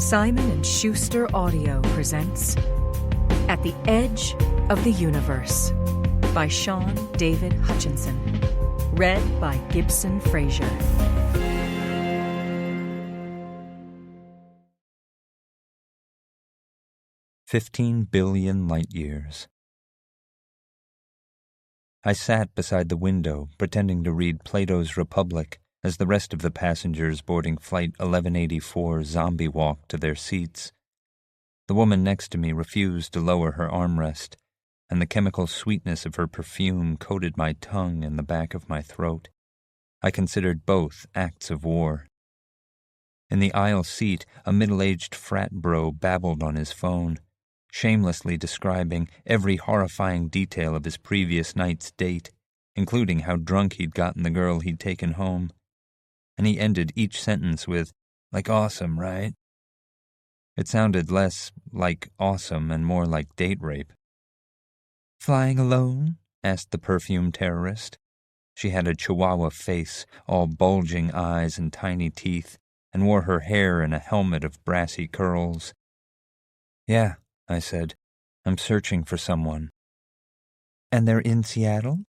Simon & Schuster Audio presents At the Edge of the Universe by Shaun David Hutchinson. Read by Gibson Fraser. "15 billion light-years." I sat beside the window, pretending to read Plato's Republic as the rest of the passengers boarding Flight 1184 zombie-walked to their seats. The woman next to me refused to lower her armrest, and the chemical sweetness of her perfume coated my tongue and the back of my throat. I considered both acts of war. In the aisle seat, a middle-aged frat bro babbled on his phone, shamelessly describing every horrifying detail of his previous night's date, including how drunk he'd gotten the girl he'd taken home. And he ended each sentence with, "Like awesome, right?" It sounded less like awesome and more like date rape. "Flying alone?" asked the perfume terrorist. She had a chihuahua face, all bulging eyes and tiny teeth, and wore her hair in a helmet of brassy curls. "Yeah," I said. "I'm searching for someone." "And they're in Seattle?"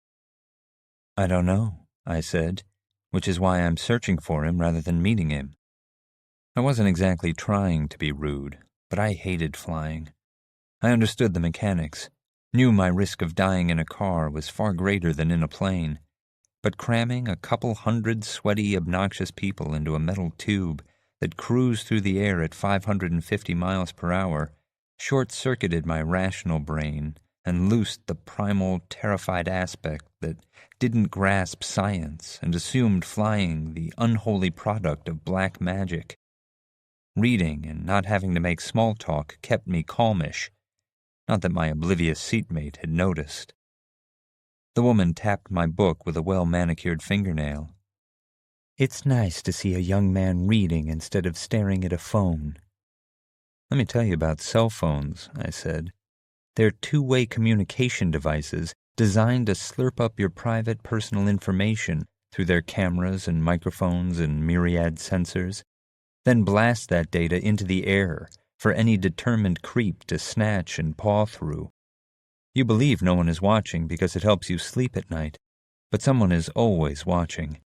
"I don't know," I said, "which is why I'm searching for him rather than meeting him." I wasn't exactly trying to be rude, but I hated flying. I understood the mechanics, knew my risk of dying in a car was far greater than in a plane, but cramming a couple hundred sweaty, obnoxious people into a metal tube that cruised through the air at 550 miles per hour short-circuited my rational brain and loosed the primal, terrified aspect that didn't grasp science and assumed flying the unholy product of black magic. Reading and not having to make small talk kept me calmish, not that my oblivious seatmate had noticed. The woman tapped my book with a well-manicured fingernail. "It's nice to see a young man reading instead of staring at a phone." "Let me tell you about cell phones," I said. "They're two-way communication devices designed to slurp up your private personal information through their cameras and microphones and myriad sensors, then blast that data into the air for any determined creep to snatch and paw through. You believe no one is watching because it helps you sleep at night, but someone is always watching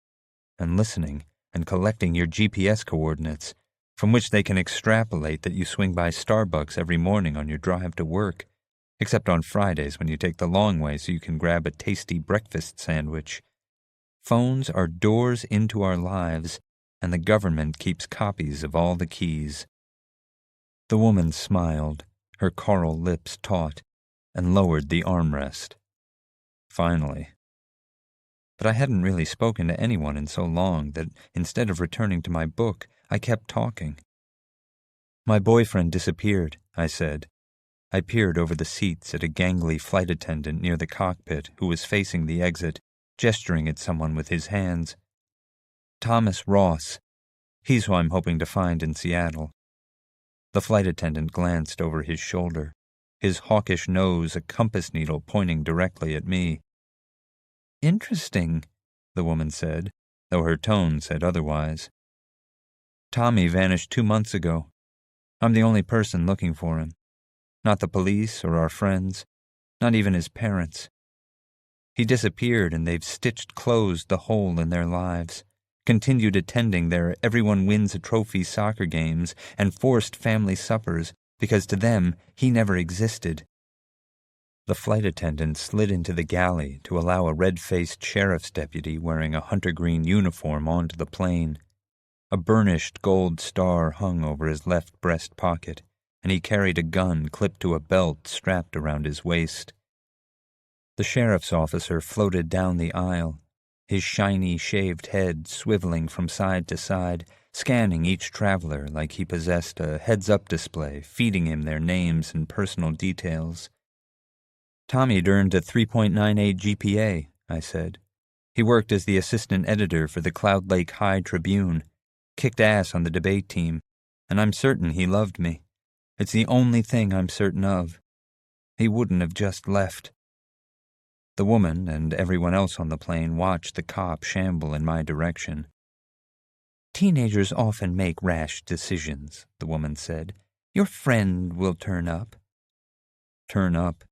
and listening and collecting your GPS coordinates, from which they can extrapolate that you swing by Starbucks every morning on your drive to work, except on Fridays when you take the long way so you can grab a tasty breakfast sandwich. Phones are doors into our lives, and the government keeps copies of all the keys." The woman smiled, her coral lips taut, and lowered the armrest. Finally. But I hadn't really spoken to anyone in so long that instead of returning to my book, I kept talking. "My boyfriend disappeared," I said. I peered over the seats at a gangly flight attendant near the cockpit who was facing the exit, gesturing at someone with his hands. "Thomas Ross. He's who I'm hoping to find in Seattle." The flight attendant glanced over his shoulder, his hawkish nose a compass needle pointing directly at me. "Interesting," the woman said, though her tone said otherwise. "Tommy vanished 2 months ago. I'm the only person looking for him. Not the police or our friends, not even his parents. He disappeared and they've stitched closed the hole in their lives, continued attending their everyone wins a trophy soccer games and forced family suppers because to them he never existed." The flight attendant slid into the galley to allow a red-faced sheriff's deputy wearing a hunter-green uniform onto the plane. A burnished gold star hung over his left breast pocket, and he carried a gun clipped to a belt strapped around his waist. The sheriff's officer floated down the aisle, his shiny, shaved head swiveling from side to side, scanning each traveler like he possessed a heads-up display feeding him their names and personal details. "Tommy'd earned a 3.98 GPA, I said. "He worked as the assistant editor for the Cloud Lake High Tribune, kicked ass on the debate team, and I'm certain he loved me. It's the only thing I'm certain of. He wouldn't have just left." The woman and everyone else on the plane watched the cop shamble in my direction. Teenagers often make rash decisions, the woman said. Your friend will turn up. Turn up?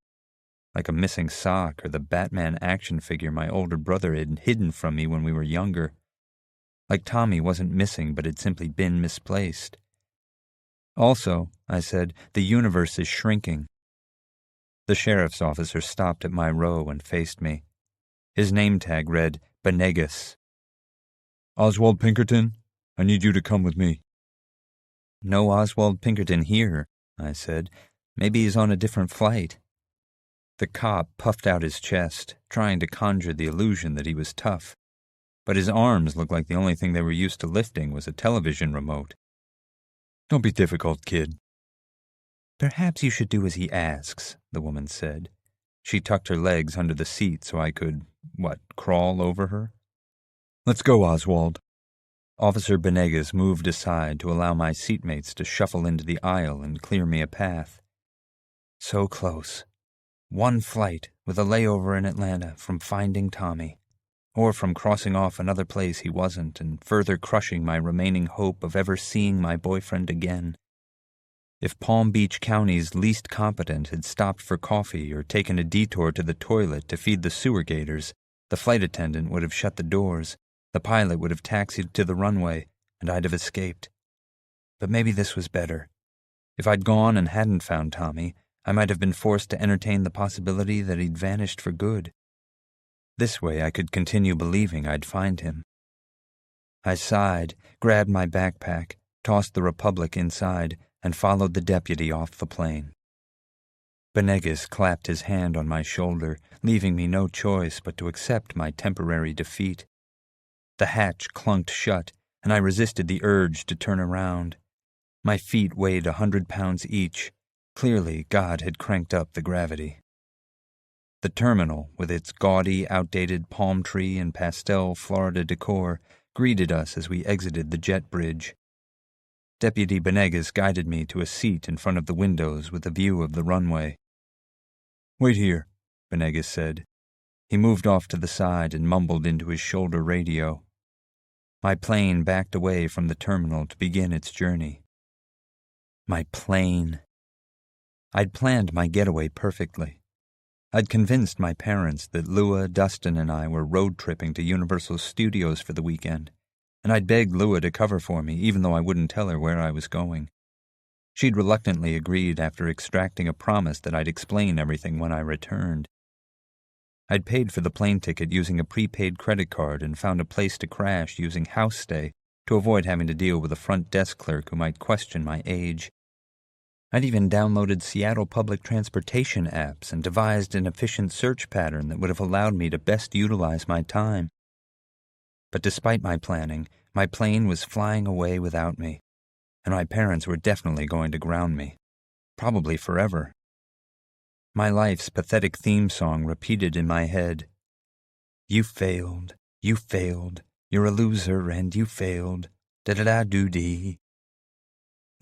Like a missing sock or the Batman action figure my older brother had hidden from me when we were younger. Like Tommy wasn't missing but had simply been misplaced. Also, I said, the universe is shrinking. The sheriff's officer stopped at my row and faced me. His name tag read, Benegas. Oswald Pinkerton, I need you to come with me. No Oswald Pinkerton here, I said. Maybe he's on a different flight. The cop puffed out his chest, trying to conjure the illusion that he was tough. But his arms looked like the only thing they were used to lifting was a television remote. Don't be difficult, kid. Perhaps you should do as he asks, the woman said. She tucked her legs under the seat so I could, crawl over her? Let's go, Oswald. Officer Benegas moved aside to allow my seatmates to shuffle into the aisle and clear me a path. So close. One flight with a layover in Atlanta from finding Tommy, or from crossing off another place he wasn't and further crushing my remaining hope of ever seeing my boyfriend again. If Palm Beach County's least competent had stopped for coffee or taken a detour to the toilet to feed the sewer gators, the flight attendant would have shut the doors, the pilot would have taxied to the runway, and I'd have escaped. But maybe this was better. If I'd gone and hadn't found Tommy, I might have been forced to entertain the possibility that he'd vanished for good. This way I could continue believing I'd find him. I sighed, grabbed my backpack, tossed the Republic inside, and followed the deputy off the plane. Benegas clapped his hand on my shoulder, leaving me no choice but to accept my temporary defeat. The hatch clunked shut, and I resisted the urge to turn around. My feet weighed 100 pounds each. Clearly, God had cranked up the gravity. The terminal, with its gaudy, outdated palm tree and pastel Florida decor, greeted us as we exited the jet bridge. Deputy Benegas guided me to a seat in front of the windows with a view of the runway. Wait here, Benegas said. He moved off to the side and mumbled into his shoulder radio. My plane backed away from the terminal to begin its journey. My plane. I'd planned my getaway perfectly. I'd convinced my parents that Lua, Dustin, and I were road tripping to Universal Studios for the weekend, and I'd begged Lua to cover for me even though I wouldn't tell her where I was going. She'd reluctantly agreed after extracting a promise that I'd explain everything when I returned. I'd paid for the plane ticket using a prepaid credit card and found a place to crash using house stay to avoid having to deal with a front desk clerk who might question my age. I'd even downloaded Seattle public transportation apps and devised an efficient search pattern that would have allowed me to best utilize my time. But despite my planning, my plane was flying away without me, and my parents were definitely going to ground me, probably forever. My life's pathetic theme song repeated in my head. You failed, you're a loser and you failed, da-da-da-doo-dee.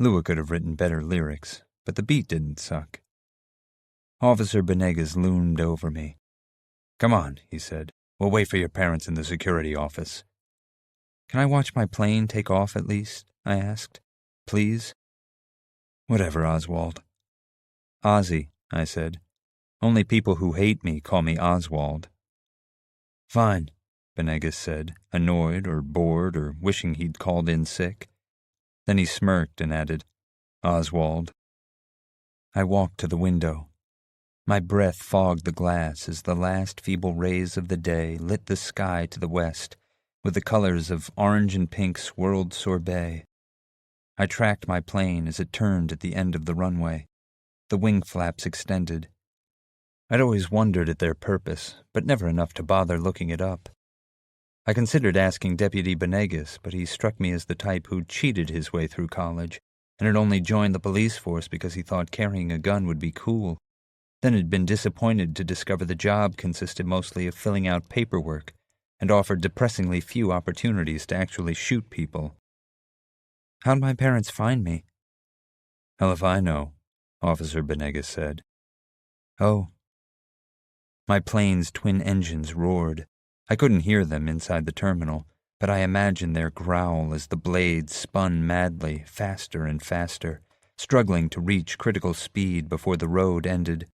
Lua could have written better lyrics, but the beat didn't suck. Officer Benegas loomed over me. Come on, he said. We'll wait for your parents in the security office. Can I watch my plane take off at least? I asked. Please? Whatever, Oswald. Ozzie, I said. Only people who hate me call me Oswald. Fine, Benegas said, annoyed or bored or wishing he'd called in sick. Then he smirked and added, Oswald. I walked to the window. My breath fogged the glass as the last feeble rays of the day lit the sky to the west, with the colors of orange and pink swirled sorbet. I tracked my plane as it turned at the end of the runway. The wing flaps extended. I'd always wondered at their purpose, but never enough to bother looking it up. I considered asking Deputy Benegas, but he struck me as the type who'd cheated his way through college and had only joined the police force because he thought carrying a gun would be cool, then had been disappointed to discover the job consisted mostly of filling out paperwork and offered depressingly few opportunities to actually shoot people. How'd my parents find me? Hell if I know, Officer Benegas said. Oh. My plane's twin engines roared. I couldn't hear them inside the terminal, but I imagined their growl as the blades spun madly, faster and faster, struggling to reach critical speed before the road ended.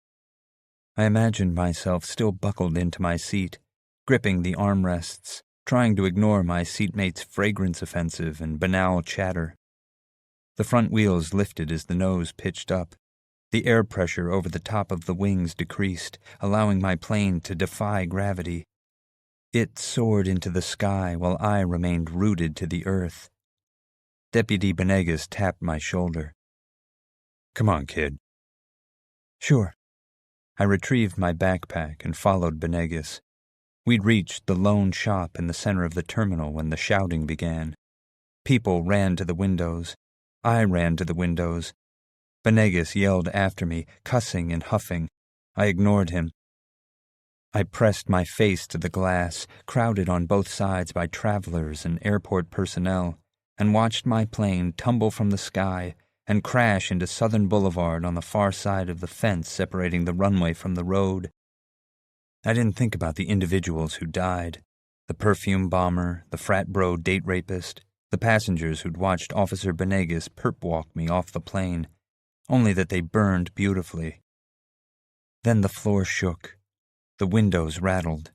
I imagined myself still buckled into my seat, gripping the armrests, trying to ignore my seatmate's fragrance offensive and banal chatter. The front wheels lifted as the nose pitched up. The air pressure over the top of the wings decreased, allowing my plane to defy gravity. It soared into the sky while I remained rooted to the earth. Deputy Benegas tapped my shoulder. "Come on, kid." "Sure." I retrieved my backpack and followed Benegas. We'd reached the lone shop in the center of the terminal when the shouting began. People ran to the windows. I ran to the windows. Benegas yelled after me, cussing and huffing. I ignored him. I pressed my face to the glass, crowded on both sides by travelers and airport personnel, and watched my plane tumble from the sky and crash into Southern Boulevard on the far side of the fence separating the runway from the road. I didn't think about the individuals who died, the perfume bomber, the frat bro date rapist, the passengers who'd watched Officer Benegas perp-walk me off the plane, only that they burned beautifully. Then the floor shook. The windows rattled.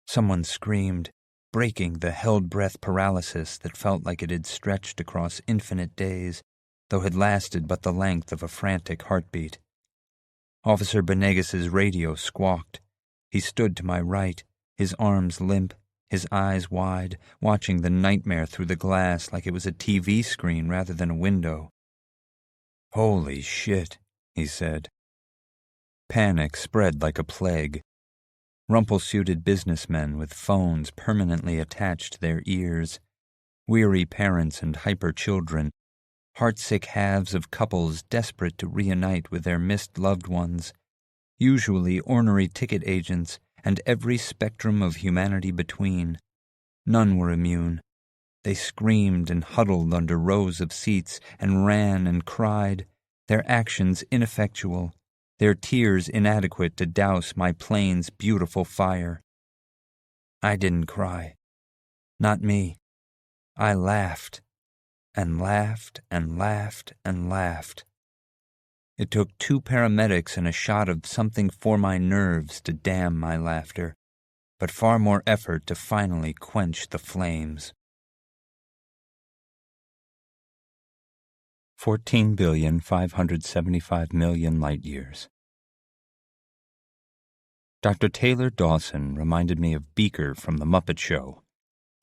Someone screamed, breaking the held-breath paralysis that felt like it had stretched across infinite days, though had lasted but the length of a frantic heartbeat. Officer Benegas's radio squawked. He stood to my right, his arms limp, his eyes wide, watching the nightmare through the glass like it was a TV screen rather than a window. "Holy shit," he said. Panic spread like a plague. Rumple-suited businessmen with phones permanently attached to their ears, weary parents and hyper children, heartsick halves of couples desperate to reunite with their missed loved ones, usually ornery ticket agents, and every spectrum of humanity between. None were immune. They screamed and huddled under rows of seats and ran and cried, their actions ineffectual, their tears inadequate to douse my plane's beautiful fire. I didn't cry. Not me. I laughed, and laughed, and laughed, and laughed. It took 2 paramedics and a shot of something for my nerves to dam my laughter, but far more effort to finally quench the flames. 14,575,000,000 light-years. Dr. Taylor Dawson reminded me of Beaker from The Muppet Show,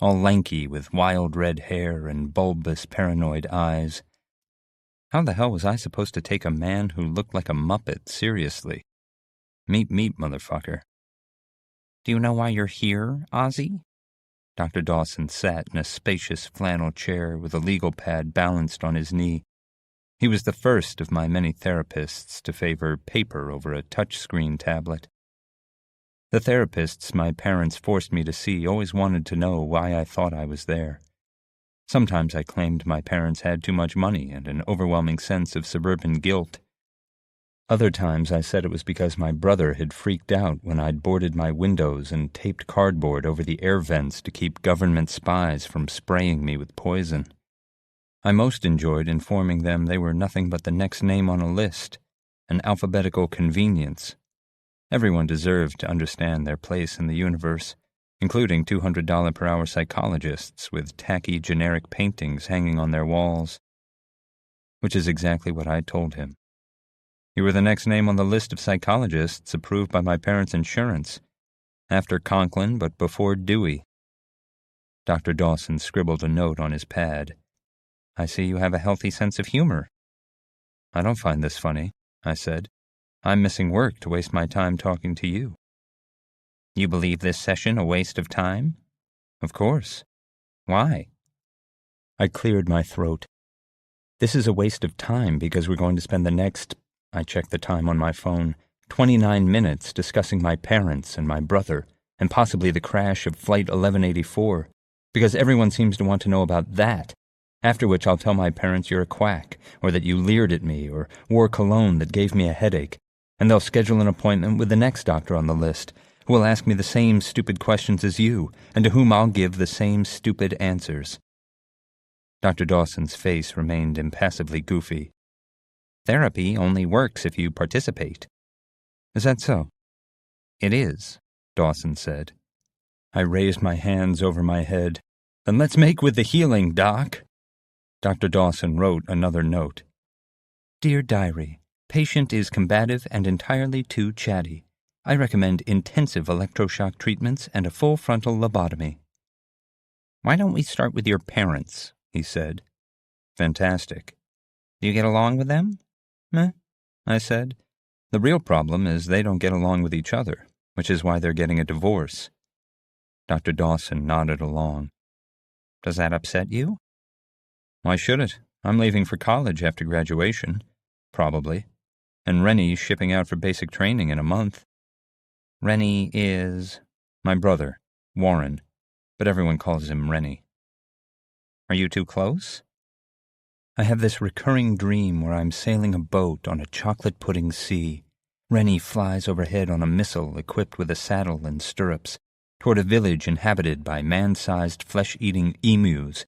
all lanky with wild red hair and bulbous paranoid eyes. How the hell was I supposed to take a man who looked like a Muppet seriously? Meep, motherfucker. "Do you know why you're here, Ozzie?" Dr. Dawson sat in a spacious flannel chair with a legal pad balanced on his knee. He was the first of my many therapists to favor paper over a touchscreen tablet. The therapists my parents forced me to see always wanted to know why I thought I was there. Sometimes I claimed my parents had too much money and an overwhelming sense of suburban guilt. Other times I said it was because my brother had freaked out when I'd boarded my windows and taped cardboard over the air vents to keep government spies from spraying me with poison. I most enjoyed informing them they were nothing but the next name on a list, an alphabetical convenience. Everyone deserved to understand their place in the universe, including $200 per hour psychologists with tacky generic paintings hanging on their walls. Which is exactly what I told him. You were the next name on the list of psychologists approved by my parents' insurance, after Conklin but before Dewey. Dr. Dawson scribbled a note on his pad. "I see you have a healthy sense of humor." "I don't find this funny," I said. "I'm missing work to waste my time talking to you." "You believe this session a waste of time?" "Of course." "Why?" I cleared my throat. "This is a waste of time because we're going to spend the next," I checked the time on my phone, 29 minutes discussing my parents and my brother, and possibly the crash of Flight 1184, because everyone seems to want to know about that, after which I'll tell my parents you're a quack, or that you leered at me, or wore cologne that gave me a headache, and they'll schedule an appointment with the next doctor on the list, who will ask me the same stupid questions as you, and to whom I'll give the same stupid answers. Dr. Dawson's face remained impassively goofy. Therapy only works if you participate. Is that so? It is, Dawson said. I raised my hands over my head. Then let's make with the healing, Doc. Dr. Dawson wrote another note. Dear Diary, patient is combative and entirely too chatty. I recommend intensive electroshock treatments and a full frontal lobotomy. Why don't we start with your parents? He said. Fantastic. Do you get along with them? Meh, I said. The real problem is they don't get along with each other, which is why they're getting a divorce. Dr. Dawson nodded along. Does that upset you? Why should it? I'm leaving for college after graduation. Probably. And Rennie's shipping out for basic training in a month. Rennie is... my brother, Warren, but everyone calls him Rennie. Are you too close? I have this recurring dream where I'm sailing a boat on a chocolate pudding sea. Rennie flies overhead on a missile equipped with a saddle and stirrups, toward a village inhabited by man-sized flesh-eating emus.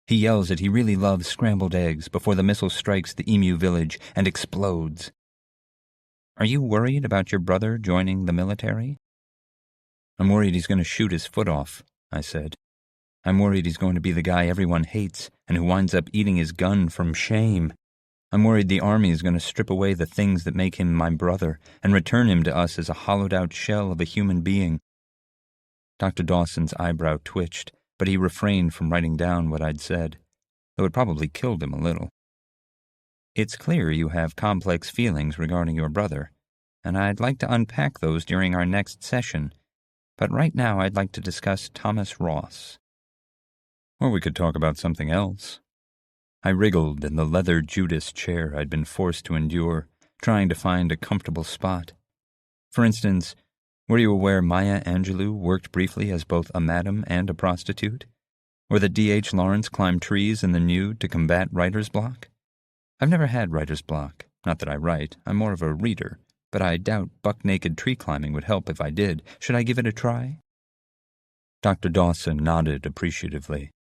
He yells that he really loves scrambled eggs before the missile strikes the emu village and explodes. Are you worried about your brother joining the military? I'm worried he's going to shoot his foot off, I said. I'm worried he's going to be the guy everyone hates and who winds up eating his gun from shame. I'm worried the army is going to strip away the things that make him my brother and return him to us as a hollowed-out shell of a human being. Dr. Dawson's eyebrow twitched, but he refrained from writing down what I'd said, though it probably killed him a little. It's clear you have complex feelings regarding your brother, and I'd like to unpack those during our next session, but right now I'd like to discuss Thomas Ross. Or we could talk about something else. I wriggled in the leather Judas chair I'd been forced to endure, trying to find a comfortable spot. For instance, were you aware Maya Angelou worked briefly as both a madam and a prostitute? Or that D.H. Lawrence climbed trees in the nude to combat writer's block? I've never had writer's block. Not that I write. I'm more of a reader. But I doubt buck-naked tree climbing would help if I did. Should I give it a try? Dr. Dawson nodded appreciatively.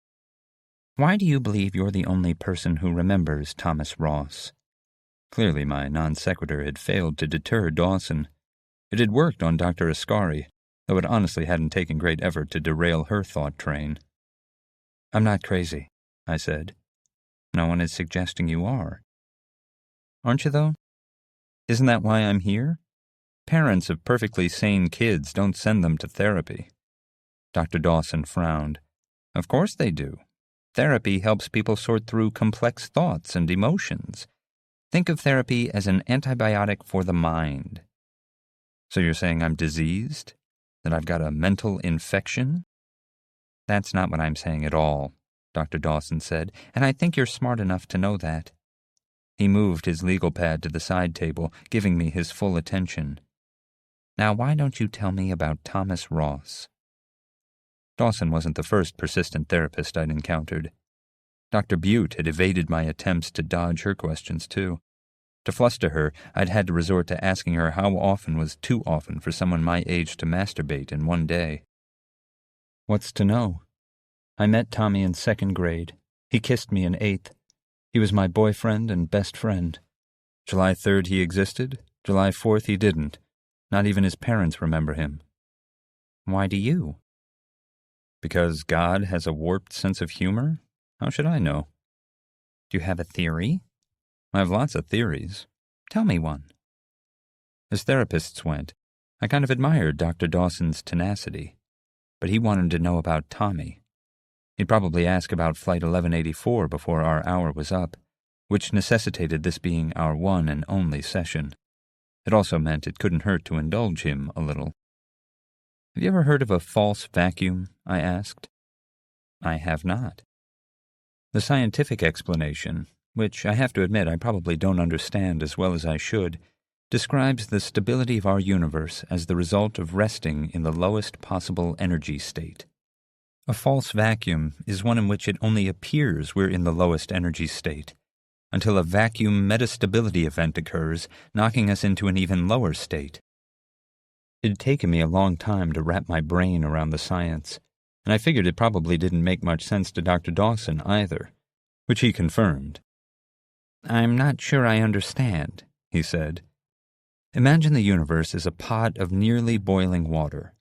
Why do you believe you're the only person who remembers Thomas Ross? Clearly my non sequitur had failed to deter Dawson. It had worked on Dr. Ascari, though it honestly hadn't taken great effort to derail her thought train. I'm not crazy, I said. No one is suggesting you are. Aren't you, though? Isn't that why I'm here? Parents of perfectly sane kids don't send them to therapy. Dr. Dawson frowned. Of course they do. Therapy helps people sort through complex thoughts and emotions. Think of therapy as an antibiotic for the mind. So you're saying I'm diseased? That I've got a mental infection? That's not what I'm saying at all, Dr. Dawson said, and I think you're smart enough to know that. He moved his legal pad to the side table, giving me his full attention. Now why don't you tell me about Thomas Ross? Dawson wasn't the first persistent therapist I'd encountered. Dr. Butte had evaded my attempts to dodge her questions, too. To fluster her, I'd had to resort to asking her how often was too often for someone my age to masturbate in one day. What's to know? I met Tommy in 2nd grade. He kissed me in 8th. He was my boyfriend and best friend. July 3rd he existed. July 4th he didn't. Not even his parents remember him. Why do you? Because God has a warped sense of humor? How should I know? Do you have a theory? I have lots of theories. Tell me one. As therapists went, I kind of admired Dr. Dawson's tenacity, but he wanted to know about Tommy. He'd probably ask about Flight 1184 before our hour was up, which necessitated this being our one and only session. It also meant it couldn't hurt to indulge him a little. Have you ever heard of a false vacuum? I asked. I have not. The scientific explanation, which I have to admit I probably don't understand as well as I should, describes the stability of our universe as the result of resting in the lowest possible energy state. A false vacuum is one in which it only appears we're in the lowest energy state, until a vacuum metastability event occurs, knocking us into an even lower state. It'd taken me a long time to wrap my brain around the science, and I figured it probably didn't make much sense to Dr. Dawson either, which he confirmed. "I'm not sure I understand," he said. "Imagine the universe is a pot of nearly boiling water.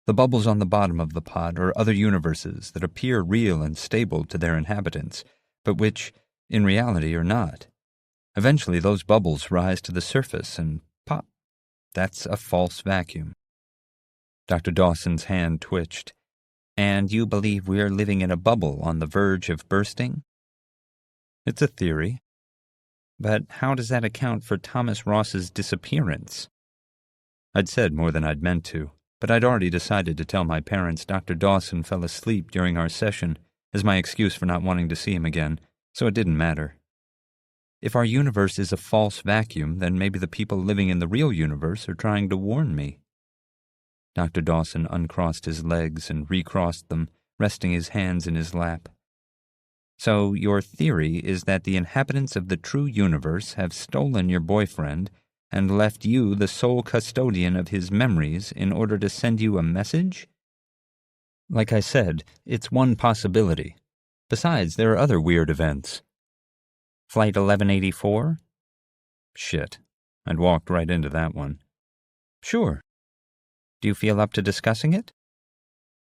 The bubbles on the bottom of the pot are other universes that appear real and stable to their inhabitants, but which, in reality, are not. Eventually, those bubbles rise to the surface and pop. That's a false vacuum." Dr. Dawson's hand twitched. "And you believe we're living in a bubble on the verge of bursting?" "It's a theory." "But how does that account for Thomas Ross's disappearance?" I'd said more than I'd meant to, but I'd already decided to tell my parents Dr. Dawson fell asleep during our session as my excuse for not wanting to see him again, so it didn't matter. If our universe is a false vacuum, then maybe the people living in the real universe are trying to warn me. Dr. Dawson uncrossed his legs and recrossed them, resting his hands in his lap. "So your theory is that the inhabitants of the true universe have stolen your boyfriend and left you the sole custodian of his memories in order to send you a message?" "Like I said, it's one possibility. Besides, there are other weird events." "Flight 1184? Shit, I'd walked right into that one. "Sure. Do you feel up to discussing it?"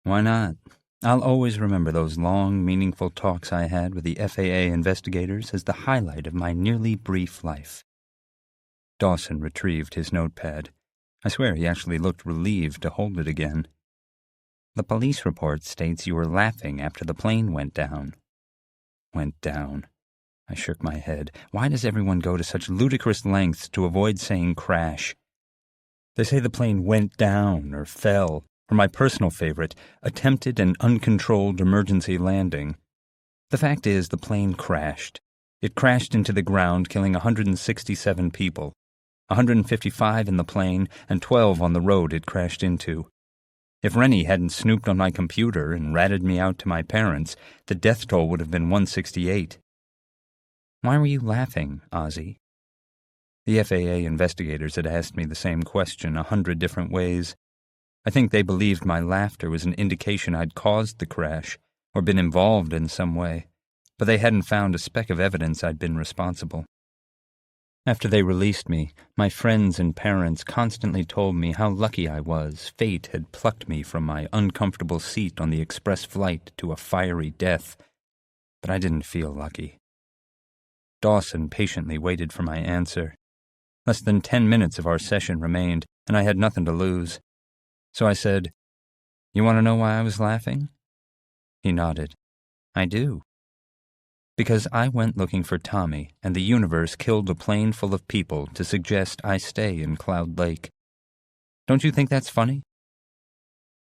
"Why not? I'll always remember those long, meaningful talks I had with the FAA investigators as the highlight of my nearly brief life." Dawson retrieved his notepad. I swear he actually looked relieved to hold it again. "The police report states you were laughing after the plane went down." "Went down." I shook my head. Why does everyone go to such ludicrous lengths to avoid saying crash? They say the plane went down or fell, or my personal favorite, attempted an uncontrolled emergency landing. The fact is, the plane crashed. It crashed into the ground, killing 167 people. 155 in the plane, and 12 on the road it crashed into. If Rennie hadn't snooped on my computer and ratted me out to my parents, the death toll would have been 168. "Why were you laughing, Ozzie?" The FAA investigators had asked me the same question 100 different ways. I think they believed my laughter was an indication I'd caused the crash, or been involved in some way, but they hadn't found a speck of evidence I'd been responsible. After they released me, my friends and parents constantly told me how lucky I was. Fate had plucked me from my uncomfortable seat on the express flight to a fiery death, but I didn't feel lucky. Dawson patiently waited for my answer. Less than 10 minutes of our session remained, and I had nothing to lose. So I said, "You want to know why I was laughing?" He nodded. "I do. Because I went looking for Tommy, and the universe killed a plane full of people to suggest I stay in Cloud Lake. Don't you think that's funny?"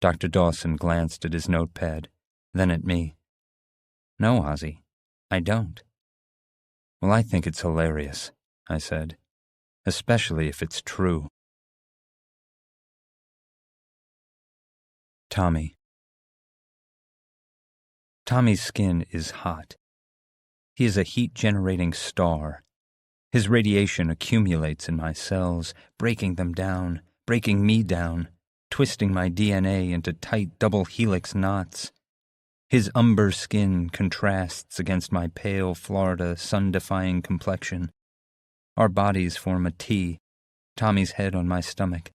Dr. Dawson glanced at his notepad, then at me. "No, Ozzie, I don't." "Well, I think it's hilarious," I said, "especially if it's true." Tommy. Tommy's skin is hot. He is a heat-generating star. His radiation accumulates in my cells, breaking them down, breaking me down, twisting my DNA into tight double helix knots. His umber skin contrasts against my pale Florida sun-defying complexion. Our bodies form a T, Tommy's head on my stomach.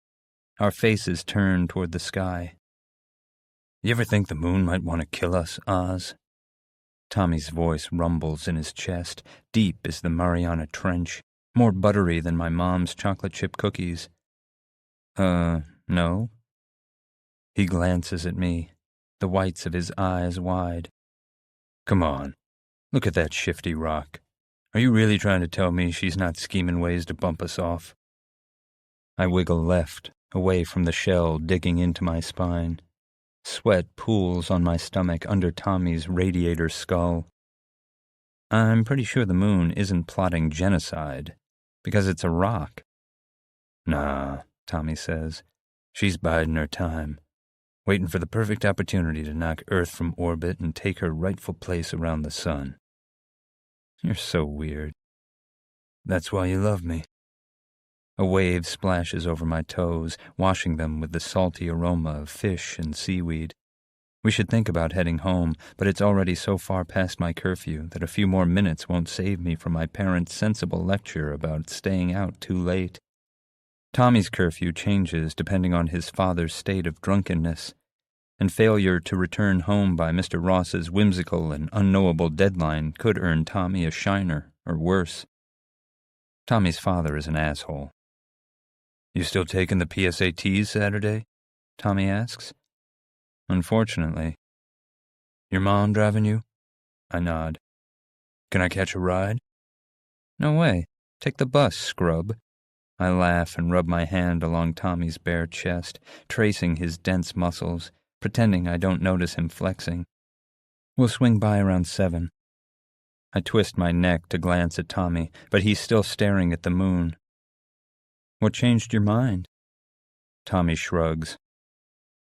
Our faces turn toward the sky. "You ever think the moon might want to kill us, Oz?" Tommy's voice rumbles in his chest, deep as the Mariana Trench, more buttery than my mom's chocolate chip cookies. No." He glances at me, the whites of his eyes wide. "Come on, look at that shifty rock. Are you really trying to tell me she's not scheming ways to bump us off?" I wiggle left, away from the shell digging into my spine. Sweat pools on my stomach under Tommy's radiator skull. "I'm pretty sure the moon isn't plotting genocide, because it's a rock." "Nah," Tommy says. "She's biding her time, waiting for the perfect opportunity to knock Earth from orbit and take her rightful place around the sun." "You're so weird." "That's why you love me." A wave splashes over my toes, washing them with the salty aroma of fish and seaweed. We should think about heading home, but it's already so far past my curfew that a few more minutes won't save me from my parents' sensible lecture about staying out too late. Tommy's curfew changes depending on his father's state of drunkenness, and failure to return home by Mr. Ross's whimsical and unknowable deadline could earn Tommy a shiner, or worse. Tommy's father is an asshole. "You still taking the PSATs Saturday?" Tommy asks. "Unfortunately." "Your mom driving you?" I nod. "Can I catch a ride?" "No way. Take the bus, scrub." I laugh and rub my hand along Tommy's bare chest, tracing his dense muscles, pretending I don't notice him flexing. "We'll swing by around 7. I twist my neck to glance at Tommy, but he's still staring at the moon. "What changed your mind?" Tommy shrugs.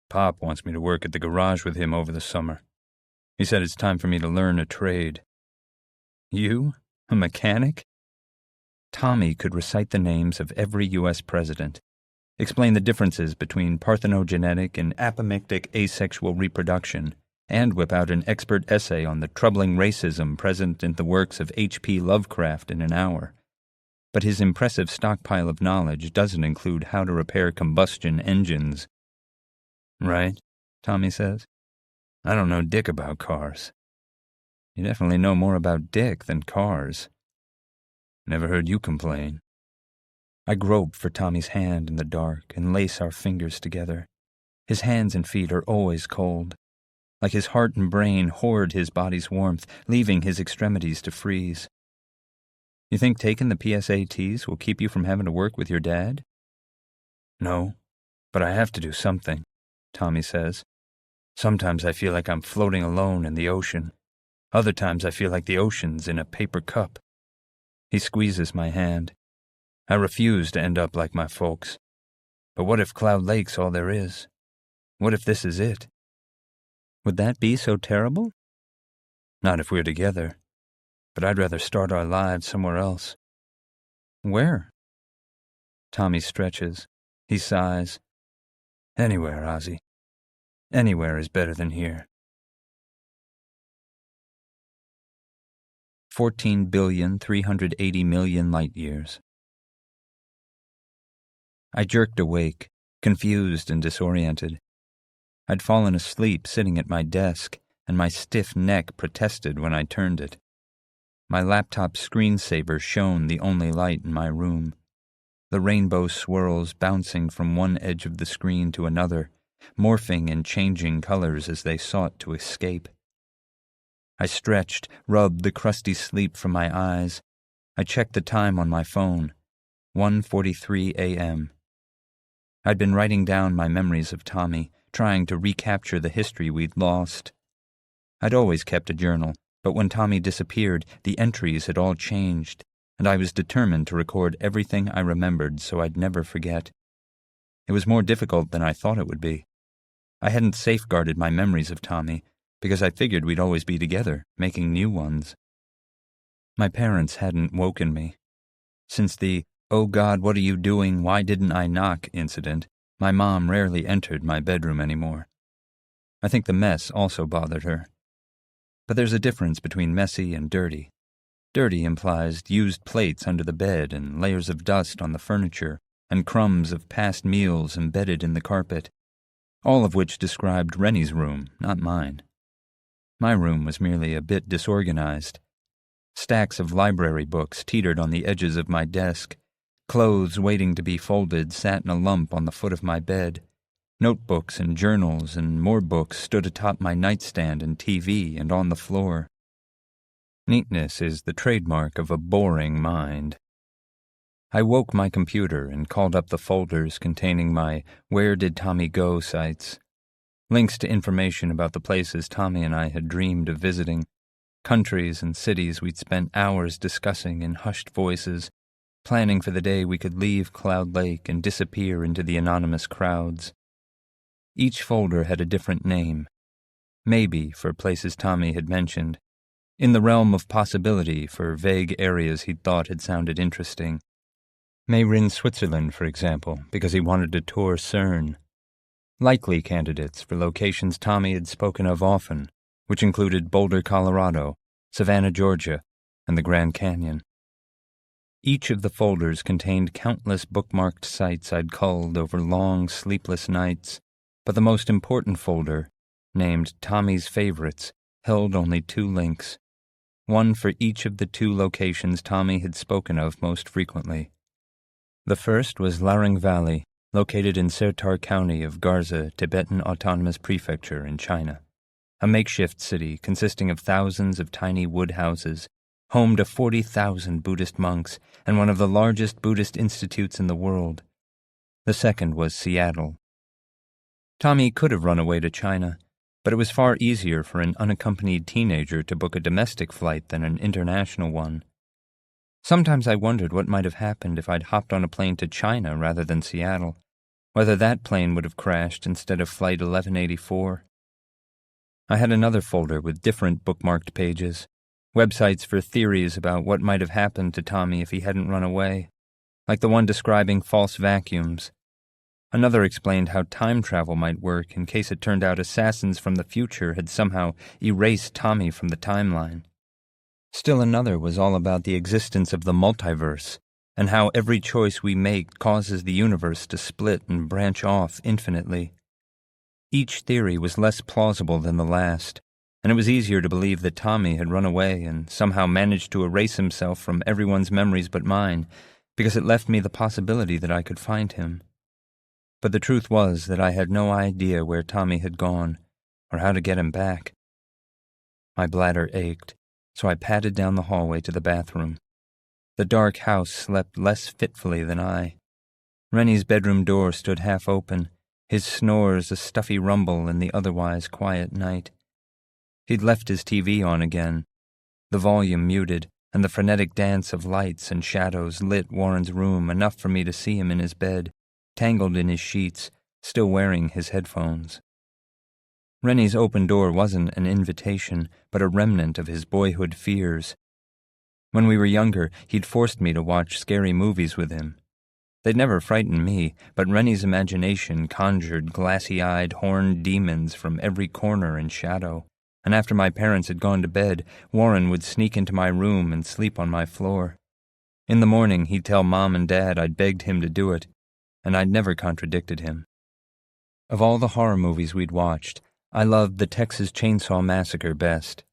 "Pop wants me to work at the garage with him over the summer. He said it's time for me to learn a trade." "You? A mechanic?" Tommy could recite the names of every U.S. president, explain the differences between parthenogenetic and apomictic asexual reproduction, and whip out an expert essay on the troubling racism present in the works of H.P. Lovecraft in an hour. But his impressive stockpile of knowledge doesn't include how to repair combustion engines. "Right," Tommy says. "I don't know dick about cars." "You definitely know more about dick than cars." "Never heard you complain." I grope for Tommy's hand in the dark and lace our fingers together. His hands and feet are always cold. Like his heart and brain hoard his body's warmth, leaving his extremities to freeze. "You think taking the PSATs will keep you from having to work with your dad?" "No, but I have to do something," Tommy says. "Sometimes I feel like I'm floating alone in the ocean. Other times I feel like the ocean's in a paper cup." He squeezes my hand. "I refuse to end up like my folks. But what if Cloud Lake's all there is? What if this is it?" "Would that be so terrible?" "Not if we're together. But I'd rather start our lives somewhere else." "Where?" Tommy stretches. He sighs. "Anywhere, Ozzie. Anywhere is better than here." 14,380,000,000 light years. I jerked awake, confused and disoriented. I'd fallen asleep sitting at my desk, and my stiff neck protested when I turned it. My laptop screensaver shone the only light in my room. The rainbow swirls bouncing from one edge of the screen to another, morphing and changing colors as they sought to escape. I stretched, rubbed the crusty sleep from my eyes. I checked the time on my phone. 1:43 a.m. I'd been writing down my memories of Tommy, trying to recapture the history we'd lost. I'd always kept a journal, but when Tommy disappeared, the entries had all changed, and I was determined to record everything I remembered so I'd never forget. It was more difficult than I thought it would be. I hadn't safeguarded my memories of Tommy, because I figured we'd always be together, making new ones. My parents hadn't woken me. Since the "Oh God, what are you doing? Why didn't I knock?" incident, my mom rarely entered my bedroom anymore. I think the mess also bothered her. But there's a difference between messy and dirty. Dirty implies used plates under the bed and layers of dust on the furniture and crumbs of past meals embedded in the carpet, all of which described Rennie's room, not mine. My room was merely a bit disorganized. Stacks of library books teetered on the edges of my desk. Clothes waiting to be folded sat in a lump on the foot of my bed. Notebooks and journals and more books stood atop my nightstand and TV and on the floor. Neatness is the trademark of a boring mind. I woke my computer and called up the folders containing my Where Did Tommy Go sites. Links to information about the places Tommy and I had dreamed of visiting, countries and cities we'd spent hours discussing in hushed voices, planning for the day we could leave Cloud Lake and disappear into the anonymous crowds. Each folder had a different name. Maybe for places Tommy had mentioned, in the realm of possibility for vague areas he'd thought had sounded interesting. Mayrin, Switzerland, for example, because he wanted to tour CERN. Likely candidates for locations Tommy had spoken of often, which included Boulder, Colorado, Savannah, Georgia, and the Grand Canyon. Each of the folders contained countless bookmarked sites I'd culled over long, sleepless nights, but the most important folder, named Tommy's Favorites, held only 2 links, one for each of the 2 locations Tommy had spoken of most frequently. The first was Larang Valley, located in Sertar County of Garza, Tibetan Autonomous Prefecture in China, a makeshift city consisting of thousands of tiny wood houses, home to 40,000 Buddhist monks and one of the largest Buddhist institutes in the world. The second was Seattle. Tommy could have run away to China, but it was far easier for an unaccompanied teenager to book a domestic flight than an international one. Sometimes I wondered what might have happened if I'd hopped on a plane to China rather than Seattle, whether that plane would have crashed instead of Flight 1184. I had another folder with different bookmarked pages, websites for theories about what might have happened to Tommy if he hadn't run away, like the one describing false vacuums. Another explained how time travel might work in case it turned out assassins from the future had somehow erased Tommy from the timeline. Still another was all about the existence of the multiverse, and how every choice we make causes the universe to split and branch off infinitely. Each theory was less plausible than the last, and it was easier to believe that Tommy had run away and somehow managed to erase himself from everyone's memories but mine, because it left me the possibility that I could find him. But the truth was that I had no idea where Tommy had gone, or how to get him back. My bladder ached, so I padded down the hallway to the bathroom. The dark house slept less fitfully than I. Rennie's bedroom door stood half open, his snores a stuffy rumble in the otherwise quiet night. He'd left his TV on again, the volume muted, and the frenetic dance of lights and shadows lit Warren's room enough for me to see him in his bed, tangled in his sheets, still wearing his headphones. Rennie's open door wasn't an invitation, but a remnant of his boyhood fears. When we were younger, he'd forced me to watch scary movies with him. They'd never frightened me, but Rennie's imagination conjured glassy-eyed, horned demons from every corner and shadow, and after my parents had gone to bed, Warren would sneak into my room and sleep on my floor. In the morning, he'd tell Mom and Dad I'd begged him to do it, and I'd never contradicted him. Of all the horror movies we'd watched, I loved the Texas Chainsaw Massacre best,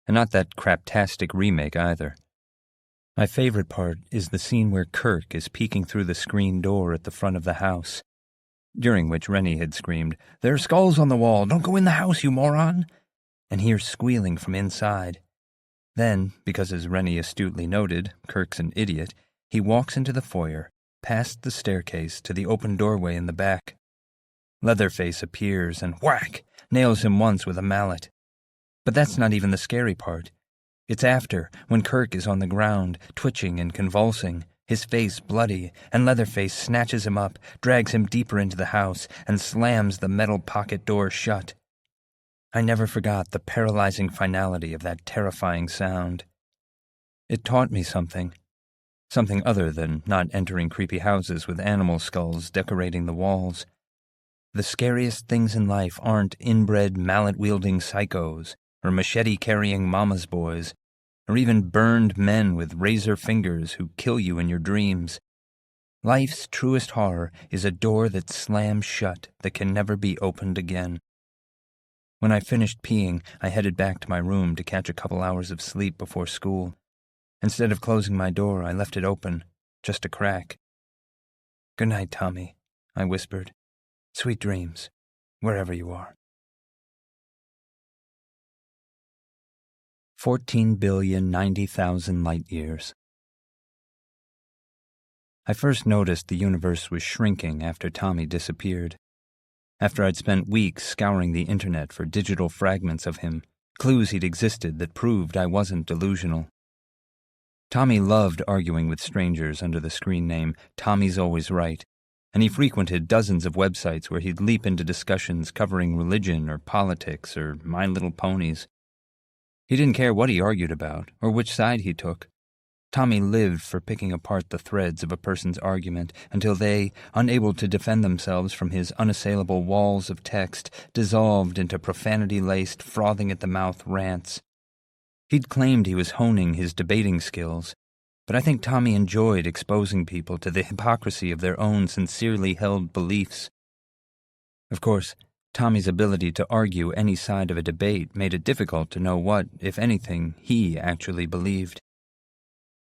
and not that craptastic remake either. My favorite part is the scene where Kirk is peeking through the screen door at the front of the house, during which Rennie had screamed, "There are skulls on the wall, don't go in the house, you moron!" and hears squealing from inside. Then, because as Rennie astutely noted, Kirk's an idiot, he walks into the foyer, past the staircase to the open doorway in the back. Leatherface appears and whack! Nails him once with a mallet. But that's not even the scary part. It's after, when Kirk is on the ground, twitching and convulsing, his face bloody, and Leatherface snatches him up, drags him deeper into the house, and slams the metal pocket door shut. I never forgot the paralyzing finality of that terrifying sound. It taught me something other than not entering creepy houses with animal skulls decorating the walls. The scariest things in life aren't inbred mallet-wielding psychos, or machete-carrying mama's boys, or even burned men with razor fingers who kill you in your dreams. Life's truest horror is a door that slams shut that can never be opened again. When I finished peeing, I headed back to my room to catch a couple hours of sleep before school. Instead of closing my door, I left it open, just a crack. "Good night, Tommy," I whispered. "Sweet dreams, wherever you are." 14,090,000 light-years. I first noticed the universe was shrinking after Tommy disappeared. After I'd spent weeks scouring the internet for digital fragments of him, clues he'd existed that proved I wasn't delusional. Tommy loved arguing with strangers under the screen name Tommy's Always Right, and he frequented dozens of websites where he'd leap into discussions covering religion or politics or My Little Ponies. He didn't care what he argued about or which side he took. Tommy lived for picking apart the threads of a person's argument until they, unable to defend themselves from his unassailable walls of text, dissolved into profanity-laced, frothing-at-the-mouth rants. He'd claimed he was honing his debating skills, but I think Tommy enjoyed exposing people to the hypocrisy of their own sincerely held beliefs. Of course, Tommy's ability to argue any side of a debate made it difficult to know what, if anything, he actually believed.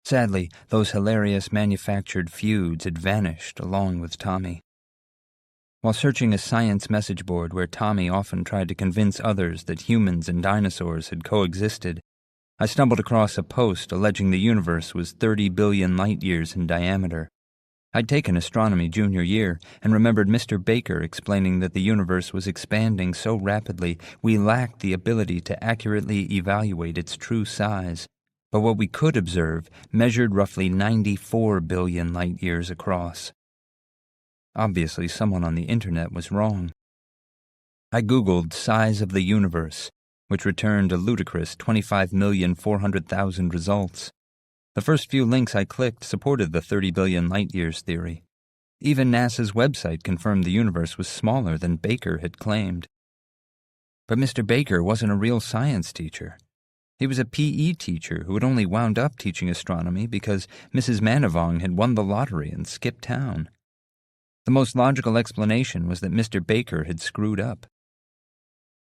Sadly, those hilarious manufactured feuds had vanished along with Tommy. While searching a science message board where Tommy often tried to convince others that humans and dinosaurs had coexisted, I stumbled across a post alleging the universe was 30 billion light-years in diameter. I'd taken astronomy junior year and remembered Mr. Baker explaining that the universe was expanding so rapidly we lacked the ability to accurately evaluate its true size. But what we could observe measured roughly 94 billion light-years across. Obviously, someone on the internet was wrong. I Googled size of the universe, which returned a ludicrous 25,400,000 results. The first few links I clicked supported the 30 billion light-years theory. Even NASA's website confirmed the universe was smaller than Baker had claimed. But Mr. Baker wasn't a real science teacher. He was a PE teacher who had only wound up teaching astronomy because Mrs. Manavong had won the lottery and skipped town. The most logical explanation was that Mr. Baker had screwed up.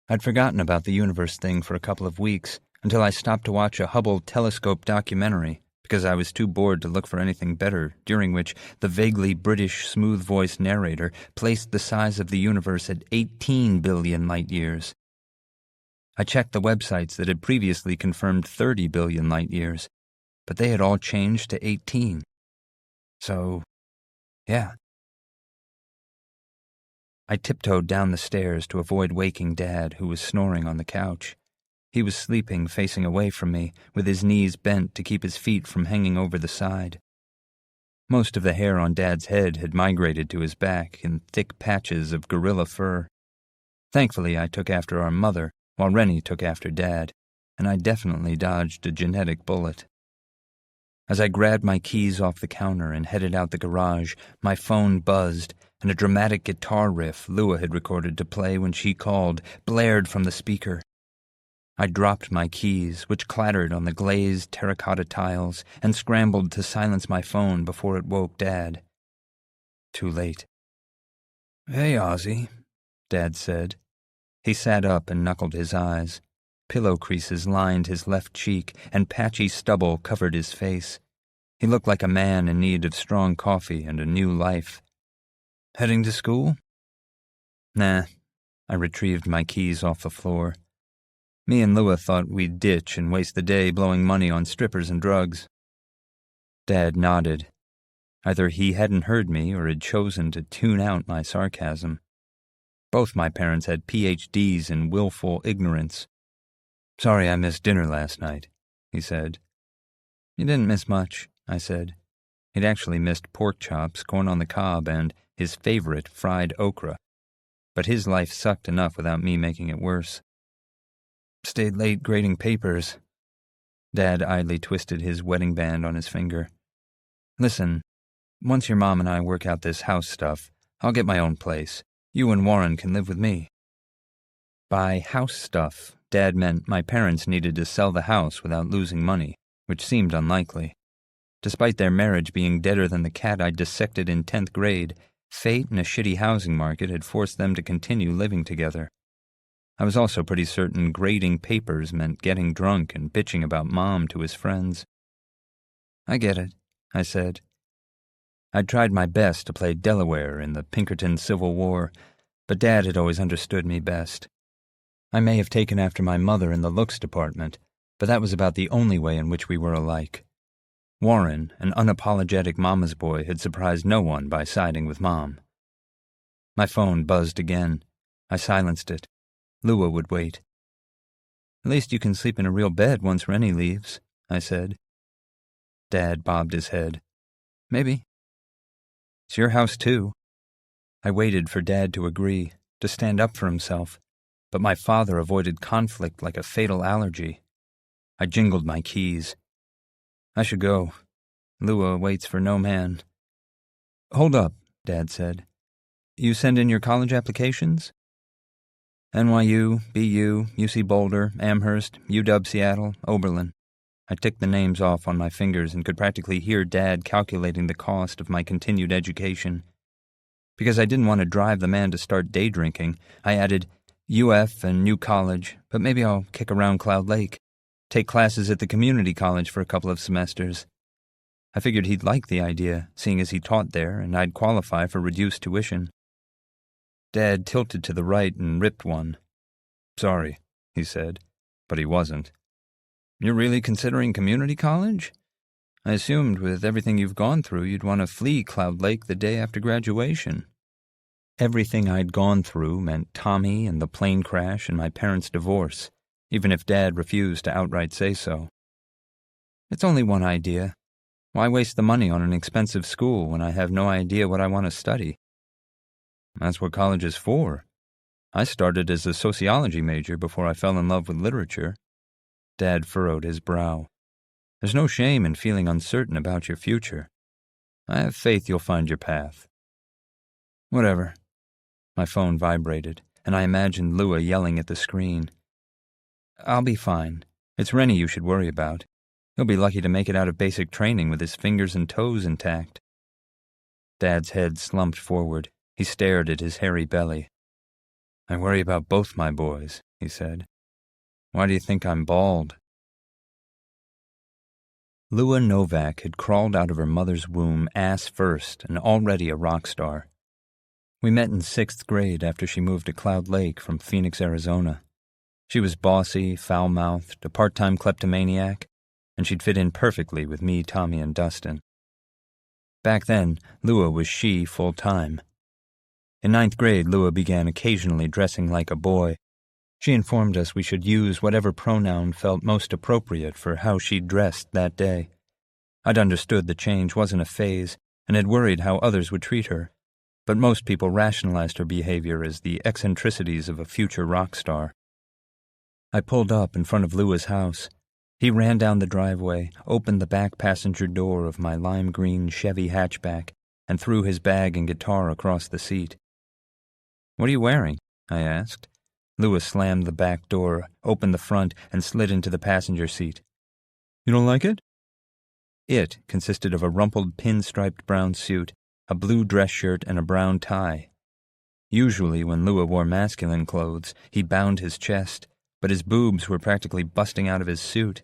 I'd forgotten about the universe thing for a couple of weeks until I stopped to watch a Hubble telescope documentary because I was too bored to look for anything better, during which the vaguely British smooth-voiced narrator placed the size of the universe at 18 billion light-years. I checked the websites that had previously confirmed 30 billion light-years, but they had all changed to 18. So, yeah. I tiptoed down the stairs to avoid waking Dad, who was snoring on the couch. He was sleeping facing away from me, with his knees bent to keep his feet from hanging over the side. Most of the hair on Dad's head had migrated to his back in thick patches of gorilla fur. Thankfully, I took after our mother, while Rennie took after Dad, and I definitely dodged a genetic bullet. As I grabbed my keys off the counter and headed out the garage, my phone buzzed, and a dramatic guitar riff Lua had recorded to play when she called blared from the speaker. I dropped my keys, which clattered on the glazed terracotta tiles, and scrambled to silence my phone before it woke Dad. Too late. "Hey, Ozzie," Dad said. He sat up and knuckled his eyes. Pillow creases lined his left cheek, and patchy stubble covered his face. He looked like a man in need of strong coffee and a new life. "Heading to school?" "Nah." I retrieved my keys off the floor. Me and Lua thought we'd ditch and waste the day blowing money on strippers and drugs. Dad nodded. Either he hadn't heard me or had chosen to tune out my sarcasm. Both my parents had PhDs in willful ignorance. "Sorry I missed dinner last night," he said. "You didn't miss much," I said. He'd actually missed pork chops, corn on the cob, and his favorite, fried okra. But his life sucked enough without me making it worse. "Stayed late grading papers." Dad idly twisted his wedding band on his finger. "Listen, once your mom and I work out this house stuff, I'll get my own place. You and Warren can live with me." By house stuff, Dad meant my parents needed to sell the house without losing money, which seemed unlikely. Despite their marriage being deader than the cat I dissected in 10th grade, fate and a shitty housing market had forced them to continue living together. I was also pretty certain grading papers meant getting drunk and bitching about Mom to his friends. "I get it," I said. I'd tried my best to play Delaware in the Pinkerton Civil War, but Dad had always understood me best. I may have taken after my mother in the looks department, but that was about the only way in which we were alike. Warren, an unapologetic mama's boy, had surprised no one by siding with Mom. My phone buzzed again. I silenced it. Lua would wait. "At least you can sleep in a real bed once Rennie leaves," I said. Dad bobbed his head. "Maybe. It's your house, too." I waited for Dad to agree, to stand up for himself, but my father avoided conflict like a fatal allergy. I jingled my keys. "I should go. Lua waits for no man. "Hold up," Dad said. "You send in your college applications?" NYU, BU, UC Boulder, Amherst, UW Seattle, Oberlin. I ticked the names off on my fingers and could practically hear Dad calculating the cost of my continued education. Because I didn't want to drive the man to start day drinking, I added UF and New College, but maybe I'll kick around Cloud Lake, take classes at the community college for a couple of semesters. I figured he'd like the idea, seeing as he taught there, and I'd qualify for reduced tuition. Dad tilted to the right and ripped one. "Sorry," he said, but he wasn't. "You're really considering community college? I assumed with everything you've gone through you'd want to flee Cloud Lake the day after graduation." Everything I'd gone through meant Tommy and the plane crash and my parents' divorce, even if Dad refused to outright say so. "It's only one idea. Why waste the money on an expensive school when I have no idea what I want to study?" "That's what college is for. I started as a sociology major before I fell in love with literature." Dad furrowed his brow. "There's no shame in feeling uncertain about your future. I have faith you'll find your path." "Whatever." My phone vibrated, and I imagined Lua yelling at the screen. "I'll be fine. It's Rennie you should worry about. He'll be lucky to make it out of basic training with his fingers and toes intact." Dad's head slumped forward. He stared at his hairy belly. "I worry about both my boys," he said. "Why do you think I'm bald?" Lua Novak had crawled out of her mother's womb ass first and already a rock star. We met in 6th grade after she moved to Cloud Lake from Phoenix, Arizona. She was bossy, foul-mouthed, a part-time kleptomaniac, and she'd fit in perfectly with me, Tommy, and Dustin. Back then, Lua was she full-time. In 9th grade, Lua began occasionally dressing like a boy. She informed us we should use whatever pronoun felt most appropriate for how she'd dressed that day. I'd understood the change wasn't a phase and had worried how others would treat her, but most people rationalized her behavior as the eccentricities of a future rock star. I pulled up in front of Lua's house. He ran down the driveway, opened the back passenger door of my lime green Chevy hatchback, and threw his bag and guitar across the seat. "What are you wearing?" I asked. Lua slammed the back door, opened the front, and slid into the passenger seat. "You don't like it?" It consisted of a rumpled pinstriped brown suit, a blue dress shirt, and a brown tie. Usually, when Lua wore masculine clothes, he bound his chest, but his boobs were practically busting out of his suit.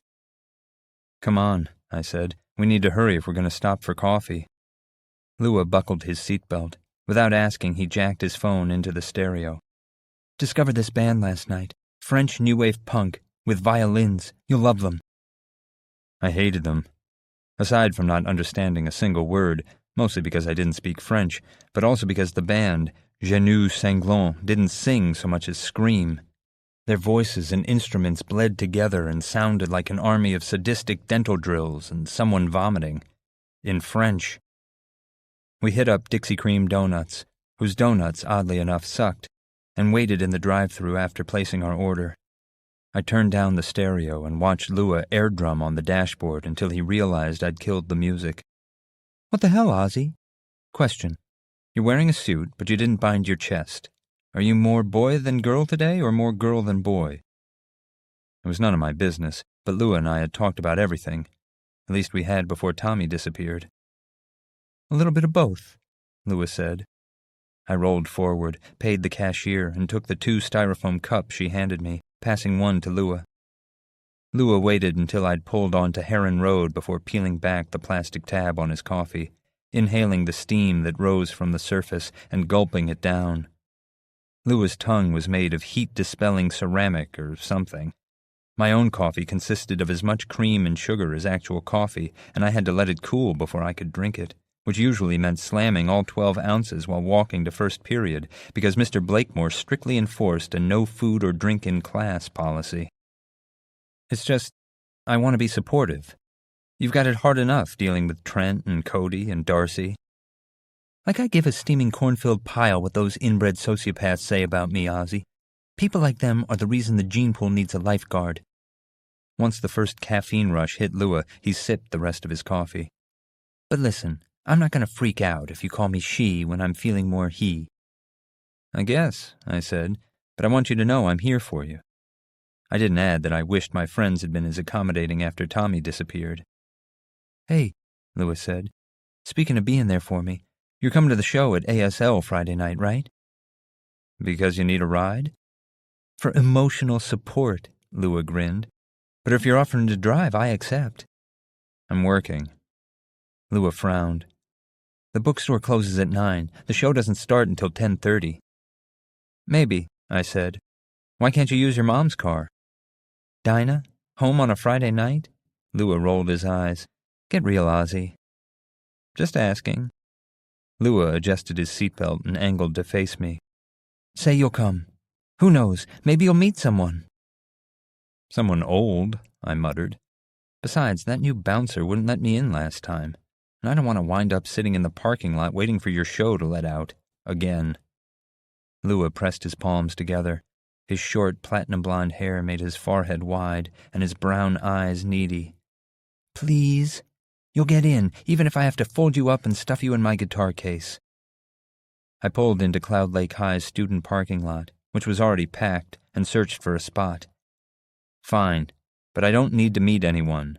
"Come on," I said. "We need to hurry if we're going to stop for coffee." Lua buckled his seatbelt. Without asking, he jacked his phone into the stereo. "Discovered this band last night. French new wave punk, with violins. You'll love them." I hated them. Aside from not understanding a single word, mostly because I didn't speak French, but also because the band, Genoux Sanglants, didn't sing so much as scream. Their voices and instruments bled together and sounded like an army of sadistic dental drills and someone vomiting. In French. We hit up Dixie Cream Donuts, whose donuts, oddly enough, sucked, and waited in the drive-thru after placing our order. I turned down the stereo and watched Lua air drum on the dashboard until he realized I'd killed the music. "What the hell, Ozzie?" Question. "You're wearing a suit, but you didn't bind your chest. Are you more boy than girl today, or more girl than boy?" It was none of my business, but Lua and I had talked about everything. At least we had before Tommy disappeared. "A little bit of both," Lua said. I rolled forward, paid the cashier, and took the 2 styrofoam cups she handed me, passing one to Lua. Lua waited until I'd pulled onto Heron Road before peeling back the plastic tab on his coffee, inhaling the steam that rose from the surface and gulping it down. Lua's tongue was made of heat-dispelling ceramic or something. My own coffee consisted of as much cream and sugar as actual coffee, and I had to let it cool before I could drink it, which usually meant slamming all 12 ounces while walking to first period, because Mr. Blakemore strictly enforced a no food or drink in class policy. "It's just, I want to be supportive. You've got it hard enough dealing with Trent and Cody and Darcy." "Like I give a steaming cornfield pile what those inbred sociopaths say about me, Ozzie. People like them are the reason the gene pool needs a lifeguard." Once the first caffeine rush hit Lua, he sipped the rest of his coffee. But listen, I'm not going to freak out if you call me she when I'm feeling more he. I guess, I said, but I want you to know I'm here for you. I didn't add that I wished my friends had been as accommodating after Tommy disappeared. Hey, Lewis said, speaking of being there for me, you're coming to the show at ASL Friday night, right? Because you need a ride? For emotional support, Lua grinned. But if you're offering to drive, I accept. I'm working. Lua frowned. The bookstore closes at 9. The show doesn't start until 10:30. Maybe, I said. Why can't you use your mom's car? Dinah? Home on a Friday night? Lua rolled his eyes. Get real, Ozzie. Just asking. Lua adjusted his seatbelt and angled to face me. Say you'll come. Who knows, maybe you'll meet someone. Someone old, I muttered. Besides, that new bouncer wouldn't let me in last time, and I don't want to wind up sitting in the parking lot waiting for your show to let out. Again. Lua pressed his palms together. His short, platinum-blonde hair made his forehead wide and his brown eyes needy. Please? You'll get in, even if I have to fold you up and stuff you in my guitar case. I pulled into Cloud Lake High's student parking lot, which was already packed, and searched for a spot. Fine, but I don't need to meet anyone.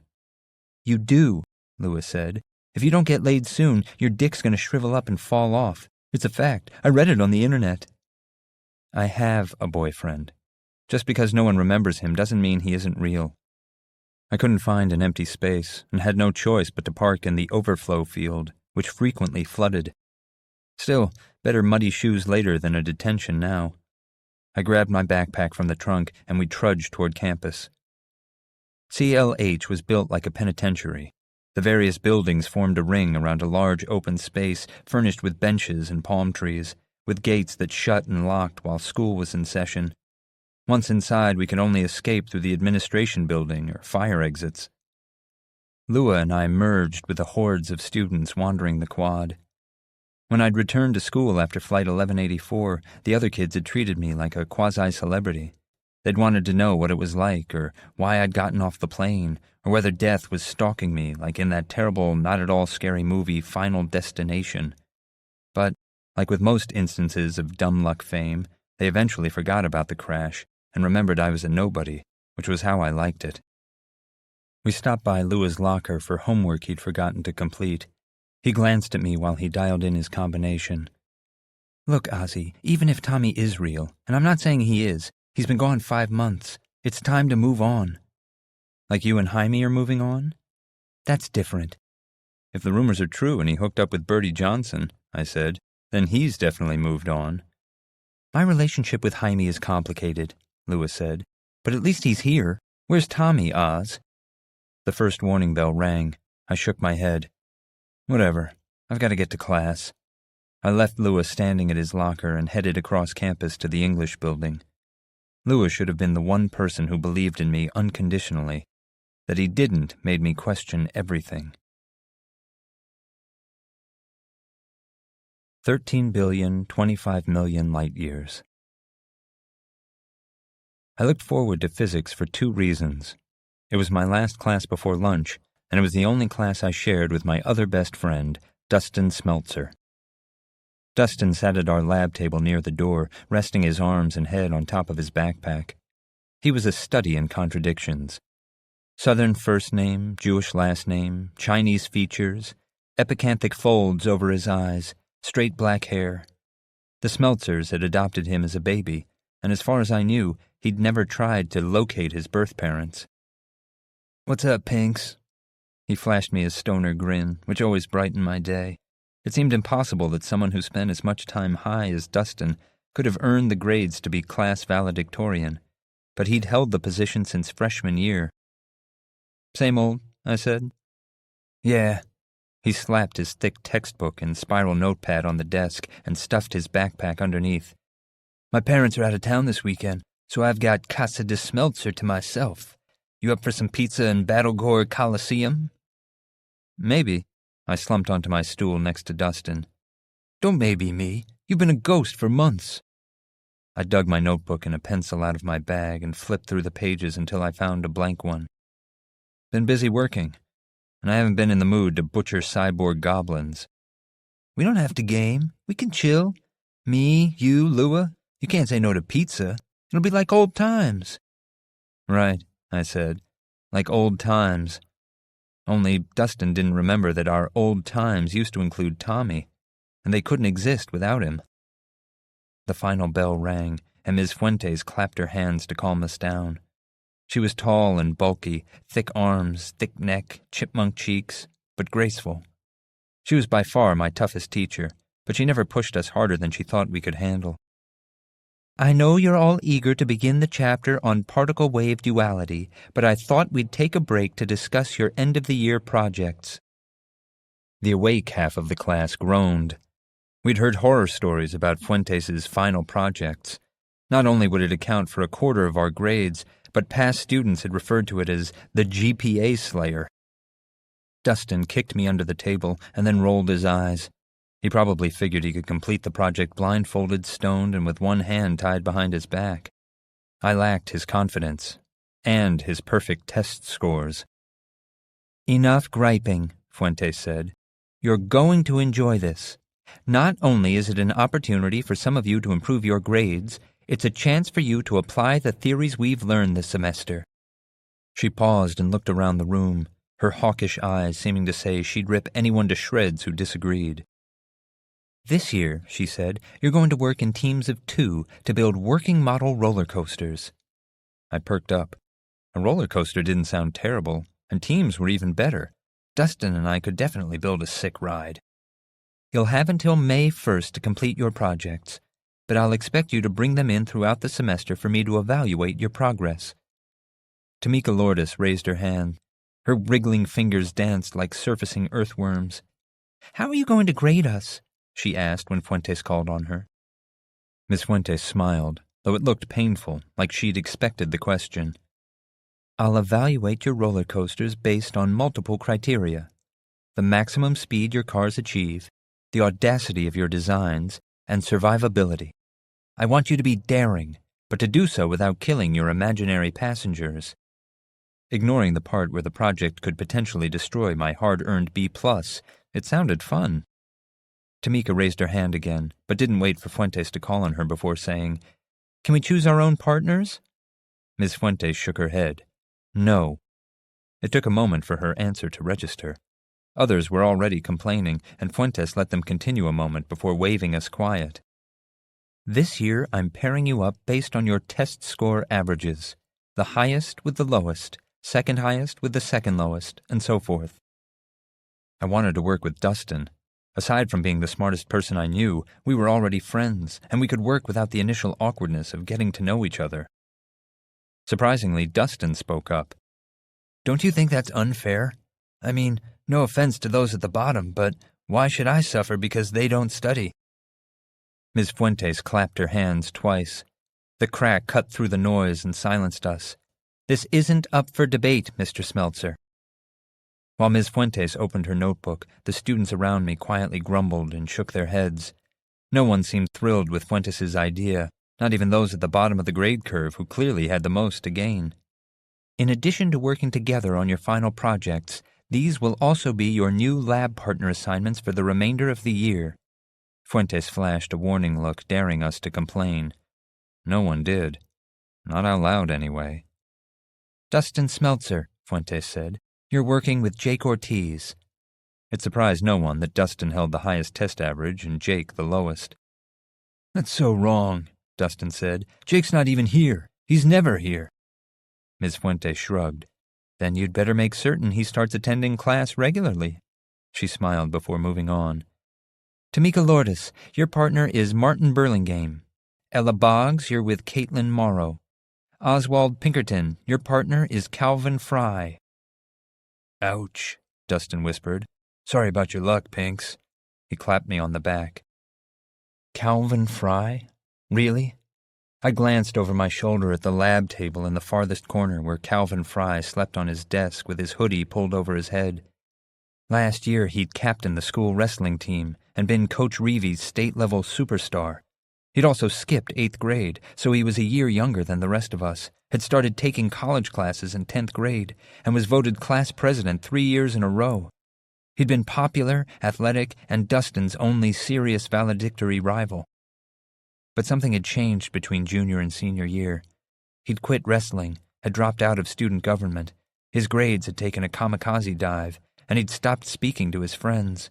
You do, Lewis said. If you don't get laid soon, your dick's going to shrivel up and fall off. It's a fact. I read it on the internet. I have a boyfriend. Just because no one remembers him doesn't mean he isn't real. I couldn't find an empty space and had no choice but to park in the overflow field, which frequently flooded. Still, better muddy shoes later than a detention now. I grabbed my backpack from the trunk and we trudged toward campus. CLH was built like a penitentiary. The various buildings formed a ring around a large open space furnished with benches and palm trees, with gates that shut and locked while school was in session. Once inside, we could only escape through the administration building or fire exits. Lua and I merged with the hordes of students wandering the quad. When I'd returned to school after Flight 1184, the other kids had treated me like a quasi-celebrity. They'd wanted to know what it was like, or why I'd gotten off the plane, or whether death was stalking me like in that terrible, not-at-all-scary movie Final Destination. But, like with most instances of dumb luck fame, they eventually forgot about the crash and remembered I was a nobody, which was how I liked it. We stopped by Lua's locker for homework he'd forgotten to complete. He glanced at me while he dialed in his combination. Look, Ozzie, even if Tommy is real, and I'm not saying he is, he's been gone 5 months. It's time to move on. Like you and Jaime are moving on? That's different. If the rumors are true and he hooked up with Bertie Johnson, I said, then he's definitely moved on. My relationship with Jaime is complicated, Lewis said, but at least he's here. Where's Tommy, Oz? The first warning bell rang. I shook my head. Whatever. I've got to get to class. I left Lewis standing at his locker and headed across campus to the English building. Lewis should have been the one person who believed in me unconditionally. That he didn't made me question everything. 13,025,000,000 light years. I looked forward to physics for 2 reasons. It was my last class before lunch, and it was the only class I shared with my other best friend, Dustin Smeltzer. Dustin sat at our lab table near the door, resting his arms and head on top of his backpack. He was a study in contradictions. Southern first name, Jewish last name, Chinese features, epicanthic folds over his eyes, straight black hair. The Smeltzers had adopted him as a baby, and as far as I knew, he'd never tried to locate his birth parents. What's up, Pinks? He flashed me his stoner grin, which always brightened my day. It seemed impossible that someone who spent as much time high as Dustin could have earned the grades to be class valedictorian, but he'd held the position since freshman year. Same old, I said. Yeah. He slapped his thick textbook and spiral notepad on the desk and stuffed his backpack underneath. My parents are out of town this weekend, so I've got Casa de Smeltzer to myself. You up for some pizza in Battlegore Coliseum? Maybe. I slumped onto my stool next to Dustin. Don't maybe me. You've been a ghost for months. I dug my notebook and a pencil out of my bag and flipped through the pages until I found a blank one. Been busy working. and I haven't been in the mood to butcher cyborg goblins. We don't have to game. We can chill. Me, you, Lua. You can't say no to pizza. It'll be like old times. Right, I said. Like old times. Only Dustin didn't remember that our old times used to include Tommy, and they couldn't exist without him. The final bell rang, and Ms. Fuentes clapped her hands to calm us down. She was tall and bulky, thick arms, thick neck, chipmunk cheeks, but graceful. She was by far my toughest teacher, but she never pushed us harder than she thought we could handle. I know you're all eager to begin the chapter on particle-wave duality, but I thought we'd take a break to discuss your end-of-the-year projects. The awake half of the class groaned. We'd heard horror stories about Fuentes' final projects. Not only would it account for a quarter of our grades, but past students had referred to it as the GPA Slayer. Dustin kicked me under the table and then rolled his eyes. He probably figured he could complete the project blindfolded, stoned, and with one hand tied behind his back. I lacked his confidence and his perfect test scores. Enough griping, Fuentes said. You're going to enjoy this. Not only is it an opportunity for some of you to improve your grades, it's a chance for you to apply the theories we've learned this semester. She paused and looked around the room, her hawkish eyes seeming to say she'd rip anyone to shreds who disagreed. This year, she said, you're going to work in teams of 2 to build working model roller coasters. I perked up. A roller coaster didn't sound terrible, and teams were even better. Dustin and I could definitely build a sick ride. You'll have until May 1st to complete your projects, but I'll expect you to bring them in throughout the semester for me to evaluate your progress. Tamika Lourdes raised her hand. Her wriggling fingers danced like surfacing earthworms. How are you going to grade us? She asked when Fuentes called on her. Miss Fuentes smiled, though it looked painful, like she'd expected the question. I'll evaluate your roller coasters based on multiple criteria. The maximum speed your cars achieve, the audacity of your designs, and survivability. I want you to be daring, but to do so without killing your imaginary passengers. Ignoring the part where the project could potentially destroy my hard-earned B+, it sounded fun. Tamika raised her hand again, but didn't wait for Fuentes to call on her before saying, Can we choose our own partners? Ms. Fuentes shook her head. No. It took a moment for her answer to register. Others were already complaining, and Fuentes let them continue a moment before waving us quiet. This year I'm pairing you up based on your test score averages, the highest with the lowest, second highest with the second lowest, and so forth. I wanted to work with Dustin. Aside from being the smartest person I knew, we were already friends, and we could work without the initial awkwardness of getting to know each other. Surprisingly, Dustin spoke up. Don't you think that's unfair? I mean, no offense to those at the bottom, but why should I suffer because they don't study? Ms. Fuentes clapped her hands twice. The crack cut through the noise and silenced us. This isn't up for debate, Mr. Smeltzer. While Ms. Fuentes opened her notebook, the students around me quietly grumbled and shook their heads. No one seemed thrilled with Fuentes' idea, not even those at the bottom of the grade curve who clearly had the most to gain. In addition to working together on your final projects, these will also be your new lab partner assignments for the remainder of the year. Fuentes flashed a warning look, daring us to complain. No one did. Not out loud, anyway. Dustin Smeltzer, Fuentes said. You're working with Jake Ortiz. It surprised no one that Dustin held the highest test average and Jake the lowest. That's so wrong, Dustin said. Jake's not even here. He's never here. Ms. Fuentes shrugged. Then you'd better make certain he starts attending class regularly. She smiled before moving on. Tamika Lourdes, your partner is Martin Burlingame. Ella Boggs, you're with Caitlin Morrow. Oswald Pinkerton, your partner is Calvin Fry. Ouch, Dustin whispered. Sorry about your luck, Pinks. He clapped me on the back. Calvin Fry? Really? I glanced over my shoulder at the lab table in the farthest corner where Calvin Fry slept on his desk with his hoodie pulled over his head. Last year he'd captained the school wrestling team and been Coach Reevy's state-level superstar. He'd also skipped 8th grade, so he was a year younger than the rest of us, had started taking college classes in 10th grade, and was voted class president 3 years in a row. He'd been popular, athletic, and Dustin's only serious valedictory rival. But something had changed between junior and senior year. He'd quit wrestling, had dropped out of student government, his grades had taken a kamikaze dive, and he'd stopped speaking to his friends.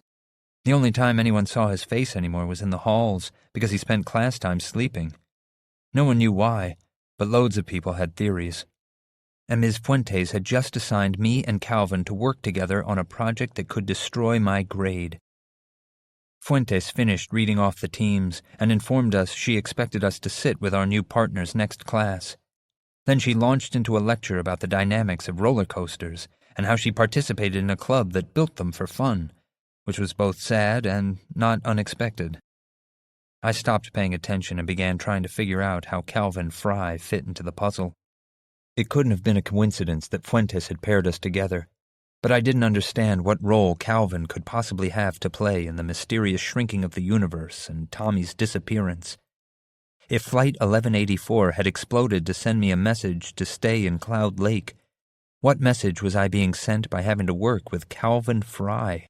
The only time anyone saw his face anymore was in the halls, because he spent class time sleeping. No one knew why, but loads of people had theories. And Ms. Fuentes had just assigned me and Calvin to work together on a project that could destroy my grade. Fuentes finished reading off the teams and informed us she expected us to sit with our new partners next class. Then she launched into a lecture about the dynamics of roller coasters and how she participated in a club that built them for fun, which was both sad and not unexpected. I stopped paying attention and began trying to figure out how Calvin Fry fit into the puzzle. It couldn't have been a coincidence that Fuentes had paired us together, but I didn't understand what role Calvin could possibly have to play in the mysterious shrinking of the universe and Tommy's disappearance. If Flight 1184 had exploded to send me a message to stay in Cloud Lake, what message was I being sent by having to work with Calvin Fry?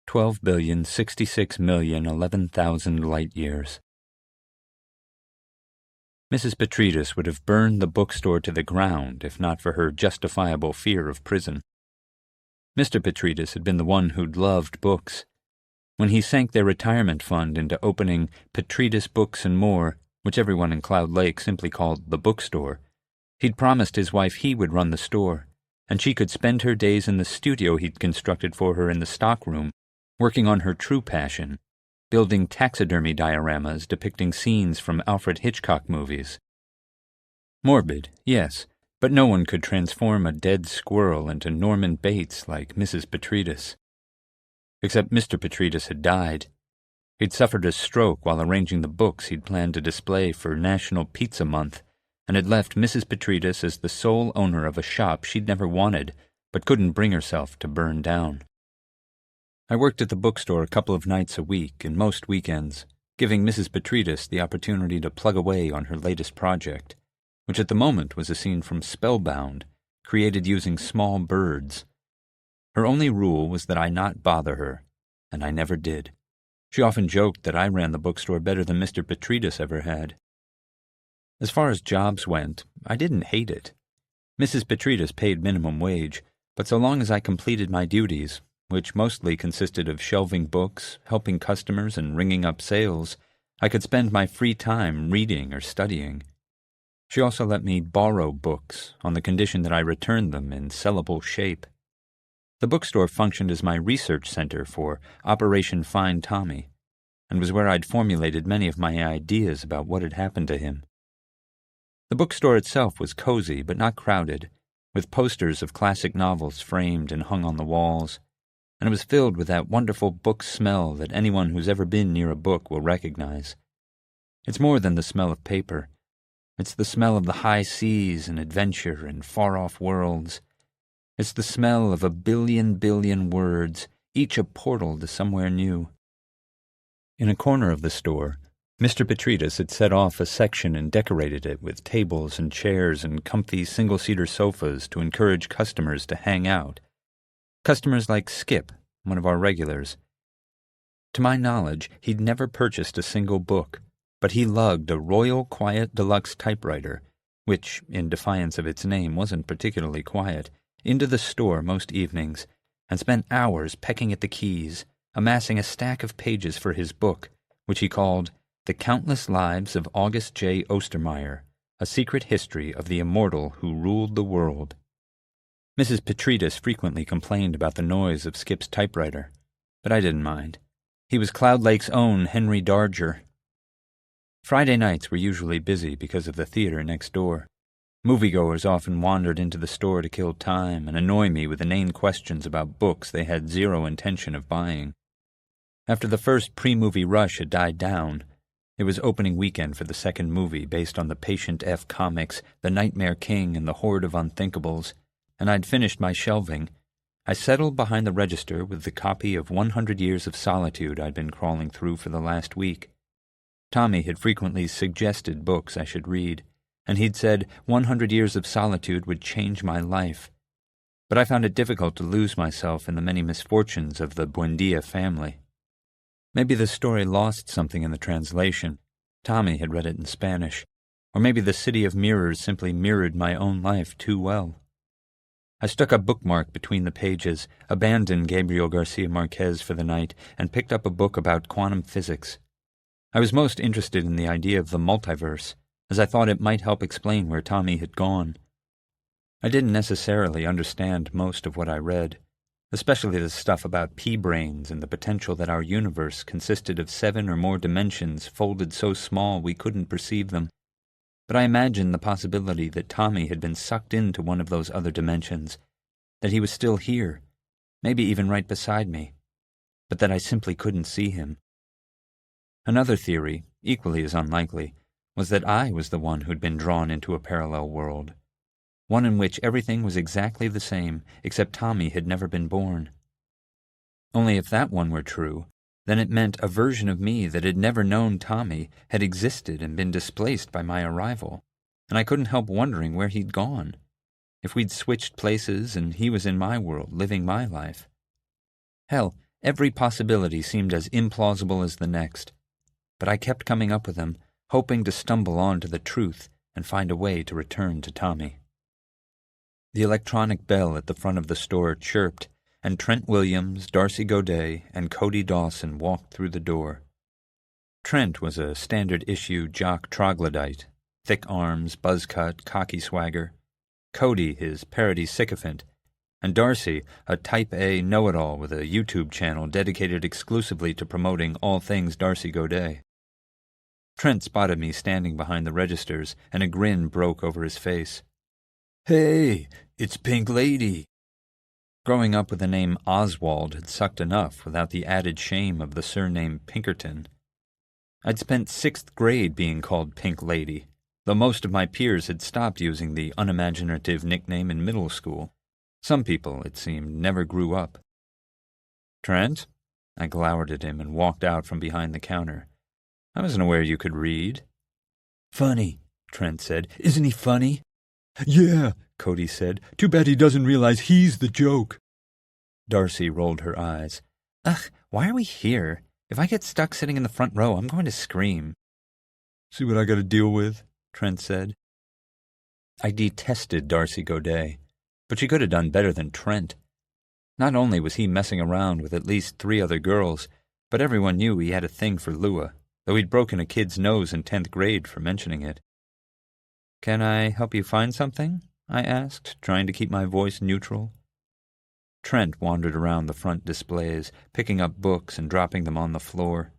12,066,011,000 light-years. Mrs. Petridis would have burned the bookstore to the ground if not for her justifiable fear of prison. Mr. Petridis had been the one who'd loved books. When he sank their retirement fund into opening Petridis Books and More, which everyone in Cloud Lake simply called the bookstore, he'd promised his wife he would run the store, and she could spend her days in the studio he'd constructed for her in the stockroom, working on her true passion, building taxidermy dioramas depicting scenes from Alfred Hitchcock movies. Morbid, yes, but no one could transform a dead squirrel into Norman Bates like Mrs. Petridis. Except Mr. Petridis had died. He'd suffered a stroke while arranging the books he'd planned to display for National Pizza Month, and had left Mrs. Petridis as the sole owner of a shop she'd never wanted, but couldn't bring herself to burn down. I worked at the bookstore a couple of nights a week and most weekends, giving Mrs. Petridis the opportunity to plug away on her latest project, which at the moment was a scene from Spellbound, created using small birds. Her only rule was that I not bother her, and I never did. She often joked that I ran the bookstore better than Mr. Petridis ever had. As far as jobs went, I didn't hate it. Mrs. Petridis paid minimum wage, but so long as I completed my duties, which mostly consisted of shelving books, helping customers, and ringing up sales, I could spend my free time reading or studying. She also let me borrow books on the condition that I returned them in sellable shape. The bookstore functioned as my research center for Operation Find Tommy, and was where I'd formulated many of my ideas about what had happened to him. The bookstore itself was cozy but not crowded, with posters of classic novels framed and hung on the walls, and it was filled with that wonderful book smell that anyone who's ever been near a book will recognize. It's more than the smell of paper. It's the smell of the high seas and adventure and far-off worlds. It's the smell of a billion words, each a portal to somewhere new. In a corner of the store, Mr. Petridis had set off a section and decorated it with tables and chairs and comfy single-seater sofas to encourage customers to hang out. Customers like Skip, one of our regulars. To my knowledge, he'd never purchased a single book, but he lugged a Royal Quiet Deluxe typewriter, which, in defiance of its name, wasn't particularly quiet, into the store most evenings, and spent hours pecking at the keys, amassing a stack of pages for his book, which he called The Countless Lives of August J. Ostermeyer, A Secret History of the Immortal Who Ruled the World. Mrs. Petridis frequently complained about the noise of Skip's typewriter, but I didn't mind. He was Cloud Lake's own Henry Darger. Friday nights were usually busy because of the theater next door. Moviegoers often wandered into the store to kill time and annoy me with inane questions about books they had zero intention of buying. After the first pre-movie rush had died down, it was opening weekend for the second movie based on the Patient F comics, The Nightmare King and the Horde of Unthinkables, and I'd finished my shelving. I settled behind the register with the copy of 100 Years of Solitude I'd been crawling through for the last week. Tommy had frequently suggested books I should read, and he'd said 100 Years of Solitude would change my life. But I found it difficult to lose myself in the many misfortunes of the Buendia family. Maybe the story lost something in the translation. Tommy had read it in Spanish. Or maybe the City of Mirrors simply mirrored my own life too well. I stuck a bookmark between the pages, abandoned Gabriel Garcia Marquez for the night, and picked up a book about quantum physics. I was most interested in the idea of the multiverse, as I thought it might help explain where Tommy had gone. I didn't necessarily understand most of what I read, especially the stuff about pea-brains and the potential that our universe consisted of 7 or more dimensions folded so small we couldn't perceive them. But I imagined the possibility that Tommy had been sucked into one of those other dimensions, that he was still here, maybe even right beside me, but that I simply couldn't see him. Another theory, equally as unlikely, was that I was the one who'd been drawn into a parallel world, one in which everything was exactly the same, except Tommy had never been born. Only if that one were true, then it meant a version of me that had never known Tommy had existed and been displaced by my arrival, and I couldn't help wondering where he'd gone, if we'd switched places and he was in my world, living my life. Hell, every possibility seemed as implausible as the next, but I kept coming up with them, hoping to stumble onto the truth and find a way to return to Tommy. The electronic bell at the front of the store chirped, and Trent Williams, Darcy Godet, and Cody Dawson walked through the door. Trent was a standard-issue jock troglodyte, thick arms, buzz cut, cocky swagger. Cody, his parody sycophant, and Darcy, a Type A know-it-all with a YouTube channel dedicated exclusively to promoting all things Darcy Godet. Trent spotted me standing behind the registers, and a grin broke over his face. "Hey, it's Pink Lady." Growing up with the name Oswald had sucked enough without the added shame of the surname Pinkerton. I'd spent 6th grade being called Pink Lady, though most of my peers had stopped using the unimaginative nickname in middle school. Some people, it seemed, never grew up. "Trent?" I glowered at him and walked out from behind the counter. "I wasn't aware you could read." "Funny," Trent said. "Isn't he funny?" "Yeah," Cody said. "Too bad he doesn't realize he's the joke." Darcy rolled her eyes. "Ugh, why are we here? If I get stuck sitting in the front row, I'm going to scream." "See what I got to deal with?" Trent said. I detested Darcy Godet, but she could have done better than Trent. Not only was he messing around with at least 3 other girls, but everyone knew he had a thing for Lua, though he'd broken a kid's nose in 10th grade for mentioning it. "Can I help you find something?" I asked, trying to keep my voice neutral. Trent wandered around the front displays, picking up books and dropping them on the floor.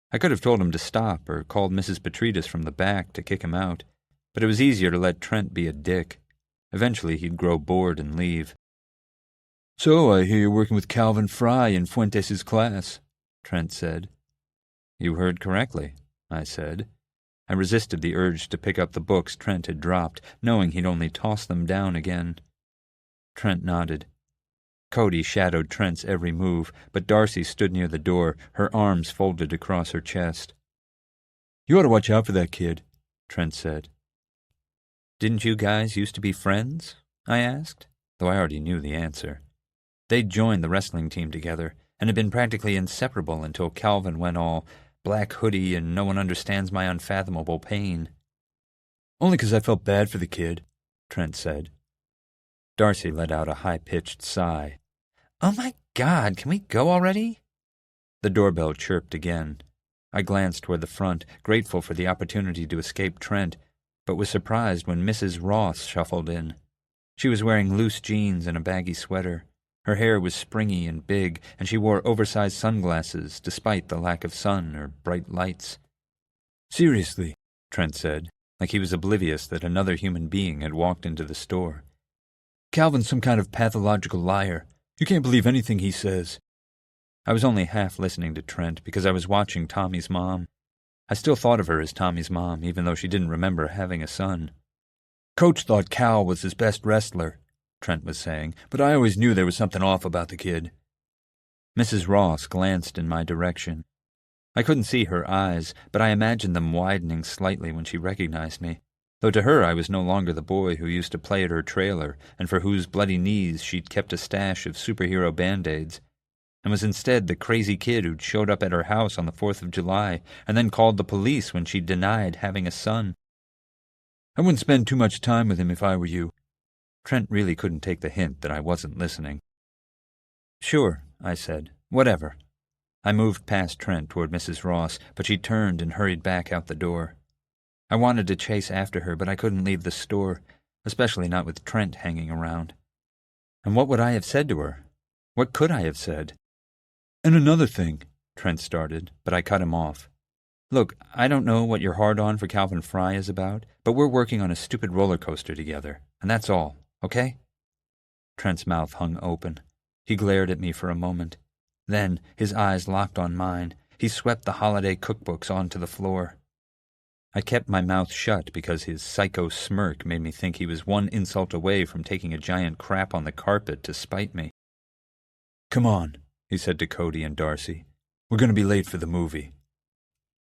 I could have told him to stop or called Mrs. Petridis from the back to kick him out, but it was easier to let Trent be a dick. Eventually he'd grow bored and leave. "So I hear you're working with Calvin Fry in Fuentes' class," Trent said. "You heard correctly," I said. I resisted the urge to pick up the books Trent had dropped, knowing he'd only toss them down again. Trent nodded. Cody shadowed Trent's every move, but Darcy stood near the door, her arms folded across her chest. "You ought to watch out for that kid," Trent said. "Didn't you guys used to be friends?" I asked, though I already knew the answer. They'd joined the wrestling team together, and had been practically inseparable until Calvin went all black hoodie and no one understands my unfathomable pain. "Only 'cause I felt bad for the kid," Trent said. Darcy let out a high-pitched sigh. "Oh my God, can we go already?" The doorbell chirped again. I glanced toward the front, grateful for the opportunity to escape Trent, but was surprised when Mrs. Ross shuffled in. She was wearing loose jeans and a baggy sweater. Her hair was springy and big, and she wore oversized sunglasses despite the lack of sun or bright lights. "Seriously," Trent said, like he was oblivious that another human being had walked into the store. "Calvin's some kind of pathological liar. You can't believe anything he says." I was only half listening to Trent because I was watching Tommy's mom. I still thought of her as Tommy's mom, even though she didn't remember having a son. "Coach thought Cal was his best wrestler," Trent was saying, "but I always knew there was something off about the kid." Mrs. Ross glanced in my direction. I couldn't see her eyes, but I imagined them widening slightly when she recognized me, though to her I was no longer the boy who used to play at her trailer and for whose bloody knees she'd kept a stash of superhero Band-Aids, and was instead the crazy kid who'd showed up at her house on the 4th of July and then called the police when she denied having a son. I wouldn't spend too much time with him if I were you. Trent really couldn't take the hint that I wasn't listening. Sure, I said. Whatever. I moved past Trent toward Mrs. Ross, but she turned and hurried back out the door. I wanted to chase after her, but I couldn't leave the store, especially not with Trent hanging around. And what would I have said to her? What could I have said? And another thing, Trent started, but I cut him off. Look, I don't know what your hard-on for Calvin Fry is about, but we're working on a stupid roller coaster together, and that's all, okay? Trent's mouth hung open. He glared at me for a moment. Then, his eyes locked on mine, he swept the holiday cookbooks onto the floor. I kept my mouth shut because his psycho smirk made me think he was one insult away from taking a giant crap on the carpet to spite me. Come on, he said to Cody and Darcy. We're going to be late for the movie.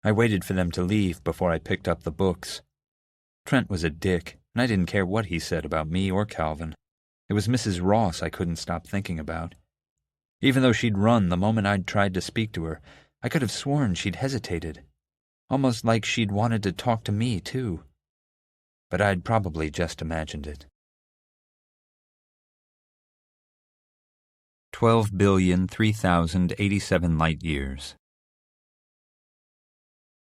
I waited for them to leave before I picked up the books. Trent was a dick, and I didn't care what he said about me or Calvin. It was Mrs. Ross I couldn't stop thinking about. Even though she'd run the moment I'd tried to speak to her, I could have sworn she'd hesitated. Almost like she'd wanted to talk to me, too. But I'd probably just imagined it. 12,003,087 light-years.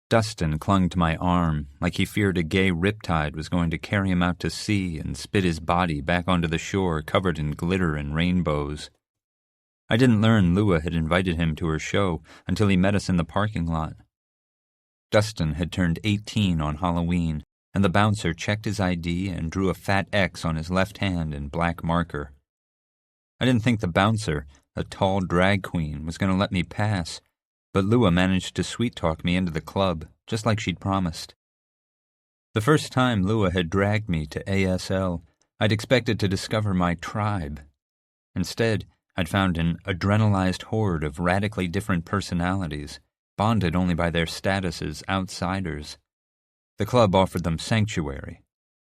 Dustin clung to my arm like he feared a gay riptide was going to carry him out to sea and spit his body back onto the shore covered in glitter and rainbows. I didn't learn Lua had invited him to her show until he met us in the parking lot. Dustin had turned 18 on Halloween, and the bouncer checked his ID and drew a fat X on his left hand in black marker. I didn't think the bouncer, a tall drag queen, was going to let me pass, but Lua managed to sweet-talk me into the club, just like she'd promised. The first time Lua had dragged me to ASL, I'd expected to discover my tribe. Instead, I'd found an adrenalized horde of radically different personalities, bonded only by their status as outsiders. The club offered them sanctuary,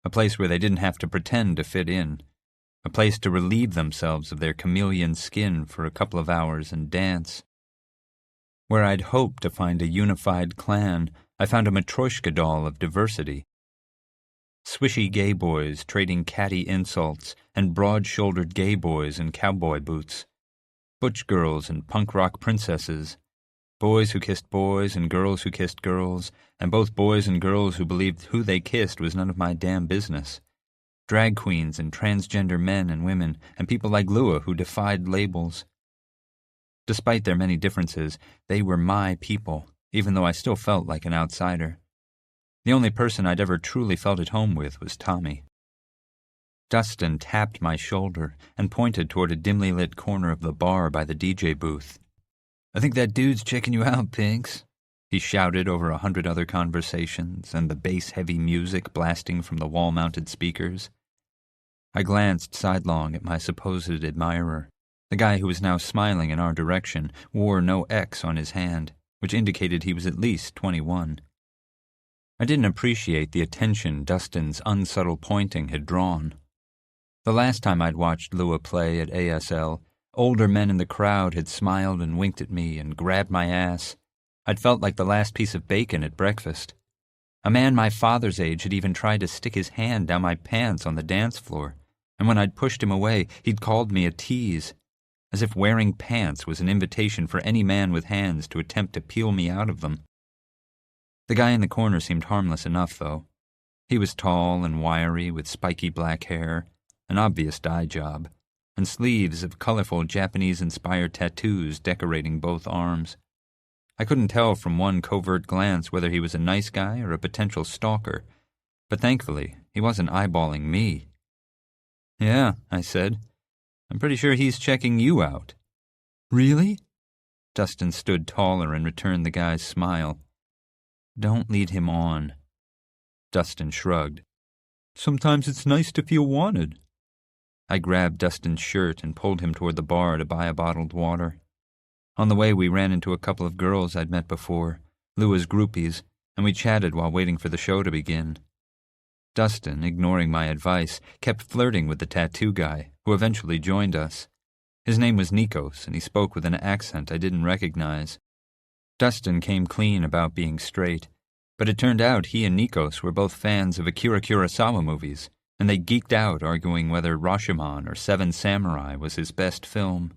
a place where they didn't have to pretend to fit in, a place to relieve themselves of their chameleon skin for a couple of hours and dance. Where I'd hoped to find a unified clan, I found a Matryoshka doll of diversity. Swishy gay boys trading catty insults and broad-shouldered gay boys in cowboy boots. Butch girls and punk rock princesses. Boys who kissed boys and girls who kissed girls, and both boys and girls who believed who they kissed was none of my damn business. Drag queens and transgender men and women, and people like Lua who defied labels. Despite their many differences, they were my people, even though I still felt like an outsider. The only person I'd ever truly felt at home with was Tommy. Dustin tapped my shoulder and pointed toward a dimly lit corner of the bar by the DJ booth. "I think that dude's checking you out, Pinks," he shouted over 100 other conversations and the bass-heavy music blasting from the wall-mounted speakers. I glanced sidelong at my supposed admirer. The guy who was now smiling in our direction wore no X on his hand, which indicated he was at least 21. I didn't appreciate the attention Dustin's unsubtle pointing had drawn. The last time I'd watched Lua play at ASL, older men in the crowd had smiled and winked at me and grabbed my ass. I'd felt like the last piece of bacon at breakfast. A man my father's age had even tried to stick his hand down my pants on the dance floor, and when I'd pushed him away, he'd called me a tease, as if wearing pants was an invitation for any man with hands to attempt to peel me out of them. The guy in the corner seemed harmless enough, though. He was tall and wiry, with spiky black hair, an obvious dye job, and sleeves of colorful Japanese-inspired tattoos decorating both arms. I couldn't tell from one covert glance whether he was a nice guy or a potential stalker, but thankfully he wasn't eyeballing me. "Yeah," I said. "I'm pretty sure he's checking you out." "Really?" Dustin stood taller and returned the guy's smile. "Don't lead him on." Dustin shrugged. "Sometimes it's nice to feel wanted." I grabbed Dustin's shirt and pulled him toward the bar to buy a bottled water. On the way, we ran into a couple of girls I'd met before, Lua's groupies, and we chatted while waiting for the show to begin. Dustin, ignoring my advice, kept flirting with the tattoo guy, who eventually joined us. His name was Nikos, and he spoke with an accent I didn't recognize. Dustin came clean about being straight, but it turned out he and Nikos were both fans of Akira Kurosawa movies, and they geeked out arguing whether Rashomon or Seven Samurai was his best film.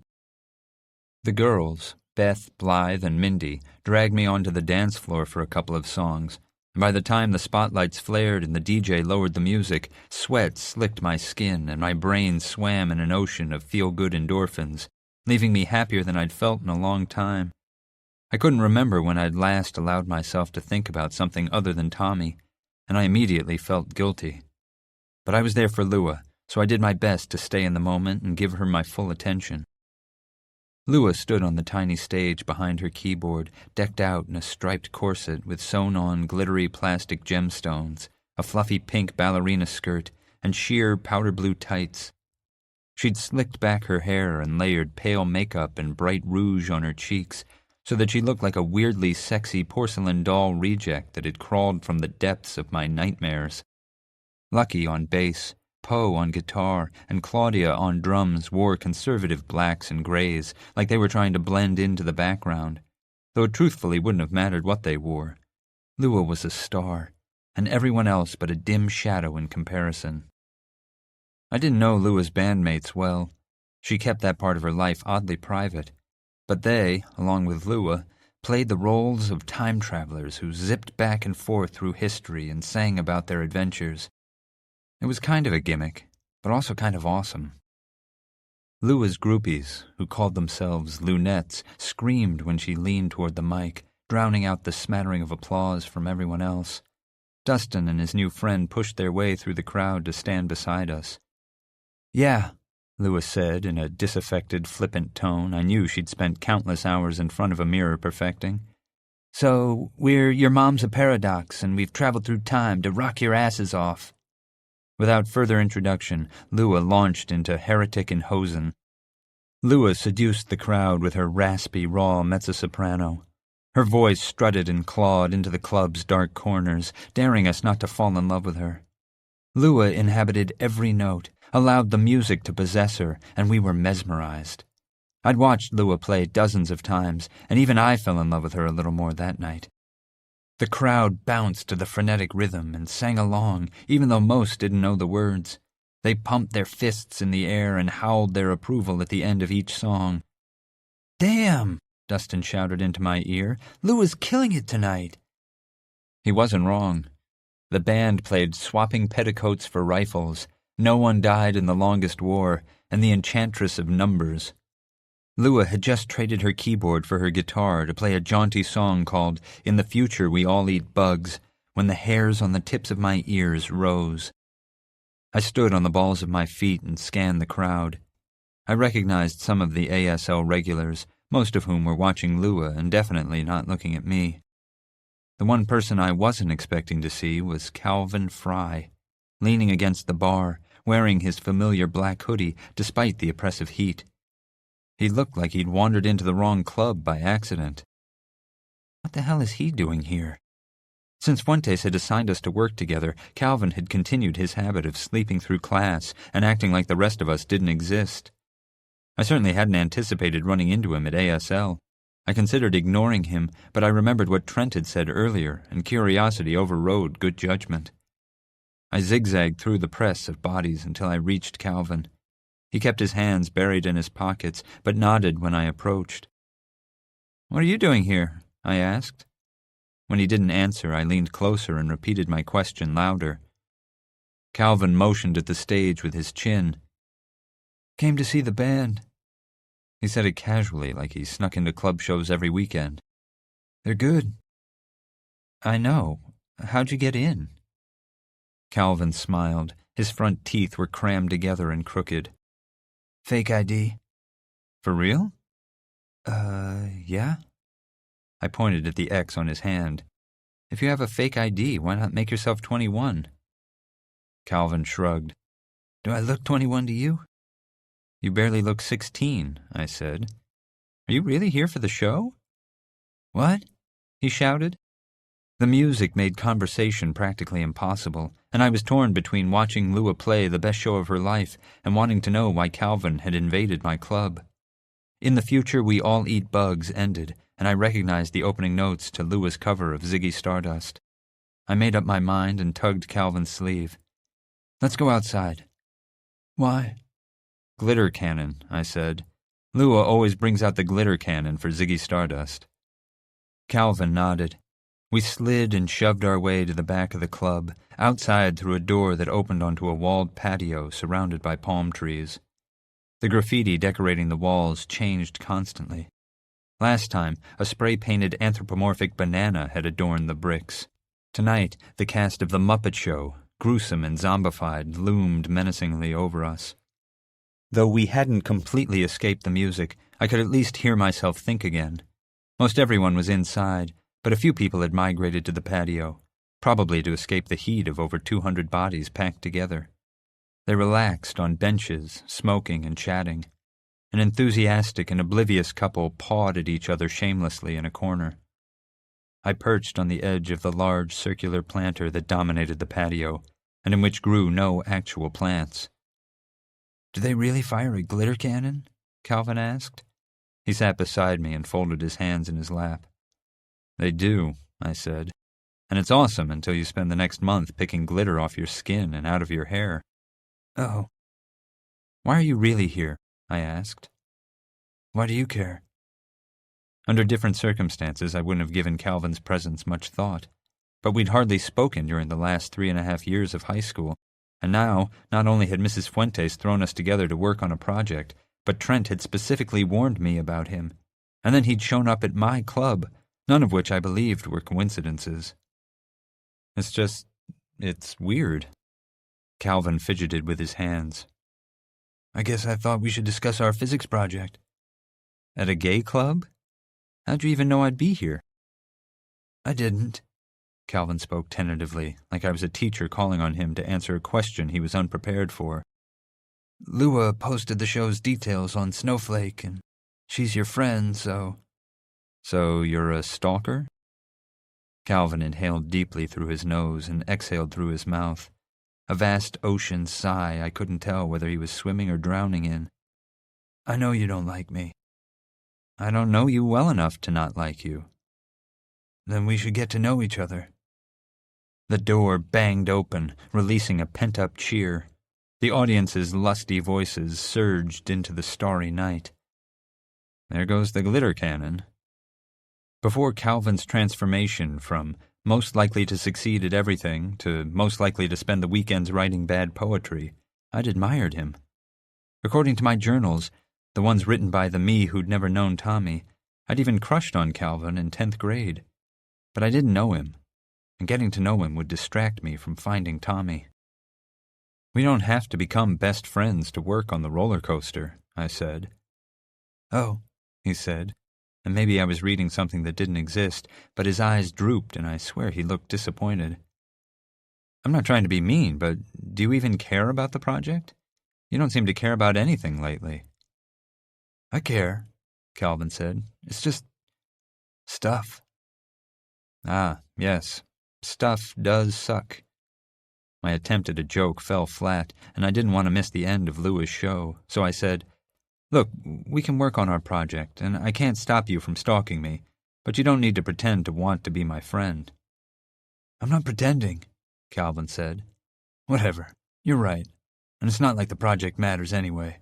The girls, Beth, Blythe, and Mindy, dragged me onto the dance floor for a couple of songs, and by the time the spotlights flared and the DJ lowered the music, sweat slicked my skin and my brain swam in an ocean of feel-good endorphins, leaving me happier than I'd felt in a long time. I couldn't remember when I'd last allowed myself to think about something other than Tommy, and I immediately felt guilty. But I was there for Lua, so I did my best to stay in the moment and give her my full attention. Lua stood on the tiny stage behind her keyboard, decked out in a striped corset with sewn-on glittery plastic gemstones, a fluffy pink ballerina skirt, and sheer powder-blue tights. She'd slicked back her hair and layered pale makeup and bright rouge on her cheeks, so that she looked like a weirdly sexy porcelain doll reject that had crawled from the depths of my nightmares. Lucky on bass, Poe on guitar, and Claudia on drums wore conservative blacks and grays, like they were trying to blend into the background, though it truthfully wouldn't have mattered what they wore. Lua was a star, and everyone else but a dim shadow in comparison. I didn't know Lua's bandmates well. She kept that part of her life oddly private, but they, along with Lua, played the roles of time travelers who zipped back and forth through history and sang about their adventures. It was kind of a gimmick, but also kind of awesome. Lua's groupies, who called themselves Lunettes, screamed when she leaned toward the mic, drowning out the smattering of applause from everyone else. Dustin and his new friend pushed their way through the crowd to stand beside us. "Yeah," Lua said in a disaffected, flippant tone I knew she'd spent countless hours in front of a mirror perfecting. "So, we're your mom's a paradox, and we've traveled through time to rock your asses off." Without further introduction, Lua launched into Heretic and Hosen. Lua seduced the crowd with her raspy, raw mezzo-soprano. Her voice strutted and clawed into the club's dark corners, daring us not to fall in love with her. Lua inhabited every note, allowed the music to possess her, and we were mesmerized. I'd watched Lua play dozens of times, and even I fell in love with her a little more that night. The crowd bounced to the frenetic rhythm and sang along, even though most didn't know the words. They pumped their fists in the air and howled their approval at the end of each song. "Damn!" Dustin shouted into my ear. "Lua's killing it tonight." He wasn't wrong. The band played Swapping Petticoats for Rifles, No One Died in the Longest War, and The Enchantress of Numbers. Lua had just traded her keyboard for her guitar to play a jaunty song called In the Future We All Eat Bugs, when the hairs on the tips of my ears rose. I stood on the balls of my feet and scanned the crowd. I recognized some of the ASL regulars, most of whom were watching Lua and definitely not looking at me. The one person I wasn't expecting to see was Calvin Fry, leaning against the bar, wearing his familiar black hoodie despite the oppressive heat. He looked like he'd wandered into the wrong club by accident. What the hell is he doing here? Since Fuentes had assigned us to work together, Calvin had continued his habit of sleeping through class and acting like the rest of us didn't exist. I certainly hadn't anticipated running into him at ASL. I considered ignoring him, but I remembered what Trent had said earlier, and curiosity overrode good judgment. I zigzagged through the press of bodies until I reached Calvin. He kept his hands buried in his pockets, but nodded when I approached. "What are you doing here?" I asked. When he didn't answer, I leaned closer and repeated my question louder. Calvin motioned at the stage with his chin. "Came to see the band." He said it casually, like he snuck into club shows every weekend. "They're good." "I know. How'd you get in?" Calvin smiled. His front teeth were crammed together and crooked. "Fake ID." "For real?" Yeah." I pointed at the X on his hand. "If you have a fake ID, why not make yourself 21? Calvin shrugged. "Do I look 21 to you?" "You barely look 16, I said. Are you really here for the show?" "What?" he shouted. The music made conversation practically impossible, and I was torn between watching Lua play the best show of her life and wanting to know why Calvin had invaded my club. In the future we all eat bugs ended, and I recognized the opening notes to Lua's cover of Ziggy Stardust. I made up my mind and tugged Calvin's sleeve. "Let's go outside." "Why?" "Glitter cannon," I said. "Lua always brings out the glitter cannon for Ziggy Stardust." Calvin nodded. We slid and shoved our way to the back of the club, outside through a door that opened onto a walled patio surrounded by palm trees. The graffiti decorating the walls changed constantly. Last time, a spray-painted anthropomorphic banana had adorned the bricks. Tonight, the cast of The Muppet Show, gruesome and zombified, loomed menacingly over us. Though we hadn't completely escaped the music, I could at least hear myself think again. Most everyone was inside, but a few people had migrated to the patio, probably to escape the heat of over 200 bodies packed together. They relaxed on benches, smoking and chatting. An enthusiastic and oblivious couple pawed at each other shamelessly in a corner. I perched on the edge of the large circular planter that dominated the patio, and in which grew no actual plants. "Do they really fire a glitter cannon?" Calvin asked. He sat beside me and folded his hands in his lap. "They do," I said, "and it's awesome until you spend the next month picking glitter off your skin and out of your hair." "Oh. Why are you really here?" I asked. "Why do you care?" Under different circumstances, I wouldn't have given Calvin's presence much thought, but we'd hardly spoken during the last 3.5 years of high school, and now not only had Mrs. Fuentes thrown us together to work on a project, but Trent had specifically warned me about him, and then he'd shown up at my club, none of which I believed were coincidences. It's weird." Calvin fidgeted with his hands. "I guess I thought we should discuss our physics project." "At a gay club? How'd you even know I'd be here?" "I didn't." Calvin spoke tentatively, like I was a teacher calling on him to answer a question he was unprepared for. "Lua posted the show's details on Snowflake, and she's your friend, so—" "So you're a stalker?" Calvin inhaled deeply through his nose and exhaled through his mouth. A vast ocean sigh I couldn't tell whether he was swimming or drowning in. "I know you don't like me." "I don't know you well enough to not like you." "Then we should get to know each other." The door banged open, releasing a pent-up cheer. The audience's lusty voices surged into the starry night. "There goes the glitter cannon." Before Calvin's transformation from most likely to succeed at everything to most likely to spend the weekends writing bad poetry, I'd admired him. According to my journals, the ones written by the me who'd never known Tommy, I'd even crushed on Calvin in 10th grade. But I didn't know him, and getting to know him would distract me from finding Tommy. "We don't have to become best friends to work on the roller coaster," I said. "Oh," he said, and maybe I was reading something that didn't exist, but his eyes drooped and I swear he looked disappointed. "I'm not trying to be mean, but do you even care about the project? You don't seem to care about anything lately." "I care," Calvin said. "It's just stuff." "Ah, yes. Stuff does suck." My attempt at a joke fell flat, and I didn't want to miss the end of Lua's show, so I said, "Look, we can work on our project, and I can't stop you from stalking me, but you don't need to pretend to want to be my friend." "I'm not pretending," Calvin said. "Whatever. You're right. And it's not like the project matters anyway."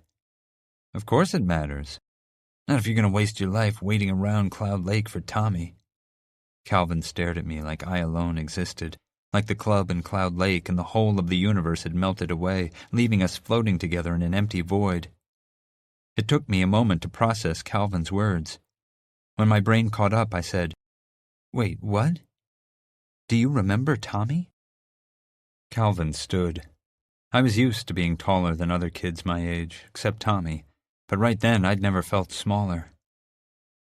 "Of course it matters." "Not if you're going to waste your life waiting around Cloud Lake for Tommy." Calvin stared at me like I alone existed, like the club and Cloud Lake and the whole of the universe had melted away, leaving us floating together in an empty void. It took me a moment to process Calvin's words. When my brain caught up, I said, "Wait, what? Do you remember Tommy?" Calvin stood. I was used to being taller than other kids my age, except Tommy, but right then I'd never felt smaller.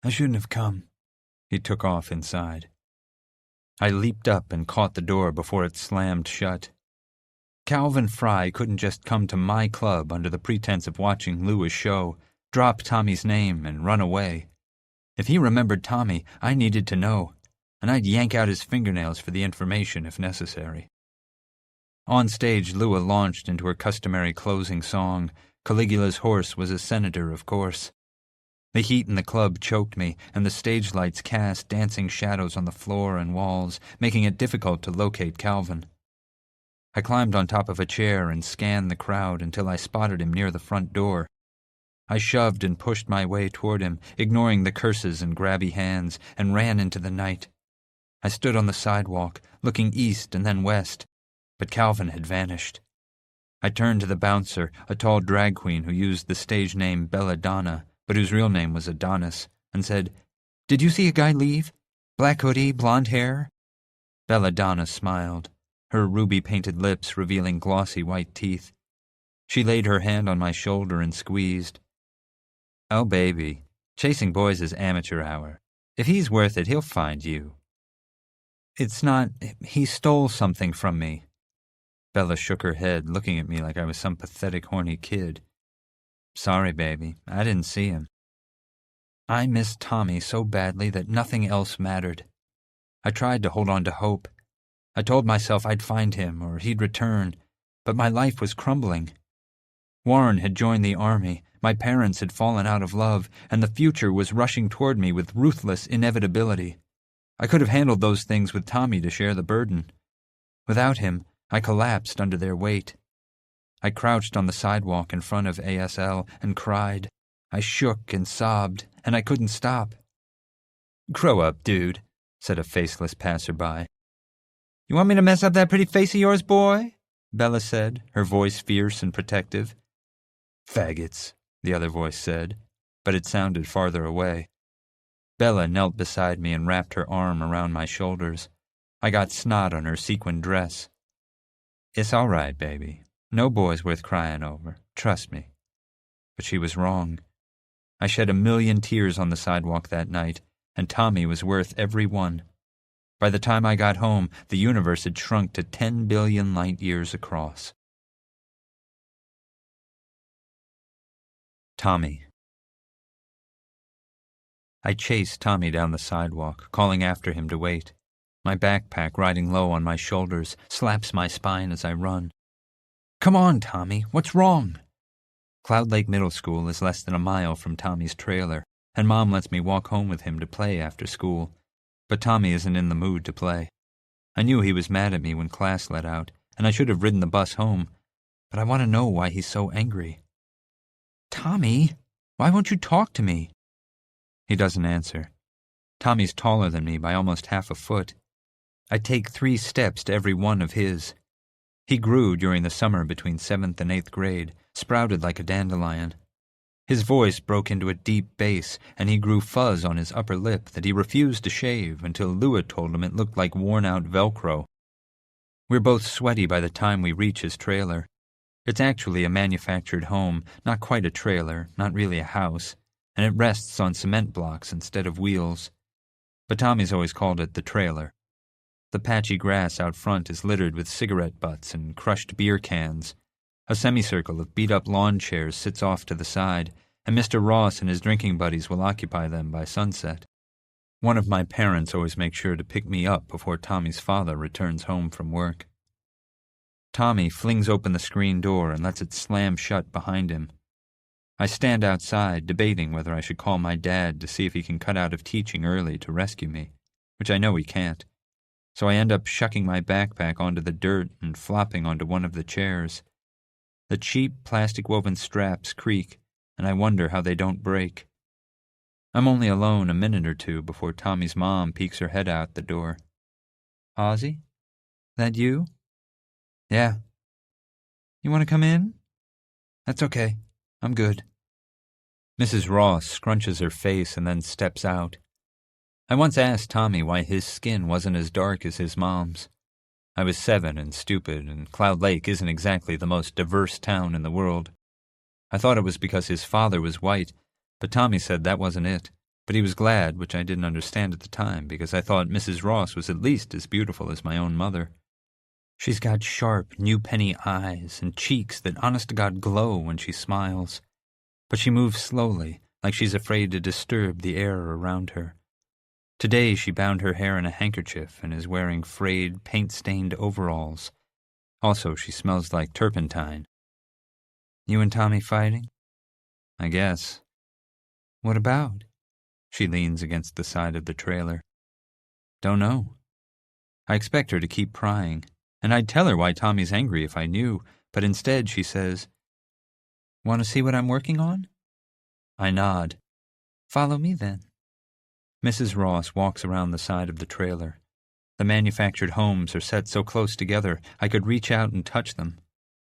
"I shouldn't have come." He took off inside. I leaped up and caught the door before it slammed shut. Calvin Fry couldn't just come to my club under the pretense of watching Lua's show, drop Tommy's name, and run away. If he remembered Tommy, I needed to know, and I'd yank out his fingernails for the information if necessary. On stage, Lua launched into her customary closing song. Caligula's horse was a senator, of course. The heat in the club choked me, and the stage lights cast dancing shadows on the floor and walls, making it difficult to locate Calvin. I climbed on top of a chair and scanned the crowd until I spotted him near the front door. I shoved and pushed my way toward him, ignoring the curses and grabby hands, and ran into the night. I stood on the sidewalk, looking east and then west, but Calvin had vanished. I turned to the bouncer, a tall drag queen who used the stage name Belladonna, but whose real name was Adonis, and said, "Did you see a guy leave? Black hoodie, blonde hair?" Belladonna smiled, her ruby-painted lips revealing glossy white teeth. She laid her hand on my shoulder and squeezed. "Oh, baby, chasing boys is amateur hour. If he's worth it, he'll find you." "It's not... he stole something from me." Bella shook her head, looking at me like I was some pathetic, horny kid. "Sorry, baby, I didn't see him." I missed Tommy so badly that nothing else mattered. I tried to hold on to hope. I told myself I'd find him or he'd return, but my life was crumbling. Warren had joined the army, my parents had fallen out of love, and the future was rushing toward me with ruthless inevitability. I could have handled those things with Tommy to share the burden. Without him, I collapsed under their weight. I crouched on the sidewalk in front of ASL and cried. I shook and sobbed, and I couldn't stop. "Grow up, dude," said a faceless passerby. "You want me to mess up that pretty face of yours, boy?" Bella said, her voice fierce and protective. "Faggots," the other voice said, but it sounded farther away. Bella knelt beside me and wrapped her arm around my shoulders. I got snot on her sequined dress. "It's all right, baby. No boy's worth crying over. Trust me." But she was wrong. I shed 1,000,000 tears on the sidewalk that night, and Tommy was worth every one. By the time I got home, the universe had shrunk to 10 billion light years across. Tommy. I chased Tommy down the sidewalk, calling after him to wait. My backpack, riding low on my shoulders, slaps my spine as I run. "Come on, Tommy, what's wrong?" Cloud Lake Middle School is less than a mile from Tommy's trailer, and Mom lets me walk home with him to play after school. But Tommy isn't in the mood to play. I knew he was mad at me when class let out, and I should have ridden the bus home, but I want to know why he's so angry. "Tommy, why won't you talk to me?" He doesn't answer. Tommy's taller than me by almost half a foot. I take 3 steps to every one of his. He grew during the summer between 7th and 8th grade, sprouted like a dandelion. His voice broke into a deep bass, and he grew fuzz on his upper lip that he refused to shave until Lua told him it looked like worn-out Velcro. We're both sweaty by the time we reach his trailer. It's actually a manufactured home, not quite a trailer, not really a house, and it rests on cement blocks instead of wheels. But Tommy's always called it the trailer. The patchy grass out front is littered with cigarette butts and crushed beer cans. A semicircle of beat-up lawn chairs sits off to the side, and Mr. Ross and his drinking buddies will occupy them by sunset. One of my parents always makes sure to pick me up before Tommy's father returns home from work. Tommy flings open the screen door and lets it slam shut behind him. I stand outside, debating whether I should call my dad to see if he can cut out of teaching early to rescue me, which I know he can't. So I end up shucking my backpack onto the dirt and flopping onto one of the chairs. The cheap plastic-woven straps creak, and I wonder how they don't break. I'm only alone a minute or two before Tommy's mom peeks her head out the door. "Ozzie? That you?" "Yeah." "You want to come in?" "That's okay. I'm good." Mrs. Ross scrunches her face and then steps out. I once asked Tommy why his skin wasn't as dark as his mom's. I was 7 and stupid, and Cloud Lake isn't exactly the most diverse town in the world. I thought it was because his father was white, but Tommy said that wasn't it. But he was glad, which I didn't understand at the time, because I thought Mrs. Ross was at least as beautiful as my own mother. She's got sharp, new-penny eyes and cheeks that honest-to-God glow when she smiles. But she moves slowly, like she's afraid to disturb the air around her. Today she bound her hair in a handkerchief and is wearing frayed, paint-stained overalls. Also, she smells like turpentine. You and Tommy fighting? I guess. What about? She leans against the side of the trailer. Don't know. I expect her to keep prying, and I'd tell her why Tommy's angry if I knew, but instead she says, Want to see what I'm working on? I nod. Follow me then. Mrs. Ross walks around the side of the trailer. The manufactured homes are set so close together I could reach out and touch them.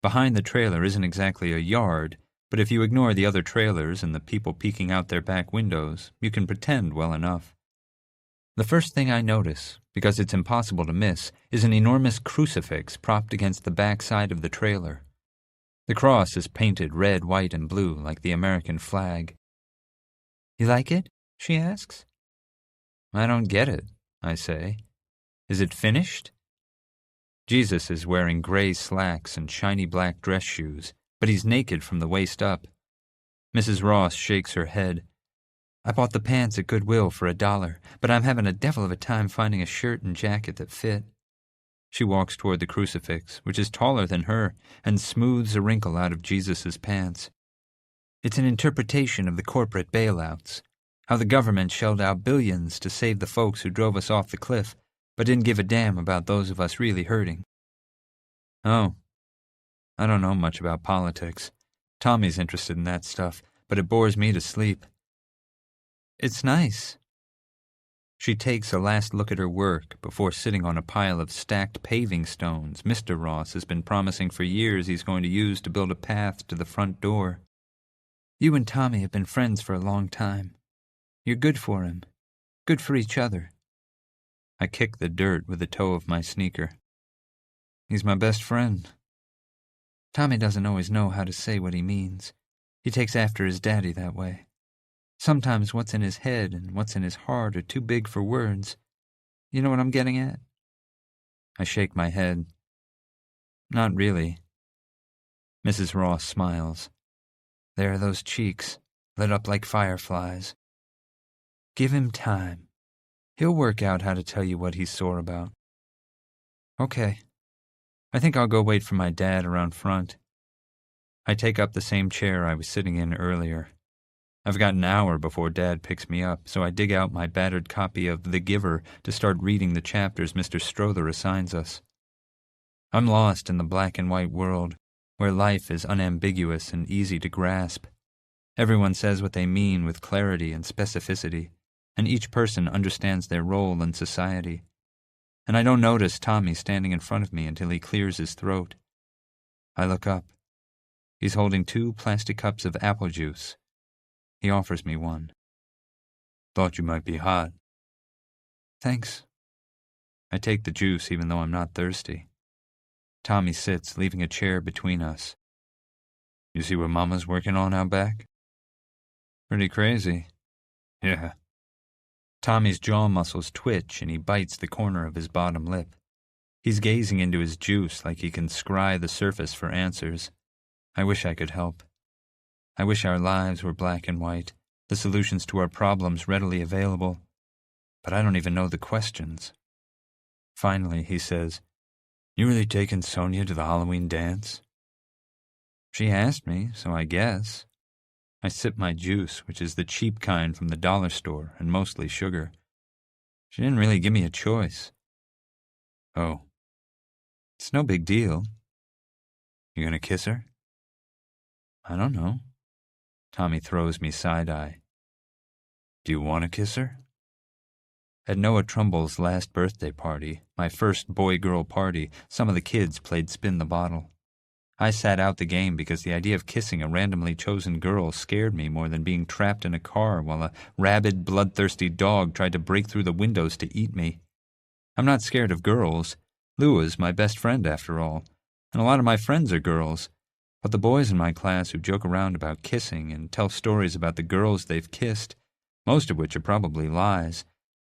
Behind the trailer isn't exactly a yard, but if you ignore the other trailers and the people peeking out their back windows, you can pretend well enough. The first thing I notice, because it's impossible to miss, is an enormous crucifix propped against the back side of the trailer. The cross is painted red, white, and blue like the American flag. You like it? She asks. I don't get it, I say. Is it finished? Jesus is wearing gray slacks and shiny black dress shoes, but he's naked from the waist up. Mrs. Ross shakes her head. I bought the pants at Goodwill for $1, but I'm having a devil of a time finding a shirt and jacket that fit. She walks toward the crucifix, which is taller than her, and smooths a wrinkle out of Jesus' pants. It's an interpretation of the corporate bailouts, how the government shelled out billions to save the folks who drove us off the cliff, but didn't give a damn about those of us really hurting. Oh, I don't know much about politics. Tommy's interested in that stuff, but it bores me to sleep. It's nice. She takes a last look at her work before sitting on a pile of stacked paving stones Mr. Ross has been promising for years he's going to use to build a path to the front door. You and Tommy have been friends for a long time. You're good for him. Good for each other. I kick the dirt with the toe of my sneaker. He's my best friend. Tommy doesn't always know how to say what he means. He takes after his daddy that way. Sometimes what's in his head and what's in his heart are too big for words. You know what I'm getting at? I shake my head. Not really. Mrs. Ross smiles. There are those cheeks, lit up like fireflies. Give him time. He'll work out how to tell you what he's sore about. Okay. I think I'll go wait for my dad around front. I take up the same chair I was sitting in earlier. I've got an hour before Dad picks me up, so I dig out my battered copy of The Giver to start reading the chapters Mr. Strother assigns us. I'm lost in the black and white world, where life is unambiguous and easy to grasp. Everyone says what they mean with clarity and specificity, and each person understands their role in society. And I don't notice Tommy standing in front of me until he clears his throat. I look up. He's holding 2 plastic cups of apple juice. He offers me one. Thought you might be hot. Thanks. I take the juice even though I'm not thirsty. Tommy sits, leaving a chair between us. You see what Mama's working on out back? Pretty crazy. Yeah. Tommy's jaw muscles twitch and he bites the corner of his bottom lip. He's gazing into his juice like he can scry the surface for answers. I wish I could help. I wish our lives were black and white, the solutions to our problems readily available. But I don't even know the questions. Finally, he says, You really taking Sonia to the Halloween dance? She asked me, so I guess. I sip my juice, which is the cheap kind from the dollar store and mostly sugar. She didn't really give me a choice. Oh. It's no big deal. You gonna kiss her? I don't know. Tommy throws me side-eye. Do you want to kiss her? At Noah Trumbull's last birthday party, my first boy-girl party, some of the kids played spin the bottle. I sat out the game because the idea of kissing a randomly chosen girl scared me more than being trapped in a car while a rabid, bloodthirsty dog tried to break through the windows to eat me. I'm not scared of girls. Lou is my best friend, after all, and a lot of my friends are girls. But the boys in my class who joke around about kissing and tell stories about the girls they've kissed, most of which are probably lies,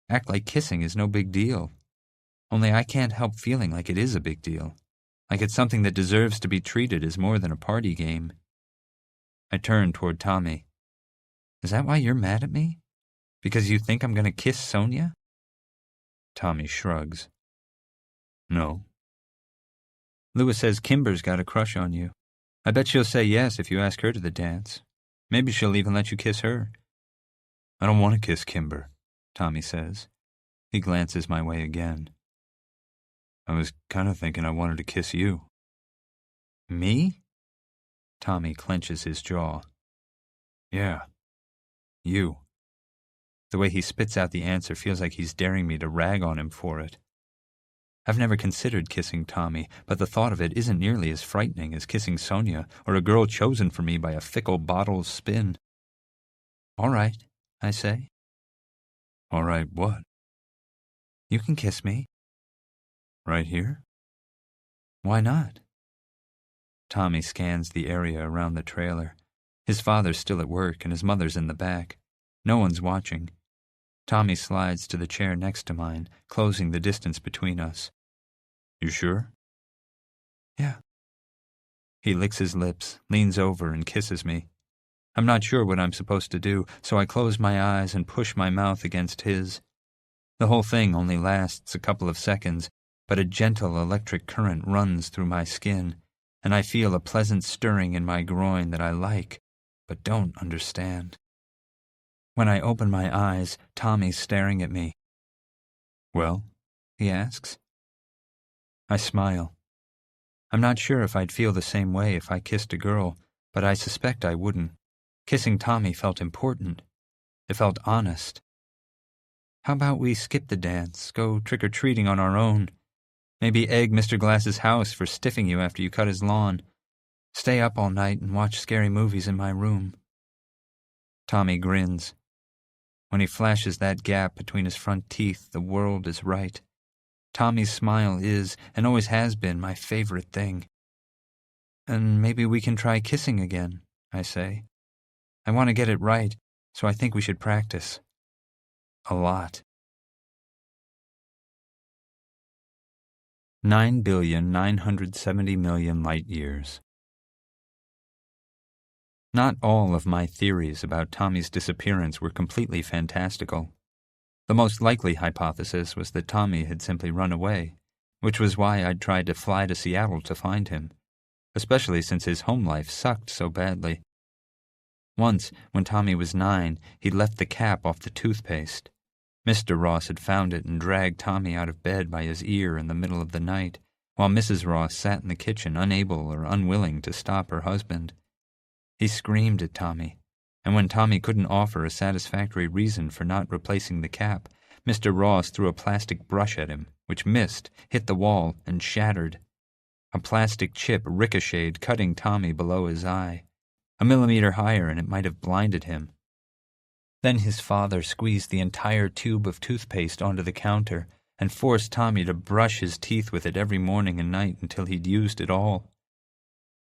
act like kissing is no big deal. Only I can't help feeling like it is a big deal. Like it's something that deserves to be treated as more than a party game. I turn toward Tommy. Is that why you're mad at me? Because you think I'm going to kiss Sonia? Tommy shrugs. No. Louis says Kimber's got a crush on you. I bet she'll say yes if you ask her to the dance. Maybe she'll even let you kiss her. I don't want to kiss Kimber, Tommy says. He glances my way again. I was kind of thinking I wanted to kiss you. Me? Tommy clenches his jaw. Yeah, you. The way he spits out the answer feels like he's daring me to rag on him for it. I've never considered kissing Tommy, but the thought of it isn't nearly as frightening as kissing Sonia or a girl chosen for me by a fickle bottle's spin. All right, I say. All right, what? You can kiss me. Right here? Why not? Tommy scans the area around the trailer. His father's still at work and his mother's in the back. No one's watching. Tommy slides to the chair next to mine, closing the distance between us. You sure? Yeah. He licks his lips, leans over, and kisses me. I'm not sure what I'm supposed to do, so I close my eyes and push my mouth against his. The whole thing only lasts a couple of seconds, but a gentle electric current runs through my skin, and I feel a pleasant stirring in my groin that I like, but don't understand. When I open my eyes, Tommy's staring at me. Well, he asks. I smile. I'm not sure if I'd feel the same way if I kissed a girl, but I suspect I wouldn't. Kissing Tommy felt important. It felt honest. How about we skip the dance, go trick-or-treating on our own? Maybe egg Mr. Glass's house for stiffing you after you cut his lawn. Stay up all night and watch scary movies in my room. Tommy grins. When he flashes that gap between his front teeth, the world is right. Tommy's smile is, and always has been, my favorite thing. And maybe we can try kissing again, I say. I want to get it right, so I think we should practice. A lot. 9,970,000,000 light years. Not all of my theories about Tommy's disappearance were completely fantastical. The most likely hypothesis was that Tommy had simply run away, which was why I'd tried to fly to Seattle to find him, especially since his home life sucked so badly. Once, when Tommy was 9, he'd left the cap off the toothpaste. Mr. Ross had found it and dragged Tommy out of bed by his ear in the middle of the night, while Mrs. Ross sat in the kitchen unable or unwilling to stop her husband. He screamed at Tommy, and when Tommy couldn't offer a satisfactory reason for not replacing the cap, Mr. Ross threw a plastic brush at him, which missed, hit the wall, and shattered. A plastic chip ricocheted, cutting Tommy below his eye. A millimeter higher and it might have blinded him. Then his father squeezed the entire tube of toothpaste onto the counter and forced Tommy to brush his teeth with it every morning and night until he'd used it all.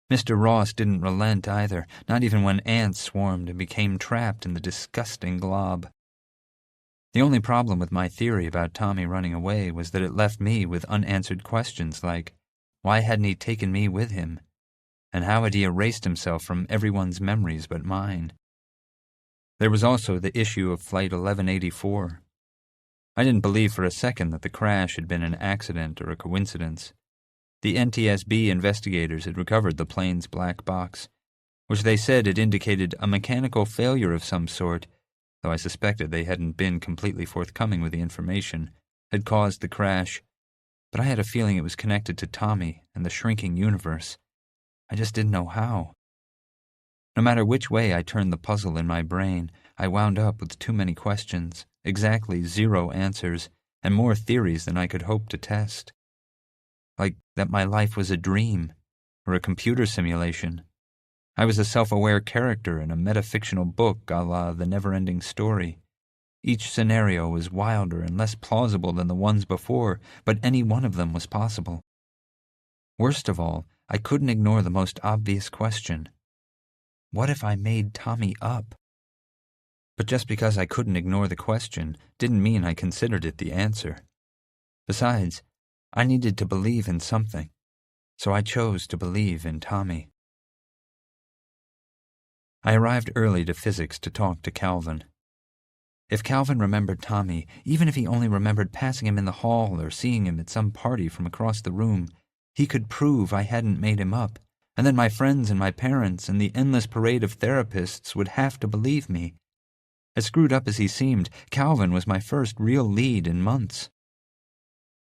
Mr. Ross didn't relent either, not even when ants swarmed and became trapped in the disgusting glob. The only problem with my theory about Tommy running away was that it left me with unanswered questions like, why hadn't he taken me with him? And how had he erased himself from everyone's memories but mine? There was also the issue of Flight 1184. I didn't believe for a second that the crash had been an accident or a coincidence. The NTSB investigators had recovered the plane's black box, which they said had indicated a mechanical failure of some sort, though I suspected they hadn't been completely forthcoming with the information, had caused the crash. But I had a feeling it was connected to Tommy and the shrinking universe. I just didn't know how. No matter which way I turned the puzzle in my brain, I wound up with too many questions, exactly 0 answers, and more theories than I could hope to test. Like that my life was a dream, or a computer simulation. I was a self-aware character in a metafictional book a la The Never-Ending Story. Each scenario was wilder and less plausible than the ones before, but any one of them was possible. Worst of all, I couldn't ignore the most obvious question. What if I made Tommy up? But just because I couldn't ignore the question didn't mean I considered it the answer. Besides, I needed to believe in something, so I chose to believe in Tommy. I arrived early to physics to talk to Calvin. If Calvin remembered Tommy, even if he only remembered passing him in the hall or seeing him at some party from across the room, he could prove I hadn't made him up, and then my friends and my parents and the endless parade of therapists would have to believe me. As screwed up as he seemed, Calvin was my first real lead in months.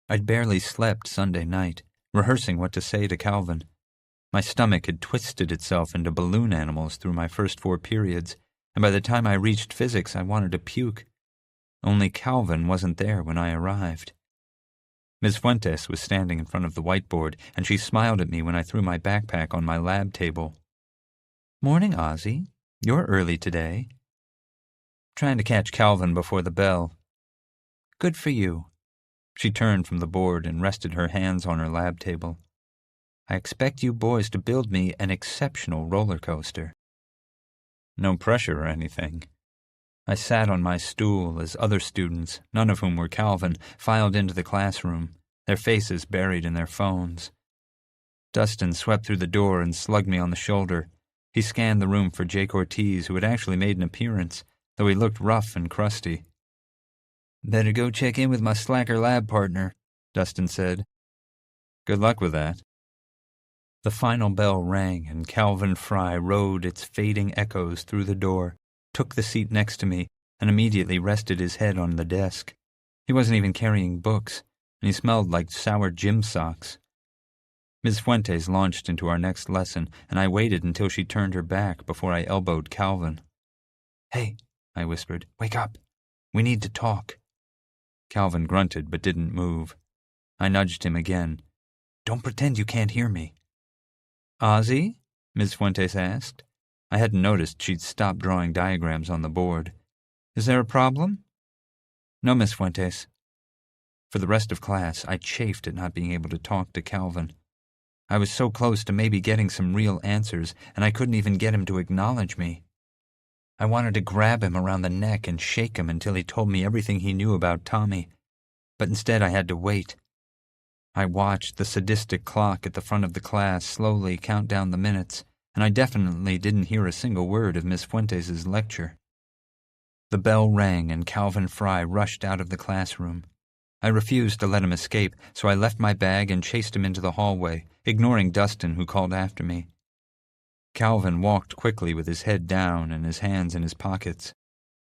I'd barely slept Sunday night, rehearsing what to say to Calvin. My stomach had twisted itself into balloon animals through my first 4 periods, and by the time I reached physics I wanted to puke. Only Calvin wasn't there when I arrived. Ms. Fuentes was standing in front of the whiteboard, and she smiled at me when I threw my backpack on my lab table. "Morning, Ozzie. You're early today." "Trying to catch Calvin before the bell." "Good for you." She turned from the board and rested her hands on her lab table. "I expect you boys to build me an exceptional roller coaster." No pressure or anything. I sat on my stool as other students, none of whom were Calvin, filed into the classroom, their faces buried in their phones. Dustin swept through the door and slugged me on the shoulder. He scanned the room for Jake Ortiz, who had actually made an appearance, though he looked rough and crusty. "Better go check in with my slacker lab partner," Dustin said. "Good luck with that." The final bell rang, and Calvin Fry rode its fading echoes through the door, took the seat next to me, and immediately rested his head on the desk. He wasn't even carrying books, and he smelled like sour gym socks. Ms. Fuentes launched into our next lesson, and I waited until she turned her back before I elbowed Calvin. "Hey," I whispered, "wake up. We need to talk." Calvin grunted but didn't move. I nudged him again. "Don't pretend you can't hear me." "Ozzie?" Ms. Fuentes asked. I hadn't noticed she'd stopped drawing diagrams on the board. "Is there a problem?" "No, Miss Fuentes." For the rest of class, I chafed at not being able to talk to Calvin. I was so close to maybe getting some real answers, and I couldn't even get him to acknowledge me. I wanted to grab him around the neck and shake him until he told me everything he knew about Tommy, but instead I had to wait. I watched the sadistic clock at the front of the class slowly count down the minutes, and I definitely didn't hear a single word of Miss Fuentes' lecture. The bell rang and Calvin Fry rushed out of the classroom. I refused to let him escape, so I left my bag and chased him into the hallway, ignoring Dustin, who called after me. Calvin walked quickly with his head down and his hands in his pockets.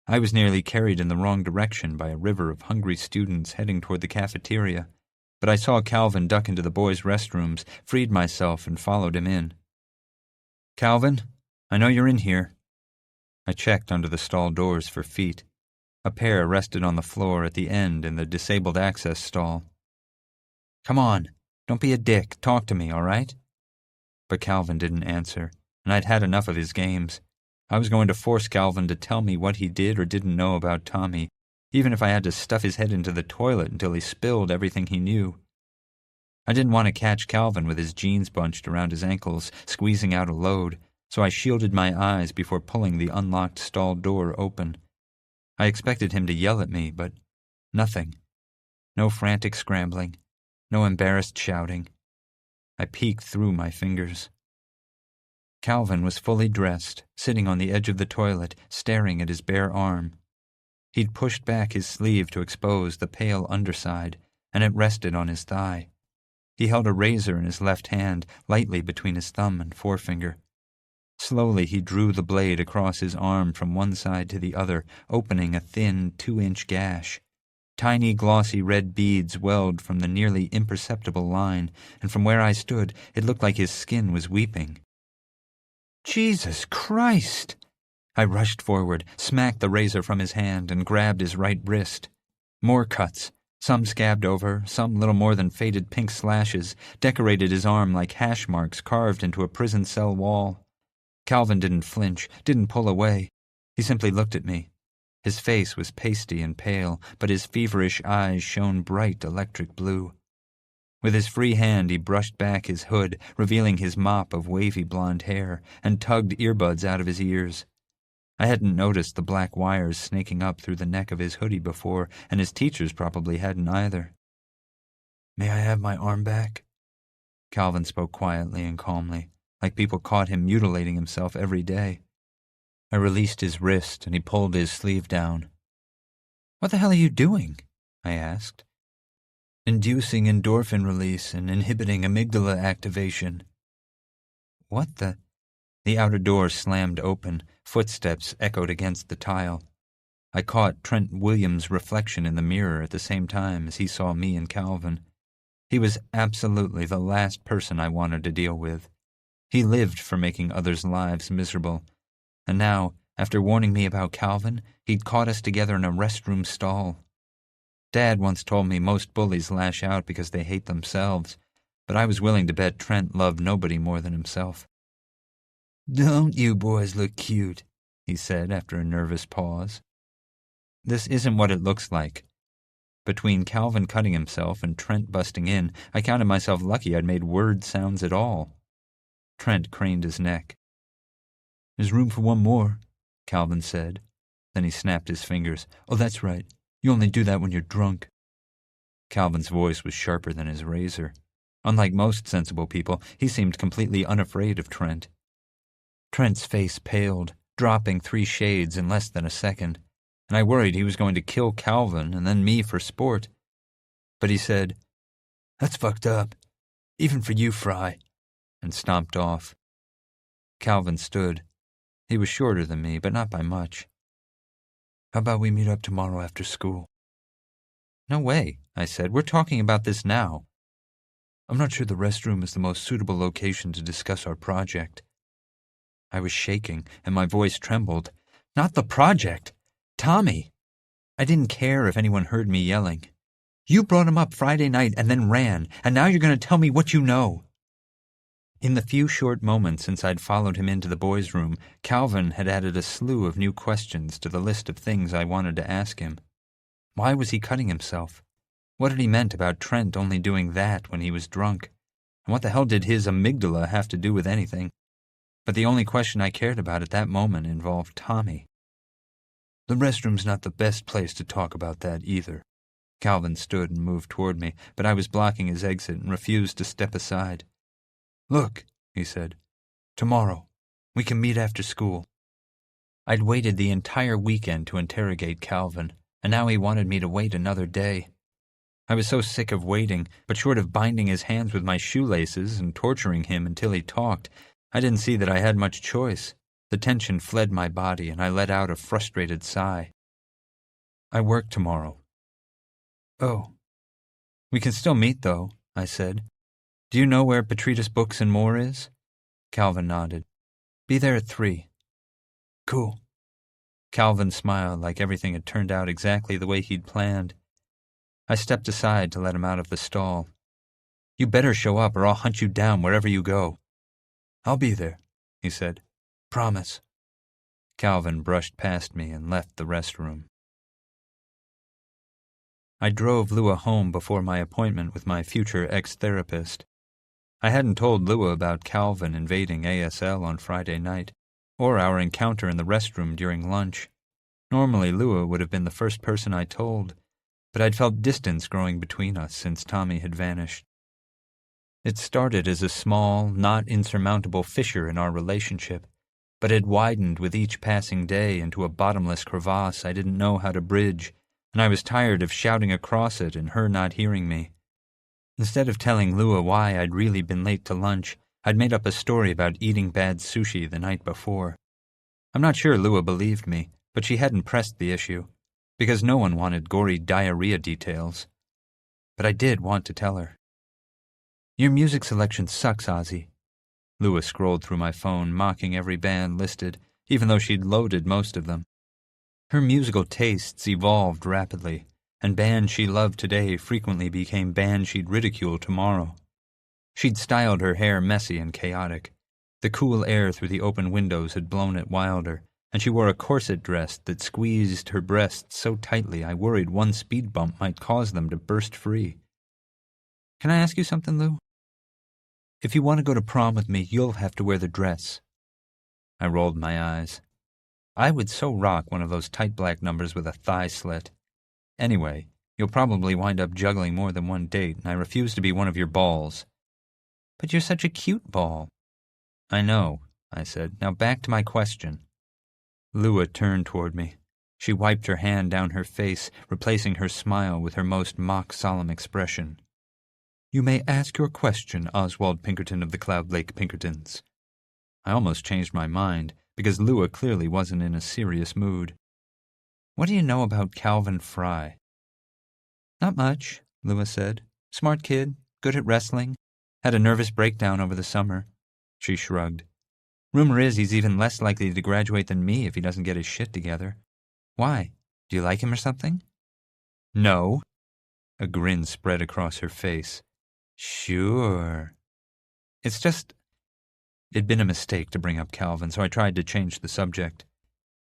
I was nearly carried in the wrong direction by a river of hungry students heading toward the cafeteria, but I saw Calvin duck into the boys' restrooms, freed myself, and followed him in. "Calvin, I know you're in here." I checked under the stall doors for feet. A pair rested on the floor at the end in the disabled access stall. "Come on, don't be a dick, talk to me, all right?" But Calvin didn't answer, and I'd had enough of his games. I was going to force Calvin to tell me what he did or didn't know about Tommy, even if I had to stuff his head into the toilet until he spilled everything he knew. I didn't want to catch Calvin with his jeans bunched around his ankles, squeezing out a load, so I shielded my eyes before pulling the unlocked stall door open. I expected him to yell at me, but nothing. No frantic scrambling, no embarrassed shouting. I peeked through my fingers. Calvin was fully dressed, sitting on the edge of the toilet, staring at his bare arm. He'd pushed back his sleeve to expose the pale underside, and it rested on his thigh. He held a razor in his left hand, lightly between his thumb and forefinger. Slowly he drew the blade across his arm from one side to the other, opening a thin 2-inch gash. Tiny glossy red beads welled from the nearly imperceptible line, and from where I stood it looked like his skin was weeping. "Jesus Christ!" I rushed forward, smacked the razor from his hand, and grabbed his right wrist. More cuts, some scabbed over, some little more than faded pink slashes, decorated his arm like hash marks carved into a prison cell wall. Calvin didn't flinch, didn't pull away. He simply looked at me. His face was pasty and pale, but his feverish eyes shone bright electric blue. With his free hand he brushed back his hood, revealing his mop of wavy blonde hair, and tugged earbuds out of his ears. I hadn't noticed the black wires snaking up through the neck of his hoodie before, and his teachers probably hadn't either. "May I have my arm back?" Calvin spoke quietly and calmly, like people caught him mutilating himself every day. I released his wrist, and he pulled his sleeve down. "What the hell are you doing?" I asked. "Inducing endorphin release and inhibiting amygdala activation." "What the—" The outer door slammed open. Footsteps echoed against the tile. I caught Trent Williams' reflection in the mirror at the same time as he saw me and Calvin. He was absolutely the last person I wanted to deal with. He lived for making others' lives miserable. And now, after warning me about Calvin, he'd caught us together in a restroom stall. Dad once told me most bullies lash out because they hate themselves, but I was willing to bet Trent loved nobody more than himself. "Don't you boys look cute?" he said after a nervous pause. "This isn't what it looks like." Between Calvin cutting himself and Trent busting in, I counted myself lucky I'd made word sounds at all. Trent craned his neck. "There's room for one more," Calvin said. Then he snapped his fingers. "Oh, that's right. You only do that when you're drunk." Calvin's voice was sharper than his razor. Unlike most sensible people, he seemed completely unafraid of Trent. Trent's face paled, dropping 3 shades in less than a second, and I worried he was going to kill Calvin and then me for sport. But he said, "That's fucked up, even for you, Fry," and stomped off. Calvin stood. He was shorter than me, but not by much. "How about we meet up tomorrow after school?" "No way," I said. "We're talking about this now." "I'm not sure the restroom is the most suitable location to discuss our project." I was shaking, and my voice trembled. "Not the project! Tommy!" I didn't care if anyone heard me yelling. "You brought him up Friday night and then ran, and now you're going to tell me what you know." In the few short moments since I'd followed him into the boys' room, Calvin had added a slew of new questions to the list of things I wanted to ask him. Why was he cutting himself? What had he meant about Trent only doing that when he was drunk? And what the hell did his amygdala have to do with anything? But the only question I cared about at that moment involved Tommy. "The restroom's not the best place to talk about that either." Calvin stood and moved toward me, but I was blocking his exit and refused to step aside. "Look," he said, "tomorrow. We can meet after school." I'd waited the entire weekend to interrogate Calvin, and now he wanted me to wait another day. I was so sick of waiting, but short of binding his hands with my shoelaces and torturing him until he talked, I didn't see that I had much choice. The tension fled my body, and I let out a frustrated sigh. "I work tomorrow." "Oh." "We can still meet, though," I said. "Do you know where Petritas Books and More is?" Calvin nodded. "Be there at 3. "Cool." Calvin smiled like everything had turned out exactly the way he'd planned. I stepped aside to let him out of the stall. "You better show up or I'll hunt you down wherever you go." "I'll be there," he said. "Promise." Calvin brushed past me and left the restroom. I drove Lua home before my appointment with my future ex-therapist. I hadn't told Lua about Calvin invading ASL on Friday night, or our encounter in the restroom during lunch. Normally Lua would have been the first person I told, but I'd felt distance growing between us since Tommy had vanished. It started as a small, not insurmountable fissure in our relationship, but it widened with each passing day into a bottomless crevasse I didn't know how to bridge, and I was tired of shouting across it and her not hearing me. Instead of telling Lua why I'd really been late to lunch, I'd made up a story about eating bad sushi the night before. I'm not sure Lua believed me, but she hadn't pressed the issue, because no one wanted gory diarrhea details. But I did want to tell her. "Your music selection sucks, Ozzie." Lua scrolled through my phone, mocking every band listed, even though she'd loaded most of them. Her musical tastes evolved rapidly, and bands she loved today frequently became bands she'd ridicule tomorrow. She'd styled her hair messy and chaotic. The cool air through the open windows had blown it wilder, and she wore a corset dress that squeezed her breasts so tightly I worried one speed bump might cause them to burst free. "Can I ask you something, Lou? If you want to go to prom with me, you'll have to wear the dress." I rolled my eyes. I would so rock one of those tight black numbers with a thigh slit. Anyway, you'll probably wind up juggling more than one date, and I refuse to be one of your balls. "But you're such a cute ball." "I know," I said. "Now back to my question." Lua turned toward me. She wiped her hand down her face, replacing her smile with her most mock-solemn expression. "You may ask your question, Oswald Pinkerton of the Cloud Lake Pinkertons." I almost changed my mind, because Lua clearly wasn't in a serious mood. "What do you know about Calvin Fry?" "Not much," Lua said. "Smart kid, good at wrestling. Had a nervous breakdown over the summer." She shrugged. "Rumor is he's even less likely to graduate than me if he doesn't get his shit together. Why? Do you like him or something?" "No." A grin spread across her face. "Sure. It's just—" It'd been a mistake to bring up Calvin, so I tried to change the subject.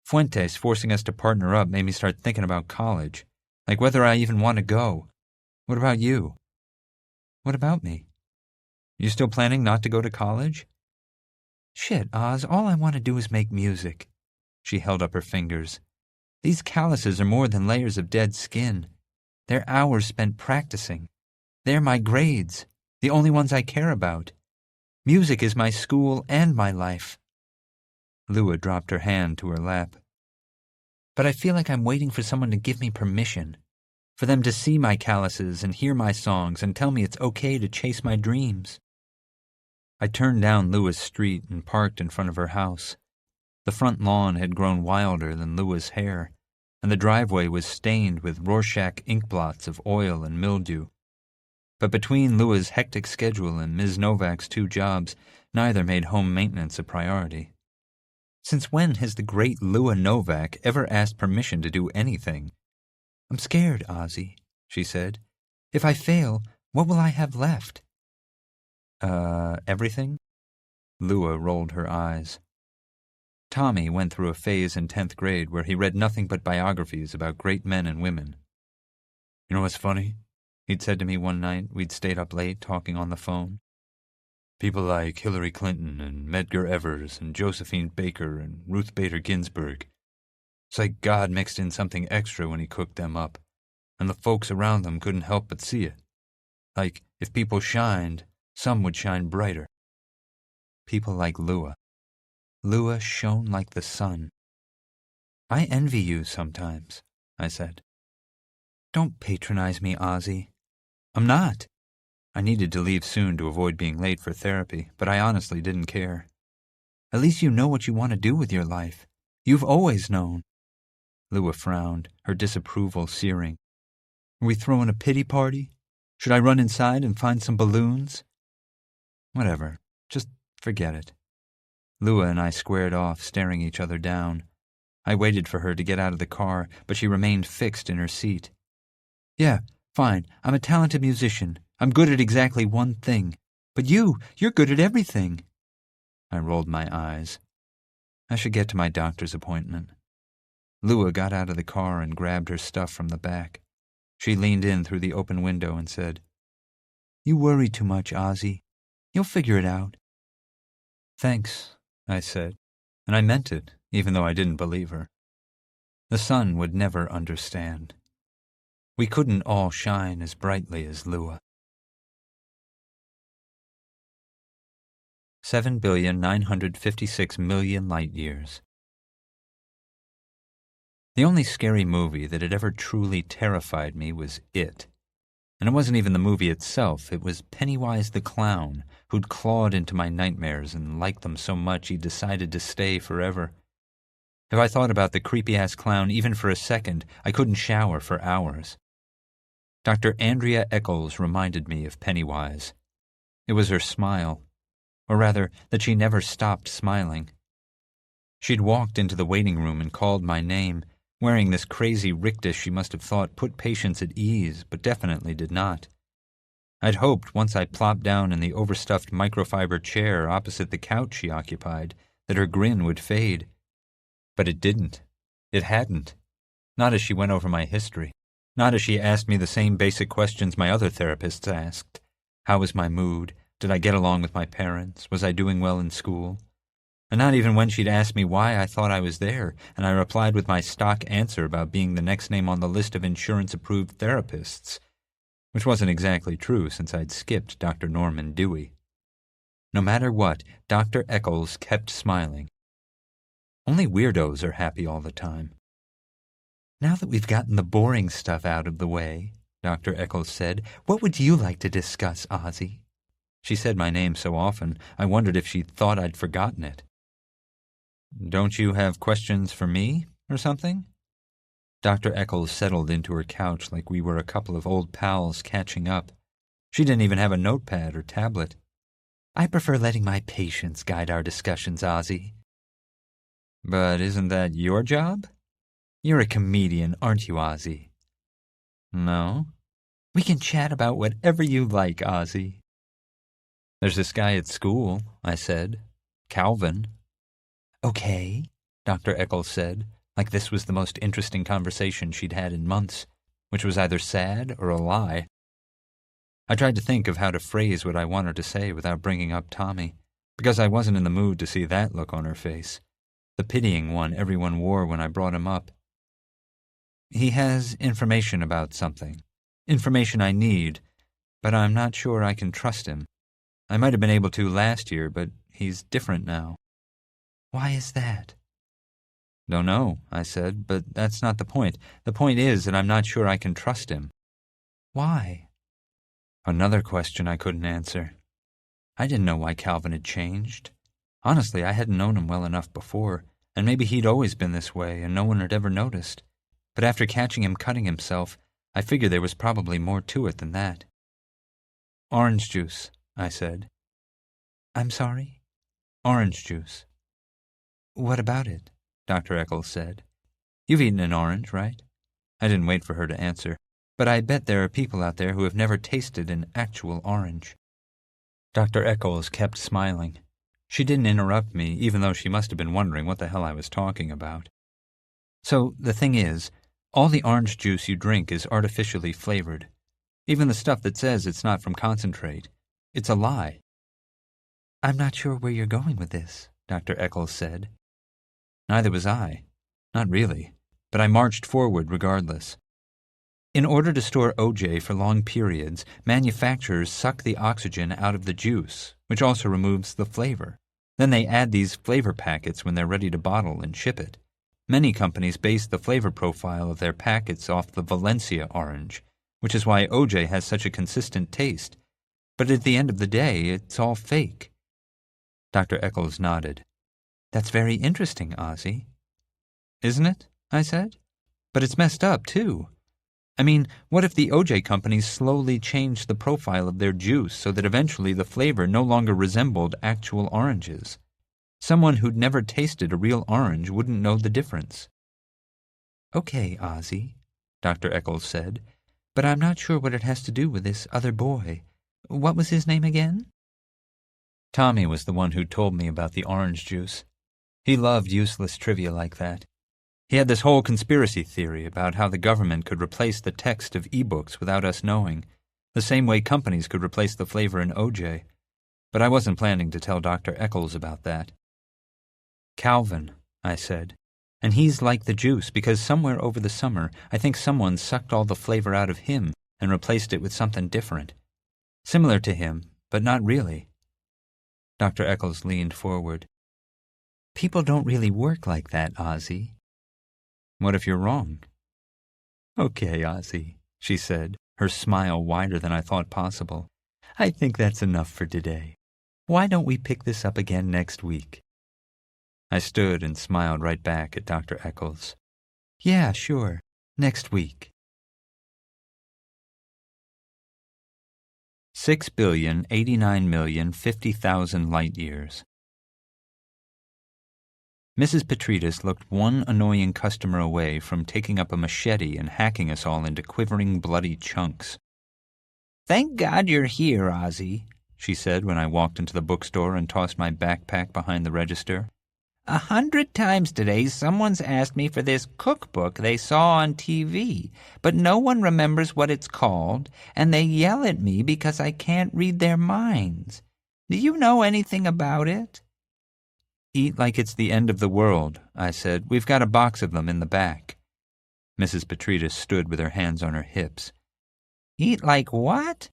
"Fuentes forcing us to partner up made me start thinking about college. Like whether I even want to go. What about you?" "What about me?" "You still planning not to go to college?" "Shit, Oz, all I want to do is make music." She held up her fingers. "These calluses are more than layers of dead skin. They're hours spent practicing. They're my grades, the only ones I care about. Music is my school and my life." Lua dropped her hand to her lap. "But I feel like I'm waiting for someone to give me permission. For them to see my calluses and hear my songs and tell me it's okay to chase my dreams." I turned down Lua's street and parked in front of her house. The front lawn had grown wilder than Lua's hair, and the driveway was stained with Rorschach ink blots of oil and mildew. But between Lua's hectic schedule and Ms. Novak's 2 jobs, neither made home maintenance a priority. Since when has the great Lua Novak ever asked permission to do anything? "I'm scared, Ozzie," she said. "If I fail, what will I have left?" Everything?" Lua rolled her eyes. Tommy went through a phase in 10th grade where he read nothing but biographies about great men and women. "You know what's funny?" he'd said to me one night. We'd stayed up late talking on the phone. "People like Hillary Clinton and Medgar Evers and Josephine Baker and Ruth Bader Ginsburg. It's like God mixed in something extra when he cooked them up, and the folks around them couldn't help but see it. Like, if people shined, some would shine brighter." People like Lua. Lua shone like the sun. "I envy you sometimes," I said. "Don't patronize me, Ozzie." "I'm not." I needed to leave soon to avoid being late for therapy, but I honestly didn't care. "At least you know what you want to do with your life. You've always known." Lua frowned, her disapproval searing. "Are we throwing a pity party? Should I run inside and find some balloons?" "Whatever. Just forget it." Lua and I squared off, staring each other down. I waited for her to get out of the car, but she remained fixed in her seat. "Yeah, fine. I'm a talented musician. I'm good at exactly one thing. But you're good at everything." I rolled my eyes. I should get to my doctor's appointment. Lua got out of the car and grabbed her stuff from the back. She leaned in through the open window and said, "You worry too much, Ozzie. You'll figure it out." "Thanks," I said, and I meant it, even though I didn't believe her. The sun would never understand. We couldn't all shine as brightly as Lua. 7,956,000,000 light-years. The only scary movie that had ever truly terrified me was It. And it wasn't even the movie itself, it was Pennywise the Clown, who'd clawed into my nightmares and liked them so much he decided to stay forever. If I thought about the creepy-ass clown even for a second, I couldn't shower for hours. Dr. Andrea Eccles reminded me of Pennywise. It was her smile, or rather, that she never stopped smiling. She'd walked into the waiting room and called my name, wearing this crazy rictus she must have thought put patients at ease, but definitely did not. I'd hoped once I plopped down in the overstuffed microfiber chair opposite the couch she occupied that her grin would fade. But it didn't. It hadn't. Not as she went over my history. Not as she asked me the same basic questions my other therapists asked. How was my mood? Did I get along with my parents? Was I doing well in school? And not even when she'd asked me why I thought I was there, and I replied with my stock answer about being the next name on the list of insurance-approved therapists, which wasn't exactly true since I'd skipped Dr. Norman Dewey. No matter what, Dr. Eccles kept smiling. Only weirdos are happy all the time. Now that we've gotten the boring stuff out of the way, Dr. Eccles said, what would you like to discuss, Ozzie? She said my name so often, I wondered if she thought I'd forgotten it. Don't you have questions for me, or something? Dr. Eccles settled into her couch like we were a couple of old pals catching up. She didn't even have a notepad or tablet. I prefer letting my patients guide our discussions, Ozzie. But isn't that your job? You're a comedian, aren't you, Ozzie? No. We can chat about whatever you like, Ozzie. There's this guy at school, I said. Calvin. Okay, Dr. Eccles said, like this was the most interesting conversation she'd had in months, which was either sad or a lie. I tried to think of how to phrase what I wanted to say without bringing up Tommy, because I wasn't in the mood to see that look on her face, the pitying one everyone wore when I brought him up. He has information about something, information I need, but I'm not sure I can trust him. I might have been able to last year, but he's different now. Why is that? Don't know, I said, but that's not the point. The point is that I'm not sure I can trust him. Why? Another question I couldn't answer. I didn't know why Calvin had changed. Honestly, I hadn't known him well enough before, and maybe he'd always been this way and no one had ever noticed. But after catching him cutting himself, I figured there was probably more to it than that. Orange juice, I said. I'm sorry? Orange juice. What about it? Dr. Eccles said. You've eaten an orange, right? I didn't wait for her to answer, but I bet there are people out there who have never tasted an actual orange. Dr. Eccles kept smiling. She didn't interrupt me, even though she must have been wondering what the hell I was talking about. So, the thing is, all the orange juice you drink is artificially flavored. Even the stuff that says it's not from concentrate. It's a lie. I'm not sure where you're going with this, Dr. Eccles said. Neither was I. Not really. But I marched forward regardless. In order to store OJ for long periods, manufacturers suck the oxygen out of the juice, which also removes the flavor. Then they add these flavor packets when they're ready to bottle and ship it. Many companies base the flavor profile of their packets off the Valencia orange, which is why OJ has such a consistent taste. But at the end of the day, it's all fake. Dr. Eccles nodded. That's very interesting, Ozzie. Isn't it? I said. But it's messed up, too. I mean, what if the OJ companies slowly changed the profile of their juice so that eventually the flavor no longer resembled actual oranges? Someone who'd never tasted a real orange wouldn't know the difference. Okay, Ozzie, Dr. Eccles said, but I'm not sure what it has to do with this other boy. What was his name again? Tommy was the one who told me about the orange juice. He loved useless trivia like that. He had this whole conspiracy theory about how the government could replace the text of e-books without us knowing, the same way companies could replace the flavor in OJ. But I wasn't planning to tell Dr. Eccles about that. Calvin, I said. And he's like the juice because somewhere over the summer, I think someone sucked all the flavor out of him and replaced it with something different. Similar to him, but not really. Dr. Eccles leaned forward. People don't really work like that, Ozzie. What if you're wrong? Okay, Ozzie, she said, her smile wider than I thought possible. I think that's enough for today. Why don't we pick this up again next week? I stood and smiled right back at Dr. Eccles. Yeah, sure. Next week. 6,089,050,000 light-years. Mrs. Petridis looked one annoying customer away from taking up a machete and hacking us all into quivering, bloody chunks. Thank God you're here, Ozzie, she said when I walked into the bookstore and tossed my backpack behind the register. 100 times today someone's asked me for this cookbook they saw on TV, but no one remembers what it's called, and they yell at me because I can't read their minds. Do you know anything about it? Eat like it's the end of the world, I said. We've got a box of them in the back. Mrs. Petridis stood with her hands on her hips. Eat like what?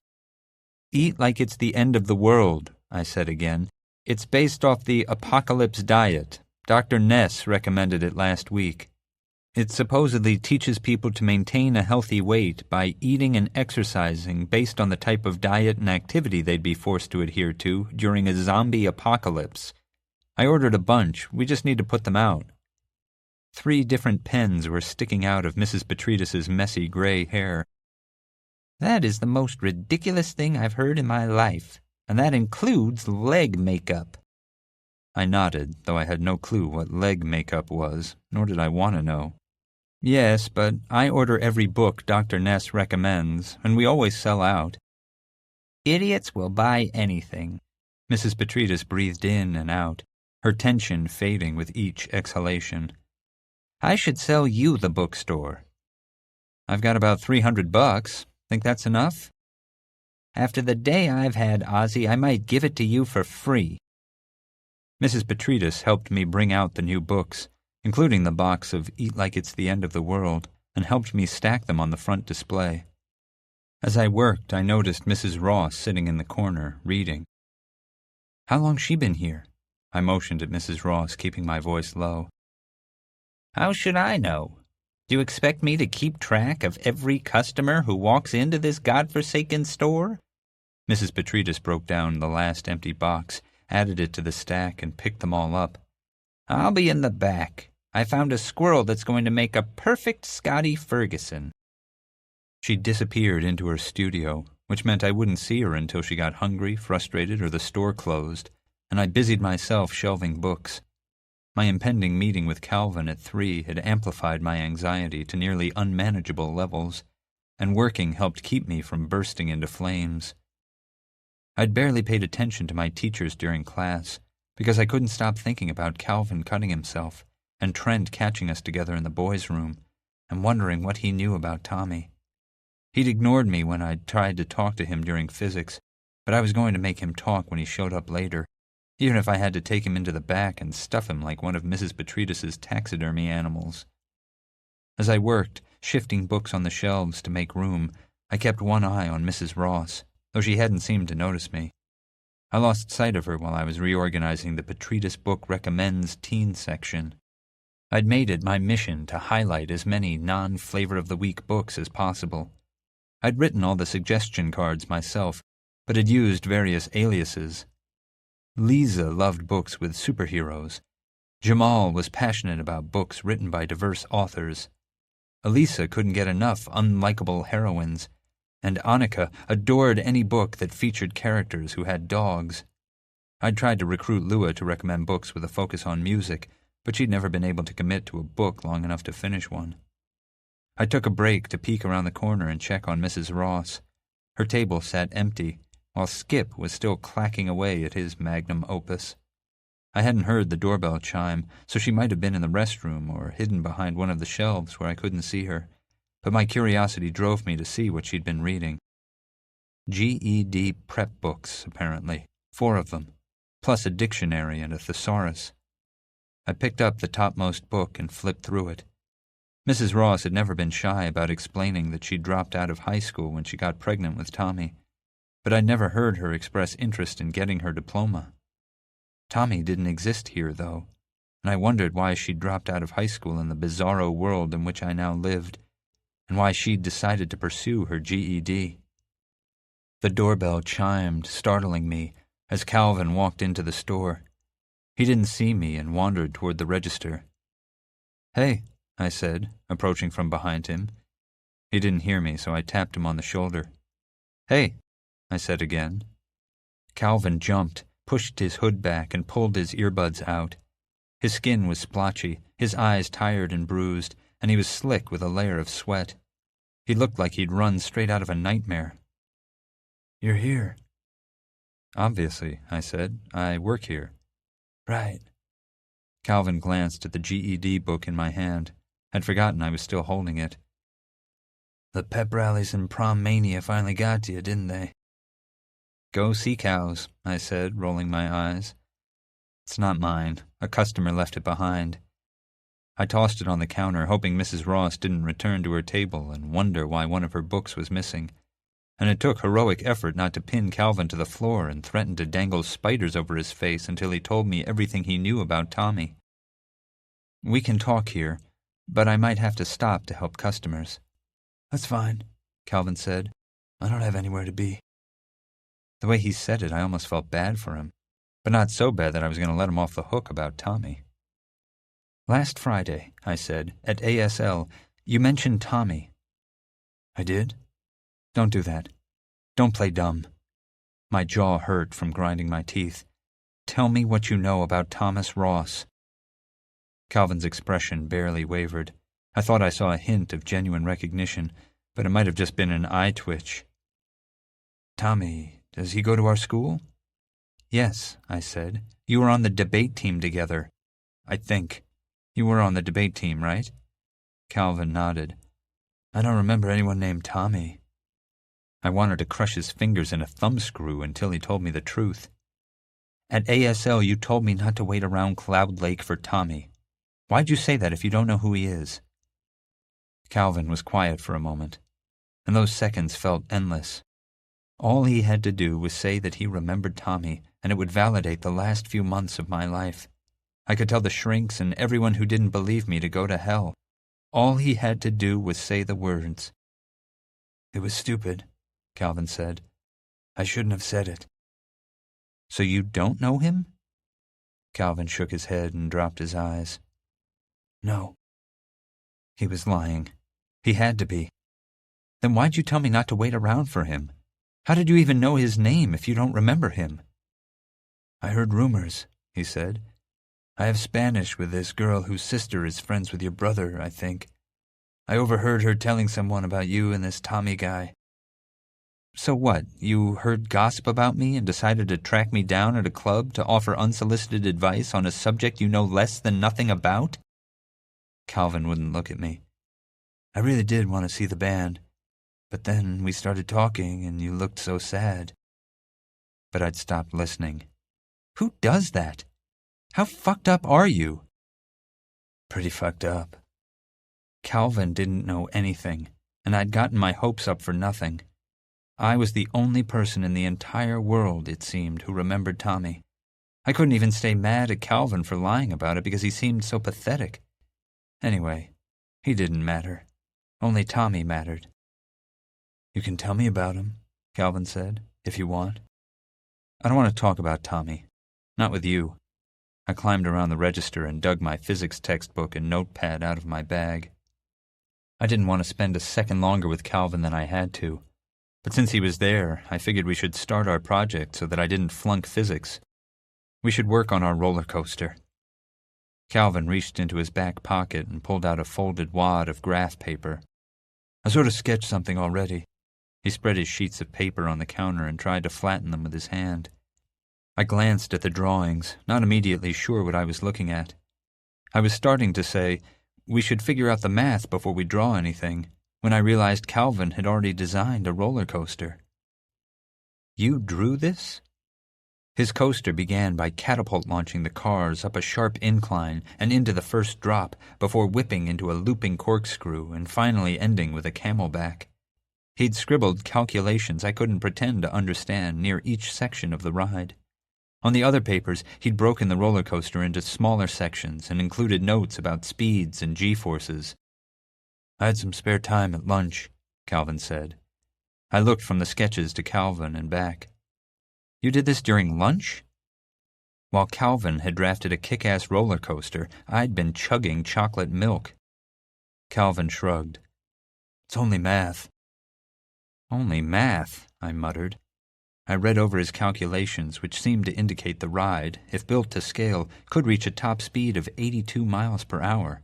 Eat like it's the end of the world, I said again. It's based off the apocalypse diet. Dr. Ness recommended it last week. It supposedly teaches people to maintain a healthy weight by eating and exercising based on the type of diet and activity they'd be forced to adhere to during a zombie apocalypse. I ordered a bunch. We just need to put them out. 3 different pens were sticking out of Mrs. Petridis's messy gray hair. That is the most ridiculous thing I've heard in my life, and that includes leg makeup. I nodded, though I had no clue what leg makeup was, nor did I want to know. Yes, but I order every book Dr. Ness recommends, and we always sell out. Idiots will buy anything. Mrs. Petridis breathed in and out, her tension fading with each exhalation. I should sell you the bookstore. I've got about $300. Think that's enough? After the day I've had, Ozzie, I might give it to you for free. Mrs. Petridis helped me bring out the new books, including the box of Eat Like It's the End of the World, and helped me stack them on the front display. As I worked, I noticed Mrs. Ross sitting in the corner, reading. How long's she been here? I motioned at Mrs. Ross, keeping my voice low. How should I know? Do you expect me to keep track of every customer who walks into this godforsaken store? Mrs. Petridis broke down the last empty box, added it to the stack, and picked them all up. I'll be in the back. I found a squirrel that's going to make a perfect Scotty Ferguson. She disappeared into her studio, which meant I wouldn't see her until she got hungry, frustrated, or the store closed, and I busied myself shelving books. My impending meeting with Calvin at 3 had amplified my anxiety to nearly unmanageable levels, and working helped keep me from bursting into flames. I'd barely paid attention to my teachers during class, because I couldn't stop thinking about Calvin cutting himself, and Trent catching us together in the boys' room, and wondering what he knew about Tommy. He'd ignored me when I'd tried to talk to him during physics, but I was going to make him talk when he showed up later, even if I had to take him into the back and stuff him like one of Mrs. Petridis's taxidermy animals. As I worked, shifting books on the shelves to make room, I kept one eye on Mrs. Ross, though she hadn't seemed to notice me. I lost sight of her while I was reorganizing the Petridis Book Recommends teen section. I'd made it my mission to highlight as many non-flavor-of-the-week books as possible. I'd written all the suggestion cards myself, but had used various aliases. Lisa loved books with superheroes. Jamal was passionate about books written by diverse authors. Elisa couldn't get enough unlikable heroines, and Annika adored any book that featured characters who had dogs. I'd tried to recruit Lua to recommend books with a focus on music, but she'd never been able to commit to a book long enough to finish one. I took a break to peek around the corner and check on Mrs. Ross. Her table sat empty, while Skip was still clacking away at his magnum opus. I hadn't heard the doorbell chime, so she might have been in the restroom or hidden behind one of the shelves where I couldn't see her, but my curiosity drove me to see what she'd been reading. GED prep books, apparently, 4 of them, plus a dictionary and a thesaurus. I picked up the topmost book and flipped through it. Mrs. Ross had never been shy about explaining that she'd dropped out of high school when she got pregnant with Tommy, but I'd never heard her express interest in getting her diploma. Tommy didn't exist here, though, and I wondered why she'd dropped out of high school in the bizarro world in which I now lived, and why she'd decided to pursue her GED. The doorbell chimed, startling me, as Calvin walked into the store. He didn't see me and wandered toward the register. "Hey," I said, approaching from behind him. He didn't hear me, so I tapped him on the shoulder. "Hey," I said again. Calvin jumped, pushed his hood back, and pulled his earbuds out. His skin was splotchy, his eyes tired and bruised, and he was slick with a layer of sweat. He looked like he'd run straight out of a nightmare. "You're here." "Obviously," I said. "I work here." "Right." Calvin glanced at the GED book in my hand. I'd forgotten I was still holding it. "The pep rallies and prom mania finally got to you, didn't they?" "Go see cows," I said, rolling my eyes. "It's not mine. A customer left it behind." I tossed it on the counter, hoping Mrs. Ross didn't return to her table and wonder why one of her books was missing. And it took heroic effort not to pin Calvin to the floor and threaten to dangle spiders over his face until he told me everything he knew about Tommy. We can talk here, but I might have to stop to help customers. That's fine, Calvin said. I don't have anywhere to be. The way he said it, I almost felt bad for him, but not so bad that I was going to let him off the hook about Tommy. Last Friday, I said, at ASL, you mentioned Tommy. I did? Don't do that. Don't play dumb. My jaw hurt from grinding my teeth. Tell me what you know about Thomas Ross. Calvin's expression barely wavered. I thought I saw a hint of genuine recognition, but it might have just been an eye twitch. Tommy, does he go to our school? Yes, I said. You were on the debate team together. I think. You were on the debate team, right? Calvin nodded. I don't remember anyone named Tommy. I wanted to crush his fingers in a thumbscrew until he told me the truth. At ASL, you told me not to wait around Cloud Lake for Tommy. Why'd you say that if you don't know who he is? Calvin was quiet for a moment, and those seconds felt endless. All he had to do was say that he remembered Tommy, and it would validate the last few months of my life. I could tell the shrinks and everyone who didn't believe me to go to hell. All he had to do was say the words. It was stupid, Calvin said. I shouldn't have said it. So you don't know him? Calvin shook his head and dropped his eyes. No. He was lying. He had to be. Then why'd you tell me not to wait around for him? How did you even know his name if you don't remember him? I heard rumors, he said. I have Spanish with this girl whose sister is friends with your brother, I think. I overheard her telling someone about you and this Tommy guy. So what, you heard gossip about me and decided to track me down at a club to offer unsolicited advice on a subject you know less than nothing about? Calvin wouldn't look at me. I really did want to see the band, but then we started talking and you looked so sad. But I'd stopped listening. Who does that? How fucked up are you? Pretty fucked up. Calvin didn't know anything, and I'd gotten my hopes up for nothing. I was the only person in the entire world, it seemed, who remembered Tommy. I couldn't even stay mad at Calvin for lying about it because he seemed so pathetic. Anyway, he didn't matter. Only Tommy mattered. You can tell me about him, Calvin said, if you want. I don't want to talk about Tommy. Not with you. I climbed around the register and dug my physics textbook and notepad out of my bag. I didn't want to spend a second longer with Calvin than I had to. But since he was there, I figured we should start our project so that I didn't flunk physics. We should work on our roller coaster. Calvin reached into his back pocket and pulled out a folded wad of graph paper. I sort of sketched something already. He spread his sheets of paper on the counter and tried to flatten them with his hand. I glanced at the drawings, not immediately sure what I was looking at. I was starting to say, we should figure out the math before we draw anything, when I realized Calvin had already designed a roller coaster. You drew this? His coaster began by catapult launching the cars up a sharp incline and into the first drop before whipping into a looping corkscrew and finally ending with a camelback. He'd scribbled calculations I couldn't pretend to understand near each section of the ride. On the other papers, he'd broken the roller coaster into smaller sections and included notes about speeds and G-forces. I had some spare time at lunch, Calvin said. I looked from the sketches to Calvin and back. You did this during lunch? While Calvin had drafted a kick-ass roller coaster, I'd been chugging chocolate milk. Calvin shrugged. It's only math. Only math, I muttered. I read over his calculations, which seemed to indicate the ride, if built to scale, could reach a top speed of 82 miles per hour.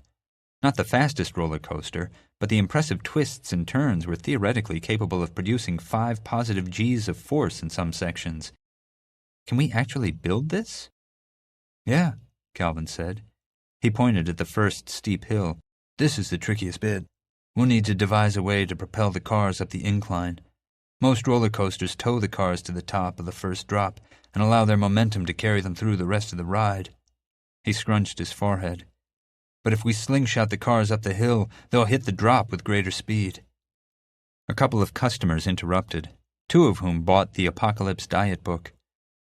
Not the fastest roller coaster, but the impressive twists and turns were theoretically capable of producing 5 positive Gs of force in some sections. Can we actually build this? Yeah, Calvin said. He pointed at the first steep hill. This is the trickiest bit. We'll need to devise a way to propel the cars up the incline. Most roller coasters tow the cars to the top of the first drop and allow their momentum to carry them through the rest of the ride. He scrunched his forehead. But if we slingshot the cars up the hill, they'll hit the drop with greater speed. A couple of customers interrupted, 2 of whom bought the Apocalypse diet book.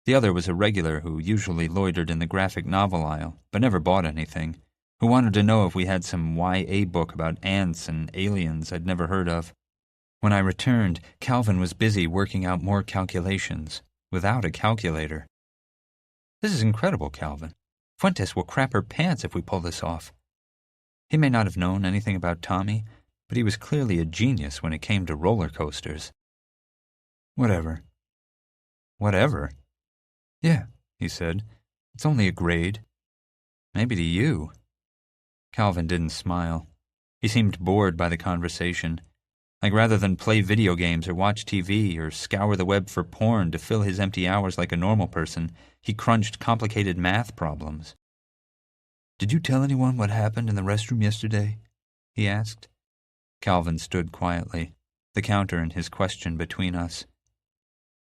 The other was a regular who usually loitered in the graphic novel aisle, but never bought anything. who wanted to know if we had some YA book about ants and aliens I'd never heard of. When I returned, Calvin was busy working out more calculations, without a calculator. "This is incredible, Calvin. Fuentes will crap her pants if we pull this off." He may not have known anything about Tommy, but he was clearly a genius when it came to roller coasters. "Whatever." "Whatever?" "Yeah," he said. "It's only a grade." "Maybe to you." Calvin didn't smile. He seemed bored by the conversation. Like rather than play video games or watch TV or scour the web for porn to fill his empty hours like a normal person, he crunched complicated math problems. "Did you tell anyone what happened in the restroom yesterday?" he asked. Calvin stood quietly, the counter and his question between us.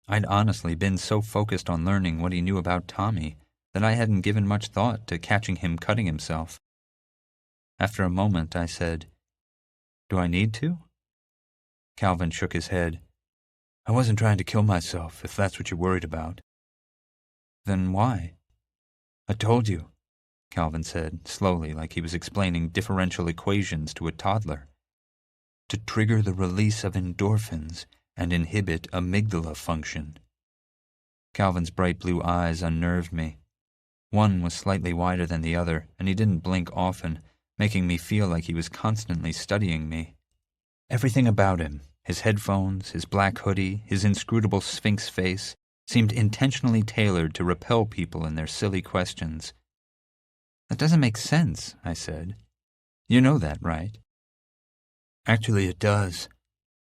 I'd honestly been so focused on learning what he knew about Tommy that I hadn't given much thought to catching him cutting himself. After a moment, I said, "Do I need to?" Calvin shook his head. "I wasn't trying to kill myself, if that's what you're worried about." "Then why?" "I told you," Calvin said, slowly, like he was explaining differential equations to a toddler. "To trigger the release of endorphins and inhibit amygdala function." Calvin's bright blue eyes unnerved me. One was slightly wider than the other, and he didn't blink often, making me feel like he was constantly studying me. Everything about him, his headphones, his black hoodie, his inscrutable sphinx face, seemed intentionally tailored to repel people in their silly questions. "That doesn't make sense," I said. "You know that, right?" "Actually, it does.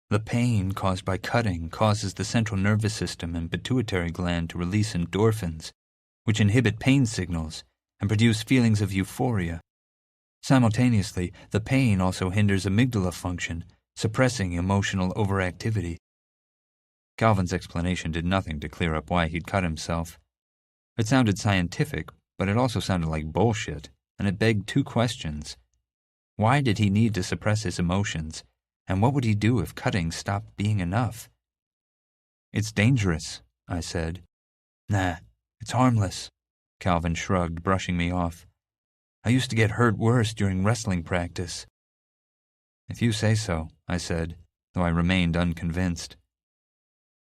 The pain caused by cutting causes the central nervous system and pituitary gland to release endorphins, which inhibit pain signals and produce feelings of euphoria. Simultaneously, the pain also hinders amygdala function, suppressing emotional overactivity." Calvin's explanation did nothing to clear up why he'd cut himself. It sounded scientific, but it also sounded like bullshit, and it begged two questions. Why did he need to suppress his emotions, and what would he do if cutting stopped being enough? "It's dangerous," I said. "Nah, it's harmless," Calvin shrugged, brushing me off. "I used to get hurt worse during wrestling practice." "If you say so," I said, though I remained unconvinced.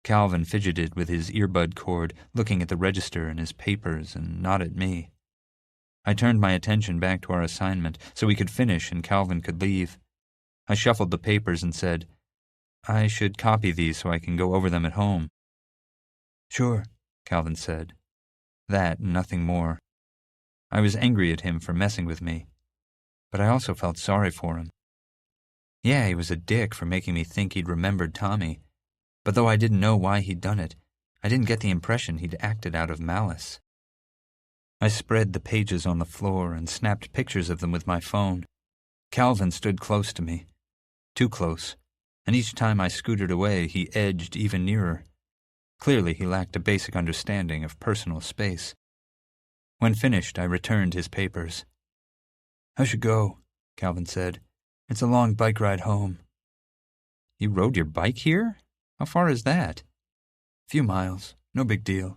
Calvin fidgeted with his earbud cord, looking at the register and his papers and not at me. I turned my attention back to our assignment so we could finish and Calvin could leave. I shuffled the papers and said, "I should copy these so I can go over them at home." "Sure," Calvin said. That and nothing more. I was angry at him for messing with me, but I also felt sorry for him. Yeah, he was a dick for making me think he'd remembered Tommy, but though I didn't know why he'd done it, I didn't get the impression he'd acted out of malice. I spread the pages on the floor and snapped pictures of them with my phone. Calvin stood close to me, too close, and each time I scooted away, he edged even nearer. Clearly, he lacked a basic understanding of personal space. When finished, I returned his papers. "I should go," Calvin said. "It's a long bike ride home." "You rode your bike here? How far is that?" "Few miles. No big deal."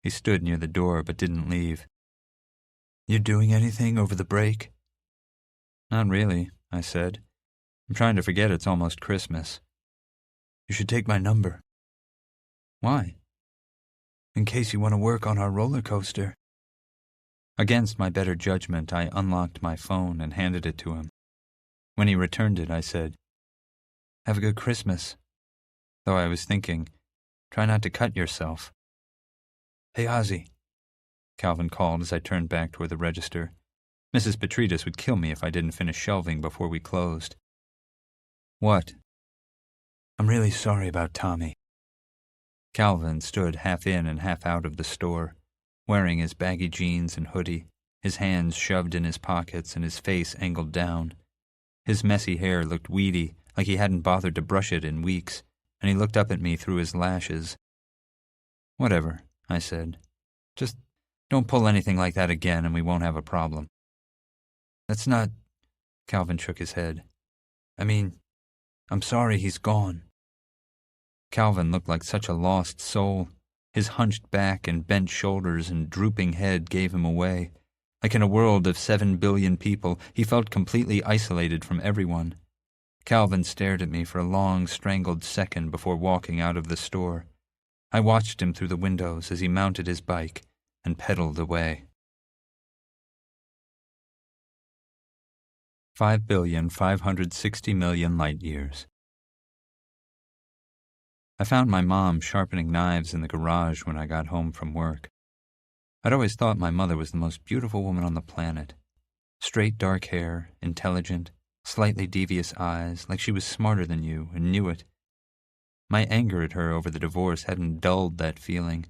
He stood near the door but didn't leave. "You doing anything over the break?" "Not really," I said. "I'm trying to forget it's almost Christmas." "You should take my number." "Why?" "In case you want to work on our roller coaster." Against my better judgment, I unlocked my phone and handed it to him. When he returned it, I said, "Have a good Christmas." Though I was thinking, try not to cut yourself. "Hey, Ozzie," Calvin called as I turned back toward the register. Mrs. Petridis would kill me if I didn't finish shelving before we closed. "What?" "I'm really sorry about Tommy." Calvin stood half in and half out of the store, wearing his baggy jeans and hoodie, his hands shoved in his pockets and his face angled down. His messy hair looked weedy, like he hadn't bothered to brush it in weeks, and he looked up at me through his lashes. "Whatever," I said. "Just don't pull anything like that again and we won't have a problem." "That's not—" Calvin shook his head. "I mean, I'm sorry he's gone." Calvin looked like such a lost soul. His hunched back and bent shoulders and drooping head gave him away. Like in a world of 7 billion people, he felt completely isolated from everyone. Calvin stared at me for a long, strangled second before walking out of the store. I watched him through the windows as he mounted his bike and pedaled away. 5,560,000,000 light years. I found my mom sharpening knives in the garage when I got home from work. I'd always thought my mother was the most beautiful woman on the planet. Straight dark hair, intelligent, slightly devious eyes, like she was smarter than you and knew it. My anger at her over the divorce hadn't dulled that feeling,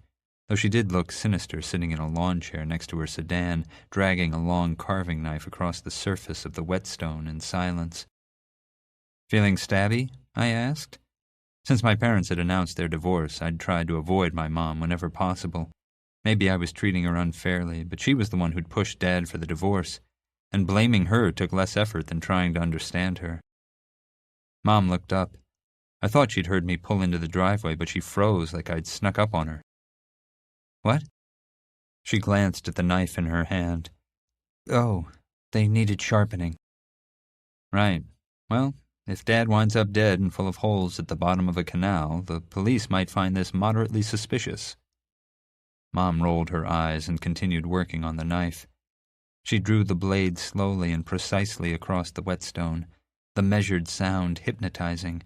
though she did look sinister sitting in a lawn chair next to her sedan, dragging a long carving knife across the surface of the whetstone in silence. "Feeling stabby?" I asked. Since my parents had announced their divorce, I'd tried to avoid my mom whenever possible. Maybe I was treating her unfairly, but she was the one who'd pushed Dad for the divorce, and blaming her took less effort than trying to understand her. Mom looked up. I thought she'd heard me pull into the driveway, but she froze like I'd snuck up on her. "What?" She glanced at the knife in her hand. "Oh, they needed sharpening." "Right. Well, if Dad winds up dead and full of holes at the bottom of a canal, the police might find this moderately suspicious." Mom rolled her eyes and continued working on the knife. She drew the blade slowly and precisely across the whetstone, the measured sound hypnotizing.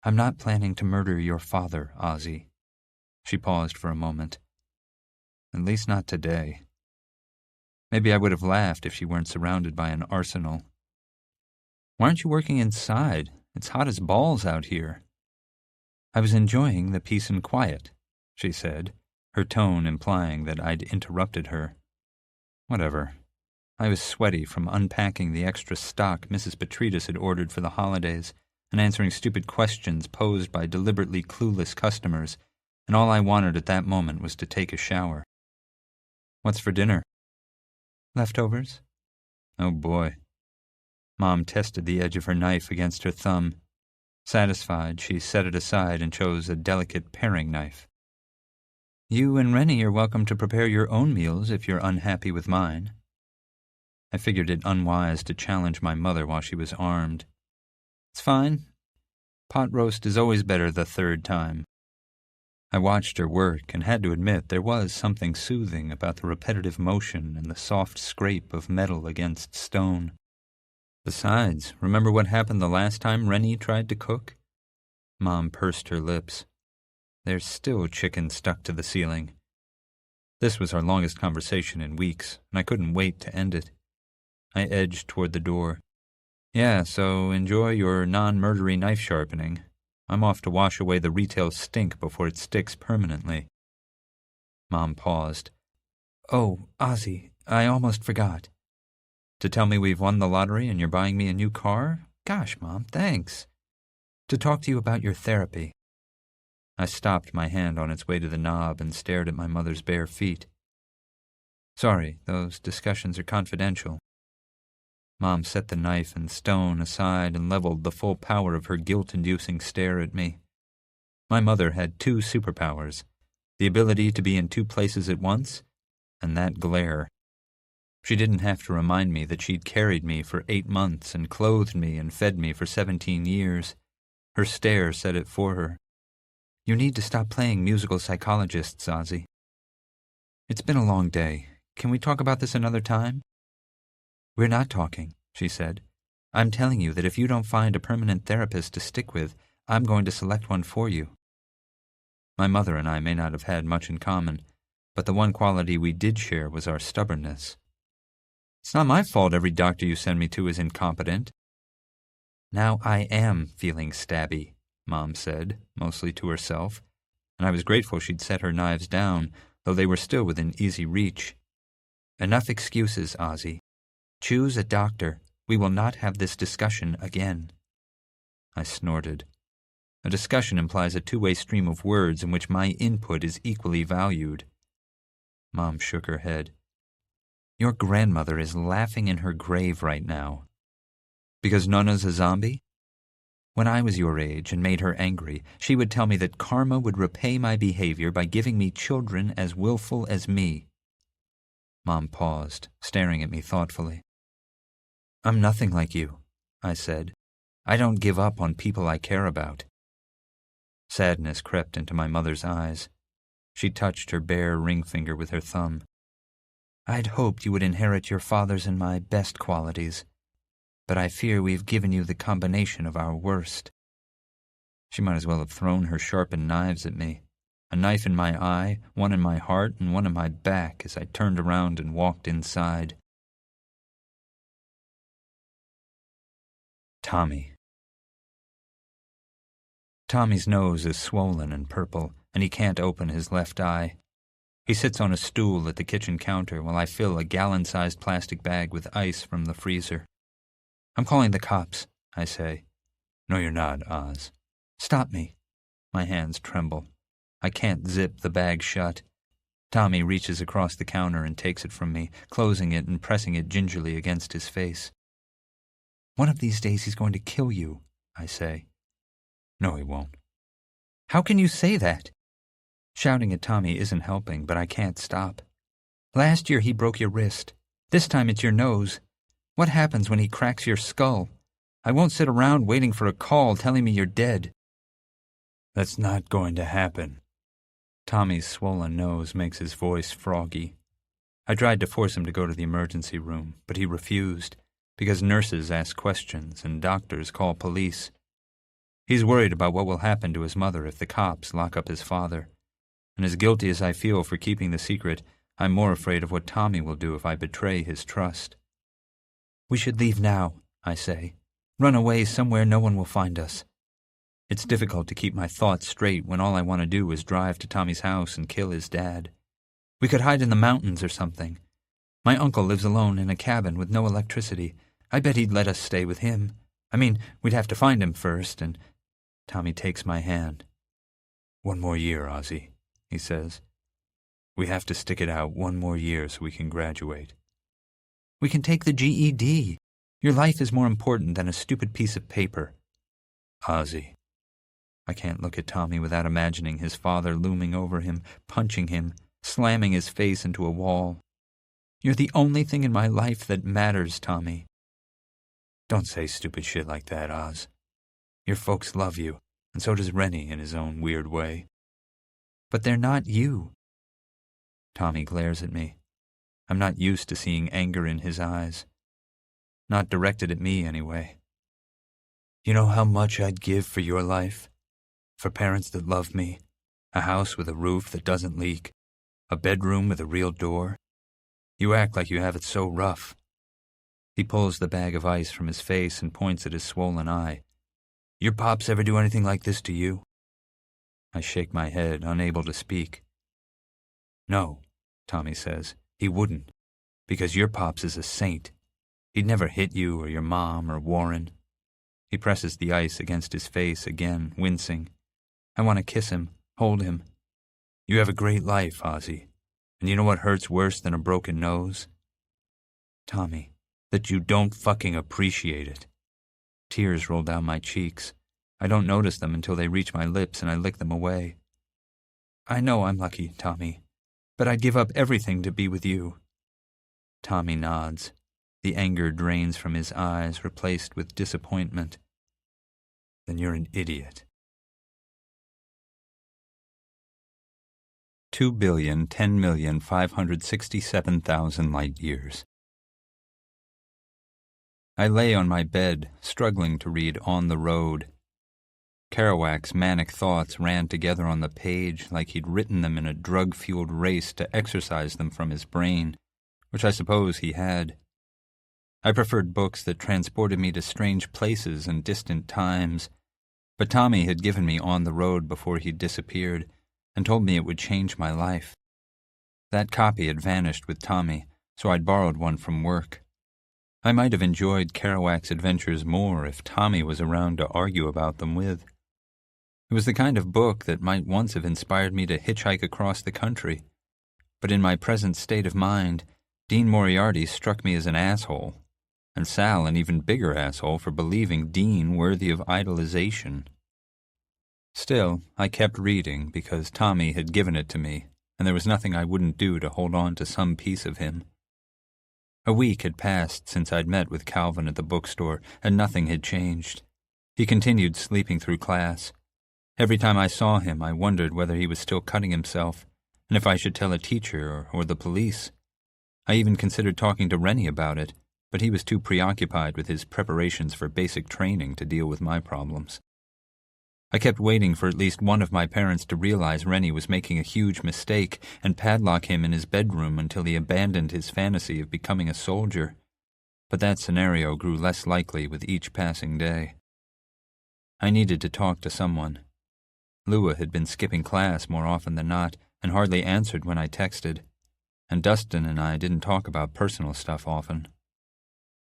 "I'm not planning to murder your father, Ozzie." She paused for a moment. "At least not today." Maybe I would have laughed if she weren't surrounded by an arsenal. "Why aren't you working inside? It's hot as balls out here." "I was enjoying the peace and quiet," she said, her tone implying that I'd interrupted her. Whatever. I was sweaty from unpacking the extra stock Mrs. Petridis had ordered for the holidays and answering stupid questions posed by deliberately clueless customers, and all I wanted at that moment was to take a shower. "What's for dinner?" "Leftovers." Oh boy. Mom tested the edge of her knife against her thumb. Satisfied, she set it aside and chose a delicate paring knife. "You and Rennie are welcome to prepare your own meals if you're unhappy with mine." I figured it unwise to challenge my mother while she was armed. "It's fine. Pot roast is always better the third time." I watched her work and had to admit there was something soothing about the repetitive motion and the soft scrape of metal against stone. Besides, remember what happened the last time Rennie tried to cook? Mom pursed her lips. "There's still chicken stuck to the ceiling." This was our longest conversation in weeks, and I couldn't wait to end it. I edged toward the door. "Yeah, so enjoy your non-murdery knife sharpening. I'm off to wash away the retail stink before it sticks permanently." Mom paused. "Oh, Ozzie, I almost forgot." "To tell me we've won the lottery and you're buying me a new car? Gosh, Mom, thanks." "To talk to you about your therapy." I stopped my hand on its way to the knob and stared at my mother's bare feet. "Sorry, those discussions are confidential." Mom set the knife and stone aside and leveled the full power of her guilt-inducing stare at me. My mother had 2 superpowers, the ability to be in 2 places at once, and that glare. She didn't have to remind me that she'd carried me for 8 months and clothed me and fed me for 17 years. Her stare said it for her. "You need to stop playing musical psychologists, Ozzie." "It's been a long day. Can we talk about this another time?" "We're not talking," she said. "I'm telling you that if you don't find a permanent therapist to stick with, I'm going to select one for you." My mother and I may not have had much in common, but the one quality we did share was our stubbornness. "It's not my fault every doctor you send me to is incompetent." "Now I am feeling stabby," Mom said, mostly to herself, and I was grateful she'd set her knives down, though they were still within easy reach. "Enough excuses, Ozzie. Choose a doctor. We will not have this discussion again." I snorted. A discussion implies a 2-way stream of words in which my input is equally valued. Mom shook her head. "Your grandmother is laughing in her grave right now." "Because Nonna's a zombie?" "When I was your age and made her angry, she would tell me that karma would repay my behavior by giving me children as willful as me." Mom paused, staring at me thoughtfully. I'm nothing like you, I said. I don't give up on people I care about. Sadness crept into my mother's eyes. She touched her bare ring finger with her thumb. I'd hoped you would inherit your father's and my best qualities, but I fear we've given you the combination of our worst. She might as well have thrown her sharpened knives at me, a knife in my eye, one in my heart, and one in my back as I turned around and walked inside. Tommy. Tommy's nose is swollen and purple, and he can't open his left eye. He sits on a stool at the kitchen counter while I fill a gallon-sized plastic bag with ice from the freezer. I'm calling the cops, I say. No, you're not, Oz. Stop me. My hands tremble. I can't zip the bag shut. Tommy reaches across the counter and takes it from me, closing it and pressing it gingerly against his face. One of these days he's going to kill you, I say. No, he won't. How can you say that? Shouting at Tommy isn't helping, but I can't stop. Last year he broke your wrist. This time it's your nose. What happens when he cracks your skull? I won't sit around waiting for a call telling me you're dead. That's not going to happen. Tommy's swollen nose makes his voice froggy. I tried to force him to go to the emergency room, but he refused, because nurses ask questions and doctors call police. He's worried about what will happen to his mother if the cops lock up his father. And as guilty as I feel for keeping the secret, I'm more afraid of what Tommy will do if I betray his trust. We should leave now, I say. Run away somewhere no one will find us. It's difficult to keep my thoughts straight when all I want to do is drive to Tommy's house and kill his dad. We could hide in the mountains or something. My uncle lives alone in a cabin with no electricity. I bet he'd let us stay with him. I mean, we'd have to find him first, and... Tommy takes my hand. One more year, Ozzie, he says. We have to stick it out one more year so we can graduate. We can take the GED. Your life is more important than a stupid piece of paper. Ozzie. I can't look at Tommy without imagining his father looming over him, punching him, slamming his face into a wall. You're the only thing in my life that matters, Tommy. Don't say stupid shit like that, Oz. Your folks love you, and so does Rennie in his own weird way. But they're not you. Tommy glares at me. I'm not used to seeing anger in his eyes. Not directed at me, anyway. You know how much I'd give for your life? For parents that love me, a house with a roof that doesn't leak, a bedroom with a real door. You act like you have it so rough. He pulls the bag of ice from his face and points at his swollen eye. Your pops ever do anything like this to you? I shake my head, unable to speak. No, Tommy says. He wouldn't, because your pops is a saint. He'd never hit you or your mom or Warren. He presses the ice against his face again, wincing. I want to kiss him, hold him. You have a great life, Ozzie. And you know what hurts worse than a broken nose? Tommy, that you don't fucking appreciate it. Tears roll down my cheeks. I don't notice them until they reach my lips and I lick them away. I know I'm lucky, Tommy, but I'd give up everything to be with you. Tommy nods. The anger drains from his eyes, replaced with disappointment. Then you're an idiot. 2,010,567,000 light years. I lay on my bed, struggling to read On the Road. Kerouac's manic thoughts ran together on the page like he'd written them in a drug-fueled race to exorcise them from his brain, which I suppose he had. I preferred books that transported me to strange places and distant times, but Tommy had given me On the Road before he'd disappeared and told me it would change my life. That copy had vanished with Tommy, so I'd borrowed one from work. I might have enjoyed Kerouac's adventures more if Tommy was around to argue about them with. It was the kind of book that might once have inspired me to hitchhike across the country, but in my present state of mind, Dean Moriarty struck me as an asshole, and Sal an even bigger asshole for believing Dean worthy of idolization. Still, I kept reading because Tommy had given it to me, and there was nothing I wouldn't do to hold on to some piece of him. A week had passed since I'd met with Calvin at the bookstore, and nothing had changed. He continued sleeping through class. Every time I saw him, I wondered whether he was still cutting himself, and if I should tell a teacher or the police. I even considered talking to Rennie about it, but he was too preoccupied with his preparations for basic training to deal with my problems. I kept waiting for at least one of my parents to realize Rennie was making a huge mistake and padlock him in his bedroom until he abandoned his fantasy of becoming a soldier. But that scenario grew less likely with each passing day. I needed to talk to someone. Lua had been skipping class more often than not and hardly answered when I texted, and Dustin and I didn't talk about personal stuff often.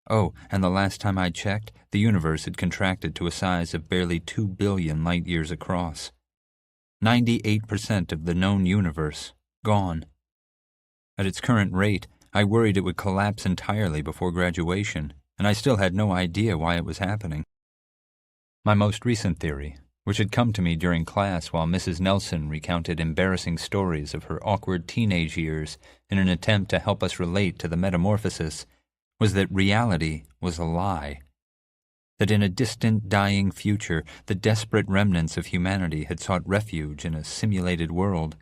Oh, and the last time I checked, the universe had contracted to a size of barely 2 billion light-years across. 98% of the known universe gone. At its current rate, I worried it would collapse entirely before graduation, and I still had no idea why it was happening. My most recent theory, which had come to me during class while Mrs. Nelson recounted embarrassing stories of her awkward teenage years in an attempt to help us relate to the metamorphosis, was that reality was a lie. That in a distant, dying future, the desperate remnants of humanity had sought refuge in a simulated world.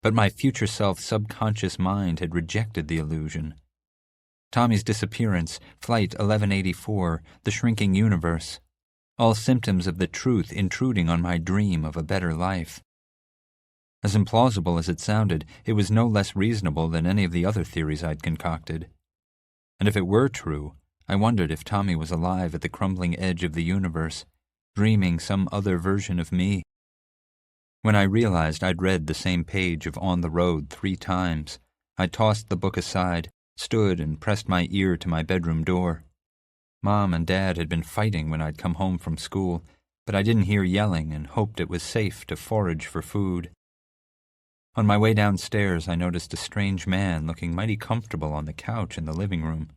But my future self's subconscious mind had rejected the illusion. Tommy's disappearance, Flight 1184, the shrinking universe, all symptoms of the truth intruding on my dream of a better life. As implausible as it sounded, it was no less reasonable than any of the other theories I'd concocted. And if it were true, I wondered if Tommy was alive at the crumbling edge of the universe, dreaming some other version of me. When I realized I'd read the same page of On the Road 3 times, I tossed the book aside, stood and pressed my ear to my bedroom door. Mom and Dad had been fighting when I'd come home from school, but I didn't hear yelling and hoped it was safe to forage for food. On my way downstairs, I noticed a strange man looking mighty comfortable on the couch in the living room.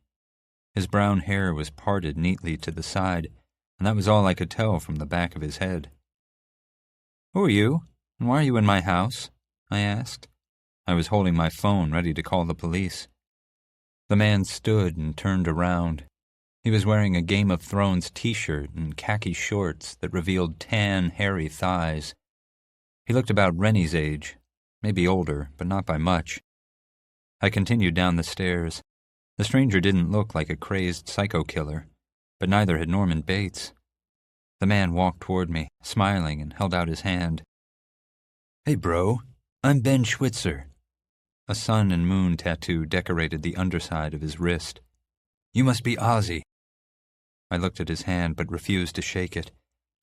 His brown hair was parted neatly to the side, and that was all I could tell from the back of his head. "Who are you, and why are you in my house?" I asked. I was holding my phone ready to call the police. The man stood and turned around. He was wearing a Game of Thrones t-shirt and khaki shorts that revealed tan, hairy thighs. He looked about Rennie's age, maybe older, but not by much. I continued down the stairs. The stranger didn't look like a crazed psycho killer, but neither had Norman Bates. The man walked toward me, smiling, and held out his hand. "Hey, bro, I'm Ben Schwitzer." A sun and moon tattoo decorated the underside of his wrist. "You must be Ozzie." I looked at his hand but refused to shake it.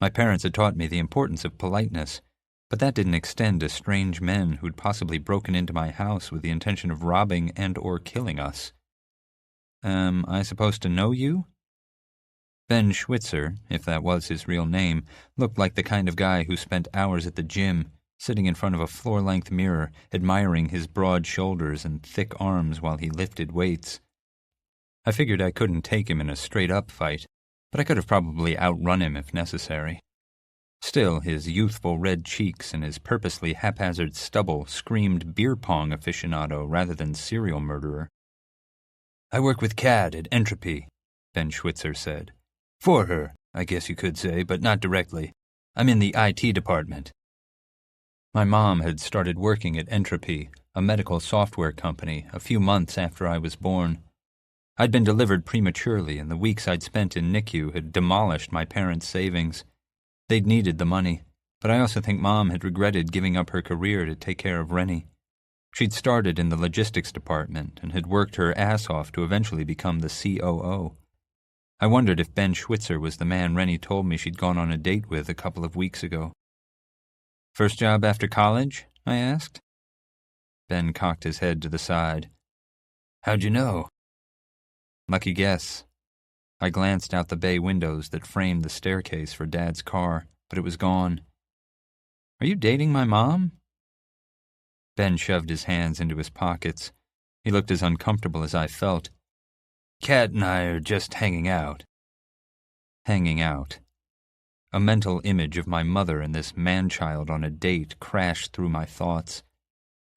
My parents had taught me the importance of politeness, but that didn't extend to strange men who'd possibly broken into my house with the intention of robbing and or killing us. Am I supposed to know you?" Ben Schwitzer, if that was his real name, looked like the kind of guy who spent hours at the gym, sitting in front of a floor-length mirror, admiring his broad shoulders and thick arms while he lifted weights. I figured I couldn't take him in a straight-up fight, but I could have probably outrun him if necessary. Still, his youthful red cheeks and his purposely haphazard stubble screamed beer pong aficionado rather than serial murderer. "I work with Cad at Entropy," Ben Schwitzer said. "For her, I guess you could say, but not directly. I'm in the IT department." My mom had started working at Entropy, a medical software company, a few months after I was born. I'd been delivered prematurely, and the weeks I'd spent in NICU had demolished my parents' savings. They'd needed the money, but I also think Mom had regretted giving up her career to take care of Rennie. She'd started in the logistics department and had worked her ass off to eventually become the COO. I wondered if Ben Schwitzer was the man Rennie told me she'd gone on a date with a couple of weeks ago. "First job after college?" I asked. Ben cocked his head to the side. "How'd you know?" "Lucky guess." I glanced out the bay windows that framed the staircase for Dad's car, but it was gone. "Are you dating my mom?" Ben shoved his hands into his pockets. He looked as uncomfortable as I felt. "Kat and I are just hanging out." Hanging out. A mental image of my mother and this man-child on a date crashed through my thoughts.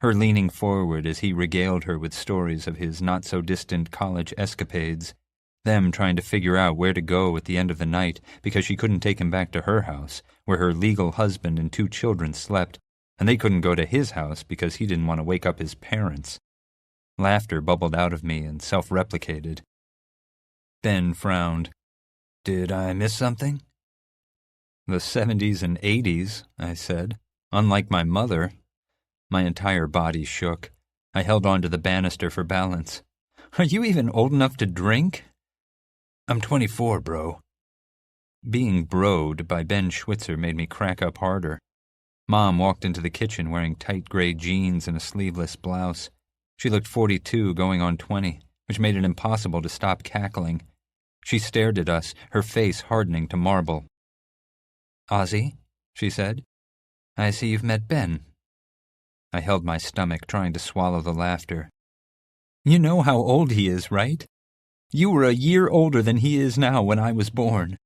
her leaning forward as he regaled her with stories of his not-so-distant college escapades, them trying to figure out where to go at the end of the night because she couldn't take him back to her house, where her legal husband and 2 children slept, and they couldn't go to his house because he didn't want to wake up his parents. Laughter bubbled out of me and self-replicated. Ben frowned. "Did I miss something?" "The 70s and 80s, I said. "Unlike my mother." My entire body shook. I held on to the banister for balance. "Are you even old enough to drink?" "I'm 24, bro." Being broed by Ben Schwitzer made me crack up harder. Mom walked into the kitchen wearing tight gray jeans and a sleeveless blouse. She looked 42 going on 20, which made it impossible to stop cackling. She stared at us, her face hardening to marble. "Ozzie," she said, "I see you've met Ben." I held my stomach, trying to swallow the laughter. "You know how old he is, right? You were a year older than he is now when I was born."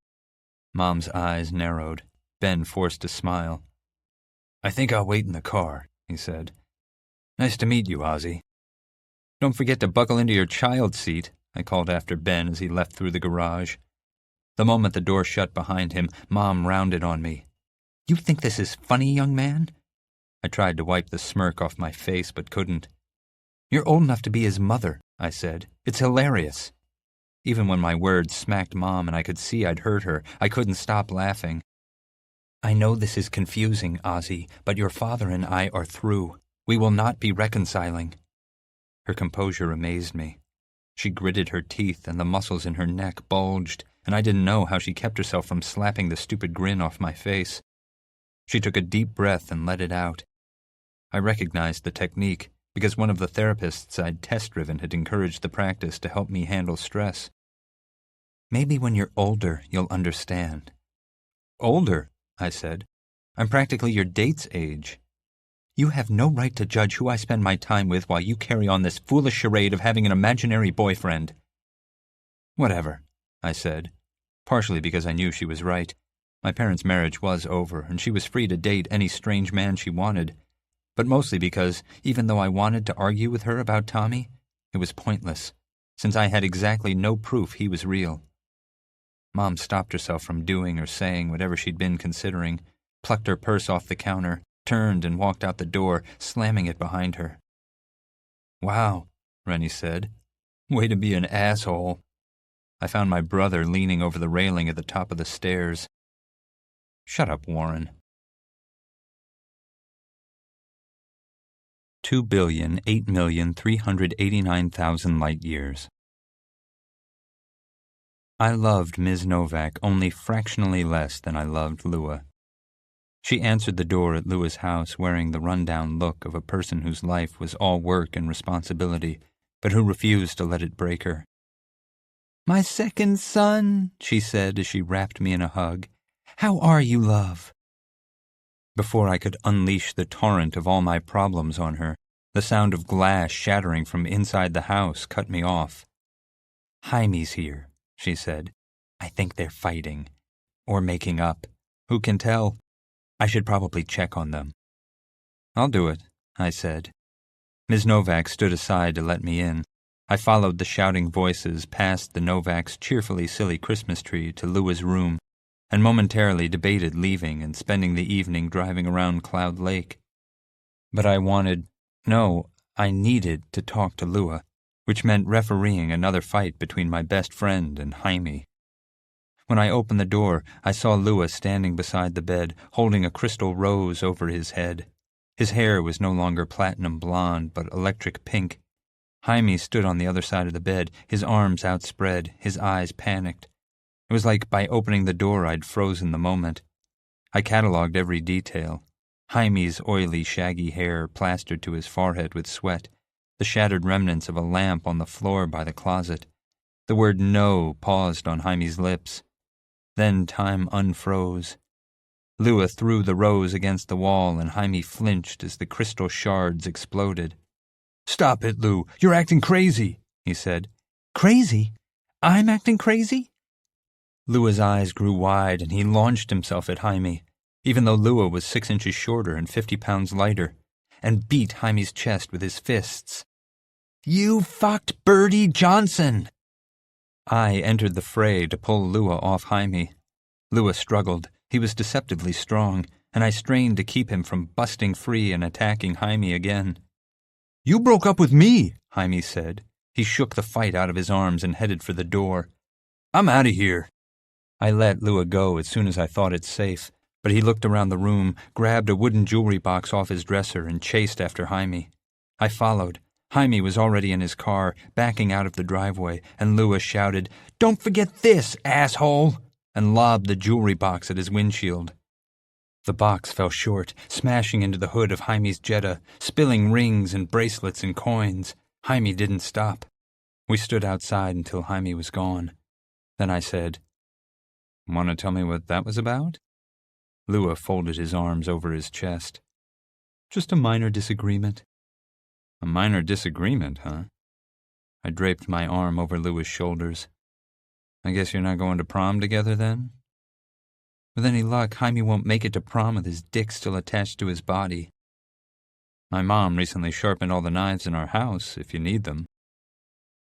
Mom's eyes narrowed. Ben forced a smile. "I think I'll wait in the car," he said. "Nice to meet you, Ozzie." "Don't forget to buckle into your child seat," I called after Ben as he left through the garage. The moment the door shut behind him, Mom rounded on me. "You think this is funny, young man?" I tried to wipe the smirk off my face, but couldn't. "You're old enough to be his mother," I said. "It's hilarious." Even when my words smacked Mom and I could see I'd hurt her, I couldn't stop laughing. "I know this is confusing, Ozzie, but your father and I are through. We will not be reconciling." Her composure amazed me. She gritted her teeth and the muscles in her neck bulged, and I didn't know how she kept herself from slapping the stupid grin off my face. She took a deep breath and let it out. I recognized the technique, because one of the therapists I'd test-driven had encouraged the practice to help me handle stress. "Maybe when you're older, you'll understand." "Older?" I said. "I'm practically your date's age." "You have no right to judge who I spend my time with while you carry on this foolish charade of having an imaginary boyfriend." "Whatever," I said, partially because I knew she was right. My parents' marriage was over, and she was free to date any strange man she wanted. But mostly because, even though I wanted to argue with her about Tommy, it was pointless, since I had exactly no proof he was real. Mom stopped herself from doing or saying whatever she'd been considering, plucked her purse off the counter, turned and walked out the door, slamming it behind her. "Wow," Rennie said. "Way to be an asshole." I found my brother leaning over the railing at the top of the stairs. "Shut up, Warren." 2,008,389,000 light-years. I loved Ms. Novak only fractionally less than I loved Lua. She answered the door at Lua's house wearing the run-down look of a person whose life was all work and responsibility, but who refused to let it break her. "My second son," she said as she wrapped me in a hug. "How are you, love?" Before I could unleash the torrent of all my problems on her, the sound of glass shattering from inside the house cut me off. "Jaime's here," she said. "I think they're fighting. Or making up. Who can tell? I should probably check on them." "I'll do it," I said. Ms. Novak stood aside to let me in. I followed the shouting voices past the Novak's cheerfully silly Christmas tree to Lua's room, and momentarily debated leaving and spending the evening driving around Cloud Lake. But I needed to talk to Lua, which meant refereeing another fight between my best friend and Jaime. When I opened the door, I saw Lua standing beside the bed, holding a crystal rose over his head. His hair was no longer platinum blonde, but electric pink. Jaime stood on the other side of the bed, his arms outspread, his eyes panicked. It was like by opening the door I'd frozen the moment. I catalogued every detail. Jaime's oily, shaggy hair plastered to his forehead with sweat, the shattered remnants of a lamp on the floor by the closet. The word "no" paused on Jaime's lips. Then time unfroze. Lua threw the rose against the wall, and Jaime flinched as the crystal shards exploded. "Stop it, Lou! You're acting crazy!" he said. "Crazy? I'm acting crazy?" Lua's eyes grew wide, and he launched himself at Jaime, even though Lua was 6 inches shorter and 50 pounds lighter. and beat Jaime's chest with his fists. "You fucked Birdie Johnson!" I entered the fray to pull Lua off Jaime. Lua struggled. He was deceptively strong, and I strained to keep him from busting free and attacking Jaime again. "You broke up with me," Jaime said. He shook the fight out of his arms and headed for the door. "I'm out of here." I let Lua go as soon as I thought it safe, but he looked around the room, grabbed a wooden jewelry box off his dresser, and chased after Jaime. I followed. Jaime was already in his car, backing out of the driveway, and Lua shouted, "Don't forget this, asshole!" and lobbed the jewelry box at his windshield. The box fell short, smashing into the hood of Jaime's Jetta, spilling rings and bracelets and coins. Jaime didn't stop. We stood outside until Jaime was gone. Then I said, "Want to tell me what that was about?" Lua folded his arms over his chest. "Just a minor disagreement." "A minor disagreement, huh?" I draped my arm over Lua's shoulders. "I guess you're not going to prom together, then?" "With any luck, Jaime won't make it to prom with his dick still attached to his body." "My mom recently sharpened all the knives in our house, if you need them."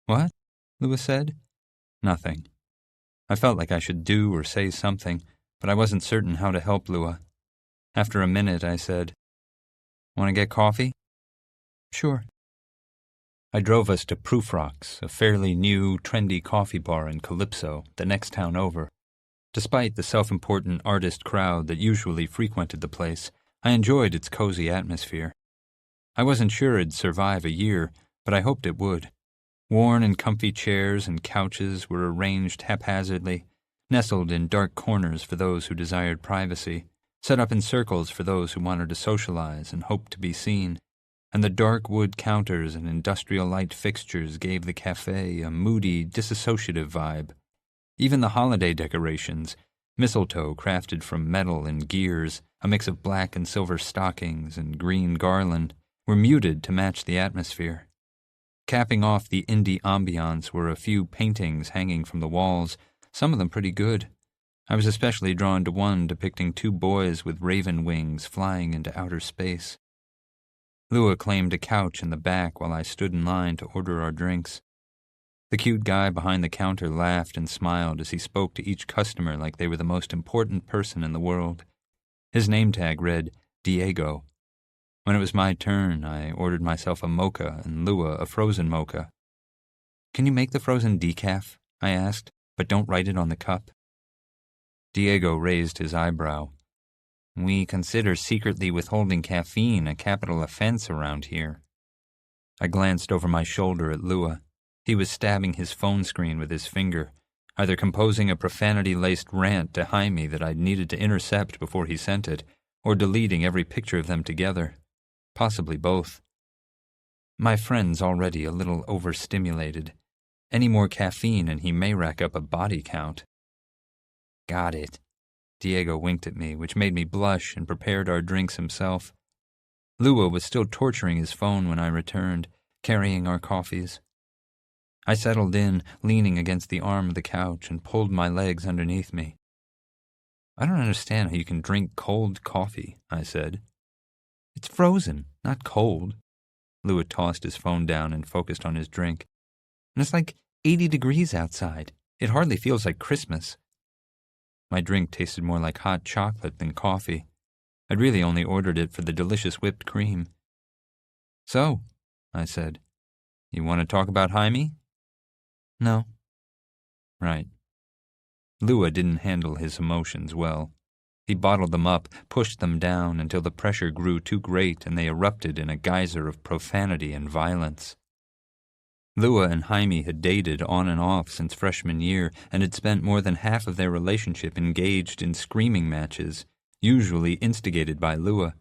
"What?" Lua said. "Nothing." I felt like I should do or say something, but I wasn't certain how to help Lua. After a minute, I said, "Want to get coffee?" "Sure." I drove us to Proof Rocks, a fairly new, trendy coffee bar in Calypso, the next town over. Despite the self-important artist crowd that usually frequented the place, I enjoyed its cozy atmosphere. I wasn't sure it'd survive a year, but I hoped it would. Worn and comfy chairs and couches were arranged haphazardly, nestled in dark corners for those who desired privacy, set up in circles for those who wanted to socialize and hoped to be seen, and the dark wood counters and industrial light fixtures gave the cafe a moody, disassociative vibe. Even the holiday decorations, mistletoe crafted from metal and gears, a mix of black and silver stockings and green garland, were muted to match the atmosphere. Capping off the indie ambiance were a few paintings hanging from the walls, some of them pretty good. I was especially drawn to one depicting two boys with raven wings flying into outer space. Lua claimed a couch in the back while I stood in line to order our drinks. The cute guy behind the counter laughed and smiled as he spoke to each customer like they were the most important person in the world. His name tag read, Diego. When it was my turn, I ordered myself a mocha and Lua a frozen mocha. "Can you make the frozen decaf?" I asked, "but don't write it on the cup?" Diego raised his eyebrow. "We consider secretly withholding caffeine a capital offense around here." I glanced over my shoulder at Lua. He was stabbing his phone screen with his finger, either composing a profanity-laced rant to Jaime that I'd needed to intercept before he sent it, or deleting every picture of them together. Possibly both. My friend's already a little overstimulated. Any more caffeine and he may rack up a body count. "Got it." Diego winked at me, which made me blush, and prepared our drinks himself. Lua was still torturing his phone when I returned, carrying our coffees. I settled in, leaning against the arm of the couch, and pulled my legs underneath me. "I don't understand how you can drink cold coffee," I said. "It's frozen, not cold." Lua tossed his phone down and focused on his drink. "And it's like 80 degrees outside. It hardly feels like Christmas." My drink tasted more like hot chocolate than coffee. I'd really only ordered it for the delicious whipped cream. "So," I said, "you want to talk about Jaime?" "No." "Right." Lua didn't handle his emotions well. He bottled them up, pushed them down until the pressure grew too great and they erupted in a geyser of profanity and violence. Lua and Jaime had dated on and off since freshman year and had spent more than half of their relationship engaged in screaming matches, usually instigated by Lua.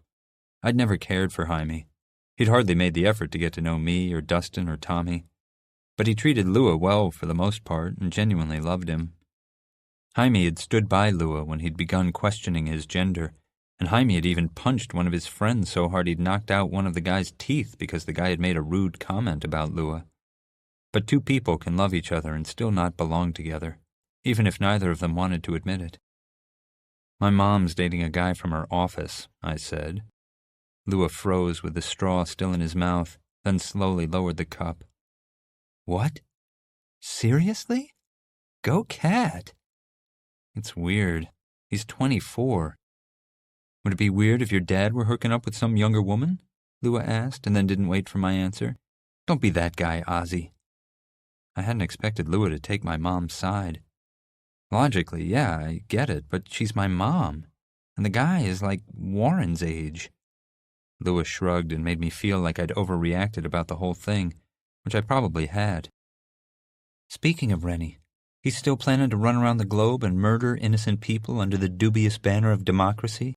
I'd never cared for Jaime. He'd hardly made the effort to get to know me or Dustin or Tommy. But he treated Lua well for the most part and genuinely loved him. Jaime had stood by Lua when he'd begun questioning his gender, and Jaime had even punched one of his friends so hard he'd knocked out one of the guy's teeth because the guy had made a rude comment about Lua. But two people can love each other and still not belong together, even if neither of them wanted to admit it. "My mom's dating a guy from her office," I said. Lua froze with the straw still in his mouth, then slowly lowered the cup. What? Seriously? Go cat! It's weird. He's 24. Would it be weird if your dad were hooking up with some younger woman? Lua asked, and then didn't wait for my answer. Don't be that guy, Ozzie. I hadn't expected Lua to take my mom's side. Logically, yeah, I get it, but she's my mom, and the guy is like Warren's age. Lua shrugged and made me feel like I'd overreacted about the whole thing, which I probably had. Speaking of Rennie, he's still planning to run around the globe and murder innocent people under the dubious banner of democracy?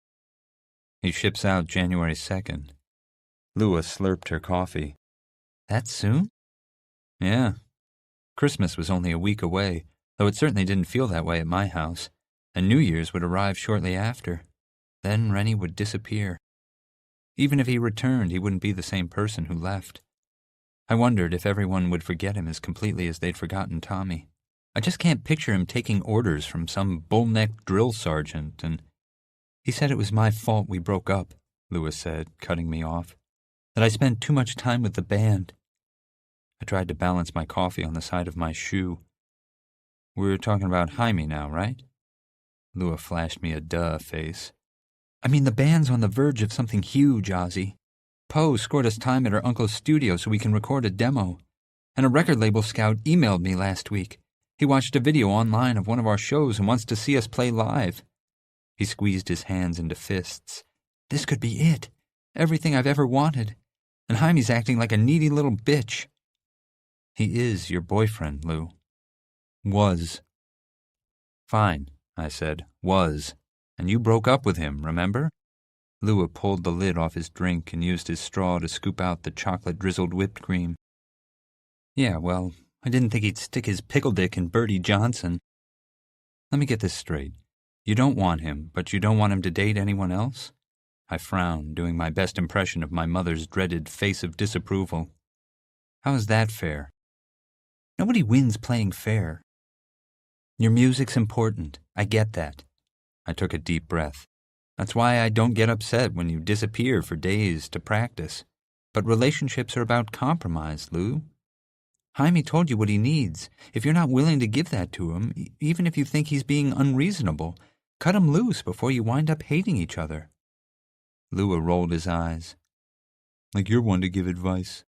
He ships out January 2nd. Lua slurped her coffee. That soon? Yeah. Christmas was only a week away, though it certainly didn't feel that way at my house, and New Year's would arrive shortly after. Then Rennie would disappear. Even if he returned, he wouldn't be the same person who left. I wondered if everyone would forget him as completely as they'd forgotten Tommy. I just can't picture him taking orders from some bull-necked drill sergeant, and... He said it was my fault we broke up, Lua said, cutting me off. That I spent too much time with the band. I tried to balance my coffee on the side of my shoe. We're talking about Jaime now, right? Lua flashed me a duh face. I mean, the band's on the verge of something huge, Ozzie. Poe scored us time at her uncle's studio so we can record a demo. And a record label scout emailed me last week. He watched a video online of one of our shows and wants to see us play live. He squeezed his hands into fists. This could be it. Everything I've ever wanted. And Jaime's acting like a needy little bitch. He is your boyfriend, Lou. Was. Fine, I said. Was. And you broke up with him, remember? Lua pulled the lid off his drink and used his straw to scoop out the chocolate-drizzled whipped cream. Yeah, well, I didn't think he'd stick his pickle dick in Bertie Johnson. Let me get this straight. You don't want him, but you don't want him to date anyone else? I frowned, doing my best impression of my mother's dreaded face of disapproval. How is that fair? Nobody wins playing fair. Your music's important. I get that. I took a deep breath. That's why I don't get upset when you disappear for days to practice. But relationships are about compromise, Lou. Jaime told you what he needs. If you're not willing to give that to him, even if you think he's being unreasonable, cut him loose before you wind up hating each other. Lua rolled his eyes. Like you're one to give advice.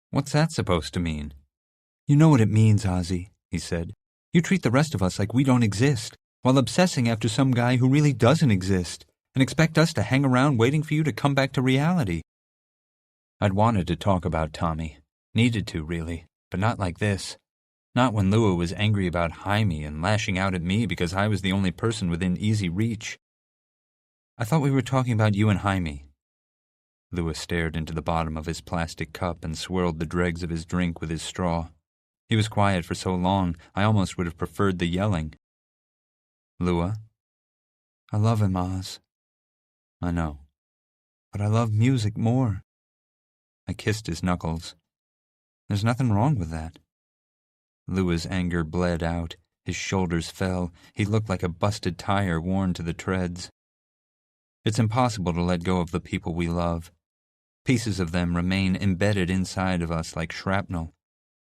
What's that supposed to mean? You know what it means, Ozzie, he said. You treat the rest of us like we don't exist, while obsessing after some guy who really doesn't exist, and expect us to hang around waiting for you to come back to reality. I'd wanted to talk about Tommy. Needed to, really, but not like this. Not when Lua was angry about Jaime and lashing out at me because I was the only person within easy reach. I thought we were talking about you and Jaime. Lua stared into the bottom of his plastic cup and swirled the dregs of his drink with his straw. He was quiet for so long, I almost would have preferred the yelling. Lua? I love him, Oz. I know. But I love music more. I kissed his knuckles. There's nothing wrong with that. Lua's anger bled out. His shoulders fell. He looked like a busted tire worn to the treads. It's impossible to let go of the people we love. Pieces of them remain embedded inside of us like shrapnel.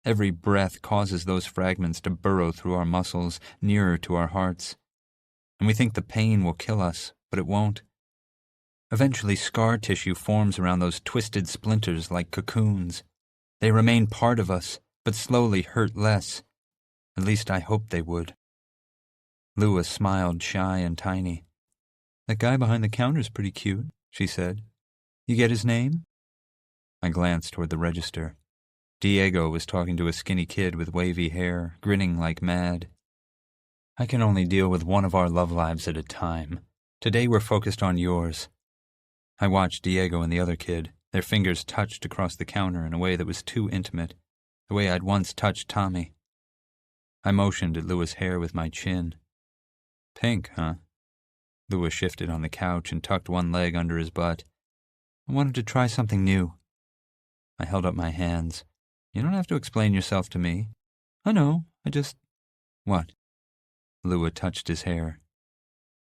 Every breath causes those fragments to burrow through our muscles, nearer to our hearts. And we think the pain will kill us, but it won't. Eventually, scar tissue forms around those twisted splinters like cocoons. They remain part of us, but slowly hurt less. At least I hoped they would. Lua smiled shy and tiny. That guy behind the counter's pretty cute, she said. You get his name? I glanced toward the register. Diego was talking to a skinny kid with wavy hair, grinning like mad. I can only deal with one of our love lives at a time. Today we're focused on yours. I watched Diego and the other kid. Their fingers touched across the counter in a way that was too intimate, the way I'd once touched Tommy. I motioned at Lua's hair with my chin. Pink, huh? Lua shifted on the couch and tucked one leg under his butt. I wanted to try something new. I held up my hands. You don't have to explain yourself to me. I know, I just... What? Lua touched his hair.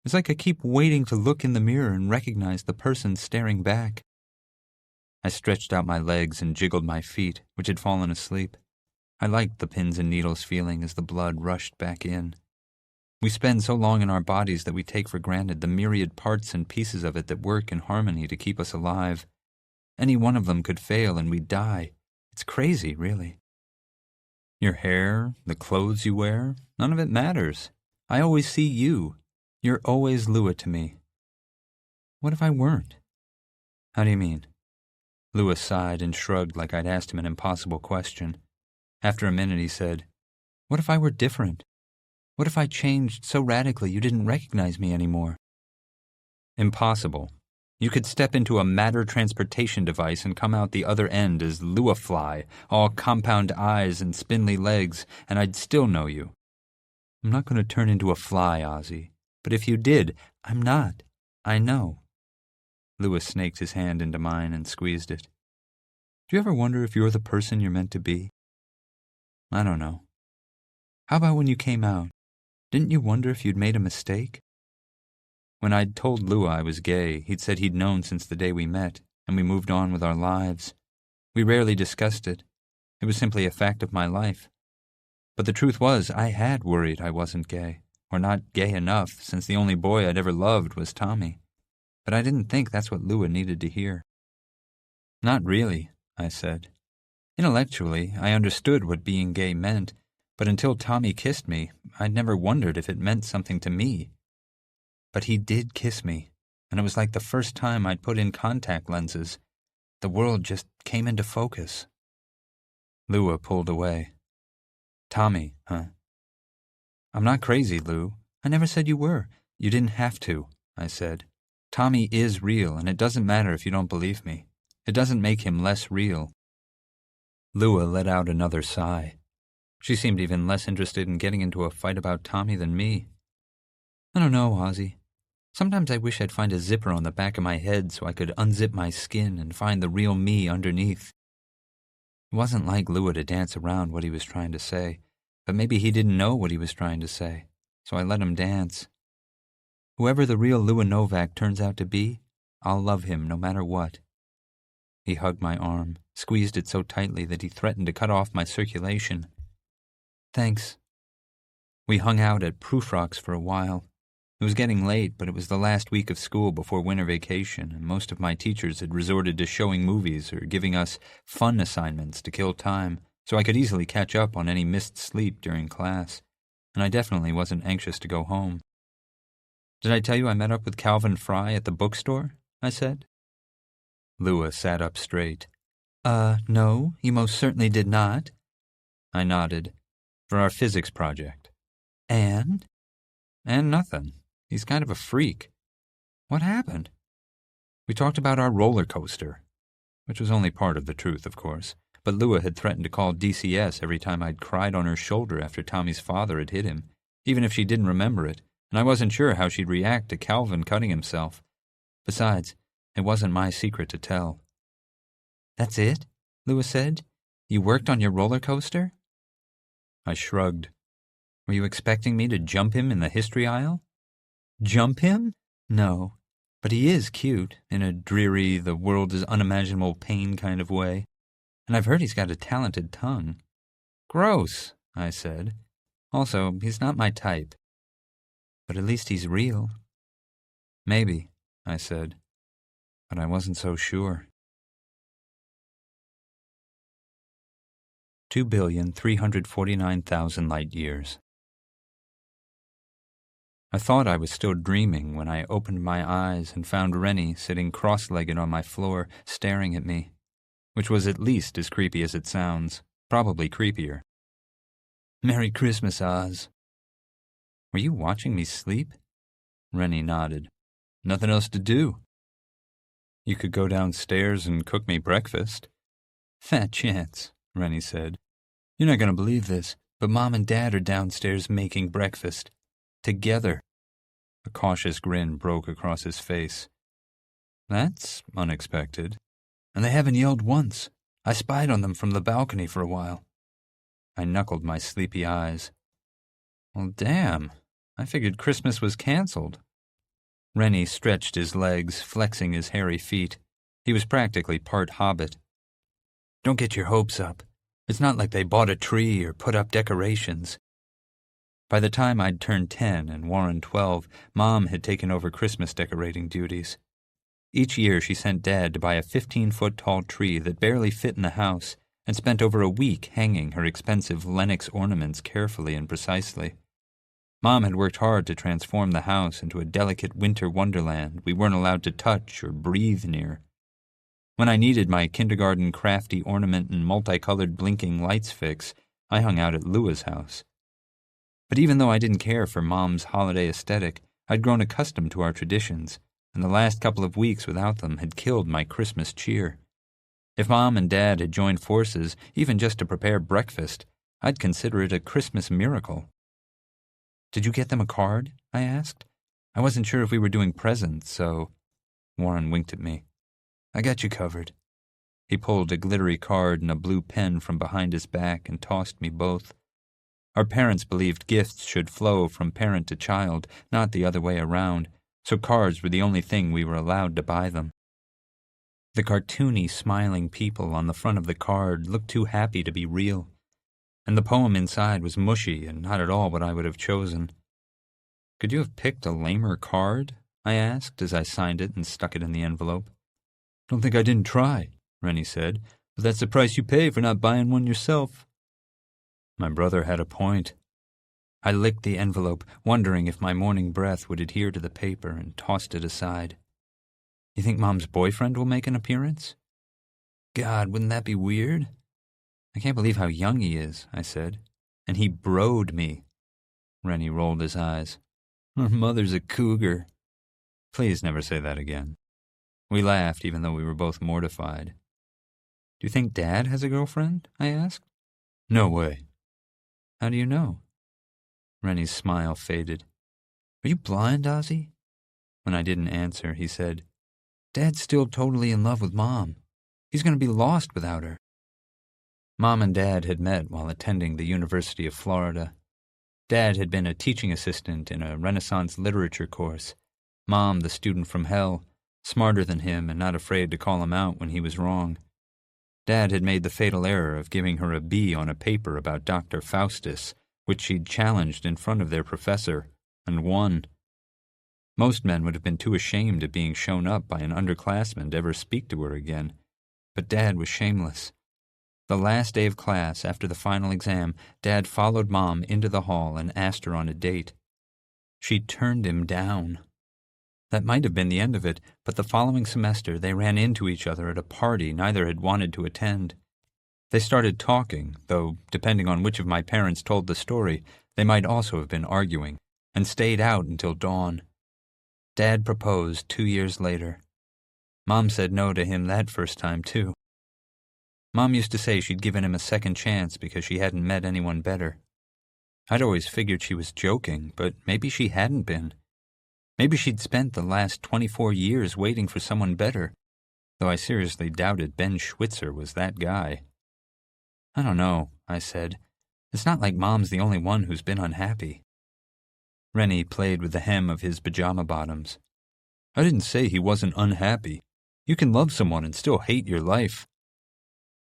It's like I keep waiting to look in the mirror and recognize the person staring back. I stretched out my legs and jiggled my feet, which had fallen asleep. I liked the pins and needles feeling as the blood rushed back in. We spend so long in our bodies that we take for granted the myriad parts and pieces of it that work in harmony to keep us alive. Any one of them could fail and we'd die. It's crazy, really. Your hair, the clothes you wear, none of it matters. I always see you. You're always Lua to me. What if I weren't? How do you mean? Lua sighed and shrugged like I'd asked him an impossible question. After a minute he said, "What if I were different? What if I changed so radically you didn't recognize me anymore?" Impossible. You could step into a matter transportation device and come out the other end as Lua Fly, all compound eyes and spindly legs, and I'd still know you. I'm not going to turn into a fly, Ozzie. But if you did, I'm not. I know. Lua snaked his hand into mine and squeezed it. Do you ever wonder if you're the person you're meant to be? I don't know. How about when you came out? Didn't you wonder if you'd made a mistake? When I'd told Lua I was gay, he'd said he'd known since the day we met, and we moved on with our lives. We rarely discussed it. It was simply a fact of my life. But the truth was, I had worried I wasn't gay, or not gay enough, since the only boy I'd ever loved was Tommy. But I didn't think that's what Lua needed to hear. Not really, I said. Intellectually, I understood what being gay meant, but until Tommy kissed me, I'd never wondered if it meant something to me. But he did kiss me, and it was like the first time I'd put in contact lenses. The world just came into focus. Lua pulled away. Tommy, huh? I'm not crazy, Lou. I never said you were. You didn't have to, I said. Tommy is real, and it doesn't matter if you don't believe me. It doesn't make him less real. Lua let out another sigh. She seemed even less interested in getting into a fight about Tommy than me. I don't know, Ozzie. Sometimes I wish I'd find a zipper on the back of my head so I could unzip my skin and find the real me underneath. It wasn't like Lua to dance around what he was trying to say, but maybe he didn't know what he was trying to say, so I let him dance. Whoever the real Lua Novak turns out to be, I'll love him no matter what. He hugged my arm, squeezed it so tightly that he threatened to cut off my circulation. Thanks. We hung out at Proof Rocks for a while. It was getting late, but it was the last week of school before winter vacation, and most of my teachers had resorted to showing movies or giving us fun assignments to kill time, so I could easily catch up on any missed sleep during class, and I definitely wasn't anxious to go home. Did I tell you I met up with Calvin Fry at the bookstore? I said. Lua sat up straight. No, you most certainly did not. I nodded. For our physics project. And? And nothing. He's kind of a freak. What happened? We talked about our roller coaster, which was only part of the truth, of course, but Lua had threatened to call DCS every time I'd cried on her shoulder after Tommy's father had hit him, even if she didn't remember it, and I wasn't sure how she'd react to Calvin cutting himself. Besides, it wasn't my secret to tell. That's it? Lua said. You worked on your roller coaster? I shrugged. Were you expecting me to jump him in the history aisle? Jump him? No. But he is cute, in a dreary, the world is unimaginable pain kind of way. And I've heard he's got a talented tongue. Gross, I said. Also, he's not my type. But at least he's real. Maybe, I said. But I wasn't so sure. 2,349,000 light years. I thought I was still dreaming when I opened my eyes and found Rennie sitting cross-legged on my floor, staring at me, which was at least as creepy as it sounds, probably creepier. Merry Christmas, Oz. Were you watching me sleep? Rennie nodded. Nothing else to do. You could go downstairs and cook me breakfast. Fat chance, Rennie said. You're not going to believe this, but Mom and Dad are downstairs making breakfast. Together. A cautious grin broke across his face. That's unexpected. And they haven't yelled once. I spied on them from the balcony for a while. I knuckled my sleepy eyes. Well, damn. I figured Christmas was canceled. Rennie stretched his legs, flexing his hairy feet. He was practically part hobbit. "Don't get your hopes up. It's not like they bought a tree or put up decorations." By the time I'd turned 10 and Warren 12, Mom had taken over Christmas decorating duties. Each year she sent Dad to buy a 15-foot-tall tree that barely fit in the house and spent over a week hanging her expensive Lenox ornaments carefully and precisely. Mom had worked hard to transform the house into a delicate winter wonderland we weren't allowed to touch or breathe near. When I needed my kindergarten crafty ornament and multicolored blinking lights fix, I hung out at Lua's house. But even though I didn't care for Mom's holiday aesthetic, I'd grown accustomed to our traditions, and the last couple of weeks without them had killed my Christmas cheer. If Mom and Dad had joined forces, even just to prepare breakfast, I'd consider it a Christmas miracle. "Did you get them a card?" I asked. I wasn't sure if we were doing presents, so... Warren winked at me. "I got you covered." He pulled a glittery card and a blue pen from behind his back and tossed me both. Our parents believed gifts should flow from parent to child, not the other way around, so cards were the only thing we were allowed to buy them. The cartoony, smiling people on the front of the card looked too happy to be real, and the poem inside was mushy and not at all what I would have chosen. "Could you have picked a lamer card?" I asked as I signed it and stuck it in the envelope. "Don't think I didn't try," Rennie said, "but that's the price you pay for not buying one yourself." My brother had a point. I licked the envelope, wondering if my morning breath would adhere to the paper, and tossed it aside. "You think Mom's boyfriend will make an appearance?" "God, wouldn't that be weird?" "I can't believe how young he is," I said. "And he broed me." Rennie rolled his eyes. "Her mother's a cougar." "Please never say that again." We laughed, even though we were both mortified. "Do you think Dad has a girlfriend?" I asked. "No way." "How do you know?" Rennie's smile faded. "Are you blind, Ozzie?" When I didn't answer, he said, "Dad's still totally in love with Mom. He's going to be lost without her." Mom and Dad had met while attending the University of Florida. Dad had been a teaching assistant in a Renaissance literature course. Mom, the student from hell, smarter than him and not afraid to call him out when he was wrong. Dad had made the fatal error of giving her a B on a paper about Dr. Faustus, which she'd challenged in front of their professor, and won. Most men would have been too ashamed of being shown up by an underclassman to ever speak to her again, but Dad was shameless. The last day of class, after the final exam, Dad followed Mom into the hall and asked her on a date. She turned him down. That might have been the end of it, but the following semester they ran into each other at a party neither had wanted to attend. They started talking, though, depending on which of my parents told the story, they might also have been arguing, and stayed out until dawn. Dad proposed 2 years later. Mom said no to him that first time, too. Mom used to say she'd given him a second chance because she hadn't met anyone better. I'd always figured she was joking, but maybe she hadn't been. Maybe she'd spent the last 24 years waiting for someone better, though I seriously doubted Ben Schwitzer was that guy. "I don't know," I said. "It's not like Mom's the only one who's been unhappy." Rennie played with the hem of his pajama bottoms. "I didn't say he wasn't unhappy. You can love someone and still hate your life."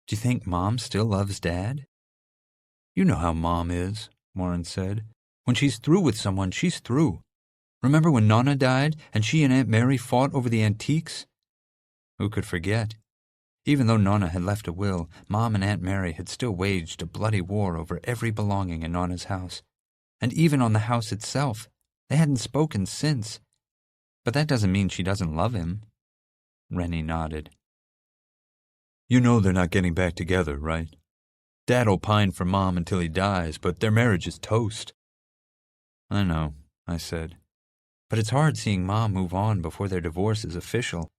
"Do you think Mom still loves Dad?" "You know how Mom is," Warren said. "When she's through with someone, she's through. Remember when Nonna died and she and Aunt Mary fought over the antiques?" Who could forget? Even though Nonna had left a will, Mom and Aunt Mary had still waged a bloody war over every belonging in Nonna's house. And even on the house itself, they hadn't spoken since. But that doesn't mean she doesn't love him. Rennie nodded. "You know they're not getting back together, right? Dad'll pine for Mom until he dies, but their marriage is toast." "I know," I said. "But it's hard seeing Mom move on before their divorce is official.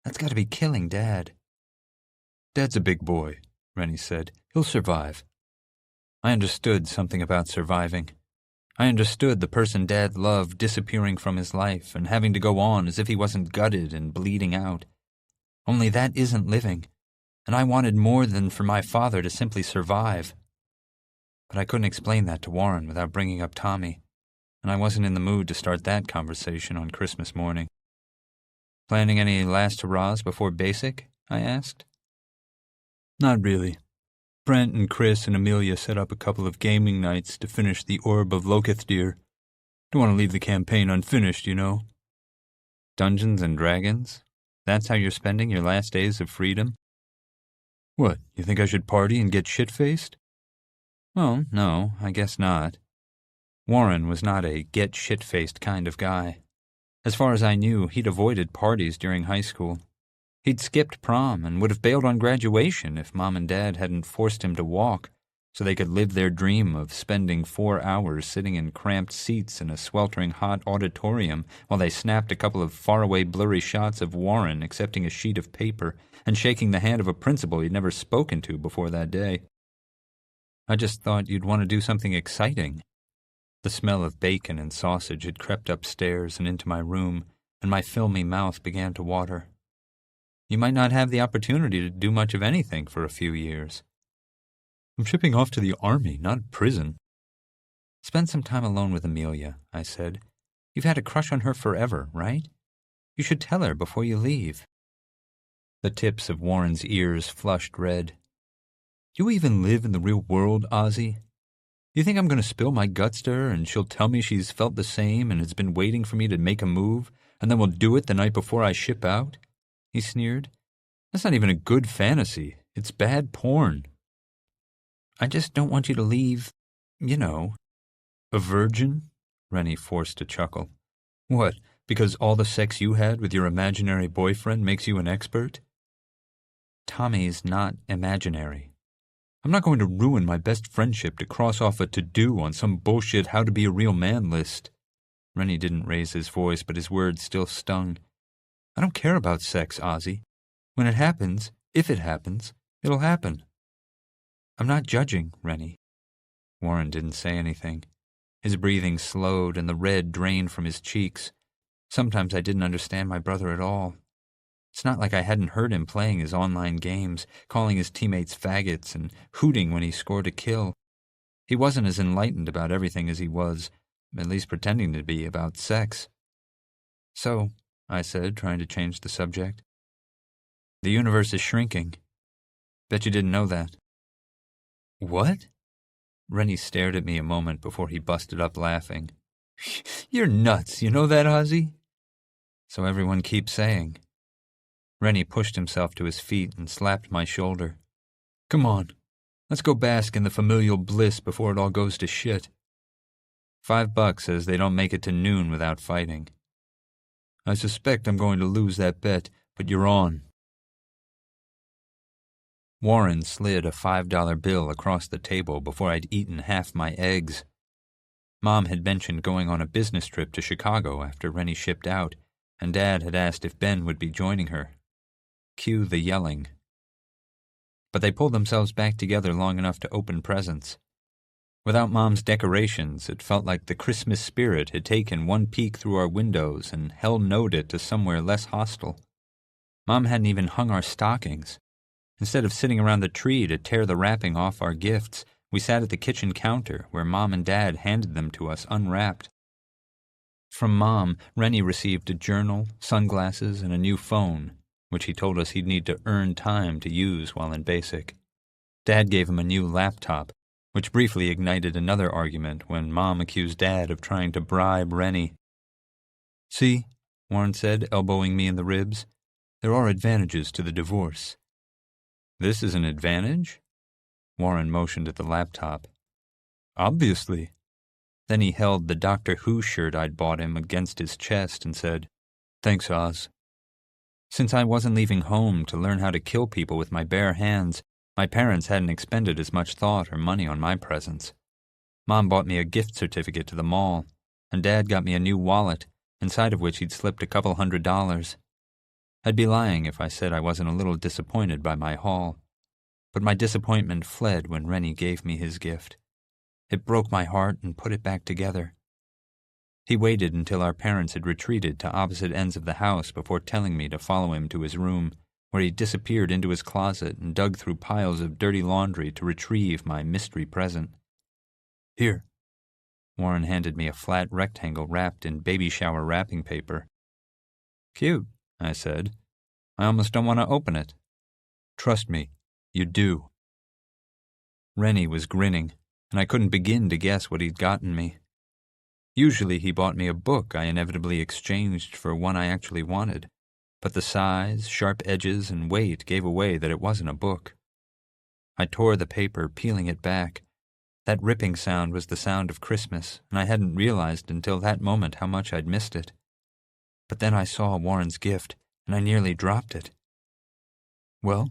That's got to be killing Dad." "Dad's a big boy," Rennie said. "He'll survive." I understood something about surviving. I understood the person Dad loved disappearing from his life and having to go on as if he wasn't gutted and bleeding out. Only that isn't living, and I wanted more than for my father to simply survive. But I couldn't explain that to Warren without bringing up Tommy, and I wasn't in the mood to start that conversation on Christmas morning. Planning any last hurrahs before basic? I asked. Not really. Brent and Chris and Amelia set up a couple of gaming nights to finish the Orb of Lokithdir. Don't want to leave the campaign unfinished, you know. Dungeons and Dragons? That's how you're spending your last days of freedom? What, you think I should party and get shit-faced? Well, no, I guess not. Warren was not a get-shit-faced kind of guy. As far as I knew, he'd avoided parties during high school. He'd skipped prom and would have bailed on graduation if Mom and Dad hadn't forced him to walk so they could live their dream of spending 4 hours sitting in cramped seats in a sweltering hot auditorium while they snapped a couple of faraway blurry shots of Warren accepting a sheet of paper and shaking the hand of a principal he'd never spoken to before that day. I just thought you'd want to do something exciting. The smell of bacon and sausage had crept upstairs and into my room, and my filmy mouth began to water. You might not have the opportunity to do much of anything for a few years. I'm shipping off to the army, not prison. Spend some time alone with Amelia, I said. You've had a crush on her forever, right? You should tell her before you leave. The tips of Warren's ears flushed red. Do you even live in the real world, Ozzie? You think I'm going to spill my guts to her and she'll tell me she's felt the same and has been waiting for me to make a move, and then we'll do it the night before I ship out? He sneered. That's not even a good fantasy. It's bad porn. I just don't want you to leave, you know. A virgin? Rennie forced a chuckle. What, because all the sex you had with your imaginary boyfriend makes you an expert? Tommy's not imaginary. I'm not going to ruin my best friendship to cross off a to-do on some bullshit how-to-be-a-real-man list. Rennie didn't raise his voice, but his words still stung. I don't care about sex, Ozzie. When it happens, if it happens, it'll happen. I'm not judging, Rennie. Warren didn't say anything. His breathing slowed and the red drained from his cheeks. Sometimes I didn't understand my brother at all. It's not like I hadn't heard him playing his online games, calling his teammates faggots and hooting when he scored a kill. He wasn't as enlightened about everything as he was, at least pretending to be, about sex. So, I said, trying to change the subject, the universe is shrinking. Bet you didn't know that. What? Rennie stared at me a moment before he busted up laughing. You're nuts, you know that, Ozzie? So everyone keeps saying. Rennie pushed himself to his feet and slapped my shoulder. Come on, let's go bask in the familial bliss before it all goes to shit. $5 says they don't make it to noon without fighting. I suspect I'm going to lose that bet, but you're on. Warren slid a $5 bill across the table before I'd eaten half my eggs. Mom had mentioned going on a business trip to Chicago after Rennie shipped out, and Dad had asked if Ben would be joining her. Cue the yelling. But they pulled themselves back together long enough to open presents. Without Mom's decorations, it felt like the Christmas spirit had taken one peek through our windows and hell-noed it to somewhere less hostile. Mom hadn't even hung our stockings. Instead of sitting around the tree to tear the wrapping off our gifts, we sat at the kitchen counter where Mom and Dad handed them to us unwrapped. From Mom, Rennie received a journal, sunglasses, and a new phone, which he told us he'd need to earn time to use while in basic. Dad gave him a new laptop, which briefly ignited another argument when Mom accused Dad of trying to bribe Rennie. See, Warren said, elbowing me in the ribs, there are advantages to the divorce. This is an advantage? Warren motioned at the laptop. Obviously. Then he held the Doctor Who shirt I'd bought him against his chest and said, Thanks, Oz. Since I wasn't leaving home to learn how to kill people with my bare hands, my parents hadn't expended as much thought or money on my presents. Mom bought me a gift certificate to the mall, and Dad got me a new wallet, inside of which he'd slipped a couple $100. I'd be lying if I said I wasn't a little disappointed by my haul. But my disappointment fled when Rennie gave me his gift. It broke my heart and put it back together. He waited until our parents had retreated to opposite ends of the house before telling me to follow him to his room, where he disappeared into his closet and dug through piles of dirty laundry to retrieve my mystery present. Here. Warren handed me a flat rectangle wrapped in baby shower wrapping paper. Cute, I said. "I almost don't want to open it." "Trust me, you do." Rennie was grinning, and I couldn't begin to guess what he'd gotten me. Usually he bought me a book I inevitably exchanged for one I actually wanted, but the size, sharp edges, and weight gave away that it wasn't a book. I tore the paper, peeling it back. That ripping sound was the sound of Christmas, and I hadn't realized until that moment how much I'd missed it. But then I saw Warren's gift, and I nearly dropped it. "Well?"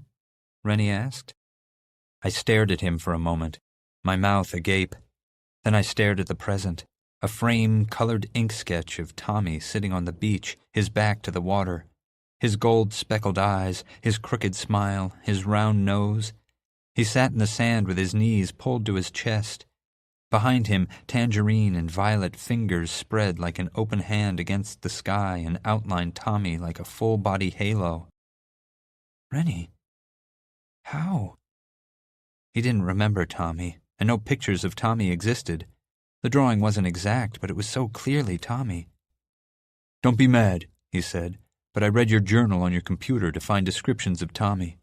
Rennie asked. I stared at him for a moment, my mouth agape. Then I stared at the present, a frame-colored ink sketch of Tommy sitting on the beach, his back to the water. His gold-speckled eyes, his crooked smile, his round nose. He sat in the sand with his knees pulled to his chest. Behind him, tangerine and violet fingers spread like an open hand against the sky and outlined Tommy like a full-body halo. "Rennie, how?" He didn't remember Tommy, and no pictures of Tommy existed. The drawing wasn't exact, but it was so clearly Tommy. "Don't be mad," he said, "but I read your journal on your computer to find descriptions of Tommy."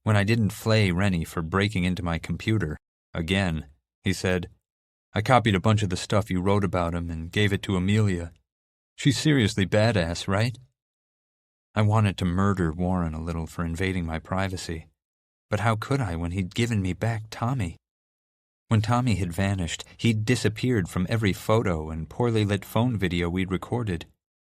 When I didn't flay Rennie for breaking into my computer, again, he said, "I copied a bunch of the stuff you wrote about him and gave it to Amelia. She's seriously badass, right?" I wanted to murder Warren a little for invading my privacy. But how could I when he'd given me back Tommy? When Tommy had vanished, he'd disappeared from every photo and poorly lit phone video we'd recorded.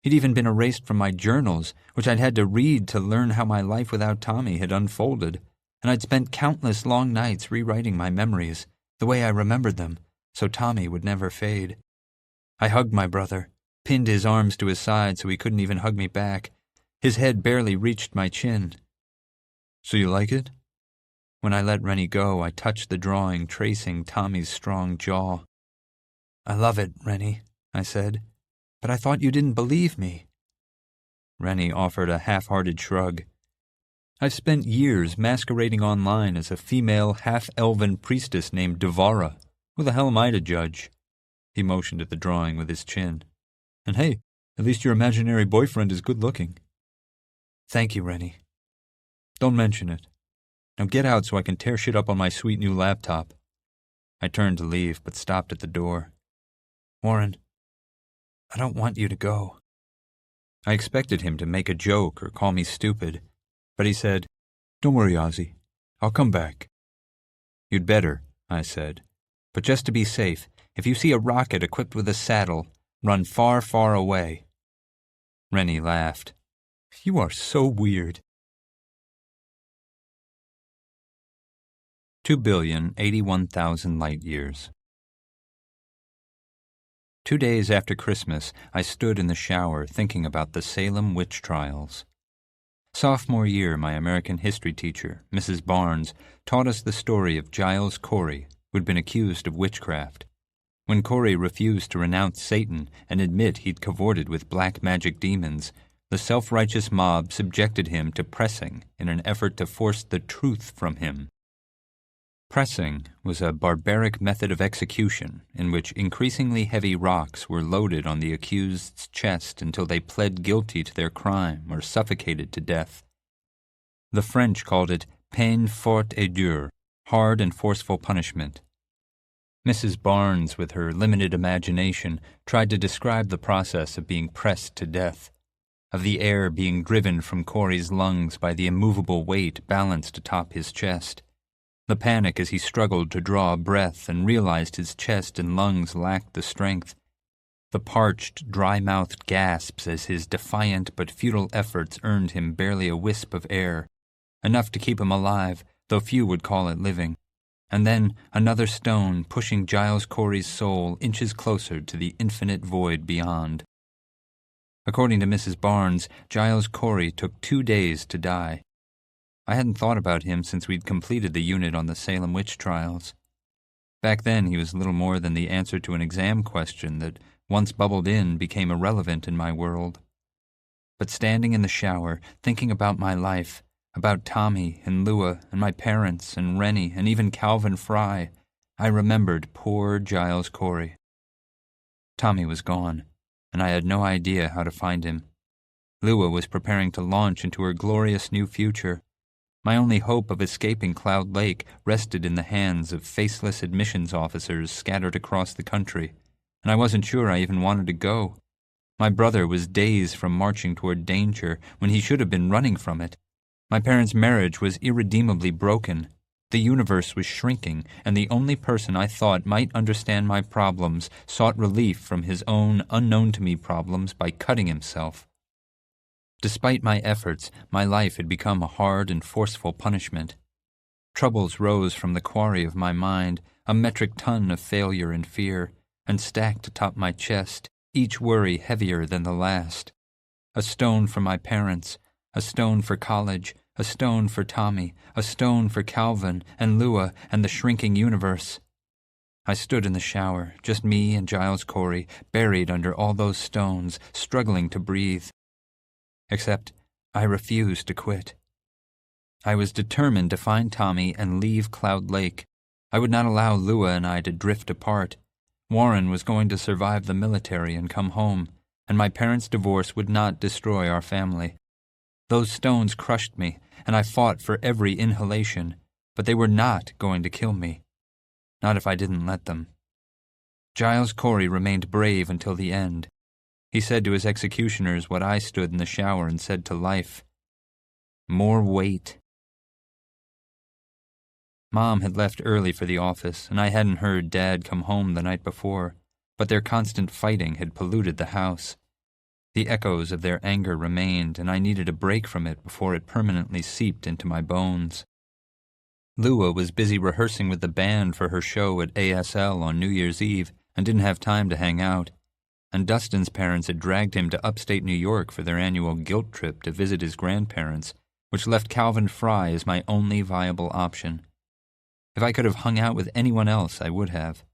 He'd even been erased from my journals, which I'd had to read to learn how my life without Tommy had unfolded, and I'd spent countless long nights rewriting my memories, the way I remembered them, so Tommy would never fade. I hugged my brother, pinned his arms to his side so he couldn't even hug me back. His head barely reached my chin. "So you like it?" When I let Rennie go, I touched the drawing, tracing Tommy's strong jaw. "I love it, Rennie," I said, "but I thought you didn't believe me." Rennie offered a half-hearted shrug. "I've spent years masquerading online as a female half-elven priestess named Devara. Who the hell am I to judge?" He motioned at the drawing with his chin. "And hey, at least your imaginary boyfriend is good-looking." "Thank you, Rennie." "Don't mention it. Now get out so I can tear shit up on my sweet new laptop." I turned to leave, but stopped at the door. "Warren, I don't want you to go." I expected him to make a joke or call me stupid, but he said, "Don't worry, Ozzie. I'll come back." "You'd better," I said. "But just to be safe, if you see a rocket equipped with a saddle, run far, far away." Rennie laughed. "You are so weird." 2,081,000 light-years. 2 days after Christmas, I stood in the shower thinking about the Salem witch trials. Sophomore year, my American history teacher, Mrs. Barnes, taught us the story of Giles Corey, who'd been accused of witchcraft. When Corey refused to renounce Satan and admit he'd cavorted with black magic demons, the self-righteous mob subjected him to pressing in an effort to force the truth from him. Pressing was a barbaric method of execution in which increasingly heavy rocks were loaded on the accused's chest until they pled guilty to their crime or suffocated to death. The French called it peine forte et dure, hard and forceful punishment. Mrs. Barnes, with her limited imagination, tried to describe the process of being pressed to death, of the air being driven from Corey's lungs by the immovable weight balanced atop his chest. The panic as he struggled to draw a breath and realized his chest and lungs lacked the strength. The parched, dry-mouthed gasps as his defiant but futile efforts earned him barely a wisp of air, enough to keep him alive, though few would call it living. And then another stone pushing Giles Corey's soul inches closer to the infinite void beyond. According to Mrs. Barnes, Giles Corey took 2 days to die. I hadn't thought about him since we'd completed the unit on the Salem witch trials. Back then he was little more than the answer to an exam question that, once bubbled in, became irrelevant in my world. But standing in the shower, thinking about my life, about Tommy and Lua and my parents and Rennie and even Calvin Fry, I remembered poor Giles Corey. Tommy was gone, and I had no idea how to find him. Lua was preparing to launch into her glorious new future. My only hope of escaping Cloud Lake rested in the hands of faceless admissions officers scattered across the country, and I wasn't sure I even wanted to go. My brother was days from marching toward danger when he should have been running from it. My parents' marriage was irredeemably broken. The universe was shrinking, and the only person I thought might understand my problems sought relief from his own unknown-to-me problems by cutting himself. Despite my efforts, my life had become a hard and forceful punishment. Troubles rose from the quarry of my mind, a metric ton of failure and fear, and stacked atop my chest, each worry heavier than the last. A stone for my parents, a stone for college, a stone for Tommy, a stone for Calvin and Lua and the shrinking universe. I stood in the shower, just me and Giles Corey, buried under all those stones, struggling to breathe. Except I refused to quit. I was determined to find Tommy and leave Cloud Lake. I would not allow Lua and I to drift apart. Warren was going to survive the military and come home, and my parents' divorce would not destroy our family. Those stones crushed me, and I fought for every inhalation, but they were not going to kill me. Not if I didn't let them. Giles Corey remained brave until the end. He said to his executioners what I stood in the shower and said to life. More weight. Mom had left early for the office, and I hadn't heard Dad come home the night before, but their constant fighting had polluted the house. The echoes of their anger remained, and I needed a break from it before it permanently seeped into my bones. Lua was busy rehearsing with the band for her show at ASL on New Year's Eve and didn't have time to hang out. And Dustin's parents had dragged him to upstate New York for their annual guilt trip to visit his grandparents, which left Calvin Fry as my only viable option. If I could have hung out with anyone else, I would have.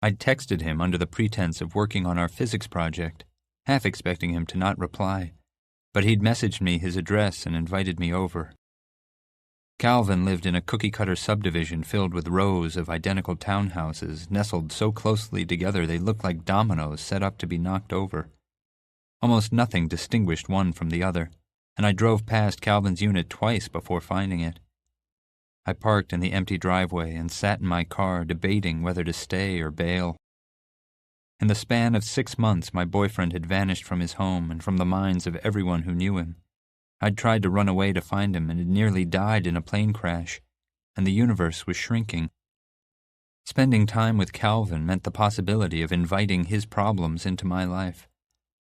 I'd texted him under the pretense of working on our physics project, half expecting him to not reply, but he'd messaged me his address and invited me over. Calvin lived in a cookie-cutter subdivision filled with rows of identical townhouses nestled so closely together they looked like dominoes set up to be knocked over. Almost nothing distinguished one from the other, and I drove past Calvin's unit twice before finding it. I parked in the empty driveway and sat in my car debating whether to stay or bail. In the span of 6 months, my boyfriend had vanished from his home and from the minds of everyone who knew him. I'd tried to run away to find him and had nearly died in a plane crash, and the universe was shrinking. Spending time with Calvin meant the possibility of inviting his problems into my life,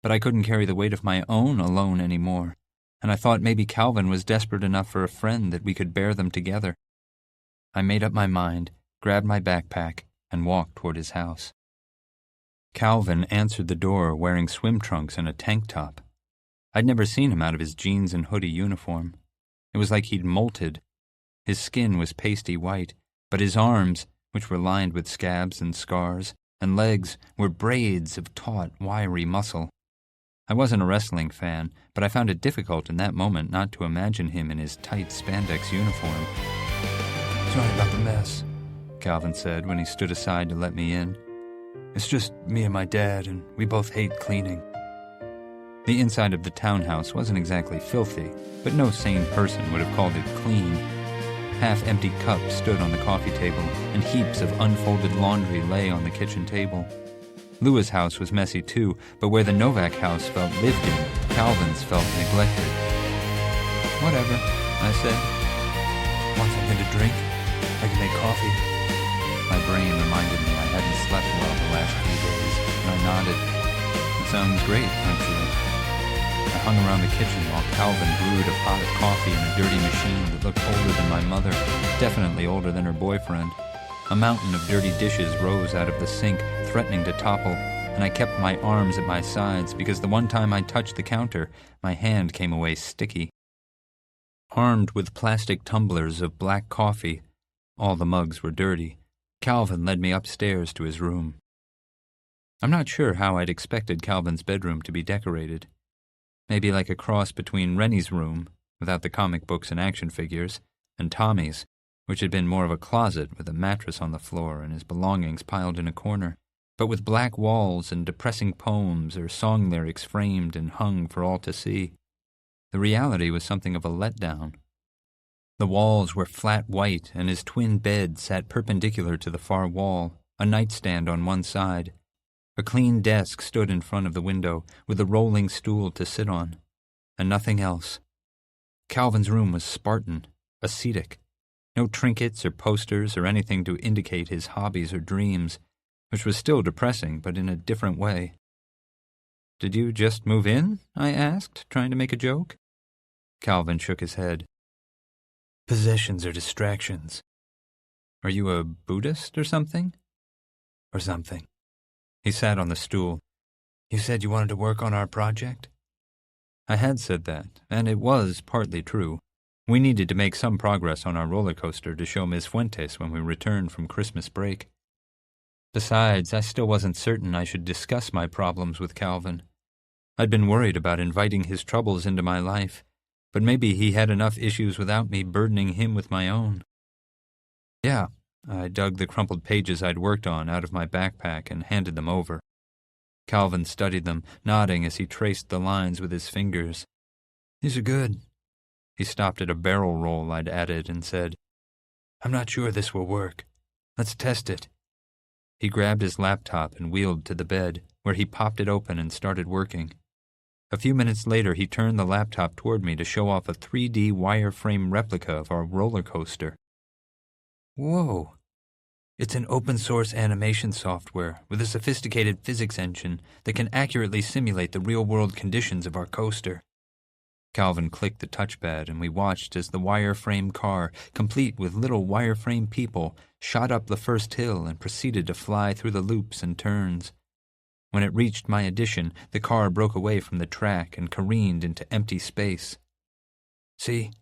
but I couldn't carry the weight of my own alone anymore, and I thought maybe Calvin was desperate enough for a friend that we could bear them together. I made up my mind, grabbed my backpack, and walked toward his house. Calvin answered the door wearing swim trunks and a tank top. I'd never seen him out of his jeans and hoodie uniform. It was like he'd molted. His skin was pasty white, but his arms, which were lined with scabs and scars, and legs were braids of taut, wiry muscle. I wasn't a wrestling fan, but I found it difficult in that moment not to imagine him in his tight spandex uniform. "Sorry about the mess," Calvin said when he stood aside to let me in. "It's just me and my dad, and we both hate cleaning." The inside of the townhouse wasn't exactly filthy, but no sane person would have called it clean. Half-empty cups stood on the coffee table, and heaps of unfolded laundry lay on the kitchen table. Lua's house was messy too, but where the Novak house felt lived in, Calvin's felt neglected. "Whatever," I said. "Want something to drink? I can make coffee." My brain reminded me I hadn't slept well the last few days, and I nodded. "It sounds great, actually." I hung around the kitchen while Calvin brewed a pot of coffee in a dirty machine that looked older than my mother, definitely older than her boyfriend. A mountain of dirty dishes rose out of the sink, threatening to topple, and I kept my arms at my sides because the one time I touched the counter, my hand came away sticky. Armed with plastic tumblers of black coffee, all the mugs were dirty, Calvin led me upstairs to his room. I'm not sure how I'd expected Calvin's bedroom to be decorated. Maybe like a cross between Rennie's room, without the comic books and action figures, and Tommy's, which had been more of a closet with a mattress on the floor and his belongings piled in a corner, but with black walls and depressing poems or song lyrics framed and hung for all to see. The reality was something of a letdown. The walls were flat white, and his twin bed sat perpendicular to the far wall, a nightstand on one side. A clean desk stood in front of the window, with a rolling stool to sit on, and nothing else. Calvin's room was Spartan, ascetic. No trinkets or posters or anything to indicate his hobbies or dreams, which was still depressing, but in a different way. "Did you just move in?" I asked, trying to make a joke. Calvin shook his head. "Possessions are distractions." "Are you a Buddhist or something?" "Or something." He sat on the stool. "You said you wanted to work on our project?" I had said that, and it was partly true. We needed to make some progress on our roller coaster to show Miss Fuentes when we returned from Christmas break. Besides, I still wasn't certain I should discuss my problems with Calvin. I'd been worried about inviting his troubles into my life, but maybe he had enough issues without me burdening him with my own. "Yeah," I dug the crumpled pages I'd worked on out of my backpack and handed them over. Calvin studied them, nodding as he traced the lines with his fingers. "These are good." He stopped at a barrel roll I'd added and said, "I'm not sure this will work. Let's test it." He grabbed his laptop and wheeled to the bed, where he popped it open and started working. A few minutes later, he turned the laptop toward me to show off a 3D wireframe replica of our roller coaster. "Whoa. It's an open-source animation software with a sophisticated physics engine that can accurately simulate the real-world conditions of our coaster." Calvin clicked the touchpad, and we watched as the wireframe car, complete with little wireframe people, shot up the first hill and proceeded to fly through the loops and turns. When it reached my addition, the car broke away from the track and careened into empty space. "See,"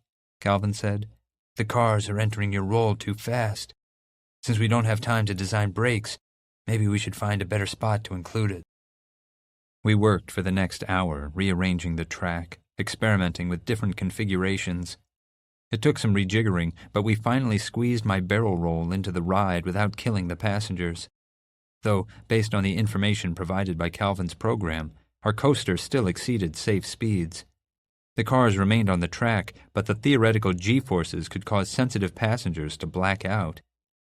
Calvin said, "the cars are entering your roll too fast. Since we don't have time to design brakes, maybe we should find a better spot to include it." We worked for the next hour, rearranging the track, experimenting with different configurations. It took some rejiggering, but we finally squeezed my barrel roll into the ride without killing the passengers. Though, based on the information provided by Calvin's program, our coaster still exceeded safe speeds. The cars remained on the track, but the theoretical G-forces could cause sensitive passengers to black out.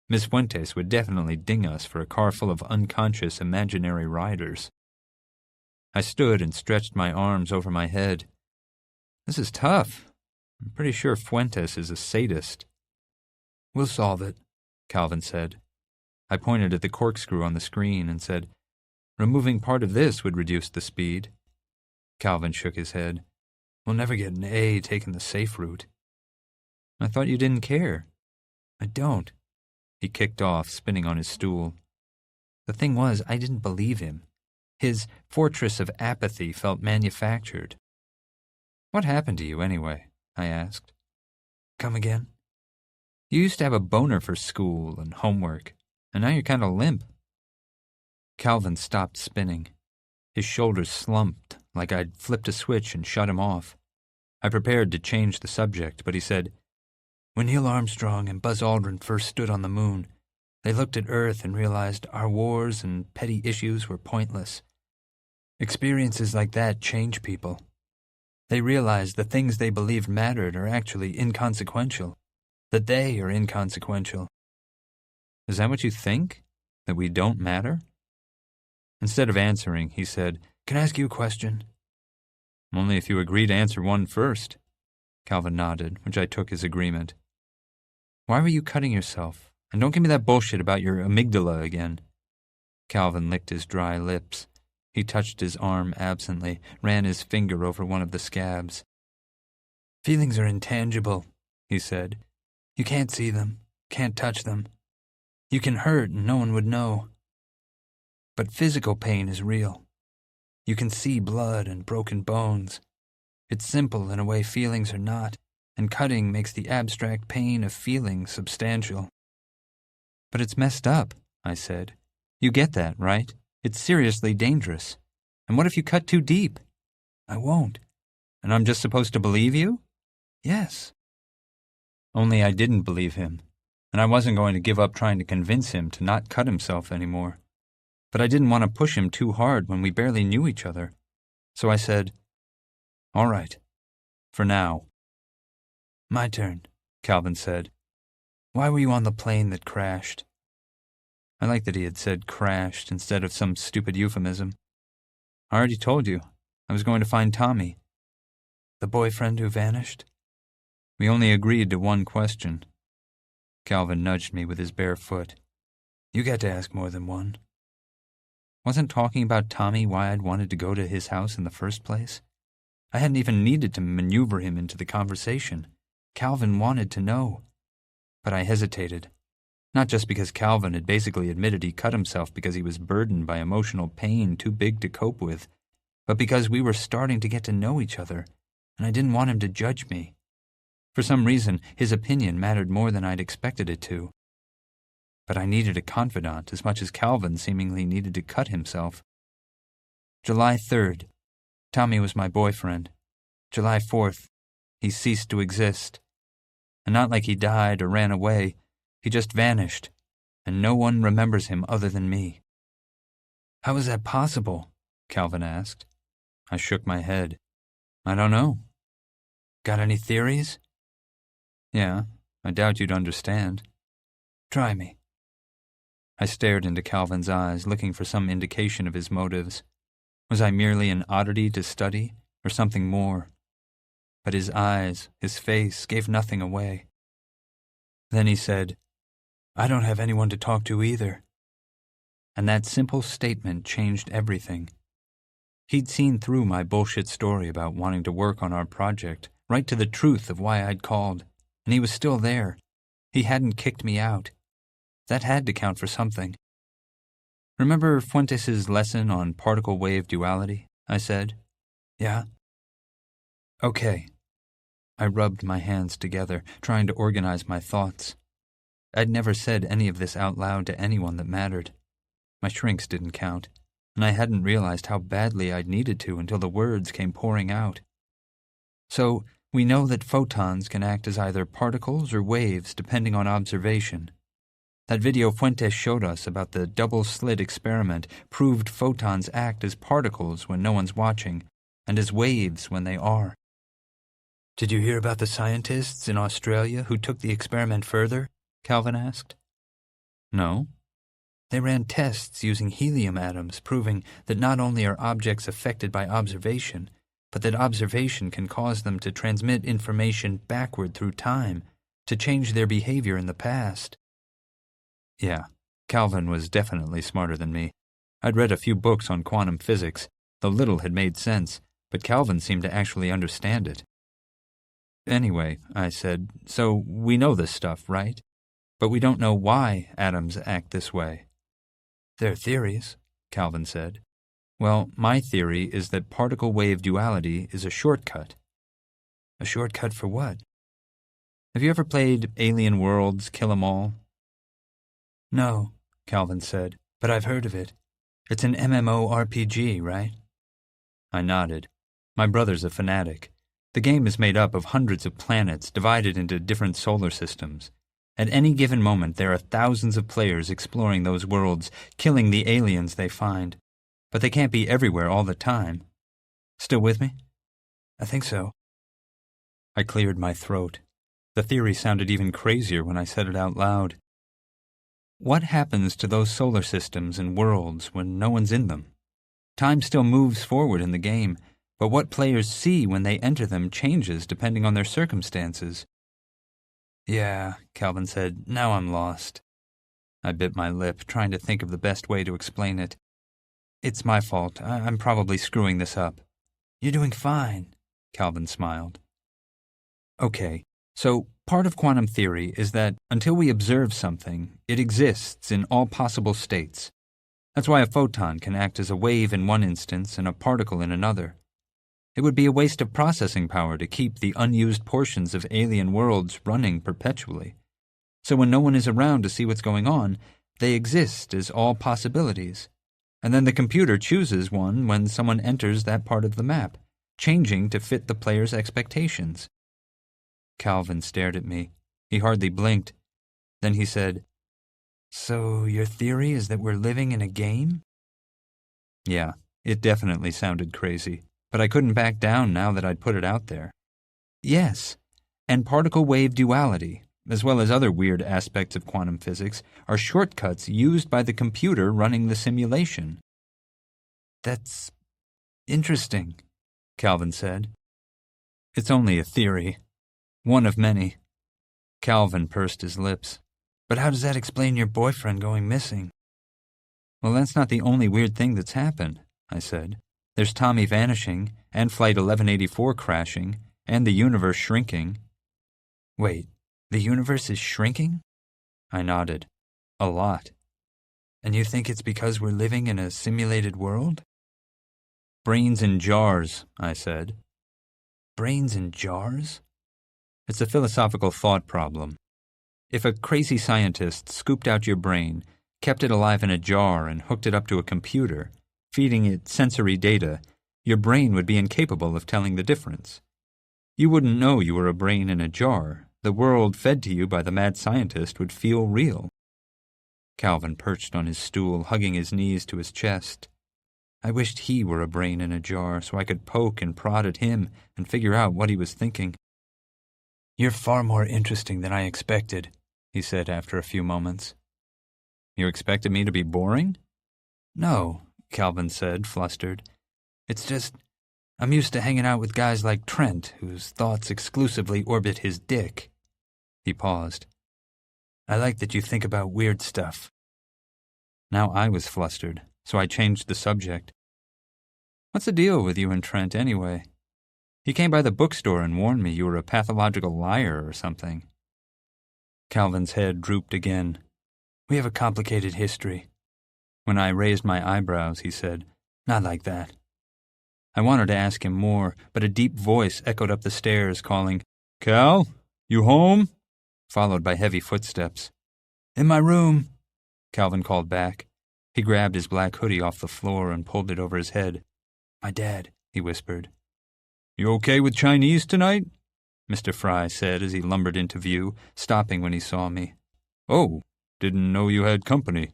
Miss Fuentes would definitely ding us for a car full of unconscious imaginary riders. I stood and stretched my arms over my head. "This is tough. I'm pretty sure Fuentes is a sadist." "We'll solve it," Calvin said. I pointed at the corkscrew on the screen and said, "Removing part of this would reduce the speed." Calvin shook his head. "We'll never get an A taking the safe route." "I thought you didn't care." "I don't." He kicked off, spinning on his stool. The thing was, I didn't believe him. His fortress of apathy felt manufactured. "What happened to you, anyway?" I asked. "Come again?" "You used to have a boner for school and homework, and now you're kind of limp." Calvin stopped spinning. His shoulders slumped, like I'd flipped a switch and shut him off. I prepared to change the subject, but he said, "When Neil Armstrong and Buzz Aldrin first stood on the moon, they looked at Earth and realized our wars and petty issues were pointless. Experiences like that change people. They realize the things they believed mattered are actually inconsequential, that they are inconsequential." "Is that what you think? That we don't matter?" Instead of answering, he said, "Can I ask you a question?" "Only if you agree to answer one first." Calvin nodded, which I took as agreement. "Why were you cutting yourself? And don't give me that bullshit about your amygdala again." Calvin licked his dry lips. He touched his arm absently, ran his finger over one of the scabs. "Feelings are intangible," he said. "You can't see them, can't touch them. You can hurt and no one would know. But physical pain is real. You can see blood and broken bones. It's simple in a way feelings are not, and cutting makes the abstract pain of feeling substantial." "But it's messed up," I said. "You get that, right? It's seriously dangerous. And what if you cut too deep?" "I won't." "And I'm just supposed to believe you?" "Yes." Only I didn't believe him, and I wasn't going to give up trying to convince him to not cut himself anymore. But I didn't want to push him too hard when we barely knew each other. So I said, "All right, For now. My turn, Calvin said. Why were you on the plane that crashed? I liked that he had said crashed instead of some stupid euphemism. I already told you. I was going to find Tommy. The boyfriend who vanished? We only agreed to one question. Calvin nudged me with his bare foot. You get to ask more than one. Wasn't talking about Tommy why I'd wanted to go to his house in the first place? I hadn't even needed to maneuver him into the conversation. Calvin wanted to know. But I hesitated. Not just because Calvin had basically admitted he cut himself because he was burdened by emotional pain too big to cope with, but because we were starting to get to know each other, and I didn't want him to judge me. For some reason, his opinion mattered more than I'd expected it to. But I needed a confidant as much as Calvin seemingly needed to cut himself. July 3rd. Tommy was my boyfriend. July 4th. He ceased to exist. And not like he died or ran away. He just vanished, and no one remembers him other than me. How is that possible? Calvin asked. I shook my head. I don't know. Got any theories? Yeah, I doubt you'd understand. Try me. I stared into Calvin's eyes, looking for some indication of his motives. Was I merely an oddity to study, or something more? But his eyes, his face, gave nothing away. Then he said, I don't have anyone to talk to either. And that simple statement changed everything. He'd seen through my bullshit story about wanting to work on our project, right to the truth of why I'd called, and he was still there. He hadn't kicked me out. That had to count for something. Remember Fuentes' lesson on particle-wave duality? I said. Yeah? Okay. I rubbed my hands together, trying to organize my thoughts. I'd never said any of this out loud to anyone that mattered. My shrinks didn't count, and I hadn't realized how badly I'd needed to until the words came pouring out. So, we know that photons can act as either particles or waves depending on observation. That video Fuentes showed us about the double-slit experiment proved photons act as particles when no one's watching, and as waves when they are. Did you hear about the scientists in Australia who took the experiment further? Calvin asked. No. They ran tests using helium atoms, proving that not only are objects affected by observation, but that observation can cause them to transmit information backward through time, to change their behavior in the past. Yeah, Calvin was definitely smarter than me. I'd read a few books on quantum physics, though little had made sense, but Calvin seemed to actually understand it. Anyway, I said, so we know this stuff, right? But we don't know why atoms act this way. They're theories, Calvin said. Well, my theory is that particle-wave duality is a shortcut. A shortcut for what? Have you ever played Alien Worlds, Kill 'Em All? No, Calvin said, but I've heard of it. It's an MMORPG, right? I nodded. My brother's a fanatic. The game is made up of hundreds of planets divided into different solar systems. At any given moment, there are thousands of players exploring those worlds, killing the aliens they find. But they can't be everywhere all the time. Still with me? I think so. I cleared my throat. The theory sounded even crazier when I said it out loud. What happens to those solar systems and worlds when no one's in them? Time still moves forward in the game, but what players see when they enter them changes depending on their circumstances. Yeah, Calvin said, now I'm lost. I bit my lip, trying to think of the best way to explain it. It's my fault. I'm probably screwing this up. You're doing fine, Calvin smiled. Okay, so part of quantum theory is that until we observe something, it exists in all possible states. That's why a photon can act as a wave in one instance and a particle in another. It would be a waste of processing power to keep the unused portions of alien worlds running perpetually. So when no one is around to see what's going on, they exist as all possibilities. And then the computer chooses one when someone enters that part of the map, changing to fit the player's expectations. Calvin stared at me. He hardly blinked. Then he said, So your theory is that we're living in a game? Yeah, it definitely sounded crazy, but I couldn't back down now that I'd put it out there. Yes, and particle wave duality, as well as other weird aspects of quantum physics, are shortcuts used by the computer running the simulation. That's interesting, Calvin said. It's only a theory. One of many. Calvin pursed his lips. But how does that explain your boyfriend going missing? Well, that's not the only weird thing that's happened, I said. There's Tommy vanishing, and Flight 1184 crashing, and the universe shrinking. Wait, the universe is shrinking? I nodded. A lot. And you think it's because we're living in a simulated world? Brains in jars, I said. Brains in jars? It's a philosophical thought problem. If a crazy scientist scooped out your brain, kept it alive in a jar, and hooked it up to a computer, feeding it sensory data, your brain would be incapable of telling the difference. You wouldn't know you were a brain in a jar. The world fed to you by the mad scientist would feel real. Calvin perched on his stool, hugging his knees to his chest. I wished he were a brain in a jar so I could poke and prod at him and figure out what he was thinking. You're far more interesting than I expected, he said after a few moments. You expected me to be boring? No, Calvin said, flustered. It's just, I'm used to hanging out with guys like Trent, whose thoughts exclusively orbit his dick. He paused. I like that you think about weird stuff. Now I was flustered, so I changed the subject. What's the deal with you and Trent, anyway? He came by the bookstore and warned me you were a pathological liar or something. Calvin's head drooped again. We have a complicated history. When I raised my eyebrows, he said, Not like that. I wanted to ask him more, but a deep voice echoed up the stairs, calling, Cal, you home? Followed by heavy footsteps. In my room, Calvin called back. He grabbed his black hoodie off the floor and pulled it over his head. My dad, he whispered. You okay with Chinese tonight? Mr. Fry said as he lumbered into view, stopping when he saw me. Oh, didn't know you had company.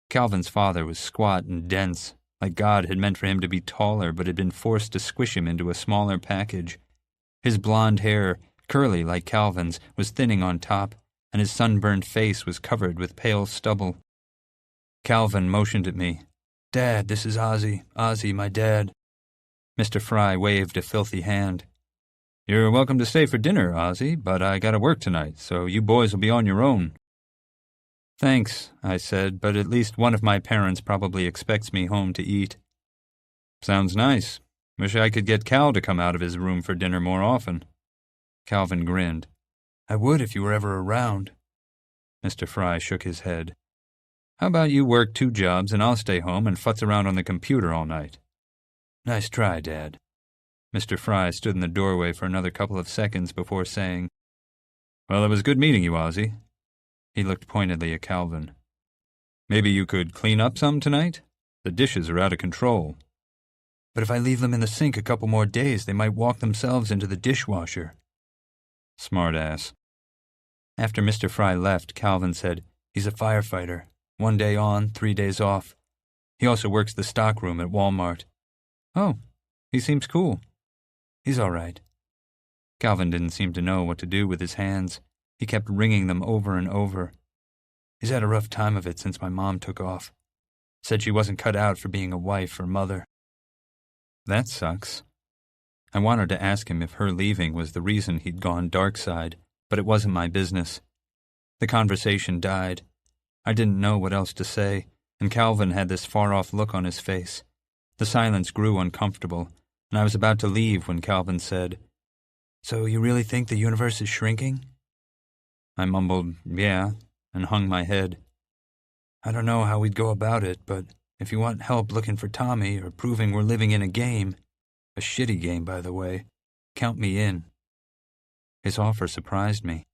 Calvin's father was squat and dense, like God had meant for him to be taller but had been forced to squish him into a smaller package. His blonde hair, curly like Calvin's, was thinning on top, and his sunburned face was covered with pale stubble. Calvin motioned at me. Dad, this is Ozzie. Ozzie, my dad. Mr. Fry waved a filthy hand. You're welcome to stay for dinner, Ozzie, but I gotta work tonight, so you boys will be on your own. Thanks, I said, but at least one of my parents probably expects me home to eat. Sounds nice. Wish I could get Cal to come out of his room for dinner more often. Calvin grinned. I would if you were ever around. Mr. Fry shook his head. How about you work 2 jobs and I'll stay home and futz around on the computer all night? Nice try, Dad. Mr. Fry stood in the doorway for another couple of seconds before saying, Well, it was good meeting you, Ozzie. He looked pointedly at Calvin. Maybe you could clean up some tonight? The dishes are out of control. But if I leave them in the sink a couple more days, they might walk themselves into the dishwasher. Smart ass. After Mr. Fry left, Calvin said, He's a firefighter. 1 day on, 3 days off. He also works the stockroom at Walmart. Oh, he seems cool. He's all right. Calvin didn't seem to know what to do with his hands. He kept wringing them over and over. He's had a rough time of it since my mom took off. Said she wasn't cut out for being a wife or mother. That sucks. I wanted to ask him if her leaving was the reason he'd gone dark side, but it wasn't my business. The conversation died. I didn't know what else to say, and Calvin had this far-off look on his face. The silence grew uncomfortable, and I was about to leave when Calvin said, So you really think the universe is shrinking? I mumbled, yeah, and hung my head. I don't know how we'd go about it, but if you want help looking for Tommy or proving we're living in a game, a shitty game, by the way, count me in. His offer surprised me.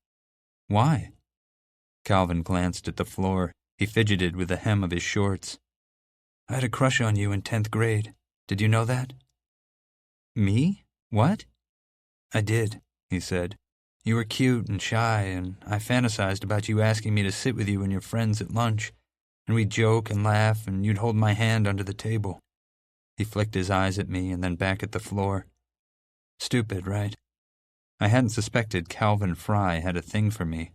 Why? Calvin glanced at the floor. He fidgeted with the hem of his shorts. I had a crush on you in 10th grade. Did you know that? Me? What? I did, he said. You were cute and shy, and I fantasized about you asking me to sit with you and your friends at lunch, and we'd joke and laugh, and you'd hold my hand under the table. He flicked his eyes at me and then back at the floor. Stupid, right? I hadn't suspected Calvin Fry had a thing for me.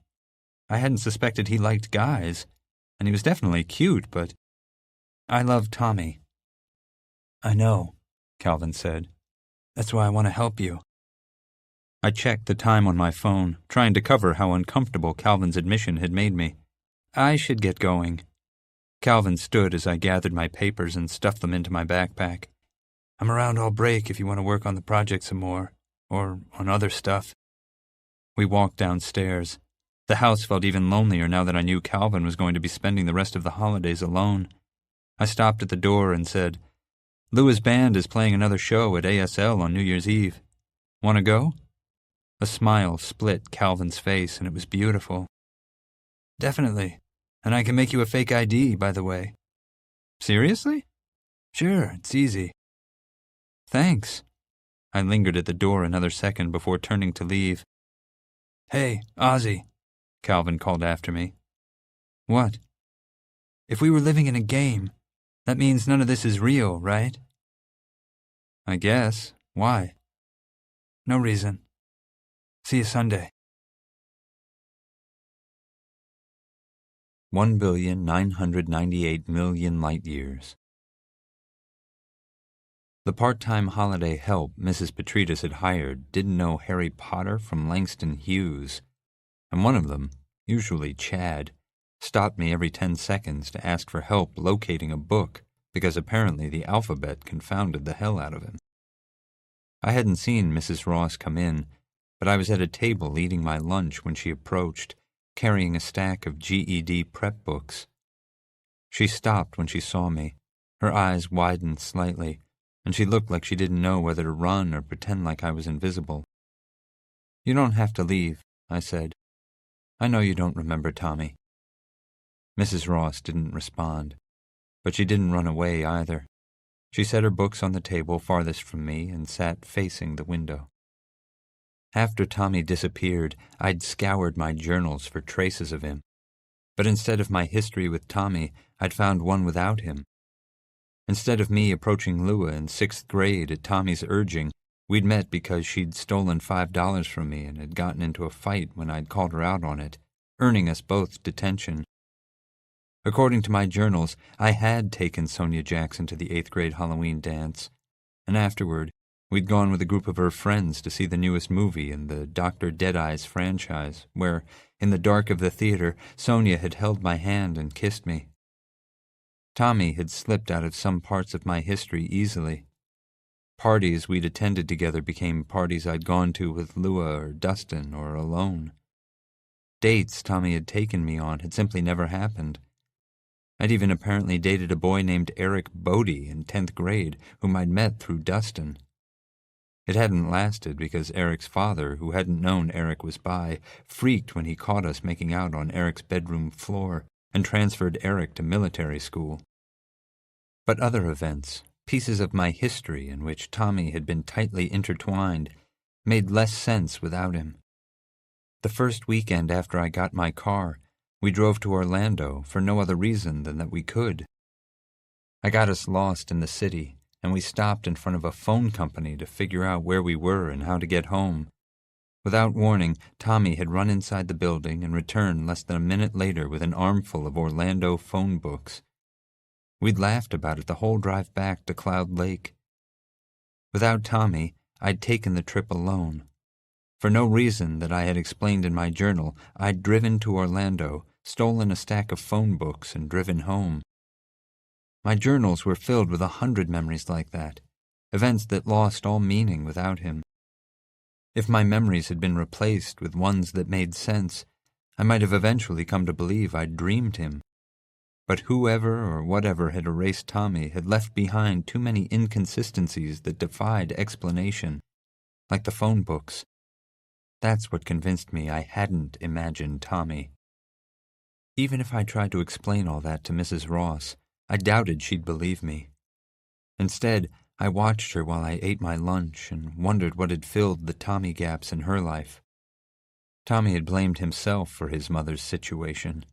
I hadn't suspected he liked guys, and he was definitely cute, but I loved Tommy. "I know," Calvin said. "That's why I want to help you." I checked the time on my phone, trying to cover how uncomfortable Calvin's admission had made me. I should get going. Calvin stood as I gathered my papers and stuffed them into my backpack. "I'm around all break if you want to work on the project some more, or on other stuff." We walked downstairs. The house felt even lonelier now that I knew Calvin was going to be spending the rest of the holidays alone. I stopped at the door and said, "Louis' band is playing another show at ASL on New Year's Eve. Want to go?" A smile split Calvin's face, and it was beautiful. "Definitely. And I can make you a fake ID, by the way." "Seriously?" "Sure, it's easy." "Thanks." I lingered at the door another second before turning to leave. "Hey, Ozzie," Calvin called after me. "What?" "If we were living in a game, that means none of this is real, right?" "I guess. Why?" "No reason. See you Sunday." 1,998,000,000 light-years. The part-time holiday help Mrs. Petridis had hired didn't know Harry Potter from Langston Hughes, and one of them, usually Chad, stopped me every 10 seconds to ask for help locating a book because apparently the alphabet confounded the hell out of him. I hadn't seen Mrs. Ross come in, but I was at a table eating my lunch when she approached, carrying a stack of GED prep books. She stopped when she saw me. Her eyes widened slightly, and she looked like she didn't know whether to run or pretend like I was invisible. "You don't have to leave," I said. "I know you don't remember Tommy." Mrs. Ross didn't respond, but she didn't run away either. She set her books on the table farthest from me and sat facing the window. After Tommy disappeared, I'd scoured my journals for traces of him. But instead of my history with Tommy, I'd found one without him. Instead of me approaching Lua in 6th grade at Tommy's urging, we'd met because she'd stolen $5 from me and had gotten into a fight when I'd called her out on it, earning us both detention. According to my journals, I had taken Sonia Jackson to the 8th grade Halloween dance, and afterward, we'd gone with a group of her friends to see the newest movie in the Dr. Deadeye's franchise, where, in the dark of the theater, Sonia had held my hand and kissed me. Tommy had slipped out of some parts of my history easily. Parties we'd attended together became parties I'd gone to with Lua or Dustin or alone. Dates Tommy had taken me on had simply never happened. I'd even apparently dated a boy named Eric Bodie in 10th grade, whom I'd met through Dustin. It hadn't lasted because Eric's father, who hadn't known Eric was bi, freaked when he caught us making out on Eric's bedroom floor and transferred Eric to military school. But other events, pieces of my history in which Tommy had been tightly intertwined, made less sense without him. The first weekend after I got my car, we drove to Orlando for no other reason than that we could. I got us lost in the city, and we stopped in front of a phone company to figure out where we were and how to get home. Without warning, Tommy had run inside the building and returned less than a minute later with an armful of Orlando phone books. We'd laughed about it the whole drive back to Cloud Lake. Without Tommy, I'd taken the trip alone. For no reason that I had explained in my journal, I'd driven to Orlando, stolen a stack of phone books, and driven home. My journals were filled with 100 memories like that, events that lost all meaning without him. If my memories had been replaced with ones that made sense, I might have eventually come to believe I'd dreamed him. But whoever or whatever had erased Tommy had left behind too many inconsistencies that defied explanation, like the phone books. That's what convinced me I hadn't imagined Tommy. Even if I tried to explain all that to Mrs. Ross, I doubted she'd believe me. Instead, I watched her while I ate my lunch and wondered what had filled the Tommy gaps in her life. Tommy had blamed himself for his mother's situation.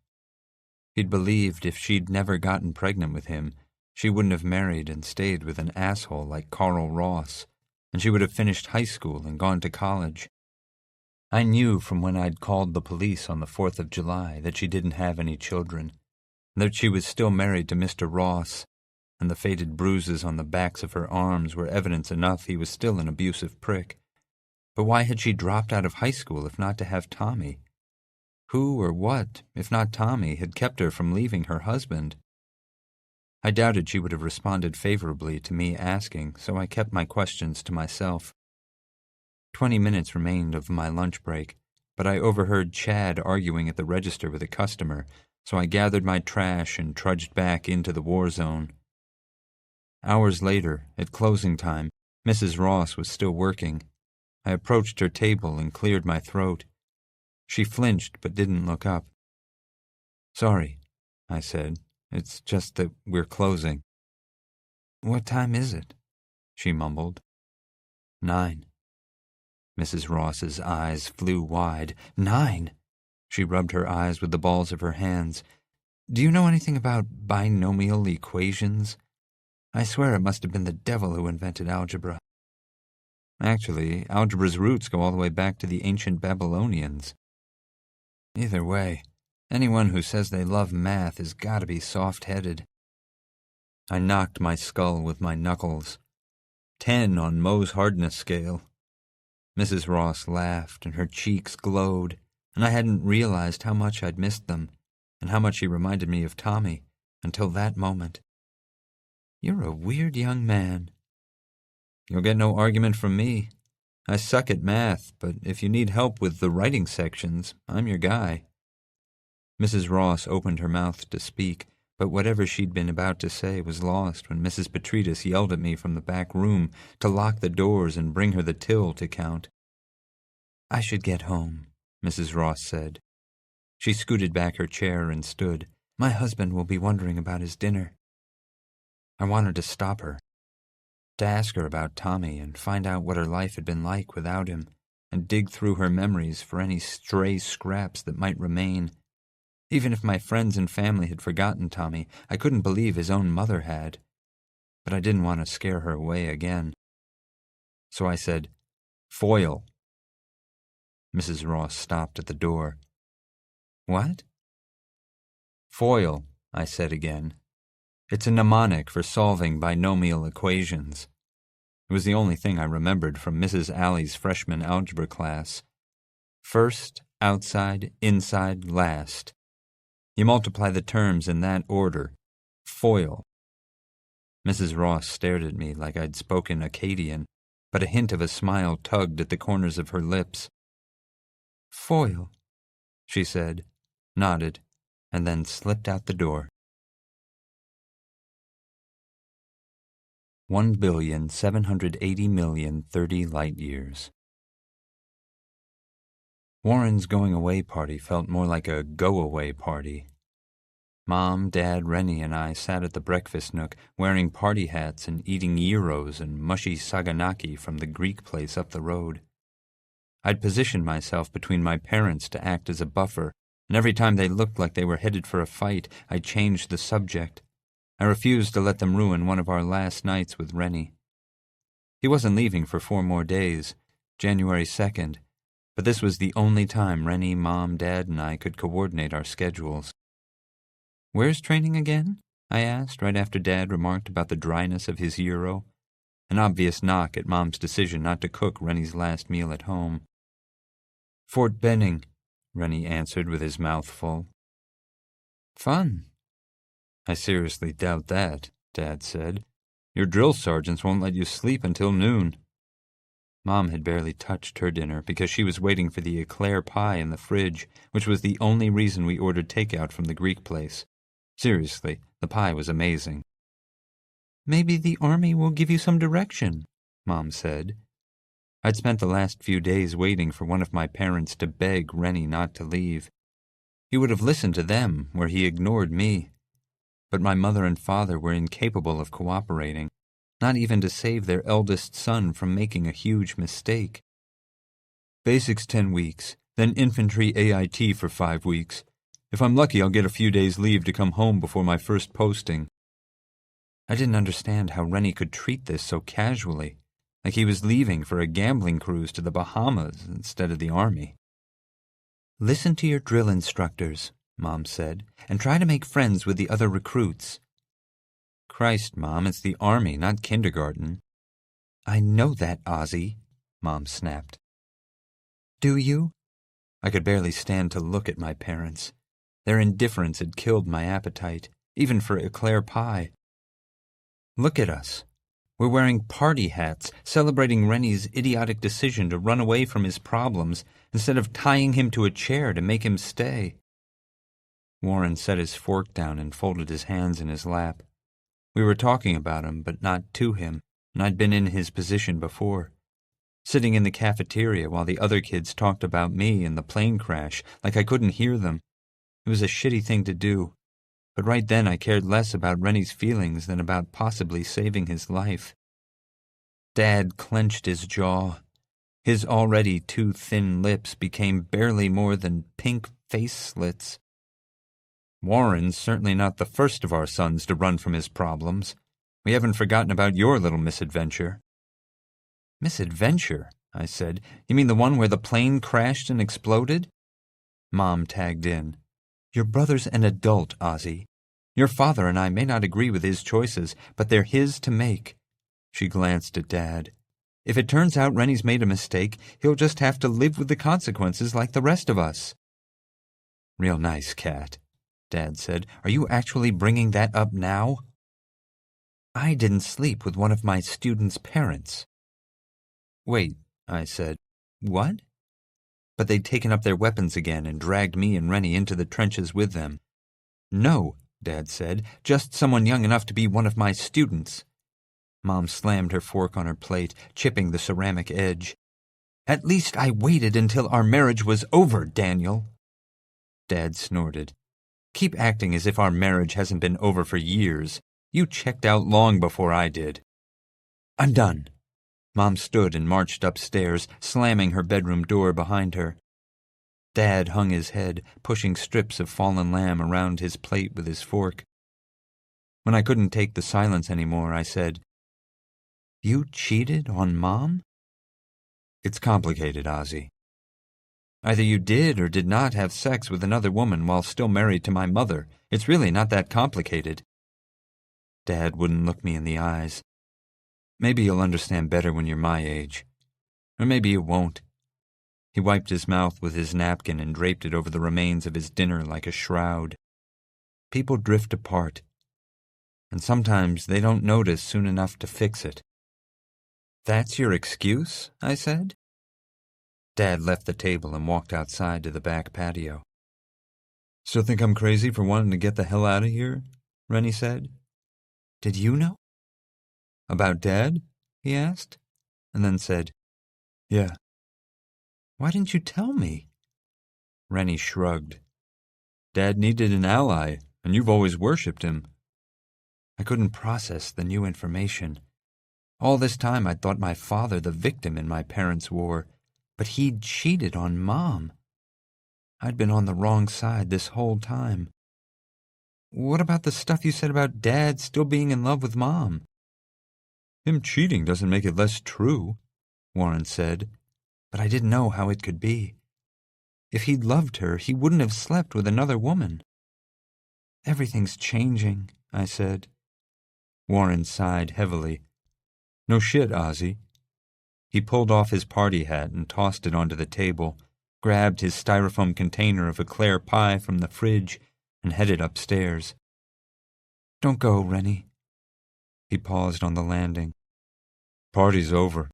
He'd believed if she'd never gotten pregnant with him, she wouldn't have married and stayed with an asshole like Carl Ross, and she would have finished high school and gone to college. I knew from when I'd called the police on the 4th of July that she didn't have any children, that she was still married to Mr. Ross, and the faded bruises on the backs of her arms were evidence enough he was still an abusive prick. But why had she dropped out of high school if not to have Tommy? Who or what, if not Tommy, had kept her from leaving her husband? I doubted she would have responded favorably to me asking, so I kept my questions to myself. 20 minutes remained of my lunch break, but I overheard Chad arguing at the register with a customer, so I gathered my trash and trudged back into the war zone. Hours later, at closing time, Mrs. Ross was still working. I approached her table and cleared my throat. She flinched but didn't look up. "Sorry," I said. "It's just that we're closing." "What time is it?" she mumbled. 9. Mrs. Ross's eyes flew wide. 9! She rubbed her eyes with the balls of her hands. "Do you know anything about binomial equations? I swear it must have been the devil who invented algebra." "Actually, algebra's roots go all the way back to the ancient Babylonians." "Either way, anyone who says they love math has got to be soft-headed." I knocked my skull with my knuckles. 10 on Mohs hardness scale. Mrs. Ross laughed, and her cheeks glowed, and I hadn't realized how much I'd missed them, and how much she reminded me of Tommy, until that moment. "You're a weird young man." "You'll get no argument from me. I suck at math, but if you need help with the writing sections, I'm your guy." Mrs. Ross opened her mouth to speak, but whatever she'd been about to say was lost when Mrs. Petridis yelled at me from the back room to lock the doors and bring her the till to count. "I should get home," Mrs. Ross said. She scooted back her chair and stood. "My husband will be wondering about his dinner." I wanted to stop her, to ask her about Tommy and find out what her life had been like without him, and dig through her memories for any stray scraps that might remain. Even if my friends and family had forgotten Tommy, I couldn't believe his own mother had. But I didn't want to scare her away again. So I said, "Foil." Mrs. Ross stopped at the door. "What?" "Foil," I said again. "It's a mnemonic for solving binomial equations." It was the only thing I remembered from Mrs. Alley's freshman algebra class. First, outside, inside, last. You multiply the terms in that order. Foil. Mrs. Ross stared at me like I'd spoken Akkadian, but a hint of a smile tugged at the corners of her lips. "Foil," she said, nodded, and then slipped out the door. 1,780,030,000 light years. Warren's going-away party felt more like a go-away party. Mom, Dad, Rennie, and I sat at the breakfast nook, wearing party hats and eating gyros and mushy saganaki from the Greek place up the road. I'd positioned myself between my parents to act as a buffer, and every time they looked like they were headed for a fight, I changed the subject. I refused to let them ruin one of our last nights with Rennie. He wasn't leaving for 4 more days, January 2nd, but this was the only time Rennie, Mom, Dad, and I could coordinate our schedules. "Where's training again?" I asked right after Dad remarked about the dryness of his gyro, an obvious knock at Mom's decision not to cook Rennie's last meal at home. "Fort Benning," Rennie answered with his mouth full. "Fun." "I seriously doubt that," Dad said. "Your drill sergeants won't let you sleep until noon." Mom had barely touched her dinner because she was waiting for the eclair pie in the fridge, which was the only reason we ordered takeout from the Greek place. Seriously, the pie was amazing. "Maybe the army will give you some direction," Mom said. I'd spent the last few days waiting for one of my parents to beg Rennie not to leave. He would have listened to them where he ignored me. But my mother and father were incapable of cooperating, not even to save their eldest son from making a huge mistake. "Basics 10 weeks, then infantry AIT for 5 weeks. If I'm lucky, I'll get a few days leave to come home before my first posting." I didn't understand how Rennie could treat this so casually, like he was leaving for a gambling cruise to the Bahamas instead of the army. Listen to your drill instructors, Mom said, and try to make friends with the other recruits. Christ, Mom, it's the Army, not kindergarten. I know that, Ozzie, Mom snapped. Do you? I could barely stand to look at my parents. Their indifference had killed my appetite, even for eclair pie. Look at us. We're wearing party hats, celebrating Rennie's idiotic decision to run away from his problems instead of tying him to a chair to make him stay. Warren set his fork down and folded his hands in his lap. We were talking about him, but not to him, and I'd been in his position before. Sitting in the cafeteria while the other kids talked about me and the plane crash like I couldn't hear them. It was a shitty thing to do, but right then I cared less about Rennie's feelings than about possibly saving his life. Dad clenched his jaw. His already too thin lips became barely more than pink face slits. Warren's certainly not the first of our sons to run from his problems. We haven't forgotten about your little misadventure. Misadventure? I said. You mean the one where the plane crashed and exploded? Mom tagged in. Your brother's an adult, Ozzie. Your father and I may not agree with his choices, but they're his to make. She glanced at Dad. If it turns out Rennie's made a mistake, he'll just have to live with the consequences like the rest of us. Real nice, Cat, Dad said. Are you actually bringing that up now? I didn't sleep with one of my students' parents. Wait, I said. What? But they'd taken up their weapons again and dragged me and Rennie into the trenches with them. No, Dad said, just someone young enough to be one of my students. Mom slammed her fork on her plate, chipping the ceramic edge. At least I waited until our marriage was over, Daniel. Dad snorted. Keep acting as if our marriage hasn't been over for years. You checked out long before I did. I'm done. Mom stood and marched upstairs, slamming her bedroom door behind her. Dad hung his head, pushing strips of fallen lamb around his plate with his fork. When I couldn't take the silence anymore, I said, You cheated on Mom? It's complicated, Ozzie. Either you did or did not have sex with another woman while still married to my mother. It's really not that complicated. Dad wouldn't look me in the eyes. Maybe you'll understand better when you're my age. Or maybe you won't. He wiped his mouth with his napkin and draped it over the remains of his dinner like a shroud. People drift apart, and sometimes they don't notice soon enough to fix it. That's your excuse? I said. Dad left the table and walked outside to the back patio. Still think I'm crazy for wanting to get the hell out of here? Rennie said. Did you know? About Dad? He asked, and then said, Yeah. Why didn't you tell me? Rennie shrugged. Dad needed an ally, and you've always worshipped him. I couldn't process the new information. All this time I'd thought my father the victim in my parents' war, but he'd cheated on Mom. I'd been on the wrong side this whole time. What about the stuff you said about Dad still being in love with Mom? Him cheating doesn't make it less true, Warren said, but I didn't know how it could be. If he'd loved her, he wouldn't have slept with another woman. Everything's changing, I said. Warren sighed heavily. No shit, Ozzie. He pulled off his party hat and tossed it onto the table, grabbed his styrofoam container of eclair pie from the fridge, and headed upstairs. Don't go, Rennie. He paused on the landing. Party's over.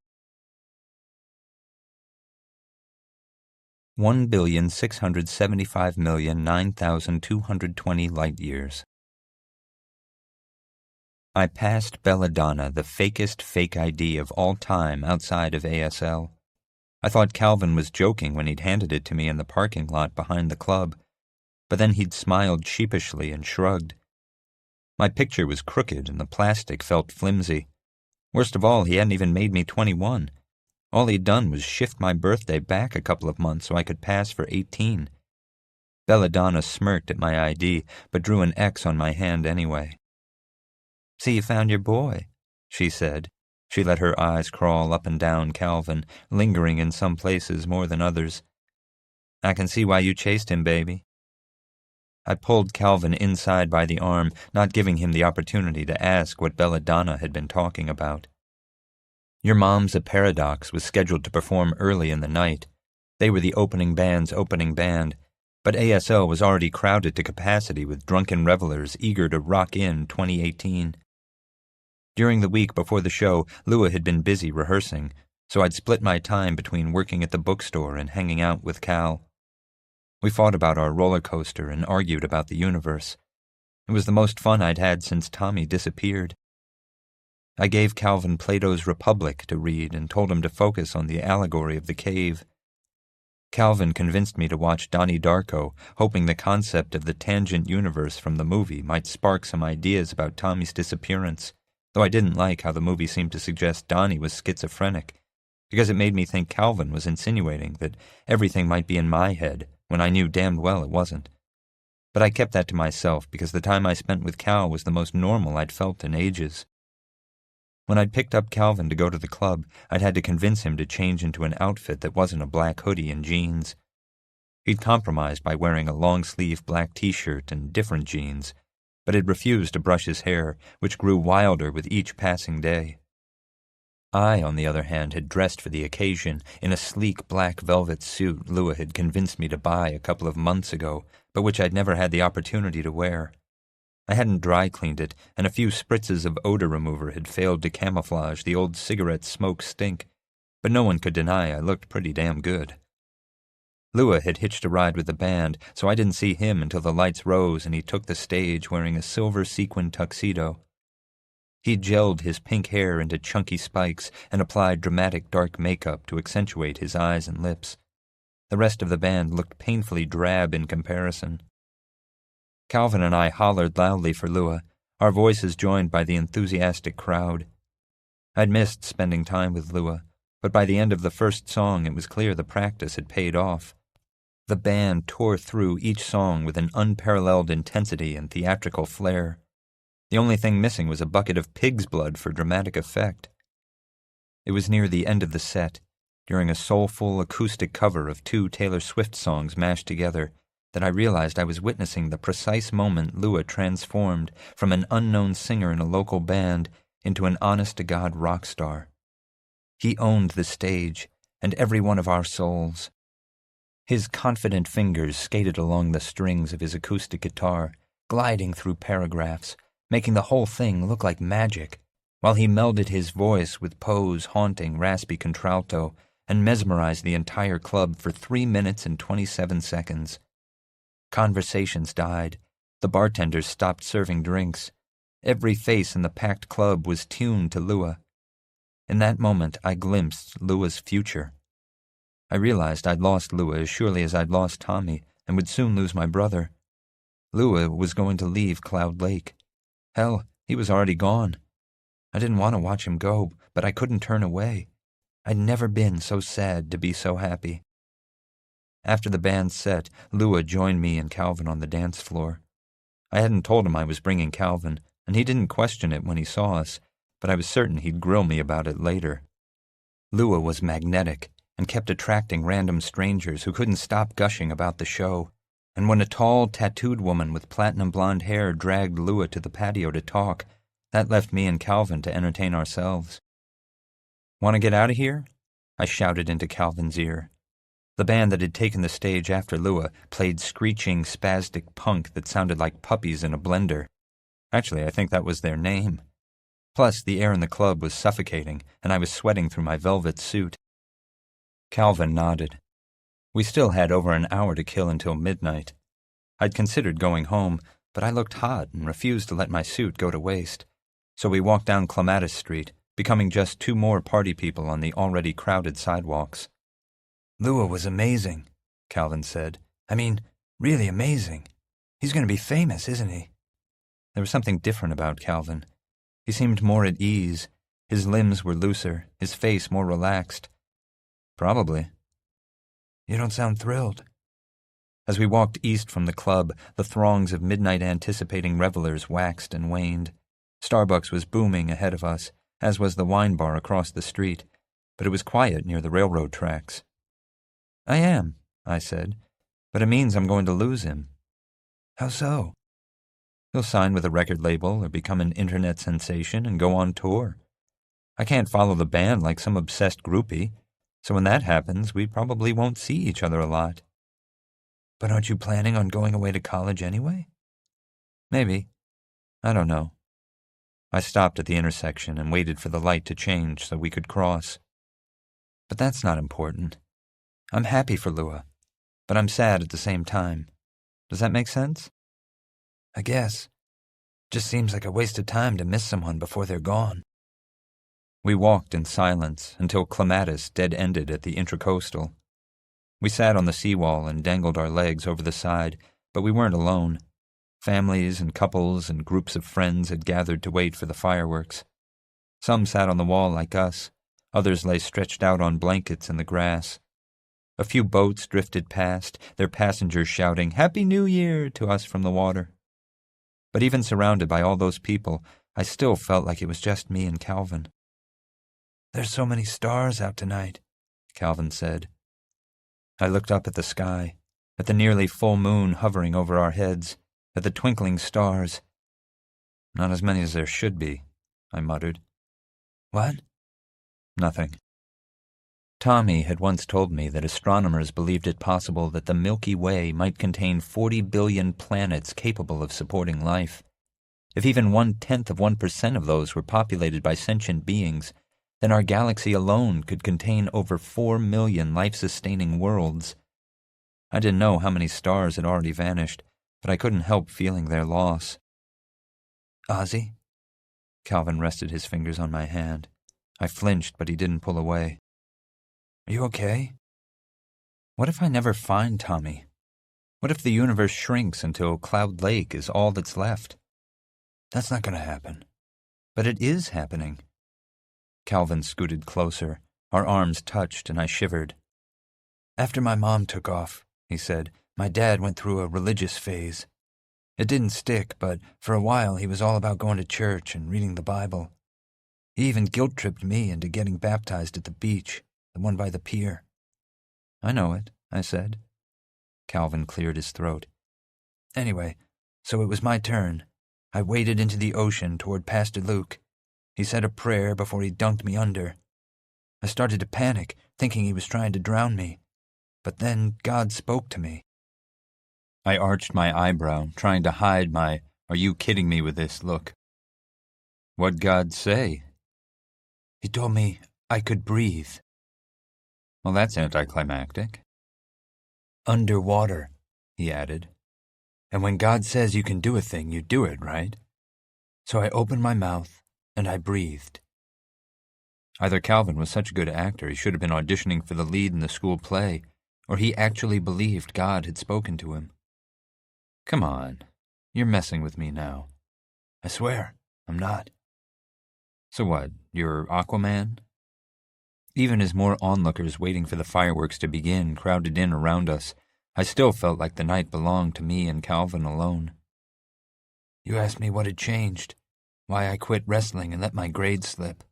1,675,009,220 light-years. I passed Belladonna, the fakest fake ID of all time outside of ASL. I thought Calvin was joking when he'd handed it to me in the parking lot behind the club, but then he'd smiled sheepishly and shrugged. My picture was crooked and the plastic felt flimsy. Worst of all, he hadn't even made me 21. All he'd done was shift my birthday back a couple of months so I could pass for 18. Belladonna smirked at my ID, but drew an X on my hand anyway. See, you found your boy, she said. She let her eyes crawl up and down Calvin, lingering in some places more than others. I can see why you chased him, baby. I pulled Calvin inside by the arm, not giving him the opportunity to ask what Belladonna had been talking about. Your Mom's a Paradox was scheduled to perform early in the night. They were the opening band's opening band, but ASO was already crowded to capacity with drunken revelers eager to rock in 2018. During the week before the show, Lua had been busy rehearsing, so I'd split my time between working at the bookstore and hanging out with Cal. We fought about our roller coaster and argued about the universe. It was the most fun I'd had since Tommy disappeared. I gave Calvin Plato's Republic to read and told him to focus on the allegory of the cave. Calvin convinced me to watch Donnie Darko, hoping the concept of the tangent universe from the movie might spark some ideas about Tommy's disappearance, though I didn't like how the movie seemed to suggest Donnie was schizophrenic, because it made me think Calvin was insinuating that everything might be in my head, when I knew damned well it wasn't. But I kept that to myself because the time I spent with Cal was the most normal I'd felt in ages. When I'd picked up Calvin to go to the club, I'd had to convince him to change into an outfit that wasn't a black hoodie and jeans. He'd compromised by wearing a long-sleeve black t-shirt and different jeans, but had refused to brush his hair, which grew wilder with each passing day. I, on the other hand, had dressed for the occasion in a sleek black velvet suit Lua had convinced me to buy a couple of months ago, but which I'd never had the opportunity to wear. I hadn't dry-cleaned it, and a few spritzes of odor remover had failed to camouflage the old cigarette smoke stink, but no one could deny I looked pretty damn good. Lua had hitched a ride with the band, so I didn't see him until the lights rose and he took the stage wearing a silver sequin tuxedo. He'd gelled his pink hair into chunky spikes and applied dramatic dark makeup to accentuate his eyes and lips. The rest of the band looked painfully drab in comparison. Calvin and I hollered loudly for Lua, our voices joined by the enthusiastic crowd. I'd missed spending time with Lua, but by the end of the first song it was clear the practice had paid off. The band tore through each song with an unparalleled intensity and theatrical flair. The only thing missing was a bucket of pig's blood for dramatic effect. It was near the end of the set, during a soulful acoustic cover of 2 Taylor Swift songs mashed together, that I realized I was witnessing the precise moment Lua transformed from an unknown singer in a local band into an honest-to-God rock star. He owned the stage and every one of our souls. His confident fingers skated along the strings of his acoustic guitar, gliding through paragraphs, making the whole thing look like magic, while he melded his voice with Poe's haunting, raspy contralto and mesmerized the entire club for 3 minutes and 27 seconds. Conversations died. The bartenders stopped serving drinks. Every face in the packed club was tuned to Lua. In that moment, I glimpsed Lua's future. I realized I'd lost Lua as surely as I'd lost Tommy, and would soon lose my brother. Lua was going to leave Cloud Lake. Hell, he was already gone. I didn't want to watch him go, but I couldn't turn away. I'd never been so sad to be so happy. After the band set, Lua joined me and Calvin on the dance floor. I hadn't told him I was bringing Calvin, and he didn't question it when he saw us, but I was certain he'd grill me about it later. Lua was magnetic and kept attracting random strangers who couldn't stop gushing about the show, and when a tall, tattooed woman with platinum blonde hair dragged Lua to the patio to talk, that left me and Calvin to entertain ourselves. "Want to get out of here?" I shouted into Calvin's ear. The band that had taken the stage after Lua played screeching, spastic punk that sounded like puppies in a blender. Actually, I think that was their name. Plus, the air in the club was suffocating, and I was sweating through my velvet suit. Calvin nodded. We still had over an hour to kill until midnight. I'd considered going home, but I looked hot and refused to let my suit go to waste. So we walked down Clematis Street, becoming just 2 more party people on the already crowded sidewalks. "Lua was amazing," Calvin said. "I mean, really amazing. He's going to be famous, isn't he?" There was something different about Calvin. He seemed more at ease. His limbs were looser, his face more relaxed. "Probably." "You don't sound thrilled." As we walked east from the club, the throngs of midnight anticipating revelers waxed and waned. Starbucks was booming ahead of us, as was the wine bar across the street, but it was quiet near the railroad tracks. "I am," I said, But it means I'm going to lose him. How so? He'll sign with a record label or become an internet sensation and go on tour. I can't follow the band like some obsessed groupie, so when that happens, we probably won't see each other a lot. But aren't you planning on going away to college anyway? Maybe. I don't know. I stopped at the intersection and waited for the light to change so we could cross. But that's not important. I'm happy for Lua, but I'm sad at the same time. Does that make sense? I guess. Just seems like a waste of time to miss someone before they're gone. We walked in silence until Clematis dead-ended at the Intracoastal. We sat on the seawall and dangled our legs over the side, but we weren't alone. Families and couples and groups of friends had gathered to wait for the fireworks. Some sat on the wall like us, others lay stretched out on blankets in the grass. A few boats drifted past, their passengers shouting, "Happy New Year!" to us from the water. But even surrounded by all those people, I still felt like it was just me and Calvin. "There's so many stars out tonight," Calvin said. I looked up at the sky, at the nearly full moon hovering over our heads, at the twinkling stars. "Not as many as there should be," I muttered. "What?" "Nothing." Tommy had once told me that astronomers believed it possible that the Milky Way might contain 40 billion planets capable of supporting life. If even 0.1% of those were populated by sentient beings, then our galaxy alone could contain over 4 million life-sustaining worlds. I didn't know how many stars had already vanished, but I couldn't help feeling their loss. "Ozzie?" Calvin rested his fingers on my hand. I flinched, but he didn't pull away. "Are you okay?" What if I never find Tommy? What if the universe shrinks until Cloud Lake is all that's left? "That's not going to happen." But it is happening. Calvin scooted closer. Our arms touched, and I shivered. "After my mom took off," he said, "my dad went through a religious phase. It didn't stick, but for a while he was all about going to church and reading the Bible. He even guilt-tripped me into getting baptized at the beach, the one by the pier." "I know it," I said. Calvin cleared his throat. "Anyway, so it was my turn. I waded into the ocean toward Pastor Luke. He said a prayer before he dunked me under. I started to panic, thinking he was trying to drown me. But then God spoke to me." I arched my eyebrow, trying to hide my "are you kidding me with this" look. "What'd God say?" "He told me I could breathe." "Well, that's anticlimactic." "Underwater," he added. "And when God says you can do a thing, you do it, right? So I opened my mouth, and I breathed." Either Calvin was such a good actor he should have been auditioning for the lead in the school play, or he actually believed God had spoken to him. "Come on, you're messing with me now." "I swear, I'm not." "So what, you're Aquaman?" Even as more onlookers waiting for the fireworks to begin crowded in around us, I still felt like the night belonged to me and Calvin alone. "You asked me what had changed, why I quit wrestling and let my grades slip."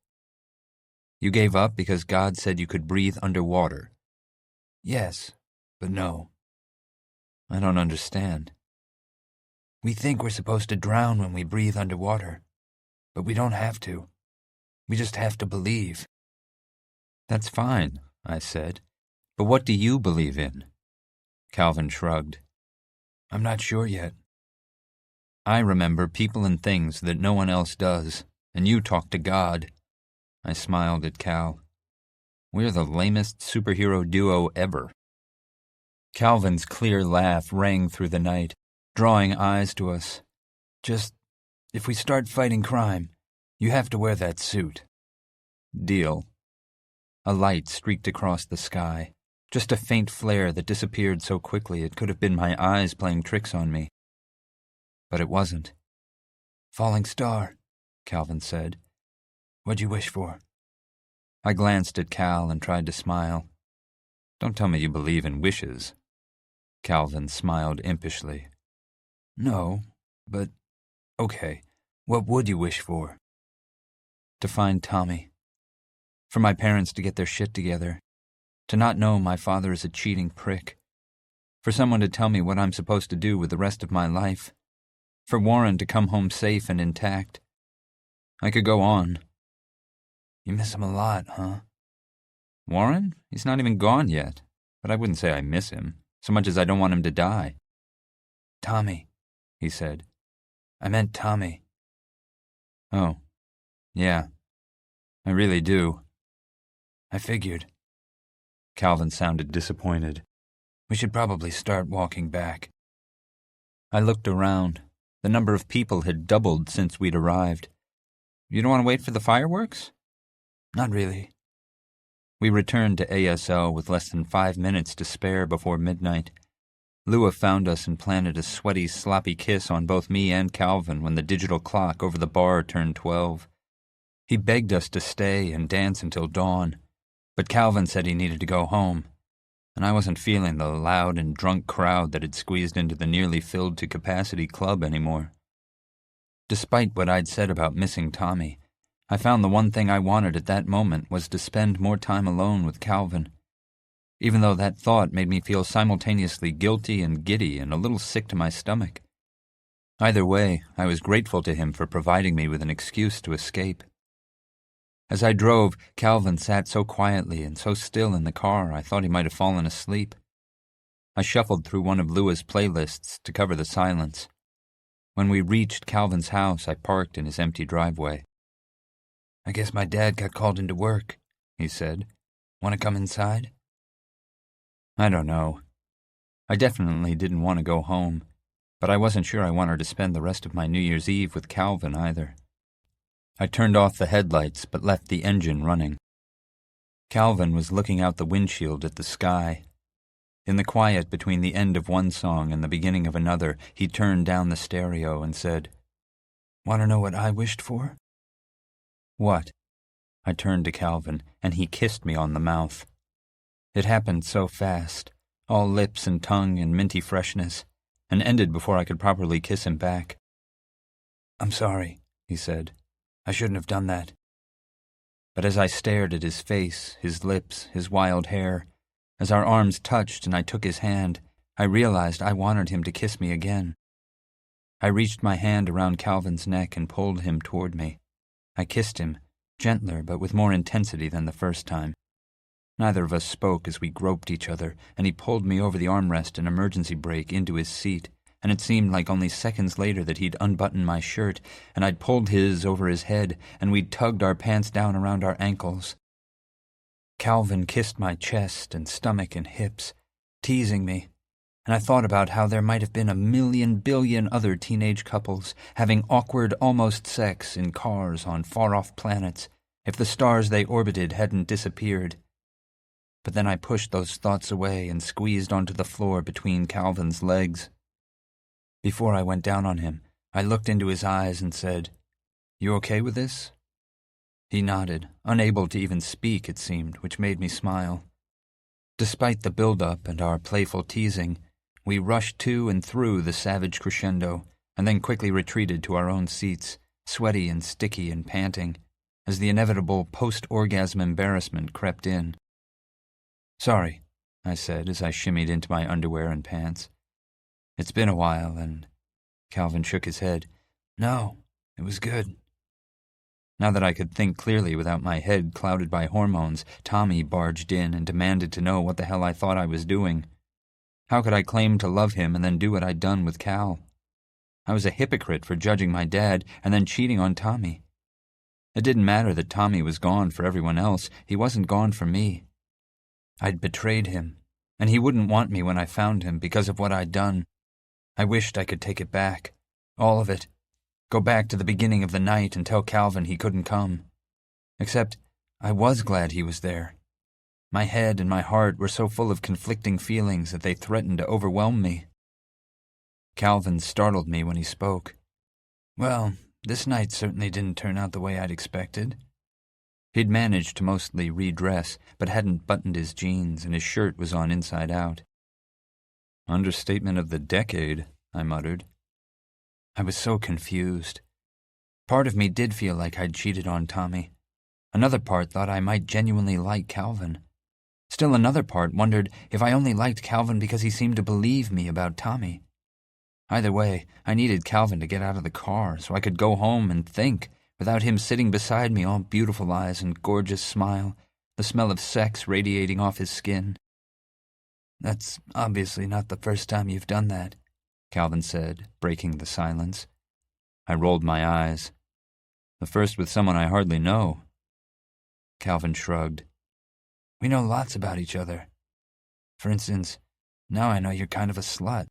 "You gave up because God said you could breathe underwater." "Yes, but no." "I don't understand." "We think we're supposed to drown when we breathe underwater, but we don't have to. We just have to believe." "That's fine," I said. "But what do you believe in?" Calvin shrugged. "I'm not sure yet." "I remember people and things that no one else does, and you talk to God." I smiled at Cal. "We're the lamest superhero duo ever." Calvin's clear laugh rang through the night, drawing eyes to us. "Just, if we start fighting crime, you have to wear that suit." "Deal." A light streaked across the sky, just a faint flare that disappeared so quickly it could have been my eyes playing tricks on me. But it wasn't. "Falling star," Calvin said. "What'd you wish for?" I glanced at Cal and tried to smile. "Don't tell me you believe in wishes." Calvin smiled impishly. "No, but okay, what would you wish for?" "To find Tommy. For my parents to get their shit together. To not know my father is a cheating prick. For someone to tell me what I'm supposed to do with the rest of my life. For Warren to come home safe and intact. I could go on. You miss him a lot, huh? Warren? He's not even gone yet. But I wouldn't say I miss him, so much as I don't want him to die. Tommy, he said. I meant Tommy. Oh, yeah. I really do. I figured. Calvin sounded disappointed. We should probably start walking back. I looked around. The number of people had doubled since we'd arrived. You don't want to wait for the fireworks? Not really. We returned to ASL with less than 5 minutes to spare before midnight. Lua found us and planted a sweaty, sloppy kiss on both me and Calvin when the digital clock over the bar turned 12. He begged us to stay and dance until dawn, but Calvin said he needed to go home, and I wasn't feeling the loud and drunk crowd that had squeezed into the nearly filled-to-capacity club anymore. Despite what I'd said about missing Tommy, I found the one thing I wanted at that moment was to spend more time alone with Calvin, even though that thought made me feel simultaneously guilty and giddy and a little sick to my stomach. Either way, I was grateful to him for providing me with an excuse to escape. As I drove, Calvin sat so quietly and so still in the car I thought he might have fallen asleep. I shuffled through one of Lua's playlists to cover the silence. When we reached Calvin's house, I parked in his empty driveway. I guess my dad got called into work, he said. Want to come inside? I don't know. I definitely didn't want to go home, but I wasn't sure I wanted to spend the rest of my New Year's Eve with Calvin either. I turned off the headlights but left the engine running. Calvin was looking out the windshield at the sky. In the quiet between the end of one song and the beginning of another, he turned down the stereo and said, Want to know what I wished for? What? I turned to Calvin, and he kissed me on the mouth. It happened so fast, all lips and tongue and minty freshness, and ended before I could properly kiss him back. I'm sorry, he said. I shouldn't have done that. But as I stared at his face, his lips, his wild hair, as our arms touched and I took his hand, I realized I wanted him to kiss me again. I reached my hand around Calvin's neck and pulled him toward me. I kissed him, gentler but with more intensity than the first time. Neither of us spoke as we groped each other, and he pulled me over the armrest and emergency brake into his seat, and it seemed like only seconds later that he'd unbuttoned my shirt, and I'd pulled his over his head, and we'd tugged our pants down around our ankles. Calvin kissed my chest and stomach and hips, teasing me, and I thought about how there might have been 1 billion other teenage couples having awkward, almost sex in cars on far-off planets if the stars they orbited hadn't disappeared. But then I pushed those thoughts away and squeezed onto the floor between Calvin's legs. Before I went down on him, I looked into his eyes and said, You okay with this? He nodded, unable to even speak, it seemed, which made me smile. Despite the build-up and our playful teasing, we rushed to and through the savage crescendo, and then quickly retreated to our own seats, sweaty and sticky and panting, as the inevitable post-orgasm embarrassment crept in. Sorry, I said as I shimmied into my underwear and pants. It's been a while, and Calvin shook his head. No, it was good. Now that I could think clearly without my head clouded by hormones, Tommy barged in and demanded to know what the hell I thought I was doing. How could I claim to love him and then do what I'd done with Cal? I was a hypocrite for judging my dad and then cheating on Tommy. It didn't matter that Tommy was gone for everyone else. He wasn't gone for me. I'd betrayed him, and he wouldn't want me when I found him because of what I'd done. I wished I could take it back, all of it. Go back to the beginning of the night and tell Calvin he couldn't come. Except I was glad he was there. My head and my heart were so full of conflicting feelings that they threatened to overwhelm me. Calvin startled me when he spoke. Well, this night certainly didn't turn out the way I'd expected. He'd managed to mostly redress, but hadn't buttoned his jeans, and his shirt was on inside out. Understatement of the decade, I muttered. I was so confused. Part of me did feel like I'd cheated on Tommy. Another part thought I might genuinely like Calvin. Still another part wondered if I only liked Calvin because he seemed to believe me about Tommy. Either way, I needed Calvin to get out of the car so I could go home and think, without him sitting beside me, all beautiful eyes and gorgeous smile, the smell of sex radiating off his skin. "That's obviously not the first time you've done that," Calvin said, breaking the silence. I rolled my eyes. "The first with someone I hardly know." Calvin shrugged. "We know lots about each other. For instance, now I know you're kind of a slut."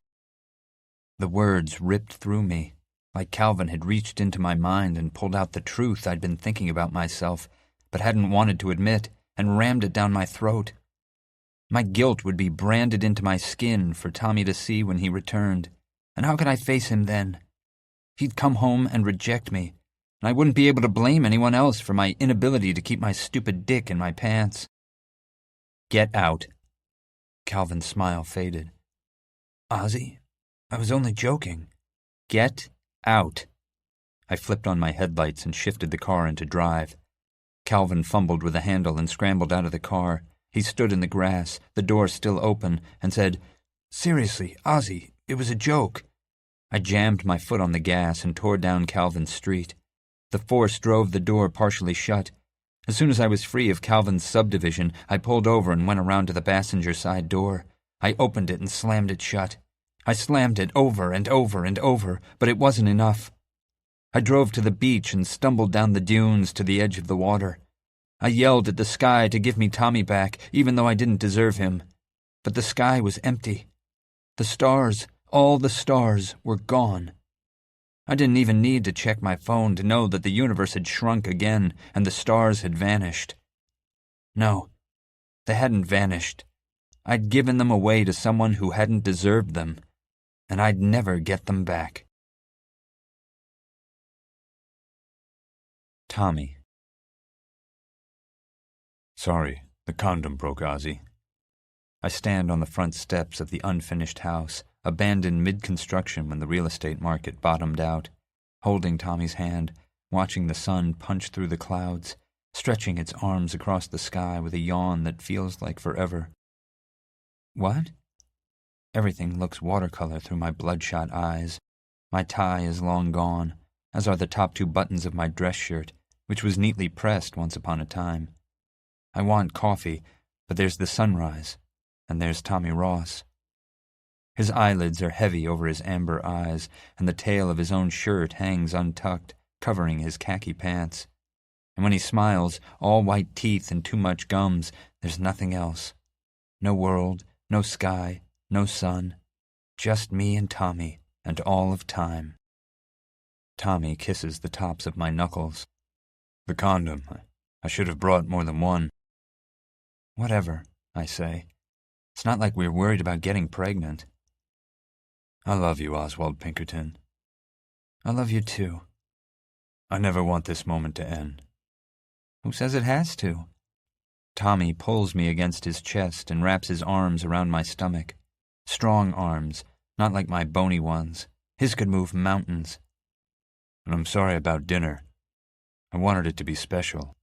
The words ripped through me, like Calvin had reached into my mind and pulled out the truth I'd been thinking about myself, but hadn't wanted to admit, and rammed it down my throat. My guilt would be branded into my skin for Tommy to see when he returned, and how could I face him then? He'd come home and reject me, and I wouldn't be able to blame anyone else for my inability to keep my stupid dick in my pants. "Get out." Calvin's smile faded. "Ozzie, I was only joking." "Get out." I flipped on my headlights and shifted the car into drive. Calvin fumbled with the handle and scrambled out of the car. He stood in the grass, the door still open, and said, "Seriously, Ozzie, it was a joke." I jammed my foot on the gas and tore down Calvin's street. The force drove the door partially shut. As soon as I was free of Calvin's subdivision, I pulled over and went around to the passenger side door. I opened it and slammed it shut. I slammed it over and over and over, but it wasn't enough. I drove to the beach and stumbled down the dunes to the edge of the water. I yelled at the sky to give me Tommy back, even though I didn't deserve him. But the sky was empty. The stars, all the stars, were gone. I didn't even need to check my phone to know that the universe had shrunk again and the stars had vanished. No, they hadn't vanished. I'd given them away to someone who hadn't deserved them, and I'd never get them back. Tommy. "Sorry, the condom broke, Ozzie." I stand on the front steps of the unfinished house, abandoned mid-construction when the real estate market bottomed out, holding Tommy's hand, watching the sun punch through the clouds, stretching its arms across the sky with a yawn that feels like forever. What? Everything looks watercolor through my bloodshot eyes. My tie is long gone, as are the top 2 buttons of my dress shirt, which was neatly pressed once upon a time. I want coffee, but there's the sunrise, and there's Tommy Ross. His eyelids are heavy over his amber eyes, and the tail of his own shirt hangs untucked, covering his khaki pants. And when he smiles, all white teeth and too much gums, there's nothing else. No world, no sky, no sun. Just me and Tommy, and all of time. Tommy kisses the tops of my knuckles. "The condom. I should have brought more than one." "Whatever," I say. "It's not like we're worried about getting pregnant." "I love you, Oswald Pinkerton." "I love you too." "I never want this moment to end." "Who says it has to?" Tommy pulls me against his chest and wraps his arms around my stomach. Strong arms, not like my bony ones. His could move mountains. "And I'm sorry about dinner. I wanted it to be special."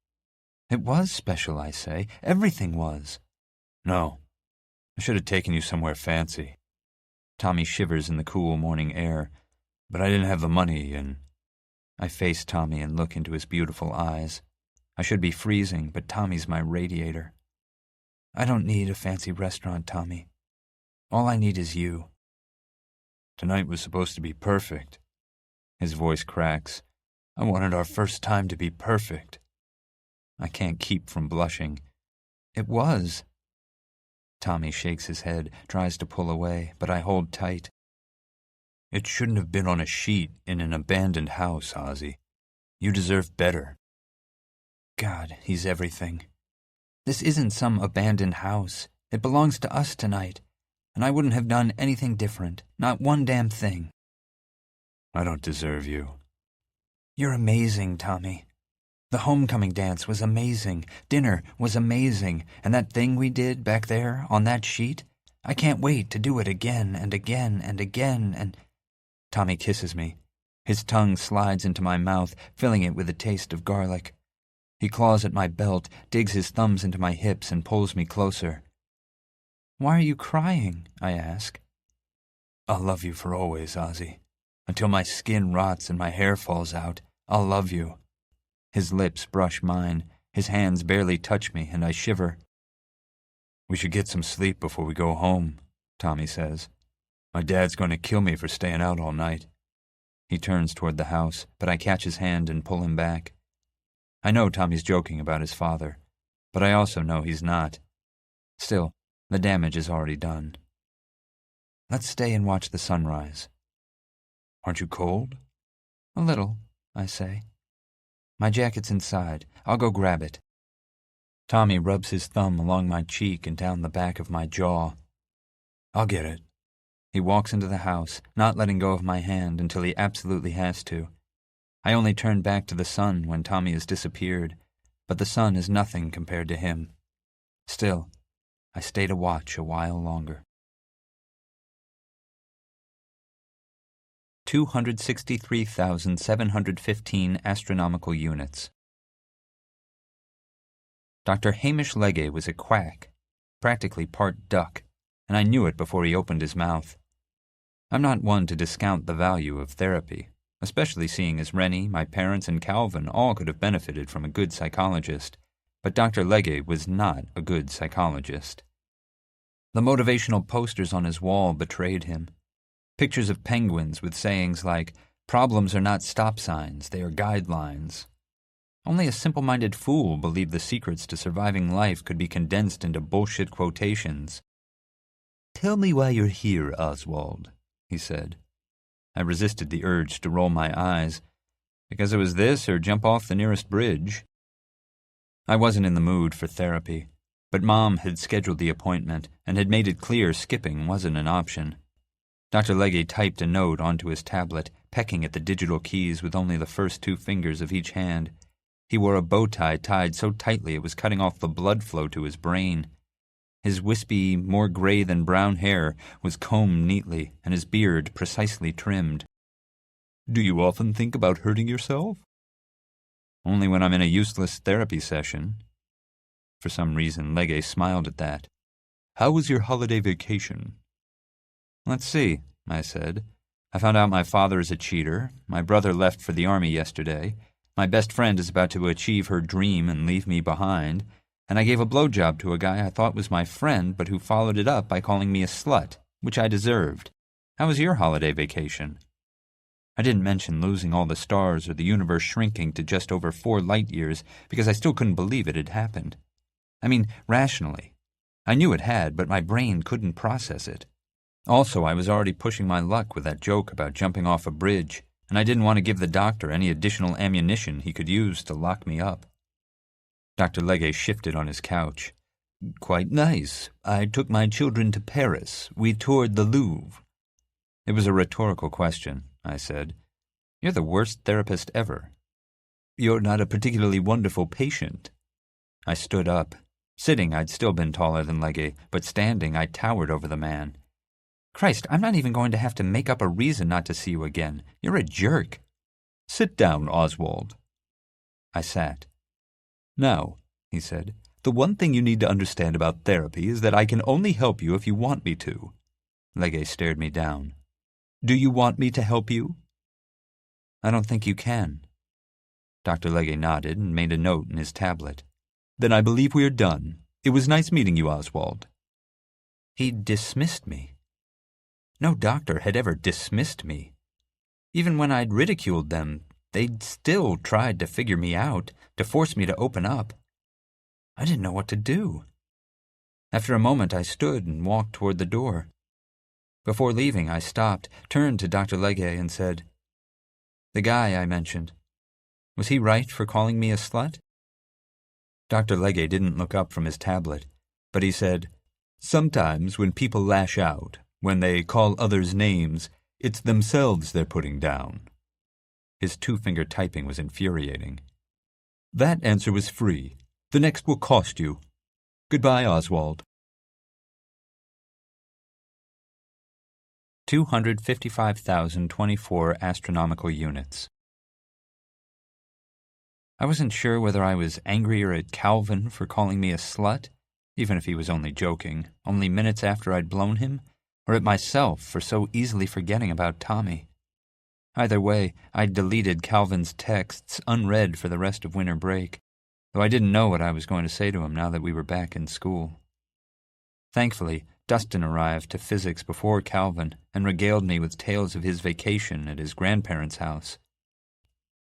"It was special," I say. "Everything was." "No. I should have taken you somewhere fancy." Tommy shivers in the cool morning air. "But I didn't have the money, and—" I face Tommy and look into his beautiful eyes. I should be freezing, but Tommy's my radiator. "I don't need a fancy restaurant, Tommy. All I need is you." "Tonight was supposed to be perfect." His voice cracks. "I wanted our first time to be perfect." I can't keep from blushing. "It was." Tommy shakes his head, tries to pull away, but I hold tight. "It shouldn't have been on a sheet in an abandoned house, Ozzie. You deserve better." God, he's everything. This isn't some abandoned house. It belongs to us tonight, and I wouldn't have done anything different, not one damn thing. "I don't deserve you." "You're amazing, Tommy. The homecoming dance was amazing, dinner was amazing, and that thing we did back there on that sheet, I can't wait to do it again and again and again and—" Tommy kisses me. His tongue slides into my mouth, filling it with a taste of garlic. He claws at my belt, digs his thumbs into my hips, and pulls me closer. Why are you crying? I ask. I'll love you for always, Ozzie. Until my skin rots and my hair falls out, I'll love you. His lips brush mine, his hands barely touch me, and I shiver. We should get some sleep before we go home, Tommy says. My dad's going to kill me for staying out all night. He turns toward the house, but I catch his hand and pull him back. I know Tommy's joking about his father, but I also know he's not. Still, the damage is already done. Let's stay and watch the sunrise. Aren't you cold? A little, I say. My jacket's inside. I'll go grab it. Tommy rubs his thumb along my cheek and down the back of my jaw. I'll get it. He walks into the house, not letting go of my hand until he absolutely has to. I only turn back to the sun when Tommy has disappeared, but the sun is nothing compared to him. Still, I stay to watch a while longer. 263,715 astronomical units. Dr. Hamish Legge was a quack, practically part duck, and I knew it before he opened his mouth. I'm not one to discount the value of therapy, especially seeing as Rennie, my parents, and Calvin all could have benefited from a good psychologist, but Dr. Legge was not a good psychologist. The motivational posters on his wall betrayed him. Pictures of penguins with sayings like, "Problems are not stop signs, they are guidelines." Only a simple-minded fool believed the secrets to surviving life could be condensed into bullshit quotations. "Tell me why you're here, Oswald," he said. I resisted the urge to roll my eyes, because it was this or jump off the nearest bridge. I wasn't in the mood for therapy, but Mom had scheduled the appointment and had made it clear skipping wasn't an option. Dr. Legge typed a note onto his tablet, pecking at the digital keys with only the first 2 fingers of each hand. He wore a bow tie tied so tightly it was cutting off the blood flow to his brain. His wispy, more gray than brown hair was combed neatly, and his beard precisely trimmed. "Do you often think about hurting yourself?" "Only when I'm in a useless therapy session." For some reason, Legge smiled at that. "How was your holiday vacation?" "Let's see," I said. "I found out my father is a cheater. My brother left for the army yesterday. My best friend is about to achieve her dream and leave me behind. And I gave a blowjob to a guy I thought was my friend, but who followed it up by calling me a slut, which I deserved. How was your holiday vacation?" I didn't mention losing all the stars or the universe shrinking to just over 4 light years because I still couldn't believe it had happened. I mean, rationally. I knew it had, but my brain couldn't process it. Also, I was already pushing my luck with that joke about jumping off a bridge, and I didn't want to give the doctor any additional ammunition he could use to lock me up. Dr. Legge shifted on his couch. "Quite nice. I took my children to Paris. We toured the Louvre." It was a rhetorical question, I said. "You're the worst therapist ever." "You're not a particularly wonderful patient." I stood up. Sitting, I'd still been taller than Legge, but standing, I towered over the man. "Christ, I'm not even going to have to make up a reason not to see you again. You're a jerk." "Sit down, Oswald." I sat. "Now," he said, "the one thing you need to understand about therapy is that I can only help you if you want me to." Legge stared me down. "Do you want me to help you?" "I don't think you can." Dr. Legge nodded and made a note in his tablet. "Then I believe we are done. It was nice meeting you, Oswald." He dismissed me. No doctor had ever dismissed me. Even when I'd ridiculed them, they'd still tried to figure me out, to force me to open up. I didn't know what to do. After a moment, I stood and walked toward the door. Before leaving, I stopped, turned to Dr. Legge and said, "The guy I mentioned, was he right for calling me a slut?" Dr. Legge didn't look up from his tablet, but he said, "Sometimes when people lash out, when they call others names, it's themselves they're putting down." His 2-finger typing was infuriating. "That answer was free. The next will cost you. Goodbye, Oswald." 255,024 astronomical units. I wasn't sure whether I was angrier at Calvin for calling me a slut, even if he was only joking, only minutes after I'd blown him, or at myself for so easily forgetting about Tommy. Either way, I'd deleted Calvin's texts unread for the rest of winter break, though I didn't know what I was going to say to him now that we were back in school. Thankfully, Dustin arrived to physics before Calvin and regaled me with tales of his vacation at his grandparents' house.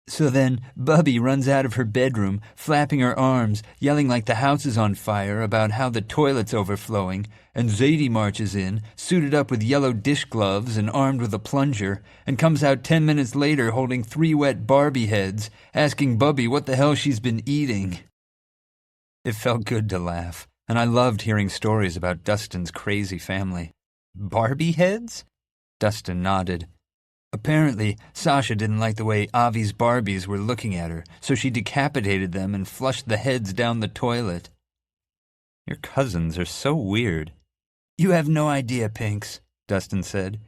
So then, Bubby runs out of her bedroom, flapping her arms, yelling like the house is on fire about how the toilet's overflowing, and Zadie marches in, suited up with yellow dish gloves and armed with a plunger, and comes out 10 minutes later holding 3 wet Barbie heads, asking Bubby what the hell she's been eating. It felt good to laugh, and I loved hearing stories about Dustin's crazy family. Barbie heads? Dustin nodded. Apparently, Sasha didn't like the way Avi's Barbies were looking at her, so she decapitated them and flushed the heads down the toilet. Your cousins are so weird. You have no idea, Pinks, Dustin said.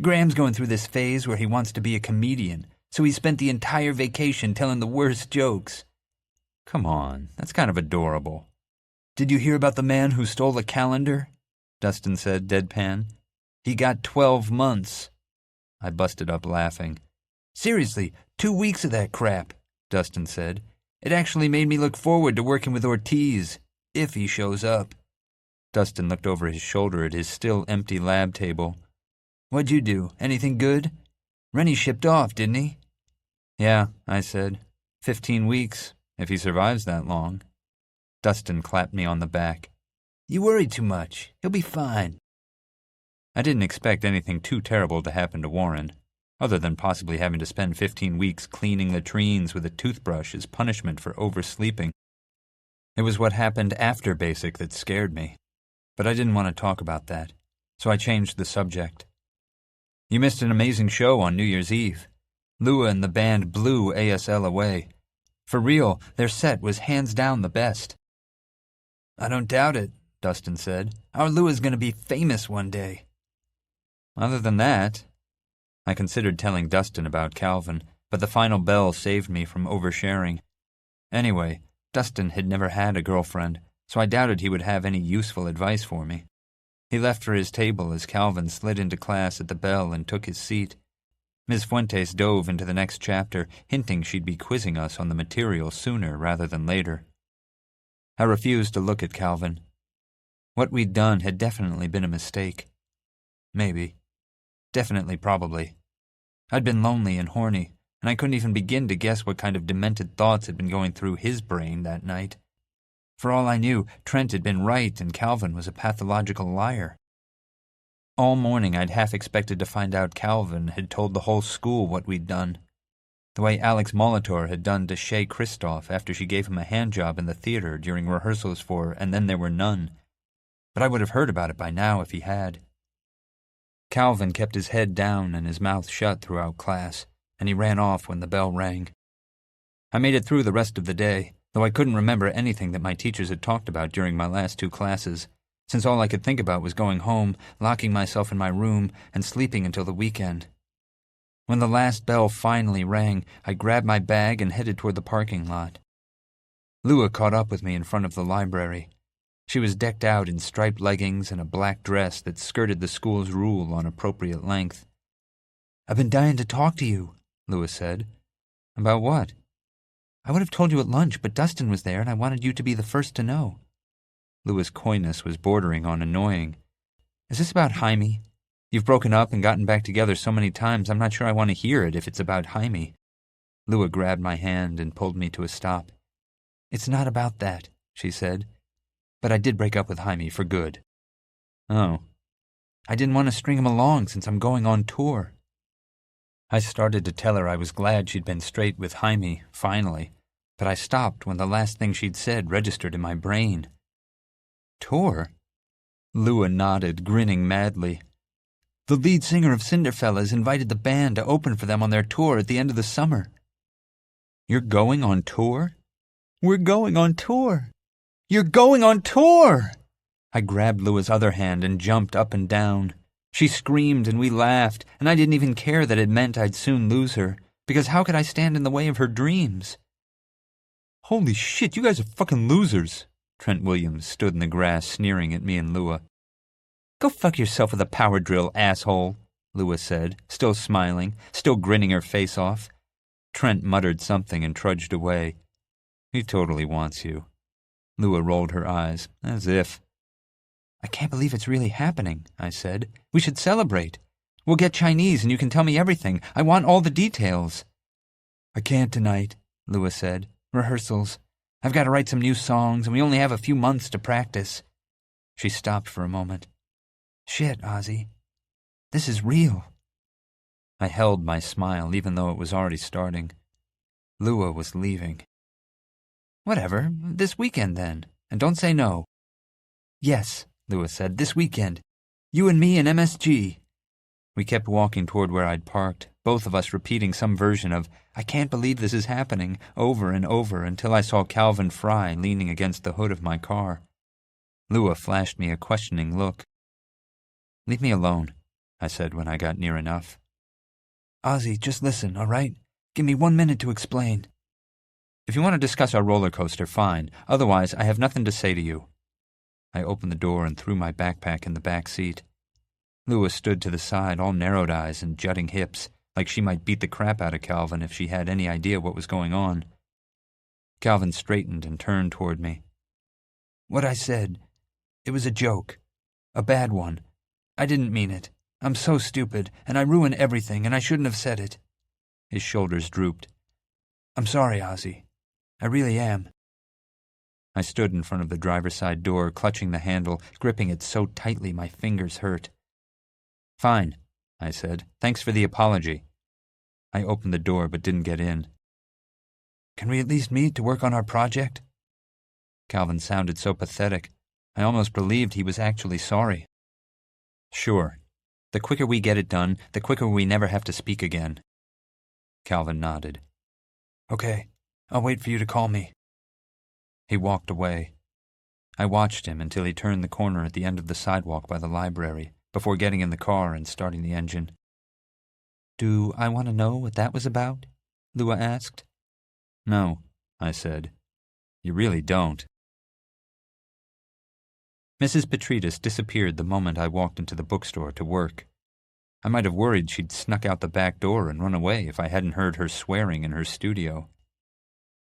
Graham's going through this phase where he wants to be a comedian, so he spent the entire vacation telling the worst jokes. Come on, that's kind of adorable. Did you hear about the man who stole the calendar? Dustin said, deadpan. He got 12 months. I busted up laughing. Seriously, 2 weeks of that crap, Dustin said. It actually made me look forward to working with Ortiz, if he shows up. Dustin looked over his shoulder at his still empty lab table. What'd you do? Anything good? Rennie shipped off, didn't he? Yeah, I said. 15 weeks, if he survives that long. Dustin clapped me on the back. You worry too much. He'll be fine. I didn't expect anything too terrible to happen to Warren, other than possibly having to spend 15 weeks cleaning latrines with a toothbrush as punishment for oversleeping. It was what happened after basic that scared me, but I didn't want to talk about that, so I changed the subject. You missed an amazing show on New Year's Eve. Lua and the band blew ASL away. For real, their set was hands down the best. I don't doubt it, Dustin said. Our Lua's going to be famous one day. Other than that, I considered telling Dustin about Calvin, but the final bell saved me from oversharing. Anyway, Dustin had never had a girlfriend, so I doubted he would have any useful advice for me. He left for his table as Calvin slid into class at the bell and took his seat. Ms. Fuentes dove into the next chapter, hinting she'd be quizzing us on the material sooner rather than later. I refused to look at Calvin. What we'd done had definitely been a mistake. Maybe. Definitely, probably. I'd been lonely and horny, and I couldn't even begin to guess what kind of demented thoughts had been going through his brain that night. For all I knew, Trent had been right and Calvin was a pathological liar. All morning I'd half expected to find out Calvin had told the whole school what we'd done. The way Alex Molitor had done to Shay Kristoff after she gave him a handjob in the theater during rehearsals for And Then There Were None. But I would have heard about it by now if he had. Calvin kept his head down and his mouth shut throughout class, and he ran off when the bell rang. I made it through the rest of the day, though I couldn't remember anything that my teachers had talked about during my last 2 classes, since all I could think about was going home, locking myself in my room, and sleeping until the weekend. When the last bell finally rang, I grabbed my bag and headed toward the parking lot. Lua caught up with me in front of the library. She was decked out in striped leggings and a black dress that skirted the school's rule on appropriate length. I've been dying to talk to you, Lua said. About what? I would have told you at lunch, but Dustin was there and I wanted you to be the first to know. Lua's coyness was bordering on annoying. Is this about Jaime? You've broken up and gotten back together so many times, I'm not sure I want to hear it if it's about Jaime. Lua grabbed my hand and pulled me to a stop. It's not about that, she said. But I did break up with Jaime for good. Oh. I didn't want to string him along since I'm going on tour. I started to tell her I was glad she'd been straight with Jaime, finally, but I stopped when the last thing she'd said registered in my brain. Tour? Lua nodded, grinning madly. The lead singer of Cinderfellas invited the band to open for them on their tour at the end of the summer. You're going on tour? We're going on tour. You're going on tour! I grabbed Lua's other hand and jumped up and down. She screamed and we laughed, and I didn't even care that it meant I'd soon lose her, because how could I stand in the way of her dreams? Holy shit, you guys are fucking losers, Trent Williams stood in the grass sneering at me and Lua. "Go fuck yourself with a power drill, asshole," Lua said, still smiling, still grinning her face off. Trent muttered something and trudged away. "He totally wants you." Lua rolled her eyes, as if. "I can't believe it's really happening," I said. "We should celebrate. We'll get Chinese and you can tell me everything. I want all the details." "I can't tonight," Lua said. "Rehearsals. I've got to write some new songs and we only have a few months to practice." She stopped for a moment. "Shit, Ozzie. This is real." I held my smile even though it was already starting. Lua was leaving. "Whatever, this weekend then. And don't say no." "Yes," Lua said, "this weekend. You and me and MSG." We kept walking toward where I'd parked, both of us repeating some version of "I can't believe this is happening" over and over until I saw Calvin Fry leaning against the hood of my car. Lua flashed me a questioning look. "Leave me alone," I said when I got near enough. "Ozzie, just listen, all right? Give me 1 minute to explain." "If you want to discuss our roller coaster, fine. Otherwise, I have nothing to say to you." I opened the door and threw my backpack in the back seat. Lua stood to the side, all narrowed eyes and jutting hips, like she might beat the crap out of Calvin if she had any idea what was going on. Calvin straightened and turned toward me. "What I said, it was a joke. A bad one. I didn't mean it. I'm so stupid, and I ruin everything, and I shouldn't have said it." His shoulders drooped. "I'm sorry, Ozzie. I really am." I stood in front of the driver's side door, clutching the handle, gripping it so tightly my fingers hurt. "Fine," I said. "Thanks for the apology." I opened the door but didn't get in. "Can we at least meet to work on our project?" Calvin sounded so pathetic. I almost believed he was actually sorry. "Sure. The quicker we get it done, the quicker we never have to speak again." Calvin nodded. "Okay, I'll wait for you to call me." He walked away. I watched him until he turned the corner at the end of the sidewalk by the library, before getting in the car and starting the engine. "Do I want to know what that was about?" Lua asked. "No," I said. "You really don't." Mrs. Petridis disappeared the moment I walked into the bookstore to work. I might have worried she'd snuck out the back door and run away if I hadn't heard her swearing in her studio.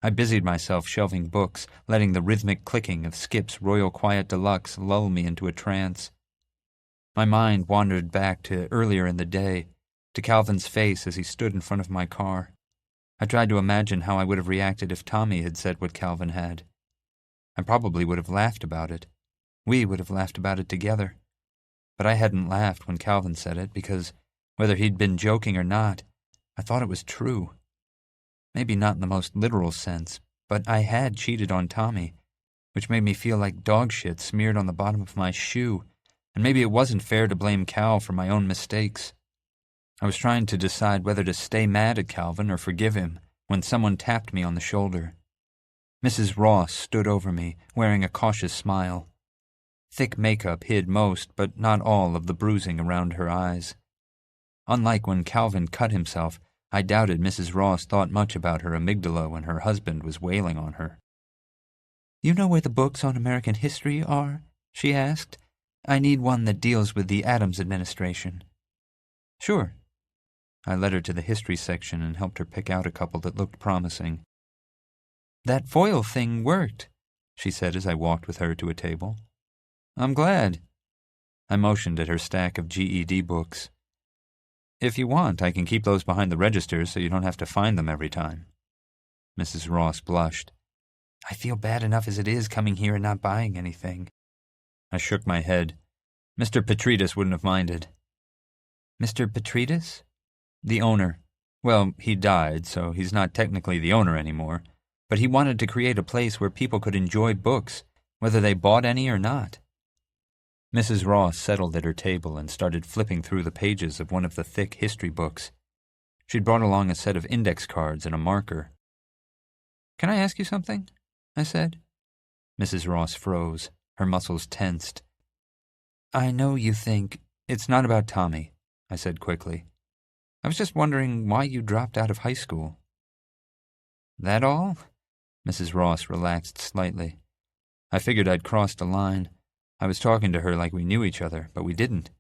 I busied myself shelving books, letting the rhythmic clicking of Skip's Royal Quiet Deluxe lull me into a trance. My mind wandered back to earlier in the day, to Calvin's face as he stood in front of my car. I tried to imagine how I would have reacted if Tommy had said what Calvin had. I probably would have laughed about it. We would have laughed about it together. But I hadn't laughed when Calvin said it because, whether he'd been joking or not, I thought it was true. Maybe not in the most literal sense, but I had cheated on Tommy, which made me feel like dog shit smeared on the bottom of my shoe, and maybe it wasn't fair to blame Cal for my own mistakes. I was trying to decide whether to stay mad at Calvin or forgive him when someone tapped me on the shoulder. Mrs. Ross stood over me, wearing a cautious smile. Thick makeup hid most, but not all, of the bruising around her eyes. Unlike when Calvin cut himself, I doubted Mrs. Ross thought much about her amygdala when her husband was wailing on her. "You know where the books on American history are?" she asked. "I need one that deals with the Adams administration." "Sure." I led her to the history section and helped her pick out a couple that looked promising. "That foil thing worked," she said as I walked with her to a table. "I'm glad." I motioned at her stack of GED books. "If you want, I can keep those behind the register so you don't have to find them every time." Mrs. Ross blushed. "I feel bad enough as it is coming here and not buying anything." I shook my head. "Mr. Petridis wouldn't have minded." "Mr. Petridis?" "The owner. Well, he died, so he's not technically the owner anymore. But he wanted to create a place where people could enjoy books, whether they bought any or not." Mrs. Ross settled at her table and started flipping through the pages of one of the thick history books. She'd brought along a set of index cards and a marker. "Can I ask you something?" I said. Mrs. Ross froze. Her muscles tensed. "I know you think—" "It's not about Tommy," I said quickly. "I was just wondering why you dropped out of high school." "That all?" Mrs. Ross relaxed slightly. I figured I'd crossed a line. I was talking to her like we knew each other, but we didn't.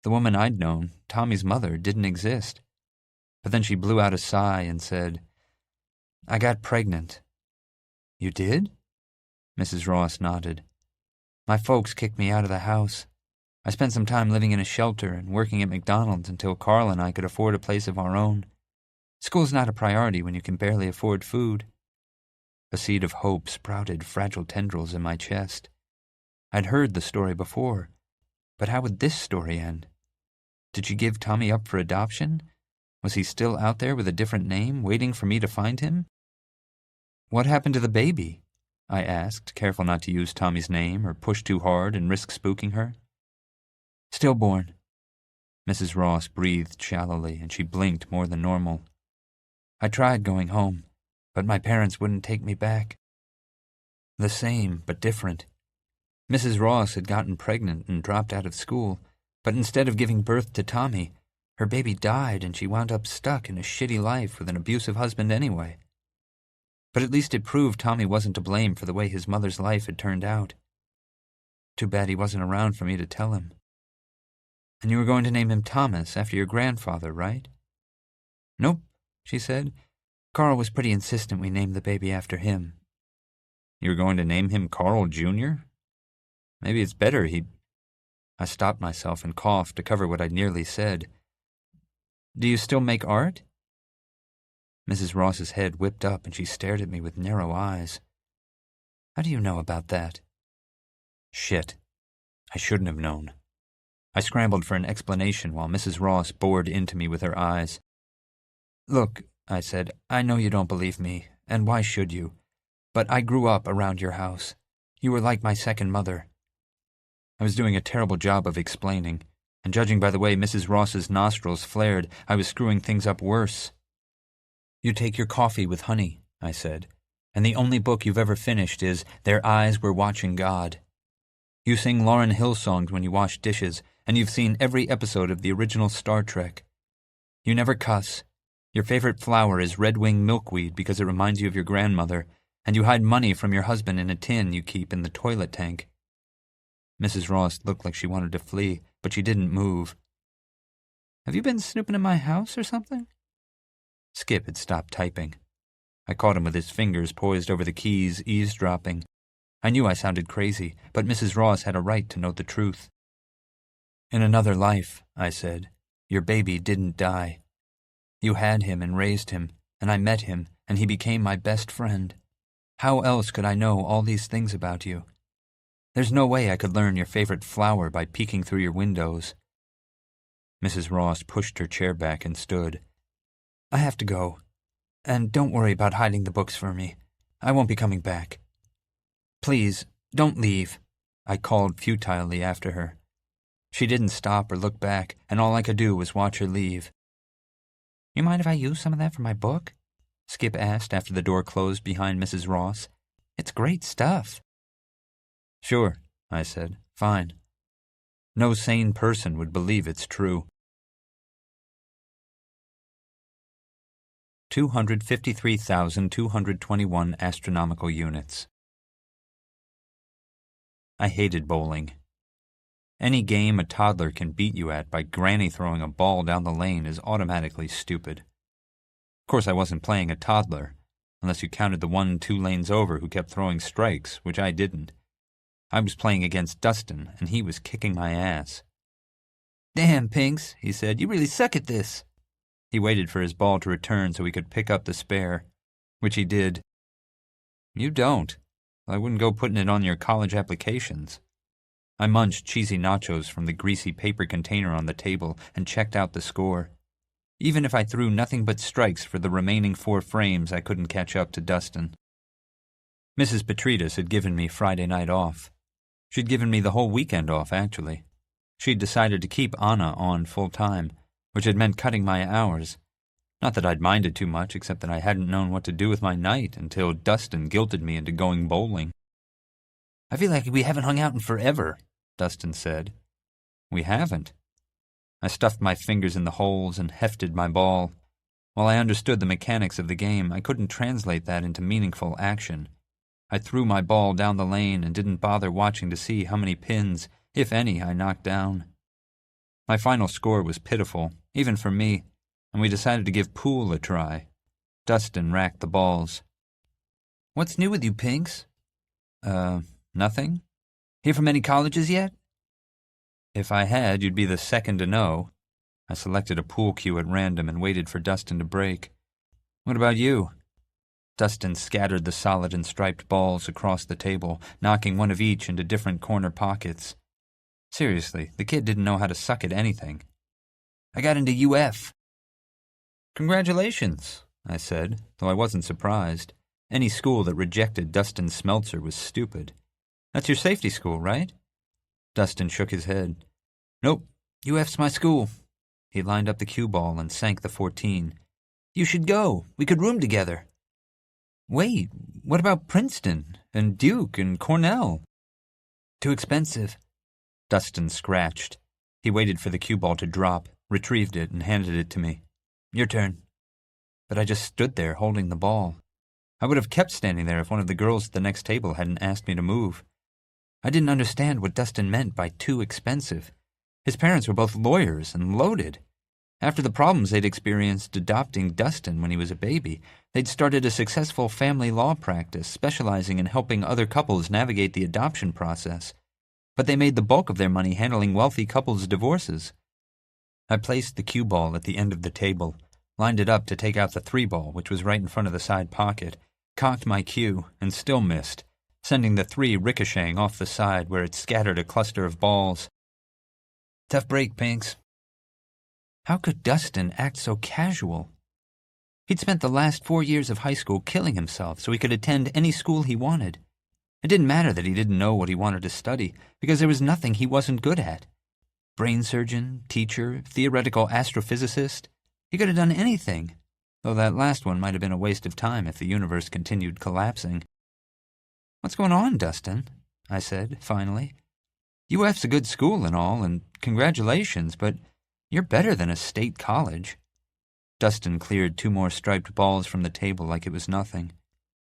The woman I'd known, Tommy's mother, didn't exist. But then she blew out a sigh and said, "I got pregnant." "You did?" Mrs. Ross nodded. "My folks kicked me out of the house. I spent some time living in a shelter and working at McDonald's until Carl and I could afford a place of our own. School's not a priority when you can barely afford food." A seed of hope sprouted fragile tendrils in my chest. I'd heard the story before, but how would this story end? Did she give Tommy up for adoption? Was he still out there with a different name, waiting for me to find him? "What happened to the baby?" I asked, careful not to use Tommy's name or push too hard and risk spooking her. "Stillborn." Mrs. Ross breathed shallowly, and she blinked more than normal. "I tried going home, but my parents wouldn't take me back." The same, but different. Mrs. Ross had gotten pregnant and dropped out of school, but instead of giving birth to Tommy, her baby died and she wound up stuck in a shitty life with an abusive husband anyway. But at least it proved Tommy wasn't to blame for the way his mother's life had turned out. Too bad he wasn't around for me to tell him. "And you were going to name him Thomas after your grandfather, right?" "Nope," she said. "Carl was pretty insistent we named the baby after him." "You were going to name him Carl Jr.? Maybe it's better he—" I stopped myself and coughed to cover what I'd nearly said. "Do you still make art?" Mrs. Ross's head whipped up and she stared at me with narrow eyes. "How do you know about that?" Shit. I shouldn't have known. I scrambled for an explanation while Mrs. Ross bored into me with her eyes. "Look," I said, "I know you don't believe me, and why should you? But I grew up around your house. You were like my second mother." I was doing a terrible job of explaining, and judging by the way Mrs. Ross's nostrils flared, I was screwing things up worse. "You take your coffee with honey," I said, "and the only book you've ever finished is Their Eyes Were Watching God. You sing Lauryn Hill songs when you wash dishes, and you've seen every episode of the original Star Trek. You never cuss. Your favorite flower is red-winged milkweed because it reminds you of your grandmother, and you hide money from your husband in a tin you keep in the toilet tank." Mrs. Ross looked like she wanted to flee, but she didn't move. "Have you been snooping in my house or something?" Skip had stopped typing. I caught him with his fingers poised over the keys, eavesdropping. I knew I sounded crazy, but Mrs. Ross had a right to know the truth. "In another life," I said, "your baby didn't die. You had him and raised him, and I met him, and he became my best friend. How else could I know all these things about you? There's no way I could learn your favorite flower by peeking through your windows." Mrs. Ross pushed her chair back and stood. "I have to go. And don't worry about hiding the books for me. I won't be coming back. Please, don't leave," I called futilely after her. She didn't stop or look back, and all I could do was watch her leave. "You mind if I use some of that for my book?" Skip asked after the door closed behind Mrs. Ross. "It's great stuff." "Sure," I said. "Fine." No sane person would believe it's true. 253,221 astronomical units. I hated bowling. Any game a toddler can beat you at by granny throwing a ball down the lane is automatically stupid. Of course, I wasn't playing a toddler, unless you counted the one 2 lanes over who kept throwing strikes, which I didn't. I was playing against Dustin, and he was kicking my ass. "Damn, Pinks," he said, "you really suck at this." He waited for his ball to return so he could pick up the spare, which he did. "You don't. I wouldn't go putting it on your college applications." I munched cheesy nachos from the greasy paper container on the table and checked out the score. Even if I threw nothing but strikes for the remaining 4 frames, I couldn't catch up to Dustin. Mrs. Petridis had given me Friday night off. She'd given me the whole weekend off, actually. She'd decided to keep Anna on full-time, which had meant cutting my hours. Not that I'd minded too much, except that I hadn't known what to do with my night until Dustin guilted me into going bowling. "I feel like we haven't hung out in forever," Dustin said. "We haven't." I stuffed my fingers in the holes and hefted my ball. While I understood the mechanics of the game, I couldn't translate that into meaningful action. I threw my ball down the lane and didn't bother watching to see how many pins, if any, I knocked down. My final score was pitiful, even for me, and we decided to give pool a try. Dustin racked the balls. "What's new with you, Pinks?" Nothing. Hear from any colleges yet?" "If I had, you'd be the second to know." I selected a pool cue at random and waited for Dustin to break. "What about you?" Dustin scattered the solid and striped balls across the table, knocking one of each into different corner pockets. Seriously, the kid didn't know how to suck at anything. "I got into UF." "Congratulations," I said, though I wasn't surprised. Any school that rejected Dustin Smeltzer was stupid. "That's your safety school, right?" Dustin shook his head. "Nope, UF's my school." He lined up the cue ball and sank the 14. "You should go. We could room together." "Wait, what about Princeton and Duke and Cornell?" "Too expensive." Dustin scratched. He waited for the cue ball to drop, retrieved it, and handed it to me. "Your turn." But I just stood there holding the ball. I would have kept standing there if one of the girls at the next table hadn't asked me to move. I didn't understand what Dustin meant by too expensive. His parents were both lawyers and loaded. After the problems they'd experienced adopting Dustin when he was a baby, they'd started a successful family law practice specializing in helping other couples navigate the adoption process. But they made the bulk of their money handling wealthy couples' divorces. I placed the cue ball at the end of the table, lined it up to take out the 3-ball, which was right in front of the side pocket, cocked my cue, and still missed, sending the 3 ricocheting off the side where it scattered a cluster of balls. "Tough break, Pinks." How could Dustin act so casual? He'd spent the last 4 years of high school killing himself so he could attend any school he wanted. It didn't matter that he didn't know what he wanted to study, because there was nothing he wasn't good at. Brain surgeon, teacher, theoretical astrophysicist. He could have done anything, though that last one might have been a waste of time if the universe continued collapsing. "What's going on, Dustin?" I said, finally. "UF's a good school and all, and congratulations, but you're better than a state college." Dustin cleared 2 more striped balls from the table like it was nothing.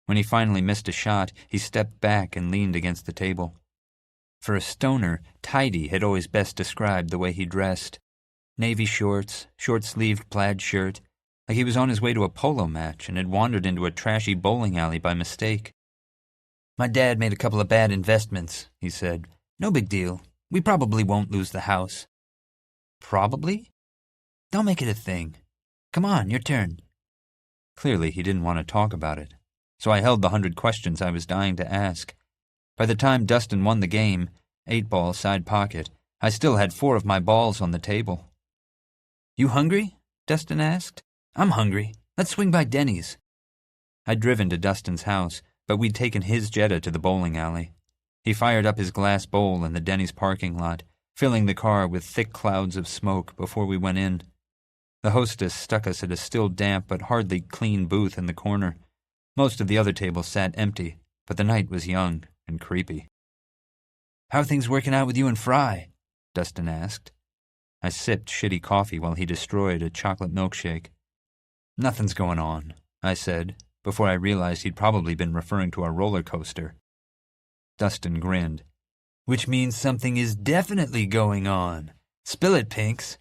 When he finally missed a shot, he stepped back and leaned against the table. For a stoner, tidy had always best described the way he dressed. Navy shorts, short-sleeved plaid shirt, like he was on his way to a polo match and had wandered into a trashy bowling alley by mistake. "My dad made a couple of bad investments," he said. "No big deal. We probably won't lose the house." "Probably?" "Don't make it a thing. Come on, your turn." Clearly he didn't want to talk about it, so I held the 100 questions I was dying to ask. By the time Dustin won the game, 8-ball side pocket, I still had 4 of my balls on the table. "You hungry?" Dustin asked. "I'm hungry. Let's swing by Denny's." I'd driven to Dustin's house, but we'd taken his Jetta to the bowling alley. He fired up his glass bowl in the Denny's parking lot, filling the car with thick clouds of smoke before we went in. The hostess stuck us at a still damp but hardly clean booth in the corner. Most of the other tables sat empty, but the night was young and creepy. "How are things working out with you and Fry?" Dustin asked. I sipped shitty coffee while he destroyed a chocolate milkshake. "Nothing's going on," I said, before I realized he'd probably been referring to our roller coaster. Dustin grinned. "Which means something is definitely going on. Spill it, Pinks."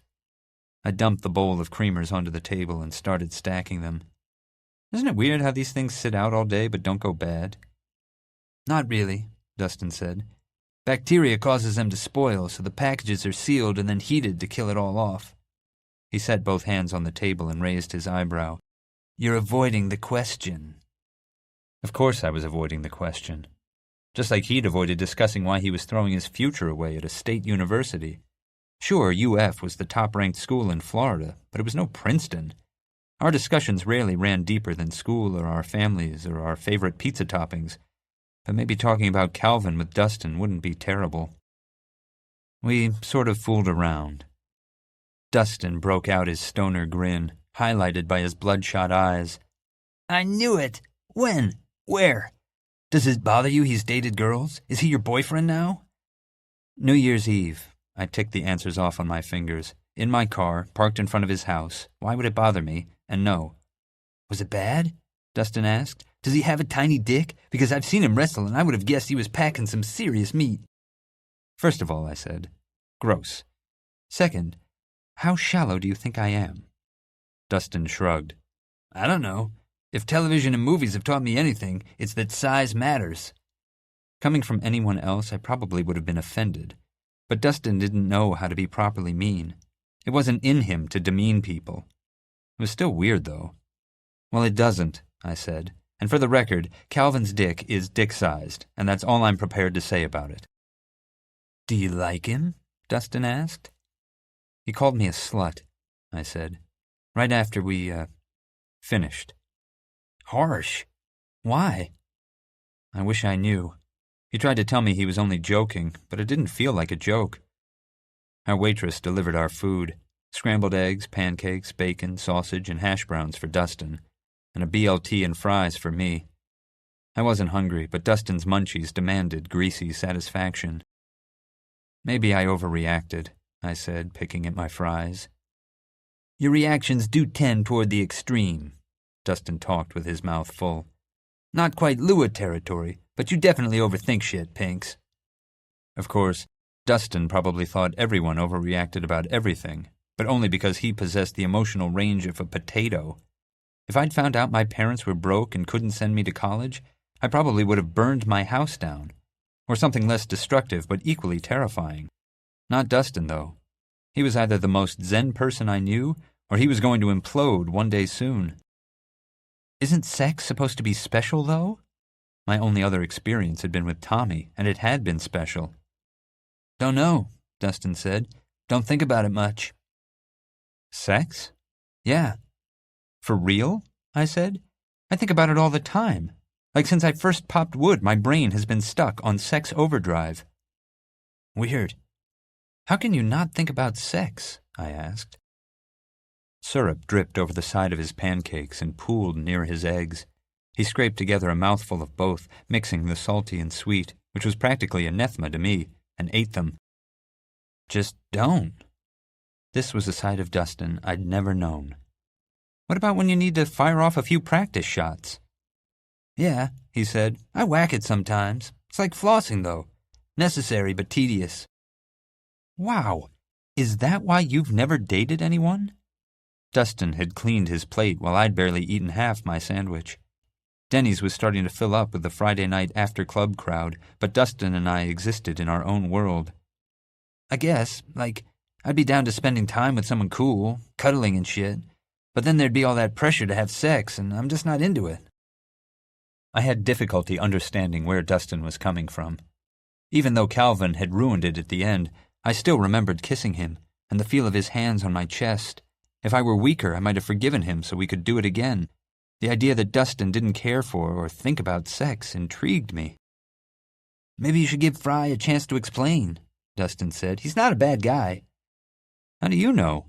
I dumped the bowl of creamers onto the table and started stacking them. "Isn't it weird how these things sit out all day but don't go bad?" "Not really," Dustin said. "Bacteria causes them to spoil, so the packages are sealed and then heated to kill it all off." He set both hands on the table and raised his eyebrow. "You're avoiding the question." Of course I was avoiding the question. Just like he'd avoided discussing why he was throwing his future away at a state university. Sure, UF was the top-ranked school in Florida, but it was no Princeton. Our discussions rarely ran deeper than school or our families or our favorite pizza toppings, but maybe talking about Calvin with Dustin wouldn't be terrible. We sort of fooled around. Dustin broke out his stoner grin, highlighted by his bloodshot eyes. "I knew it! When? Where? Does it bother you he's dated girls? Is he your boyfriend now?" "New Year's Eve." I ticked the answers off on my fingers. In my car, parked in front of his house. Why would it bother me? And no. "Was it bad?" Dustin asked. Does he have a tiny dick? Because I've seen him wrestle and I would have guessed he was packing some serious meat. First of all, I said, gross. Second, how shallow do you think I am? Dustin shrugged. I don't know. If television and movies have taught me anything, it's that size matters. Coming from anyone else, I probably would have been offended. But Dustin didn't know how to be properly mean. It wasn't in him to demean people. It was still weird, though. Well, it doesn't, I said. And for the record, Calvin's dick is dick-sized, and that's all I'm prepared to say about it. Do you like him? Dustin asked. He called me a slut, I said, right after we, finished. Harsh. Why? I wish I knew. He tried to tell me he was only joking, but it didn't feel like a joke. Our waitress delivered our food, scrambled eggs, pancakes, bacon, sausage, and hash browns for Dustin, and a BLT and fries for me. I wasn't hungry, but Dustin's munchies demanded greasy satisfaction. Maybe I overreacted, I said, picking at my fries. Your reactions do tend toward the extreme, Dustin talked with his mouth full. Not quite Lua territory, but you definitely overthink shit, Pinks. Of course, Dustin probably thought everyone overreacted about everything, but only because he possessed the emotional range of a potato. If I'd found out my parents were broke and couldn't send me to college, I probably would have burned my house down. Or something less destructive but equally terrifying. Not Dustin, though. He was either the most zen person I knew, or he was going to implode one day soon. Isn't sex supposed to be special, though? My only other experience had been with Tommy, and it had been special. Don't know, Dustin said. Don't think about it much. Sex? Yeah. For real? I said. I think about it all the time. Like since I first popped wood, my brain has been stuck on sex overdrive. Weird. How can you not think about sex? I asked. Syrup dripped over the side of his pancakes and pooled near his eggs. He scraped together a mouthful of both, mixing the salty and sweet, which was practically anathema to me, and ate them. Just don't. This was a side of Dustin I'd never known. What about when you need to fire off a few practice shots? Yeah, he said. I whack it sometimes. It's like flossing, though. Necessary but tedious. Wow. Is that why you've never dated anyone? Dustin had cleaned his plate while I'd barely eaten half my sandwich. Denny's was starting to fill up with the Friday night after-club crowd, but Dustin and I existed in our own world. I guess, I'd be down to spending time with someone cool, cuddling and shit, but then there'd be all that pressure to have sex, and I'm just not into it. I had difficulty understanding where Dustin was coming from. Even though Calvin had ruined it at the end, I still remembered kissing him, and the feel of his hands on my chest. If I were weaker, I might have forgiven him so we could do it again. The idea that Dustin didn't care for or think about sex intrigued me. Maybe you should give Fry a chance to explain, Dustin said. He's not a bad guy. How do you know?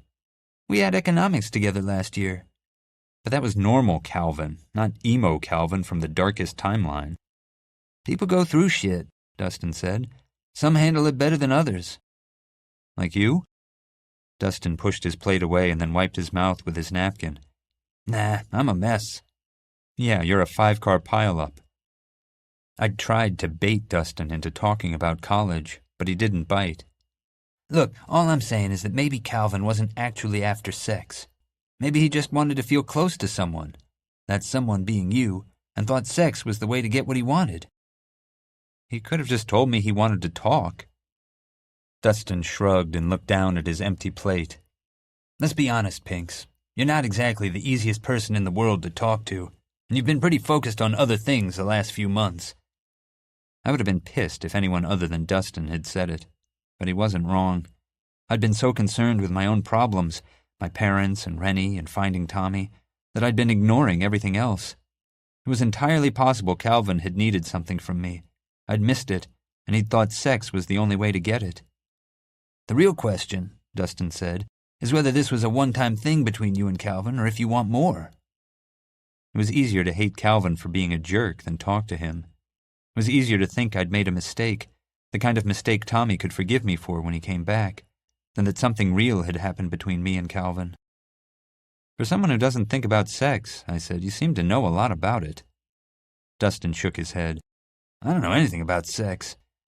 We had economics together last year. But that was normal Calvin, not emo Calvin from the darkest timeline. People go through shit, Dustin said. Some handle it better than others. Like you? Dustin pushed his plate away and then wiped his mouth with his napkin. Nah, I'm a mess. Yeah, you're a 5-car pileup. I'd tried to bait Dustin into talking about college, but he didn't bite. Look, all I'm saying is that maybe Calvin wasn't actually after sex. Maybe he just wanted to feel close to someone, that someone being you, and thought sex was the way to get what he wanted. He could have just told me he wanted to talk. Dustin shrugged and looked down at his empty plate. Let's be honest, Pinks. You're not exactly the easiest person in the world to talk to, and you've been pretty focused on other things the last few months. I would have been pissed if anyone other than Dustin had said it, but he wasn't wrong. I'd been so concerned with my own problems, my parents and Rennie and finding Tommy, that I'd been ignoring everything else. It was entirely possible Calvin had needed something from me. I'd missed it, and he'd thought sex was the only way to get it. The real question, Dustin said, is whether this was a one-time thing between you and Calvin or if you want more. It was easier to hate Calvin for being a jerk than talk to him. It was easier to think I'd made a mistake, the kind of mistake Tommy could forgive me for when he came back, than that something real had happened between me and Calvin. For someone who doesn't think about sex, I said, you seem to know a lot about it. Dustin shook his head. I don't know anything about sex,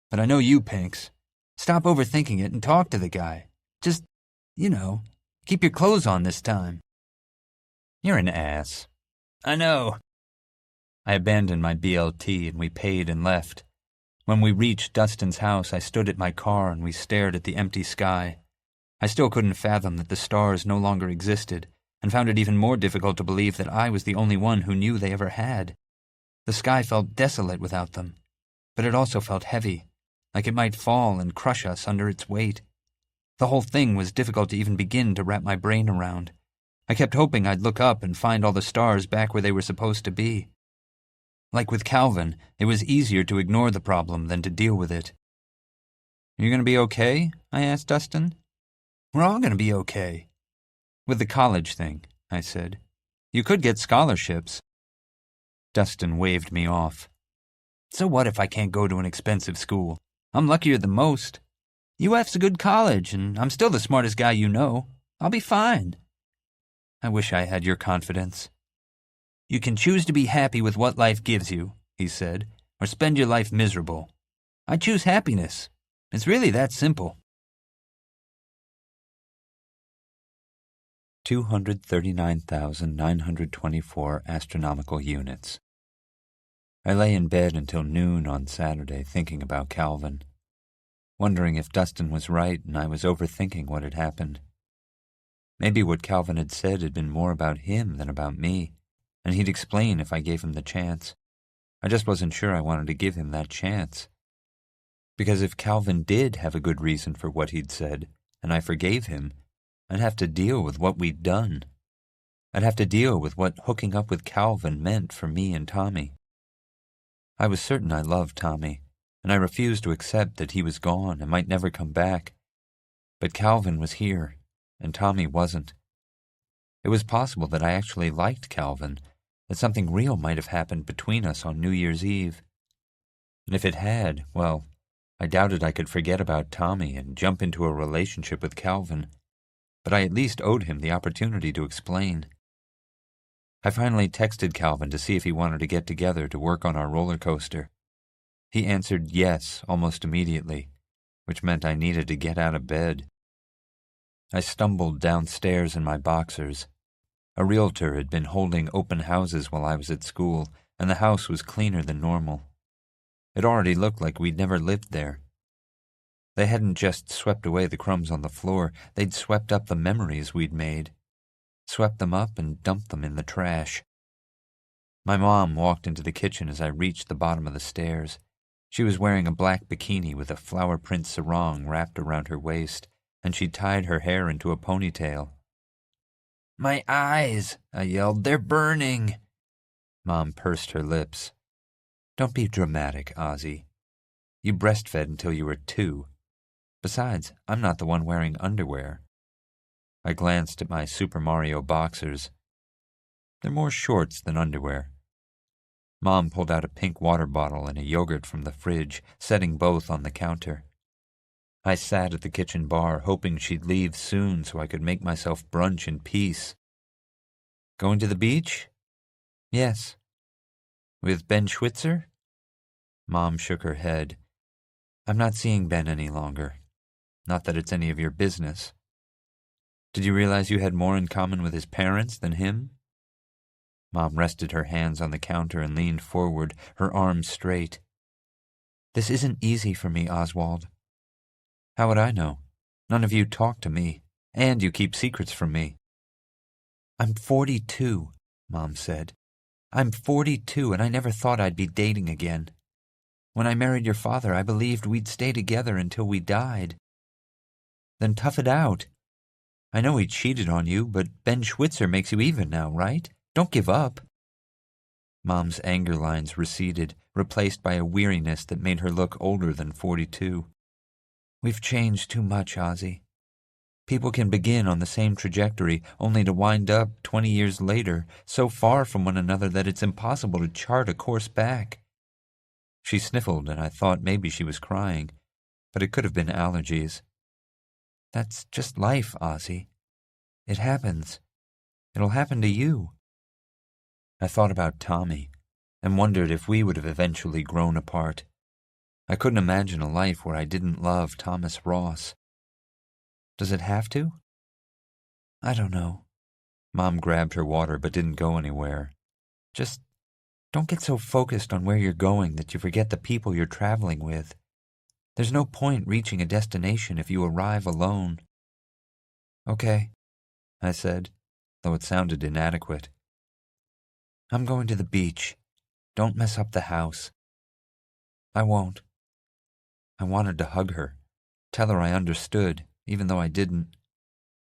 but I know you, Pinks. Stop overthinking it and talk to the guy. Just, keep your clothes on this time. You're an ass. I know. I abandoned my BLT and we paid and left. When we reached Dustin's house, I stood at my car and we stared at the empty sky. I still couldn't fathom that the stars no longer existed, and found it even more difficult to believe that I was the only one who knew they ever had. The sky felt desolate without them, but it also felt heavy, like it might fall and crush us under its weight. The whole thing was difficult to even begin to wrap my brain around. I kept hoping I'd look up and find all the stars back where they were supposed to be. Like with Calvin, it was easier to ignore the problem than to deal with it. You going to be okay? I asked Dustin. We're all going to be okay. With the college thing, I said. You could get scholarships. Dustin waved me off. So what if I can't go to an expensive school? I'm luckier than most. UF's a good college, and I'm still the smartest guy you know. I'll be fine. I wish I had your confidence. You can choose to be happy with what life gives you, he said, or spend your life miserable. I choose happiness. It's really that simple. 239,924 astronomical units. I lay in bed until noon on Saturday thinking about Calvin, wondering if Dustin was right and I was overthinking what had happened. Maybe what Calvin had said had been more about him than about me, and he'd explain if I gave him the chance. I just wasn't sure I wanted to give him that chance. Because if Calvin did have a good reason for what he'd said, and I forgave him, I'd have to deal with what we'd done. I'd have to deal with what hooking up with Calvin meant for me and Tommy. I was certain I loved Tommy, and I refused to accept that he was gone and might never come back. But Calvin was here, and Tommy wasn't. It was possible that I actually liked Calvin, that something real might have happened between us on New Year's Eve. And if it had, well, I doubted I could forget about Tommy and jump into a relationship with Calvin, but I at least owed him the opportunity to explain. I finally texted Calvin to see if he wanted to get together to work on our roller coaster. He answered yes almost immediately, which meant I needed to get out of bed. I stumbled downstairs in my boxers. A realtor had been holding open houses while I was at school, and the house was cleaner than normal. It already looked like we'd never lived there. They hadn't just swept away the crumbs on the floor, they'd swept up the memories we'd made. Swept them up and dumped them in the trash. My mom walked into the kitchen as I reached the bottom of the stairs. She was wearing a black bikini with a flower print sarong wrapped around her waist, and she'd tied her hair into a ponytail. My eyes, I yelled, they're burning. Mom pursed her lips. Don't be dramatic, Ozzie. You breastfed until you were 2. Besides, I'm not the one wearing underwear. I glanced at my Super Mario boxers. They're more shorts than underwear. Mom pulled out a pink water bottle and a yogurt from the fridge, setting both on the counter. I sat at the kitchen bar, hoping she'd leave soon so I could make myself brunch in peace. Going to the beach? Yes. With Ben Schwitzer? Mom shook her head. I'm not seeing Ben any longer. Not that it's any of your business. Did you realize you had more in common with his parents than him? Mom rested her hands on the counter and leaned forward, her arms straight. This isn't easy for me, Oswald. How would I know? None of you talk to me, and you keep secrets from me. I'm 42, Mom said. I'm 42, and I never thought I'd be dating again. When I married your father, I believed we'd stay together until we died. Then tough it out. I know he cheated on you, but Ben Schwitzer makes you even now, right? Don't give up. Mom's anger lines receded, replaced by a weariness that made her look older than 42. We've changed too much, Ozzie. People can begin on the same trajectory, only to wind up 20 years later, so far from one another that it's impossible to chart a course back. She sniffled, and I thought maybe she was crying, but it could have been allergies. That's just life, Ozzie. It happens. It'll happen to you. I thought about Tommy, and wondered if we would have eventually grown apart. I couldn't imagine a life where I didn't love Thomas Ross. Does it have to? I don't know. Mom grabbed her water but didn't go anywhere. Just don't get so focused on where you're going that you forget the people you're traveling with. There's no point reaching a destination if you arrive alone. Okay, I said, though it sounded inadequate. I'm going to the beach. Don't mess up the house. I won't. I wanted to hug her, tell her I understood, even though I didn't.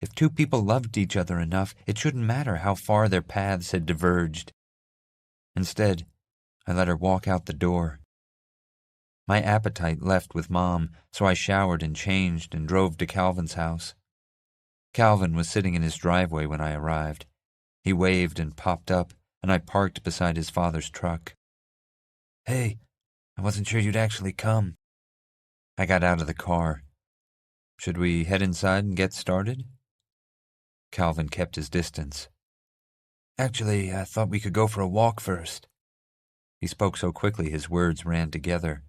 If two people loved each other enough, it shouldn't matter how far their paths had diverged. Instead, I let her walk out the door. My appetite left with Mom, so I showered and changed and drove to Calvin's house. Calvin was sitting in his driveway when I arrived. He waved and popped up, and I parked beside his father's truck. Hey, I wasn't sure you'd actually come. I got out of the car. Should we head inside and get started? Calvin kept his distance. Actually, I thought we could go for a walk first. He spoke so quickly his words ran together.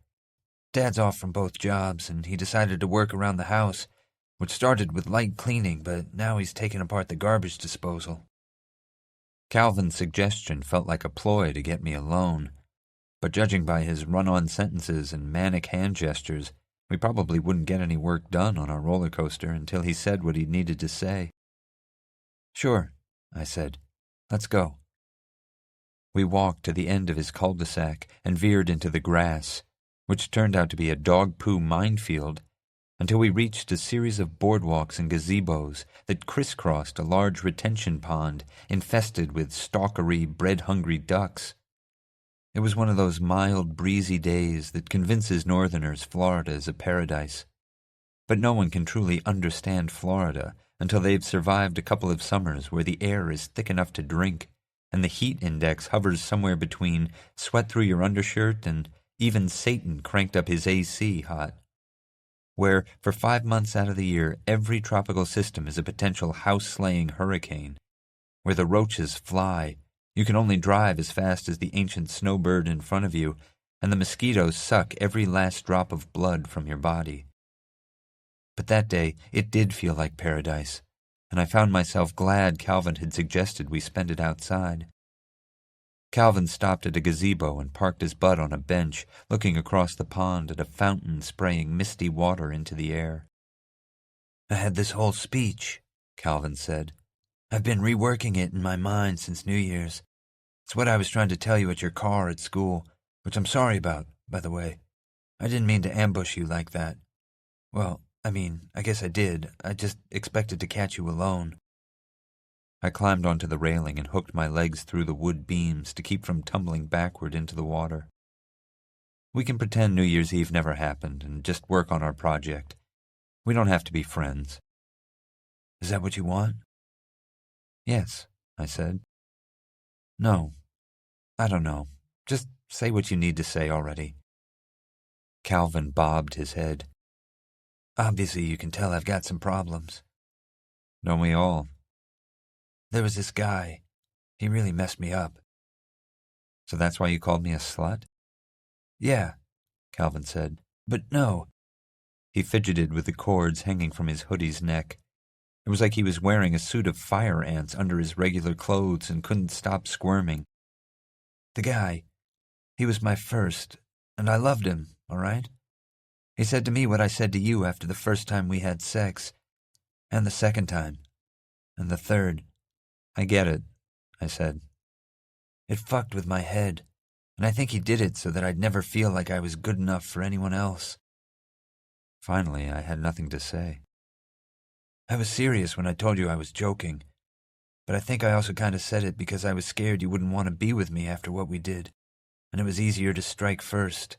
Dad's off from both jobs, and he decided to work around the house, which started with light cleaning, but now he's taking apart the garbage disposal. Calvin's suggestion felt like a ploy to get me alone, but judging by his run-on sentences and manic hand gestures, we probably wouldn't get any work done on our roller coaster until he said what he needed to say. Sure, I said. Let's go. We walked to the end of his cul-de-sac and veered into the grass, which turned out to be a dog-poo minefield, until we reached a series of boardwalks and gazebos that crisscrossed a large retention pond infested with stalkery, bread-hungry ducks. It was one of those mild, breezy days that convinces Northerners Florida is a paradise. But no one can truly understand Florida until they've survived a couple of summers where the air is thick enough to drink, and the heat index hovers somewhere between sweat through your undershirt and even Satan cranked up his AC hot. Where, for 5 months out of the year, every tropical system is a potential house-slaying hurricane. Where the roaches fly, you can only drive as fast as the ancient snowbird in front of you, and the mosquitoes suck every last drop of blood from your body. But that day, it did feel like paradise, and I found myself glad Calvin had suggested we spend it outside. Calvin stopped at a gazebo and parked his butt on a bench, looking across the pond at a fountain spraying misty water into the air. I had this whole speech, Calvin said. I've been reworking it in my mind since New Year's. It's what I was trying to tell you at your car at school, which I'm sorry about, by the way. I didn't mean to ambush you like that. Well, I guess I did. I just expected to catch you alone. I climbed onto the railing and hooked my legs through the wood beams to keep from tumbling backward into the water. We can pretend New Year's Eve never happened and just work on our project. We don't have to be friends. Is that what you want? Yes, I said. No, I don't know. Just say what you need to say already. Calvin bobbed his head. Obviously, you can tell I've got some problems. Don't we all? There was this guy. He really messed me up. So that's why you called me a slut? Yeah, Calvin said. But no. He fidgeted with the cords hanging from his hoodie's neck. It was like he was wearing a suit of fire ants under his regular clothes and couldn't stop squirming. The guy, he was my first, and I loved him, all right? He said to me what I said to you after the first time we had sex, and the second time, and the third. I get it, I said. It fucked with my head, and I think he did it so that I'd never feel like I was good enough for anyone else. Finally, I had nothing to say. I was serious when I told you I was joking, but I think I also kind of said it because I was scared you wouldn't want to be with me after what we did, and it was easier to strike first.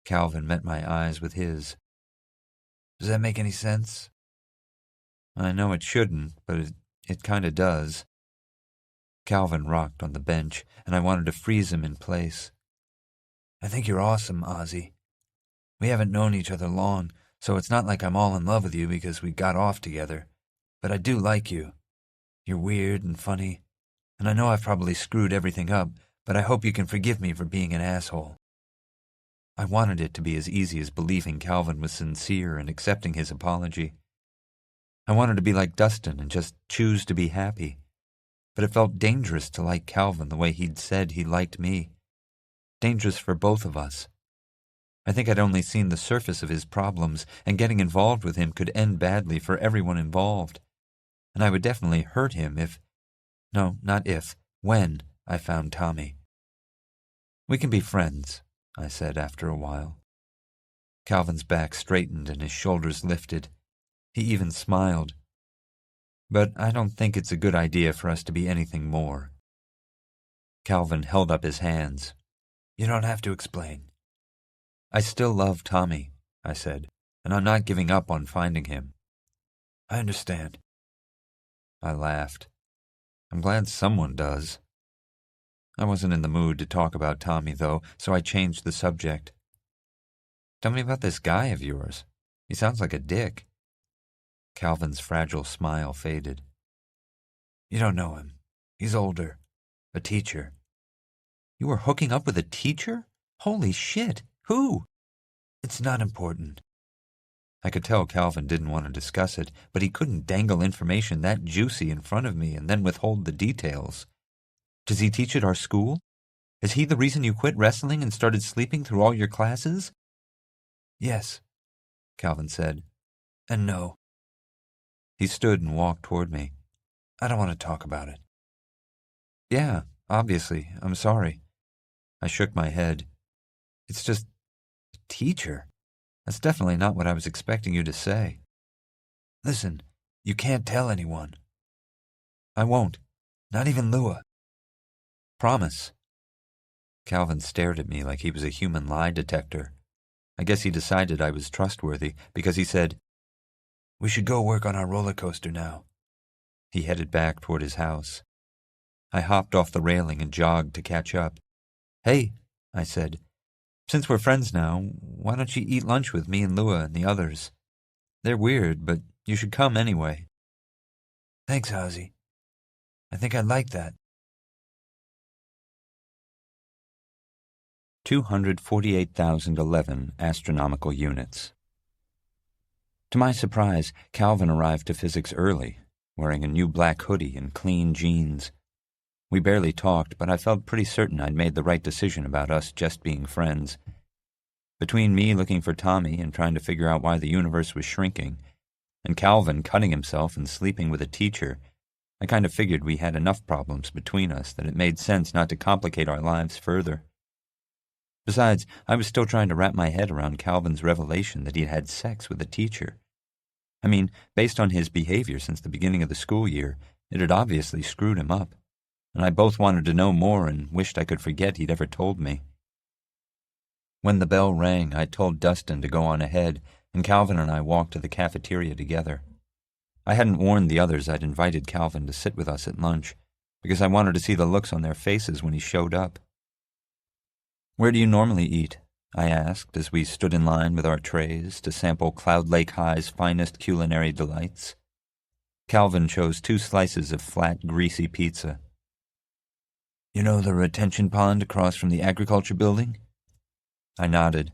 Calvin met my eyes with his. Does that make any sense? I know it shouldn't, but it kind of does. Calvin rocked on the bench, and I wanted to freeze him in place. I think you're awesome, Ozzie. We haven't known each other long, so it's not like I'm all in love with you because we got off together. But I do like you. You're weird and funny, and I know I've probably screwed everything up, but I hope you can forgive me for being an asshole." I wanted it to be as easy as believing Calvin was sincere and accepting his apology. I wanted to be like Dustin and just choose to be happy, but it felt dangerous to like Calvin the way he'd said he liked me. Dangerous for both of us. I think I'd only seen the surface of his problems, and getting involved with him could end badly for everyone involved. And I would definitely hurt him when I found Tommy. "We can be friends," I said after a while. Calvin's back straightened and his shoulders lifted. He even smiled. "But I don't think it's a good idea for us to be anything more." Calvin held up his hands. "You don't have to explain." "I still love Tommy," I said, "and I'm not giving up on finding him." "I understand." I laughed. I'm glad someone does. I wasn't in the mood to talk about Tommy, though, so I changed the subject. "Tell me about this guy of yours. He sounds like a dick." Calvin's fragile smile faded. "You don't know him. He's older. A teacher." "You were hooking up with a teacher? Holy shit! Who?" "It's not important." I could tell Calvin didn't want to discuss it, but he couldn't dangle information that juicy in front of me and then withhold the details. "Does he teach at our school? Is he the reason you quit wrestling and started sleeping through all your classes?" "Yes," Calvin said, "and no." He stood and walked toward me. "I don't want to talk about it." "Yeah, obviously. I'm sorry." I shook my head. "It's just a teacher. That's definitely not what I was expecting you to say." "Listen, you can't tell anyone." "I won't. Not even Lua." "Promise." Calvin stared at me like he was a human lie detector. I guess he decided I was trustworthy because he said, "We should go work on our roller coaster now." He headed back toward his house. I hopped off the railing and jogged to catch up. "Hey," I said, "since we're friends now, why don't you eat lunch with me and Lua and the others? They're weird, but you should come anyway." "Thanks, Ozzie. I think I'd like that." 248,011 astronomical units. To my surprise, Calvin arrived to physics early, wearing a new black hoodie and clean jeans. We barely talked, but I felt pretty certain I'd made the right decision about us just being friends. Between me looking for Tommy and trying to figure out why the universe was shrinking, and Calvin cutting himself and sleeping with a teacher, I kind of figured we had enough problems between us that it made sense not to complicate our lives further. Besides, I was still trying to wrap my head around Calvin's revelation that he'd had sex with a teacher. I mean, based on his behavior since the beginning of the school year, it had obviously screwed him up, and I both wanted to know more and wished I could forget he'd ever told me. When the bell rang, I told Dustin to go on ahead, and Calvin and I walked to the cafeteria together. I hadn't warned the others I'd invited Calvin to sit with us at lunch, because I wanted to see the looks on their faces when he showed up. "Where do you normally eat?" I asked as we stood in line with our trays to sample Cloud Lake High's finest culinary delights. Calvin chose 2 slices of flat, greasy pizza. "You know the retention pond across from the agriculture building?" I nodded.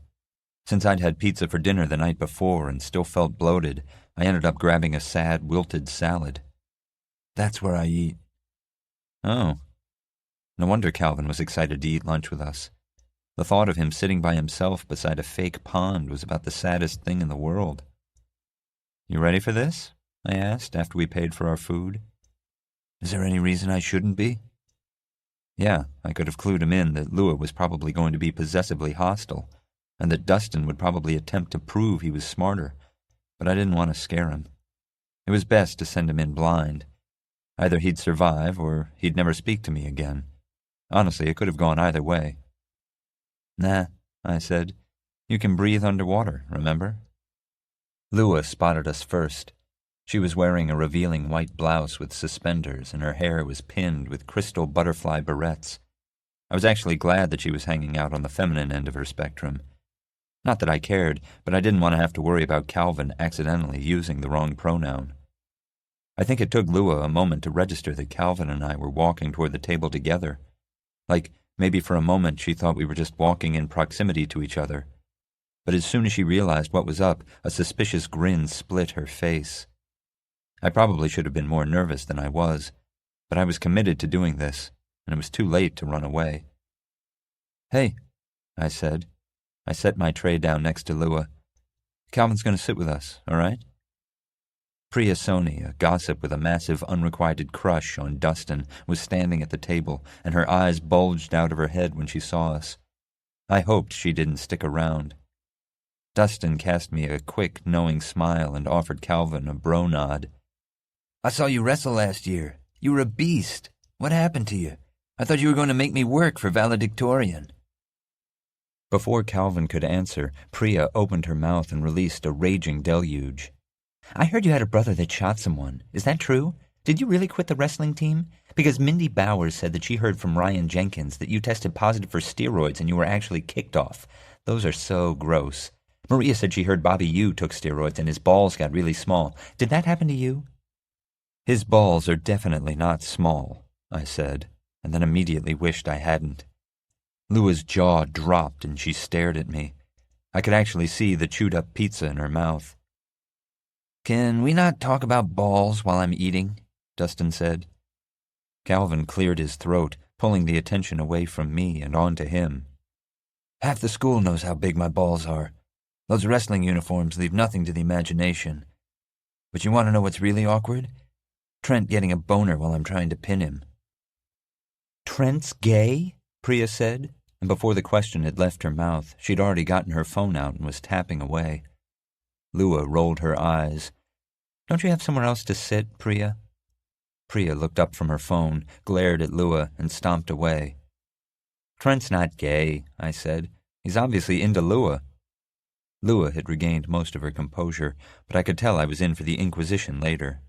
Since I'd had pizza for dinner the night before and still felt bloated, I ended up grabbing a sad, wilted salad. "That's where I eat." "Oh." No wonder Calvin was excited to eat lunch with us. The thought of him sitting by himself beside a fake pond was about the saddest thing in the world. "You ready for this?" I asked after we paid for our food. "Is there any reason I shouldn't be?" Yeah, I could have clued him in that Lua was probably going to be possessively hostile, and that Dustin would probably attempt to prove he was smarter, but I didn't want to scare him. It was best to send him in blind. Either he'd survive, or he'd never speak to me again. Honestly, it could have gone either way. "Nah," I said. "You can breathe underwater, remember?" Lua spotted us first. She was wearing a revealing white blouse with suspenders, and her hair was pinned with crystal butterfly barrettes. I was actually glad that she was hanging out on the feminine end of her spectrum. Not that I cared, but I didn't want to have to worry about Calvin accidentally using the wrong pronoun. I think it took Lua a moment to register that Calvin and I were walking toward the table together. Like, Maybe for a moment she thought we were just walking in proximity to each other. But as soon as she realized what was up, a suspicious grin split her face. I probably should have been more nervous than I was, but I was committed to doing this, and it was too late to run away. "Hey," I said. I set my tray down next to Lua. "Calvin's going to sit with us, all right?" Priya Soni, a gossip with a massive unrequited crush on Dustin, was standing at the table, and her eyes bulged out of her head when she saw us. I hoped she didn't stick around. Dustin cast me a quick, knowing smile and offered Calvin a bro nod. "I saw you wrestle last year. You were a beast. What happened to you? I thought you were going to make me work for valedictorian." Before Calvin could answer, Priya opened her mouth and released a raging deluge. "I heard you had a brother that shot someone. Is that true? Did you really quit the wrestling team? Because Mindy Bowers said that she heard from Ryan Jenkins that you tested positive for steroids and you were actually kicked off. Those are so gross. Maria said she heard Bobby Yu took steroids and his balls got really small. Did that happen to you?" "His balls are definitely not small," I said, and then immediately wished I hadn't. Lua's jaw dropped and she stared at me. I could actually see the chewed-up pizza in her mouth. "Can we not talk about balls while I'm eating?" Dustin said. Calvin cleared his throat, pulling the attention away from me and onto him. "Half the school knows how big my balls are. Those wrestling uniforms leave nothing to the imagination. But you want to know what's really awkward? Trent getting a boner while I'm trying to pin him." "Trent's gay?" Priya said, and before the question had left her mouth, she'd already gotten her phone out and was tapping away. Lua rolled her eyes. "Don't you have somewhere else to sit, Priya?" Priya looked up from her phone, glared at Lua, and stomped away. "Trent's not gay," I said. "He's obviously into Lua." Lua had regained most of her composure, but I could tell I was in for the Inquisition later.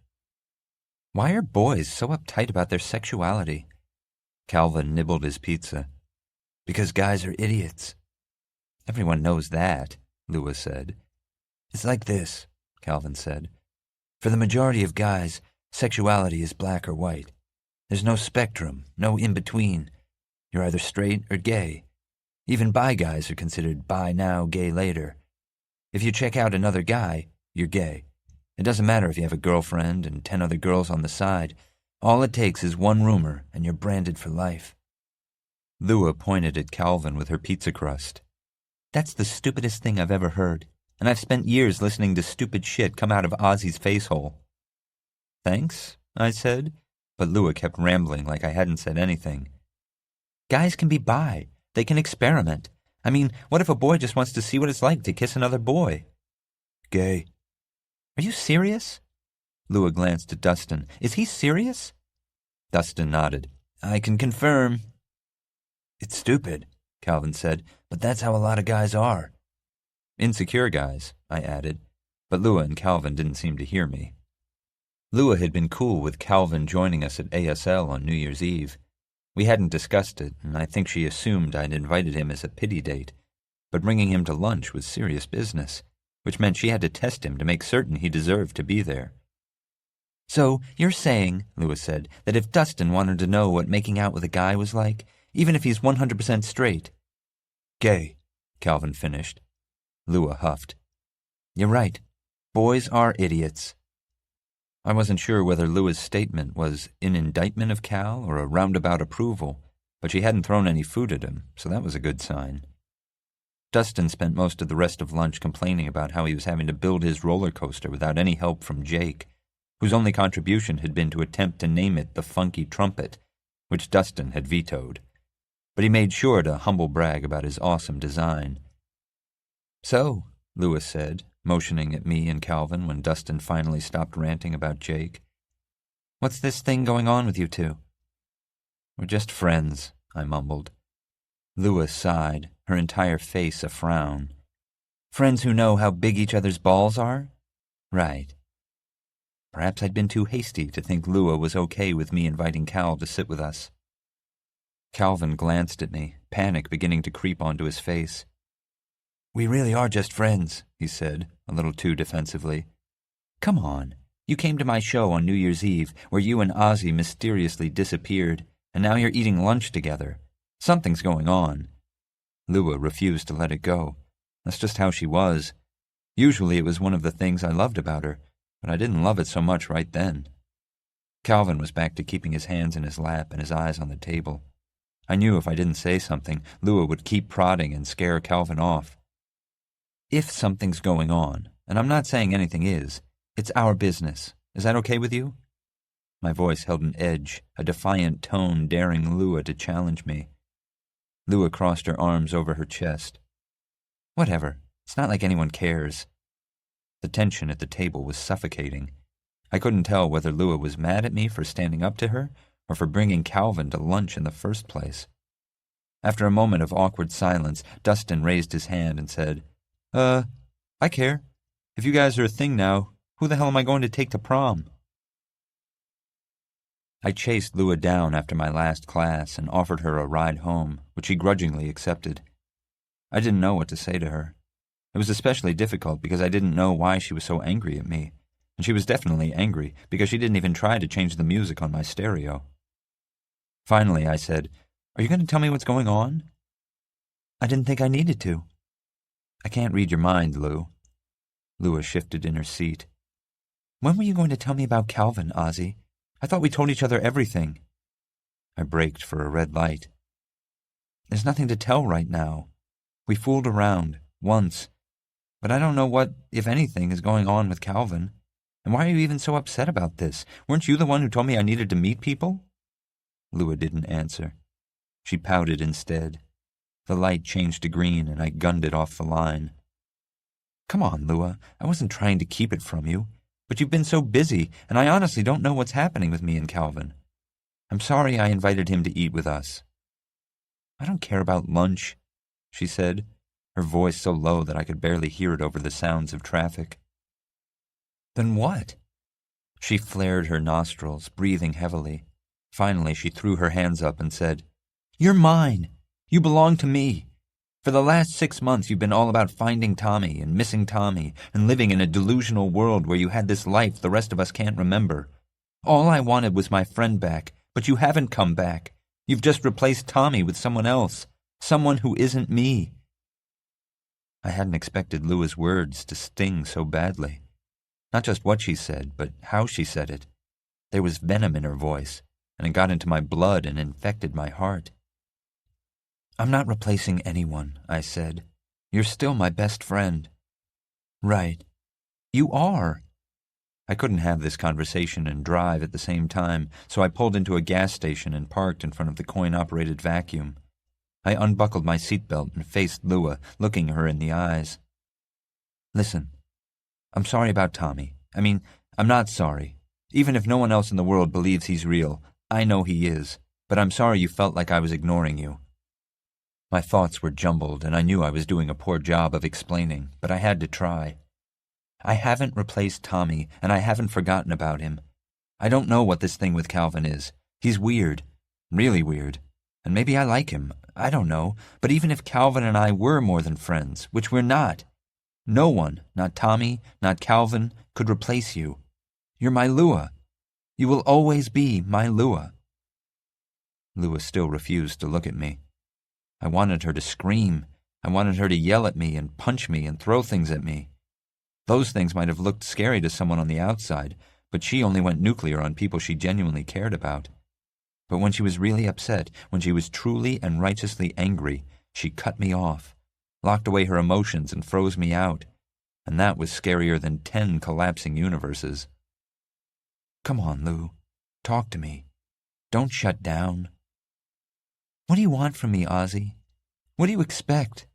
"Why are boys so uptight about their sexuality?" Calvin nibbled his pizza. "Because guys are idiots." "Everyone knows that," Lua said. "It's like this," Calvin said. "For the majority of guys, sexuality is black or white. There's no spectrum, no in-between. You're either straight or gay. Even bi guys are considered bi now, gay later. If you check out another guy, you're gay. It doesn't matter if you have a girlfriend and 10 other girls on the side. All it takes is one rumor, and you're branded for life." Lua pointed at Calvin with her pizza crust. "That's the stupidest thing I've ever heard, and I've spent years listening to stupid shit come out of Ozzie's face-hole." "Thanks," I said, but Lua kept rambling like I hadn't said anything. "Guys can be bi. They can experiment. I mean, what if a boy just wants to see what it's like to kiss another boy?" "Gay." "Are you serious?" Lua glanced at Dustin. "Is he serious?" Dustin nodded. "I can confirm." "It's stupid," Calvin said, "but that's how a lot of guys are." "Insecure guys," I added, but Lua and Calvin didn't seem to hear me. Lua had been cool with Calvin joining us at ASL on New Year's Eve. We hadn't discussed it, and I think she assumed I'd invited him as a pity date, but bringing him to lunch was serious business, which meant she had to test him to make certain he deserved to be there. "So, you're saying," Lua said, "that if Dustin wanted to know what making out with a guy was like, even if he's 100% straight—" "Gay," Calvin finished. Lua huffed. "You're right. Boys are idiots." I wasn't sure whether Lua's statement was an indictment of Cal or a roundabout approval, but she hadn't thrown any food at him, so that was a good sign. Dustin spent most of the rest of lunch complaining about how he was having to build his roller coaster without any help from Jake, whose only contribution had been to attempt to name it the Funky Trumpet, which Dustin had vetoed. But he made sure to humble brag about his awesome design. "So," Lua said, motioning at me and Calvin when Dustin finally stopped ranting about Jake, "what's this thing going on with you two?" "We're just friends," I mumbled. Lua sighed, her entire face a frown. "Friends who know how big each other's balls are? Right." Perhaps I'd been too hasty to think Lua was okay with me inviting Cal to sit with us. Calvin glanced at me, panic beginning to creep onto his face. "We really are just friends," he said, a little too defensively. "Come on. You came to my show on New Year's Eve, where you and Ozzie mysteriously disappeared, and now you're eating lunch together. Something's going on. Lua refused to let it go. That's just how she was. Usually it was one of the things I loved about her, but I didn't love it so much right then. Calvin was back to keeping his hands in his lap and his eyes on the table. I knew if I didn't say something, Lua would keep prodding and scare Calvin off. If something's going on, and I'm not saying anything is, it's our business. Is that okay with you? My voice held an edge, a defiant tone daring Lua to challenge me. Lua crossed her arms over her chest. Whatever. It's not like anyone cares. The tension at the table was suffocating. I couldn't tell whether Lua was mad at me for standing up to her or for bringing Calvin to lunch in the first place. After a moment of awkward silence, Dustin raised his hand and said, I care. If you guys are a thing now, who the hell am I going to take to prom? I chased Lua down after my last class and offered her a ride home, which she grudgingly accepted. I didn't know what to say to her. It was especially difficult because I didn't know why she was so angry at me, and she was definitely angry because she didn't even try to change the music on my stereo. Finally, I said, Are you going to tell me what's going on? I didn't think I needed to. I can't read your mind, Lou. Lua shifted in her seat. When were you going to tell me about Calvin, Ozzie? I thought we told each other everything. I braked for a red light. There's nothing to tell right now. We fooled around, once. But I don't know what, if anything, is going on with Calvin. And why are you even so upset about this? Weren't you the one who told me I needed to meet people? Lua didn't answer. She pouted instead. The light changed to green, and I gunned it off the line. Come on, Lua. I wasn't trying to keep it from you. But you've been so busy, and I honestly don't know what's happening with me and Calvin. I'm sorry I invited him to eat with us. I don't care about lunch, she said, her voice so low that I could barely hear it over the sounds of traffic. Then what? She flared her nostrils, breathing heavily. Finally, she threw her hands up and said, You're mine. You belong to me. For the last 6 months, you've been all about finding Tommy and missing Tommy and living in a delusional world where you had this life the rest of us can't remember. All I wanted was my friend back, but you haven't come back. You've just replaced Tommy with someone else, someone who isn't me. I hadn't expected Lua's words to sting so badly. Not just what she said, but how she said it. There was venom in her voice, and it got into my blood and infected my heart. I'm not replacing anyone, I said. You're still my best friend. Right. You are. I couldn't have this conversation and drive at the same time, so I pulled into a gas station and parked in front of the coin-operated vacuum. I unbuckled my seatbelt and faced Lua, looking her in the eyes. Listen, I'm sorry about Tommy. I'm not sorry. Even if no one else in the world believes he's real, I know he is, but I'm sorry you felt like I was ignoring you. My thoughts were jumbled, and I knew I was doing a poor job of explaining, but I had to try. I haven't replaced Tommy, and I haven't forgotten about him. I don't know what this thing with Calvin is. He's weird, really weird, and maybe I like him. I don't know, but even if Calvin and I were more than friends, which we're not, no one, not Tommy, not Calvin, could replace you. You're my Lua. You will always be my Lua. Lua still refused to look at me. I wanted her to scream. I wanted her to yell at me and punch me and throw things at me. Those things might have looked scary to someone on the outside, but she only went nuclear on people she genuinely cared about. But when she was really upset, when she was truly and righteously angry, she cut me off, locked away her emotions and froze me out, and that was scarier than 10 collapsing universes. Come on, Lou. Talk to me. Don't shut down. What do you want from me, Ozzie? What do you expect?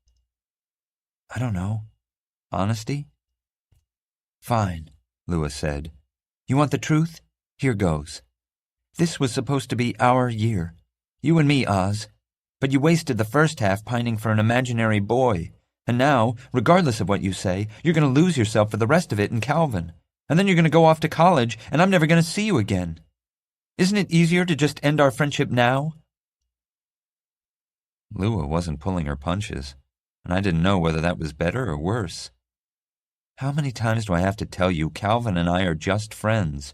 I don't know. Honesty? Fine, Lua said. You want the truth? Here goes. This was supposed to be our year. You and me, Oz. But you wasted the first half pining for an imaginary boy. And now, regardless of what you say, you're going to lose yourself for the rest of it in Calvin. And then you're going to go off to college, and I'm never going to see you again. Isn't it easier to just end our friendship now? Lua wasn't pulling her punches, and I didn't know whether that was better or worse. How many times do I have to tell you Calvin and I are just friends?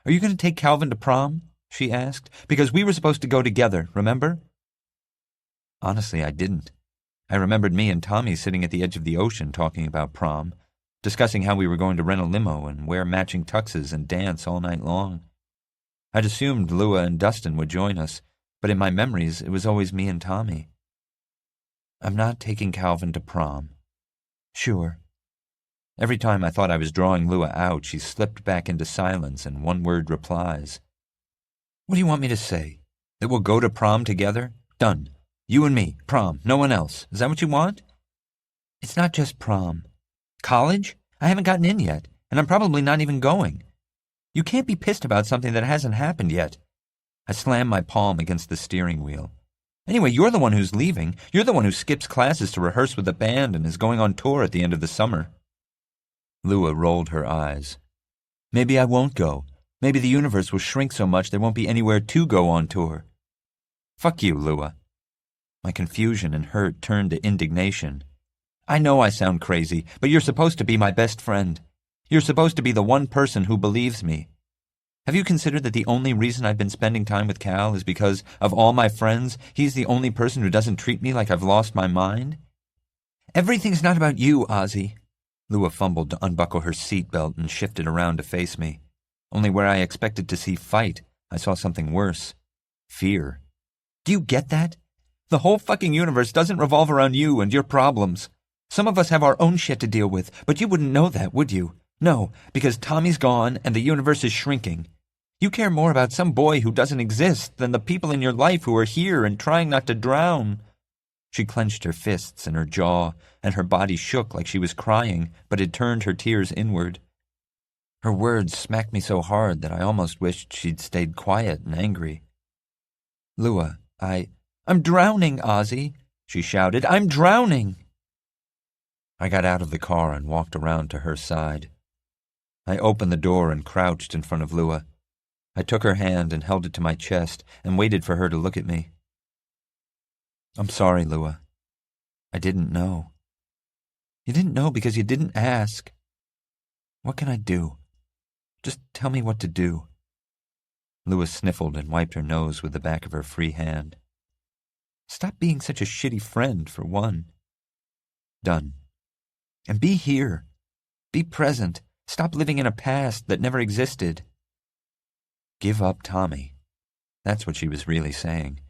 Are you going to take Calvin to prom? She asked. Because we were supposed to go together, remember? Honestly, I didn't. I remembered me and Tommy sitting at the edge of the ocean talking about prom, discussing how we were going to rent a limo and wear matching tuxes and dance all night long. I'd assumed Lua and Dustin would join us, but in my memories it was always me and Tommy. I'm not taking Calvin to prom. Sure. Every time I thought I was drawing Lua out, she slipped back into silence and one-word replies. What do you want me to say? That we'll go to prom together? Done. You and me, prom, no one else. Is that what you want? It's not just prom. College? I haven't gotten in yet, and I'm probably not even going. You can't be pissed about something that hasn't happened yet. I slammed my palm against the steering wheel. Anyway, you're the one who's leaving. You're the one who skips classes to rehearse with the band and is going on tour at the end of the summer. Lua rolled her eyes. Maybe I won't go. Maybe the universe will shrink so much there won't be anywhere to go on tour. Fuck you, Lua. My confusion and hurt turned to indignation. I know I sound crazy, but you're supposed to be my best friend. You're supposed to be the one person who believes me. Have you considered that the only reason I've been spending time with Cal is because, of all my friends, he's the only person who doesn't treat me like I've lost my mind? Everything's not about you, Ozzie. Lua fumbled to unbuckle her seatbelt and shifted around to face me. Only where I expected to see fight, I saw something worse. Fear. Do you get that? The whole fucking universe doesn't revolve around you and your problems. Some of us have our own shit to deal with, but you wouldn't know that, would you? No, because Tommy's gone and the universe is shrinking. You care more about some boy who doesn't exist than the people in your life who are here and trying not to drown. She clenched her fists in her jaw, and her body shook like she was crying, but had turned her tears inward. Her words smacked me so hard that I almost wished she'd stayed quiet and angry. Lua, I'm drowning, Ozzie, she shouted. I'm drowning! I got out of the car and walked around to her side. I opened the door and crouched in front of Lua. I took her hand and held it to my chest and waited for her to look at me. I'm sorry, Lua. I didn't know. You didn't know because you didn't ask. What can I do? Just tell me what to do. Lua sniffled and wiped her nose with the back of her free hand. Stop being such a shitty friend, for one. Done. And be here. Be present. Stop living in a past that never existed. Give up Tommy. That's what she was really saying.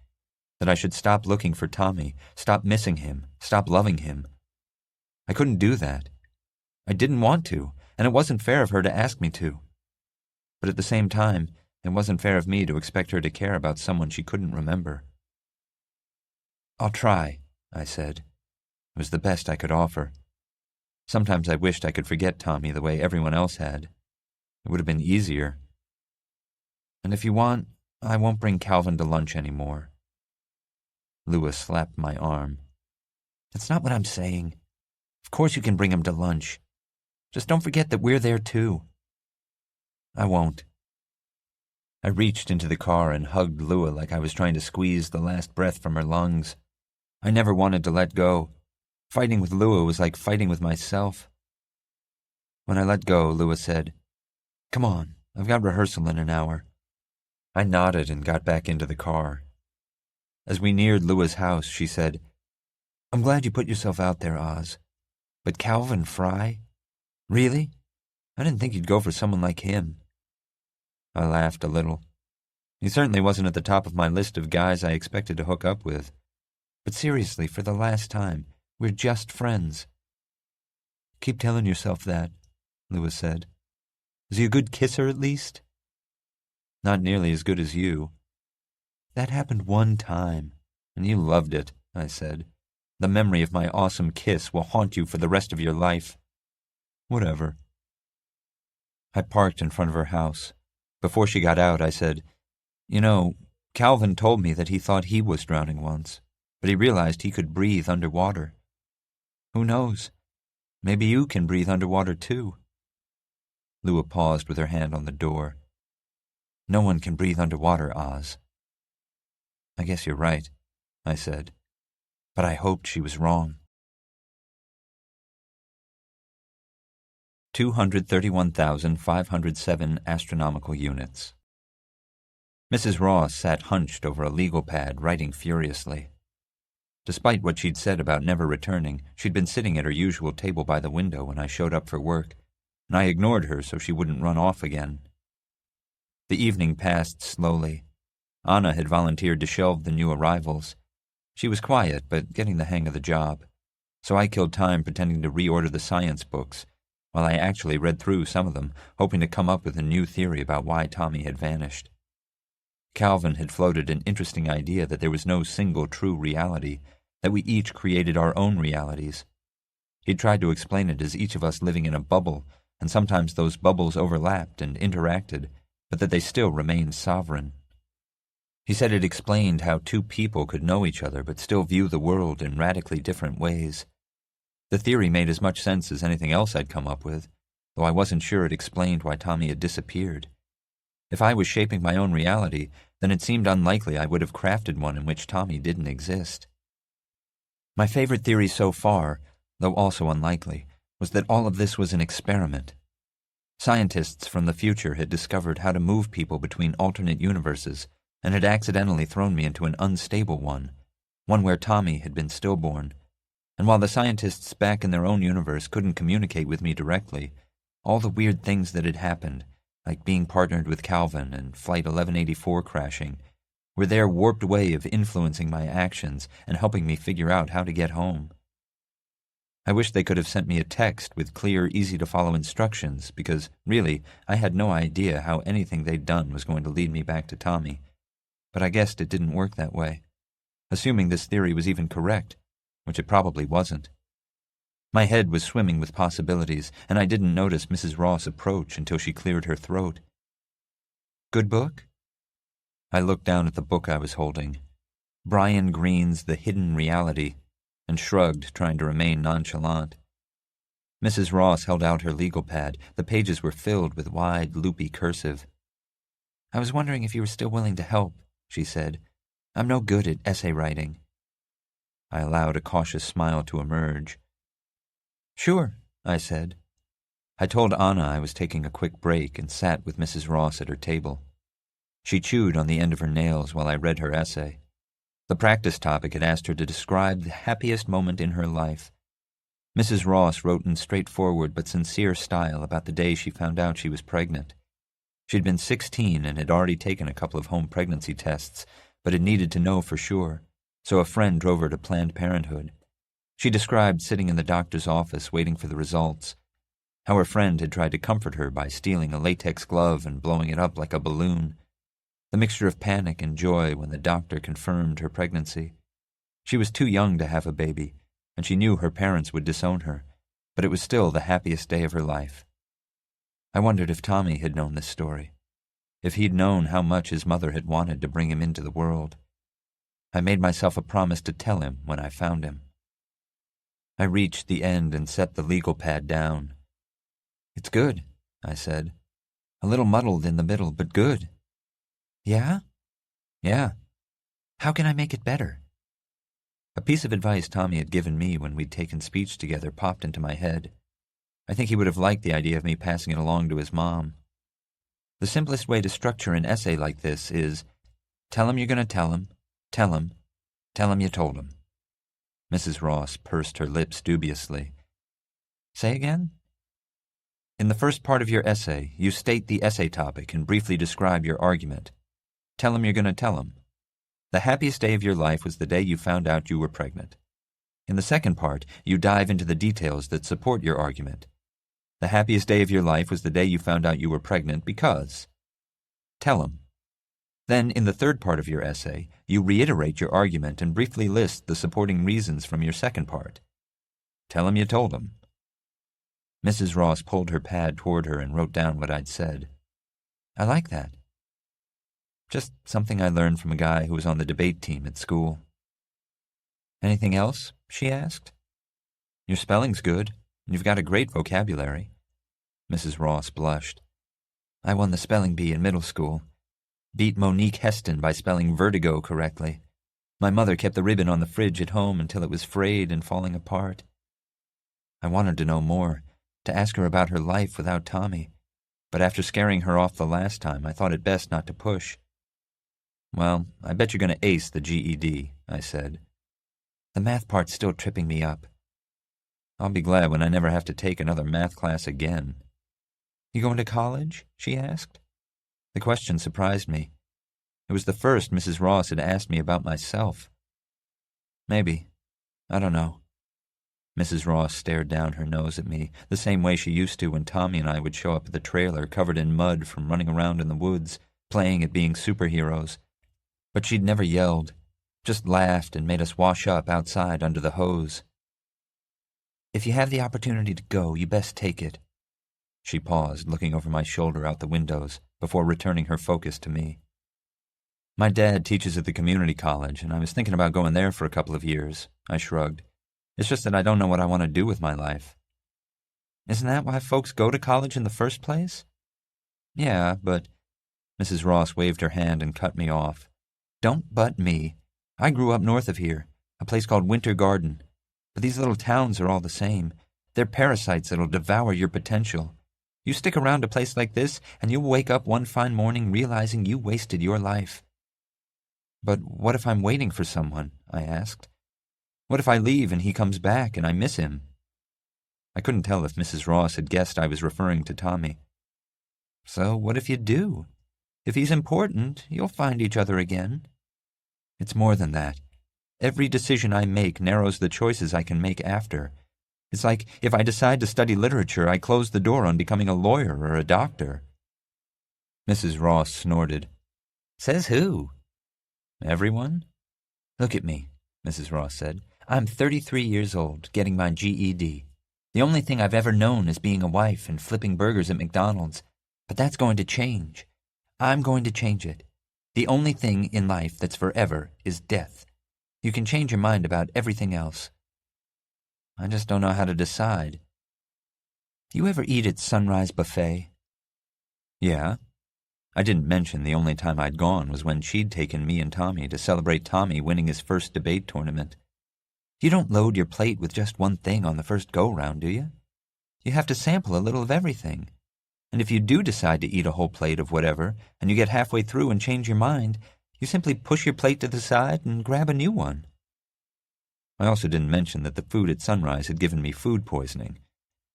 That I should stop looking for Tommy, stop missing him, stop loving him. I couldn't do that. I didn't want to, and it wasn't fair of her to ask me to. But at the same time, it wasn't fair of me to expect her to care about someone she couldn't remember. I'll try, I said. It was the best I could offer. Sometimes I wished I could forget Tommy the way everyone else had. It would have been easier. And if you want, I won't bring Calvin to lunch anymore. Lua slapped my arm. That's not what I'm saying. Of course you can bring him to lunch. Just don't forget that we're there too. I won't. I reached into the car and hugged Lua like I was trying to squeeze the last breath from her lungs. I never wanted to let go. Fighting with Lua was like fighting with myself. When I let go, Lua said, Come on, I've got rehearsal in an hour. I nodded and got back into the car. As we neared Lua's house, she said, I'm glad you put yourself out there, Oz. But Calvin Fry? Really? I didn't think you'd go for someone like him. I laughed a little. He certainly wasn't at the top of my list of guys I expected to hook up with. But seriously, for the last time, we're just friends. Keep telling yourself that, Lua said. Is he a good kisser, at least? Not nearly as good as you. That happened one time, and you loved it, I said. The memory of my awesome kiss will haunt you for the rest of your life. Whatever. I parked in front of her house. Before she got out, I said, You know, Calvin told me that he thought he was drowning once, but he realized he could breathe underwater. Who knows? Maybe you can breathe underwater, too. Lua paused with her hand on the door. No one can breathe underwater, Oz. I guess you're right, I said, but I hoped she was wrong. 231,507 astronomical units. Mrs. Ross sat hunched over a legal pad, writing furiously. Despite what she'd said about never returning, she'd been sitting at her usual table by the window when I showed up for work, and I ignored her so she wouldn't run off again. The evening passed slowly. Anna had volunteered to shelve the new arrivals. She was quiet, but getting the hang of the job, so I killed time pretending to reorder the science books, while I actually read through some of them, hoping to come up with a new theory about why Tommy had vanished. Calvin had floated an interesting idea that there was no single true reality, that we each created our own realities. He'd tried to explain it as each of us living in a bubble, and sometimes those bubbles overlapped and interacted, but that they still remained sovereign. He said it explained how two people could know each other but still view the world in radically different ways. The theory made as much sense as anything else I'd come up with, though I wasn't sure it explained why Tommy had disappeared. If I was shaping my own reality, then it seemed unlikely I would have crafted one in which Tommy didn't exist. My favorite theory so far, though also unlikely, was that all of this was an experiment. Scientists from the future had discovered how to move people between alternate universes and had accidentally thrown me into an unstable one where Tommy had been stillborn. And while the scientists back in their own universe couldn't communicate with me directly, all the weird things that had happened, like being partnered with Calvin and Flight 1184 crashing, were their warped way of influencing my actions and helping me figure out how to get home. I wish they could have sent me a text with clear, easy-to-follow instructions, because, really, I had no idea how anything they'd done was going to lead me back to Tommy. But I guessed it didn't work that way, assuming this theory was even correct, which it probably wasn't. My head was swimming with possibilities, and I didn't notice Mrs. Ross approach until she cleared her throat. "Good book?" I looked down at the book I was holding, Brian Greene's The Hidden Reality, and shrugged, trying to remain nonchalant. Mrs. Ross held out her legal pad. The pages were filled with wide, loopy cursive. "I was wondering if you were still willing to help," she said. "I'm no good at essay writing." I allowed a cautious smile to emerge. "Sure," I said. I told Anna I was taking a quick break and sat with Mrs. Ross at her table. She chewed on the end of her nails while I read her essay. The practice topic had asked her to describe the happiest moment in her life. Mrs. Ross wrote in straightforward but sincere style about the day she found out she was pregnant. She'd been 16 and had already taken a couple of home pregnancy tests, but had needed to know for sure, so a friend drove her to Planned Parenthood. She described sitting in the doctor's office waiting for the results, how her friend had tried to comfort her by stealing a latex glove and blowing it up like a balloon, the mixture of panic and joy when the doctor confirmed her pregnancy. She was too young to have a baby, and she knew her parents would disown her, but it was still the happiest day of her life. I wondered if Tommy had known this story, if he'd known how much his mother had wanted to bring him into the world. I made myself a promise to tell him when I found him. I reached the end and set the legal pad down. "It's good," I said. "A little muddled in the middle, but good." "Yeah?" "Yeah." "How can I make it better?" A piece of advice Tommy had given me when we'd taken speech together popped into my head. I think he would have liked the idea of me passing it along to his mom. The simplest way to structure an essay like this is, tell him you're going to tell him you told him. Mrs. Ross pursed her lips dubiously. "Say again?" "In the first part of your essay, you state the essay topic and briefly describe your argument. Tell him you're going to tell him. The happiest day of your life was the day you found out you were pregnant. In the second part, you dive into the details that support your argument. The happiest day of your life was the day you found out you were pregnant because. Tell him. Then, in the third part of your essay, you reiterate your argument and briefly list the supporting reasons from your second part. Tell him you told him." Mrs. Ross pulled her pad toward her and wrote down what I'd said. "I like that." "Just something I learned from a guy who was on the debate team at school." "Anything else?" she asked. "Your spelling's good, and you've got a great vocabulary." Mrs. Ross blushed. "I won the spelling bee in middle school. Beat Monique Heston by spelling vertigo correctly. My mother kept the ribbon on the fridge at home until it was frayed and falling apart." I wanted to know more, to ask her about her life without Tommy, but after scaring her off the last time, I thought it best not to push. "Well, I bet you're going to ace the GED," I said. The math part's still tripping me up. I'll be glad when I never have to take another math class again. You going to college? She asked. The question surprised me. It was the first Mrs. Ross had asked me about myself. Maybe. I don't know. Mrs. Ross stared down her nose at me, the same way she used to when Tommy and I would show up at the trailer covered in mud from running around in the woods, playing at being superheroes. But she'd never yelled, just laughed and made us wash up outside under the hose. If you have the opportunity to go, you best take it. She paused, looking over my shoulder out the windows, before returning her focus to me. My dad teaches at the community college, and I was thinking about going there for a couple of years. I shrugged. It's just that I don't know what I want to do with my life. Isn't that why folks go to college in the first place? Yeah, but... Mrs. Ross waved her hand and cut me off. Don't butt me. I grew up north of here, a place called Winter Garden. But these little towns are all the same. They're parasites that'll devour your potential. You stick around a place like this, and you'll wake up one fine morning realizing you wasted your life. But what if I'm waiting for someone? I asked. What if I leave and he comes back and I miss him? I couldn't tell if Mrs. Ross had guessed I was referring to Tommy. So what if you do? If he's important, you'll find each other again. It's more than that. Every decision I make narrows the choices I can make after. It's like if I decide to study literature, I close the door on becoming a lawyer or a doctor. Mrs. Ross snorted. Says who? Everyone? Look at me, Mrs. Ross said. I'm 33 years old, getting my GED. The only thing I've ever known is being a wife and flipping burgers at McDonald's. But that's going to change. I'm going to change it. The only thing in life that's forever is death. You can change your mind about everything else. I just don't know how to decide. You ever eat at Sunrise Buffet? Yeah. I didn't mention the only time I'd gone was when she'd taken me and Tommy to celebrate Tommy winning his first debate tournament. You don't load your plate with just one thing on the first go-round, do you? You have to sample a little of everything. And if you do decide to eat a whole plate of whatever, and you get halfway through and change your mind, you simply push your plate to the side and grab a new one. I also didn't mention that the food at Sunrise had given me food poisoning,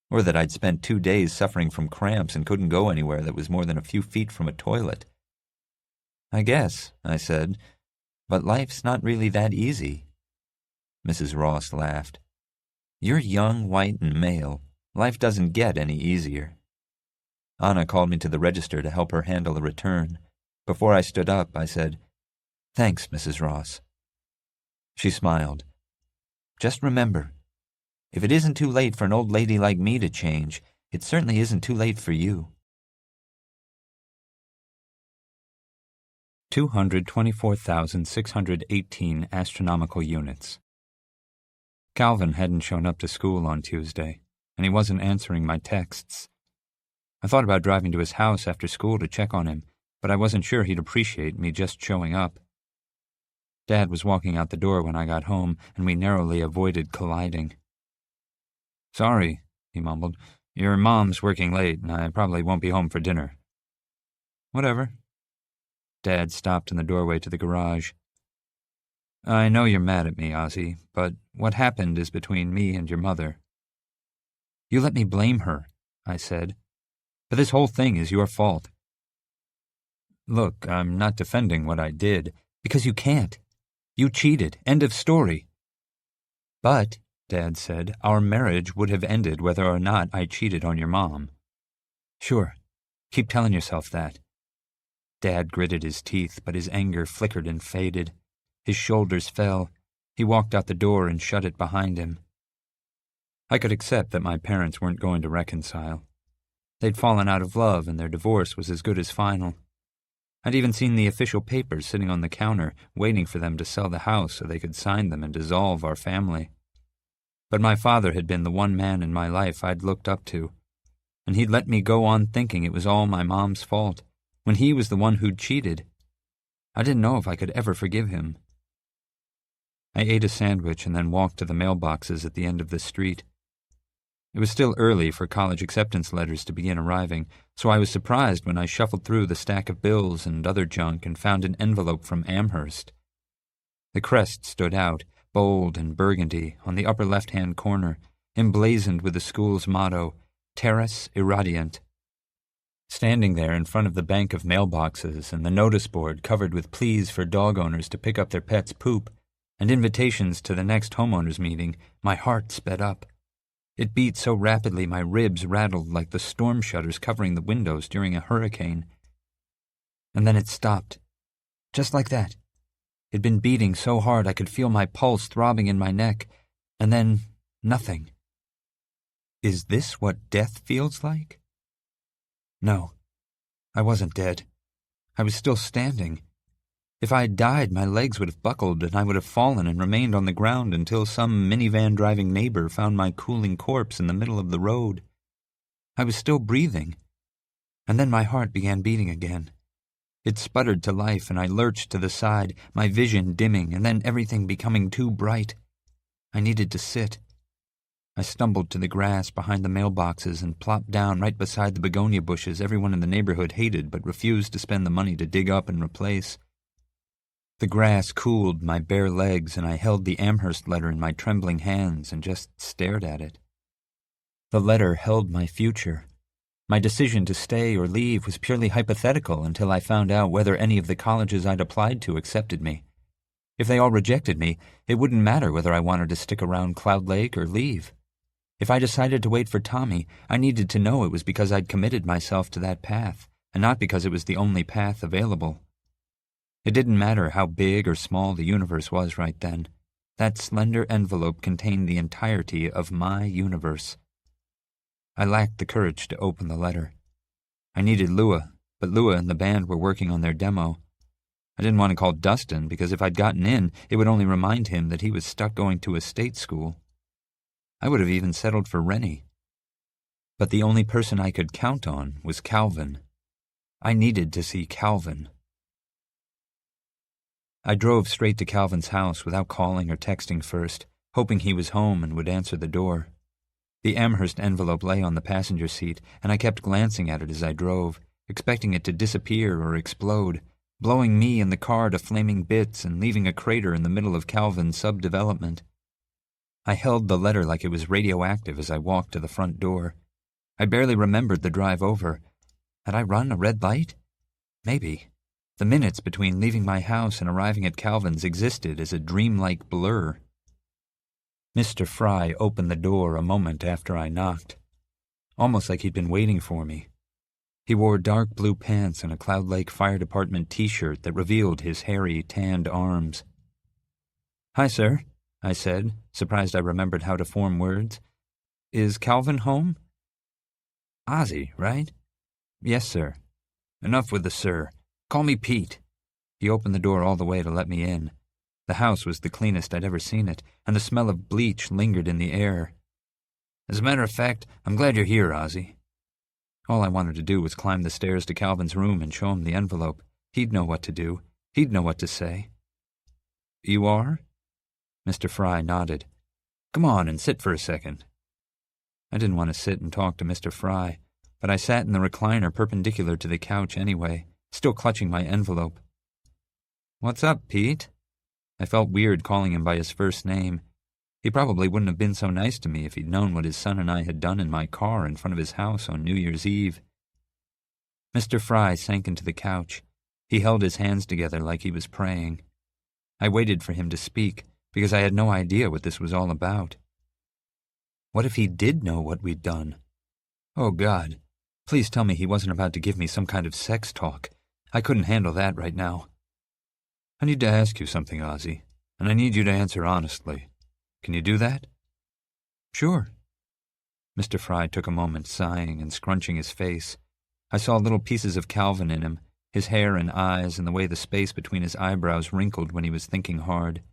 or that I'd spent 2 days suffering from cramps and couldn't go anywhere that was more than a few feet from a toilet. I guess, I said, but life's not really that easy. Mrs. Ross laughed. You're young, white, and male. Life doesn't get any easier. Anna called me to the register to help her handle a return. Before I stood up, I said, Thanks, Mrs. Ross. She smiled. Just remember, if it isn't too late for an old lady like me to change, it certainly isn't too late for you. 224,618 astronomical units. Calvin hadn't shown up to school on Tuesday, and he wasn't answering my texts. I thought about driving to his house after school to check on him, but I wasn't sure he'd appreciate me just showing up. Dad was walking out the door when I got home, and we narrowly avoided colliding. Sorry, he mumbled. Your mom's working late, and I probably won't be home for dinner. Whatever. Dad stopped in the doorway to the garage. I know you're mad at me, Ozzie, but what happened is between me and your mother. You let me blame her, I said. But this whole thing is your fault. Look, I'm not defending what I did, because you can't. You cheated. End of story. But, Dad said, our marriage would have ended whether or not I cheated on your mom. Sure. Keep telling yourself that. Dad gritted his teeth, but his anger flickered and faded. His shoulders fell. He walked out the door and shut it behind him. I could accept that my parents weren't going to reconcile. They'd fallen out of love, and their divorce was as good as final. I'd even seen the official papers sitting on the counter, waiting for them to sell the house so they could sign them and dissolve our family. But my father had been the one man in my life I'd looked up to, and he'd let me go on thinking it was all my mom's fault, when he was the one who'd cheated. I didn't know if I could ever forgive him. I ate a sandwich and then walked to the mailboxes at the end of the street. It was still early for college acceptance letters to begin arriving, so I was surprised when I shuffled through the stack of bills and other junk and found an envelope from Amherst. The crest stood out, bold and burgundy, on the upper left-hand corner, emblazoned with the school's motto, Terras Irradiant. Standing there in front of the bank of mailboxes and the notice board covered with pleas for dog owners to pick up their pets' poop and invitations to the next homeowners' meeting, my heart sped up. It beat so rapidly my ribs rattled like the storm shutters covering the windows during a hurricane. And then it stopped. Just like that. It'd been beating so hard I could feel my pulse throbbing in my neck, and then nothing. Is this what death feels like? No, I wasn't dead. I was still standing. If I had died, my legs would have buckled and I would have fallen and remained on the ground until some minivan-driving neighbor found my cooling corpse in the middle of the road. I was still breathing. And then my heart began beating again. It sputtered to life and I lurched to the side, my vision dimming and then everything becoming too bright. I needed to sit. I stumbled to the grass behind the mailboxes and plopped down right beside the begonia bushes everyone in the neighborhood hated but refused to spend the money to dig up and replace. The grass cooled my bare legs and I held the Amherst letter in my trembling hands and just stared at it. The letter held my future. My decision to stay or leave was purely hypothetical until I found out whether any of the colleges I'd applied to accepted me. If they all rejected me, it wouldn't matter whether I wanted to stick around Cloud Lake or leave. If I decided to wait for Tommy, I needed to know it was because I'd committed myself to that path, and not because it was the only path available. It didn't matter how big or small the universe was right then. That slender envelope contained the entirety of my universe. I lacked the courage to open the letter. I needed Lua, but Lua and the band were working on their demo. I didn't want to call Dustin because if I'd gotten in, it would only remind him that he was stuck going to a state school. I would have even settled for Rennie. But the only person I could count on was Calvin. I needed to see Calvin. I drove straight to Calvin's house without calling or texting first, hoping he was home and would answer the door. The Amherst envelope lay on the passenger seat, and I kept glancing at it as I drove, expecting it to disappear or explode, blowing me and the car to flaming bits and leaving a crater in the middle of Calvin's subdevelopment. I held the letter like it was radioactive as I walked to the front door. I barely remembered the drive over. Had I run a red light? Maybe. The minutes between leaving my house and arriving at Calvin's existed as a dreamlike blur. Mr. Fry opened the door a moment after I knocked, almost like he'd been waiting for me. He wore dark blue pants and a Cloud Lake Fire Department t-shirt that revealed his hairy, tanned arms. "Hi, sir," I said, surprised I remembered how to form words. "Is Calvin home?" "Ozzie, right?" "Yes, sir." "Enough with the sir. Call me Pete." He opened the door all the way to let me in. The house was the cleanest I'd ever seen it, and the smell of bleach lingered in the air. "As a matter of fact, I'm glad you're here, Ozzie." All I wanted to do was climb the stairs to Calvin's room and show him the envelope. He'd know what to do. He'd know what to say. "You are?" Mr. Fry nodded. "Come on and sit for a second." I didn't want to sit and talk to Mr. Fry, but I sat in the recliner perpendicular to the couch anyway, still clutching my envelope. "What's up, Pete?" I felt weird calling him by his first name. He probably wouldn't have been so nice to me if he'd known what his son and I had done in my car in front of his house on New Year's Eve. Mr. Fry sank into the couch. He held his hands together like he was praying. I waited for him to speak, because I had no idea what this was all about. What if he did know what we'd done? Oh, God. Please tell me he wasn't about to give me some kind of sex talk. I couldn't handle that right now. "I need to ask you something, Ozzie, and I need you to answer honestly. Can you do that?" "Sure." Mr. Fry took a moment, sighing and scrunching his face. I saw little pieces of Calvin in him, his hair and eyes and the way the space between his eyebrows wrinkled when he was thinking hard.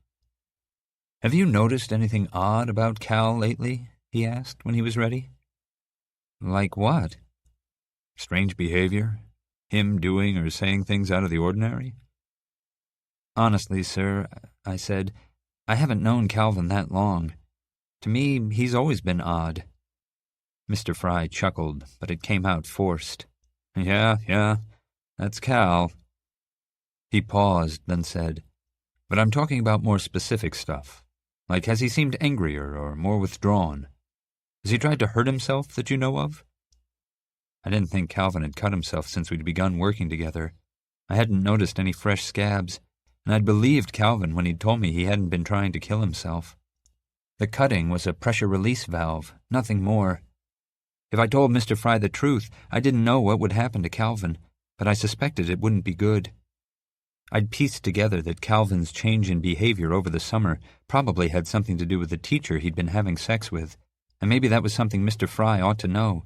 "Have you noticed anything odd about Cal lately?" he asked when he was ready. "Like what?" "Strange behavior? Him doing or saying things out of the ordinary?" "Honestly, sir," I said, "I haven't known Calvin that long. To me, he's always been odd." Mr. Fry chuckled, but it came out forced. Yeah, that's Cal." He paused, then said, "But I'm talking about more specific stuff. Like, has he seemed angrier or more withdrawn? Has he tried to hurt himself that you know of? I didn't think Calvin had cut himself since we'd begun working together. I hadn't noticed any fresh scabs, and I'd believed Calvin when he'd told me he hadn't been trying to kill himself. The cutting was a pressure release valve, nothing more. If I told Mr. Fry the truth, I didn't know what would happen to Calvin, but I suspected it wouldn't be good. I'd pieced together that Calvin's change in behavior over the summer probably had something to do with the teacher he'd been having sex with, and maybe that was something Mr. Fry ought to know.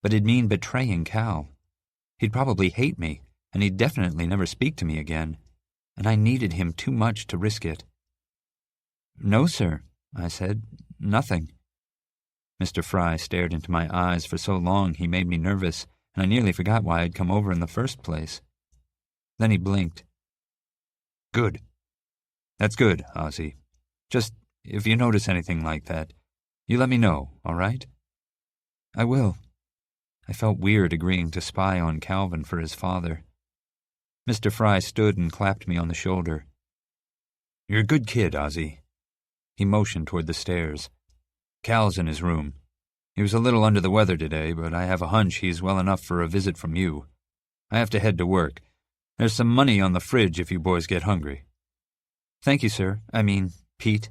But it'd mean betraying Cal. He'd probably hate me, and he'd definitely never speak to me again, and I needed him too much to risk it. "No, sir," I said. "Nothing." Mr. Fry stared into my eyes for so long he made me nervous, and I nearly forgot why I'd come over in the first place. Then he blinked. "Good. That's good, Ozzie. Just, if you notice anything like that, you let me know, all right?" "I will." I felt weird agreeing to spy on Calvin for his father. Mr. Fry stood and clapped me on the shoulder. "You're a good kid, Ozzie." He motioned toward the stairs. "Cal's in his room. He was a little under the weather today, but I have a hunch he's well enough for a visit from you. I have to head to work. There's some money on the fridge if you boys get hungry." "Thank you, sir. Pete."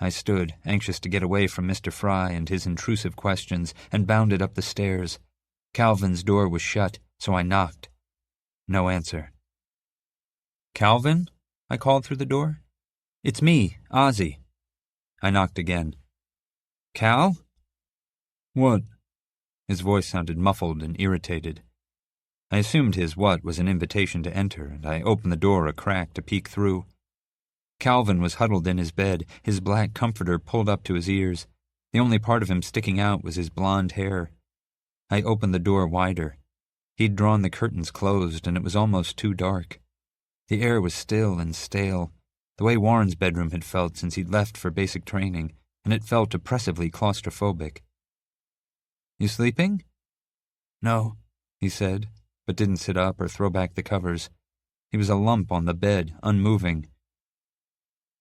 I stood, anxious to get away from Mr. Fry and his intrusive questions, and bounded up the stairs. Calvin's door was shut, so I knocked. No answer. "Calvin?" I called through the door. "It's me, Ozzie." I knocked again. "Cal?" "What?" His voice sounded muffled and irritated. I assumed his what was an invitation to enter, and I opened the door a crack to peek through. Calvin was huddled in his bed, his black comforter pulled up to his ears. The only part of him sticking out was his blonde hair. I opened the door wider. He'd drawn the curtains closed, and it was almost too dark. The air was still and stale, the way Warren's bedroom had felt since he'd left for basic training, and it felt oppressively claustrophobic. "You sleeping?" "No," he said, but didn't sit up or throw back the covers. He was a lump on the bed, unmoving.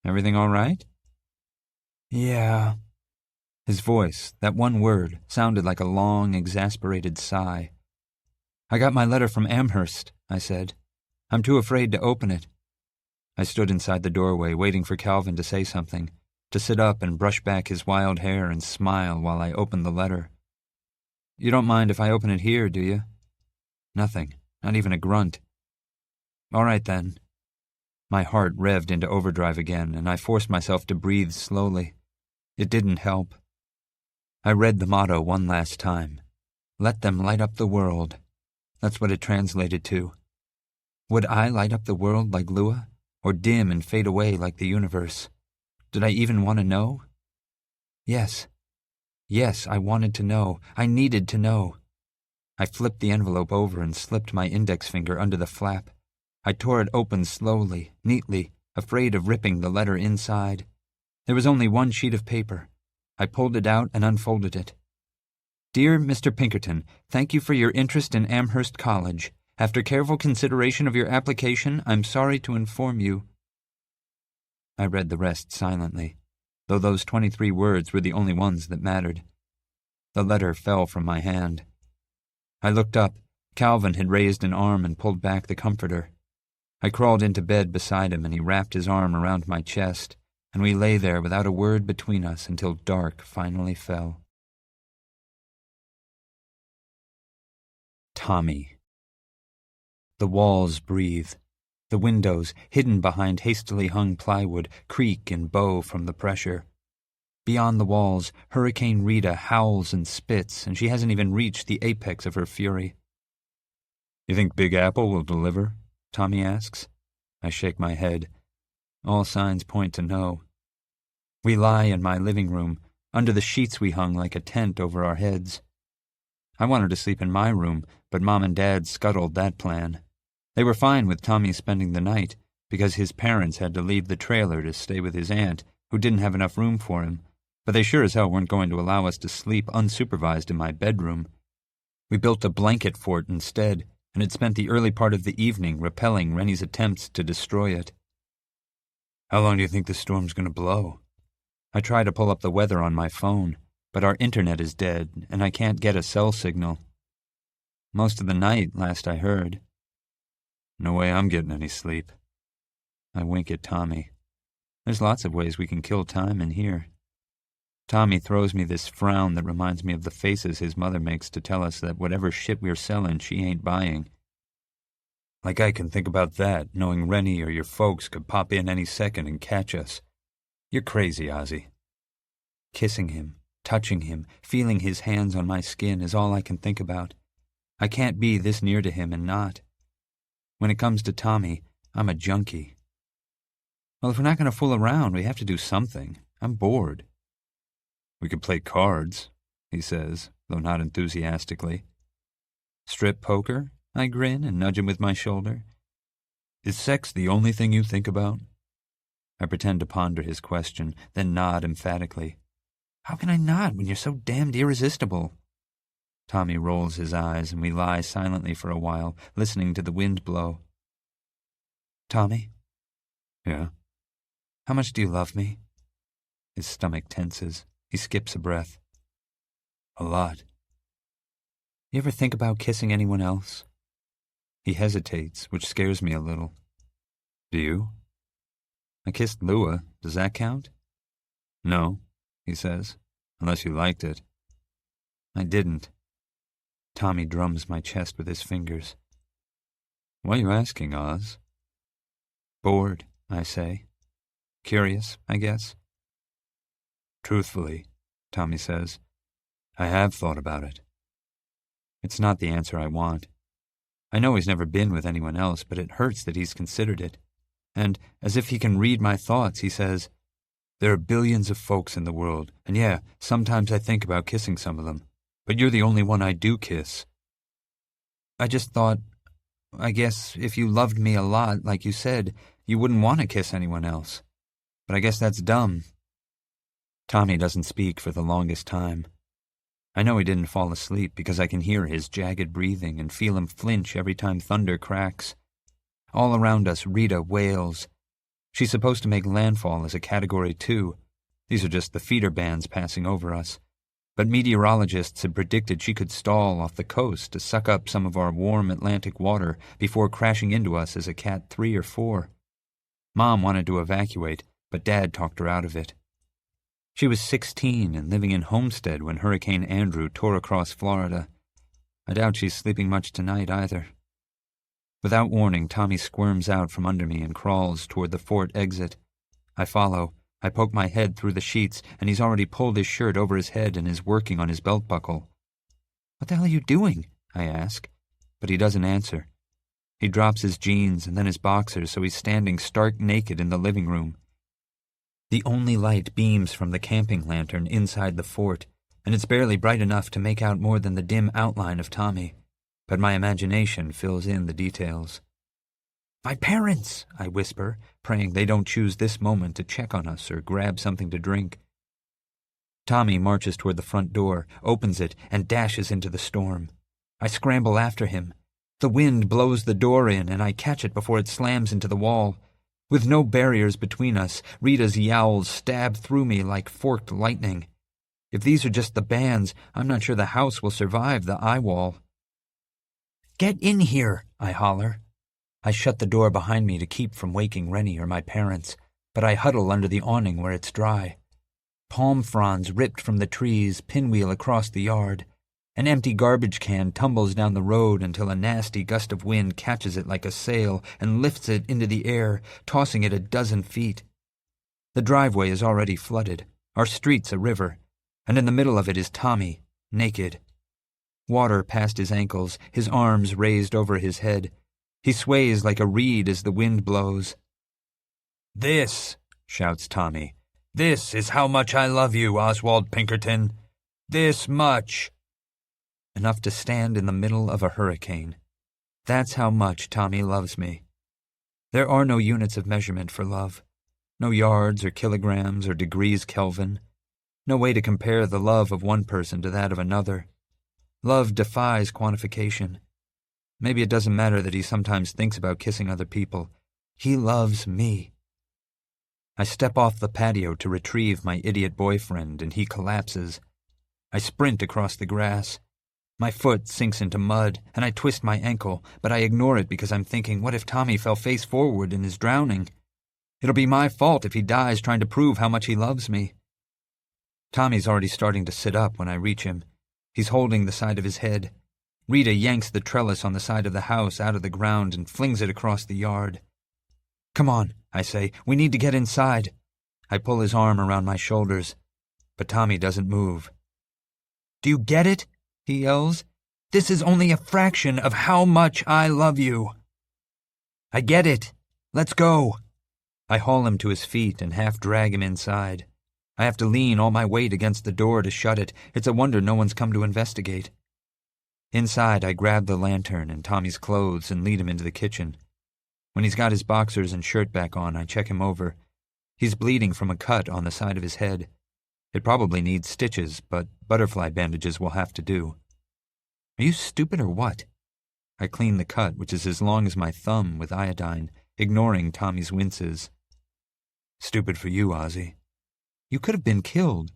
"Everything all right?" "Yeah." His voice, that one word, sounded like a long, exasperated sigh. "I got my letter from Amherst," I said. "I'm too afraid to open it." I stood inside the doorway, waiting for Calvin to say something, to sit up and brush back his wild hair and smile while I opened the letter. "You don't mind if I open it here, do you?" Nothing, not even a grunt. "All right, then." My heart revved into overdrive again, and I forced myself to breathe slowly. It didn't help. I read the motto one last time. "Let them light up the world." That's what it translated to. Would I light up the world like Lua, or dim and fade away like the universe? Did I even want to know? Yes. Yes, I wanted to know. I needed to know. I flipped the envelope over and slipped my index finger under the flap. I tore it open slowly, neatly, afraid of ripping the letter inside. There was only one sheet of paper. I pulled it out and unfolded it. "Dear Mr. Pinkerton, thank you for your interest in Amherst College. After careful consideration of your application, I'm sorry to inform you." I read the rest silently, though those 23 words were the only ones that mattered. The letter fell from my hand. I looked up. Calvin had raised an arm and pulled back the comforter. I crawled into bed beside him, and he wrapped his arm around my chest, and we lay there without a word between us until dark finally fell. Tommy. The walls breathe. The windows, hidden behind hastily hung plywood, creak and bow from the pressure. Beyond the walls, Hurricane Rita howls and spits, and she hasn't even reached the apex of her fury. "You think Big Apple will deliver?" Tommy asks. I shake my head. All signs point to no. We lie in my living room, under the sheets we hung like a tent over our heads. I wanted to sleep in my room, but Mom and Dad scuttled that plan. They were fine with Tommy spending the night, because his parents had to leave the trailer to stay with his aunt, who didn't have enough room for him, but they sure as hell weren't going to allow us to sleep unsupervised in my bedroom. We built a blanket fort instead, and had spent the early part of the evening repelling Rennie's attempts to destroy it. "How long do you think this storm's going to blow?" I try to pull up the weather on my phone, but our internet is dead, and I can't get a cell signal. Most of the night, last I heard. No way I'm getting any sleep. I wink at Tommy. There's lots of ways we can kill time in here. Tommy throws me this frown that reminds me of the faces his mother makes to tell us that whatever shit we're selling, she ain't buying. Like I can think about that, knowing Rennie or your folks could pop in any second and catch us. You're crazy, Ozzie. Kissing him, touching him, feeling his hands on my skin is all I can think about. I can't be this near to him and not. When it comes to Tommy, I'm a junkie. Well, if we're not going to fool around, we have to do something. I'm bored. We could play cards, he says, though not enthusiastically. Strip poker? I grin and nudge him with my shoulder. Is sex the only thing you think about? I pretend to ponder his question, then nod emphatically. How can I not when you're so damned irresistible? Tommy rolls his eyes, and we lie silently for a while, listening to the wind blow. Tommy? Yeah? How much do you love me? His stomach tenses. He skips a breath. A lot. You ever think about kissing anyone else? He hesitates, which scares me a little. Do you? I kissed Lua. Does that count? No, he says, unless you liked it. I didn't. Tommy drums my chest with his fingers. Why are you asking, Oz? Bored, I say. Curious, I guess. Truthfully, Tommy says, I have thought about it. It's not the answer I want. I know he's never been with anyone else, but it hurts that he's considered it. And, as if he can read my thoughts, he says, there are billions of folks in the world, and yeah, sometimes I think about kissing some of them, but you're the only one I do kiss. I just thought, I guess if you loved me a lot, like you said, you wouldn't want to kiss anyone else. But I guess that's dumb. Tommy doesn't speak for the longest time. I know he didn't fall asleep because I can hear his jagged breathing and feel him flinch every time thunder cracks. All around us, Rita wails. She's supposed to make landfall as a Category 2. These are just the feeder bands passing over us. But meteorologists had predicted she could stall off the coast to suck up some of our warm Atlantic water before crashing into us as a Cat 3 or 4. Mom wanted to evacuate, but Dad talked her out of it. She was 16 and living in Homestead when Hurricane Andrew tore across Florida. I doubt she's sleeping much tonight either. Without warning, Tommy squirms out from under me and crawls toward the fort exit. I follow. I poke my head through the sheets, and he's already pulled his shirt over his head and is working on his belt buckle. What the hell are you doing? I ask. But he doesn't answer. He drops his jeans and then his boxers, so he's standing stark naked in the living room. The only light beams from the camping lantern inside the fort, and it's barely bright enough to make out more than the dim outline of Tommy. But my imagination fills in the details. My parents, I whisper, praying they don't choose this moment to check on us or grab something to drink. Tommy marches toward the front door, opens it, and dashes into the storm. I scramble after him. The wind blows the door in, and I catch it before it slams into the wall. With no barriers between us, Rita's yowls stab through me like forked lightning. If these are just the bands, I'm not sure the house will survive the eye wall. Get in here, I holler. I shut the door behind me to keep from waking Rennie or my parents, but I huddle under the awning where it's dry. Palm fronds ripped from the trees pinwheel across the yard. An empty garbage can tumbles down the road until a nasty gust of wind catches it like a sail and lifts it into the air, tossing it a dozen feet. The driveway is already flooded. Our street's a river, and in the middle of it is Tommy, naked. Water past his ankles, his arms raised over his head. He sways like a reed as the wind blows. This, shouts Tommy, this is how much I love you, Oswald Pinkerton. This much. Enough to stand in the middle of a hurricane. That's how much Tommy loves me. There are no units of measurement for love. No yards or kilograms or degrees Kelvin. No way to compare the love of one person to that of another. Love defies quantification. Maybe it doesn't matter that he sometimes thinks about kissing other people. He loves me. I step off the patio to retrieve my idiot boyfriend, and he collapses. I sprint across the grass. My foot sinks into mud, and I twist my ankle, but I ignore it because I'm thinking, what if Tommy fell face forward and is drowning? It'll be my fault if he dies trying to prove how much he loves me. Tommy's already starting to sit up when I reach him. He's holding the side of his head. Rita yanks the trellis on the side of the house out of the ground and flings it across the yard. "Come on," I say. "We need to get inside." I pull his arm around my shoulders, but Tommy doesn't move. "Do you get it?" he yells. "This is only a fraction of how much I love you." "I get it. Let's go." I haul him to his feet and half drag him inside. I have to lean all my weight against the door to shut it. It's a wonder no one's come to investigate. Inside, I grab the lantern and Tommy's clothes and lead him into the kitchen. When he's got his boxers and shirt back on, I check him over. He's bleeding from a cut on the side of his head. It probably needs stitches, but butterfly bandages will have to do. "Are you stupid or what?" I clean the cut, which is as long as my thumb, with iodine, ignoring Tommy's winces. "Stupid for you, Ozzie. You could have been killed."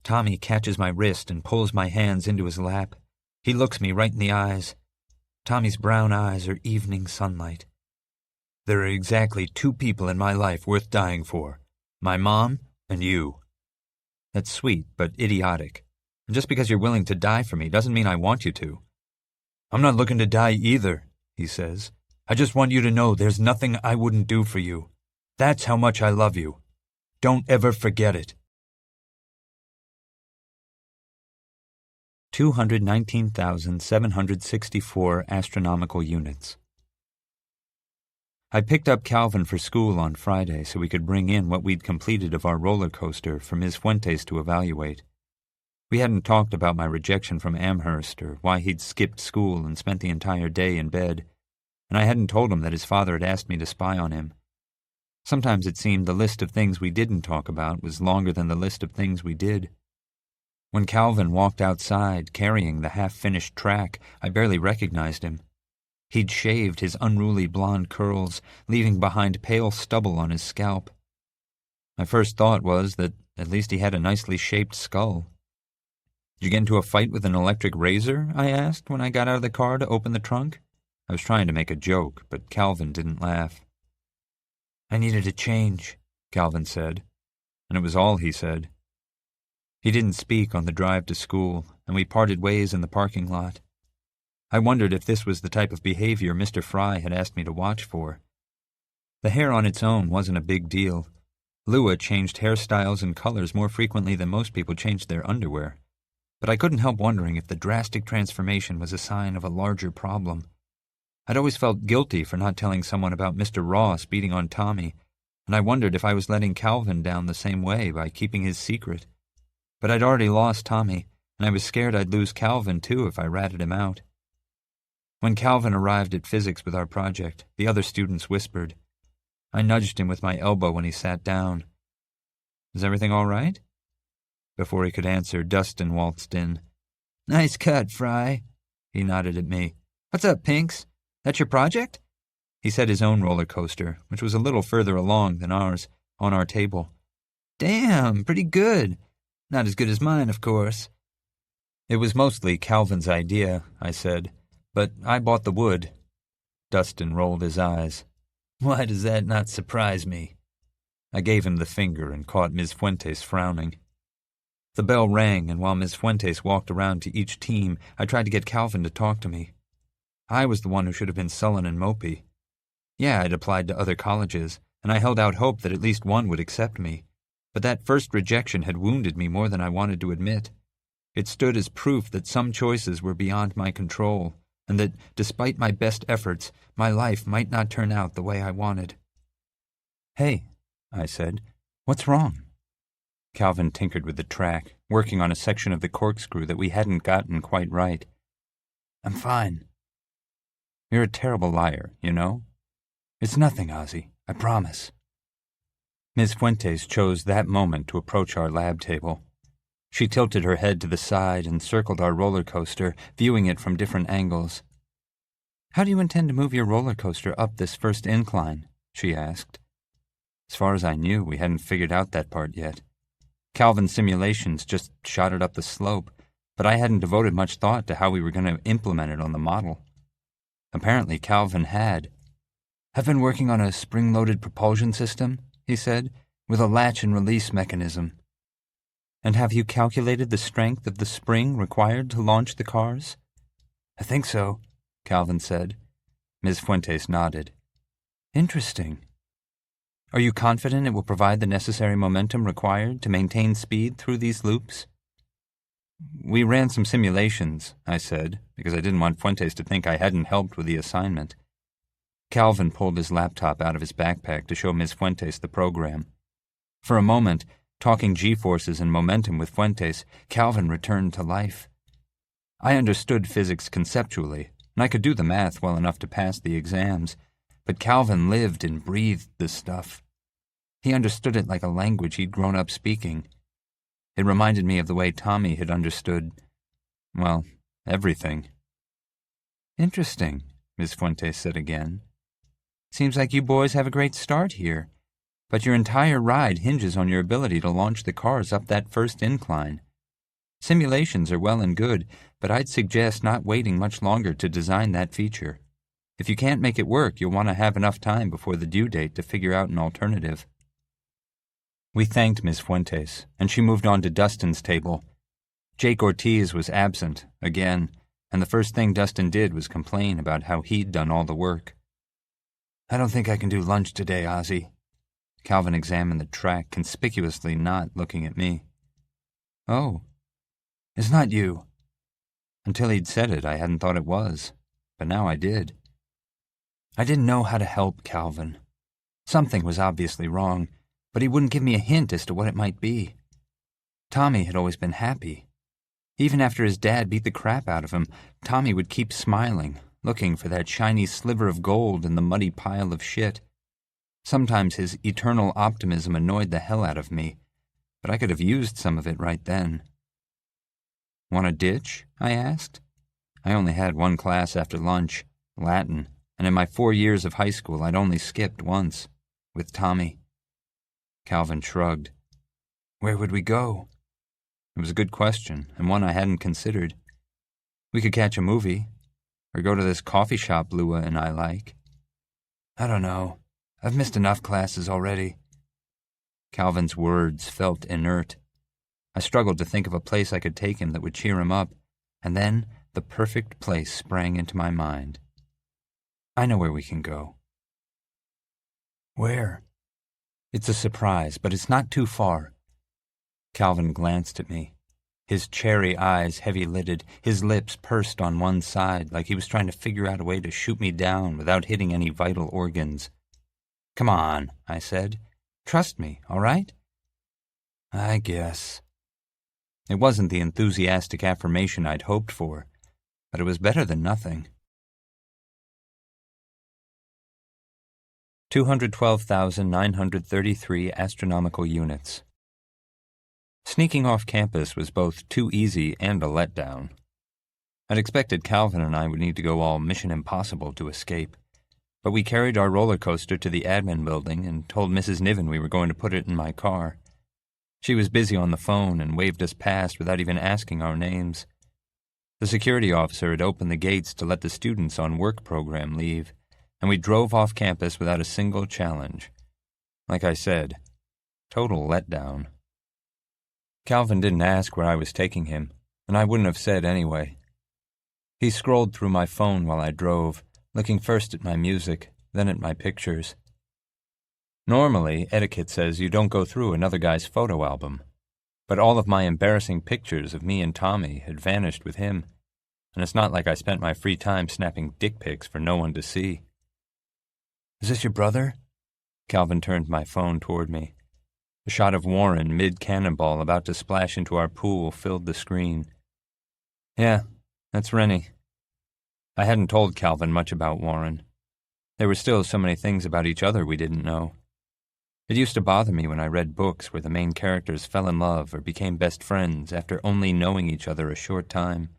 Tommy catches my wrist and pulls my hands into his lap. He looks me right in the eyes. Tommy's brown eyes are evening sunlight. "There are exactly 2 people in my life worth dying for. My mom and you." That's sweet, but idiotic. And just because you're willing to die for me doesn't mean I want you to. "I'm not looking to die either," he says. "I just want you to know there's nothing I wouldn't do for you. That's how much I love you. Don't ever forget it." 219,764 astronomical units. I picked up Calvin for school on Friday so we could bring in what we'd completed of our roller coaster for Ms. Fuentes to evaluate. We hadn't talked about my rejection from Amherst or why he'd skipped school and spent the entire day in bed, and I hadn't told him that his father had asked me to spy on him. Sometimes it seemed the list of things we didn't talk about was longer than the list of things we did. When Calvin walked outside carrying the half-finished track, I barely recognized him. He'd shaved his unruly blonde curls, leaving behind pale stubble on his scalp. My first thought was that at least he had a nicely shaped skull. "Did you get into a fight with an electric razor?" I asked when I got out of the car to open the trunk. I was trying to make a joke, but Calvin didn't laugh. "I needed a change," Calvin said, and it was all he said. He didn't speak on the drive to school, and we parted ways in the parking lot. I wondered if this was the type of behavior Mr. Fry had asked me to watch for. The hair on its own wasn't a big deal. Lua changed hairstyles and colors more frequently than most people changed their underwear. But I couldn't help wondering if the drastic transformation was a sign of a larger problem. I'd always felt guilty for not telling someone about Mr. Ross beating on Tommy, and I wondered if I was letting Calvin down the same way by keeping his secret. But I'd already lost Tommy, and I was scared I'd lose Calvin too if I ratted him out. When Calvin arrived at physics with our project, the other students whispered. I nudged him with my elbow when he sat down. "Is everything all right?" Before he could answer, Dustin waltzed in. "Nice cut, Fry." He nodded at me. "What's up, Pinks? That's your project?" He set his own roller coaster, which was a little further along than ours, on our table. "Damn, pretty good. Not as good as mine, of course." "It was mostly Calvin's idea," I said, "but I bought the wood." Dustin rolled his eyes. "Why does that not surprise me?" I gave him the finger and caught Ms. Fuentes frowning. The bell rang, and while Ms. Fuentes walked around to each team, I tried to get Calvin to talk to me. I was the one who should have been sullen and mopey. Yeah, I'd applied to other colleges, and I held out hope that at least one would accept me. But that first rejection had wounded me more than I wanted to admit. It stood as proof that some choices were beyond my control, and that, despite my best efforts, my life might not turn out the way I wanted. "Hey," I said, "what's wrong?" Calvin tinkered with the track, working on a section of the corkscrew that we hadn't gotten quite right. "I'm fine." "You're a terrible liar, you know?" "It's nothing, Ozzie. I promise." Ms. Fuentes chose that moment to approach our lab table. She tilted her head to the side and circled our roller coaster, viewing it from different angles. "How do you intend to move your roller coaster up this first incline?" she asked. As far as I knew, we hadn't figured out that part yet. Calvin's simulations just shot it up the slope, but I hadn't devoted much thought to how we were going to implement it on the model. Apparently Calvin had. "I've been working on a spring-loaded propulsion system," he said, "with a latch and release mechanism." "And have you calculated the strength of the spring required to launch the cars?" "I think so," Calvin said. Ms. Fuentes nodded. "Interesting. Are you confident it will provide the necessary momentum required to maintain speed through these loops?" "We ran some simulations," I said, because I didn't want Fuentes to think I hadn't helped with the assignment. Calvin pulled his laptop out of his backpack to show Ms. Fuentes the program. For a moment, talking G-forces and momentum with Fuentes, Calvin returned to life. I understood physics conceptually, and I could do the math well enough to pass the exams, but Calvin lived and breathed this stuff. He understood it like a language he'd grown up speaking. It reminded me of the way Tommy had understood, well, everything. "Interesting," Ms. Fuentes said again. "Seems like you boys have a great start here, but your entire ride hinges on your ability to launch the cars up that first incline. Simulations are well and good, but I'd suggest not waiting much longer to design that feature. If you can't make it work, you'll want to have enough time before the due date to figure out an alternative." We thanked Ms. Fuentes, and she moved on to Dustin's table. Jake Ortiz was absent, again, and the first thing Dustin did was complain about how he'd done all the work. "I don't think I can do lunch today, Ozzie." Calvin examined the track, conspicuously not looking at me. "Oh, it's not you." Until he'd said it, I hadn't thought it was, but now I did. I didn't know how to help Calvin. Something was obviously wrong, but he wouldn't give me a hint as to what it might be. Tommy had always been happy. Even after his dad beat the crap out of him, Tommy would keep smiling, looking for that shiny sliver of gold in the muddy pile of shit. Sometimes his eternal optimism annoyed the hell out of me, but I could have used some of it right then. "Want a ditch?" I asked. I only had one class after lunch, Latin, and in my 4 years of high school I'd only skipped once, with Tommy. Calvin shrugged. "Where would we go?" It was a good question, and one I hadn't considered. "We could catch a movie, or go to this coffee shop Lua and I like." "I don't know. I've missed enough classes already." Calvin's words felt inert. I struggled to think of a place I could take him that would cheer him up, and then the perfect place sprang into my mind. "I know where we can go." "Where?" "It's a surprise, but it's not too far." Calvin glanced at me, his cherry eyes heavy-lidded, his lips pursed on one side like he was trying to figure out a way to shoot me down without hitting any vital organs. "Come on," I said. "Trust me, all right?" "I guess." It wasn't the enthusiastic affirmation I'd hoped for, but it was better than nothing. 212,933 astronomical units. Sneaking off campus was both too easy and a letdown. I'd expected Calvin and I would need to go all Mission Impossible to escape, but we carried our roller coaster to the admin building and told Mrs. Niven we were going to put it in my car. She was busy on the phone and waved us past without even asking our names. The security officer had opened the gates to let the students on work program leave, and we drove off campus without a single challenge. Like I said, total letdown. Calvin didn't ask where I was taking him, and I wouldn't have said anyway. He scrolled through my phone while I drove, looking first at my music, then at my pictures. Normally, etiquette says you don't go through another guy's photo album, but all of my embarrassing pictures of me and Tommy had vanished with him, and it's not like I spent my free time snapping dick pics for no one to see. "Is this your brother?" Calvin turned my phone toward me. A shot of Warren mid-cannonball about to splash into our pool filled the screen. "Yeah, that's Rennie." I hadn't told Calvin much about Warren. There were still so many things about each other we didn't know. It used to bother me when I read books where the main characters fell in love or became best friends after only knowing each other a short time.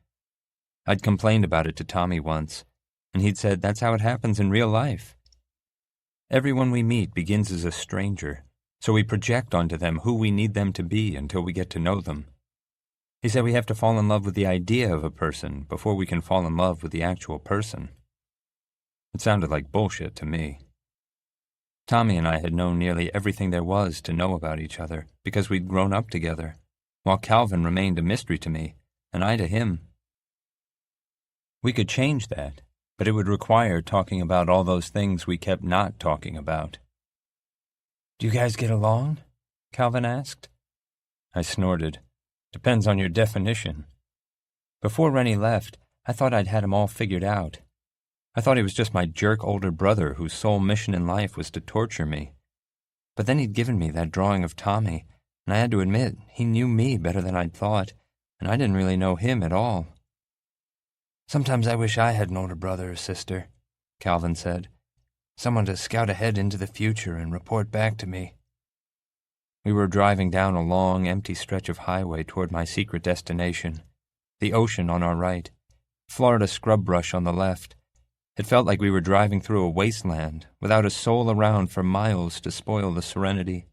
I'd complained about it to Tommy once, and he'd said that's how it happens in real life. Everyone we meet begins as a stranger, So we project onto them who we need them to be until we get to know them. He said we have to fall in love with the idea of a person before we can fall in love with the actual person. It sounded like bullshit to me. Tommy and I had known nearly everything there was to know about each other because we'd grown up together, while Calvin remained a mystery to me, and I to him. We could change that, but it would require talking about all those things we kept not talking about. "Do you guys get along?" Calvin asked. I snorted. "Depends on your definition." Before Rennie left, I thought I'd had him all figured out. I thought he was just my jerk older brother whose sole mission in life was to torture me. But then he'd given me that drawing of Tommy, and I had to admit he knew me better than I'd thought, and I didn't really know him at all. "Sometimes I wish I had an older brother or sister," Calvin said. "Someone to scout ahead into the future and report back to me." We were driving down a long, empty stretch of highway toward my secret destination, the ocean on our right, Florida scrub brush on the left. It felt like we were driving through a wasteland, without a soul around for miles to spoil the serenity.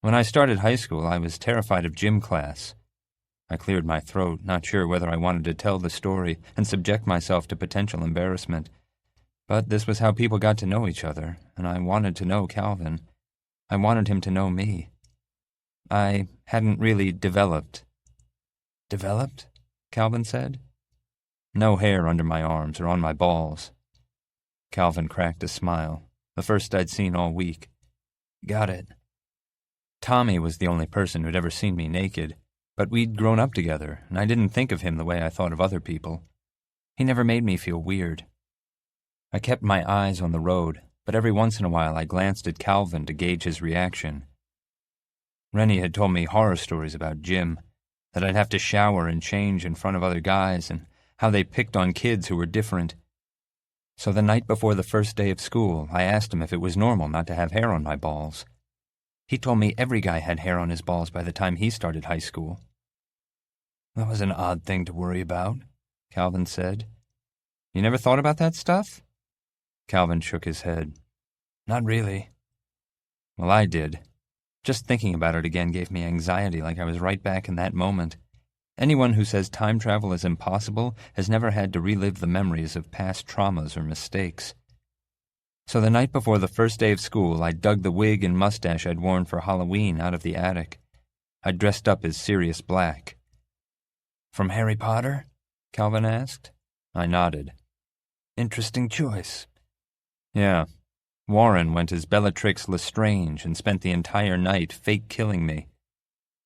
When I started high school, I was terrified of gym class. I cleared my throat, not sure whether I wanted to tell the story and subject myself to potential embarrassment. But this was how people got to know each other, and I wanted to know Calvin. I wanted him to know me. I hadn't really developed. "Developed?" Calvin said. "No hair under my arms or on my balls." Calvin cracked a smile, the first I'd seen all week. "Got it." Tommy was the only person who'd ever seen me naked, but we'd grown up together, and I didn't think of him the way I thought of other people. He never made me feel weird. I kept my eyes on the road, but every once in a while I glanced at Calvin to gauge his reaction. Rennie had told me horror stories about Jim, that I'd have to shower and change in front of other guys, and how they picked on kids who were different. So the night before the first day of school, I asked him if it was normal not to have hair on my balls. He told me every guy had hair on his balls by the time he started high school. "That was an odd thing to worry about," Calvin said. "You never thought about that stuff?" Calvin shook his head. "Not really." Well, I did. Just thinking about it again gave me anxiety, like I was right back in that moment. Anyone who says time travel is impossible has never had to relive the memories of past traumas or mistakes. So the night before the first day of school, I dug the wig and mustache I'd worn for Halloween out of the attic. I dressed up as Sirius Black. "From Harry Potter?" Calvin asked. I nodded. "Interesting choice." "Yeah. Warren went as Bellatrix Lestrange and spent the entire night fake-killing me.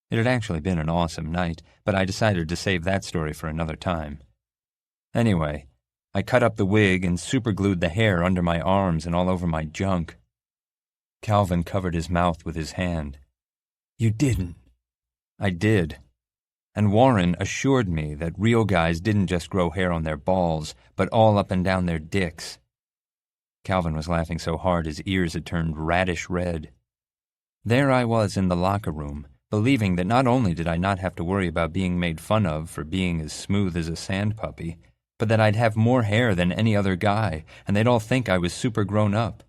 It had actually been an awesome night, but I decided to save that story for another time. Anyway, I cut up the wig and superglued the hair under my arms and all over my junk. Calvin covered his mouth with his hand. "You didn't." "I did. And Warren assured me that real guys didn't just grow hair on their balls, but all up and down their dicks." Calvin was laughing so hard his ears had turned radish red. There I was in the locker room, believing that not only did I not have to worry about being made fun of for being as smooth as a sand puppy, but that I'd have more hair than any other guy, and they'd all think I was super grown up.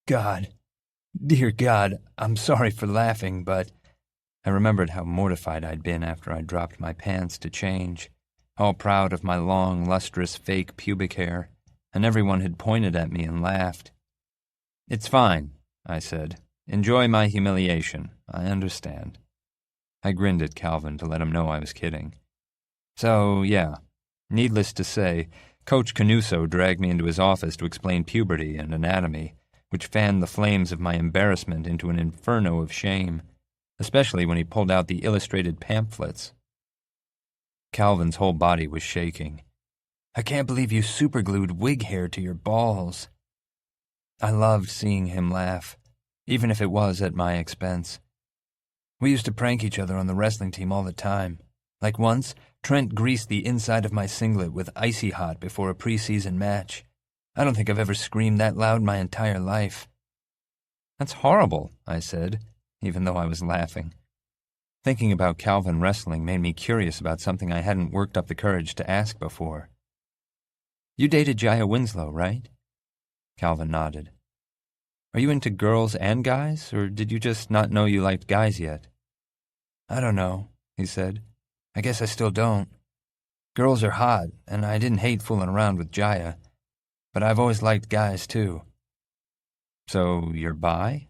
"God, dear God, I'm sorry for laughing, but..." I remembered how mortified I'd been after I dropped my pants to change, all proud of my long, lustrous, fake pubic hair, and everyone had pointed at me and laughed. "It's fine," I said. "Enjoy my humiliation. I understand." I grinned at Calvin to let him know I was kidding. So, yeah, needless to say, Coach Canuso dragged me into his office to explain puberty and anatomy, which fanned the flames of my embarrassment into an inferno of shame, especially when he pulled out the illustrated pamphlets. Calvin's whole body was shaking. "I can't believe you superglued wig hair to your balls." I loved seeing him laugh, even if it was at my expense. "We used to prank each other on the wrestling team all the time. Like once, Trent greased the inside of my singlet with Icy Hot before a preseason match. I don't think I've ever screamed that loud my entire life." "That's horrible," I said, even though I was laughing. Thinking about Calvin wrestling made me curious about something I hadn't worked up the courage to ask before. "You dated Jaya Winslow, right?" Calvin nodded. Are you into girls and guys, or did you just not know you liked guys yet?" "I don't know," he said. "I guess I still don't. Girls are hot, and I didn't hate fooling around with Jaya, but I've always liked guys, too." "So you're bi?"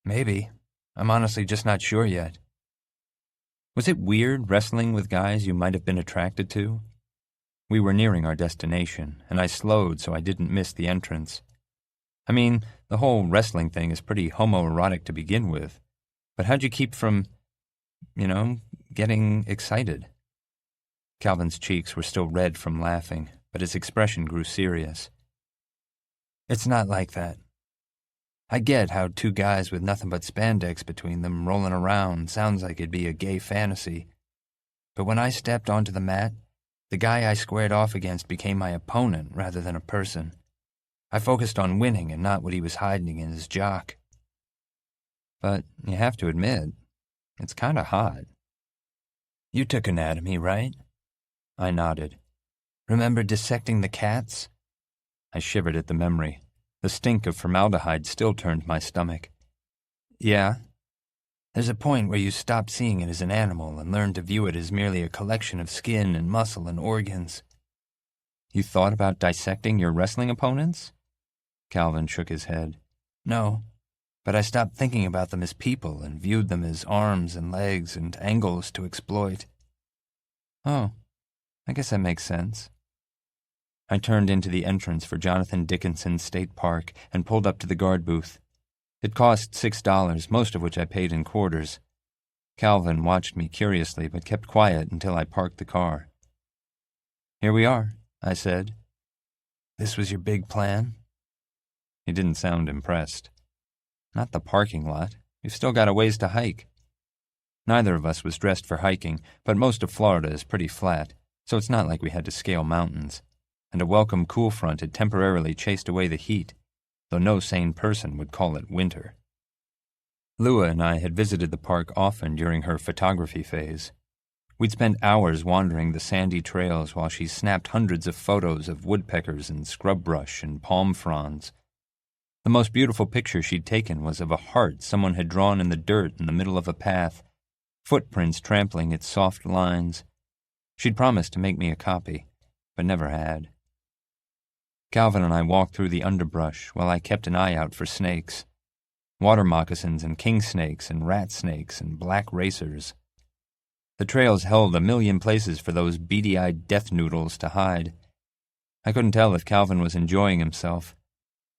"Maybe. I'm honestly just not sure yet." Was it weird wrestling with guys you might have been attracted to? We were nearing our destination, and I slowed so I didn't miss the entrance. I mean, the whole wrestling thing is pretty homoerotic to begin with, but how'd you keep from, getting excited? Calvin's cheeks were still red from laughing, but his expression grew serious. "It's not like that. I get how two guys with nothing but spandex between them rolling around sounds like it'd be a gay fantasy. But when I stepped onto the mat, the guy I squared off against became my opponent rather than a person. I focused on winning and not what he was hiding in his jock." "But you have to admit, it's kind of hot." "You took anatomy, right?" I nodded. "Remember dissecting the cats?" I shivered at the memory. The stink of formaldehyde still turned my stomach. "Yeah. There's a point where you stop seeing it as an animal and learn to view it as merely a collection of skin and muscle and organs." "You thought about dissecting your wrestling opponents?" Calvin shook his head. "No, but I stopped thinking about them as people and viewed them as arms and legs and angles to exploit." "Oh, I guess that makes sense." I turned into the entrance for Jonathan Dickinson State Park and pulled up to the guard booth. It cost $6, most of which I paid in quarters. Calvin watched me curiously but kept quiet until I parked the car. "Here we are," I said. "This was your big plan?" He didn't sound impressed. "Not the parking lot. We've still got a ways to hike." Neither of us was dressed for hiking, but most of Florida is pretty flat, so it's not like we had to scale mountains. And a welcome cool front had temporarily chased away the heat, though no sane person would call it winter. Lua and I had visited the park often during her photography phase. We'd spent hours wandering the sandy trails while she snapped hundreds of photos of woodpeckers and scrub brush and palm fronds. The most beautiful picture she'd taken was of a heart someone had drawn in the dirt in the middle of a path, footprints trampling its soft lines. She'd promised to make me a copy, but never had. Calvin and I walked through the underbrush while I kept an eye out for snakes. Water moccasins and king snakes and rat snakes and black racers. The trails held a million places for those beady-eyed death noodles to hide. I couldn't tell if Calvin was enjoying himself.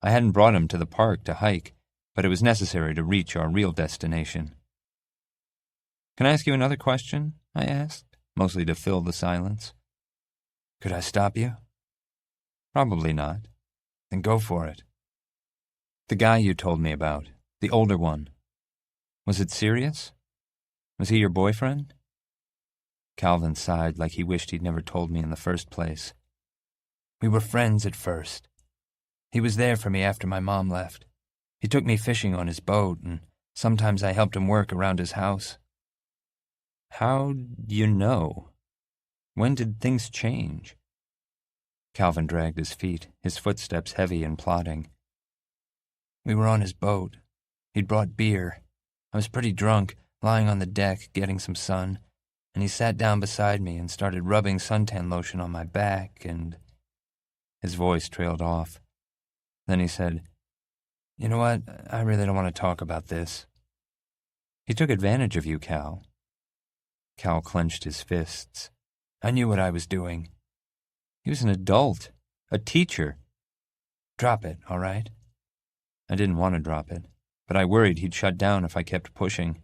I hadn't brought him to the park to hike, but it was necessary to reach our real destination. "Can I ask you another question?" I asked, mostly to fill the silence. "Could I stop you?" "Probably not." "Then go for it." "The guy you told me about, the older one. Was it serious? Was he your boyfriend?" Calvin sighed like he wished he'd never told me in the first place. "We were friends at first. He was there for me after my mom left. He took me fishing on his boat, and sometimes I helped him work around his house." "How do you know? When did things change?" Calvin dragged his feet, his footsteps heavy and plodding. "We were on his boat. He'd brought beer. I was pretty drunk, lying on the deck, getting some sun, and he sat down beside me and started rubbing suntan lotion on my back, and—" His voice trailed off. Then he said, "You know what? I really don't want to talk about this." "He took advantage of you, Cal." Cal clenched his fists. "I knew what I was doing." "He was an adult, a teacher." "Drop it, all right?" I didn't want to drop it, but I worried he'd shut down if I kept pushing.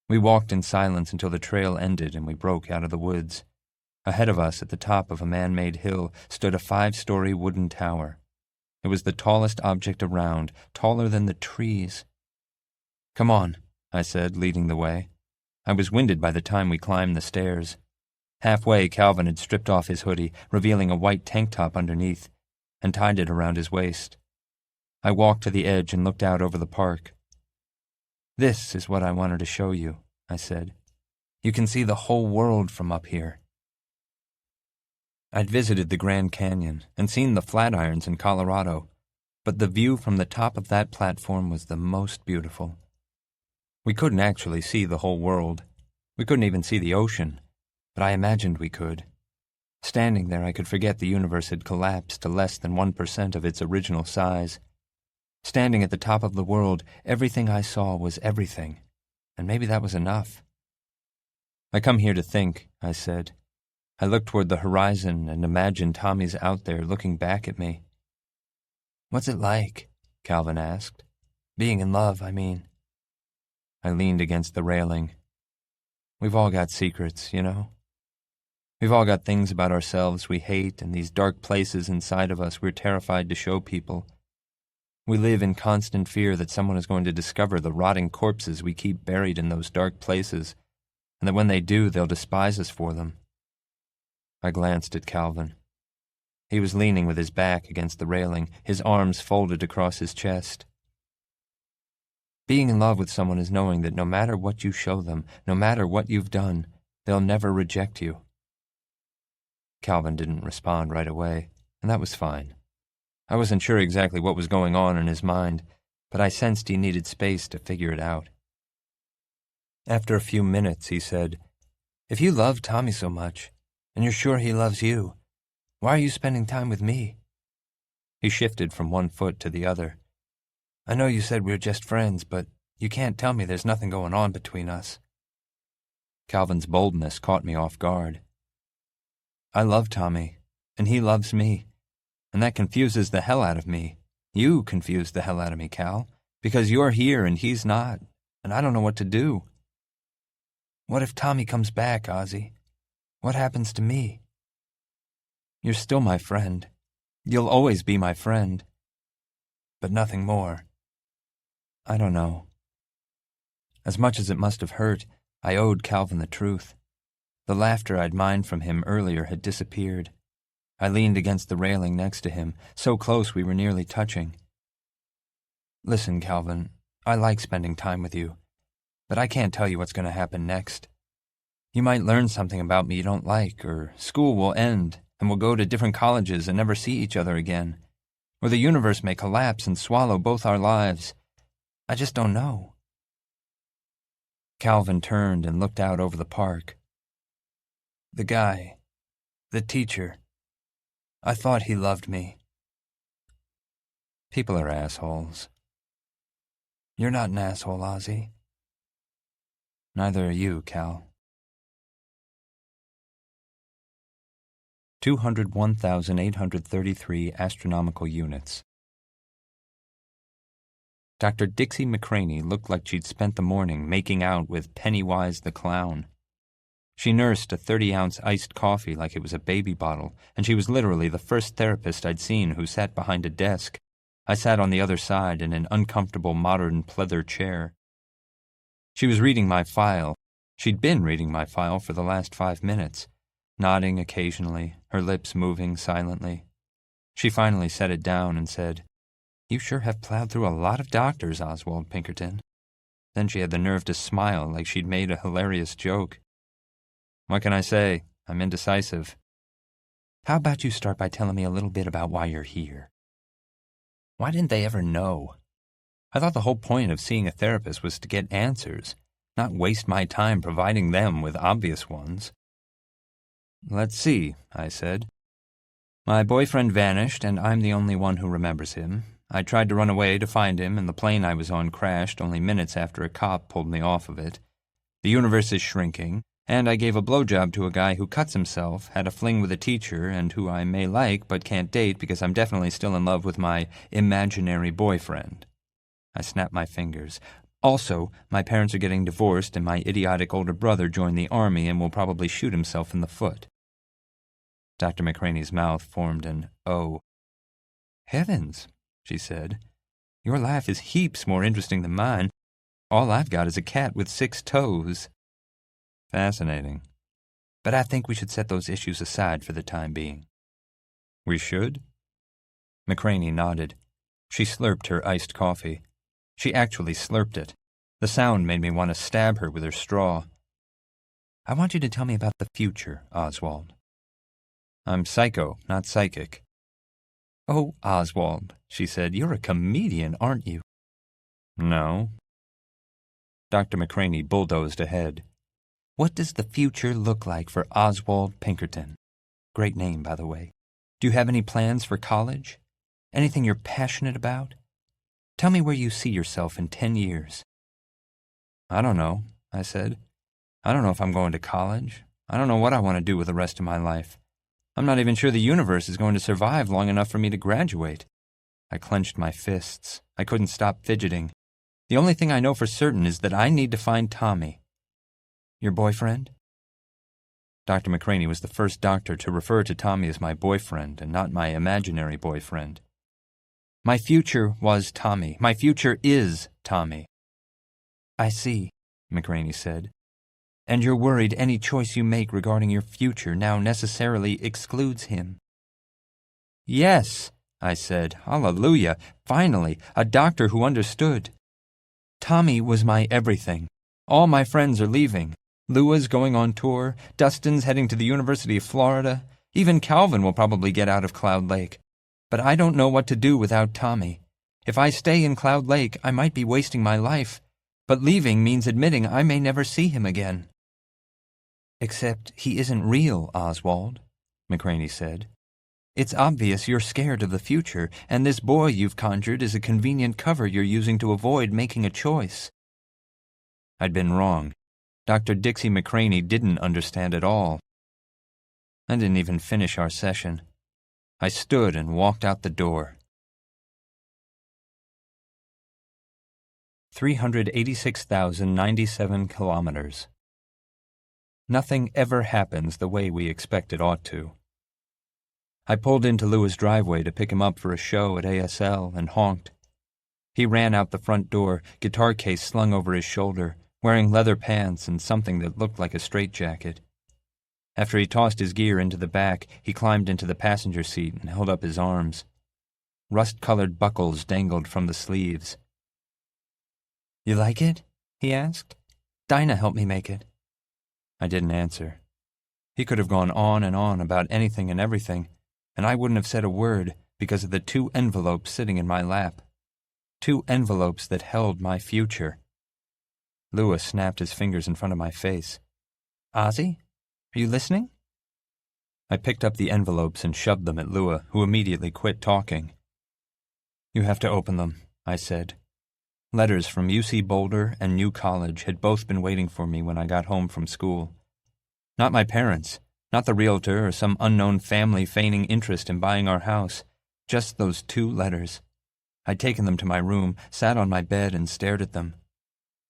We walked in silence until the trail ended and we broke out of the woods. Ahead of us, at the top of a man-made hill, stood a 5-story wooden tower. It was the tallest object around, taller than the trees. "Come on," I said, leading the way. I was winded by the time we climbed the stairs. Halfway, Calvin had stripped off his hoodie, revealing a white tank top underneath, and tied it around his waist. I walked to the edge and looked out over the park. "This is what I wanted to show you," I said. "You can see the whole world from up here." I'd visited the Grand Canyon and seen the Flatirons in Colorado, but the view from the top of that platform was the most beautiful. We couldn't actually see the whole world. We couldn't even see the ocean, but I imagined we could. Standing there, I could forget the universe had collapsed to less than 1% of its original size. Standing at the top of the world, everything I saw was everything, and maybe that was enough. "I come here to think," I said. I looked toward the horizon and imagined Tommy's out there looking back at me. "What's it like?" Calvin asked. "Being in love, I mean." I leaned against the railing. "We've all got secrets, you know? We've all got things about ourselves we hate and these dark places inside of us we're terrified to show people. We live in constant fear that someone is going to discover the rotting corpses we keep buried in those dark places, and that when they do, they'll despise us for them." I glanced at Calvin. He was leaning with his back against the railing, his arms folded across his chest. "Being in love with someone is knowing that no matter what you show them, no matter what you've done, they'll never reject you." Calvin didn't respond right away, and that was fine. I wasn't sure exactly what was going on in his mind, but I sensed he needed space to figure it out. After a few minutes, he said, "If you love Tommy so much, and you're sure he loves you, why are you spending time with me?" He shifted from one foot to the other. "I know you said we're just friends, but you can't tell me there's nothing going on between us." Calvin's boldness caught me off guard. "I love Tommy, and he loves me, and that confuses the hell out of me. You confuse the hell out of me, Cal, because you're here and he's not, and I don't know what to do." "What if Tommy comes back, Ozzie? What happens to me?" "You're still my friend. You'll always be my friend. But nothing more." I don't know. As much as it must have hurt, I owed Calvin the truth. The laughter I'd mined from him earlier had disappeared. I leaned against the railing next to him, so close we were nearly touching. "Listen, Calvin, I like spending time with you, but I can't tell you what's going to happen next. You might learn something about me you don't like, or school will end, and we'll go to different colleges and never see each other again. Or the universe may collapse and swallow both our lives. I just don't know." Calvin turned and looked out over the park. "The guy, the teacher, I thought he loved me." "People are assholes." "You're not an asshole, Ozzie." "Neither are you, Cal." 201,833 astronomical units. Dr. Dixie McCraney looked like she'd spent the morning making out with Pennywise the Clown. She nursed a 30-ounce iced coffee like it was a baby bottle, and she was literally the first therapist I'd seen who sat behind a desk. I sat on the other side in an uncomfortable modern pleather chair. She was reading my file. She'd been reading my file for the last 5 minutes, nodding occasionally, her lips moving silently. She finally set it down and said, "You sure have plowed through a lot of doctors, Oswald Pinkerton." Then she had the nerve to smile like she'd made a hilarious joke. "What can I say? I'm indecisive." "How about you start by telling me a little bit about why you're here?" Why didn't they ever know? I thought the whole point of seeing a therapist was to get answers, not waste my time providing them with obvious ones. "Let's see," I said. "My boyfriend vanished, and I'm the only one who remembers him. I tried to run away to find him, and the plane I was on crashed only minutes after a cop pulled me off of it. The universe is shrinking, and I gave a blowjob to a guy who cuts himself, had a fling with a teacher, and who I may like but can't date because I'm definitely still in love with my imaginary boyfriend." I snapped my fingers. "Also, my parents are getting divorced, and my idiotic older brother joined the army and will probably shoot himself in the foot." Dr. McCraney's mouth formed an O. "Heavens," she said. "Your life is heaps more interesting than mine. All I've got is a cat with 6 toes. "Fascinating. But I think we should set those issues aside for the time being." "We should?" McCraney nodded. She slurped her iced coffee. She actually slurped it. The sound made me want to stab her with her straw. "I want you to tell me about the future, Oswald." "I'm psycho, not psychic." "Oh, Oswald," she said, "you're a comedian, aren't you?" "No." Dr. McCraney bulldozed ahead. "What does the future look like for Oswald Pinkerton? Great name, by the way. Do you have any plans for college? Anything you're passionate about? Tell me where you see yourself in 10 years. "I don't know," I said. "I don't know if I'm going to college. I don't know what I want to do with the rest of my life. I'm not even sure the universe is going to survive long enough for me to graduate." I clenched my fists. I couldn't stop fidgeting. The only thing I know for certain is that I need to find Tommy. "Your boyfriend?" Dr. McCraney was the first doctor to refer to Tommy as my boyfriend and not my imaginary boyfriend. "My future was Tommy. My future is Tommy." "I see," McCraney said. "And you're worried any choice you make regarding your future now necessarily excludes him." "Yes," I said. Hallelujah. Finally, a doctor who understood. "Tommy was my everything. All my friends are leaving. Lua's going on tour. Dustin's heading to the University of Florida. Even Calvin will probably get out of Cloud Lake. But I don't know what to do without Tommy. If I stay in Cloud Lake, I might be wasting my life. But leaving means admitting I may never see him again." "Except he isn't real, Oswald," McCraney said. "It's obvious you're scared of the future, and this boy you've conjured is a convenient cover you're using to avoid making a choice." I'd been wrong. Dr. Dixie McCraney didn't understand at all. I didn't even finish our session. I stood and walked out the door. 386,097 kilometers. Nothing ever happens the way we expect it ought to. I pulled into Lua's driveway to pick him up for a show at ASL and honked. He ran out the front door, guitar case slung over his shoulder, wearing leather pants and something that looked like a straitjacket. After he tossed his gear into the back, he climbed into the passenger seat and held up his arms. Rust-colored buckles dangled from the sleeves. "You like it?" he asked. "Dinah helped me make it." I didn't answer. He could have gone on and on about anything and everything, and I wouldn't have said a word because of the 2 envelopes sitting in my lap. 2 envelopes that held my future. Lua snapped his fingers in front of my face. "Ozzie, are you listening?" I picked up the envelopes and shoved them at Lua, who immediately quit talking. "You have to open them," I said. Letters from UC Boulder and New College had both been waiting for me when I got home from school. Not my parents, not the realtor or some unknown family feigning interest in buying our house, just those 2 letters. I'd taken them to my room, sat on my bed and stared at them.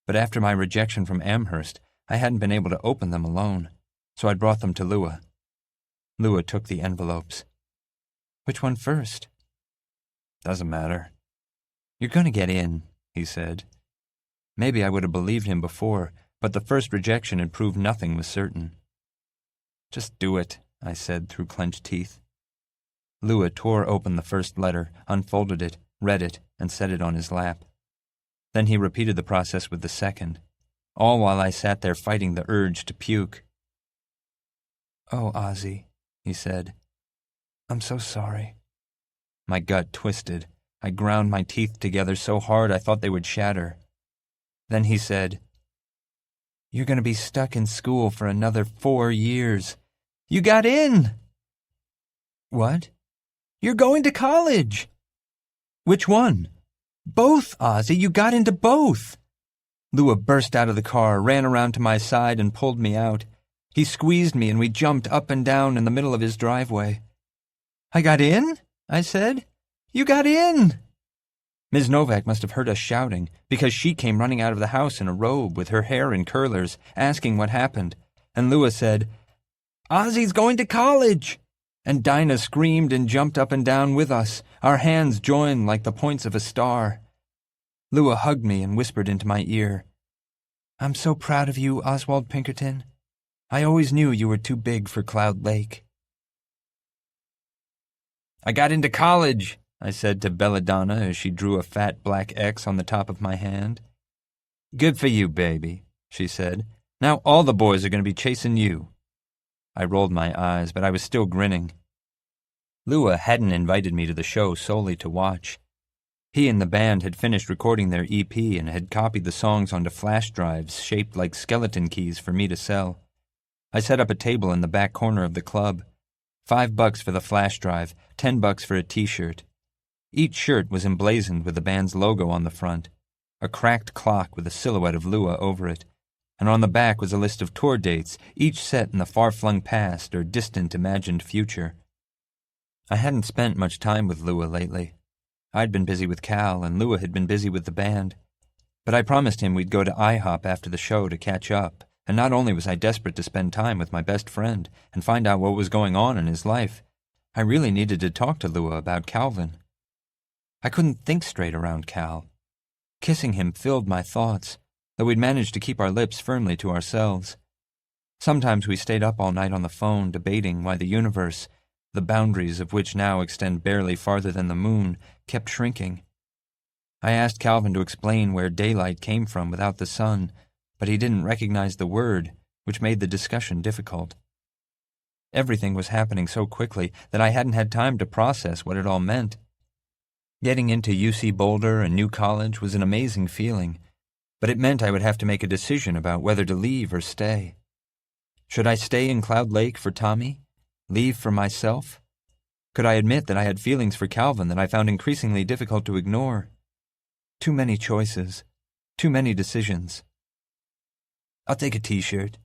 But after my rejection from Amherst, I hadn't been able to open them alone, so I brought them to Lua. Lua took the envelopes. "Which one first?" "Doesn't matter." "You're going to get in," he said. Maybe I would have believed him before, but the first rejection had proved nothing was certain. "Just do it," I said through clenched teeth. Lua tore open the first letter, unfolded it, read it, and set it on his lap. Then he repeated the process with the second, all while I sat there fighting the urge to puke. "Oh, Ozzie," he said. "I'm so sorry." My gut twisted. I ground my teeth together so hard I thought they would shatter. Then he said, "You're going to be stuck in school for another 4 years. You got in!" "What?" "You're going to college!" "Which one?" "Both, Ozzie. You got into both." Lua burst out of the car, ran around to my side, and pulled me out. He squeezed me, and we jumped up and down in the middle of his driveway. "I got in?" I said. "You got in!" Ms. Novak must have heard us shouting, because she came running out of the house in a robe with her hair in curlers, asking what happened. And Lua said, "Ozzie's going to college!" And Dinah screamed and jumped up and down with us, our hands joined like the points of a star. Lua hugged me and whispered into my ear, "I'm so proud of you, Oswald Pinkerton. I always knew you were too big for Cloud Lake." "I got into college," I said to Belladonna as she drew a fat black X on the top of my hand. "Good for you, baby," she said. "Now all the boys are going to be chasing you." I rolled my eyes, but I was still grinning. Lua hadn't invited me to the show solely to watch. He and the band had finished recording their EP and had copied the songs onto flash drives shaped like skeleton keys for me to sell. I set up a table in the back corner of the club. $5 for the flash drive, $10 for a t-shirt. Each shirt was emblazoned with the band's logo on the front, a cracked clock with a silhouette of Lua over it, and on the back was a list of tour dates, each set in the far-flung past or distant imagined future. I hadn't spent much time with Lua lately. I'd been busy with Cal, and Lua had been busy with the band. But I promised him we'd go to IHOP after the show to catch up, and not only was I desperate to spend time with my best friend and find out what was going on in his life, I really needed to talk to Lua about Calvin. I couldn't think straight around Cal. Kissing him filled my thoughts, though we'd managed to keep our lips firmly to ourselves. Sometimes we stayed up all night on the phone debating why the universe, the boundaries of which now extend barely farther than the moon, kept shrinking. I asked Calvin to explain where daylight came from without the sun, but he didn't recognize the word, which made the discussion difficult. Everything was happening so quickly that I hadn't had time to process what it all meant. Getting into UC Boulder, a new college, was an amazing feeling, but it meant I would have to make a decision about whether to leave or stay. Should I stay in Cloud Lake for Tommy? Leave for myself? Could I admit that I had feelings for Calvin that I found increasingly difficult to ignore? Too many choices. Too many decisions. I'll take a t-shirt.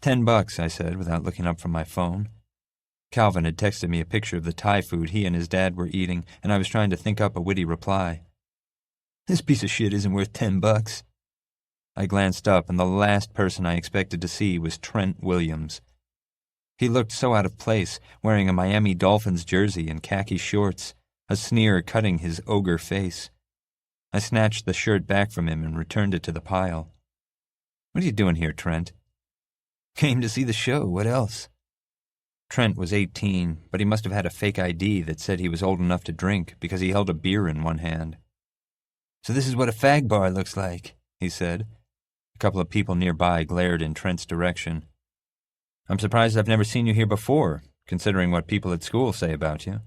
$10, I said, without looking up from my phone. Calvin had texted me a picture of the Thai food he and his dad were eating, and I was trying to think up a witty reply. This piece of shit isn't worth $10. I glanced up, and the last person I expected to see was Trent Williams. He looked so out of place, wearing a Miami Dolphins jersey and khaki shorts, a sneer cutting his ogre face. I snatched the shirt back from him and returned it to the pile. What are you doing here, Trent? Came to see the show, what else? Trent was 18, but he must have had a fake ID that said he was old enough to drink because he held a beer in one hand. So this is what a fag bar looks like, he said. A couple of people nearby glared in Trent's direction. I'm surprised I've never seen you here before, considering what people at school say about you.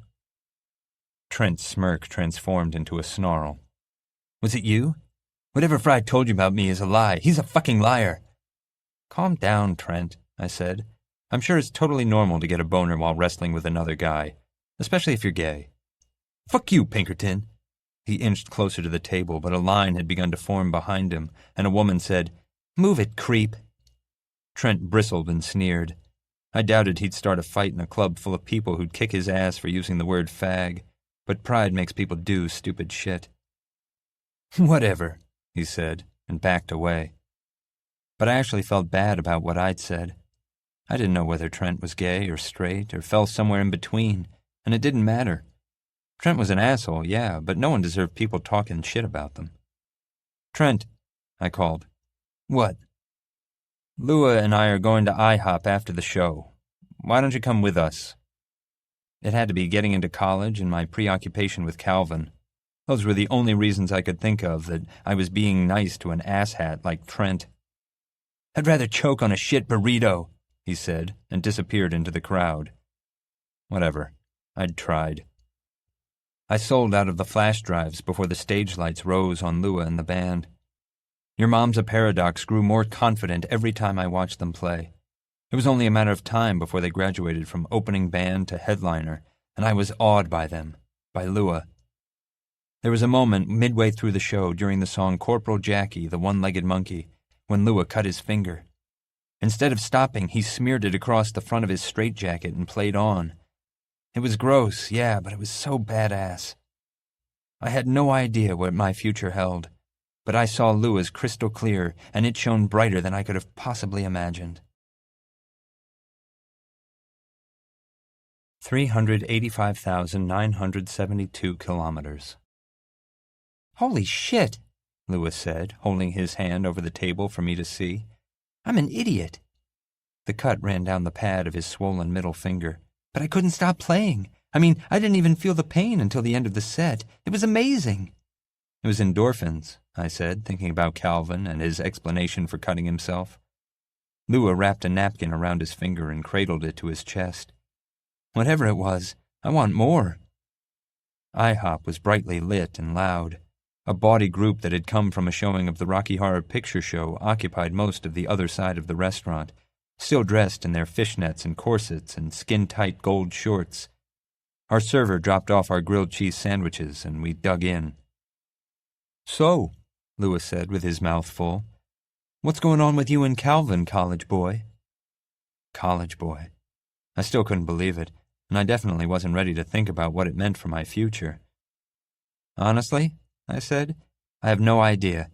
Trent's smirk transformed into a snarl. Was it you? Whatever Fry told you about me is a lie. He's a fucking liar. Calm down, Trent, I said. I'm sure it's totally normal to get a boner while wrestling with another guy, especially if you're gay. Fuck you, Pinkerton. He inched closer to the table, but a line had begun to form behind him, and a woman said, Move it, creep. Trent bristled and sneered. I doubted he'd start a fight in a club full of people who'd kick his ass for using the word fag, but pride makes people do stupid shit. Whatever, he said, and backed away. But I actually felt bad about what I'd said. I didn't know whether Trent was gay or straight or fell somewhere in between, and it didn't matter. Trent was an asshole, yeah, but no one deserved people talking shit about them. Trent, I called. What? Lua and I are going to IHOP after the show. Why don't you come with us? It had to be getting into college and my preoccupation with Calvin. Those were the only reasons I could think of that I was being nice to an asshat like Trent. I'd rather choke on a shit burrito, he said, and disappeared into the crowd. Whatever. I'd tried. I sold out of the flash drives before the stage lights rose on Lua and the band. Your Mom's a Paradox grew more confident every time I watched them play. It was only a matter of time before they graduated from opening band to headliner, and I was awed by them, by Lua. There was a moment midway through the show during the song Corporal Jackie, the One-Legged Monkey, when Lua cut his finger. Instead of stopping, he smeared it across the front of his straitjacket and played on. It was gross, yeah, but it was so badass. I had no idea what my future held, but I saw Lua's crystal clear, and it shone brighter than I could have possibly imagined. 385,972 kilometers. Holy shit, Lua said, holding his hand over the table for me to see. I'm an idiot. The cut ran down the pad of his swollen middle finger, but I couldn't stop playing. I didn't even feel the pain until the end of the set. It was amazing. It was endorphins, I said, thinking about Calvin and his explanation for cutting himself. Lua wrapped a napkin around his finger and cradled it to his chest. Whatever it was, I want more. IHOP was brightly lit and loud. A bawdy group that had come from a showing of the Rocky Horror Picture Show occupied most of the other side of the restaurant, still dressed in their fishnets and corsets and skin-tight gold shorts. Our server dropped off our grilled cheese sandwiches, and we dug in. "So," Lewis said with his mouth full, "what's going on with you and Calvin, college boy?" College boy. I still couldn't believe it, and I definitely wasn't ready to think about what it meant for my future. "Honestly," I said, "I have no idea."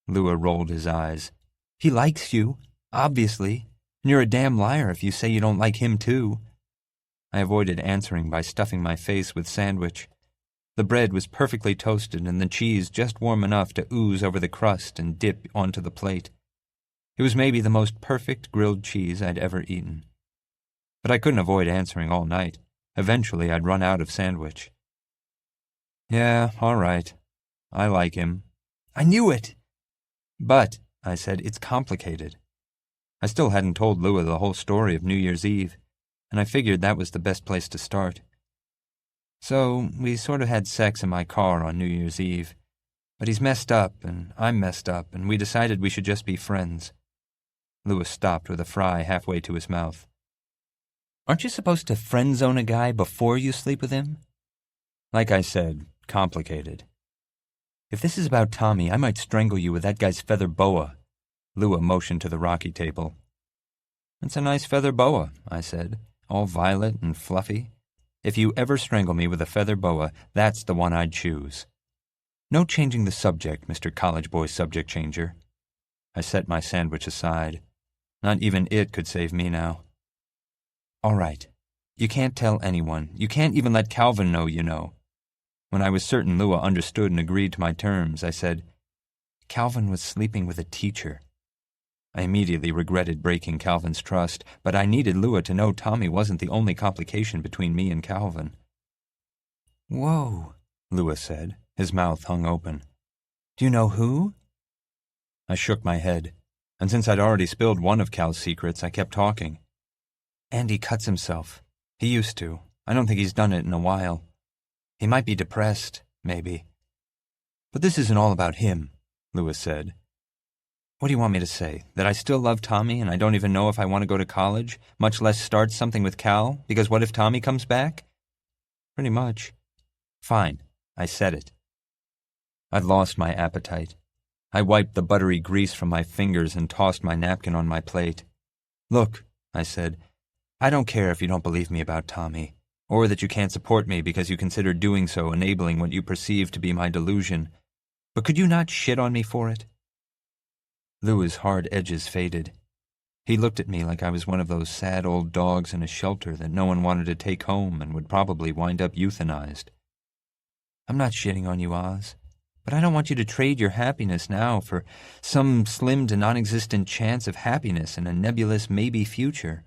Lua rolled his eyes. "He likes you, obviously, and you're a damn liar if you say you don't like him too." I avoided answering by stuffing my face with sandwich. The bread was perfectly toasted and the cheese just warm enough to ooze over the crust and dip onto the plate. It was maybe the most perfect grilled cheese I'd ever eaten. But I couldn't avoid answering all night. Eventually I'd run out of sandwich. "Yeah, all right. I like him." "I knew it!" "But," I said, "it's complicated." I still hadn't told Lua the whole story of New Year's Eve, and I figured that was the best place to start. "So, we sort of had sex in my car on New Year's Eve. But he's messed up, and I'm messed up, and we decided we should just be friends." Lewis stopped with a fry halfway to his mouth. "Aren't you supposed to friend-zone a guy before you sleep with him?" "Like I said, complicated. If this is about Tommy, I might strangle you with that guy's feather boa." Lua motioned to the rocky table. "It's a nice feather boa," I said, "all violet and fluffy. If you ever strangle me with a feather boa, that's the one I'd choose. No changing the subject, Mr. College Boy Subject Changer." I set my sandwich aside. Not even it could save me now. "All right. You can't tell anyone. You can't even let Calvin know you know." When I was certain Lua understood and agreed to my terms, I said, "Calvin was sleeping with a teacher." I immediately regretted breaking Calvin's trust, but I needed Lua to know Tommy wasn't the only complication between me and Calvin. "Whoa," Lua said. His mouth hung open. "Do you know who?" I shook my head, and since I'd already spilled one of Cal's secrets, I kept talking. "Andy cuts himself. He used to. I don't think he's done it in a while. He might be depressed, maybe. But this isn't all about him," Lewis said. "What do you want me to say? That I still love Tommy and I don't even know if I want to go to college, much less start something with Cal, because what if Tommy comes back?" "Pretty much." "Fine. I said it." I'd lost my appetite. I wiped the buttery grease from my fingers and tossed my napkin on my plate. "Look," I said, "I don't care if you don't believe me about Tommy, or that you can't support me because you consider doing so enabling what you perceive to be my delusion. But could you not shit on me for it?" Lou's hard edges faded. He looked at me like I was one of those sad old dogs in a shelter that no one wanted to take home and would probably wind up euthanized. "I'm not shitting on you, Oz, but I don't want you to trade your happiness now for some slim to non-existent chance of happiness in a nebulous maybe future.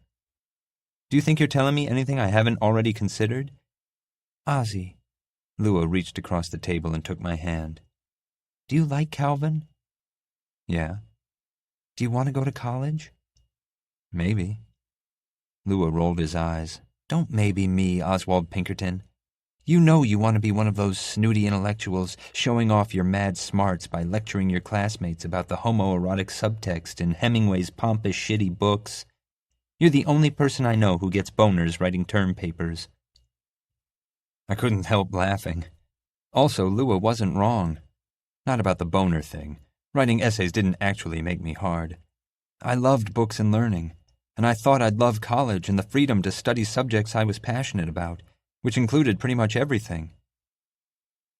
Do you think you're telling me anything I haven't already considered?" "Ozzie," Lua reached across the table and took my hand. "Do you like Calvin?" "Yeah." "Do you want to go to college?" "Maybe." Lua rolled his eyes. "Don't maybe me, Oswald Pinkerton. You know you want to be one of those snooty intellectuals showing off your mad smarts by lecturing your classmates about the homoerotic subtext in Hemingway's pompous shitty books. You're the only person I know who gets boners writing term papers." I couldn't help laughing. Also, Lua wasn't wrong. Not about the boner thing. Writing essays didn't actually make me hard. I loved books and learning, and I thought I'd love college and the freedom to study subjects I was passionate about, which included pretty much everything.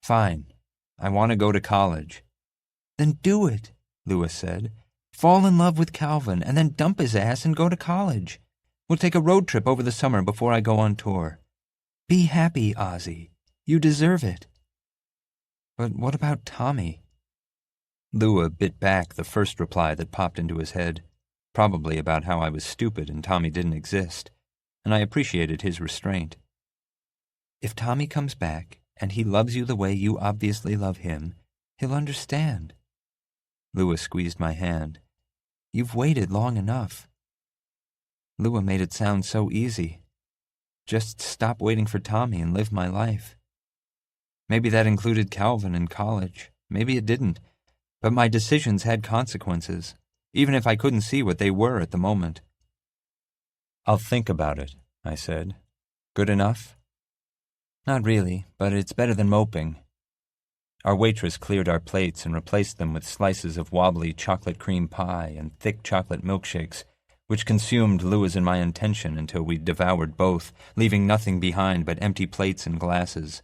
"Fine. I want to go to college." "Then do it," Lewis said. "Fall in love with Calvin and then dump his ass and go to college. We'll take a road trip over the summer before I go on tour. Be happy, Ozzie. You deserve it." "But what about Tommy?" Lua bit back the first reply that popped into his head, probably about how I was stupid and Tommy didn't exist, and I appreciated his restraint. "If Tommy comes back, and he loves you the way you obviously love him, he'll understand." Lua squeezed my hand. "You've waited long enough." Lua made it sound so easy. Just stop waiting for Tommy and live my life. Maybe that included Calvin and college. Maybe it didn't. But my decisions had consequences, even if I couldn't see what they were at the moment. I'll think about it, I said. Good enough? Not really, but it's better than moping. Our waitress cleared our plates and replaced them with slices of wobbly chocolate cream pie and thick chocolate milkshakes, which consumed Louis and my attention until we devoured both, leaving nothing behind but empty plates and glasses.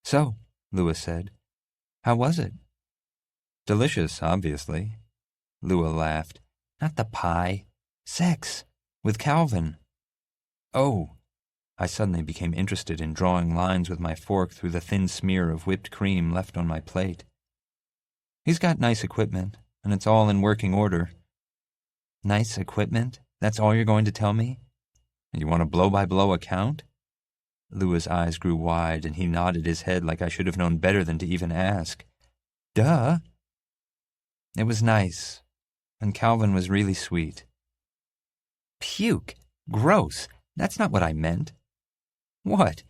So, Louis said, how was it? Delicious, obviously. Louis laughed. Not the pie. Sex. With Calvin. Oh. I suddenly became interested in drawing lines with my fork through the thin smear of whipped cream left on my plate. He's got nice equipment, and it's all in working order. Nice equipment? That's all you're going to tell me? And you want a blow-by-blow account? Louis' eyes grew wide, and he nodded his head like I should have known better than to even ask. Duh. It was nice, and Calvin was really sweet. Puke. Gross. That's not what I meant. What?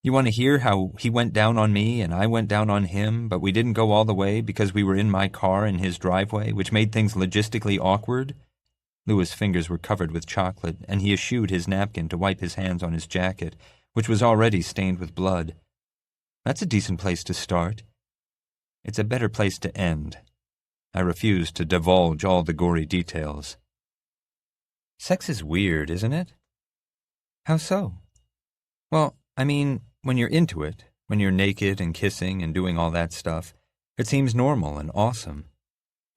You want to hear how he went down on me and I went down on him, but we didn't go all the way because we were in my car in his driveway, which made things logistically awkward? Louis' fingers were covered with chocolate, and he eschewed his napkin to wipe his hands on his jacket, which was already stained with blood. That's a decent place to start. It's a better place to end. I refused to divulge all the gory details. Sex is weird, isn't it? How so? Well, I mean, when you're into it, when you're naked and kissing and doing all that stuff, it seems normal and awesome.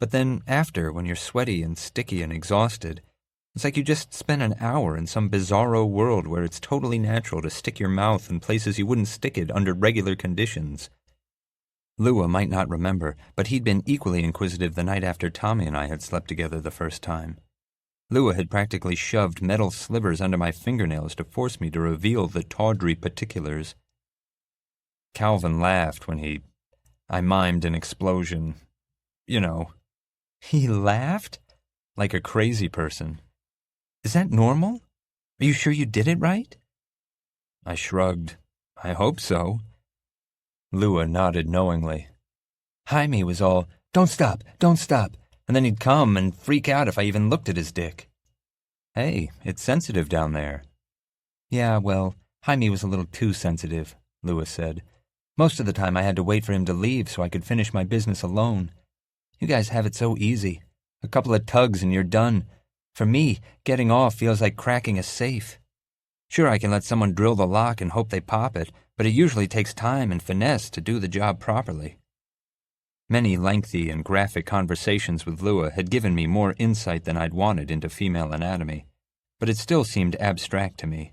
But then after, when you're sweaty and sticky and exhausted, it's like you just spent an hour in some bizarro world where it's totally natural to stick your mouth in places you wouldn't stick it under regular conditions. Louis might not remember, but he'd been equally inquisitive the night after Tommy and I had slept together the first time. Louis had practically shoved metal slivers under my fingernails to force me to reveal the tawdry particulars. Calvin laughed when I mimed an explosion. You know. He laughed? Like a crazy person. Is that normal? Are you sure you did it right? I shrugged. I hope so. Louis nodded knowingly. Jaime was all, don't stop, and then he'd come and freak out if I even looked at his dick. Hey, it's sensitive down there. Yeah, well, Jaime was a little too sensitive, Louis said. Most of the time I had to wait for him to leave so I could finish my business alone. You guys have it so easy. A couple of tugs and you're done. For me, getting off feels like cracking a safe. Sure, I can let someone drill the lock and hope they pop it, but it usually takes time and finesse to do the job properly. Many lengthy and graphic conversations with Louis had given me more insight than I'd wanted into female anatomy, but it still seemed abstract to me.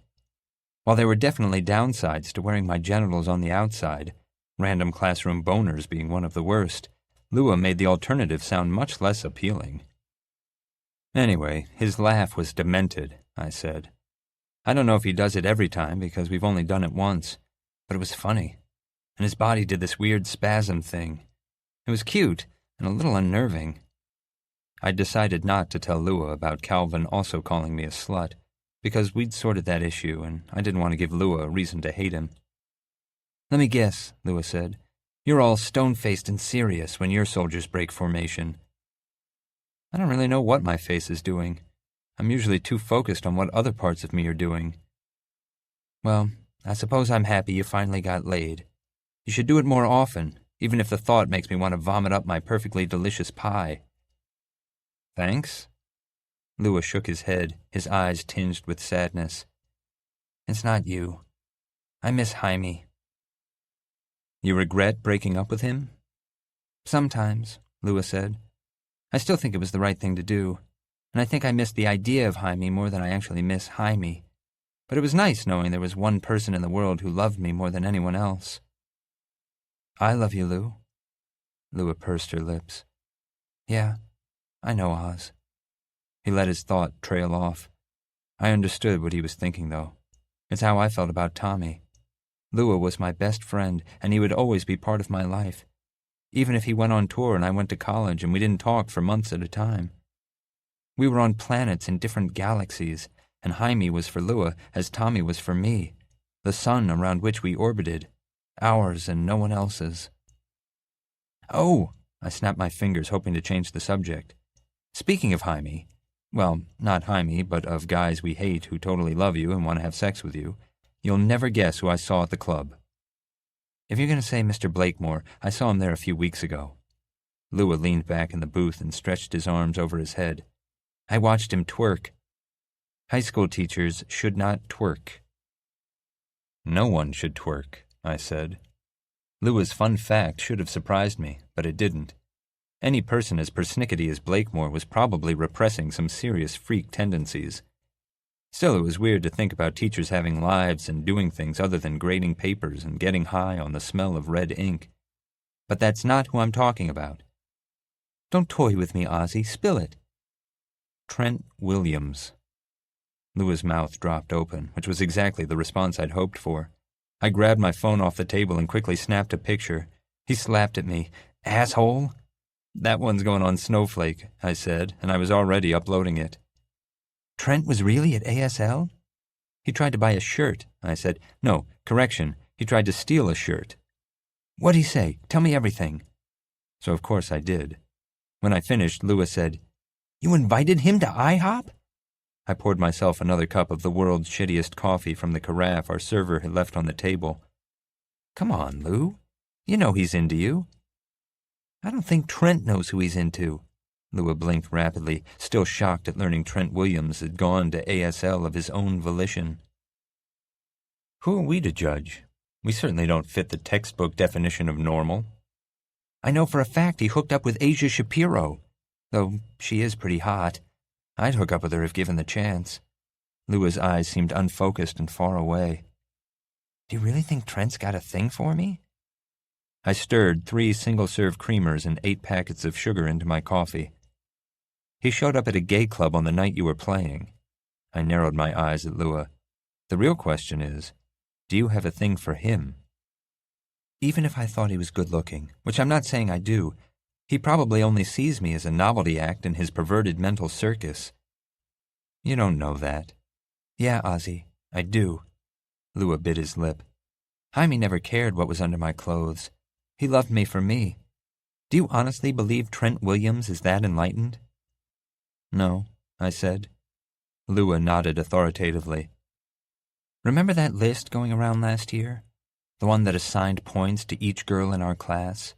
While there were definitely downsides to wearing my genitals on the outside, random classroom boners being one of the worst, Louis made the alternative sound much less appealing. Anyway, his laugh was demented, I said. I don't know if he does it every time because we've only done it once, but it was funny, and his body did this weird spasm thing. It was cute and a little unnerving. I decided not to tell Louis about Calvin also calling me a slut, because we'd sorted that issue and I didn't want to give Louis a reason to hate him. Let me guess, Louis said. You're all stone-faced and serious when your soldiers break formation. I don't really know what my face is doing. I'm usually too focused on what other parts of me are doing. Well, I suppose I'm happy you finally got laid. You should do it more often, even if the thought makes me want to vomit up my perfectly delicious pie. Thanks? Louis shook his head, his eyes tinged with sadness. It's not you. I miss Jaime. You regret breaking up with him? Sometimes, Louis said. I still think it was the right thing to do, and I think I miss the idea of Jaime more than I actually miss Jaime. But it was nice knowing there was one person in the world who loved me more than anyone else. I love you, Lou. Louis pursed her lips. Yeah, I know, Oz. He let his thought trail off. I understood what he was thinking, though. It's how I felt about Tommy. Louis was my best friend, and he would always be part of my life, even if he went on tour and I went to college and we didn't talk for months at a time. We were on planets in different galaxies, and Jaime was for Lua as Tommy was for me, the sun around which we orbited, ours and no one else's. Oh, I snapped my fingers, hoping to change the subject. Speaking of Jaime, well, not Jaime, but of guys we hate who totally love you and want to have sex with you, you'll never guess who I saw at the club. If you're going to say Mr. Blakemore, I saw him there a few weeks ago. Lua leaned back in the booth and stretched his arms over his head. I watched him twerk. High school teachers should not twerk. No one should twerk, I said. Lua's fun fact should have surprised me, but it didn't. Any person as persnickety as Blakemore was probably repressing some serious freak tendencies. Still, it was weird to think about teachers having lives and doing things other than grading papers and getting high on the smell of red ink. But that's not who I'm talking about. Don't toy with me, Ozzie. Spill it. Trent Williams. Lua's mouth dropped open, which was exactly the response I'd hoped for. I grabbed my phone off the table and quickly snapped a picture. He slapped at me. Asshole? That one's going on Snowflake, I said, and I was already uploading it. Trent was really at ASL? He tried to buy a shirt, I said. No, correction, he tried to steal a shirt. What'd he say? Tell me everything. So of course I did. When I finished, Lua said, You invited him to IHOP? I poured myself another cup of the world's shittiest coffee from the carafe our server had left on the table. Come on, Lou. You know he's into you. I don't think Trent knows who he's into. Lua blinked rapidly, still shocked at learning Trent Williams had gone to ASL of his own volition. Who are we to judge? We certainly don't fit the textbook definition of normal. I know for a fact he hooked up with Asia Shapiro, though she is pretty hot. I'd hook up with her if given the chance. Lua's eyes seemed unfocused and far away. Do you really think Trent's got a thing for me? I stirred 3 single-serve creamers and 8 packets of sugar into my coffee. He showed up at a gay club on the night you were playing. I narrowed my eyes at Lua. The real question is, do you have a thing for him? Even if I thought he was good-looking, which I'm not saying I do, he probably only sees me as a novelty act in his perverted mental circus. You don't know that. Yeah, Ozzie, I do. Lua bit his lip. Jaime never cared what was under my clothes. He loved me for me. Do you honestly believe Trent Williams is that enlightened? No, I said. Lua nodded authoritatively. Remember that list going around last year? The one that assigned points to each girl in our class?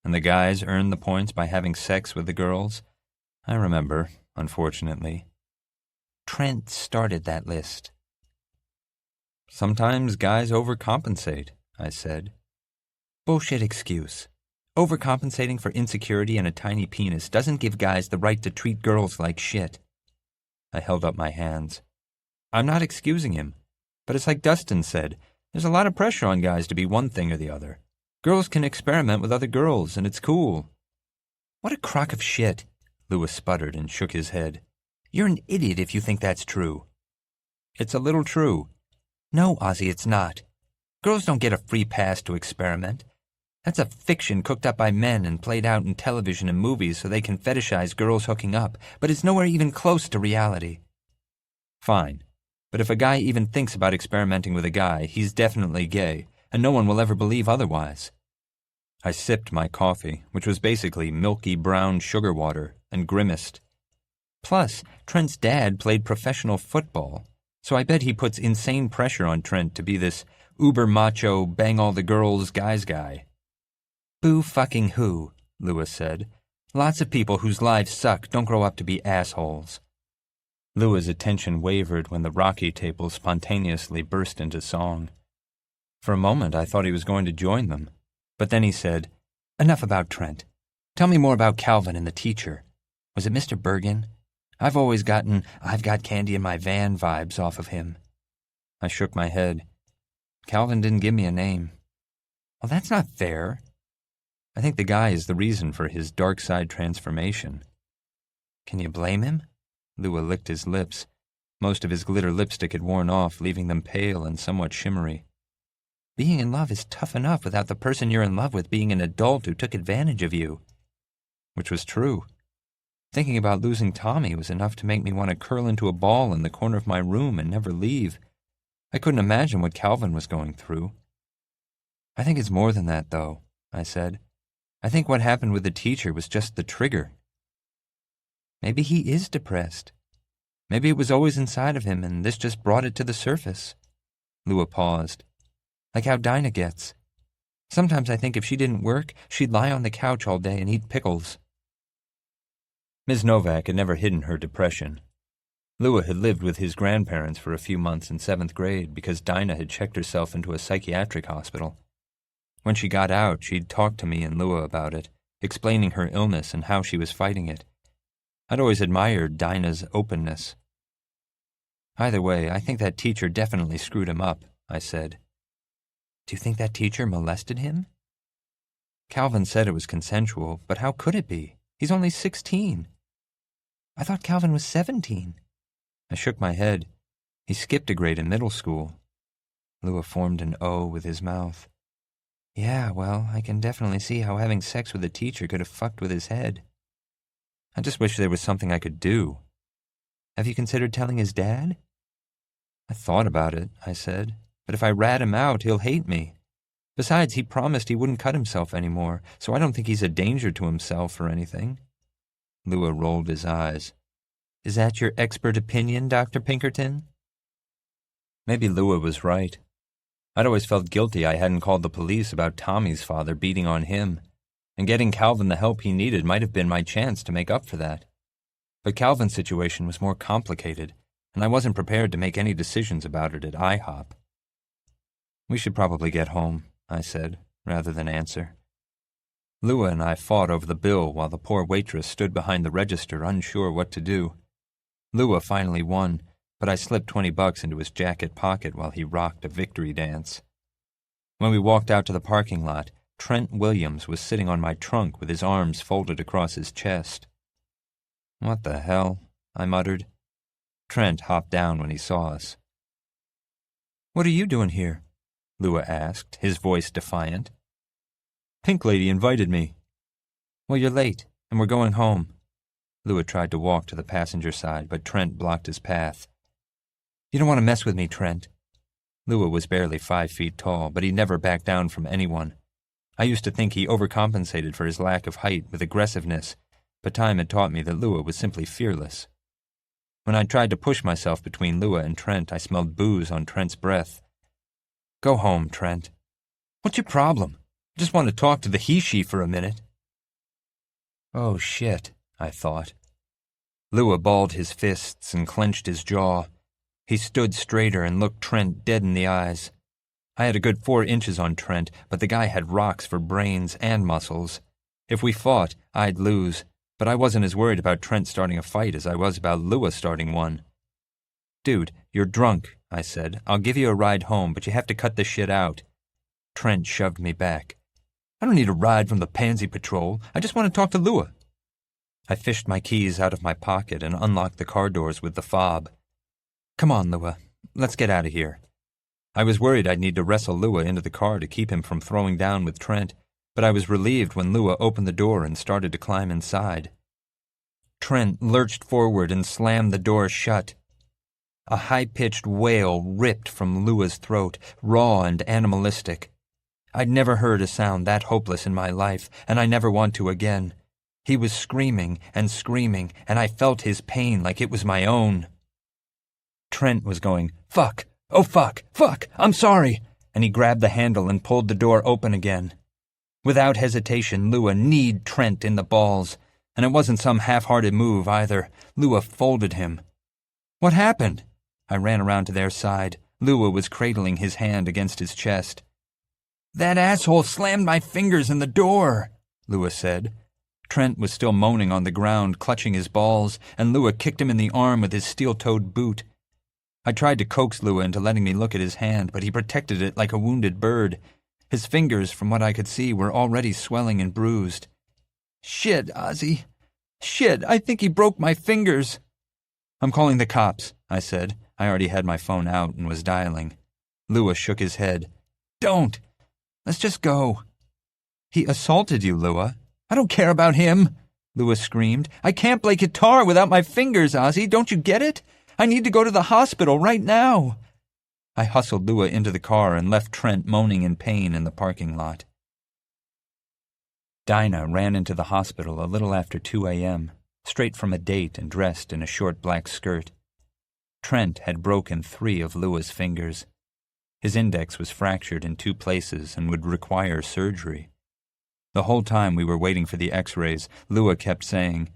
And the guys earned the points by having sex with the girls? I remember, unfortunately. Trent started that list. Sometimes guys overcompensate, I said. Bullshit excuse. Overcompensating for insecurity and a tiny penis doesn't give guys the right to treat girls like shit. I held up my hands. I'm not excusing him, but it's like Dustin said, there's a lot of pressure on guys to be one thing or the other. Girls can experiment with other girls, and it's cool. What a crock of shit, Lua sputtered and shook his head. You're an idiot if you think that's true. It's a little true. No, Ozzie, it's not. Girls don't get a free pass to experiment. That's a fiction cooked up by men and played out in television and movies so they can fetishize girls hooking up, but it's nowhere even close to reality. Fine. But if a guy even thinks about experimenting with a guy, he's definitely gay, and no one will ever believe otherwise. I sipped my coffee, which was basically milky brown sugar water, and grimaced. Plus, Trent's dad played professional football, so I bet he puts insane pressure on Trent to be this uber-macho, bang-all-the-girls guys guy. Boo fucking who, Lua said. Lots of people whose lives suck don't grow up to be assholes. Lua's attention wavered when the Rocky table spontaneously burst into song. For a moment I thought he was going to join them, but then he said, Enough about Trent. Tell me more about Calvin and the teacher. Was it Mr. Bergen? I've always gotten I've got candy in my van vibes off of him. I shook my head. Calvin didn't give me a name. Well, that's not fair. I think the guy is the reason for his dark side transformation. Can you blame him? Lua licked his lips. Most of his glitter lipstick had worn off, leaving them pale and somewhat shimmery. Being in love is tough enough without the person you're in love with being an adult who took advantage of you. Which was true. Thinking about losing Tommy was enough to make me want to curl into a ball in the corner of my room and never leave. I couldn't imagine what Calvin was going through. I think it's more than that, though, I said. I think what happened with the teacher was just the trigger. Maybe he is depressed. Maybe it was always inside of him and this just brought it to the surface. Lua paused. Like how Dinah gets. Sometimes I think if she didn't work, she'd lie on the couch all day and eat pickles. Ms. Novak had never hidden her depression. Lua had lived with his grandparents for a few months in 7th grade because Dinah had checked herself into a psychiatric hospital. When she got out, she'd talked to me and Lua about it, explaining her illness and how she was fighting it. I'd always admired Dinah's openness. Either way, I think that teacher definitely screwed him up, I said. Do you think that teacher molested him? Calvin said it was consensual, but how could it be? He's only 16. I thought Calvin was 17. I shook my head. He skipped a grade in middle school. Lua formed an O with his mouth. Yeah, well, I can definitely see how having sex with a teacher could have fucked with his head. I just wish there was something I could do. Have you considered telling his dad? I thought about it, I said, but if I rat him out, he'll hate me. Besides, he promised he wouldn't cut himself anymore, so I don't think he's a danger to himself or anything. Lua rolled his eyes. Is that your expert opinion, Dr. Pinkerton? Maybe Lua was right. I'd always felt guilty I hadn't called the police about Tommy's father beating on him, and getting Calvin the help he needed might have been my chance to make up for that. But Calvin's situation was more complicated, and I wasn't prepared to make any decisions about it at IHOP. We should probably get home, I said, rather than answer. Lua and I fought over the bill while the poor waitress stood behind the register unsure what to do. Lua finally won, but I slipped $20 into his jacket pocket while he rocked a victory dance. When we walked out to the parking lot, Trent Williams was sitting on my trunk with his arms folded across his chest. What the hell? I muttered. Trent hopped down when he saw us. What are you doing here? Lua asked, his voice defiant. Pink Lady invited me. Well, you're late, and we're going home. Lua tried to walk to the passenger side, but Trent blocked his path. You don't want to mess with me, Trent. Lua was barely 5 feet tall, but he never backed down from anyone. I used to think he overcompensated for his lack of height with aggressiveness, but time had taught me that Lua was simply fearless. When I tried to push myself between Lua and Trent, I smelled booze on Trent's breath. Go home, Trent. What's your problem? I just want to talk to the he-she for a minute. Oh, shit, I thought. Lua balled his fists and clenched his jaw. He stood straighter and looked Trent dead in the eyes. I had a good 4 inches on Trent, but the guy had rocks for brains and muscles. If we fought, I'd lose, but I wasn't as worried about Trent starting a fight as I was about Lua starting one. Dude, you're drunk, I said. I'll give you a ride home, but you have to cut this shit out. Trent shoved me back. I don't need a ride from the Pansy Patrol. I just want to talk to Lua. I fished my keys out of my pocket and unlocked the car doors with the fob. Come on, Lua. Let's get out of here. I was worried I'd need to wrestle Lua into the car to keep him from throwing down with Trent, but I was relieved when Lua opened the door and started to climb inside. Trent lurched forward and slammed the door shut. A high-pitched wail ripped from Lua's throat, raw and animalistic. I'd never heard a sound that hopeless in my life, and I never want to again. He was screaming, and I felt his pain like it was my own. Trent was going, "Fuck! Oh, fuck! Fuck! I'm sorry!" And he grabbed the handle and pulled the door open again. Without hesitation, Lua kneed Trent in the balls, and it wasn't some half-hearted move either. Lua folded him. What happened? I ran around to their side. Lua was cradling his hand against his chest. That asshole slammed my fingers in the door, Lua said. Trent was still moaning on the ground, clutching his balls, and Lua kicked him in the arm with his steel-toed boot. I tried to coax Lua into letting me look at his hand, but he protected it like a wounded bird. His fingers, from what I could see, were already swelling and bruised. Shit, Ozzie. Shit, I think he broke my fingers. I'm calling the cops, I said. I already had my phone out and was dialing. Lua shook his head. Don't. Let's just go. He assaulted you, Lua. I don't care about him. Lua screamed. "I can't play guitar without my fingers, Ozzie. Don't you get it? I need to go to the hospital right now." I hustled Lua into the car and left Trent moaning in pain in the parking lot. Dinah ran into the hospital a little after 2 a.m., straight from a date and dressed in a short black skirt. Trent had broken 3 of Lua's fingers. His index was fractured in 2 places and would require surgery. The whole time we were waiting for the x-rays, Lua kept saying,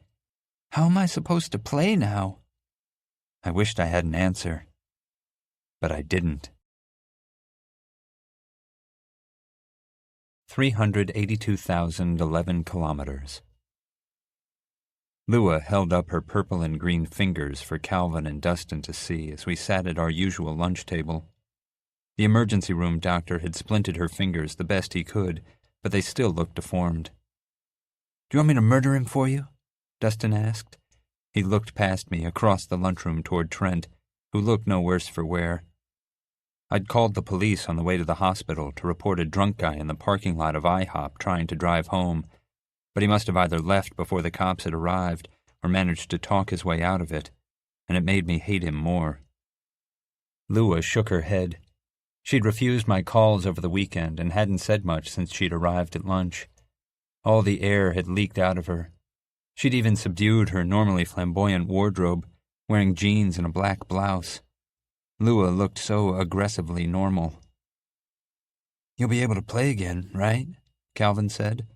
"How am I supposed to play now?" I wished I had an answer, but I didn't. 382,011 kilometers. Lua held up her purple and green fingers for Calvin and Dustin to see as we sat at our usual lunch table. The emergency room doctor had splinted her fingers the best he could, but they still looked deformed. "Do you want me to murder him for you?" Dustin asked. He looked past me across the lunchroom toward Trent, who looked no worse for wear. I'd called the police on the way to the hospital to report a drunk guy in the parking lot of IHOP trying to drive home, but he must have either left before the cops had arrived or managed to talk his way out of it, and it made me hate him more. Lua shook her head. She'd refused my calls over the weekend and hadn't said much since she'd arrived at lunch. All the air had leaked out of her. She'd even subdued her normally flamboyant wardrobe, wearing jeans and a black blouse. Lua looked so aggressively normal. "You'll be able to play again, right?" Calvin said.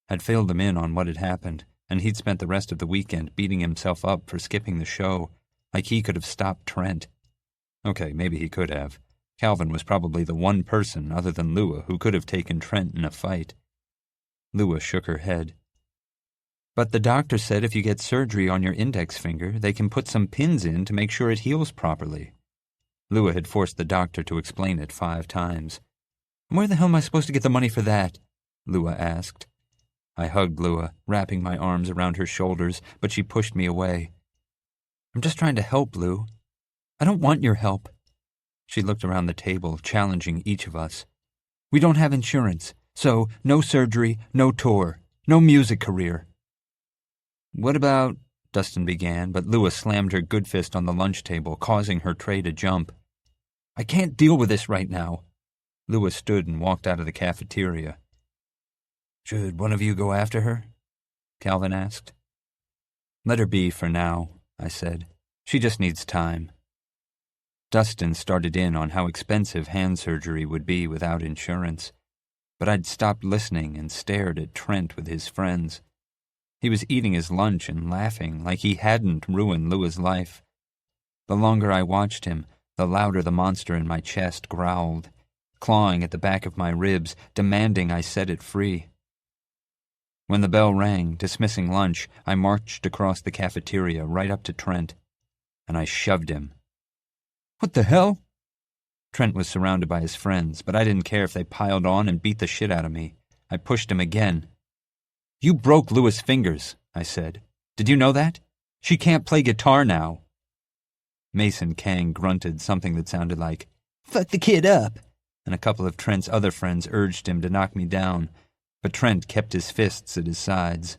I'd filled him in on what had happened, and he'd spent the rest of the weekend beating himself up for skipping the show, like he could have stopped Trent. Okay, maybe he could have. Calvin was probably the one person other than Lua who could have taken Trent in a fight. Lua shook her head. "But the doctor said if you get surgery on your index finger, they can put some pins in to make sure it heals properly." Lua had forced the doctor to explain it 5 times. "Where the hell am I supposed to get the money for that?" Lua asked. I hugged Lua, wrapping my arms around her shoulders, but she pushed me away. "I'm just trying to help, Lu. I don't want your help." She looked around the table, challenging each of us. "We don't have insurance, so no surgery, no tour, no music career." "What about—" Dustin began, but Lua slammed her good fist on the lunch table, causing her tray to jump. "I can't deal with this right now." Lua stood and walked out of the cafeteria. "Should one of you go after her?" Calvin asked. "Let her be for now," I said. "She just needs time." Dustin started in on how expensive hand surgery would be without insurance, but I'd stopped listening and stared at Trent with his friends. He was eating his lunch and laughing like he hadn't ruined Lua's life. The longer I watched him, the louder the monster in my chest growled, clawing at the back of my ribs, demanding I set it free. When the bell rang, dismissing lunch, I marched across the cafeteria right up to Trent, and I shoved him. "What the hell?" Trent was surrounded by his friends, but I didn't care if they piled on and beat the shit out of me. I pushed him again. "You broke Lua's fingers," I said. "Did you know that? She can't play guitar now." Mason Kang grunted something that sounded like, "Fuck the kid up," and a couple of Trent's other friends urged him to knock me down, but Trent kept his fists at his sides.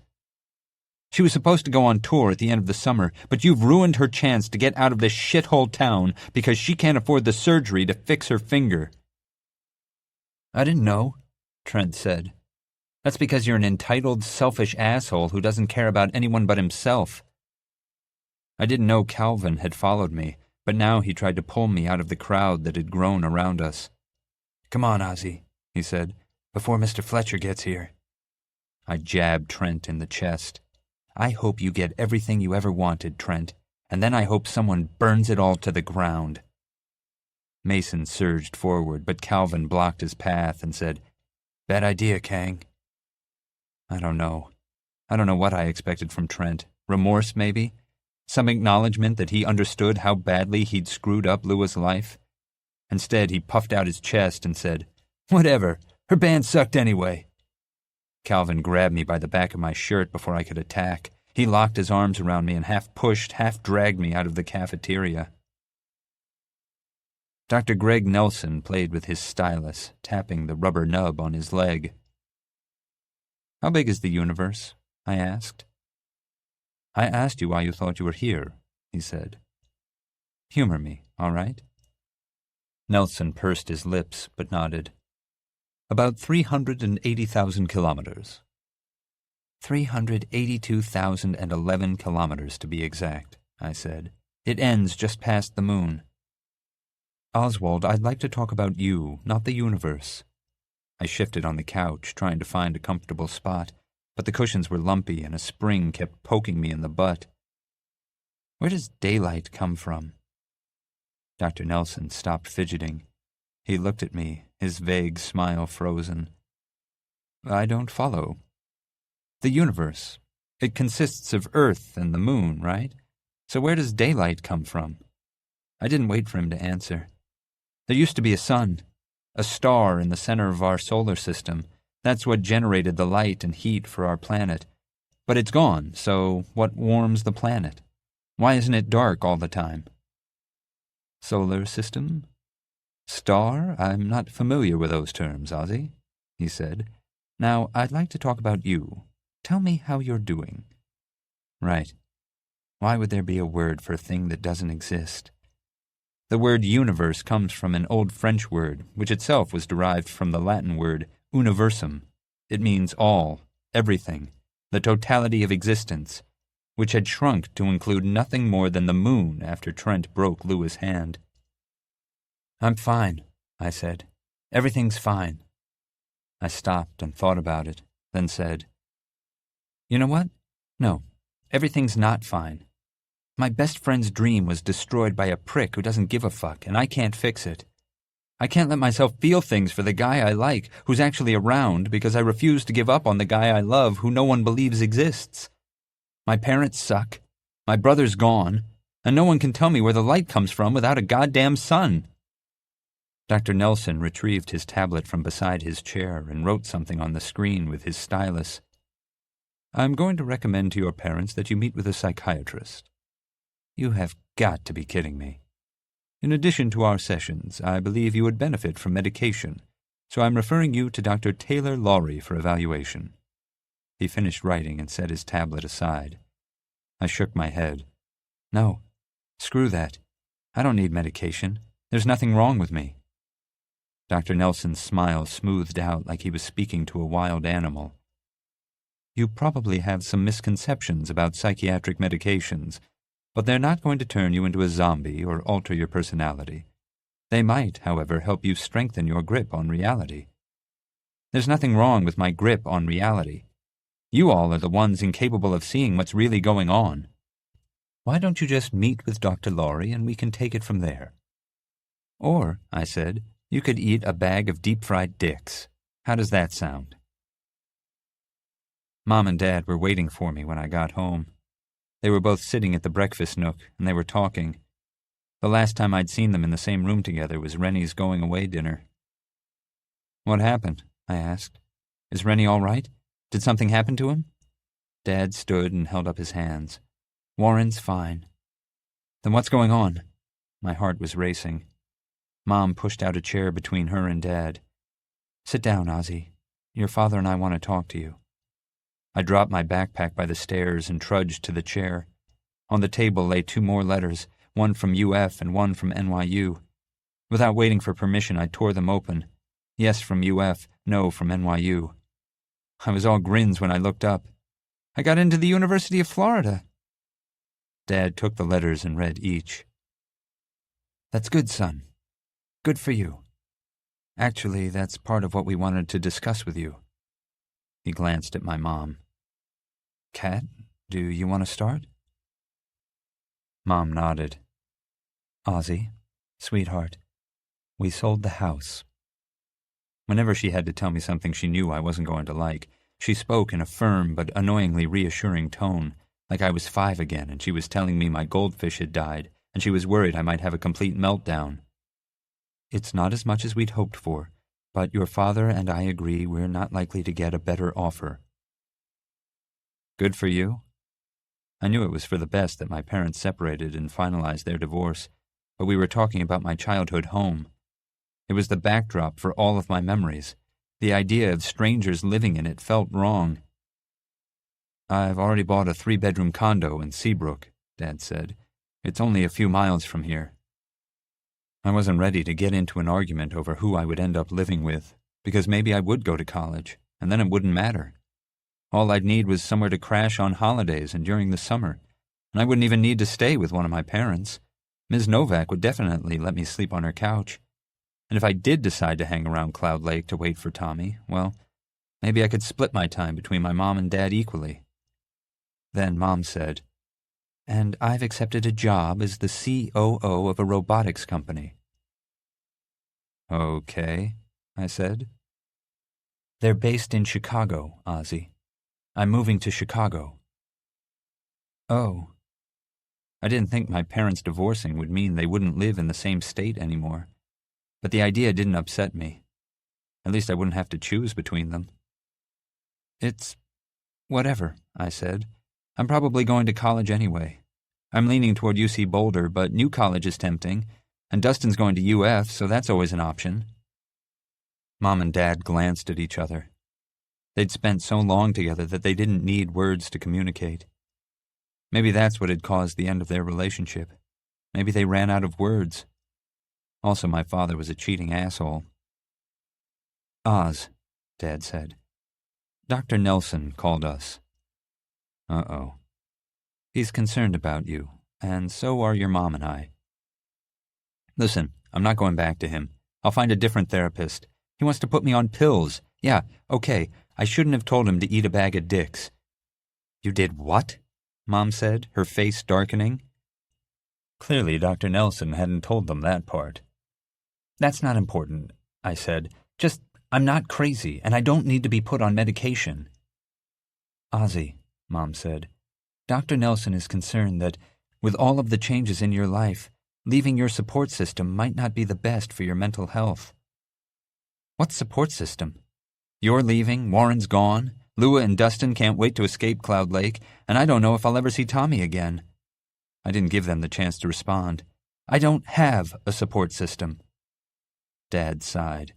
"She was supposed to go on tour at the end of the summer, but you've ruined her chance to get out of this shithole town because she can't afford the surgery to fix her finger." "I didn't know," Trent said. "That's because you're an entitled, selfish asshole who doesn't care about anyone but himself." I didn't know Calvin had followed me, but now he tried to pull me out of the crowd that had grown around us. "Come on, Ozzie," he said, "before Mr. Fletcher gets here." I jabbed Trent in the chest. "I hope you get everything you ever wanted, Trent, and then I hope someone burns it all to the ground." Mason surged forward, but Calvin blocked his path and said, "Bad idea, Kang." I don't know. I don't know what I expected from Trent. Remorse, maybe? Some acknowledgement that he understood how badly he'd screwed up Lua's life? Instead, he puffed out his chest and said, "Whatever. Her band sucked anyway." Calvin grabbed me by the back of my shirt before I could attack. He locked his arms around me and half pushed, half dragged me out of the cafeteria. Dr. Greg Nelson played with his stylus, tapping the rubber nub on his leg. "How big is the universe?" I asked. I asked you why you thought you were here, he said. Humor me, all right? Nelson pursed his lips, but nodded. About 380,000 kilometers. 382,011 kilometers, to be exact, I said. It ends just past the moon. Oswald, I'd like to talk about you, not the universe. I shifted on the couch, trying to find a comfortable spot, but the cushions were lumpy and a spring kept poking me in the butt. Where does daylight come from? Dr. Nelson stopped fidgeting. He looked at me, his vague smile frozen. I don't follow. The universe. It consists of Earth and the moon, right? So where does daylight come from? I didn't wait for him to answer. There used to be a sun, a star in the center of our solar system. That's what generated the light and heat for our planet. But it's gone, so what warms the planet? Why isn't it dark all the time? Solar system? Star? I'm not familiar with those terms, Ozzie, he said. Now, I'd like to talk about you. Tell me how you're doing. Right. Why would there be a word for a thing that doesn't exist? The word universe comes from an old French word, which itself was derived from the Latin word universum. It means all, everything, the totality of existence, which had shrunk to include nothing more than the moon after Trent broke Louis' hand. I'm fine, I said. Everything's fine. I stopped and thought about it, then said, You know what? No, everything's not fine. My best friend's dream was destroyed by a prick who doesn't give a fuck, and I can't fix it. I can't let myself feel things for the guy I like, who's actually around, because I refuse to give up on the guy I love, who no one believes exists. My parents suck, my brother's gone, and no one can tell me where the light comes from without a goddamn sun. Dr. Nelson retrieved his tablet from beside his chair and wrote something on the screen with his stylus. I'm going to recommend to your parents that you meet with a psychiatrist. You have got to be kidding me. In addition to our sessions, I believe you would benefit from medication, so I'm referring you to Dr. Taylor Lowry for evaluation. He finished writing and set his tablet aside. I shook my head. No, screw that. I don't need medication. There's nothing wrong with me. Dr. Nelson's smile smoothed out like he was speaking to a wild animal. You probably have some misconceptions about psychiatric medications, but they're not going to turn you into a zombie or alter your personality. They might, however, help you strengthen your grip on reality. There's nothing wrong with my grip on reality. You all are the ones incapable of seeing what's really going on. Why don't you just meet with Dr. Lowry and we can take it from there? Or, I said, you could eat a bag of deep-fried dicks. How does that sound? Mom and Dad were waiting for me when I got home. They were both sitting at the breakfast nook, and they were talking. The last time I'd seen them in the same room together was Rennie's going-away dinner. What happened? I asked. Is Rennie all right? Did something happen to him? Dad stood and held up his hands. Warren's fine. Then what's going on? My heart was racing. Mom pushed out a chair between her and Dad. Sit down, Ozzie. Your father and I want to talk to you. I dropped my backpack by the stairs and trudged to the chair. On the table lay 2 more letters, one from UF and one from NYU. Without waiting for permission, I tore them open. Yes from UF, no from NYU. I was all grins when I looked up. I got into the University of Florida. Dad took the letters and read each. That's good, son. Good for you. Actually, that's part of what we wanted to discuss with you. He glanced at my mom. Kat, do you want to start? Mom nodded. Ozzie, sweetheart, we sold the house. Whenever she had to tell me something she knew I wasn't going to like, she spoke in a firm but annoyingly reassuring tone, like I was 5 again and she was telling me my goldfish had died and she was worried I might have a complete meltdown. It's not as much as we'd hoped for, but your father and I agree we're not likely to get a better offer. Good for you. I knew it was for the best that my parents separated and finalized their divorce, but we were talking about my childhood home. It was the backdrop for all of my memories. The idea of strangers living in it felt wrong. I've already bought a 3-bedroom condo in Seabrook, Dad said. It's only a few miles from here. I wasn't ready to get into an argument over who I would end up living with, because maybe I would go to college, and then it wouldn't matter. All I'd need was somewhere to crash on holidays and during the summer, and I wouldn't even need to stay with one of my parents. Ms. Novak would definitely let me sleep on her couch. And if I did decide to hang around Cloud Lake to wait for Tommy, well, maybe I could split my time between my mom and Dad equally. Then Mom said, "And I've accepted a job as the COO of a robotics company." "Okay," I said. "They're based in Chicago, Ozzie. I'm moving to Chicago." "Oh." I didn't think my parents divorcing would mean they wouldn't live in the same state anymore, but the idea didn't upset me. At least I wouldn't have to choose between them. "It's whatever," I said. "I'm probably going to college anyway. I'm leaning toward UC Boulder, but New College is tempting, and Dustin's going to UF, so that's always an option." Mom and Dad glanced at each other. They'd spent so long together that they didn't need words to communicate. Maybe that's what had caused the end of their relationship. Maybe they ran out of words. Also, my father was a cheating asshole. "Oz," Dad said. "Dr. Nelson called us." Uh-oh. "He's concerned about you, and so are your mom and I." "Listen, I'm not going back to him. I'll find a different therapist. He wants to put me on pills. Yeah, okay, I shouldn't have told him to eat a bag of dicks." "You did what?" Mom said, her face darkening. Clearly, Dr. Nelson hadn't told them that part. "That's not important," I said. "Just, I'm not crazy, and I don't need to be put on medication." "Ozzie," Mom said, "Dr. Nelson is concerned that, with all of the changes in your life, leaving your support system might not be the best for your mental health." "What support system? You're leaving, Warren's gone, Lua and Dustin can't wait to escape Cloud Lake, and I don't know if I'll ever see Tommy again." I didn't give them the chance to respond. "I don't have a support system." Dad sighed.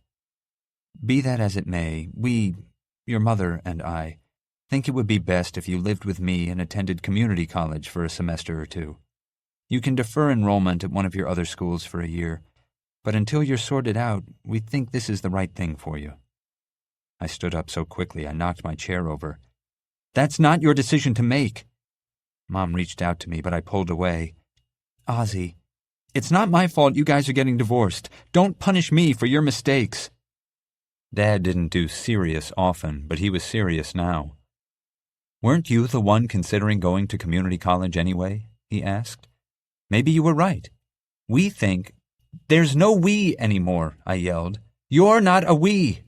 "Be that as it may, we, your mother and I, think it would be best if you lived with me and attended community college for a semester or two. You can defer enrollment at one of your other schools for a year, but until you're sorted out, we think this is the right thing for you." I stood up so quickly I knocked my chair over. "That's not your decision to make." Mom reached out to me, but I pulled away. "Ozzie, it's not my fault you guys are getting divorced. Don't punish me for your mistakes." Dad didn't do serious often, but he was serious now. "Weren't you the one considering going to community college anyway?" he asked. "Maybe you were right. We think—" "There's no we anymore," I yelled. "You're not a we.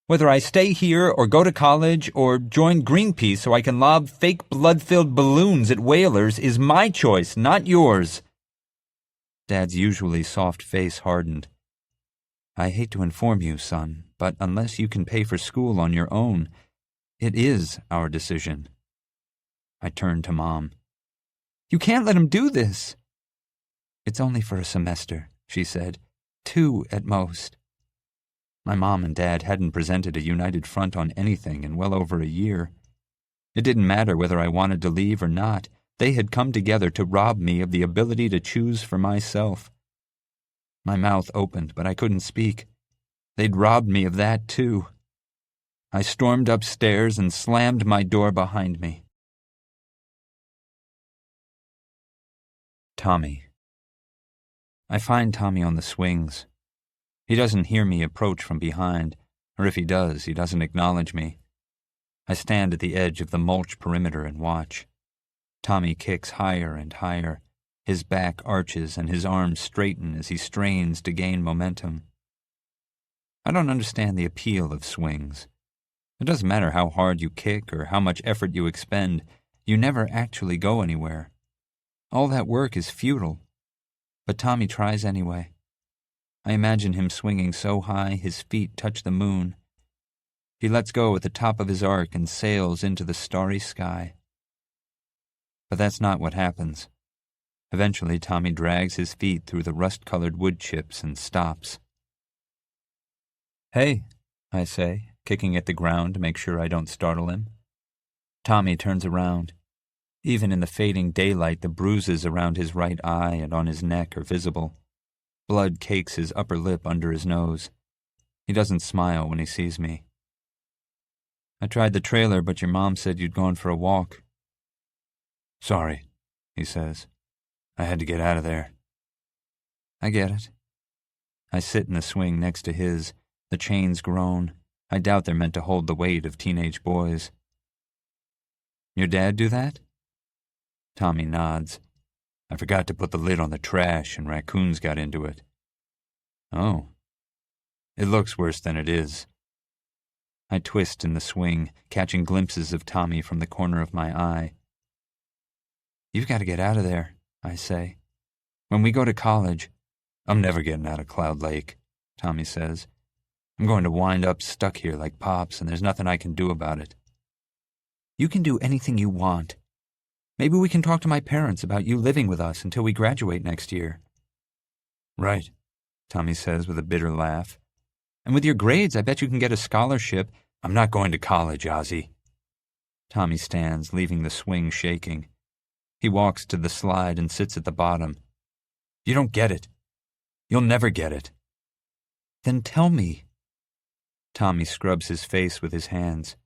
Whether I stay here or go to college or join Greenpeace so I can lob fake blood-filled balloons at whalers is my choice, not yours." Dad's usually soft face hardened. "I hate to inform you, son, but unless you can pay for school on your own, it is our decision." I turned to Mom. "You can't let him do this." "It's only for a semester," she said. 2 at most." My mom and Dad hadn't presented a united front on anything in well over a year. It didn't matter whether I wanted to leave or not. They had come together to rob me of the ability to choose for myself. My mouth opened, but I couldn't speak. They'd robbed me of that, too. I stormed upstairs and slammed my door behind me. Tommy. I find Tommy on the swings. He doesn't hear me approach from behind, or if he does, he doesn't acknowledge me. I stand at the edge of the mulch perimeter and watch. Tommy kicks higher and higher. His back arches and his arms straighten as he strains to gain momentum. I don't understand the appeal of swings. It doesn't matter how hard you kick or how much effort you expend, you never actually go anywhere. All that work is futile. But Tommy tries anyway. I imagine him swinging so high his feet touch the moon. He lets go at the top of his arc and sails into the starry sky. But that's not what happens. Eventually, Tommy drags his feet through the rust-colored wood chips and stops. "Hey," I say, kicking at the ground to make sure I don't startle him. Tommy turns around. Even in the fading daylight, the bruises around his right eye and on his neck are visible. Blood cakes his upper lip under his nose. He doesn't smile when he sees me. I tried the trailer, but your mom said you'd gone for a walk. Sorry, he says. I had to get out of there. I get it. I sit in the swing next to his. The chains groan. I doubt they're meant to hold the weight of teenage boys. Your dad do that? Tommy nods. I forgot to put the lid on the trash and raccoons got into it. Oh. It looks worse than it is. I twist in the swing, catching glimpses of Tommy from the corner of my eye. You've got to get out of there, I say. When we go to college, I'm never getting out of Cloud Lake, Tommy says. I'm going to wind up stuck here like Pops, and there's nothing I can do about it. You can do anything you want. Maybe we can talk to my parents about you living with us until we graduate next year. Right, Tommy says with a bitter laugh. And with your grades, I bet you can get a scholarship. I'm not going to college, Ozzie. Tommy stands, leaving the swing shaking. He walks to the slide and sits at the bottom. You don't get it. You'll never get it. Then tell me. Tommy scrubs his face with his hands.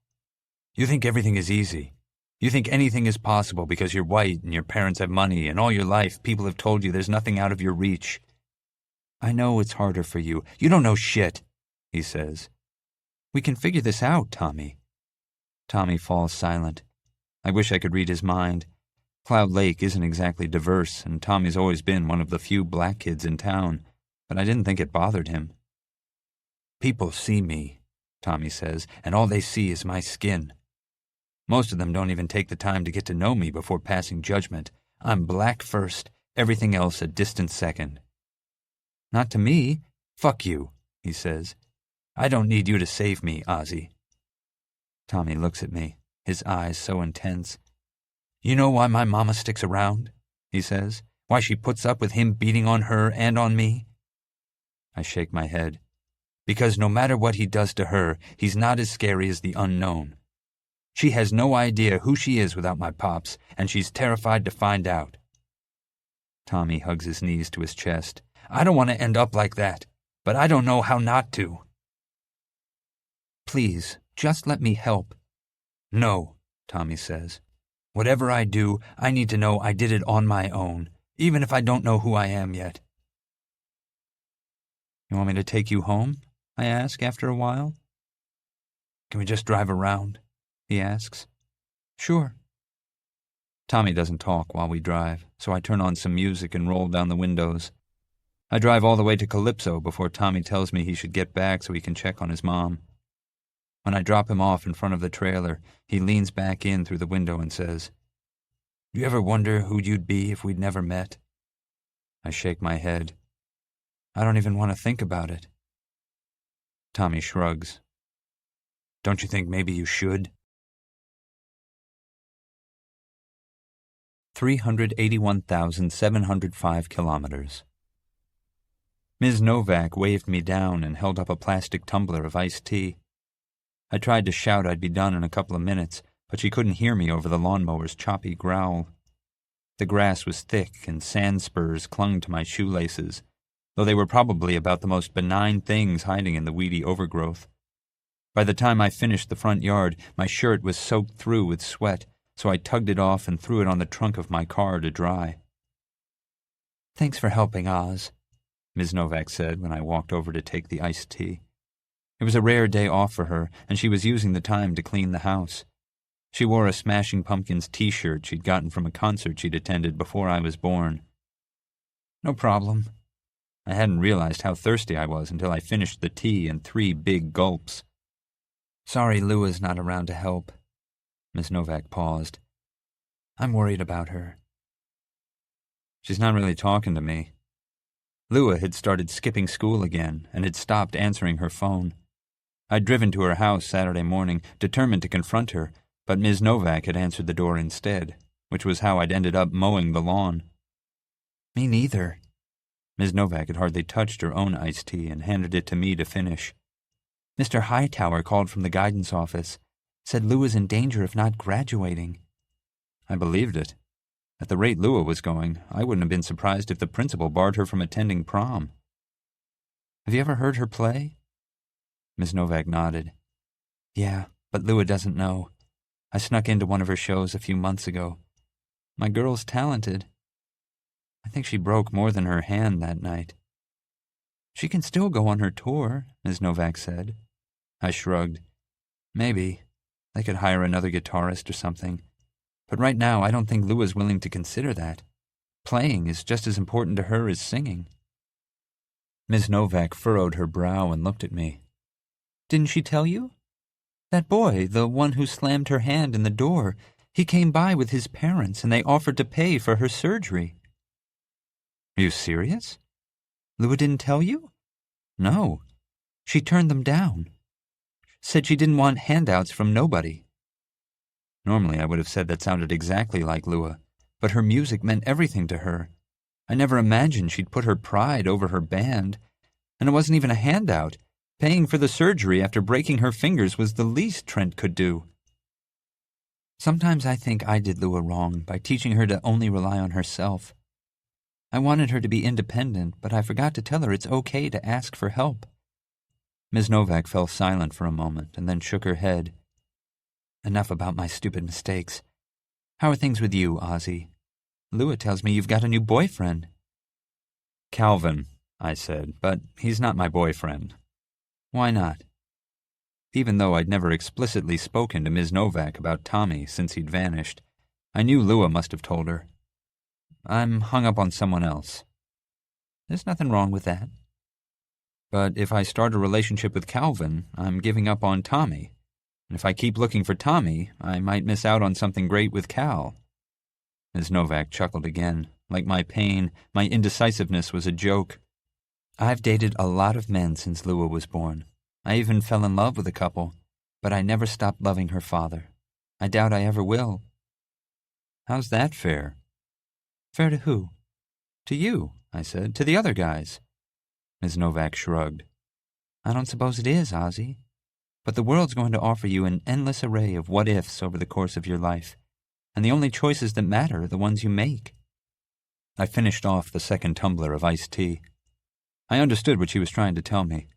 You think everything is easy. You think anything is possible because you're white and your parents have money and all your life people have told you there's nothing out of your reach. I know it's harder for you. You don't know shit, he says. We can figure this out, Tommy. Tommy falls silent. I wish I could read his mind. Cloud Lake isn't exactly diverse, and Tommy's always been one of the few black kids in town, but I didn't think it bothered him. People see me, Tommy says, and all they see is my skin. Most of them don't even take the time to get to know me before passing judgment. I'm black first, everything else a distant second. Not to me. Fuck you, he says. I don't need you to save me, Ozzie. Tommy looks at me, his eyes so intense. You know why my mama sticks around? He says. Why she puts up with him beating on her and on me? I shake my head. Because no matter what he does to her, he's not as scary as the unknown. She has no idea who she is without my pops, and she's terrified to find out. Tommy hugs his knees to his chest. I don't want to end up like that, but I don't know how not to. Please, just let me help. No, Tommy says. Whatever I do, I need to know I did it on my own, even if I don't know who I am yet. You want me to take you home? I ask after a while. Can we just drive around? He asks. Sure. Tommy doesn't talk while we drive, so I turn on some music and roll down the windows. I drive all the way to Calypso before Tommy tells me he should get back so he can check on his mom. When I drop him off in front of the trailer, he leans back in through the window and says, Do you ever wonder who you'd be if we'd never met? I shake my head. I don't even want to think about it. Tommy shrugs. Don't you think maybe you should? 381,705 kilometers. Ms. Novak waved me down and held up a plastic tumbler of iced tea. I tried to shout I'd be done in a couple of minutes, but she couldn't hear me over the lawnmower's choppy growl. The grass was thick and sand spurs clung to my shoelaces, though they were probably about the most benign things hiding in the weedy overgrowth. By the time I finished the front yard, my shirt was soaked through with sweat, so I tugged it off and threw it on the trunk of my car to dry. Thanks for helping, Oz, Ms. Novak said when I walked over to take the iced tea. It was a rare day off for her, and she was using the time to clean the house. She wore a Smashing Pumpkins t-shirt she'd gotten from a concert she'd attended before I was born. No problem. I hadn't realized how thirsty I was until I finished the tea in 3 big gulps. Sorry Lua's not around to help. Miss Novak paused. I'm worried about her. She's not really talking to me. Lua had started skipping school again and had stopped answering her phone. I'd driven to her house Saturday morning, determined to confront her, but Ms. Novak had answered the door instead, which was how I'd ended up mowing the lawn. Me neither. Ms. Novak had hardly touched her own iced tea and handed it to me to finish. Mr. Hightower called from the guidance office. Said Lou was in danger of not graduating. I believed it. At the rate Lua was going, I wouldn't have been surprised if the principal barred her from attending prom. Have you ever heard her play? Miss Novak nodded. Yeah, but Lua doesn't know. I snuck into one of her shows a few months ago. My girl's talented. I think she broke more than her hand that night. She can still go on her tour, Ms. Novak said. I shrugged. Maybe. They could hire another guitarist or something. But right now, I don't think Lua's willing to consider that. Playing is just as important to her as singing. Ms. Novak furrowed her brow and looked at me. Didn't she tell you? That boy, the one who slammed her hand in the door, he came by with his parents and they offered to pay for her surgery. Are you serious? Lua didn't tell you? No. She turned them down. Said she didn't want handouts from nobody. Normally I would have said that sounded exactly like Lua, but her music meant everything to her. I never imagined she'd put her pride over her band. And it wasn't even a handout. Paying for the surgery after breaking her fingers was the least Trent could do. Sometimes I think I did Lua wrong by teaching her to only rely on herself. I wanted her to be independent, but I forgot to tell her it's okay to ask for help. Ms. Novak fell silent for a moment and then shook her head. Enough about my stupid mistakes. How are things with you, Ozzie? Lua tells me you've got a new boyfriend. Calvin, I said, but he's not my boyfriend. Why not? Even though I'd never explicitly spoken to Ms. Novak about Tommy since he'd vanished, I knew Lua must have told her. I'm hung up on someone else. There's nothing wrong with that. But if I start a relationship with Calvin, I'm giving up on Tommy. And if I keep looking for Tommy, I might miss out on something great with Cal. Ms. Novak chuckled again, like my pain, my indecisiveness was a joke. I've dated a lot of men since Lua was born. I even fell in love with a couple, but I never stopped loving her father. I doubt I ever will. How's that fair? Fair to who? To you, I said, to the other guys. Ms. Novak shrugged. I don't suppose it is, Ozzie. But the world's going to offer you an endless array of what-ifs over the course of your life, and the only choices that matter are the ones you make. I finished off the second tumbler of iced tea. I understood what she was trying to tell me,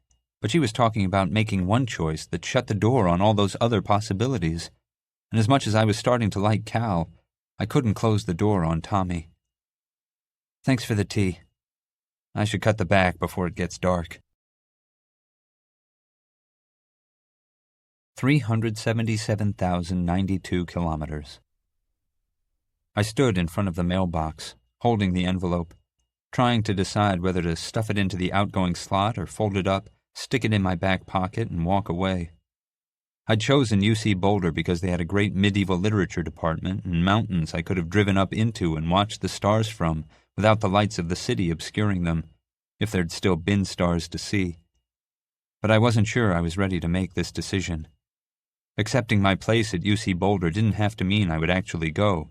but she was talking about making one choice that shut the door on all those other possibilities, and as much as I was starting to like Cal, I couldn't close the door on Tommy. Thanks for the tea. I should cut the back before it gets dark. 377,092 kilometers. I stood in front of the mailbox, holding the envelope, trying to decide whether to stuff it into the outgoing slot or fold it up, stick it in my back pocket, and walk away. I'd chosen UC Boulder because they had a great medieval literature department and mountains I could have driven up into and watched the stars from without the lights of the city obscuring them, if there'd still been stars to see. But I wasn't sure I was ready to make this decision. Accepting my place at UC Boulder didn't have to mean I would actually go.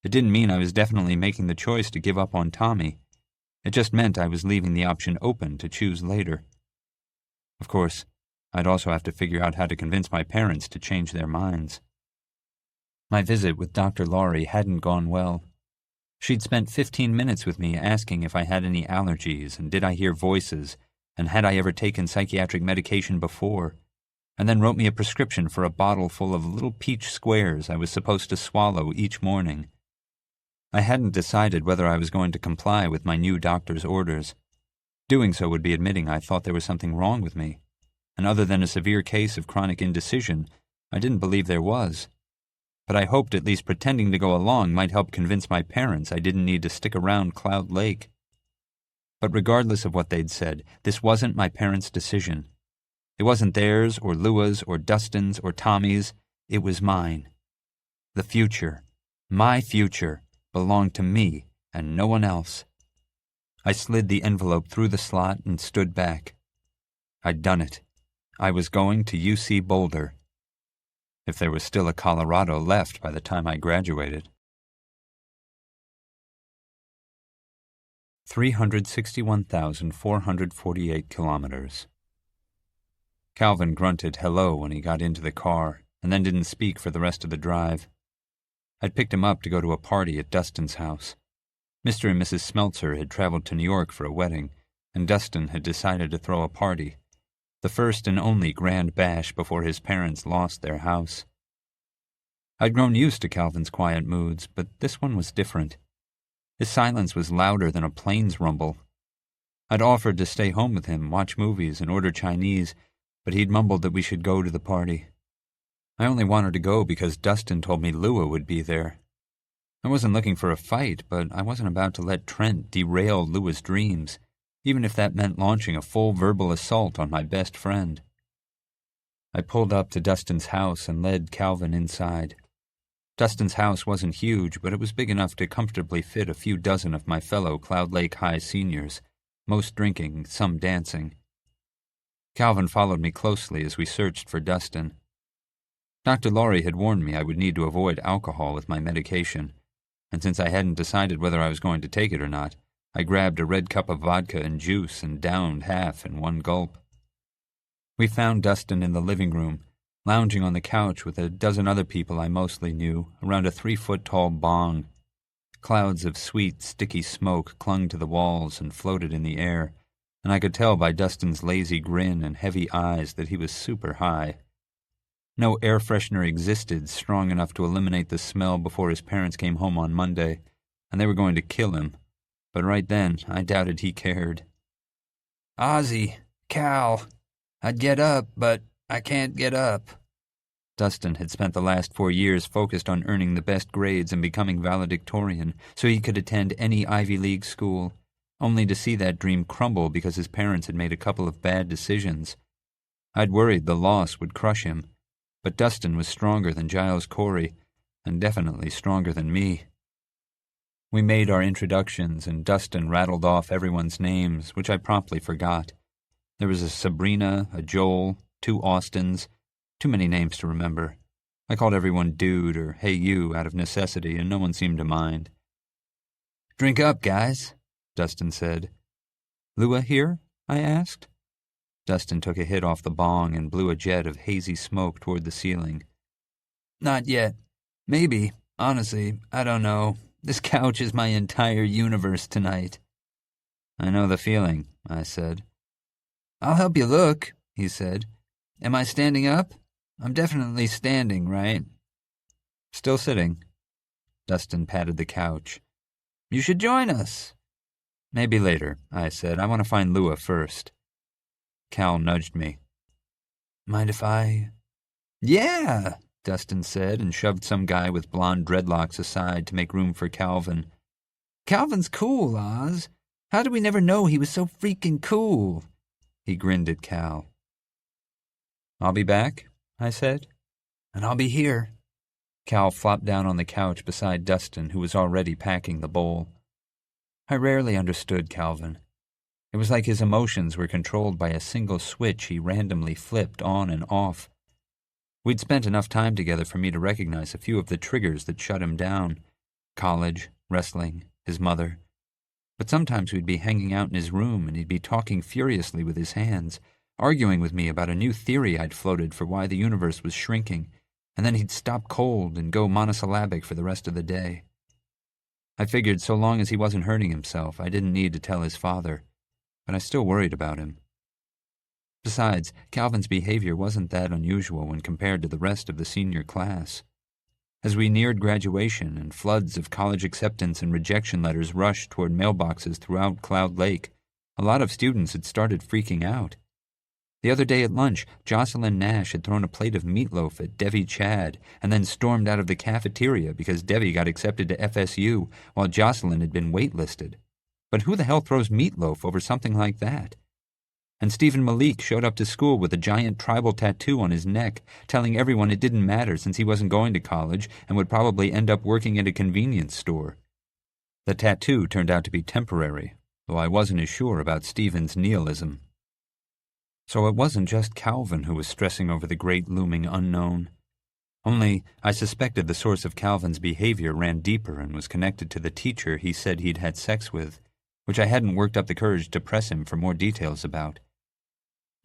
It didn't mean I was definitely making the choice to give up on Tommy. It just meant I was leaving the option open to choose later. Of course, I'd also have to figure out how to convince my parents to change their minds. My visit with Dr. Laurie hadn't gone well. She'd spent 15 minutes with me asking if I had any allergies and did I hear voices and had I ever taken psychiatric medication before, and then wrote me a prescription for a bottle full of little peach squares I was supposed to swallow each morning. I hadn't decided whether I was going to comply with my new doctor's orders. Doing so would be admitting I thought there was something wrong with me, and other than a severe case of chronic indecision, I didn't believe there was. But I hoped at least pretending to go along might help convince my parents I didn't need to stick around Cloud Lake. But regardless of what they'd said, this wasn't my parents' decision. It wasn't theirs or Lua's or Dustin's or Tommy's. It was mine. The future, my future, belonged to me and no one else. I slid the envelope through the slot and stood back. I'd done it. I was going to UC Boulder. If there was still a Colorado left by the time I graduated. 361,448 kilometers. Calvin grunted hello when he got into the car. and then didn't speak for the rest of the drive. I'd picked him up to go to a party at Dustin's house. Mr. and Mrs. Smeltzer had traveled to New York for a wedding, and Dustin had decided to throw a party, the first and only grand bash before his parents lost their house. I'd grown used to Calvin's quiet moods, but this one was different. His silence was louder than a plane's rumble. I'd offered to stay home with him, watch movies, and order Chinese, but he'd mumbled that we should go to the party. I only wanted to go because Dustin told me Lua would be there. I wasn't looking for a fight, but I wasn't about to let Trent derail Lua's dreams, even if that meant launching a full verbal assault on my best friend. I pulled up to Dustin's house and led Calvin inside. Dustin's house wasn't huge, but it was big enough to comfortably fit a few dozen of my fellow Cloud Lake High seniors, most drinking, some dancing. Calvin followed me closely as we searched for Dustin. Dr. Laurie had warned me I would need to avoid alcohol with my medication, and since I hadn't decided whether I was going to take it or not, I grabbed a red cup of vodka and juice and downed half in one gulp. We found Dustin in the living room, lounging on the couch with a dozen other people I mostly knew, around a 3-foot-tall bong. Clouds of sweet, sticky smoke clung to the walls and floated in the air, and I could tell by Dustin's lazy grin and heavy eyes that he was super high. No air freshener existed strong enough to eliminate the smell before his parents came home on Monday, and they were going to kill him. But right then, I doubted he cared. "Ozzie, Cal, I'd get up, but I can't get up." Dustin had spent the last 4 years focused on earning the best grades and becoming valedictorian so he could attend any Ivy League school, only to see that dream crumble because his parents had made a couple of bad decisions. I'd worried the loss would crush him, but Dustin was stronger than Giles Corey, and definitely stronger than me. We made our introductions, and Dustin rattled off everyone's names, which I promptly forgot. There was a Sabrina, a Joel, 2 Austins, too many names to remember. I called everyone Dude or Hey You out of necessity, and no one seemed to mind. "Drink up, guys," Dustin said. "Lua here?" I asked. Dustin took a hit off the bong and blew a jet of hazy smoke toward the ceiling. "Not yet. Maybe. Honestly, I don't know. This couch is my entire universe tonight." "I know the feeling," I said. "I'll help you look," he said. "Am I standing up? I'm definitely standing, right?" "Still sitting." Dustin patted the couch. "You should join us." "Maybe later," I said. "I want to find Lua first." Cal nudged me. "Mind if I—" "Yeah," Dustin said, and shoved some guy with blonde dreadlocks aside to make room for Calvin. "Calvin's cool, Oz. How did we never know he was so freaking cool?" He grinned at Cal. "I'll be back," I said. "And I'll be here." Cal flopped down on the couch beside Dustin, who was already packing the bowl. I rarely understood Calvin. It was like his emotions were controlled by a single switch he randomly flipped on and off. We'd spent enough time together for me to recognize a few of the triggers that shut him down. College, wrestling, his mother. But sometimes we'd be hanging out in his room and he'd be talking furiously with his hands, arguing with me about a new theory I'd floated for why the universe was shrinking, and then he'd stop cold and go monosyllabic for the rest of the day. I figured so long as he wasn't hurting himself, I didn't need to tell his father, but I still worried about him. Besides, Calvin's behavior wasn't that unusual when compared to the rest of the senior class. As we neared graduation and floods of college acceptance and rejection letters rushed toward mailboxes throughout Cloud Lake, a lot of students had started freaking out. The other day at lunch, Jocelyn Nash had thrown a plate of meatloaf at Devi Chad and then stormed out of the cafeteria because Devi got accepted to FSU while Jocelyn had been waitlisted. But who the hell throws meatloaf over something like that? And Stephen Malik showed up to school with a giant tribal tattoo on his neck, telling everyone it didn't matter since he wasn't going to college and would probably end up working at a convenience store. The tattoo turned out to be temporary, though I wasn't as sure about Stephen's nihilism. So it wasn't just Calvin who was stressing over the great looming unknown. Only I suspected the source of Calvin's behavior ran deeper and was connected to the teacher he said he'd had sex with, which I hadn't worked up the courage to press him for more details about.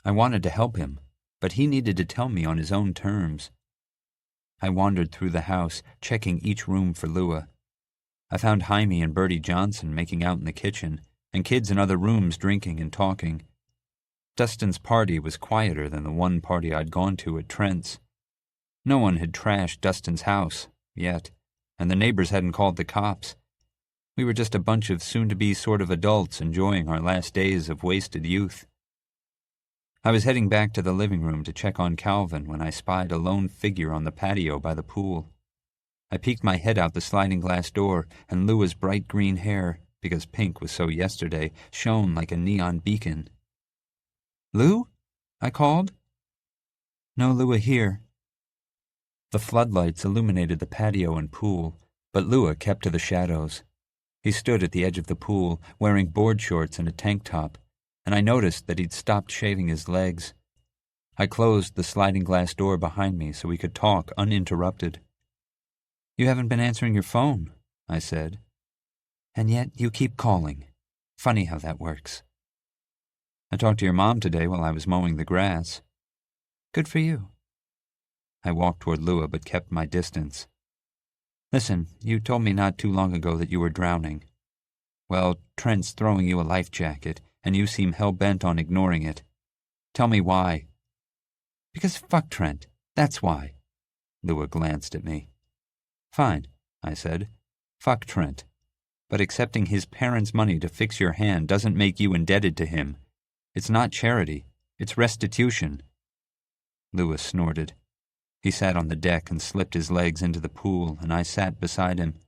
I wanted to help him, but he needed to tell me on his own terms. I wandered through the house, checking each room for Lua. I found Jaime and Bertie Johnson making out in the kitchen, and kids in other rooms drinking and talking. Dustin's party was quieter than the one party I'd gone to at Trent's. No one had trashed Dustin's house, yet, and the neighbors hadn't called the cops. We were just a bunch of soon-to-be sort of adults enjoying our last days of wasted youth. I was heading back to the living room to check on Calvin when I spied a lone figure on the patio by the pool. I peeked my head out the sliding glass door, and Lua's bright green hair, because pink was so yesterday, shone like a neon beacon. "Lou?" I called. "No Lua here." The floodlights illuminated the patio and pool, but Lua kept to the shadows. He stood at the edge of the pool, wearing board shorts and a tank top, and I noticed that he'd stopped shaving his legs. I closed the sliding glass door behind me so we could talk uninterrupted. "You haven't been answering your phone," I said. "And yet you keep calling. Funny how that works." "I talked to your mom today while I was mowing the grass." "Good for you." I walked toward Lua but kept my distance. "Listen, you told me not too long ago that you were drowning. Well, Trent's throwing you a life jacket, and you seem hell-bent on ignoring it. Tell me why." "Because fuck Trent, that's why." Lua glanced at me. "Fine," I said. "Fuck Trent. But accepting his parents' money to fix your hand doesn't make you indebted to him. It's not charity. It's restitution." Lua snorted. He sat on the deck and slipped his legs into the pool, and I sat beside him.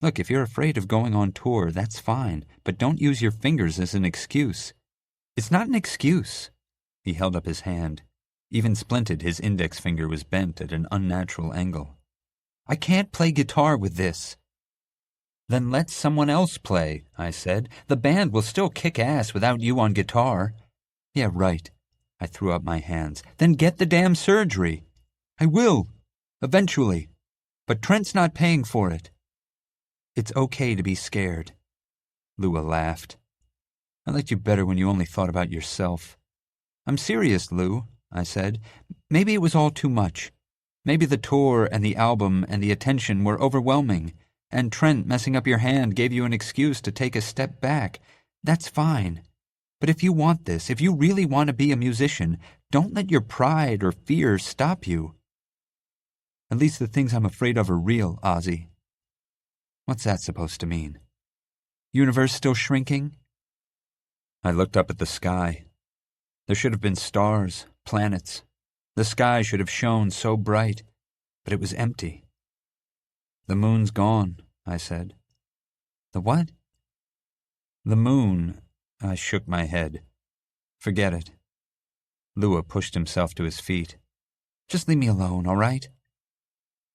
"Look, if you're afraid of going on tour, that's fine, but don't use your fingers as an excuse." "It's not an excuse." He held up his hand. Even splinted, his index finger was bent at an unnatural angle. "I can't play guitar with this." "Then let someone else play," I said. "The band will still kick ass without you on guitar." "Yeah, right." I threw up my hands. "Then get the damn surgery." "I will. Eventually. But Trent's not paying for it." "It's okay to be scared." Lua laughed. "I liked you better when you only thought about yourself." "I'm serious, Lou," I said. "Maybe it was all too much. Maybe the tour and the album and the attention were overwhelming, and Trent messing up your hand gave you an excuse to take a step back. That's fine. But if you want this, if you really want to be a musician, don't let your pride or fear stop you." "At least the things I'm afraid of are real, Ozzie." "What's that supposed to mean? Universe still shrinking?" I looked up at the sky. There should have been stars, planets. The sky should have shone so bright, but it was empty. "The moon's gone," I said. "The what?" "The moon." I shook my head. "Forget it." Lua pushed himself to his feet. "Just leave me alone, all right?"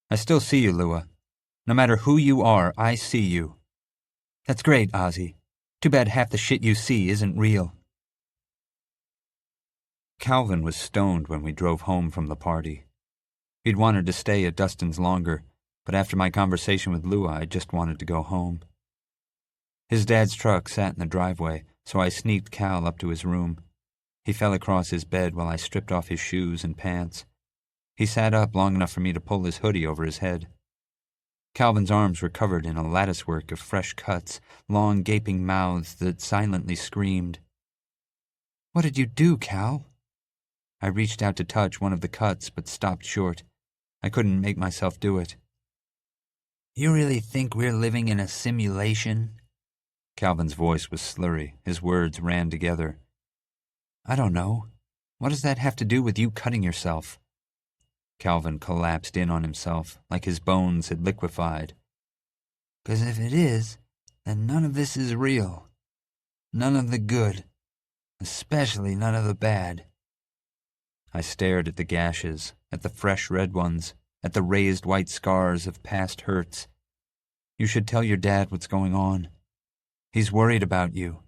"I still see you, Lua. No matter who you are, I see you." "That's great, Ozzie. Too bad half the shit you see isn't real." Calvin was stoned when we drove home from the party. He'd wanted to stay at Dustin's longer, but after my conversation with Lua, I just wanted to go home. His dad's truck sat in the driveway, so I sneaked Cal up to his room. He fell across his bed while I stripped off his shoes and pants. He sat up long enough for me to pull his hoodie over his head. Calvin's arms were covered in a latticework of fresh cuts, long gaping mouths that silently screamed. "What did you do, Cal?" I reached out to touch one of the cuts, but stopped short. I couldn't make myself do it. "You really think we're living in a simulation?" Calvin's voice was slurry. His words ran together. "I don't know. What does that have to do with you cutting yourself?" Calvin collapsed in on himself, like his bones had liquefied. "'Cause if it is, then none of this is real. None of the good. Especially none of the bad." I stared at the gashes, at the fresh red ones, at the raised white scars of past hurts. "You should tell your dad what's going on. He's worried about you."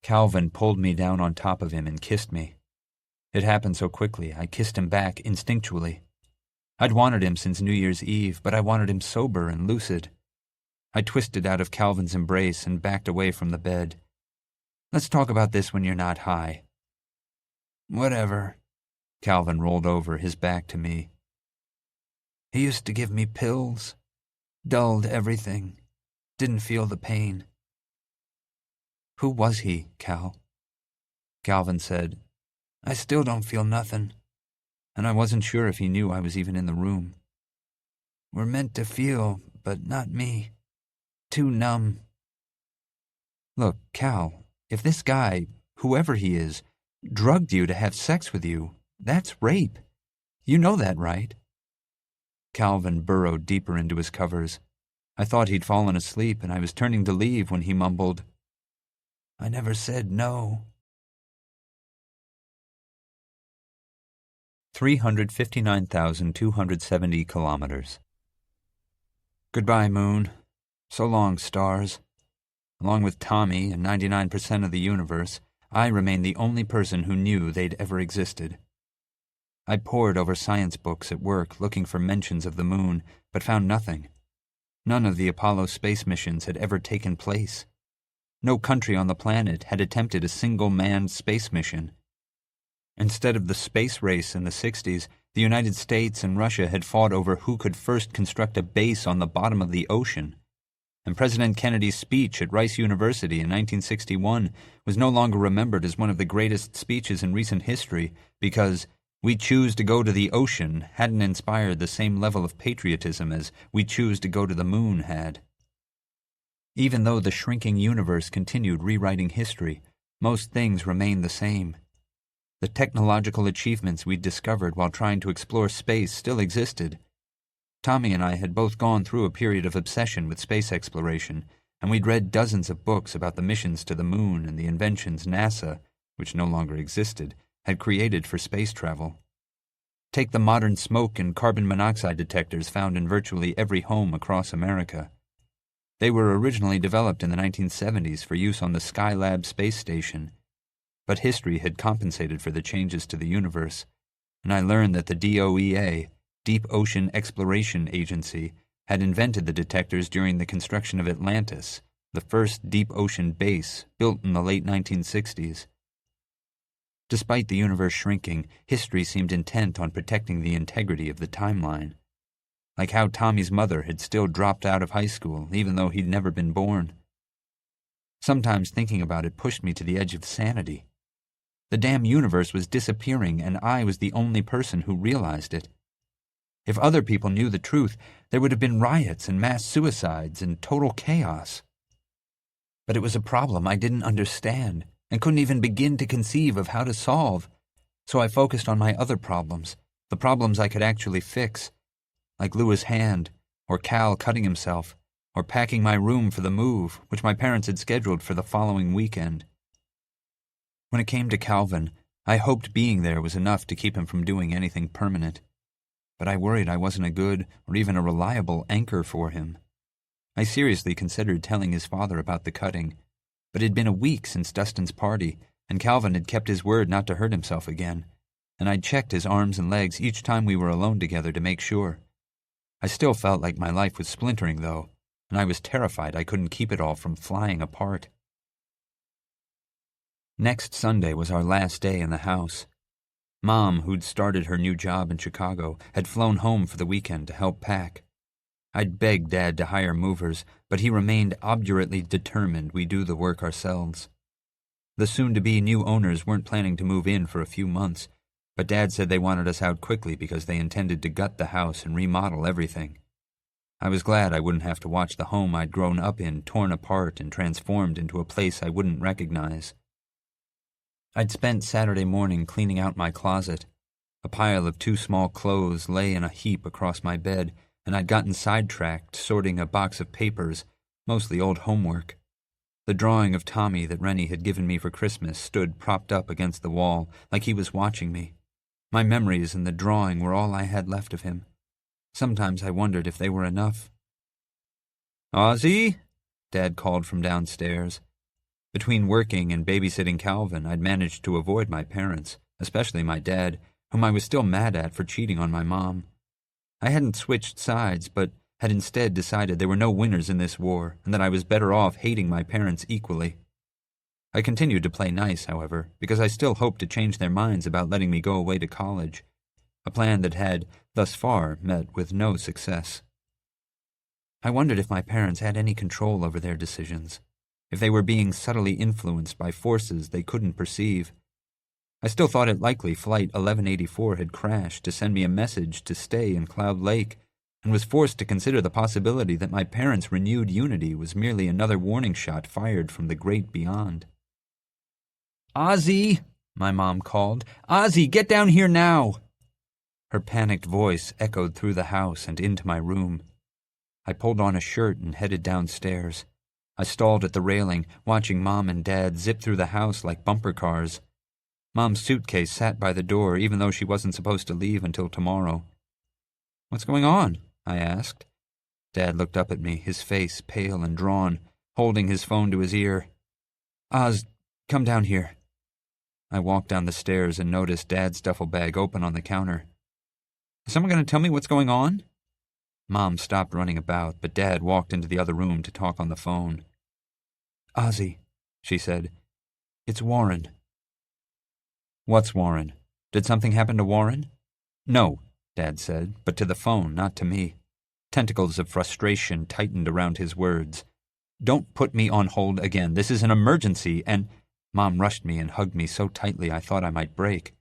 Calvin pulled me down on top of him and kissed me. It happened so quickly, I kissed him back instinctually. I'd wanted him since New Year's Eve, but I wanted him sober and lucid. I twisted out of Calvin's embrace and backed away from the bed. "Let's talk about this when you're not high." "Whatever." Calvin rolled over, his back to me. He used to give me pills. Dulled everything. Didn't feel the pain. Who was he, Cal? Calvin said, I still don't feel nothing. And I wasn't sure if he knew I was even in the room. We're meant to feel, but not me. Too numb. Look, Cal, if this guy, whoever he is, drugged you to have sex with you, that's rape. You know that, right? Calvin burrowed deeper into his covers. I thought he'd fallen asleep, and I was turning to leave when he mumbled, I never said no. 359,270 kilometers. Goodbye, moon. So long, stars. Along with Tommy and 99% of the universe, I remained the only person who knew they'd ever existed. I pored over science books at work looking for mentions of the moon, but found nothing. None of the Apollo space missions had ever taken place. No country on the planet had attempted a single manned space mission. Instead of the space race in the 60s, the United States and Russia had fought over who could first construct a base on the bottom of the ocean. And President Kennedy's speech at Rice University in 1961 was no longer remembered as one of the greatest speeches in recent history because "We choose to go to the ocean" hadn't inspired the same level of patriotism as "We choose to go to the moon" had. Even though the shrinking universe continued rewriting history, most things remained the same. The technological achievements we'd discovered while trying to explore space still existed. Tommy and I had both gone through a period of obsession with space exploration, and we'd read dozens of books about the missions to the moon and the inventions NASA, which no longer existed, had created for space travel. Take the modern smoke and carbon monoxide detectors found in virtually every home across America. They were originally developed in the 1970s for use on the Skylab space station, but history had compensated for the changes to the universe, and I learned that the DOEA, Deep Ocean Exploration Agency, had invented the detectors during the construction of Atlantis, the first deep ocean base built in the late 1960s. Despite the universe shrinking, history seemed intent on protecting the integrity of the timeline. Like how Tommy's mother had still dropped out of high school even though he'd never been born. Sometimes thinking about it pushed me to the edge of sanity. The damn universe was disappearing, and I was the only person who realized it. If other people knew the truth, there would have been riots and mass suicides and total chaos. But it was a problem I didn't understand and couldn't even begin to conceive of how to solve, so I focused on my other problems, the problems I could actually fix, like Louis' hand, or Cal cutting himself, or packing my room for the move, which my parents had scheduled for the following weekend. When it came to Calvin, I hoped being there was enough to keep him from doing anything permanent. But I worried I wasn't a good or even a reliable anchor for him. I seriously considered telling his father about the cutting, but it had been a week since Dustin's party, and Calvin had kept his word not to hurt himself again, and I'd checked his arms and legs each time we were alone together to make sure. I still felt like my life was splintering, though, and I was terrified I couldn't keep it all from flying apart. Next Sunday was our last day in the house. Mom, who'd started her new job in Chicago, had flown home for the weekend to help pack. I'd begged Dad to hire movers, but he remained obdurately determined we do the work ourselves. The soon-to-be new owners weren't planning to move in for a few months, but Dad said they wanted us out quickly because they intended to gut the house and remodel everything. I was glad I wouldn't have to watch the home I'd grown up in torn apart and transformed into a place I wouldn't recognize. I'd spent Saturday morning cleaning out my closet. A pile of too small clothes lay in a heap across my bed, and I'd gotten sidetracked sorting a box of papers, mostly old homework. The drawing of Tommy that Rennie had given me for Christmas stood propped up against the wall, like he was watching me. My memories and the drawing were all I had left of him. Sometimes I wondered if they were enough. "Ozzie?" Dad called from downstairs. Between working and babysitting Calvin, I'd managed to avoid my parents, especially my dad, whom I was still mad at for cheating on my mom. I hadn't switched sides, but had instead decided there were no winners in this war, and that I was better off hating my parents equally. I continued to play nice, however, because I still hoped to change their minds about letting me go away to college. a plan that had, thus far, met with no success. I wondered if my parents had any control over their decisions, if they were being subtly influenced by forces they couldn't perceive. I still thought it likely Flight 1184 had crashed to send me a message to stay in Cloud Lake, and was forced to consider the possibility that my parents' renewed unity was merely another warning shot fired from the great beyond. "Ozzie!" my mom called. "Ozzie, get down here now!" Her panicked voice echoed through the house and into my room. I pulled on a shirt and headed downstairs. I stalled at the railing, watching Mom and Dad zip through the house like bumper cars. Mom's suitcase sat by the door, even though she wasn't supposed to leave until tomorrow. "What's going on?" I asked. Dad looked up at me, his face pale and drawn, holding his phone to his ear. "Oz, come down here." I walked down the stairs and noticed Dad's duffel bag open on the counter. "Is someone going to tell me what's going on?" Mom stopped running about, but Dad walked into the other room to talk on the phone. "Ozzie," she said, "it's Warren." "What's Warren? Did something happen to Warren?" "No," Dad said, but to the phone, not to me. Tentacles of frustration tightened around his words. "Don't put me on hold again. This is an emergency, and—" Mom rushed me and hugged me so tightly I thought I might break.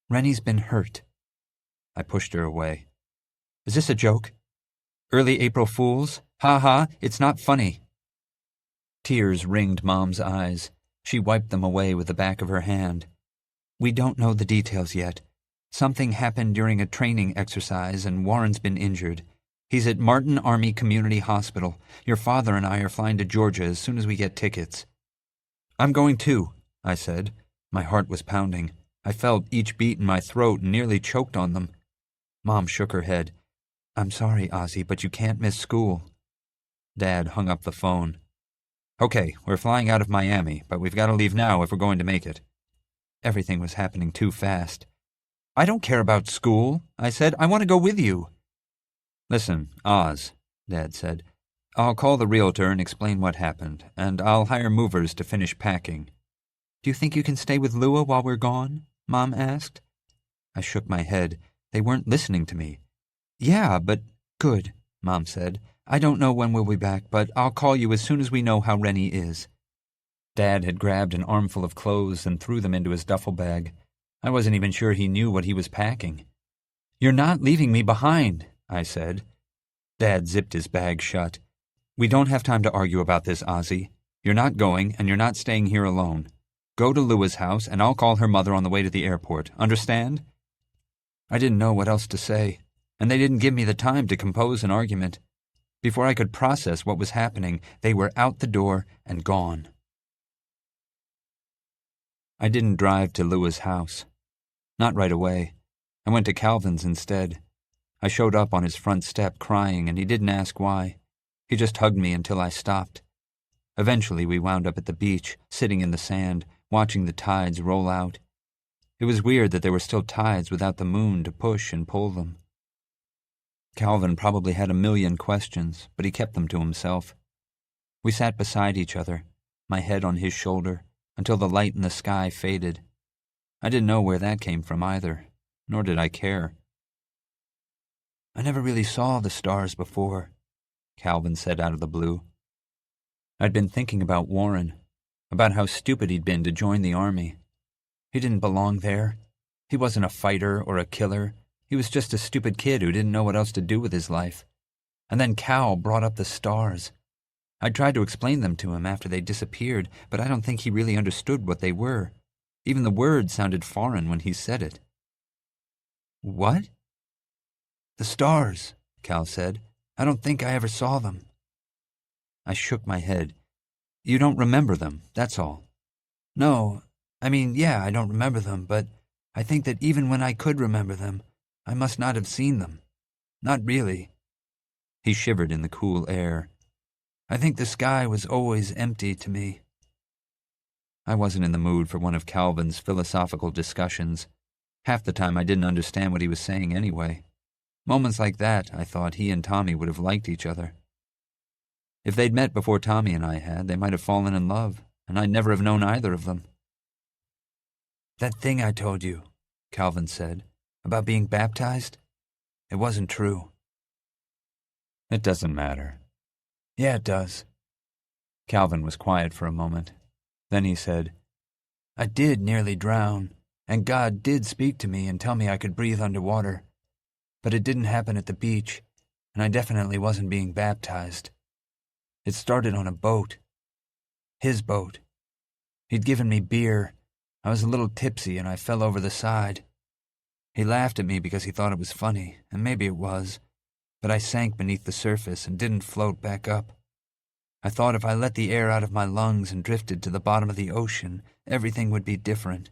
"Rennie's been hurt." I pushed her away. "Is this a joke? Early April Fools? Ha ha, it's not funny." Tears ringed Mom's eyes. She wiped them away with the back of her hand. "We don't know the details yet. Something happened during a training exercise and Warren's been injured. He's at Martin Army Community Hospital. Your father and I are flying to Georgia as soon as we get tickets." "I'm going too," I said. My heart was pounding. I felt each beat in my throat and nearly choked on them. Mom shook her head. "I'm sorry, Ozzie, but you can't miss school." Dad hung up the phone. "Okay, we're flying out of Miami, but we've got to leave now if we're going to make it." Everything was happening too fast. "I don't care about school," I said. "I want to go with you." "Listen, Oz," Dad said. "I'll call the realtor and explain what happened, and I'll hire movers to finish packing." "Do you think you can stay with Lua while we're gone?" Mom asked. I shook my head. They weren't listening to me. "Yeah, but—" "Good," Mom said. "I don't know when we'll be back, but I'll call you as soon as we know how Rennie is." Dad had grabbed an armful of clothes and threw them into his duffel bag. I wasn't even sure he knew what he was packing. "You're not leaving me behind," I said. Dad zipped his bag shut. "We don't have time to argue about this, Ozzie. You're not going, and you're not staying here alone. Go to Lua's house, and I'll call her mother on the way to the airport. Understand?" I didn't know what else to say, and they didn't give me the time to compose an argument. Before I could process what was happening, they were out the door and gone. I didn't drive to Lua's house. Not right away. I went to Calvin's instead. I showed up on his front step crying, and he didn't ask why. He just hugged me until I stopped. Eventually, we wound up at the beach, sitting in the sand, watching the tides roll out. It was weird that there were still tides without the moon to push and pull them. Calvin probably had a million questions, but he kept them to himself. We sat beside each other, my head on his shoulder, until the light in the sky faded. I didn't know where that came from either, nor did I care. "I never really saw the stars before," Calvin said out of the blue. I'd been thinking about Warren, about how stupid he'd been to join the army. He didn't belong there. He wasn't a fighter or a killer. He was just a stupid kid who didn't know what else to do with his life. And then Cal brought up the stars. I tried to explain them to him after they disappeared, but I don't think he really understood what they were. Even the word sounded foreign when he said it. "What?" "The stars," Cal said. "I don't think I ever saw them." I shook my head. "You don't remember them, that's all." "No, yeah, I don't remember them, but I think that even when I could remember them, I must not have seen them. Not really." He shivered in the cool air. "I think the sky was always empty to me." I wasn't in the mood for one of Calvin's philosophical discussions. Half the time I didn't understand what he was saying anyway. Moments like that, I thought he and Tommy would have liked each other. If they'd met before Tommy and I had, they might have fallen in love, and I'd never have known either of them. "That thing I told you," Calvin said. About being baptized? It wasn't true. It doesn't matter. Yeah, it does. Calvin was quiet for a moment. Then he said, I did nearly drown, and God did speak to me and tell me I could breathe underwater. But it didn't happen at the beach, and I definitely wasn't being baptized. It started on a boat. His boat. He'd given me beer. I was a little tipsy and I fell over the side. He laughed at me because he thought it was funny, and maybe it was, but I sank beneath the surface and didn't float back up. I thought if I let the air out of my lungs and drifted to the bottom of the ocean, everything would be different.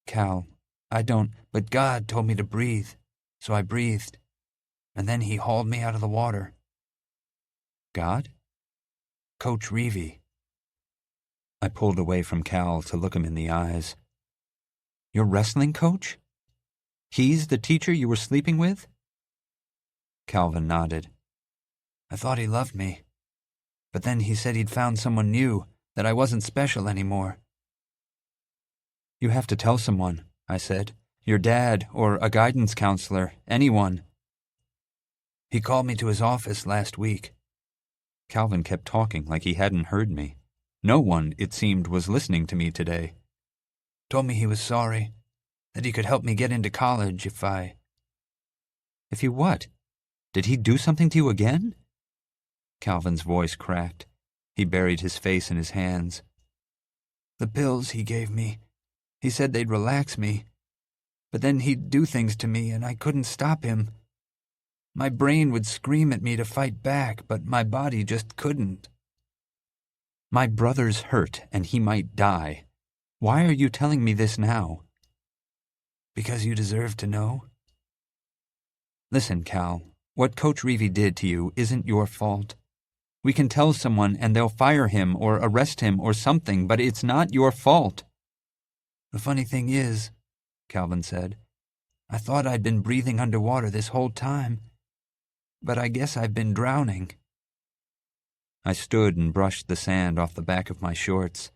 Cal, but God told me to breathe, so I breathed, and then he hauled me out of the water. God? Coach Reevy. I pulled away from Cal to look him in the eyes. Your wrestling coach? He's the teacher you were sleeping with? Calvin nodded. I thought he loved me, but then he said he'd found someone new, that I wasn't special anymore. You have to tell someone, I said. Your dad, or a guidance counselor, anyone. He called me to his office last week. Calvin kept talking like he hadn't heard me. No one, it seemed, was listening to me today. Told me he was sorry, that he could help me get into college if you what? Did he do something to you again? Calvin's voice cracked. He buried his face in his hands. The pills he gave me, he said they'd relax me, but then he'd do things to me and I couldn't stop him. My brain would scream at me to fight back, but my body just couldn't. My brother's hurt and he might die. Why are you telling me this now? Because you deserve to know. Listen, Cal, what Coach Reevy did to you isn't your fault. We can tell someone and they'll fire him or arrest him or something, but it's not your fault. The funny thing is, Calvin said, I thought I'd been breathing underwater this whole time, but I guess I've been drowning. I stood and brushed the sand off the back of my shorts.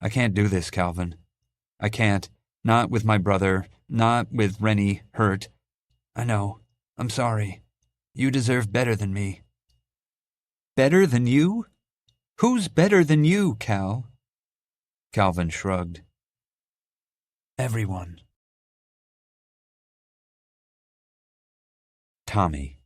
I can't do this, Calvin. I can't. Not with my brother, not with Rennie hurt. I know. I'm sorry. You deserve better than me. Better than you? Who's better than you, Cal? Calvin shrugged. Everyone. Tommy.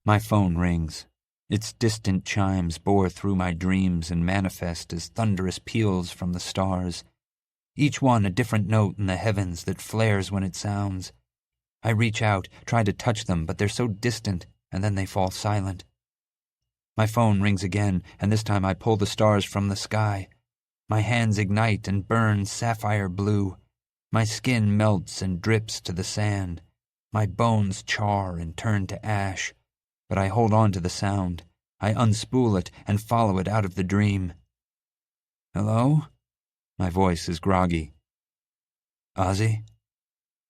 My phone rings. Its distant chimes bore through my dreams and manifest as thunderous peals from the stars, each one a different note in the heavens that flares when it sounds. I reach out, try to touch them, but they're so distant, and then they fall silent. My phone rings again, and this time I pull the stars from the sky. My hands ignite and burn sapphire blue. My skin melts and drips to the sand. My bones char and turn to ash. But I hold on to the sound. I unspool it and follow it out of the dream. Hello? My voice is groggy. Ozzie?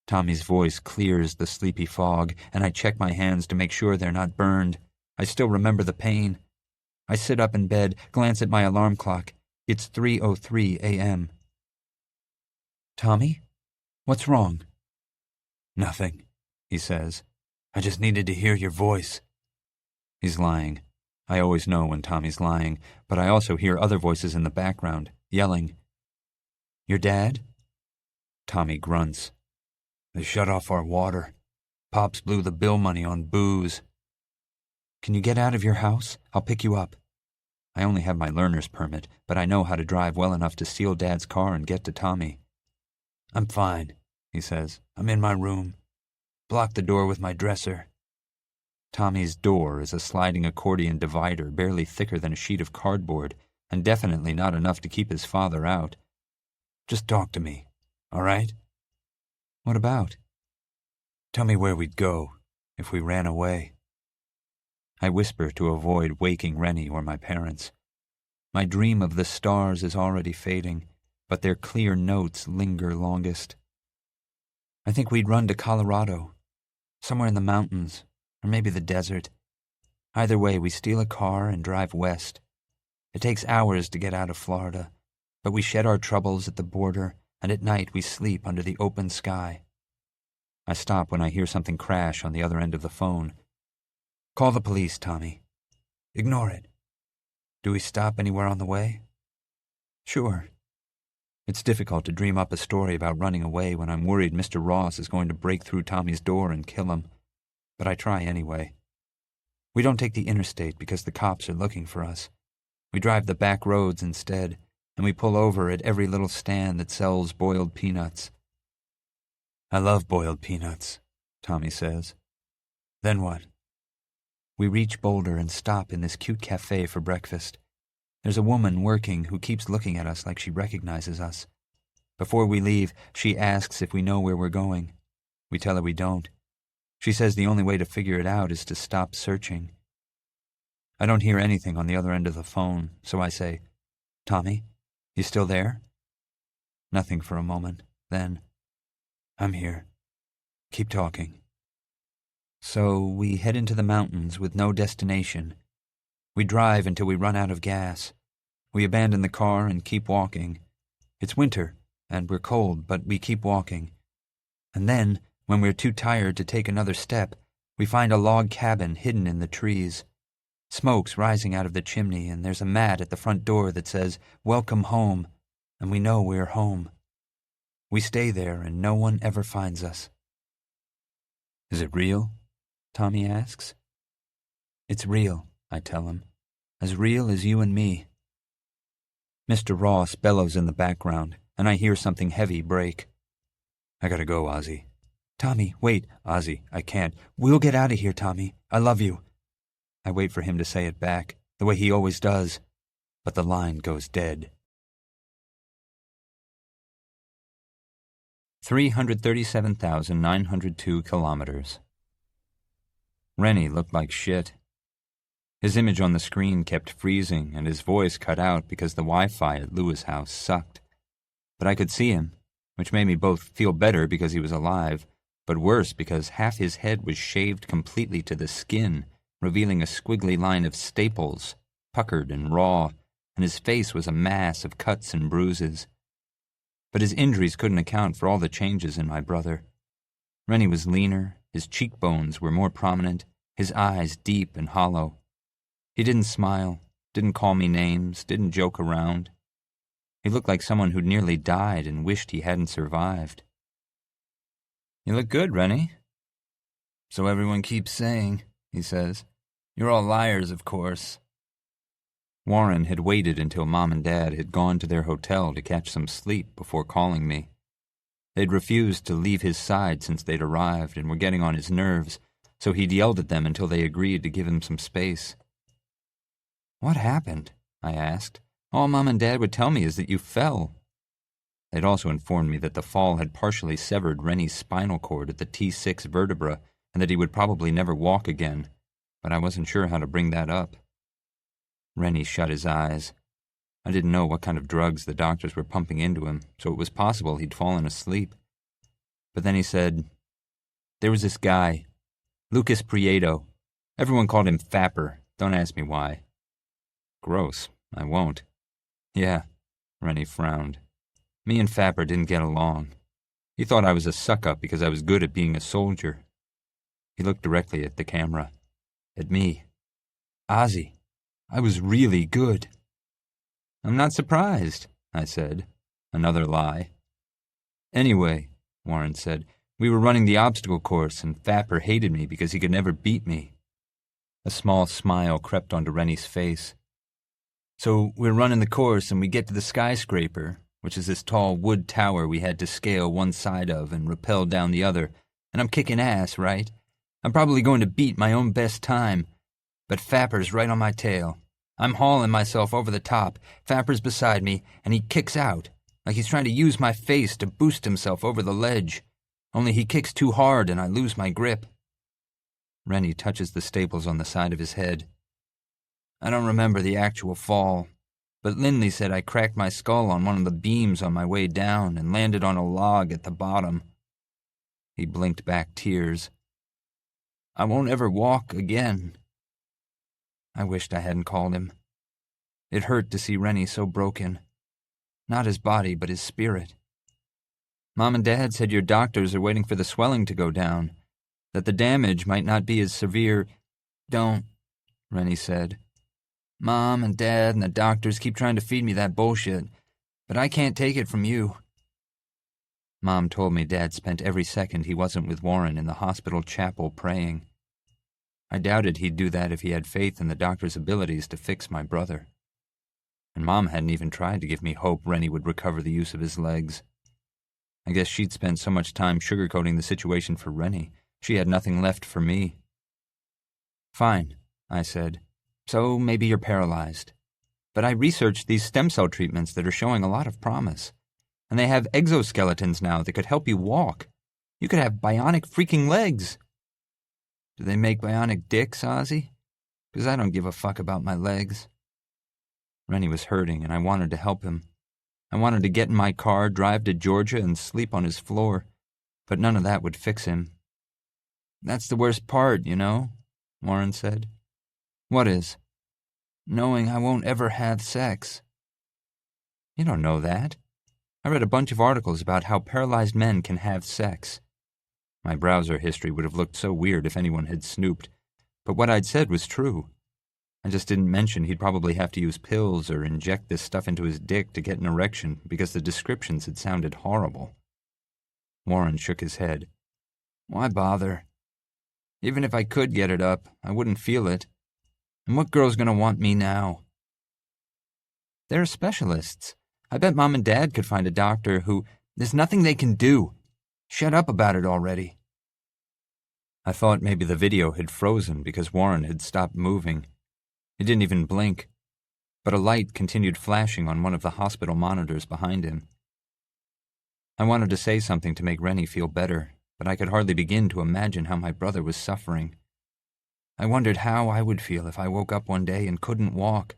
Tommy's voice clears the sleepy fog, and I check my hands to make sure they're not burned. I still remember the pain. I sit up in bed, glance at my alarm clock. It's 3:03 a.m. Tommy? What's wrong? Nothing, he says. I just needed to hear your voice. He's lying. I always know when Tommy's lying, but I also hear other voices in the background, yelling. Your dad? Tommy grunts. They shut off our water. Pops blew the bill money on booze. Can you get out of your house? I'll pick you up. I only have my learner's permit, but I know how to drive well enough to steal Dad's car and get to Tommy. I'm fine, he says. I'm in my room. Block the door with my dresser. Tommy's door is a sliding accordion divider barely thicker than a sheet of cardboard, and definitely not enough to keep his father out. Just talk to me, all right? What about? Tell me where we'd go if we ran away. I whisper to avoid waking Rennie or my parents. My dream of the stars is already fading, but their clear notes linger longest. I think we'd run to Colorado, somewhere in the mountains, or maybe the desert. Either way, we steal a car and drive west. It takes hours to get out of Florida, but we shed our troubles at the border, and at night we sleep under the open sky. I stop when I hear something crash on the other end of the phone. Call the police, Tommy. Ignore it. Do we stop anywhere on the way? Sure. It's difficult to dream up a story about running away when I'm worried Mr. Ross is going to break through Tommy's door and kill him, but I try anyway. We don't take the interstate because the cops are looking for us. We drive the back roads instead, and we pull over at every little stand that sells boiled peanuts. I love boiled peanuts, Tommy says. Then what? We reach Boulder and stop in this cute cafe for breakfast. There's a woman working who keeps looking at us like she recognizes us. Before we leave, she asks if we know where we're going. We tell her we don't. She says the only way to figure it out is to stop searching. I don't hear anything on the other end of the phone, so I say, Tommy, you still there? Nothing for a moment. Then, I'm here. Keep talking. So we head into the mountains with no destination. We drive until we run out of gas. We abandon the car and keep walking. It's winter, and we're cold, but we keep walking. And then, when we're too tired to take another step, we find a log cabin hidden in the trees. Smoke's rising out of the chimney, and there's a mat at the front door that says, "Welcome home," and we know we're home. We stay there, and no one ever finds us. Is it real? Tommy asks. It's real, I tell him. As real as you and me. Mr. Ross bellows in the background, and I hear something heavy break. I gotta go, Ozzie. Tommy, wait. Ozzie, I can't. We'll get out of here, Tommy. I love you. I wait for him to say it back, the way he always does, but the line goes dead. 337,902 kilometers. Rennie looked like shit. His image on the screen kept freezing, and his voice cut out because the Wi-Fi at Louis' house sucked. But I could see him, which made me both feel better because he was alive, but worse because half his head was shaved completely to the skin, revealing a squiggly line of staples, puckered and raw, and his face was a mass of cuts and bruises. But his injuries couldn't account for all the changes in my brother. Rennie was leaner, his cheekbones were more prominent, his eyes deep and hollow. He didn't smile, didn't call me names, didn't joke around. He looked like someone who'd nearly died and wished he hadn't survived. You look good, Rennie. So everyone keeps saying, he says. You're all liars, of course. Warren had waited until Mom and Dad had gone to their hotel to catch some sleep before calling me. They'd refused to leave his side since they'd arrived and were getting on his nerves, so he'd yelled at them until they agreed to give him some space. What happened? I asked. All Mom and Dad would tell me is that you fell. They'd also informed me that the fall had partially severed Rennie's spinal cord at the T6 vertebra and that he would probably never walk again, but I wasn't sure how to bring that up. Rennie shut his eyes. I didn't know what kind of drugs the doctors were pumping into him, so it was possible he'd fallen asleep. But then he said, there was this guy, Lucas Prieto. Everyone called him Fapper. Don't ask me why. Gross. I won't. Yeah, Rennie frowned. Me and Fapper didn't get along. He thought I was a suck-up because I was good at being a soldier. He looked directly at the camera. At me. Ozzie, I was really good. I'm not surprised, I said. Another lie. Anyway, Warren said, we were running the obstacle course and Fapper hated me because he could never beat me. A small smile crept onto Rennie's face. So we're running the course and we get to the skyscraper, which is this tall wood tower we had to scale one side of and rappel down the other, and I'm kicking ass, right? I'm probably going to beat my own best time, but Fapper's right on my tail. I'm hauling myself over the top, Fapper's beside me, and he kicks out, like he's trying to use my face to boost himself over the ledge. Only he kicks too hard and I lose my grip. Rennie touches the staples on the side of his head. I don't remember the actual fall, but Lindley said I cracked my skull on one of the beams on my way down and landed on a log at the bottom. He blinked back tears. I won't ever walk again. I wished I hadn't called him. It hurt to see Rennie so broken. Not his body, but his spirit. Mom and Dad said your doctors are waiting for the swelling to go down, that the damage might not be as severe. Don't, Rennie said. Mom and Dad and the doctors keep trying to feed me that bullshit, but I can't take it from you. Mom told me Dad spent every second he wasn't with Warren in the hospital chapel praying. I doubted he'd do that if he had faith in the doctor's abilities to fix my brother. And Mom hadn't even tried to give me hope Rennie would recover the use of his legs. I guess she'd spent so much time sugarcoating the situation for Rennie, she had nothing left for me. Fine, I said. So maybe you're paralyzed. But I researched these stem cell treatments that are showing a lot of promise. And they have exoskeletons now that could help you walk. You could have bionic freaking legs. Do they make bionic dicks, Ozzie? Because I don't give a fuck about my legs. Rennie was hurting, and I wanted to help him. I wanted to get in my car, drive to Georgia, and sleep on his floor. But none of that would fix him. That's the worst part, you know, Warren said. What is? Knowing I won't ever have sex. You don't know that. I read a bunch of articles about how paralyzed men can have sex. My browser history would have looked so weird if anyone had snooped, but what I'd said was true. I just didn't mention he'd probably have to use pills or inject this stuff into his dick to get an erection because the descriptions had sounded horrible. Warren shook his head. Why bother? Even if I could get it up, I wouldn't feel it. And what girl's gonna want me now? They're specialists. I bet Mom and Dad could find a doctor who... There's nothing they can do. Shut up about it already. I thought maybe the video had frozen because Warren had stopped moving. He didn't even blink, but a light continued flashing on one of the hospital monitors behind him. I wanted to say something to make Rennie feel better, but I could hardly begin to imagine how my brother was suffering. I wondered how I would feel if I woke up one day and couldn't walk,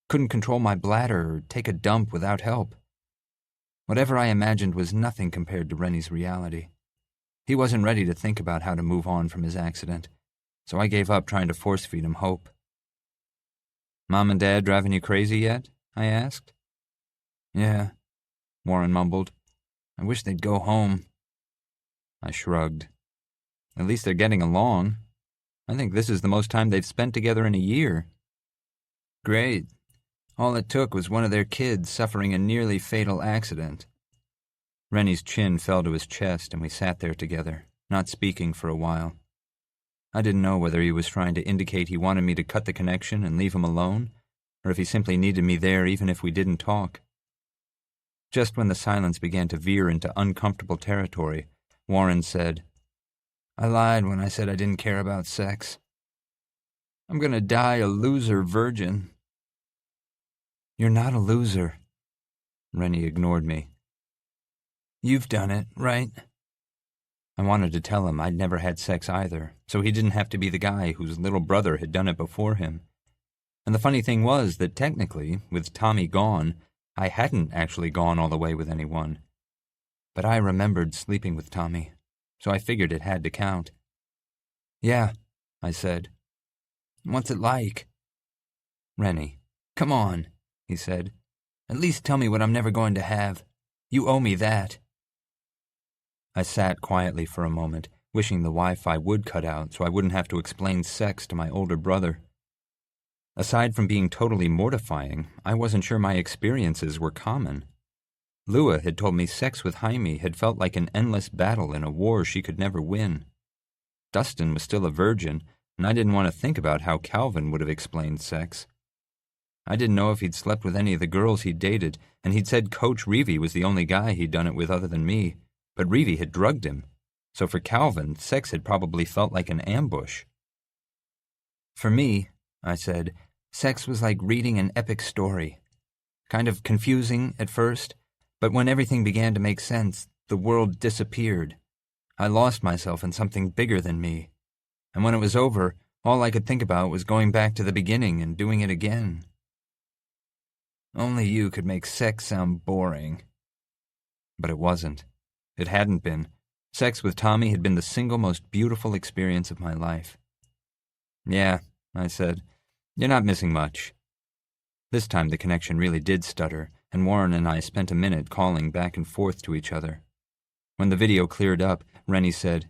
couldn't control my bladder or take a dump without help. Whatever I imagined was nothing compared to Rennie's reality. He wasn't ready to think about how to move on from his accident, so I gave up trying to force-feed him hope. Mom and Dad driving you crazy yet? I asked. Yeah, Warren mumbled. I wish they'd go home. I shrugged. At least they're getting along. I think this is the most time they've spent together in a year. Great. All it took was one of their kids suffering a nearly fatal accident. Rennie's chin fell to his chest, and we sat there together, not speaking for a while. I didn't know whether he was trying to indicate he wanted me to cut the connection and leave him alone, or if he simply needed me there even if we didn't talk. Just when the silence began to veer into uncomfortable territory, Warren said, I lied when I said I didn't care about sex. I'm gonna die a loser virgin. You're not a loser. Rennie ignored me. You've done it, right? I wanted to tell him I'd never had sex either, so he didn't have to be the guy whose little brother had done it before him. And the funny thing was that technically, with Tommy gone, I hadn't actually gone all the way with anyone. But I remembered sleeping with Tommy, so I figured it had to count. Yeah, I said. What's it like? Rennie, come on, he said. At least tell me what I'm never going to have. You owe me that. I sat quietly for a moment, wishing the Wi-Fi would cut out so I wouldn't have to explain sex to my older brother. Aside from being totally mortifying, I wasn't sure my experiences were common. Lua had told me sex with Jaime had felt like an endless battle in a war she could never win. Dustin was still a virgin, and I didn't want to think about how Calvin would have explained sex. I didn't know if he'd slept with any of the girls he'd dated, and he'd said Coach Reevy was the only guy he'd done it with other than me, but Reevy had drugged him, so for Calvin, sex had probably felt like an ambush. For me, I said, sex was like reading an epic story. Kind of confusing at first, but when everything began to make sense, the world disappeared. I lost myself in something bigger than me, and when it was over, all I could think about was going back to the beginning and doing it again. Only you could make sex sound boring. But it wasn't. It hadn't been. Sex with Tommy had been the single most beautiful experience of my life. Yeah, I said, you're not missing much. This time the connection really did stutter, and Warren and I spent a minute calling back and forth to each other. When the video cleared up, Rennie said,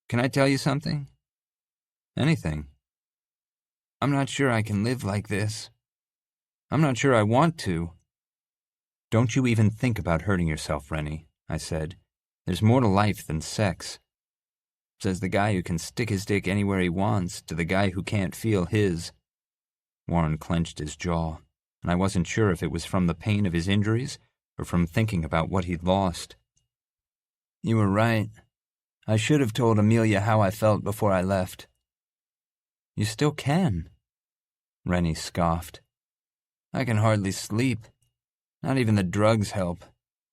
"Can I tell you something?" "Anything." "I'm not sure I can live like this. I'm not sure I want to." "Don't you even think about hurting yourself, Rennie," I said. "There's more to life than sex." Says the guy who can stick his dick anywhere he wants to the guy who can't feel his. Warren clenched his jaw, and I wasn't sure if it was from the pain of his injuries or from thinking about what he'd lost. "You were right. I should have told Amelia how I felt before I left." "You still can," Rennie scoffed. "I can hardly sleep. Not even the drugs help.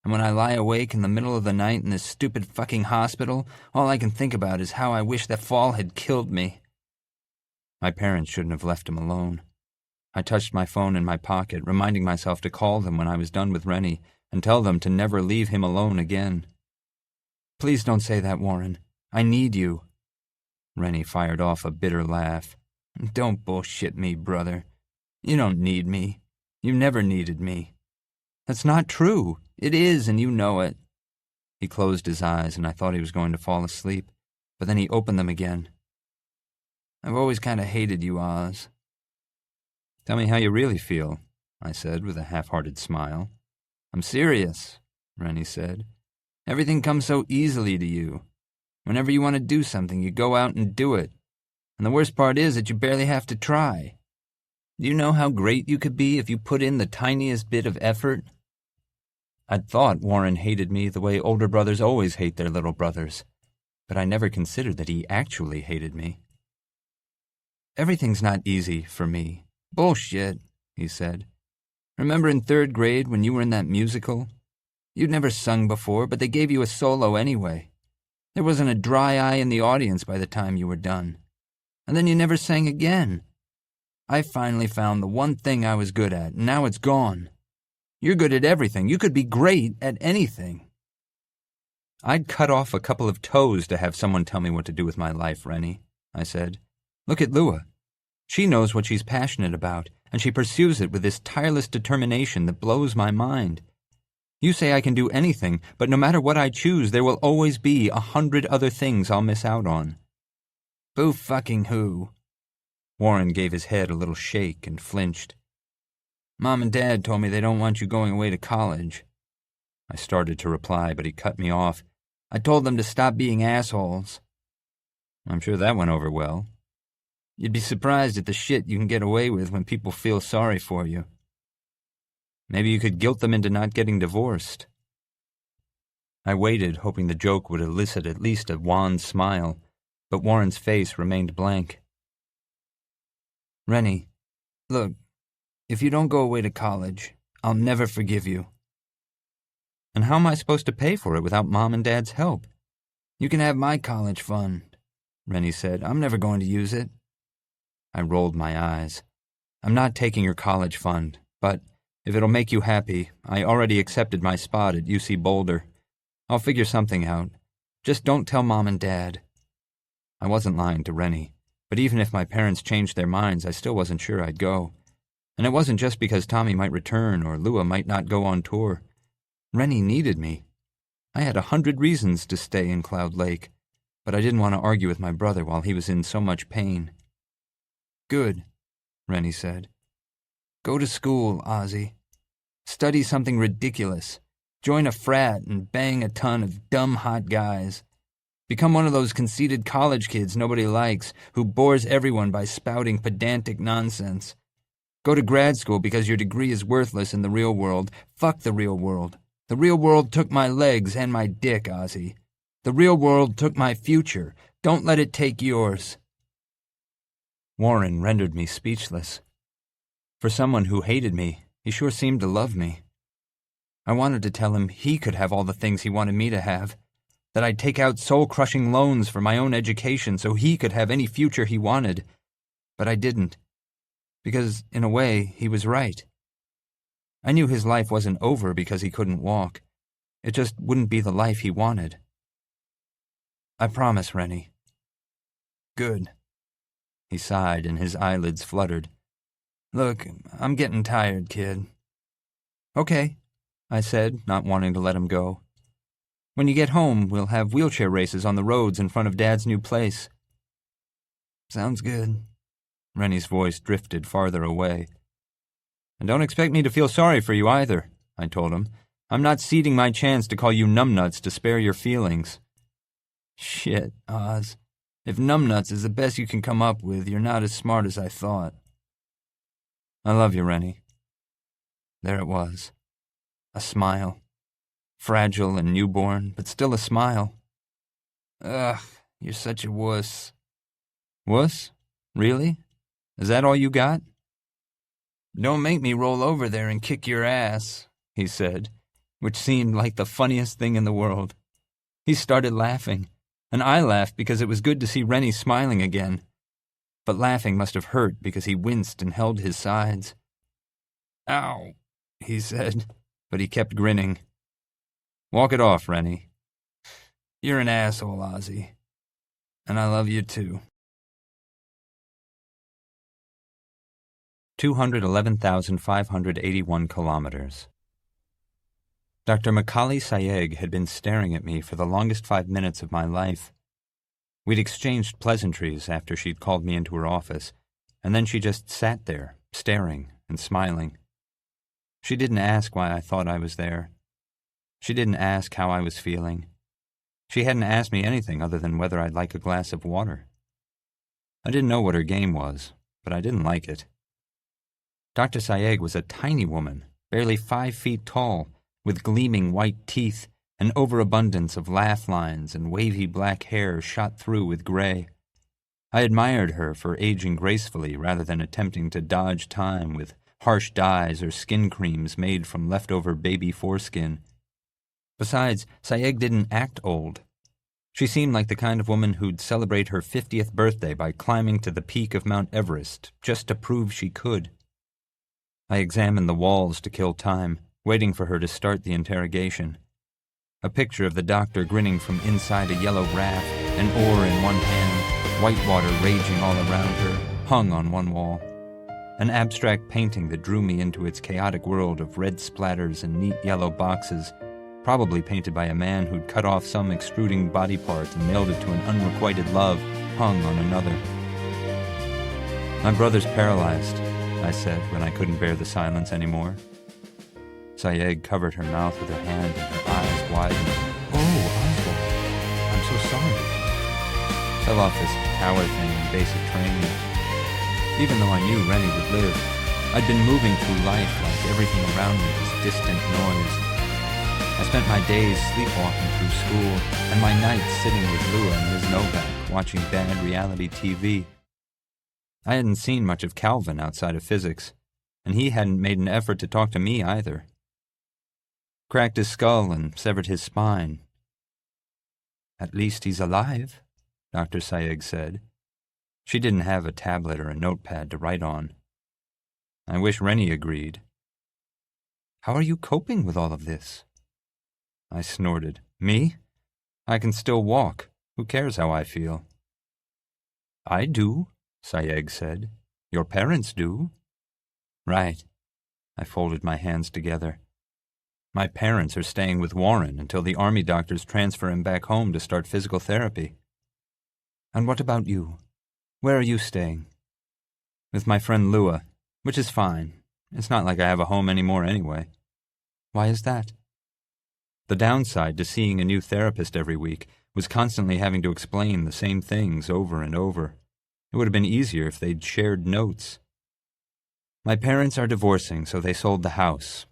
And when I lie awake in the middle of the night in this stupid fucking hospital, all I can think about is how I wish that fall had killed me." My parents shouldn't have left him alone. I touched my phone in my pocket, reminding myself to call them when I was done with Rennie and tell them to never leave him alone again. "Please don't say that, Warren. I need you." Rennie fired off a bitter laugh. "Don't bullshit me, brother. You don't need me. You never needed me." "That's not true. It is, and you know it." He closed his eyes, and I thought he was going to fall asleep, but then he opened them again. "I've always kind of hated you, Oz." "Tell me how you really feel," I said with a half-hearted smile. "I'm serious," Rennie said. "Everything comes so easily to you. Whenever you want to do something, you go out and do it. And the worst part is that you barely have to try. Do you know how great you could be if you put in the tiniest bit of effort?" I'd thought Warren hated me the way older brothers always hate their little brothers, but I never considered that he actually hated me. "Everything's not easy for me." "Bullshit," he said. "Remember in 3rd grade when you were in that musical? You'd never sung before, but they gave you a solo anyway. There wasn't a dry eye in the audience by the time you were done. And then you never sang again. I finally found the one thing I was good at, and now it's gone. You're good at everything. You could be great at anything." "I'd cut off a couple of toes to have someone tell me what to do with my life, Rennie," I said. "Look at Lua. She knows what she's passionate about, and she pursues it with this tireless determination that blows my mind. You say I can do anything, but no matter what I choose, there will always be 100 other things I'll miss out on." "Boo fucking who?" Warren gave his head a little shake and flinched. "Mom and Dad told me they don't want you going away to college." I started to reply, but he cut me off. "I told them to stop being assholes." "I'm sure that went over well." "You'd be surprised at the shit you can get away with when people feel sorry for you." "Maybe you could guilt them into not getting divorced." I waited, hoping the joke would elicit at least a wan smile, but Warren's face remained blank. "Rennie, look, if you don't go away to college, I'll never forgive you." "And how am I supposed to pay for it without Mom and Dad's help?" "You can have my college fund," Rennie said. "I'm never going to use it." I rolled my eyes. "I'm not taking your college fund, but if it'll make you happy, I already accepted my spot at UC Boulder. I'll figure something out. Just don't tell Mom and Dad." I wasn't lying to Rennie, but even if my parents changed their minds, I still wasn't sure I'd go. And it wasn't just because Tommy might return or Lua might not go on tour. Rennie needed me. I had 100 reasons to stay in Cloud Lake, but I didn't want to argue with my brother while he was in so much pain. "Good," Rennie said. "Go to school, Ozzie. Study something ridiculous. Join a frat and bang a ton of dumb hot guys. Become one of those conceited college kids nobody likes, who bores everyone by spouting pedantic nonsense. Go to grad school because your degree is worthless in the real world. Fuck the real world. The real world took my legs and my dick, Ozzie. The real world took my future. Don't let it take yours." Warren rendered me speechless. For someone who hated me, he sure seemed to love me. I wanted to tell him he could have all the things he wanted me to have, that I'd take out soul-crushing loans for my own education so he could have any future he wanted. But I didn't. Because, in a way, he was right. I knew his life wasn't over because he couldn't walk. It just wouldn't be the life he wanted. "I promise, Rennie." "Good." He sighed and his eyelids fluttered. "Look, I'm getting tired, kid." "Okay," I said, not wanting to let him go. When you get home, we'll have wheelchair races on the roads in front of Dad's new place." "Sounds good." Rennie's voice drifted farther away. "And don't expect me to feel sorry for you either," I told him. "I'm not ceding my chance to call you numbnuts to spare your feelings." "Shit, Oz. If numbnuts is the best you can come up with, you're not as smart as I thought." "I love you, Rennie." There it was. A smile. Fragile and newborn, but still a smile. "Ugh, you're such a wuss." "Wuss? Really? Is that all you got?" "Don't make me roll over there and kick your ass," he said, which seemed like the funniest thing in the world. He started laughing, and I laughed because it was good to see Rennie smiling again. But laughing must have hurt because he winced and held his sides. "Ow," he said, but he kept grinning. "Walk it off, Rennie." "You're an asshole, Ozzie. And I love you too." 211,581 kilometers. Dr. Macaulay Sayegh had been staring at me for the longest 5 minutes of my life. We'd exchanged pleasantries after she'd called me into her office, and then she just sat there, staring and smiling. She didn't ask why I thought I was there. She didn't ask how I was feeling. She hadn't asked me anything other than whether I'd like a glass of water. I didn't know what her game was, but I didn't like it. Dr. Sayegh was a tiny woman, barely 5 feet tall, with gleaming white teeth, an overabundance of laugh lines and wavy black hair shot through with gray. I admired her for aging gracefully rather than attempting to dodge time with harsh dyes or skin creams made from leftover baby foreskin. Besides, Sayegh didn't act old. She seemed like the kind of woman who'd celebrate her 50th birthday by climbing to the peak of Mount Everest just to prove she could. I examined the walls to kill time, waiting for her to start the interrogation. A picture of the doctor grinning from inside a yellow raft, an oar in one hand, white water raging all around her, hung on one wall. An abstract painting that drew me into its chaotic world of red splatters and neat yellow boxes, probably painted by a man who'd cut off some extruding body part and mailed it to an unrequited love, hung on another. "My brother's paralyzed," I said when I couldn't bear the silence anymore. Sayegh covered her mouth with her hand and her eyes widened. "Oh, Oswald, I'm so sorry." Fell off this tower thing in basic training. Even though I knew Rennie would live, I'd been moving through life like everything around me was distant noise. I spent my days sleepwalking through school and my nights sitting with Lua and Ms. Novak watching bad reality TV. I hadn't seen much of Calvin outside of physics, and he hadn't made an effort to talk to me either. Cracked his skull and severed his spine. "At least he's alive," Dr. Sayegh said. She didn't have a tablet or a notepad to write on. I wish Rennie agreed. "How are you coping with all of this?" I snorted. "Me? I can still walk. Who cares how I feel?" "I do," Sayegh said. "Your parents do." "Right." I folded my hands together. "My parents are staying with Warren until the army doctors transfer him back home to start physical therapy." "And what about you? Where are you staying?" "With my friend Lua, which is fine. It's not like I have a home anymore anyway." "Why is that?" The downside to seeing a new therapist every week was constantly having to explain the same things over and over. It would have been easier if they'd shared notes. "My parents are divorcing, so they sold the house."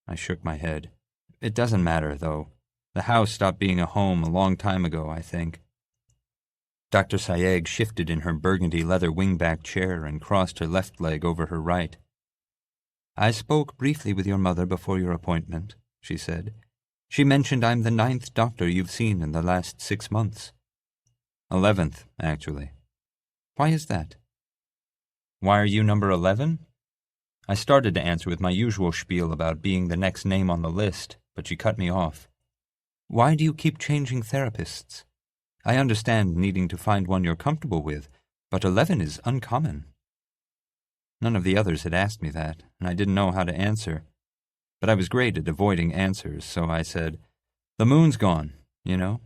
I shook my head. "It doesn't matter, though. The house stopped being a home a long time ago, I think." Dr. Sayegh shifted in her burgundy leather wingback chair and crossed her left leg over her right. "I spoke briefly with your mother before your appointment," she said. "She mentioned I'm the 9th doctor you've seen in the last 6 months." 11th, actually." "Why is that?" "Why are you number 11? I started to answer with my usual spiel about being the next name on the list, but she cut me off. "Why do you keep changing therapists? I understand needing to find one you're comfortable with, but 11 is uncommon." None of the others had asked me that, and I didn't know how to answer. But I was great at avoiding answers, so I said, "The moon's gone. you know?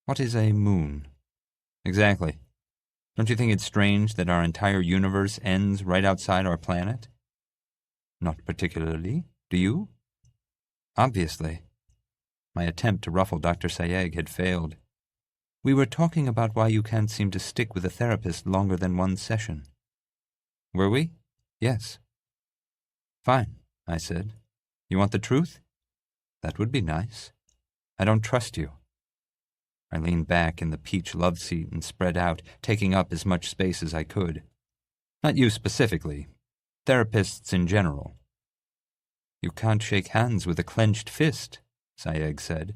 What is a moon? Exactly. Don't you think it's strange that our entire universe ends right outside our planet? Not particularly, do you? Obviously. My attempt to ruffle Dr. Sayegh had failed. We were talking about why you can't seem to stick with a therapist longer than one session. Were we? Yes. Fine, I said. You want the truth? That would be nice. I don't trust you. I leaned back in the peach love seat and spread out, taking up as much space as I could. Not you specifically. Therapists in general. You can't shake hands with a clenched fist, Sayegh said.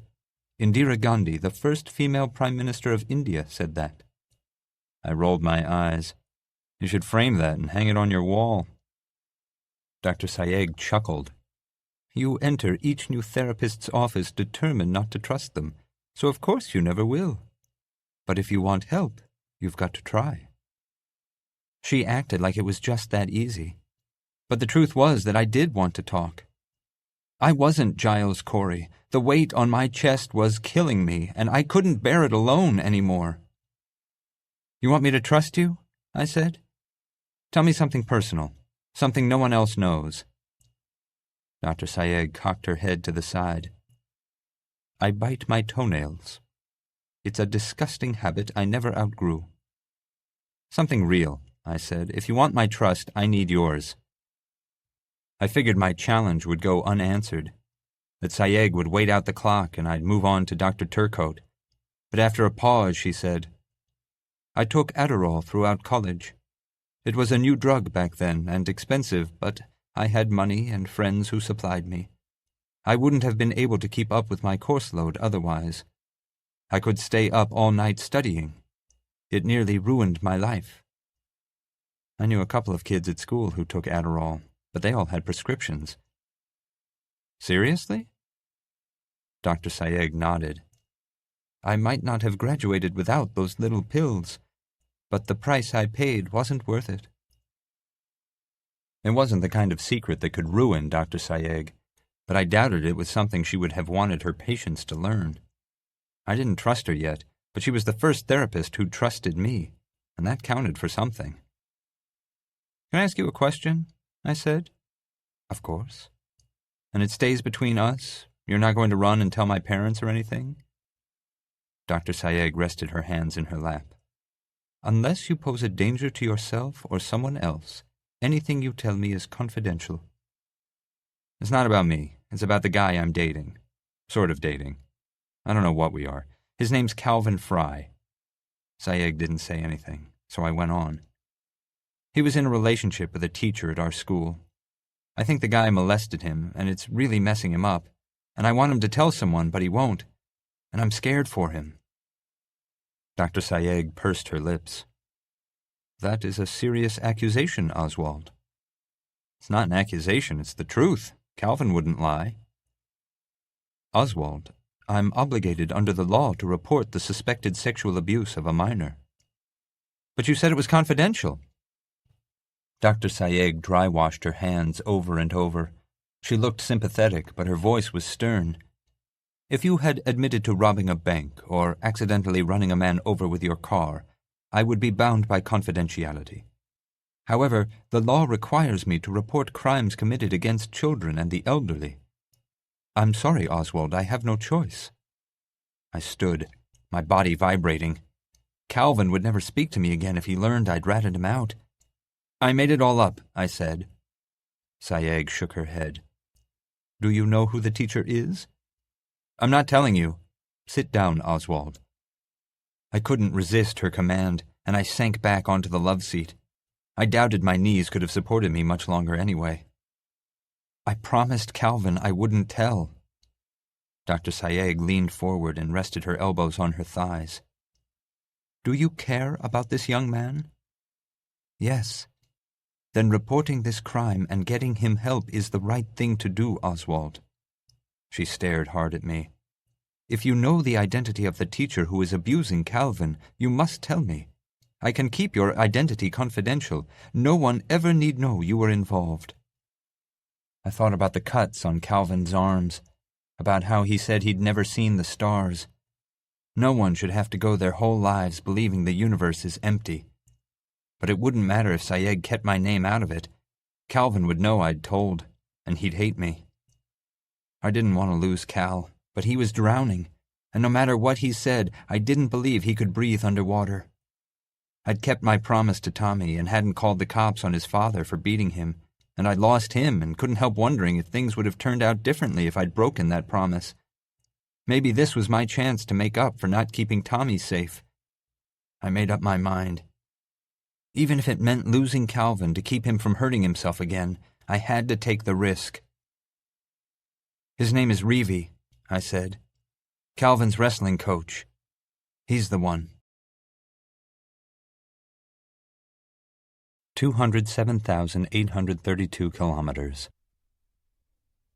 Indira Gandhi, the first female Prime Minister of India, said that. I rolled my eyes. You should frame that and hang it on your wall. Dr. Sayegh chuckled. You enter each new therapist's office determined not to trust them, so of course you never will. But if you want help, you've got to try. She acted like it was just that easy. But the truth was that I did want to talk. I wasn't Giles Corey. The weight on my chest was killing me, and I couldn't bear it alone anymore. You want me to trust you? I said. Tell me something personal, something no one else knows. Dr. Sayegh cocked her head to the side. I bite my toenails. It's a disgusting habit I never outgrew. Something real, I said. If you want my trust, I need yours. I figured my challenge would go unanswered, that Sayegh would wait out the clock and I'd move on to Dr. Turcotte. But after a pause, she said, I took Adderall throughout college. It was a new drug back then and expensive, but I had money and friends who supplied me. I wouldn't have been able to keep up with my course load otherwise. I could stay up all night studying. It nearly ruined my life. I knew a couple of kids at school who took Adderall, but they all had prescriptions. Seriously? Dr. Sayegh nodded. I might not have graduated without those little pills, but the price I paid wasn't worth it. It wasn't the kind of secret that could ruin Dr. Sayegh, but I doubted it was something she would have wanted her patients to learn. I didn't trust her yet, but she was the first therapist who trusted me, and that counted for something. Can I ask you a question? I said. Of course. And it stays between us? You're not going to run and tell my parents or anything? Dr. Sayegh rested her hands in her lap. Unless you pose a danger to yourself or someone else, anything you tell me is confidential. It's not about me. It's about the guy I'm dating. Sort of dating. I don't know what we are. His name's Calvin Fry. Sayegh didn't say anything, so I went on. He was in a relationship with a teacher at our school. I think the guy molested him, and it's really messing him up, and I want him to tell someone, but he won't, and I'm scared for him. Dr. Sayegh pursed her lips. That is a serious accusation, Oswald. It's not an accusation, it's the truth. Calvin wouldn't lie. Oswald, I'm obligated under the law to report the suspected sexual abuse of a minor. But you said it was confidential. Dr. Sayegh dry-washed her hands over and over. She looked sympathetic, but her voice was stern. If you had admitted to robbing a bank or accidentally running a man over with your car, I would be bound by confidentiality. However, the law requires me to report crimes committed against children and the elderly. I'm sorry, Oswald, I have no choice. I stood, my body vibrating. Calvin would never speak to me again if he learned I'd ratted him out. I made it all up, I said. Sayegh shook her head. Do you know who the teacher is? I'm not telling you. Sit down, Oswald. I couldn't resist her command, and I sank back onto the love seat. I doubted my knees could have supported me much longer anyway. I promised Calvin I wouldn't tell. Dr. Sayegh leaned forward and rested her elbows on her thighs. Do you care about this young man? Yes. Then reporting this crime and getting him help is the right thing to do, Oswald. She stared hard at me. If you know the identity of the teacher who is abusing Calvin, you must tell me. I can keep your identity confidential. No one ever need know you were involved. I thought about the cuts on Calvin's arms. about how he said he'd never seen the stars. No one should have to go their whole lives believing the universe is empty. But it wouldn't matter if Sayegh kept my name out of it. Calvin would know I'd told, and he'd hate me. I didn't want to lose Cal, but he was drowning, and no matter what he said, I didn't believe he could breathe underwater. I'd kept my promise to Tommy and hadn't called the cops on his father for beating him, and I'd lost him and couldn't help wondering if things would have turned out differently if I'd broken that promise. Maybe this was my chance to make up for not keeping Tommy safe. I made up my mind. Even if it meant losing Calvin to keep him from hurting himself again, I had to take the risk. His name is Reevy, I said. Calvin's wrestling coach. He's the one. 207,832 kilometers.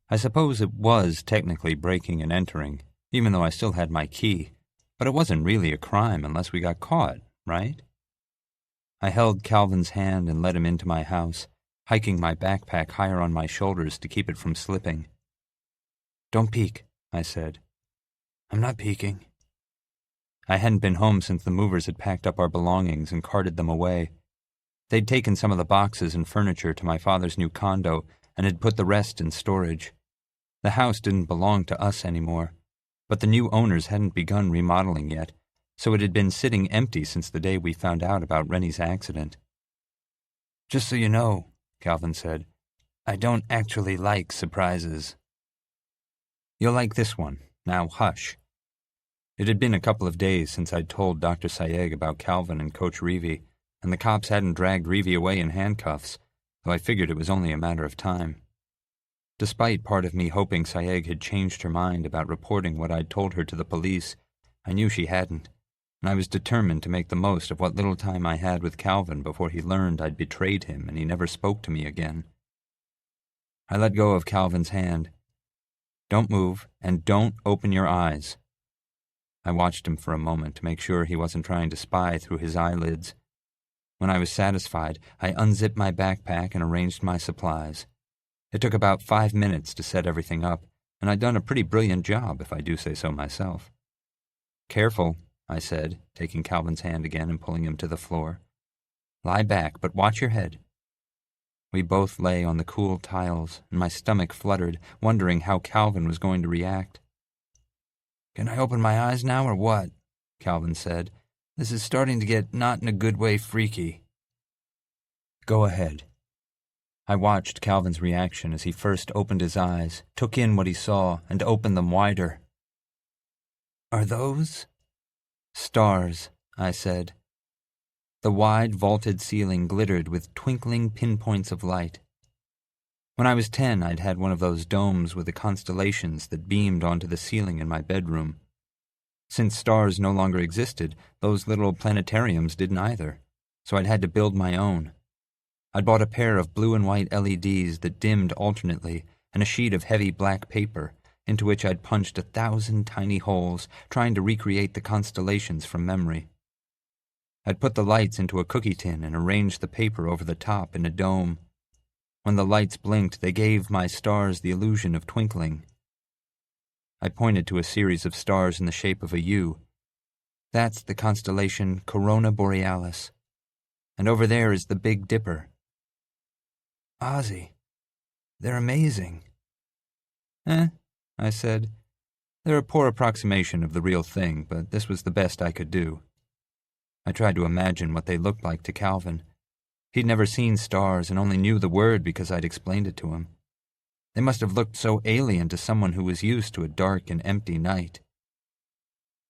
I suppose it was technically breaking and entering, even though I still had my key, but it wasn't really a crime unless we got caught, right? I held Calvin's hand and led him into my house, hiking my backpack higher on my shoulders to keep it from slipping. "Don't peek," I said. "I'm not peeking." I hadn't been home since the movers had packed up our belongings and carted them away. They'd taken some of the boxes and furniture to my father's new condo and had put the rest in storage. The house didn't belong to us anymore, but the new owners hadn't begun remodeling yet, so it had been sitting empty since the day we found out about Rennie's accident. "Just so you know," Calvin said, "I don't actually like surprises." "You'll like this one. Now hush." It had been a couple of days since I'd told Dr. Sayegh about Calvin and Coach Reevy, and the cops hadn't dragged Reevy away in handcuffs, though I figured it was only a matter of time. Despite part of me hoping Sayegh had changed her mind about reporting what I'd told her to the police, I knew she hadn't, and I was determined to make the most of what little time I had with Calvin before he learned I'd betrayed him and he never spoke to me again. I let go of Calvin's hand. "Don't move, and don't open your eyes." I watched him for a moment to make sure he wasn't trying to spy through his eyelids. When I was satisfied, I unzipped my backpack and arranged my supplies. It took about 5 minutes to set everything up, and I'd done a pretty brilliant job, if I do say so myself. "Careful," I said, taking Calvin's hand again and pulling him to the floor. "Lie back, but watch your head." We both lay on the cool tiles, and my stomach fluttered, wondering how Calvin was going to react. "Can I open my eyes now or what?" Calvin said. "This is starting to get not in a good way freaky." "Go ahead." I watched Calvin's reaction as he first opened his eyes, took in what he saw, and opened them wider. "Are those?" "Stars," I said. The wide, vaulted ceiling glittered with twinkling pinpoints of light. When I was 10, I'd had one of those domes with the constellations that beamed onto the ceiling in my bedroom. Since stars no longer existed, those little planetariums didn't either, so I'd had to build my own. I'd bought a pair of blue and white LEDs that dimmed alternately and a sheet of heavy black paper, into which I'd punched 1,000 tiny holes, trying to recreate the constellations from memory. I'd put the lights into a cookie tin and arranged the paper over the top in a dome. When the lights blinked, they gave my stars the illusion of twinkling. I pointed to a series of stars in the shape of a U. "That's the constellation Corona Borealis. And over there is the Big Dipper." "Ozzie, they're amazing." I said. "They're a poor approximation of the real thing, but this was the best I could do." I tried to imagine what they looked like to Calvin. He'd never seen stars and only knew the word because I'd explained it to him. They must have looked so alien to someone who was used to a dark and empty night.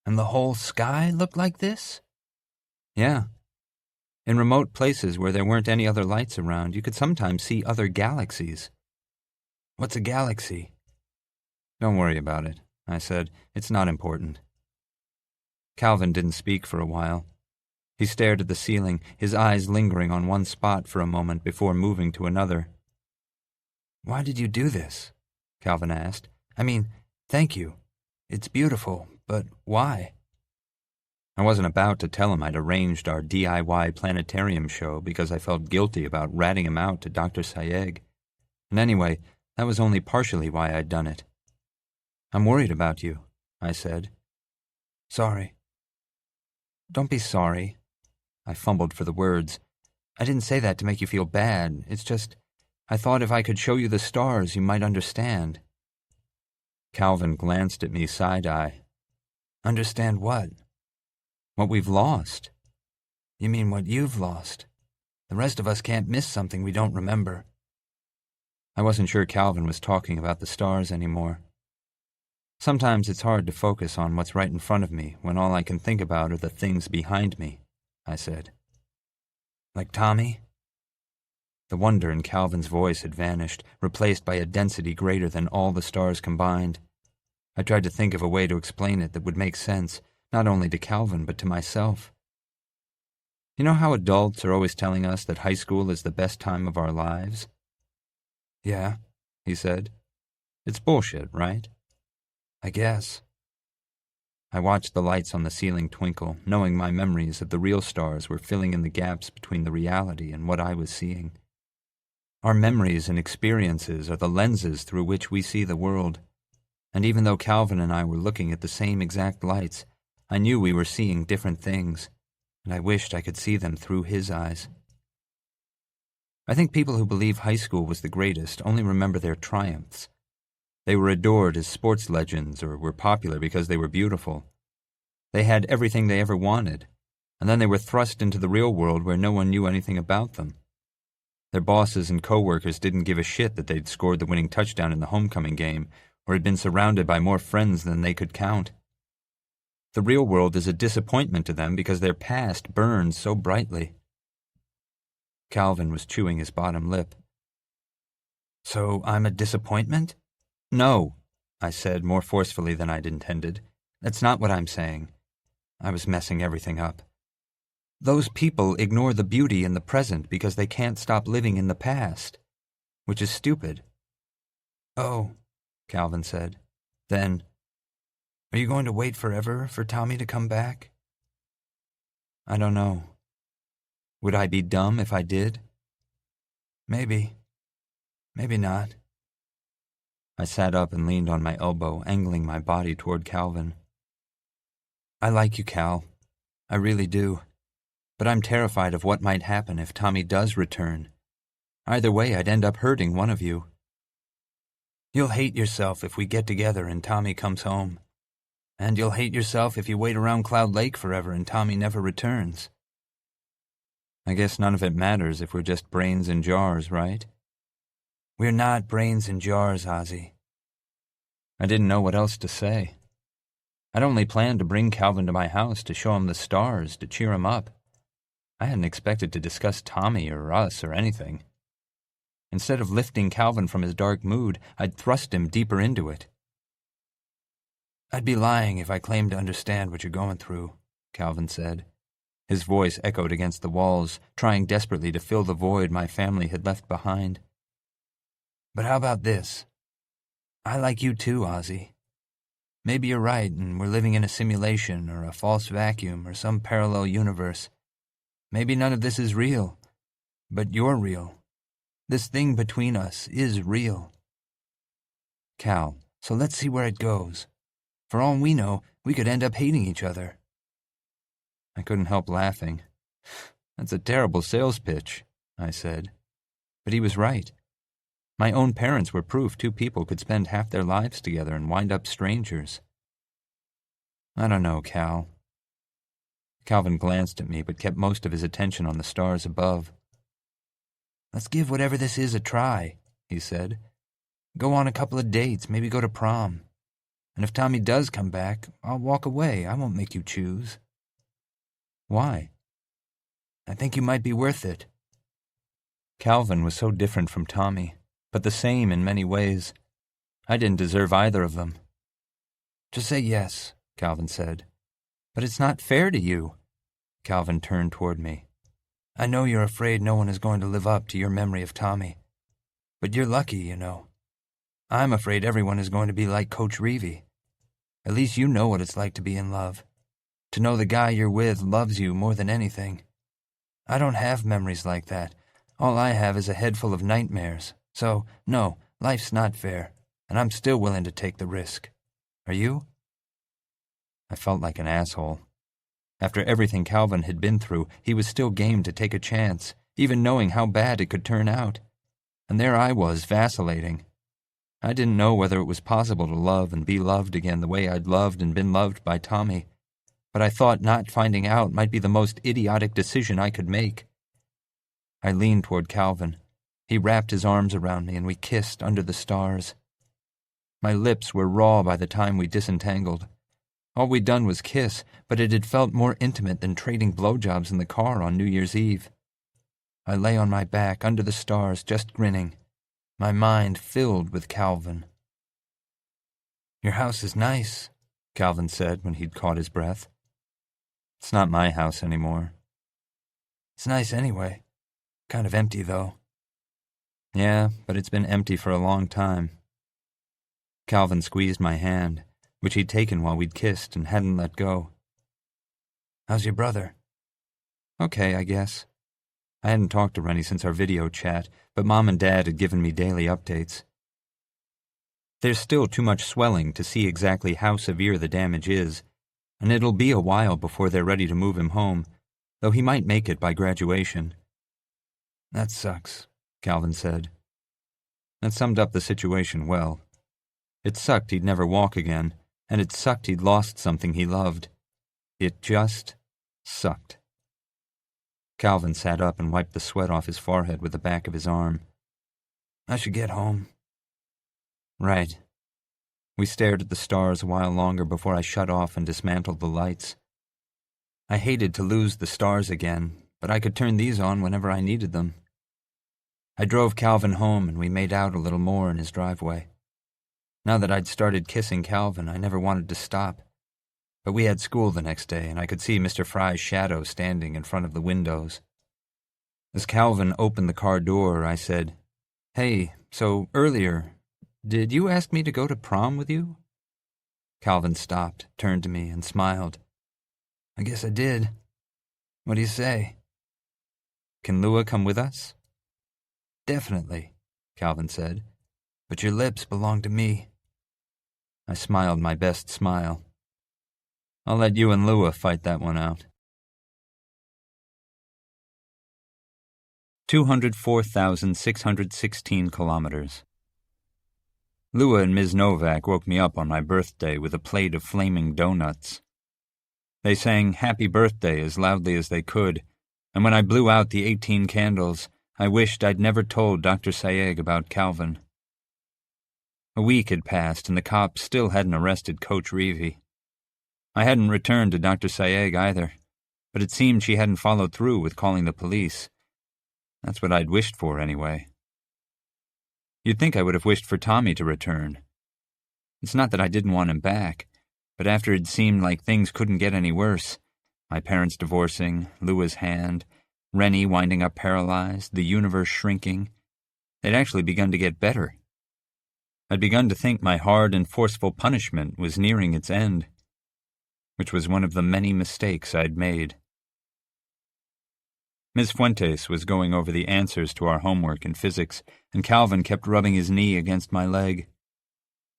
"And the whole sky looked like this?" "Yeah. In remote places where there weren't any other lights around, you could sometimes see other galaxies." "What's a galaxy?" "Don't worry about it," I said. "It's not important." Calvin didn't speak for a while. He stared at the ceiling, his eyes lingering on one spot for a moment before moving to another. "Why did you do this?" Calvin asked. "I mean, thank you. It's beautiful, but why?" I wasn't about to tell him I'd arranged our DIY planetarium show because I felt guilty about ratting him out to Dr. Sayegh. And anyway, that was only partially why I'd done it. I'm worried about you, I said. Sorry. Don't be sorry. I fumbled for the words. I didn't say that to make you feel bad. It's just, I thought if I could show you the stars, you might understand. Calvin glanced at me side-eye. Understand what? What we've lost. You mean what you've lost? The rest of us can't miss something we don't remember. I wasn't sure Calvin was talking about the stars anymore. Sometimes it's hard to focus on what's right in front of me when all I can think about are the things behind me, I said. Like Tommy? The wonder in Calvin's voice had vanished, replaced by a density greater than all the stars combined. I tried to think of a way to explain it that would make sense, not only to Calvin but to myself. You know how adults are always telling us that high school is the best time of our lives? Yeah, he said. It's bullshit, right? I guess. I watched the lights on the ceiling twinkle, knowing my memories of the real stars were filling in the gaps between the reality and what I was seeing. Our memories and experiences are the lenses through which we see the world, and even though Calvin and I were looking at the same exact lights, I knew we were seeing different things, and I wished I could see them through his eyes. I think people who believe high school was the greatest only remember their triumphs. They were adored as sports legends or were popular because they were beautiful. They had everything they ever wanted, and then they were thrust into the real world where no one knew anything about them. Their bosses and coworkers didn't give a shit that they'd scored the winning touchdown in the homecoming game or had been surrounded by more friends than they could count. The real world is a disappointment to them because their past burns so brightly. Calvin was chewing his bottom lip. So I'm a disappointment? No, I said more forcefully than I'd intended. That's not what I'm saying. I was messing everything up. Those people ignore the beauty in the present because they can't stop living in the past, which is stupid. Oh, Calvin said. Then, are you going to wait forever for Tommy to come back? I don't know. Would I be dumb if I did? Maybe. Maybe not. I sat up and leaned on my elbow, angling my body toward Calvin. I like you, Cal. I really do. But I'm terrified of what might happen if Tommy does return. Either way, I'd end up hurting one of you. You'll hate yourself if we get together and Tommy comes home. And you'll hate yourself if you wait around Cloud Lake forever and Tommy never returns. I guess none of it matters if we're just brains in jars, right? We're not brains in jars, Ozzie. I didn't know what else to say. I'd only planned to bring Calvin to my house to show him the stars, to cheer him up. I hadn't expected to discuss Tommy or us or anything. Instead of lifting Calvin from his dark mood, I'd thrust him deeper into it. I'd be lying if I claimed to understand what you're going through, Calvin said. His voice echoed against the walls, trying desperately to fill the void my family had left behind. But how about this? I like you too, Ozzie. Maybe you're right and we're living in a simulation or a false vacuum or some parallel universe. Maybe none of this is real, but you're real. This thing between us is real. Cal, so let's see where it goes. For all we know, we could end up hating each other. I couldn't help laughing. That's a terrible sales pitch, I said. But he was right. My own parents were proof two people could spend half their lives together and wind up strangers. I don't know, Cal. Calvin glanced at me but kept most of his attention on the stars above. Let's give whatever this is a try, he said. Go on a couple of dates, maybe go to prom. And if Tommy does come back, I'll walk away. I won't make you choose. Why? I think you might be worth it. Calvin was so different from Tommy, but the same in many ways. I didn't deserve either of them. Just say yes, Calvin said. But it's not fair to you. Calvin turned toward me. I know you're afraid no one is going to live up to your memory of Tommy. But you're lucky, you know. I'm afraid everyone is going to be like Coach Reevy. At least you know what it's like to be in love. To know the guy you're with loves you more than anything. I don't have memories like that. All I have is a head full of nightmares. So, no, life's not fair, and I'm still willing to take the risk. Are you?" I felt like an asshole. After everything Calvin had been through, he was still game to take a chance, even knowing how bad it could turn out. And there I was, vacillating. I didn't know whether it was possible to love and be loved again the way I'd loved and been loved by Tommy, but I thought not finding out might be the most idiotic decision I could make. I leaned toward Calvin. He wrapped his arms around me and we kissed under the stars. My lips were raw by the time we disentangled. All we'd done was kiss, but it had felt more intimate than trading blowjobs in the car on New Year's Eve. I lay on my back under the stars, just grinning, my mind filled with Calvin. "Your house is nice," Calvin said when he'd caught his breath. "It's not my house anymore." "It's nice anyway. Kind of empty, though." "Yeah, but it's been empty for a long time." Calvin squeezed my hand, which he'd taken while we'd kissed and hadn't let go. "How's your brother?" "Okay, I guess." I hadn't talked to Rennie since our video chat, but Mom and Dad had given me daily updates. "There's still too much swelling to see exactly how severe the damage is, and it'll be a while before they're ready to move him home, though he might make it by graduation." "That sucks," Calvin said. That summed up the situation well. It sucked he'd never walk again, and it sucked he'd lost something he loved. It just sucked. Calvin sat up and wiped the sweat off his forehead with the back of his arm. "I should get home." "Right." We stared at the stars a while longer before I shut off and dismantled the lights. I hated to lose the stars again, but I could turn these on whenever I needed them. I drove Calvin home and we made out a little more in his driveway. Now that I'd started kissing Calvin, I never wanted to stop. But we had school the next day, and I could see Mr. Fry's shadow standing in front of the windows. As Calvin opened the car door, I said, "Hey, so earlier, did you ask me to go to prom with you?" Calvin stopped, turned to me, and smiled. "I guess I did. What do you say?" "Can Lua come with us?" "Definitely," Calvin said. "But your lips belong to me." I smiled my best smile. "I'll let you and Lua fight that one out." 204,616 kilometers. Lua and Ms. Novak woke me up on my birthday with a plate of flaming donuts. They sang Happy Birthday as loudly as they could, and when I blew out the 18 candles, I wished I'd never told Dr. Sayegh about Calvin. A week had passed, and the cops still hadn't arrested Coach Reevy. I hadn't returned to Dr. Sayegh either, but it seemed she hadn't followed through with calling the police. That's what I'd wished for, anyway. You'd think I would have wished for Tommy to return. It's not that I didn't want him back, but after it seemed like things couldn't get any worse, my parents divorcing, Lua's hand, Rennie winding up paralyzed, the universe shrinking, they'd actually begun to get better. I'd begun to think my hard and forceful punishment was nearing its end, which was one of the many mistakes I'd made. Ms. Fuentes was going over the answers to our homework in physics, and Calvin kept rubbing his knee against my leg.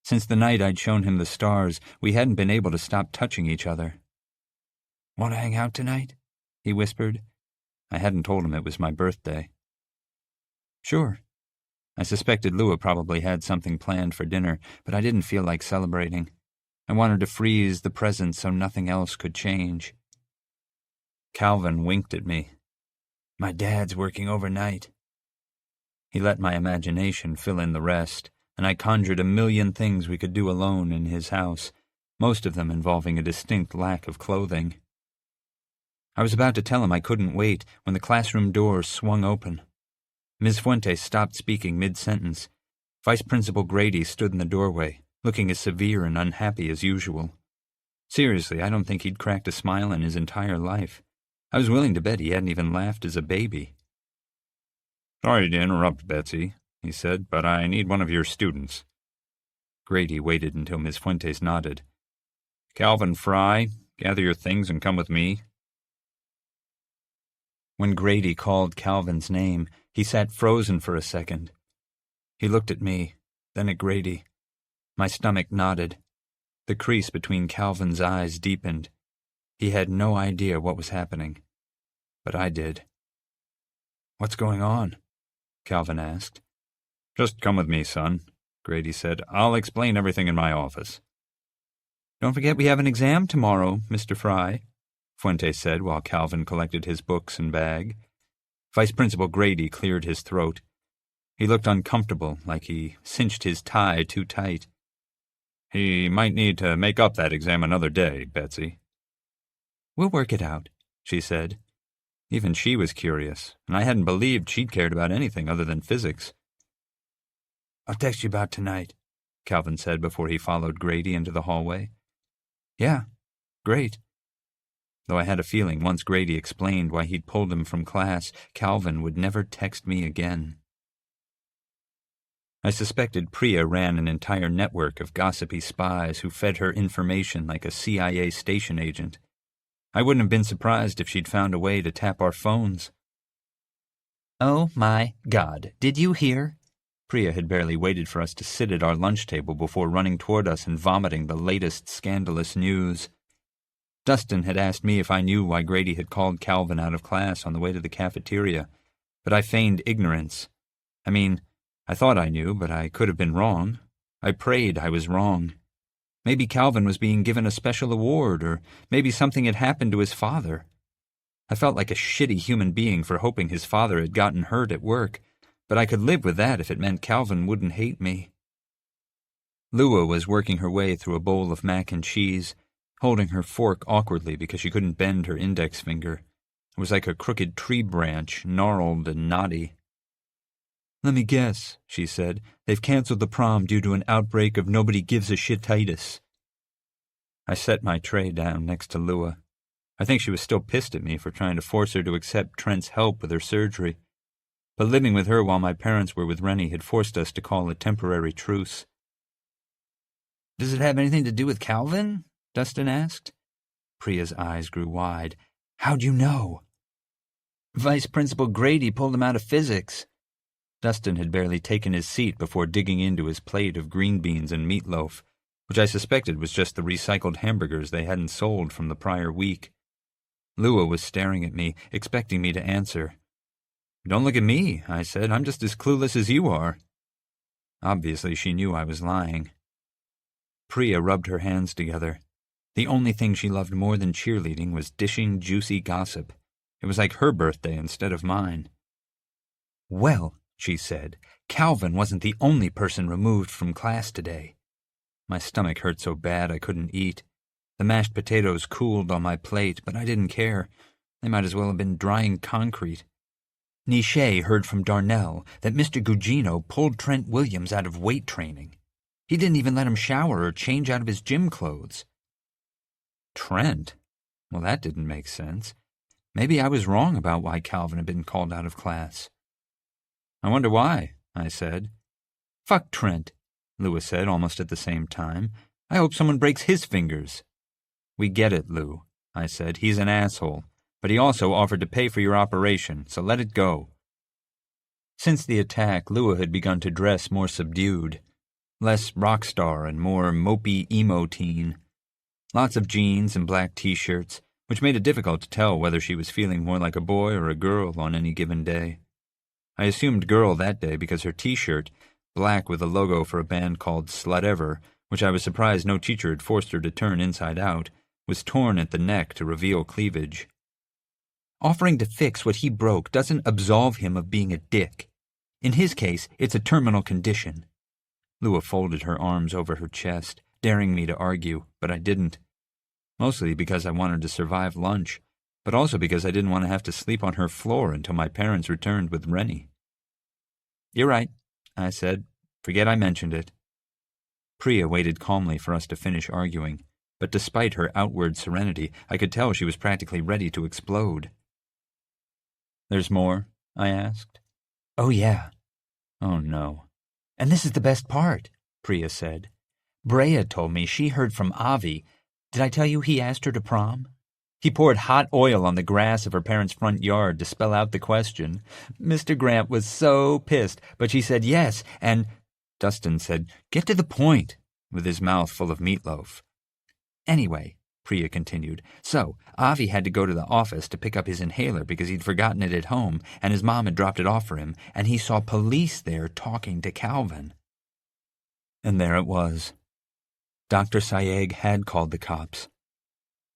Since the night I'd shown him the stars, we hadn't been able to stop touching each other. "Want to hang out tonight?" he whispered. I hadn't told him it was my birthday. "Sure." I suspected Lua probably had something planned for dinner, but I didn't feel like celebrating. I wanted to freeze the present so nothing else could change. Calvin winked at me. "My dad's working overnight." He let my imagination fill in the rest, and I conjured a million things we could do alone in his house, most of them involving a distinct lack of clothing. I was about to tell him I couldn't wait when the classroom door swung open. Ms. Fuentes stopped speaking mid-sentence. Vice Principal Grady stood in the doorway, looking as severe and unhappy as usual. Seriously, I don't think he'd cracked a smile in his entire life. I was willing to bet he hadn't even laughed as a baby. "Sorry to interrupt, Betsy," he said, "but I need one of your students." Grady waited until Ms. Fuentes nodded. "Calvin Fry, gather your things and come with me." When Grady called Calvin's name, he sat frozen for a second. He looked at me, then at Grady. My stomach knotted. The crease between Calvin's eyes deepened. He had no idea what was happening, but I did. "What's going on?" Calvin asked. "Just come with me, son," Grady said. "I'll explain everything in my office." "Don't forget we have an exam tomorrow, Mr. Fry," Fuente said while Calvin collected his books and bag. Vice Principal Grady cleared his throat. He looked uncomfortable, like he cinched his tie too tight. "He might need to make up that exam another day, Betsy." "We'll work it out," she said. Even she was curious, and I hadn't believed she'd cared about anything other than physics. "I'll text you about tonight," Calvin said before he followed Grady into the hallway. "Yeah, great." Though I had a feeling once Grady explained why he'd pulled him from class, Calvin would never text me again. I suspected Priya ran an entire network of gossipy spies who fed her information like a CIA station agent. I wouldn't have been surprised if she'd found a way to tap our phones. "Oh, my God, did you hear?" Priya had barely waited for us to sit at our lunch table before running toward us and vomiting the latest scandalous news. Dustin had asked me if I knew why Grady had called Calvin out of class on the way to the cafeteria, but I feigned ignorance. I mean, I thought I knew, but I could have been wrong. I prayed I was wrong. Maybe Calvin was being given a special award, or maybe something had happened to his father. I felt like a shitty human being for hoping his father had gotten hurt at work, but I could live with that if it meant Calvin wouldn't hate me. Lua was working her way through a bowl of mac and cheese, holding her fork awkwardly because she couldn't bend her index finger. It was like a crooked tree branch, gnarled and knotty. "Let me guess," she said. "They've canceled the prom due to an outbreak of nobody-gives-a-shititis." I set my tray down next to Lua. I think she was still pissed at me for trying to force her to accept Trent's help with her surgery. But living with her while my parents were with Rennie had forced us to call a temporary truce. "Does it have anything to do with Calvin?" Dustin asked. Priya's eyes grew wide. "How'd you know?" "Vice Principal Grady pulled him out of physics." Dustin had barely taken his seat before digging into his plate of green beans and meatloaf, which I suspected was just the recycled hamburgers they hadn't sold from the prior week. Lua was staring at me, expecting me to answer. "Don't look at me," I said. "I'm just as clueless as you are." Obviously, she knew I was lying. Priya rubbed her hands together. The only thing she loved more than cheerleading was dishing juicy gossip. It was like her birthday instead of mine. "Well," she said, "Calvin wasn't the only person removed from class today." My stomach hurt so bad I couldn't eat. The mashed potatoes cooled on my plate, but I didn't care. They might as well have been drying concrete. Niché heard from Darnell that Mr. Gugino pulled Trent Williams out of weight training. He didn't even let him shower or change out of his gym clothes. Trent? Well, that didn't make sense. Maybe I was wrong about why Calvin had been called out of class. "I wonder why," I said. "Fuck Trent," Lua said almost at the same time. "I hope someone breaks his fingers." "We get it, Lou," I said. "He's an asshole. But he also offered to pay for your operation, so let it go." Since the attack, Lua had begun to dress more subdued. Less rock star and more mopey emo teen. Lots of jeans and black t-shirts, which made it difficult to tell whether she was feeling more like a boy or a girl on any given day. I assumed girl that day because her t-shirt, black with a logo for a band called Slutever, which I was surprised no teacher had forced her to turn inside out, was torn at the neck to reveal cleavage. Offering to fix what he broke doesn't absolve him of being a dick. In his case, it's a terminal condition. Lua folded her arms over her chest, daring me to argue, but I didn't. Mostly because I wanted to survive lunch, but also because I didn't want to have to sleep on her floor until my parents returned with Rennie. "You're right," I said. "Forget I mentioned it." Priya waited calmly for us to finish arguing, but despite her outward serenity, I could tell she was practically ready to explode. "There's more?" I asked. "Oh, yeah." "Oh, no." "And this is the best part," Priya said. "Brea told me she heard from Ozzie. Did I tell you he asked her to prom? He poured hot oil on the grass of her parents' front yard to spell out the question. Mr. Grant was so pissed, but she said yes, and—" Dustin said, "Get to the point," with his mouth full of meatloaf. Anyway, Priya continued, so Avi had to go to the office to pick up his inhaler because he'd forgotten it at home, and his mom had dropped it off for him, and he saw police there talking to Calvin. And there it was. Dr. Sayegh had called the cops.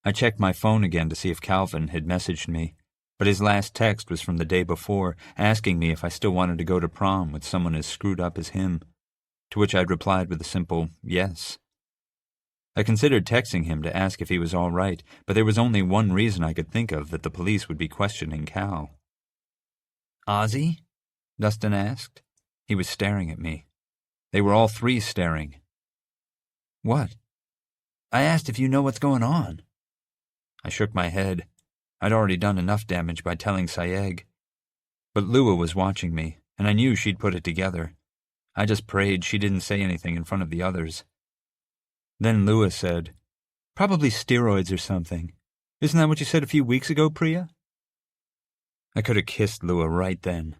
I checked my phone again to see if Calvin had messaged me, but his last text was from the day before, asking me if I still wanted to go to prom with someone as screwed up as him, to which I'd replied with a simple yes. I considered texting him to ask if he was all right, but there was only one reason I could think of that the police would be questioning Cal. "Ozzie?" Dustin asked. He was staring at me. They were all three staring. "What?" "I asked if you know what's going on." I shook my head. I'd already done enough damage by telling Sayegh. But Lua was watching me, and I knew she'd put it together. I just prayed she didn't say anything in front of the others. Then Lua said, "Probably steroids or something. Isn't that what you said a few weeks ago, Priya?" I could have kissed Lua right then.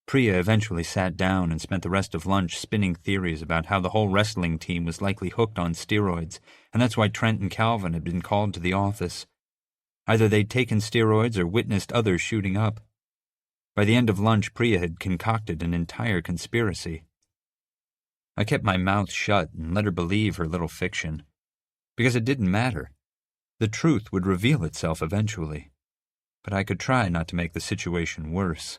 Priya eventually sat down and spent the rest of lunch spinning theories about how the whole wrestling team was likely hooked on steroids, and that's why Trent and Calvin had been called to the office. Either they'd taken steroids or witnessed others shooting up. By the end of lunch, Priya had concocted an entire conspiracy. I kept my mouth shut and let her believe her little fiction, because it didn't matter. The truth would reveal itself eventually, but I could try not to make the situation worse.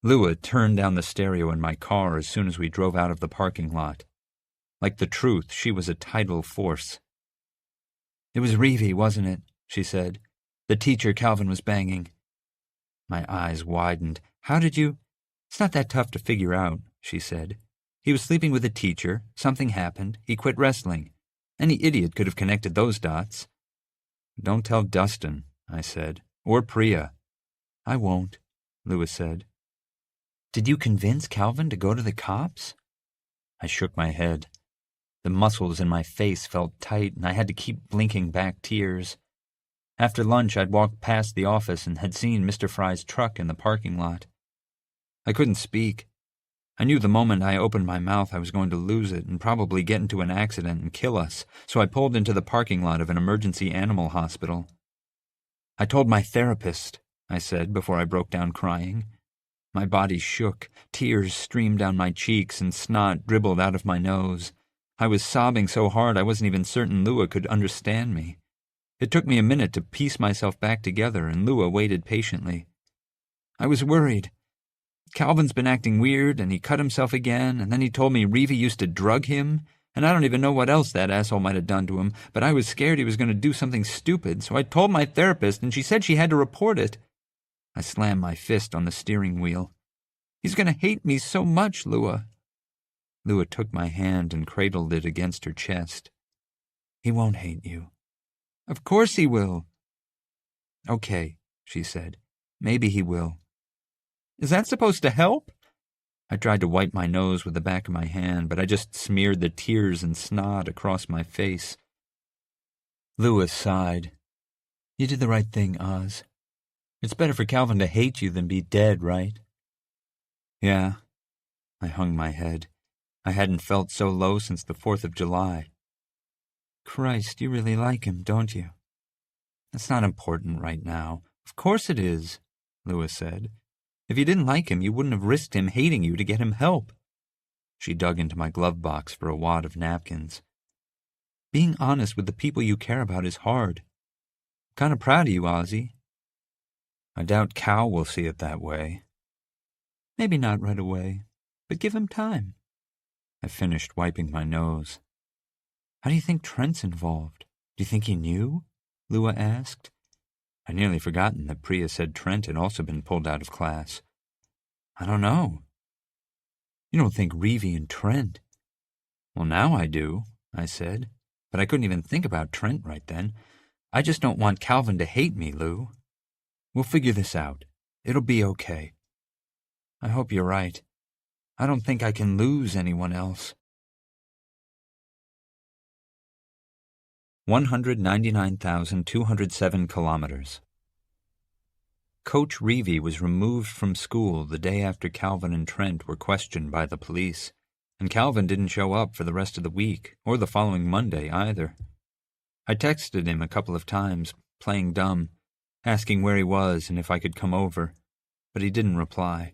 Lua turned down the stereo in my car as soon as we drove out of the parking lot. Like the truth, she was a tidal force. "It was Reevy, wasn't it?" she said. "The teacher Calvin was banging." My eyes widened. "How did you—" "It's not that tough to figure out," she said. "He was sleeping with a teacher, something happened, he quit wrestling. Any idiot could have connected those dots." "Don't tell Dustin," I said, "or Priya." "I won't," Lua said. "Did you convince Calvin to go to the cops?" I shook my head. The muscles in my face felt tight, and I had to keep blinking back tears. After lunch, I'd walked past the office and had seen Mr. Fry's truck in the parking lot. I couldn't speak. I knew the moment I opened my mouth I was going to lose it and probably get into an accident and kill us, so I pulled into the parking lot of an emergency animal hospital. "I told my therapist," I said before I broke down crying. My body shook, tears streamed down my cheeks, and snot dribbled out of my nose. I was sobbing so hard I wasn't even certain Lua could understand me. It took me a minute to piece myself back together, and Lua waited patiently. "I was worried. Calvin's been acting weird, and he cut himself again, and then he told me Reevy used to drug him, and I don't even know what else that asshole might have done to him, but I was scared he was going to do something stupid, so I told my therapist, and she said she had to report it." I slammed my fist on the steering wheel. "He's going to hate me so much, Lua." Lua took my hand and cradled it against her chest. "He won't hate you." "Of course he will." "Okay," she said. "Maybe he will." "Is that supposed to help?" I tried to wipe my nose with the back of my hand, but I just smeared the tears and snot across my face. Lua sighed. "You did the right thing, Oz. It's better for Calvin to hate you than be dead, right?" "Yeah." I hung my head. I hadn't felt so low since the 4th of July. "Christ, you really like him, don't you?" "That's not important right now." "Of course it is," Lua said. "If you didn't like him, you wouldn't have risked him hating you to get him help." She dug into my glove box for a wad of napkins. "Being honest with the people you care about is hard. I'm kind of proud of you, Ozzie." "I doubt Cal will see it that way." "Maybe not right away, but give him time." I finished wiping my nose. "How do you think Trent's involved? Do you think he knew?" Lua asked. I'd nearly forgotten that Priya said Trent had also been pulled out of class. "I don't know." "You don't think Reevy and Trent—" "Well, now I do," I said, but I couldn't even think about Trent right then. "I just don't want Calvin to hate me, Lou. We'll figure this out. It'll be okay." "I hope you're right. I don't think I can lose anyone else." 199,207 kilometers. Coach Reevy was removed from school the day after Calvin and Trent were questioned by the police. and Calvin didn't show up for the rest of the week, or the following Monday either. I texted him a couple of times, playing dumb, asking where he was and if I could come over, but he didn't reply.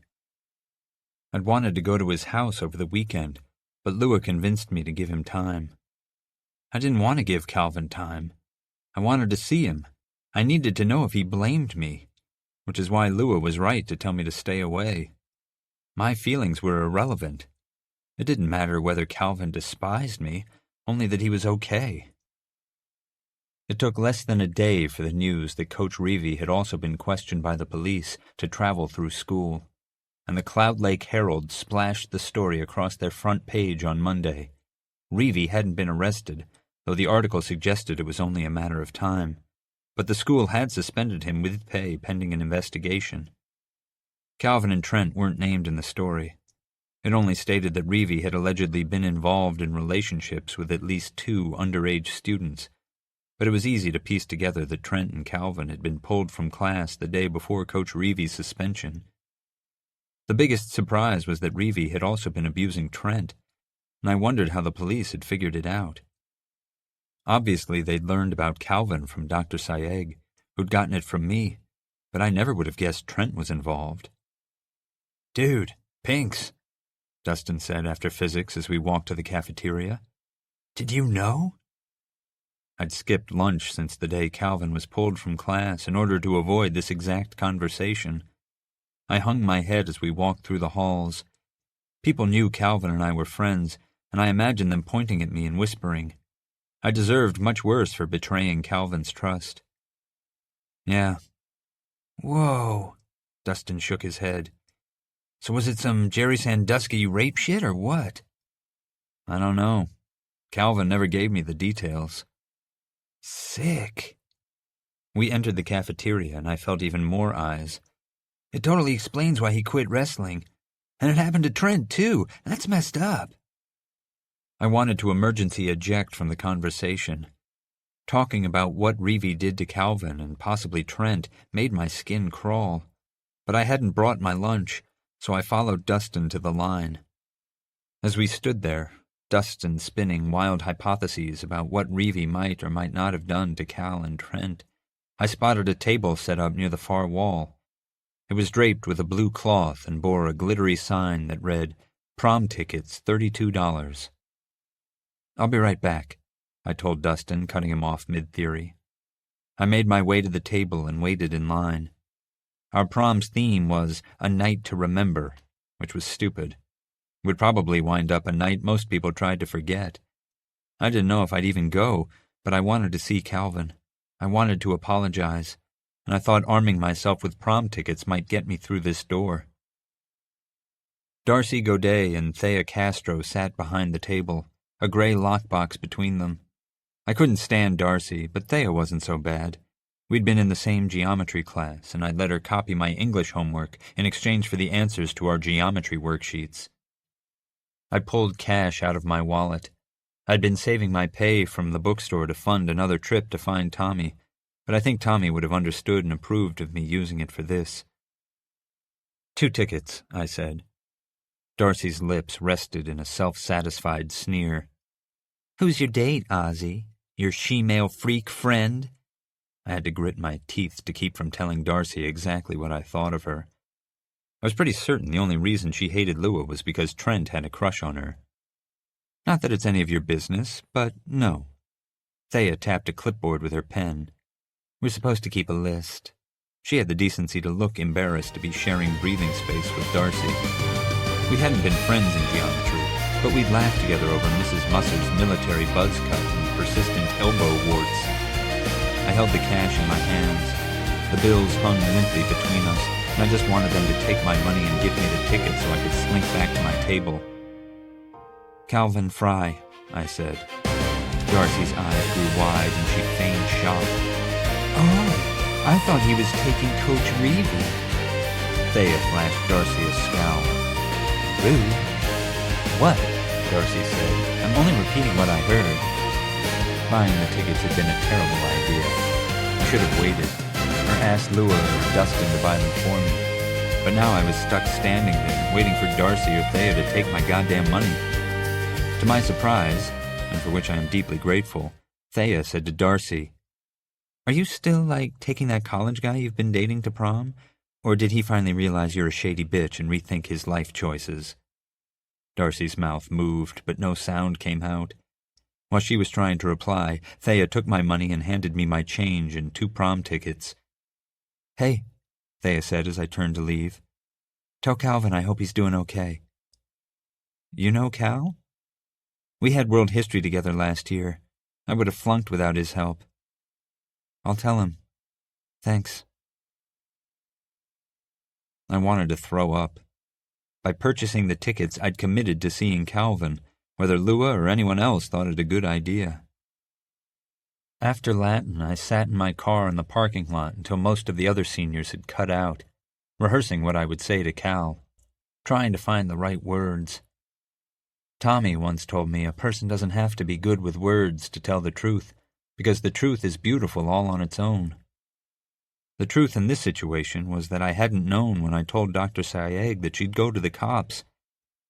I'd wanted to go to his house over the weekend, but Lua convinced me to give him time. I didn't want to give Calvin time. I wanted to see him. I needed to know if he blamed me, which is why Lua was right to tell me to stay away. My feelings were irrelevant. It didn't matter whether Calvin despised me, only that he was okay. It took less than a day for the news that Coach Reevy had also been questioned by the police to travel through school, and the Cloud Lake Herald splashed the story across their front page on Monday. Reevy hadn't been arrested, though the article suggested it was only a matter of time, but the school had suspended him with pay pending an investigation. Calvin and Trent weren't named in the story. It only stated that Reevy had allegedly been involved in relationships with at least 2 underage students, but it was easy to piece together that Trent and Calvin had been pulled from class the day before Coach Reevy's suspension. The biggest surprise was that Reevy had also been abusing Trent, and I wondered how the police had figured it out. Obviously, they'd learned about Calvin from Dr. Sayegh, who'd gotten it from me, but I never would have guessed Trent was involved. "Dude, Pinks," Dustin said after physics as we walked to the cafeteria. "Did you know?" I'd skipped lunch since the day Calvin was pulled from class in order to avoid this exact conversation. I hung my head as we walked through the halls. People knew Calvin and I were friends, and I imagined them pointing at me and whispering. I deserved much worse for betraying Calvin's trust. "Yeah." "Whoa," Dustin shook his head. "So was it some Jerry Sandusky rape shit or what?" "I don't know. Calvin never gave me the details." "Sick." We entered the cafeteria and I felt even more eyes. "It totally explains why he quit wrestling. And it happened to Trent, too. That's messed up." I wanted to emergency eject from the conversation. Talking about what Reevy did to Calvin and possibly Trent made my skin crawl. But I hadn't brought my lunch, so I followed Dustin to the line. As we stood there, Dustin spinning wild hypotheses about what Reevy might or might not have done to Cal and Trent, I spotted a table set up near the far wall. It was draped with a blue cloth and bore a glittery sign that read, "Prom tickets, $32. "I'll be right back," I told Dustin, cutting him off mid-theory. I made my way to the table and waited in line. Our prom's theme was a night to remember, which was stupid. It would probably wind up a night most people tried to forget. I didn't know if I'd even go, but I wanted to see Calvin. I wanted to apologize, and I thought arming myself with prom tickets might get me through this door. Darcy Godet and Thea Castro sat behind the table, a gray lockbox between them. I couldn't stand Darcy, but Thea wasn't so bad. We'd been in the same geometry class, and I'd let her copy my English homework in exchange for the answers to our geometry worksheets. I pulled cash out of my wallet. I'd been saving my pay from the bookstore to fund another trip to find Tommy, but I think Tommy would have understood and approved of me using it for this. 2 tickets, I said. Darcy's lips rested in a self-satisfied sneer. "Who's your date, Ozzie? Your she-male freak friend?" I had to grit my teeth to keep from telling Darcy exactly what I thought of her. I was pretty certain the only reason she hated Lua was because Trent had a crush on her. "Not that it's any of your business, but no." Thea tapped a clipboard with her pen. "We're supposed to keep a list." She had the decency to look embarrassed to be sharing breathing space with Darcy. We hadn't been friends in geometry, but we'd laughed together over Mrs. Musser's military buzz cut and persistent elbow warts. I held the cash in my hands. The bills hung limply between us, and I just wanted them to take my money and give me the ticket so I could slink back to my table. "Calvin Fry," I said. Darcy's eyes grew wide and she feigned shock. "Oh, I thought he was taking Coach Reevy." Thea flashed Darcy a scowl. "Rude." "What?" Darcy said. "I'm only repeating what I heard." Buying the tickets had been a terrible idea. I should have waited, or asked Lua or Dustin to buy them for me. But now I was stuck standing there, waiting for Darcy or Thea to take my goddamn money. To my surprise, and for which I am deeply grateful, Thea said to Darcy, "Are you still, taking that college guy you've been dating to prom? Or did he finally realize you're a shady bitch and rethink his life choices?" Darcy's mouth moved, but no sound came out. While she was trying to reply, Thea took my money and handed me my change and 2 prom tickets. "Hey," Thea said as I turned to leave. "Tell Calvin I hope he's doing okay." "You know Cal?" "We had world history together last year. I would have flunked without his help." "I'll tell him. Thanks." I wanted to throw up. By purchasing the tickets, I'd committed to seeing Calvin, whether Lua or anyone else thought it a good idea. After Latin, I sat in my car in the parking lot until most of the other seniors had cut out, rehearsing what I would say to Cal, trying to find the right words. Tommy once told me a person doesn't have to be good with words to tell the truth, because the truth is beautiful all on its own. The truth in this situation was that I hadn't known when I told Dr. Sayegh that she'd go to the cops,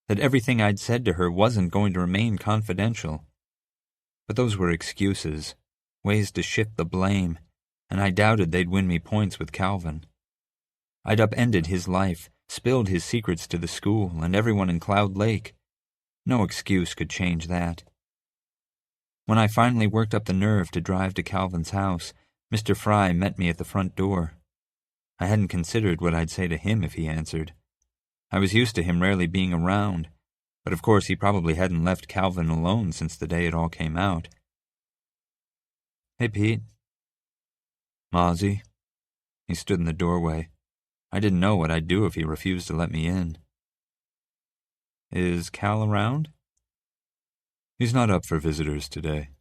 that everything I'd said to her wasn't going to remain confidential. But those were excuses, ways to shift the blame, and I doubted they'd win me points with Calvin. I'd upended his life, spilled his secrets to the school and everyone in Cloud Lake. No excuse could change that. When I finally worked up the nerve to drive to Calvin's house, Mr. Fry met me at the front door. I hadn't considered what I'd say to him if he answered. I was used to him rarely being around, but of course he probably hadn't left Calvin alone since the day it all came out. "Hey, Pete." "Ozzie." He stood in the doorway. I didn't know what I'd do if he refused to let me in. "Is Cal around?" "He's not up for visitors today."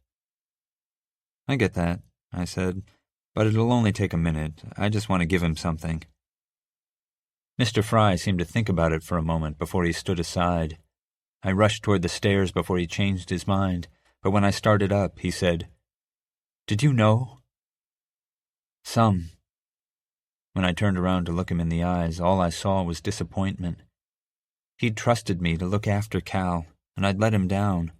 "I get that," I said, "but it'll only take a minute. I just want to give him something." Mr. Fry seemed to think about it for a moment before he stood aside. I rushed toward the stairs before he changed his mind, but when I started up, he said, "Did you know?" "Some." When I turned around to look him in the eyes, all I saw was disappointment. He'd trusted me to look after Cal, and I'd let him down.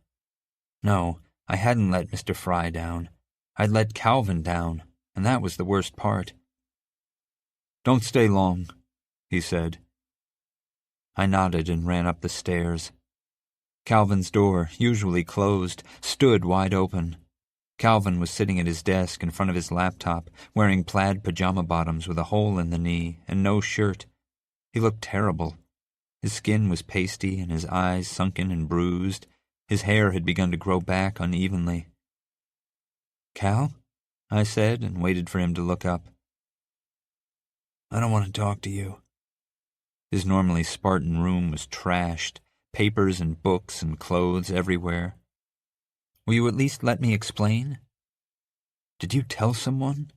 No, I hadn't let Mr. Fry down. I'd let Calvin down, and that was the worst part. "Don't stay long," he said. I nodded and ran up the stairs. Calvin's door, usually closed, stood wide open. Calvin was sitting at his desk in front of his laptop, wearing plaid pajama bottoms with a hole in the knee and no shirt. He looked terrible. His skin was pasty and his eyes sunken and bruised. His hair had begun to grow back unevenly. "Cal?" I said, and waited for him to look up. "I don't want to talk to you." His normally Spartan room was trashed, papers and books and clothes everywhere. "Will you at least let me explain?" "Did you tell someone?"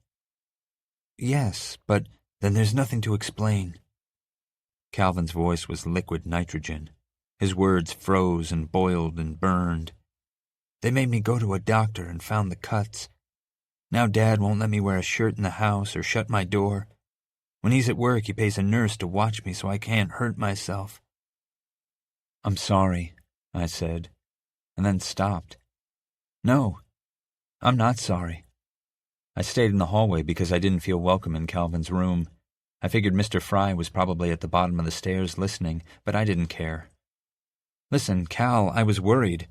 "Yes, but then there's nothing to explain." Calvin's voice was liquid nitrogen. His words froze and boiled and burned. "They made me go to a doctor and found the cuts. Now Dad won't let me wear a shirt in the house or shut my door. When he's at work, he pays a nurse to watch me so I can't hurt myself." "I'm sorry," I said, and then stopped. "No, I'm not sorry." I stayed in the hallway because I didn't feel welcome in Calvin's room. I figured Mr. Fry was probably at the bottom of the stairs listening, but I didn't care. "Listen, Cal, I was worried.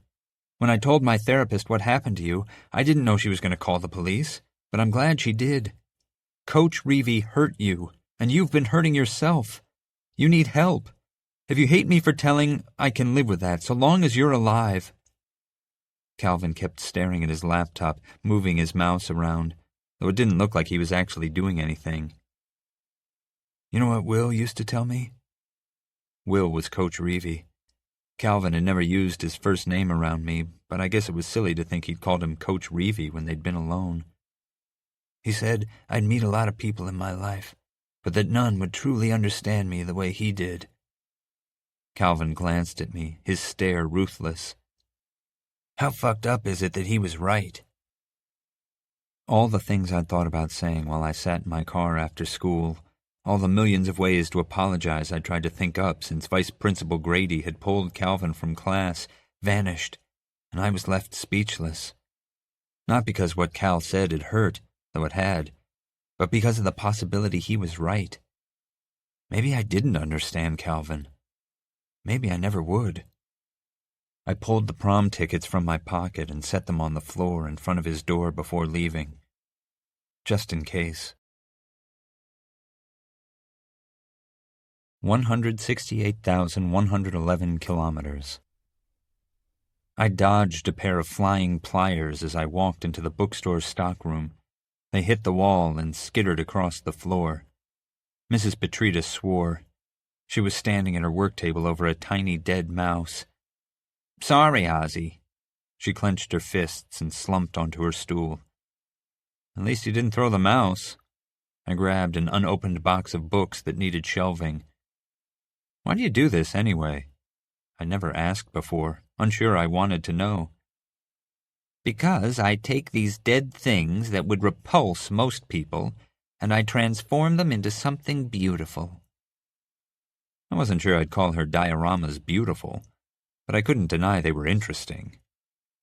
When I told my therapist what happened to you, I didn't know she was going to call the police, but I'm glad she did. Coach Reevy hurt you, and you've been hurting yourself. You need help. If you hate me for telling, I can live with that, so long as you're alive." Calvin kept staring at his laptop, moving his mouse around, though it didn't look like he was actually doing anything. "You know what Will used to tell me?" Will was Coach Reevy. Calvin had never used his first name around me, but I guess it was silly to think he'd called him Coach Reevy when they'd been alone. He said I'd meet a lot of people in my life, but that none would truly understand me the way he did. Calvin glanced at me, his stare ruthless. How fucked up is it that he was right? All the things I'd thought about saying while I sat in my car after school, all the millions of ways to apologize I'd tried to think up since Vice Principal Grady had pulled Calvin from class, vanished and I was left speechless. Not because what Cal said had hurt, though it had, but because of the possibility he was right. Maybe I didn't understand Calvin. Maybe I never would. I pulled the prom tickets from my pocket and set them on the floor in front of his door before leaving, just in case. 168,111 kilometers. I dodged a pair of flying pliers as I walked into the bookstore's stockroom. They hit the wall and skittered across the floor. Mrs. Petrita swore. She was standing at her work table over a tiny dead mouse. "Sorry, Ozzie." She clenched her fists and slumped onto her stool. "At least you didn't throw the mouse." I grabbed an unopened box of books that needed shelving. "Why do you do this, anyway?" I never asked before, unsure I wanted to know. "Because I take these dead things that would repulse most people, and I transform them into something beautiful." I wasn't sure I'd call her dioramas beautiful, but I couldn't deny they were interesting.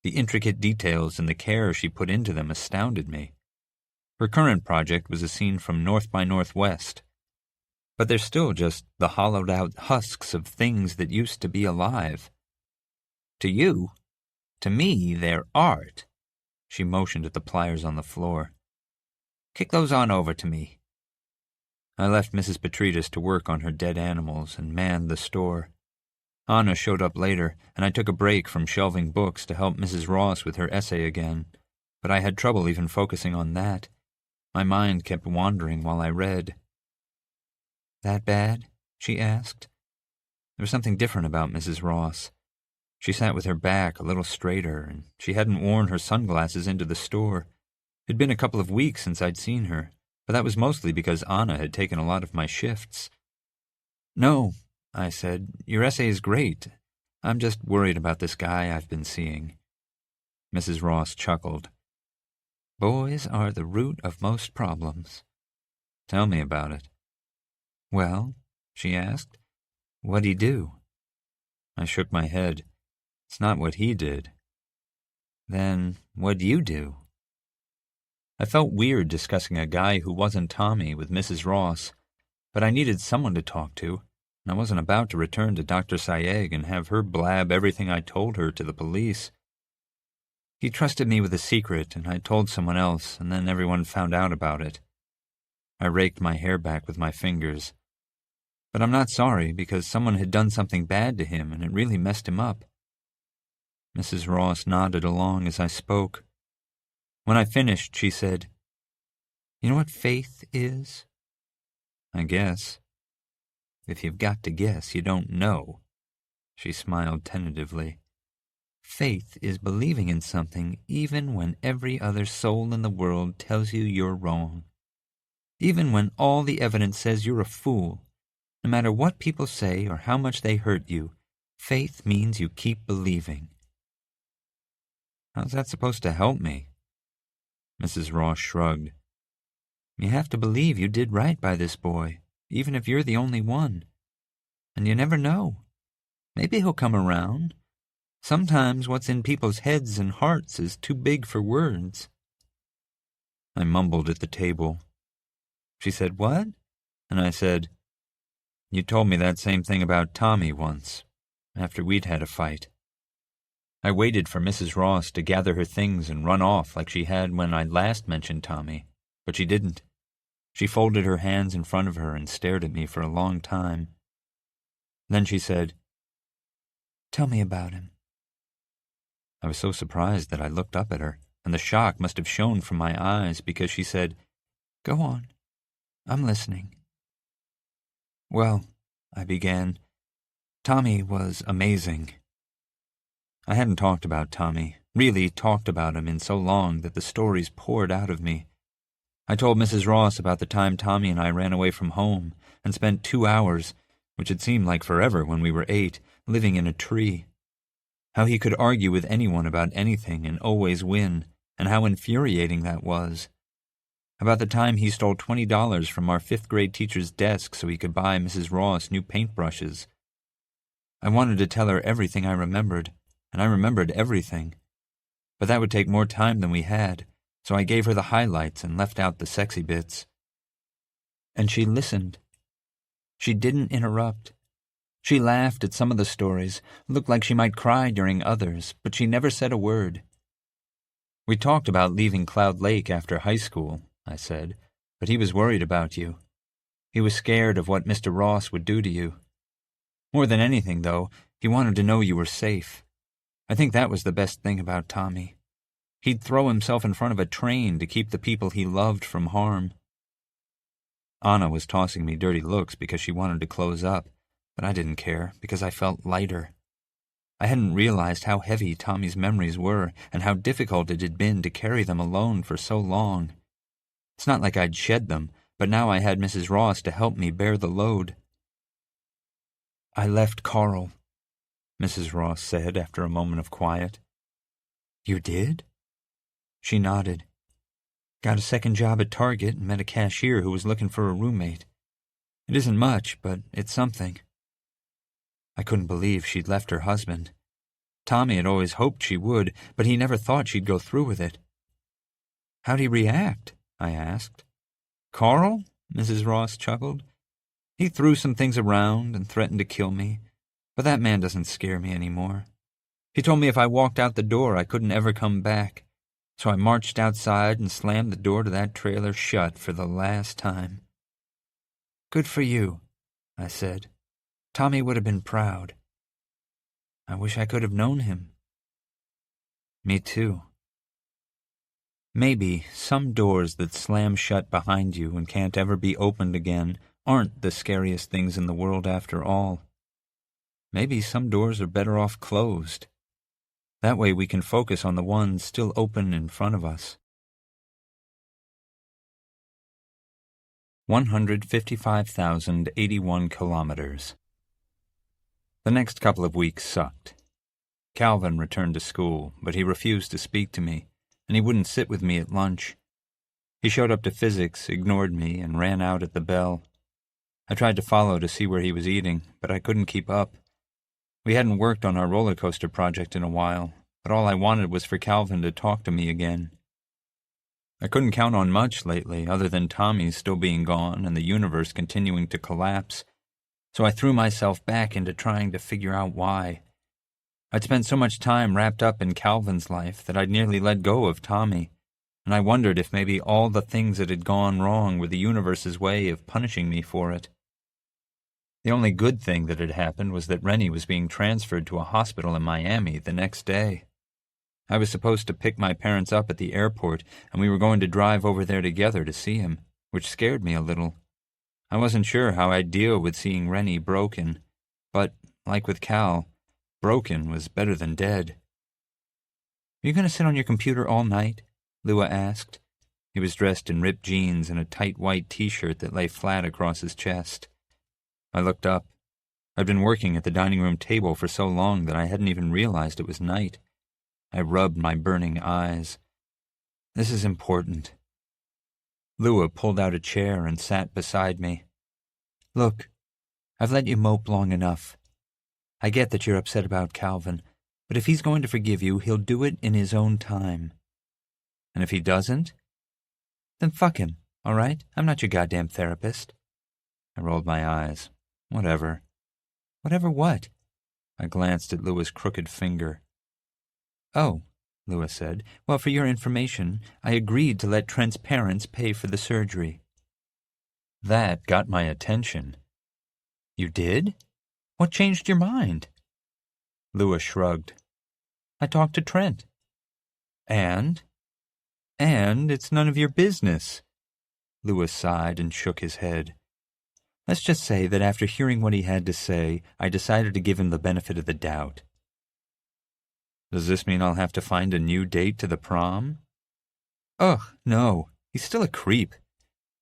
The intricate details and the care she put into them astounded me. Her current project was a scene from North by Northwest, but they're still just the hollowed-out husks of things that used to be alive. To you, to me, they're art. She motioned at the pliers on the floor. "Kick those on over to me." I left Mrs. Petritas to work on her dead animals and manned the store. Anna showed up later, and I took a break from shelving books to help Mrs. Ross with her essay again, but I had trouble even focusing on that. My mind kept wandering while I read. "That bad?" she asked. There was something different about Mrs. Ross. She sat with her back a little straighter, and she hadn't worn her sunglasses into the store. It'd been a couple of weeks since I'd seen her, but that was mostly because Anna had taken a lot of my shifts. "No," I said, "your essay is great. I'm just worried about this guy I've been seeing." Mrs. Ross chuckled. "Boys are the root of most problems." "Tell me about it." "Well," she asked, "what'd he do?" I shook my head. "It's not what he did." "Then what'd you do?" I felt weird discussing a guy who wasn't Tommy with Mrs. Ross, but I needed someone to talk to, and I wasn't about to return to Dr. Sayegh and have her blab everything I told her to the police. He trusted me with a secret, and I told someone else, and then everyone found out about it. I raked my hair back with my fingers. But I'm not sorry, because someone had done something bad to him, and it really messed him up. Mrs. Ross nodded along as I spoke. When I finished, she said, "You know what faith is?" "I guess." "If you've got to guess, you don't know." She smiled tentatively. "Faith is believing in something even when every other soul in the world tells you you're wrong. Even when all the evidence says you're a fool. No matter what people say or how much they hurt you, faith means you keep believing." "How's that supposed to help me?" Mrs. Ross shrugged. "You have to believe you did right by this boy, even if you're the only one. And you never know. Maybe he'll come around. Sometimes what's in people's heads and hearts is too big for words." I mumbled at the table. She said, "What?" And I said, "You told me that same thing about Tommy once, after we'd had a fight." I waited for Mrs. Ross to gather her things and run off like she had when I last mentioned Tommy, but she didn't. She folded her hands in front of her and stared at me for a long time. Then she said, "Tell me about him." I was so surprised that I looked up at her, and the shock must have shone from my eyes because she said, "Go on. I'm listening." "Well," I began, "Tommy was amazing." I hadn't talked about Tommy, really talked about him in so long that the stories poured out of me. I told Mrs. Ross about the time Tommy and I ran away from home and spent 2 hours, which had seemed like forever when we were 8, living in a tree. How he could argue with anyone about anything and always win, and how infuriating that was. About the time he stole $20 from our 5th-grade teacher's desk so he could buy Mrs. Ross new paintbrushes. I wanted to tell her everything I remembered, and I remembered everything. But that would take more time than we had, so I gave her the highlights and left out the sexy bits. And she listened. She didn't interrupt. She laughed at some of the stories, looked like she might cry during others, but she never said a word. We talked about leaving Cloud Lake after high school, I said, but he was worried about you. He was scared of what Mr. Ross would do to you. More than anything, though, he wanted to know you were safe. I think that was the best thing about Tommy. He'd throw himself in front of a train to keep the people he loved from harm. Anna was tossing me dirty looks because she wanted to close up, but I didn't care because I felt lighter. I hadn't realized how heavy Tommy's memories were and how difficult it had been to carry them alone for so long. It's not like I'd shed them, but now I had Mrs. Ross to help me bear the load. I left Carl, Mrs. Ross said after a moment of quiet. You did? She nodded. Got a second job at Target and met a cashier who was looking for a roommate. It isn't much, but it's something. I couldn't believe she'd left her husband. Tommy had always hoped she would, but he never thought she'd go through with it. How'd he react? I asked. Carl? Mrs. Ross chuckled. He threw some things around and threatened to kill me, but that man doesn't scare me anymore. He told me if I walked out the door I couldn't ever come back, so I marched outside and slammed the door to that trailer shut for the last time. Good for you, I said. Tommy would have been proud. I wish I could have known him. Me too. Maybe some doors that slam shut behind you and can't ever be opened again aren't the scariest things in the world after all. Maybe some doors are better off closed. That way we can focus on the ones still open in front of us. 155,081 kilometers. The next couple of weeks sucked. Calvin returned to school, but he refused to speak to me, and he wouldn't sit with me at lunch. He showed up to physics, ignored me, and ran out at the bell. I tried to follow to see where he was eating, but I couldn't keep up. We hadn't worked on our roller coaster project in a while, but all I wanted was for Calvin to talk to me again. I couldn't count on much lately, other than Tommy's still being gone and the universe continuing to collapse, so I threw myself back into trying to figure out why. I'd spent so much time wrapped up in Calvin's life that I'd nearly let go of Tommy, and I wondered if maybe all the things that had gone wrong were the universe's way of punishing me for it. The only good thing that had happened was that Rennie was being transferred to a hospital in Miami the next day. I was supposed to pick my parents up at the airport, and we were going to drive over there together to see him, which scared me a little. I wasn't sure how I'd deal with seeing Rennie broken, but, like with Cal, broken was better than dead. Are you going to sit on your computer all night? Lua asked. He was dressed in ripped jeans and a tight white T-shirt that lay flat across his chest. I looked up. I'd been working at the dining room table for so long that I hadn't even realized it was night. I rubbed my burning eyes. This is important. Lua pulled out a chair and sat beside me. Look, I've let you mope long enough. I get that you're upset about Calvin, but if he's going to forgive you, he'll do it in his own time. And if he doesn't, then fuck him, all right? I'm not your goddamn therapist. I rolled my eyes. Whatever. Whatever what? I glanced at Lua's crooked finger. Oh, Lua said. Well, for your information, I agreed to let Trent's parents pay for the surgery. That got my attention. You did? What changed your mind? Lua shrugged. I talked to Trent. And it's none of your business. Lua sighed and shook his head. Let's just say that after hearing what he had to say, I decided to give him the benefit of the doubt. Does this mean I'll have to find a new date to the prom? Ugh, no. He's still a creep.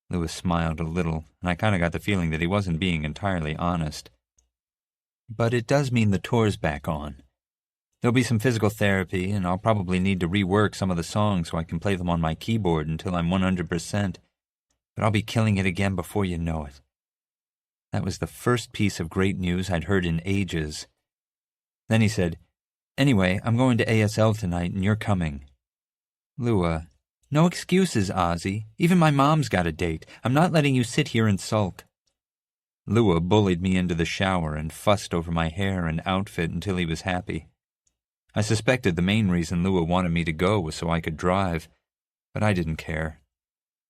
Lewis smiled a little, and I kind of got the feeling that he wasn't being entirely honest. But it does mean the tour's back on. There'll be some physical therapy, and I'll probably need to rework some of the songs so I can play them on my keyboard until I'm 100%. But I'll be killing it again before you know it. That was the first piece of great news I'd heard in ages. Then he said, Anyway, I'm going to ASL tonight and you're coming. Lua, no excuses, Ozzie. Even my mom's got a date. I'm not letting you sit here and sulk. Lua bullied me into the shower and fussed over my hair and outfit until he was happy. I suspected the main reason Lua wanted me to go was so I could drive, but I didn't care.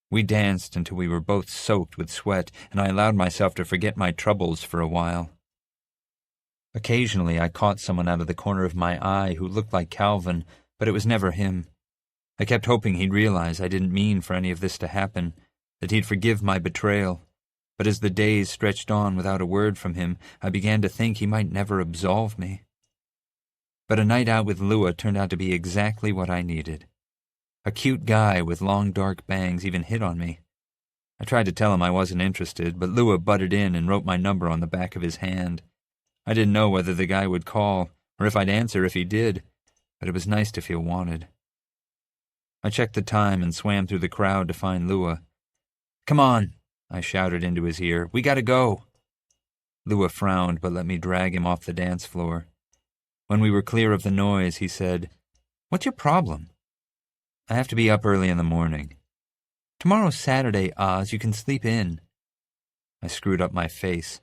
We danced until we were both soaked with sweat, and I allowed myself to forget my troubles for a while. Occasionally I caught someone out of the corner of my eye who looked like Calvin, but it was never him. I kept hoping he'd realize I didn't mean for any of this to happen, that he'd forgive my betrayal. But as the days stretched on without a word from him, I began to think he might never absolve me. But a night out with Lua turned out to be exactly what I needed. A cute guy with long dark bangs even hit on me. I tried to tell him I wasn't interested, but Lua butted in and wrote my number on the back of his hand. I didn't know whether the guy would call, or if I'd answer if he did, but it was nice to feel wanted. I checked the time and swam through the crowd to find Lua. "Come on," I shouted into his ear. "We gotta go." Lua frowned but let me drag him off the dance floor. When we were clear of the noise, he said, "What's your problem?" "I have to be up early in the morning." "Tomorrow's Saturday, Oz. You can sleep in." I screwed up my face.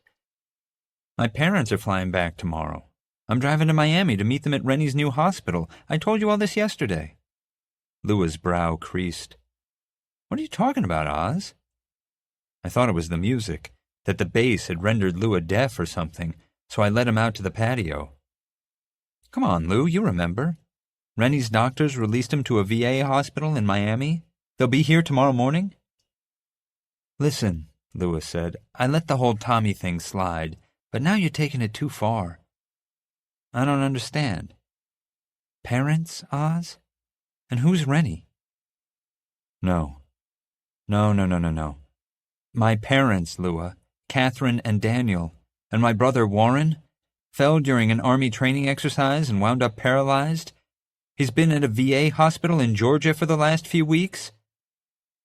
"My parents are flying back tomorrow. I'm driving to Miami to meet them at Rennie's new hospital. I told you all this yesterday." Lua's brow creased. "What are you talking about, Oz?" I thought it was the music, that the bass had rendered Lua deaf or something, so I led him out to the patio. "Come on, Lou, you remember. Rennie's doctors released him to a VA hospital in Miami. They'll be here tomorrow morning." "Listen," Lua said, "I let the whole Tommy thing slide, but now you're taking it too far." "I don't understand." "Parents, Oz? And who's Rennie?" No. My parents, Lua, Catherine and Daniel, and my brother Warren, fell during an army training exercise and wound up paralyzed. He's been at a VA hospital in Georgia for the last few weeks."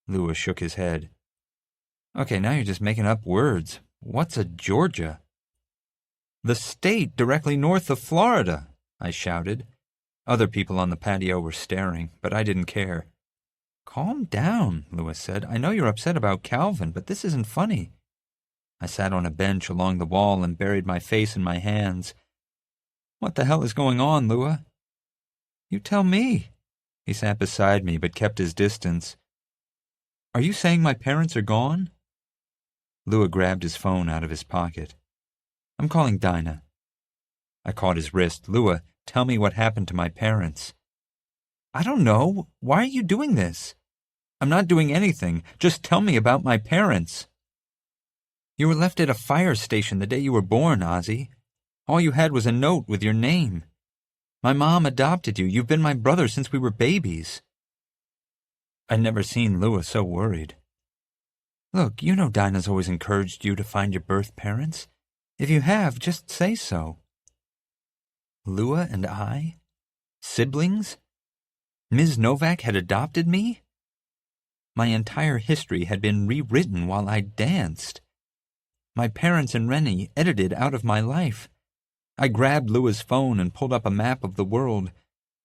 Lua shook his head. "Okay, now you're just making up words. What's a Georgia?" "The state directly north of Florida," I shouted. Other people on the patio were staring, but I didn't care. "Calm down," Lua said. "I know you're upset about Calvin, but this isn't funny." I sat on a bench along the wall and buried my face in my hands. "What the hell is going on, Lua?" "You tell me." He sat beside me but kept his distance. "Are you saying my parents are gone?" Lua grabbed his phone out of his pocket. "I'm calling Dinah." I caught his wrist. "Lua, tell me what happened to my parents." "I don't know. Why are you doing this?" "I'm not doing anything. Just tell me about my parents." "You were left at a fire station the day you were born, Ozzie. All you had was a note with your name. My mom adopted you. You've been my brother since we were babies." I'd never seen Lua so worried. "Look, you know Dinah's always encouraged you to find your birth parents. If you have, just say so." Lua and I? Siblings? Ms. Novak had adopted me? My entire history had been rewritten while I danced. My parents and Rennie edited out of my life. I grabbed Lua's phone and pulled up a map of the world.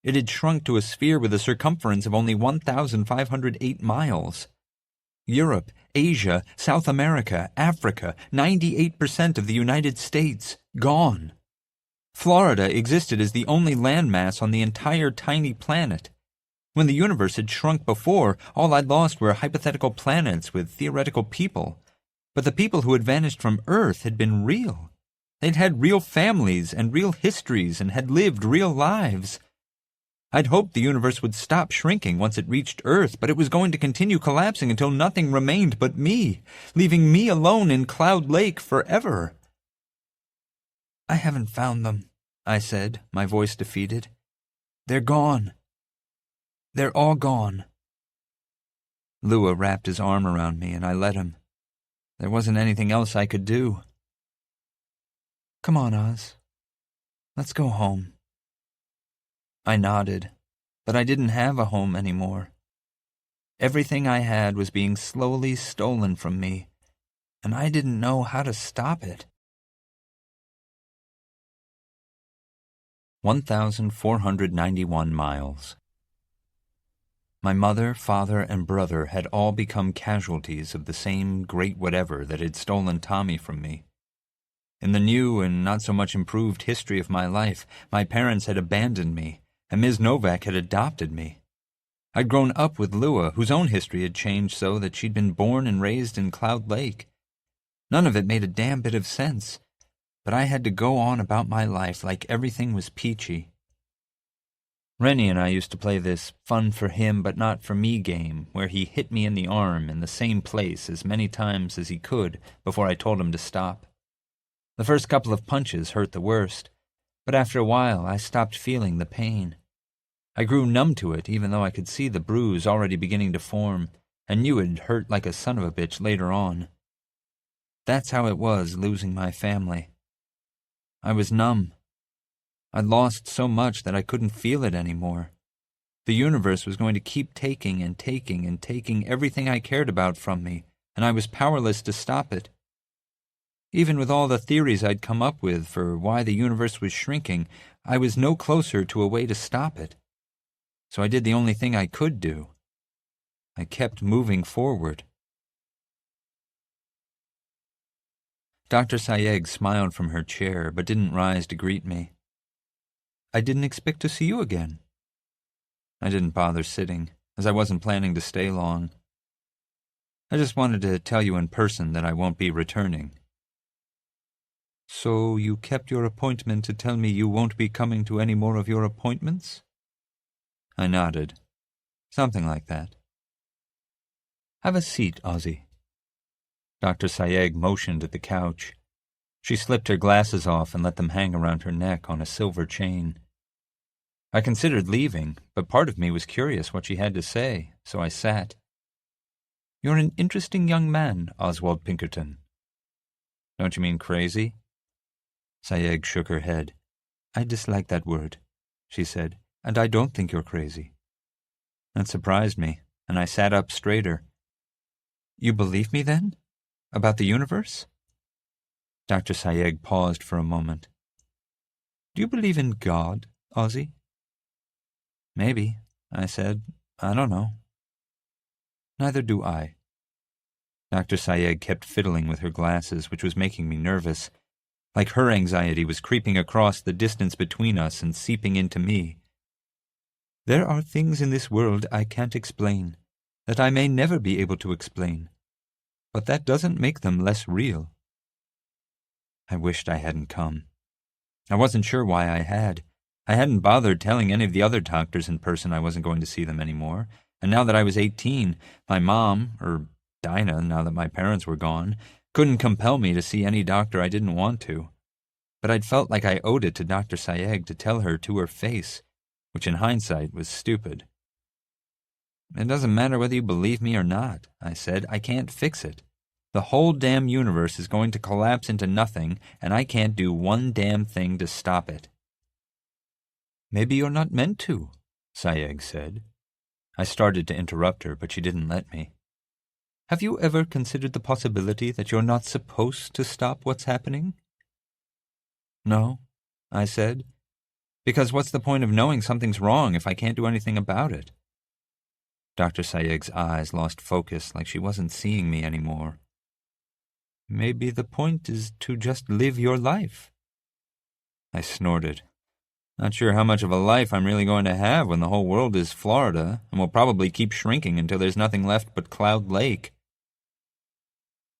It had shrunk to a sphere with a circumference of only 1,508 miles. Europe, Asia, South America, Africa, 98% of the United States, gone. Florida existed as the only landmass on the entire tiny planet. When the universe had shrunk before, all I'd lost were hypothetical planets with theoretical people. But the people who had vanished from Earth had been real. They'd had real families and real histories and had lived real lives. I'd hoped the universe would stop shrinking once it reached Earth, but it was going to continue collapsing until nothing remained but me, leaving me alone in Cloud Lake forever. "I haven't found them," I said, my voice defeated. "They're gone. They're all gone." Lua wrapped his arm around me and I let him. There wasn't anything else I could do. "Come on, Oz. Let's go home." I nodded, but I didn't have a home anymore. Everything I had was being slowly stolen from me, and I didn't know how to stop it. 1,491 miles. My mother, father, and brother had all become casualties of the same great whatever that had stolen Tommy from me. In the new and not so much improved history of my life, my parents had abandoned me, and Ms. Novak had adopted me. I'd grown up with Lua, whose own history had changed so that she'd been born and raised in Cloud Lake. None of it made a damn bit of sense, but I had to go on about my life like everything was peachy. Rennie and I used to play this fun-for-him-but-not-for-me game where he hit me in the arm in the same place as many times as he could before I told him to stop. The first couple of punches hurt the worst, but after a while I stopped feeling the pain. I grew numb to it even though I could see the bruise already beginning to form and knew it'd hurt like a son of a bitch later on. That's how it was losing my family. I was numb. I'd lost so much that I couldn't feel it anymore. The universe was going to keep taking and taking and taking everything I cared about from me, and I was powerless to stop it. Even with all the theories I'd come up with for why the universe was shrinking, I was no closer to a way to stop it. So I did the only thing I could do. I kept moving forward. Dr. Sayegh smiled from her chair, but didn't rise to greet me. I didn't expect to see you again. I didn't bother sitting, as I wasn't planning to stay long. I just wanted to tell you in person that I won't be returning. So you kept your appointment to tell me you won't be coming to any more of your appointments? I nodded. Something like that. Have a seat, Ozzie. Dr. Sayegh motioned at the couch. She slipped her glasses off and let them hang around her neck on a silver chain. I considered leaving, but part of me was curious what she had to say, so I sat. You're an interesting young man, Oswald Pinkerton. Don't you mean crazy? Sayegh shook her head. I dislike that word, she said, and I don't think you're crazy. That surprised me, and I sat up straighter. You believe me, then? About the universe? Dr. Sayegh paused for a moment. Do you believe in God, Ozzie? Maybe, I said. I don't know. Neither do I. Dr. Sayegh kept fiddling with her glasses, which was making me nervous. Like her anxiety was creeping across the distance between us and seeping into me. There are things in this world I can't explain, that I may never be able to explain, but that doesn't make them less real. I wished I hadn't come. I wasn't sure why I had. I hadn't bothered telling any of the other doctors in person I wasn't going to see them anymore, and now that I was 18, my mom, or Dinah, now that my parents were gone, couldn't compel me to see any doctor I didn't want to. But I'd felt like I owed it to Dr. Sayegh to tell her to her face, which in hindsight was stupid. It doesn't matter whether you believe me or not, I said. I can't fix it. The whole damn universe is going to collapse into nothing, and I can't do one damn thing to stop it. Maybe you're not meant to, Sayegh said. I started to interrupt her, but she didn't let me. Have you ever considered the possibility that you're not supposed to stop what's happening? No, I said, because what's the point of knowing something's wrong if I can't do anything about it? Dr. Sayegh's eyes lost focus like she wasn't seeing me anymore. Maybe the point is to just live your life. I snorted. Not sure how much of a life I'm really going to have when the whole world is Florida, and will probably keep shrinking until there's nothing left but Cloud Lake.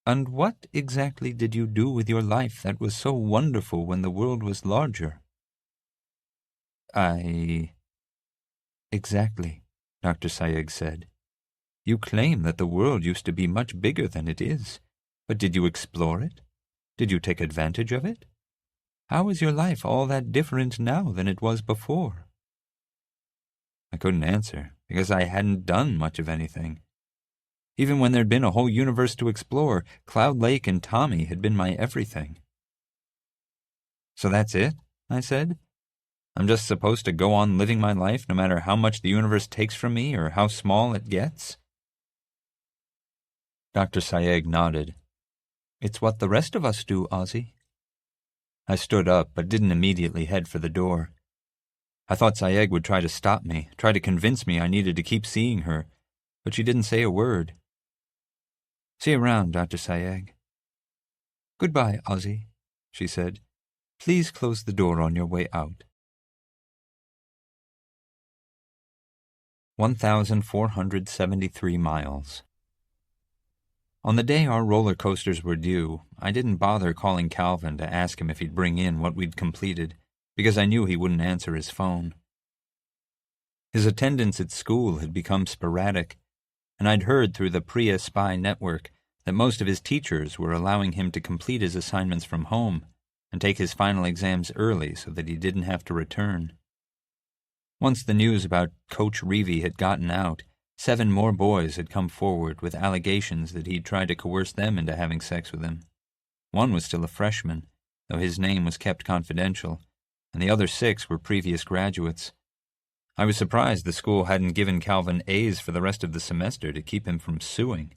And what exactly did you do with your life that was so wonderful when the world was larger? Exactly, Dr. Sayegh said. You claim that the world used to be much bigger than it is, but did you explore it? Did you take advantage of it? How is your life all that different now than it was before? I couldn't answer, because I hadn't done much of anything. Even when there'd been a whole universe to explore, Cloud Lake and Tommy had been my everything. So that's it, I said. I'm just supposed to go on living my life no matter how much the universe takes from me or how small it gets? Dr. Sayegh nodded. It's what the rest of us do, Ozzie. I stood up, but didn't immediately head for the door. I thought Sayegh would try to stop me, try to convince me I needed to keep seeing her, but she didn't say a word. "See you around, Dr. Sayegh." "Goodbye, Ozzie," she said. "Please close the door on your way out." 1,473 miles. On the day our roller coasters were due, I didn't bother calling Calvin to ask him if he'd bring in what we'd completed, because I knew he wouldn't answer his phone. His attendance at school had become sporadic, and I'd heard through the Priya spy network that most of his teachers were allowing him to complete his assignments from home and take his final exams early so that he didn't have to return. Once the news about Coach Reevy had gotten out, 7 more boys had come forward with allegations that he'd tried to coerce them into having sex with him. One was still a freshman, though his name was kept confidential, and the other 6 were previous graduates. I was surprised the school hadn't given Calvin A's for the rest of the semester to keep him from suing.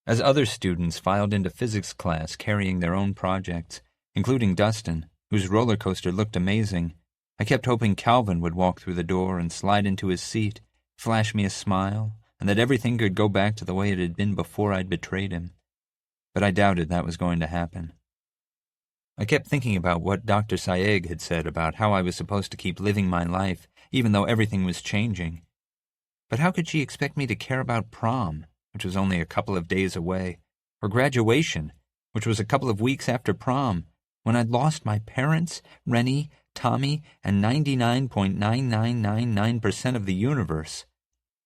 As other students filed into physics class carrying their own projects, including Dustin, whose roller coaster looked amazing, I kept hoping Calvin would walk through the door and slide into his seat, flash me a smile, and that everything could go back to the way it had been before I'd betrayed him. But I doubted that was going to happen. I kept thinking about what Dr. Sayegh had said about how I was supposed to keep living my life, even though everything was changing. But how could she expect me to care about prom, which was only a couple of days away, or graduation, which was a couple of weeks after prom, when I'd lost my parents, Rennie, Tommy, and 99.9999% of the universe?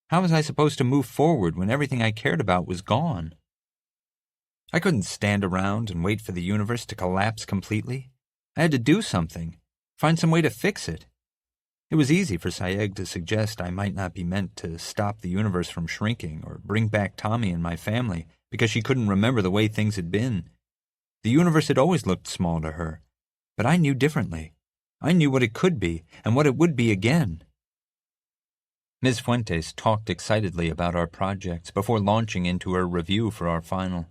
How was I supposed to move forward when everything I cared about was gone? I couldn't stand around and wait for the universe to collapse completely. I had to do something, find some way to fix it. It was easy for Sayegh to suggest I might not be meant to stop the universe from shrinking or bring back Tommy and my family because she couldn't remember the way things had been. The universe had always looked small to her, but I knew differently. I knew what it could be and what it would be again. Ms. Fuentes talked excitedly about our projects before launching into her review for our final.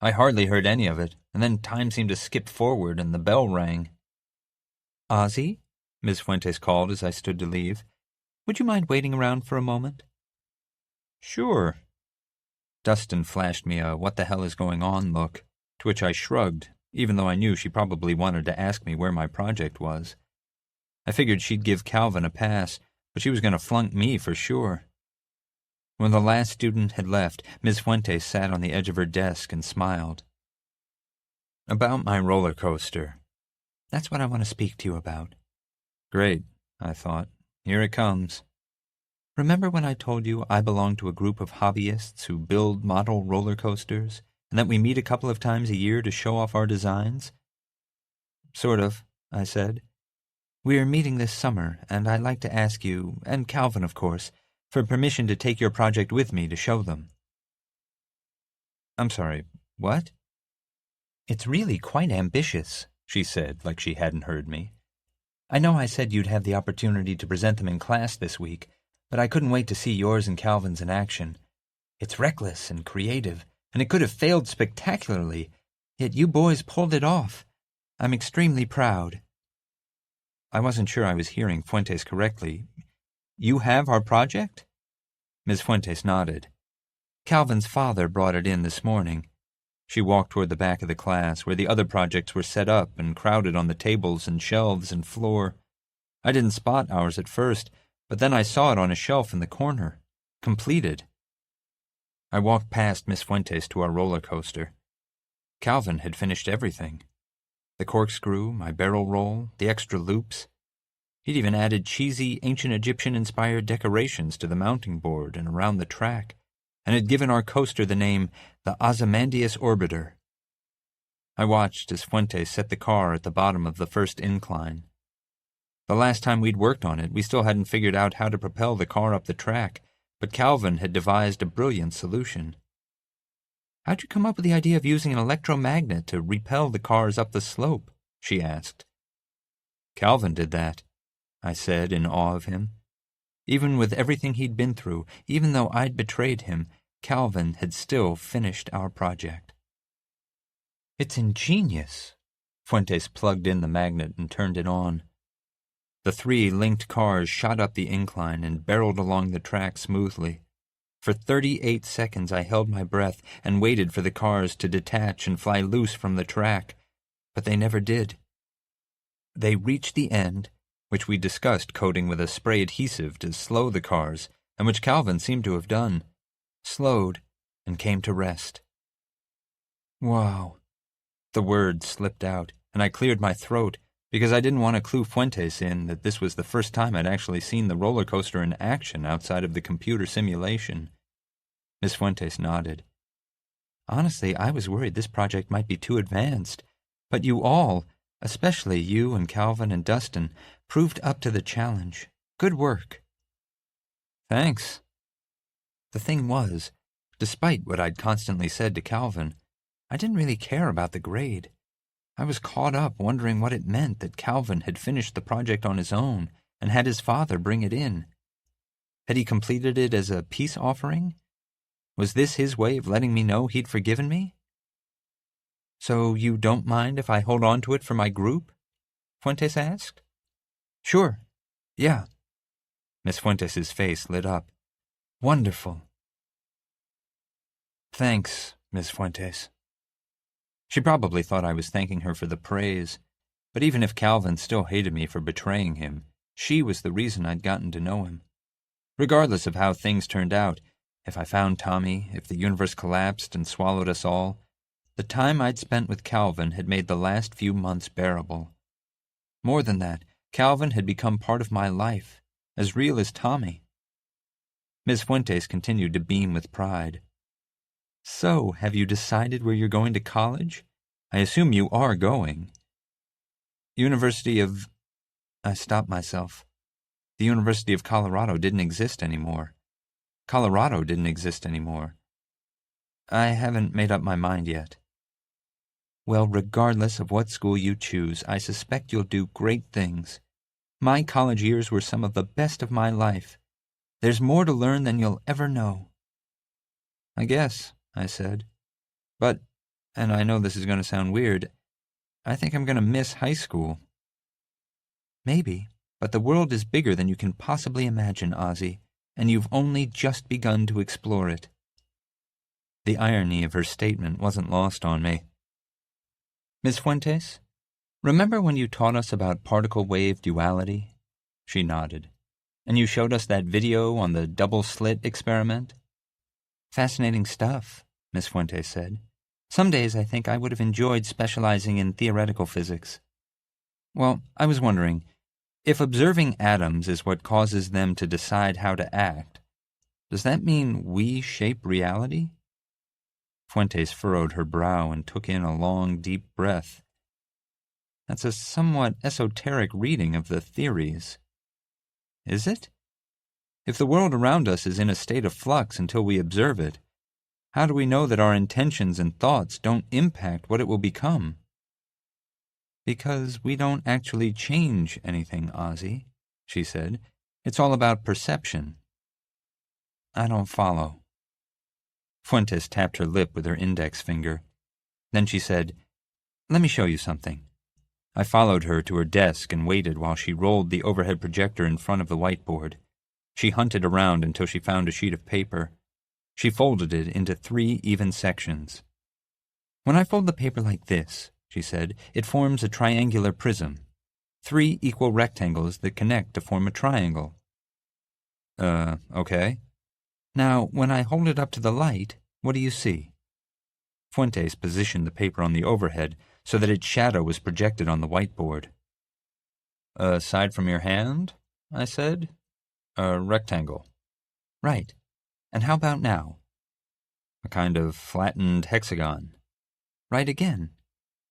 I hardly heard any of it, and then time seemed to skip forward and the bell rang. "Ozzie?" Ms. Fuentes called as I stood to leave. "Would you mind waiting around for a moment?" "Sure." Dustin flashed me a what-the-hell-is-going-on look, to which I shrugged, even though I knew she probably wanted to ask me where my project was. I figured she'd give Calvin a pass, but she was going to flunk me for sure. When the last student had left, Ms. Fuentes sat on the edge of her desk and smiled. "About my roller coaster." "That's what I want to speak to you about." "Great," I thought. "Here it comes." "Remember when I told you I belong to a group of hobbyists who build model roller coasters, and that we meet a couple of times a year to show off our designs?" "Sort of," I said. "We're meeting this summer, and I'd like to ask you, and Calvin, of course, for permission to take your project with me to show them." "I'm sorry, what?" "It's really quite ambitious," she said, like she hadn't heard me. "I know I said you'd have the opportunity to present them in class this week, but I couldn't wait to see yours and Calvin's in action. It's reckless and creative, and it could have failed spectacularly, yet you boys pulled it off. I'm extremely proud." I wasn't sure I was hearing Fuentes correctly. "You have our project?" Ms. Fuentes nodded. "Calvin's father brought it in this morning." She walked toward the back of the class, where the other projects were set up and crowded on the tables and shelves and floor. I didn't spot ours at first, but then I saw it on a shelf in the corner, completed. I walked past Miss Fuentes to our roller coaster. Calvin had finished everything. The corkscrew, my barrel roll, the extra loops. He'd even added cheesy, ancient Egyptian-inspired decorations to the mounting board and around the track, and had given our coaster the name the Ozymandias Orbiter. I watched as Fuentes set the car at the bottom of the first incline. The last time we'd worked on it, we still hadn't figured out how to propel the car up the track, but Calvin had devised a brilliant solution. "How'd you come up with the idea of using an electromagnet to repel the cars up the slope?" she asked. "Calvin did that," I said in awe of him. Even with everything he'd been through, even though I'd betrayed him, Calvin had still finished our project. "It's ingenious." Fuentes plugged in the magnet and turned it on. The 3 linked cars shot up the incline and barreled along the track smoothly. For 38 seconds I held my breath and waited for the cars to detach and fly loose from the track, but they never did. They reached the end, which we discussed coating with a spray adhesive to slow the cars, and which Calvin seemed to have done, slowed, and came to rest. Wow. The words slipped out, and I cleared my throat, because I didn't want to clue Fuentes in that this was the first time I'd actually seen the roller coaster in action outside of the computer simulation. Miss Fuentes nodded. Honestly, I was worried this project might be too advanced, but you all, especially you and Calvin and Dustin, proved up to the challenge. Good work. Thanks. The thing was, despite what I'd constantly said to Calvin, I didn't really care about the grade. I was caught up wondering what it meant that Calvin had finished the project on his own and had his father bring it in. Had he completed it as a peace offering? Was this his way of letting me know he'd forgiven me? So you don't mind if I hold on to it for my group? Fuentes asked. Sure. Yeah. Miss Fuentes' face lit up. Wonderful. Thanks, Miss Fuentes. She probably thought I was thanking her for the praise, but even if Calvin still hated me for betraying him, she was the reason I'd gotten to know him. Regardless of how things turned out, if I found Tommy, if the universe collapsed and swallowed us all, the time I'd spent with Calvin had made the last few months bearable. More than that, Calvin had become part of my life, as real as Tommy. Miss Fuentes continued to beam with pride. So, have you decided where you're going to college? I assume you are going. University of... I stopped myself. The University of Colorado didn't exist anymore. Colorado didn't exist anymore. I haven't made up my mind yet. Well, regardless of what school you choose, I suspect you'll do great things. My college years were some of the best of my life. There's more to learn than you'll ever know. I guess, I said. But, and I know this is going to sound weird, I think I'm going to miss high school. Maybe, but the world is bigger than you can possibly imagine, Ozzie, and you've only just begun to explore it. The irony of her statement wasn't lost on me. Miss Fuentes, remember when you taught us about particle-wave duality? She nodded. And you showed us that video on the double-slit experiment? Fascinating stuff, Miss Fuentes said. Some days I think I would have enjoyed specializing in theoretical physics. Well, I was wondering, if observing atoms is what causes them to decide how to act, does that mean we shape reality? Fuentes furrowed her brow and took in a long, deep breath. That's a somewhat esoteric reading of the theories. Is it? If the world around us is in a state of flux until we observe it, how do we know that our intentions and thoughts don't impact what it will become? Because we don't actually change anything, Ozzie, she said. It's all about perception. I don't follow. Fuentes tapped her lip with her index finger. Then she said, Let me show you something. I followed her to her desk and waited while she rolled the overhead projector in front of the whiteboard. She hunted around until she found a sheet of paper. She folded it into 3 even sections. When I fold the paper like this, she said, it forms a triangular prism. 3 equal rectangles that connect to form a triangle. Okay. Now, when I hold it up to the light, what do you see? Fuentes positioned the paper on the overhead so that its shadow was projected on the whiteboard. Aside from your hand, I said. A rectangle. Right. And how about now? A kind of flattened hexagon. Right again.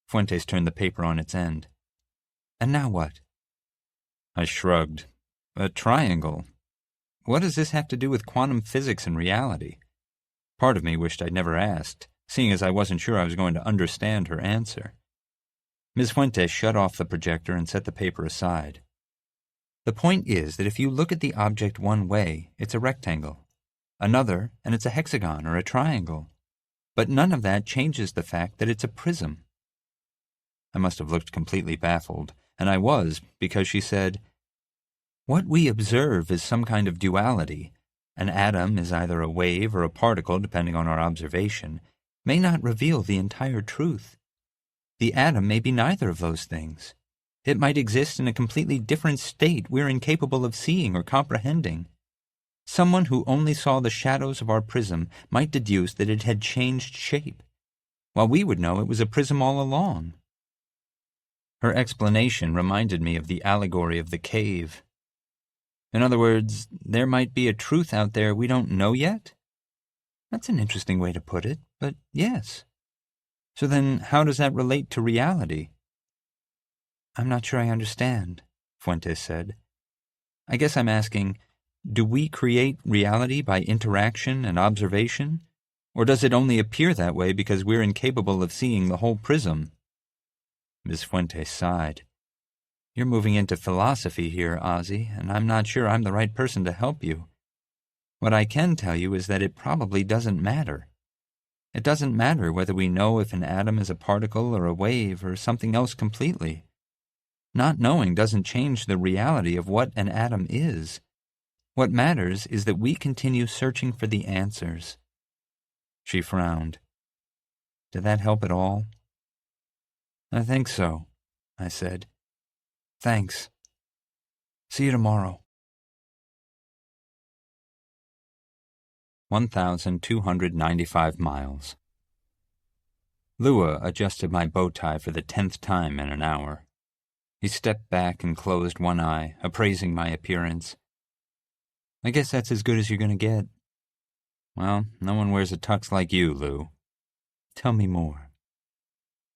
Fuentes turned the paper on its end. And now what? I shrugged. A triangle. What does this have to do with quantum physics and reality? Part of me wished I'd never asked, seeing as I wasn't sure I was going to understand her answer. Ms. Fuentes shut off the projector and set the paper aside. The point is that if you look at the object one way, it's a rectangle. Another, and it's a hexagon or a triangle. But none of that changes the fact that it's a prism. I must have looked completely baffled, and I was, because she said, What we observe is some kind of duality. An atom is either a wave or a particle, depending on our observation, may not reveal the entire truth. The atom may be neither of those things. It might exist in a completely different state we're incapable of seeing or comprehending. Someone who only saw the shadows of our prism might deduce that it had changed shape, while we would know it was a prism all along. Her explanation reminded me of the allegory of the cave. In other words, there might be a truth out there we don't know yet? That's an interesting way to put it, but yes. So then how does that relate to reality? I'm not sure I understand, Fuentes said. I guess I'm asking, do we create reality by interaction and observation? Or does it only appear that way because we're incapable of seeing the whole prism? Ms. Fuentes sighed. You're moving into philosophy here, Ozzie, and I'm not sure I'm the right person to help you. What I can tell you is that it probably doesn't matter. It doesn't matter whether we know if an atom is a particle or a wave or something else completely. Not knowing doesn't change the reality of what an atom is. What matters is that we continue searching for the answers. She frowned. Did that help at all? I think so, I said. Thanks. See you tomorrow. 1,295 miles. Lua adjusted my bow tie for the 10th time in an hour. He stepped back and closed one eye, appraising my appearance. I guess that's as good as you're going to get. Well, no one wears a tux like you, Lou. Tell me more.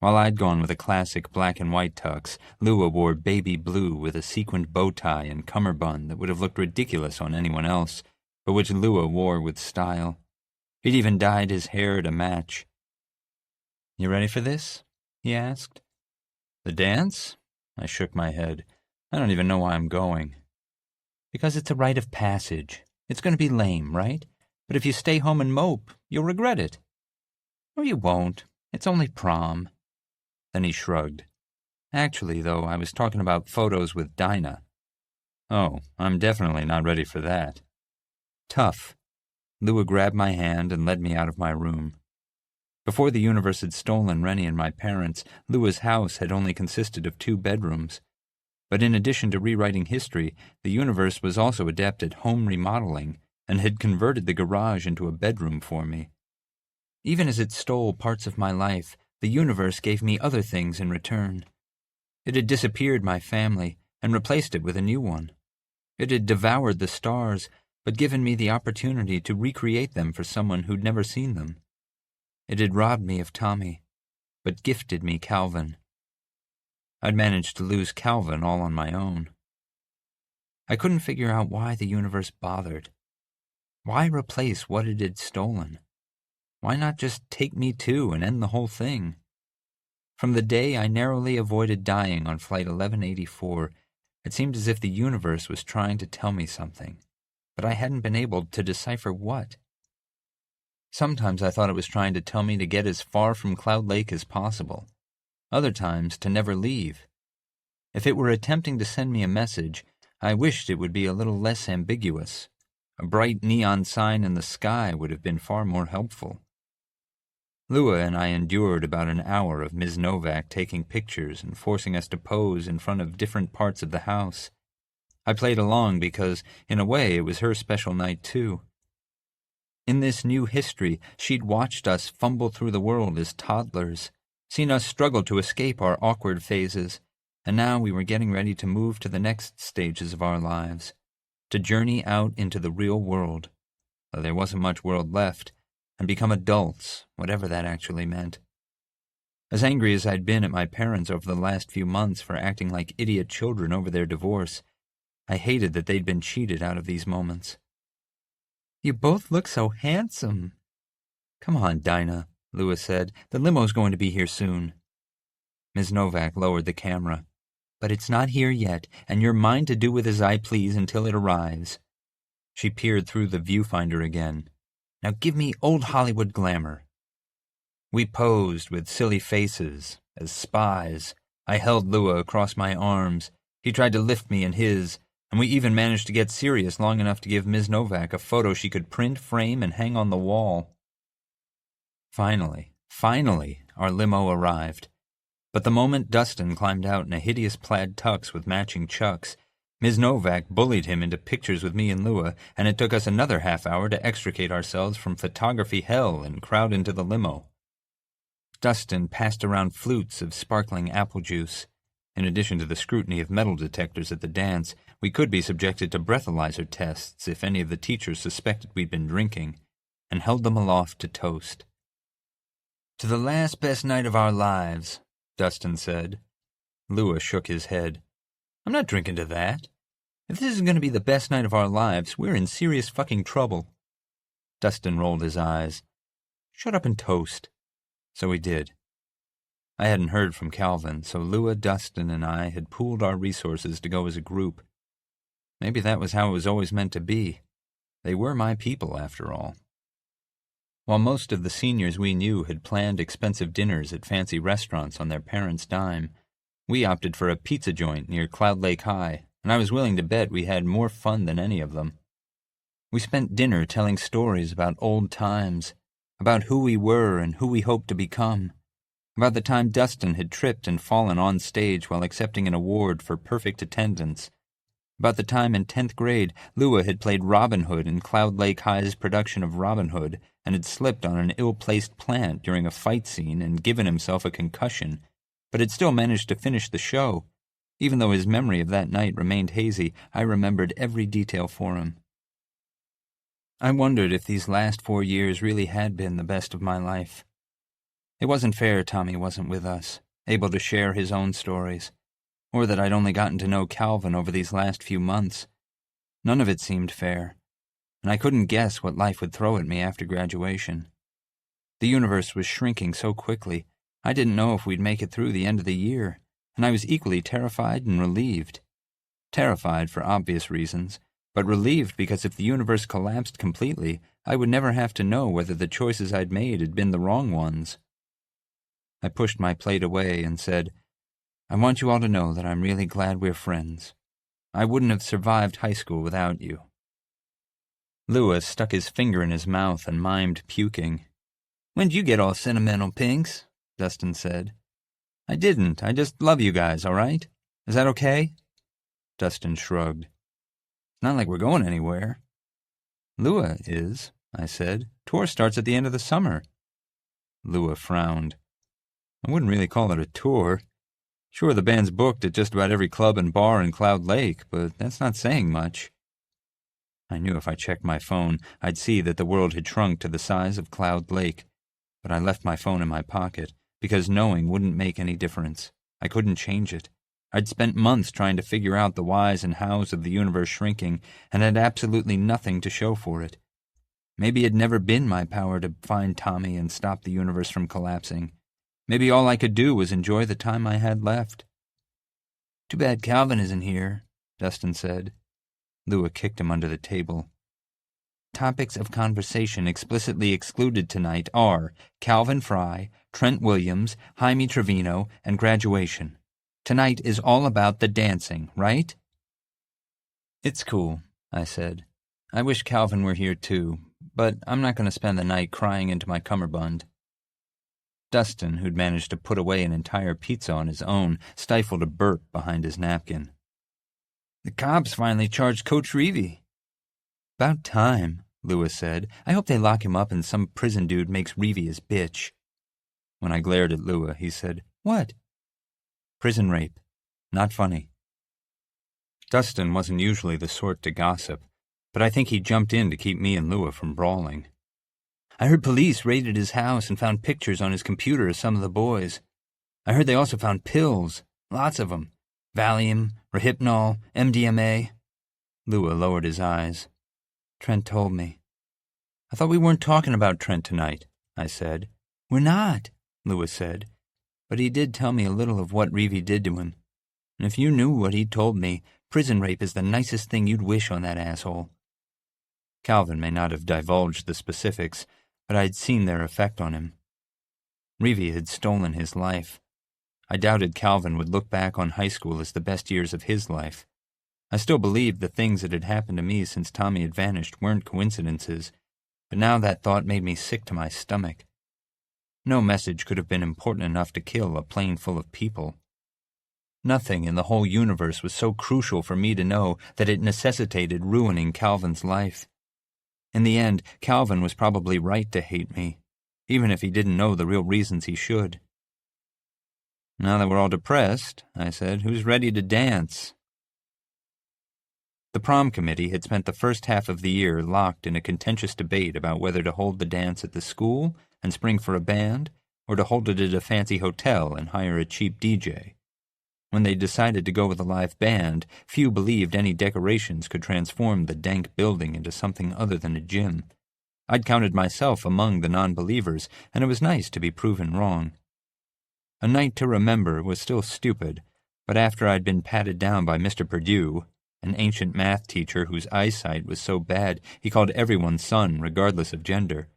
While I'd gone with a classic black and white tux, Lua wore baby blue with a sequined bow tie and cummerbund that would have looked ridiculous on anyone else, but which Lua wore with style. He'd even dyed his hair to match. You ready for this? He asked. The dance? I shook my head. I don't even know why I'm going. Because it's a rite of passage. It's going to be lame, right? But if you stay home and mope, you'll regret it. Or you won't. It's only prom. Then he shrugged. Actually, though, I was talking about photos with Dinah. Oh, I'm definitely not ready for that. Tough. Lua grabbed my hand and led me out of my room. Before the universe had stolen Rennie and my parents, Lua's house had only consisted of 2 bedrooms. But in addition to rewriting history, the universe was also adept at home remodeling and had converted the garage into a bedroom for me. Even as it stole parts of my life, the universe gave me other things in return. It had disappeared my family and replaced it with a new one. It had devoured the stars, but given me the opportunity to recreate them for someone who'd never seen them. It had robbed me of Tommy, but gifted me Calvin. I'd managed to lose Calvin all on my own. I couldn't figure out why the universe bothered. Why replace what it had stolen? Why not just take me too and end the whole thing? From the day I narrowly avoided dying on Flight 1184, it seemed as if the universe was trying to tell me something, but I hadn't been able to decipher what. Sometimes I thought it was trying to tell me to get as far from Cloud Lake as possible. Other times, to never leave. If it were attempting to send me a message, I wished it would be a little less ambiguous. A bright neon sign in the sky would have been far more helpful. Lua and I endured about an hour of Ms. Novak taking pictures and forcing us to pose in front of different parts of the house. I played along because, in a way, it was her special night too. In this new history, she'd watched us fumble through the world as toddlers, seen us struggle to escape our awkward phases, and now we were getting ready to move to the next stages of our lives, to journey out into the real world, though there wasn't much world left, and become adults, whatever that actually meant. As angry as I'd been at my parents over the last few months for acting like idiot children over their divorce, I hated that they'd been cheated out of these moments. You both look so handsome. Come on, Dinah, Lua said. The limo's going to be here soon. Ms. Novak lowered the camera. But it's not here yet, and you're mine to do with as I please until it arrives. She peered through the viewfinder again. Now give me old Hollywood glamour. We posed with silly faces, as spies. I held Lua across my arms. He tried to lift me in his. And we even managed to get serious long enough to give Ms. Novak a photo she could print, frame, and hang on the wall. Finally, our limo arrived. But the moment Dustin climbed out in a hideous plaid tux with matching chucks, Ms. Novak bullied him into pictures with me and Lua, and it took us another half-hour to extricate ourselves from photography hell and crowd into the limo. Dustin passed around flutes of sparkling apple juice. In addition to the scrutiny of metal detectors at the dance, we could be subjected to breathalyzer tests if any of the teachers suspected we'd been drinking, and held them aloft to toast. "To the last best night of our lives," Dustin said. Lua shook his head. "I'm not drinking to that. If this is going to be the best night of our lives, we're in serious fucking trouble." Dustin rolled his eyes. "Shut up and toast." So we did. I hadn't heard from Calvin, so Lua, Dustin, and I had pooled our resources to go as a group. Maybe that was how it was always meant to be. They were my people, after all. While most of the seniors we knew had planned expensive dinners at fancy restaurants on their parents' dime, we opted for a pizza joint near Cloud Lake High, and I was willing to bet we had more fun than any of them. We spent dinner telling stories about old times, about who we were and who we hoped to become, about the time Dustin had tripped and fallen on stage while accepting an award for perfect attendance, about the time in 10th grade Lua had played Robin Hood in Cloud Lake High's production of Robin Hood and had slipped on an ill-placed plant during a fight scene and given himself a concussion, but had still managed to finish the show. Even though his memory of that night remained hazy, I remembered every detail for him. I wondered if these last 4 years really had been the best of my life. It wasn't fair Tommy wasn't with us, able to share his own stories, or that I'd only gotten to know Calvin over these last few months. None of it seemed fair, and I couldn't guess what life would throw at me after graduation. The universe was shrinking so quickly, I didn't know if we'd make it through the end of the year, and I was equally terrified and relieved. Terrified for obvious reasons, but relieved because if the universe collapsed completely, I would never have to know whether the choices I'd made had been the wrong ones. I pushed my plate away and said, "I want you all to know that I'm really glad we're friends. I wouldn't have survived high school without you." Lua stuck his finger in his mouth and mimed puking. "When'd you get all sentimental, Pinks?" Dustin said. "I didn't. I just love you guys, all right? Is that okay?" Dustin shrugged. "It's not like we're going anywhere." "Lua is," I said. "Tour starts at the end of the summer." Lua frowned. "I wouldn't really call it a tour. Sure, the band's booked at just about every club and bar in Cloud Lake, but that's not saying much." I knew if I checked my phone, I'd see that the world had shrunk to the size of Cloud Lake, but I left my phone in my pocket, because knowing wouldn't make any difference. I couldn't change it. I'd spent months trying to figure out the whys and hows of the universe shrinking, and had absolutely nothing to show for it. Maybe it'd never been my power to find Tommy and stop the universe from collapsing. Maybe all I could do was enjoy the time I had left. "Too bad Calvin isn't here," Dustin said. Lua kicked him under the table. "Topics of conversation explicitly excluded tonight are Calvin Fry, Trent Williams, Jaime Trevino, and graduation. Tonight is all about the dancing, right?" "It's cool," I said. "I wish Calvin were here too, but I'm not going to spend the night crying into my cummerbund." Dustin, who'd managed to put away an entire pizza on his own, stifled a burp behind his napkin. "The cops finally charged Coach Reevy." "About time," Lua said. "I hope they lock him up and some prison dude makes Reevy his bitch." When I glared at Lua, he said, "What?" "Prison rape. Not funny." Dustin wasn't usually the sort to gossip, but I think he jumped in to keep me and Lua from brawling. "I heard police raided his house and found pictures on his computer of some of the boys. I heard they also found pills, lots of them. Valium, Rohypnol, MDMA. Lua lowered his eyes. "Trent told me." "I thought we weren't talking about Trent tonight," I said. "We're not," Lua said. "But he did tell me a little of what Reevy did to him. And if you knew what he told me, prison rape is the nicest thing you'd wish on that asshole." Calvin may not have divulged the specifics, but I'd seen their effect on him. Reevy had stolen his life. I doubted Calvin would look back on high school as the best years of his life. I still believed the things that had happened to me since Tommy had vanished weren't coincidences, but now that thought made me sick to my stomach. No message could have been important enough to kill a plane full of people. Nothing in the whole universe was so crucial for me to know that it necessitated ruining Calvin's life. In the end, Calvin was probably right to hate me, even if he didn't know the real reasons he should. "Now that we're all depressed," I said, "who's ready to dance?" The prom committee had spent the first half of the year locked in a contentious debate about whether to hold the dance at the school and spring for a band, or to hold it at a fancy hotel and hire a cheap DJ. When they decided to go with a live band, few believed any decorations could transform the dank building into something other than a gym. I'd counted myself among the non-believers, and it was nice to be proven wrong. A Night to Remember was still stupid, but after I'd been patted down by Mr. Perdue, an ancient math teacher whose eyesight was so bad he called everyone son regardless of gender,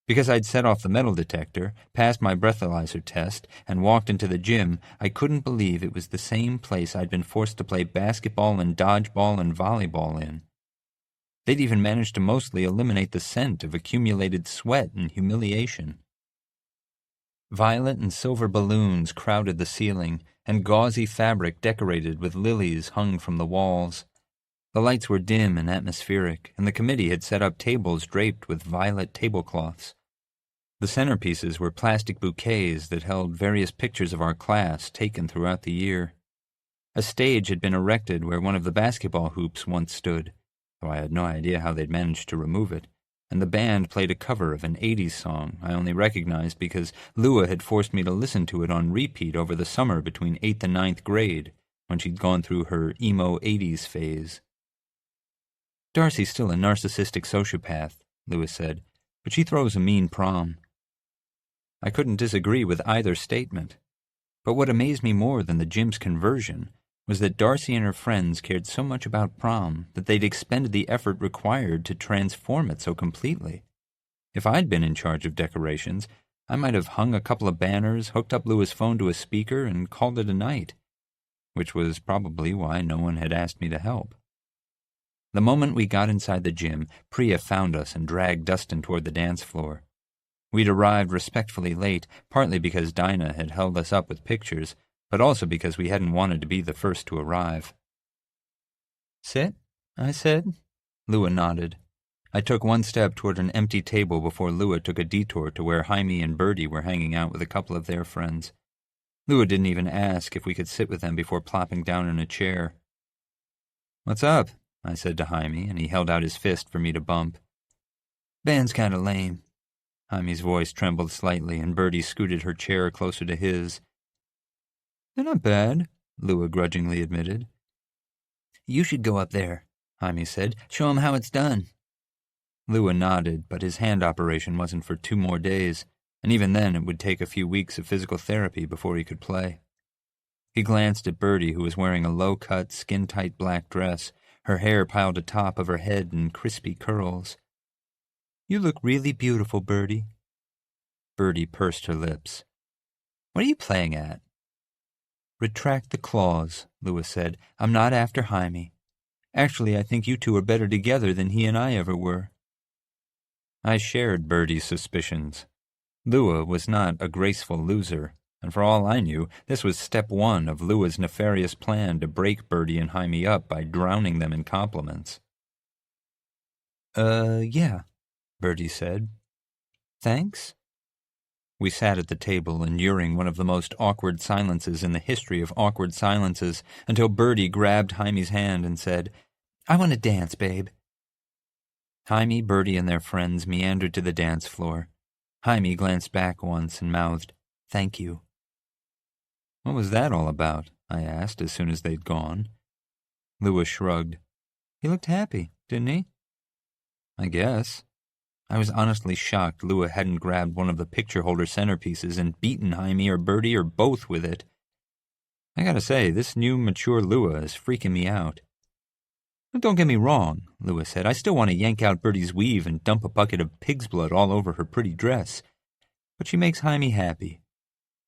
because I'd set off the metal detector, passed my breathalyzer test, and walked into the gym, I couldn't believe it was the same place I'd been forced to play basketball and dodgeball and volleyball in. They'd even managed to mostly eliminate the scent of accumulated sweat and humiliation. Violet and silver balloons crowded the ceiling, and gauzy fabric decorated with lilies hung from the walls. The lights were dim and atmospheric, and the committee had set up tables draped with violet tablecloths. The centerpieces were plastic bouquets that held various pictures of our class taken throughout the year. A stage had been erected where one of the basketball hoops once stood, though I had no idea how they'd managed to remove it, and the band played a cover of an 80s song I only recognized because Lua had forced me to listen to it on repeat over the summer between 8th and 9th grade, when she'd gone through her emo 80s phase. "Darcy's still a narcissistic sociopath," Lewis said, "but she throws a mean prom." I couldn't disagree with either statement, but what amazed me more than the gym's conversion was that Darcy and her friends cared so much about prom that they'd expended the effort required to transform it so completely. If I'd been in charge of decorations, I might have hung a couple of banners, hooked up Lou's phone to a speaker, and called it a night, which was probably why no one had asked me to help. The moment we got inside the gym, Priya found us and dragged Dustin toward the dance floor. We'd arrived respectfully late, partly because Dinah had held us up with pictures, but also because we hadn't wanted to be the first to arrive. "Sit," I said. Lua nodded. I took one step toward an empty table before Lua took a detour to where Jaime and Birdie were hanging out with a couple of their friends. Lua didn't even ask if we could sit with them before plopping down in a chair. "What's up?" I said to Jaime, and he held out his fist for me to bump. "Band's kinda lame." Jaime's voice trembled slightly, and Birdie scooted her chair closer to his. "They're not bad," Lua grudgingly admitted. "You should go up there," Jaime said. "Show 'em how it's done." Lua nodded, but his hand operation wasn't for 2 more days, and even then it would take a few weeks of physical therapy before he could play. He glanced at Birdie, who was wearing a low-cut, skin-tight black dress, her hair piled atop of her head in crispy curls. "You look really beautiful, Birdie." Birdie pursed her lips. "What are you playing at?" "Retract the clause," Lewis said. "I'm not after Jaime. Actually, I think you two are better together than he and I ever were." I shared Birdie's suspicions. Lua was not a graceful loser, and for all I knew, this was step 1 of Lua's nefarious plan to break Birdie and Jaime up by drowning them in compliments. Yeah," Birdie said. "Thanks?" We sat at the table, enduring one of the most awkward silences in the history of awkward silences, until Birdie grabbed Jaime's hand and said, "I want to dance, babe." Jaime, Birdie, and their friends meandered to the dance floor. Jaime glanced back once and mouthed, "Thank you." "What was that all about?" I asked as soon as they'd gone. Lewis shrugged. "He looked happy, didn't he?" "I guess." I was honestly shocked Lua hadn't grabbed one of the picture-holder centerpieces and beaten Jaime or Birdie or both with it. I gotta say, this new mature Lua is freaking me out. "Don't get me wrong," Lua said. "I still want to yank out Birdie's weave and dump a bucket of pig's blood all over her pretty dress. But she makes Jaime happy.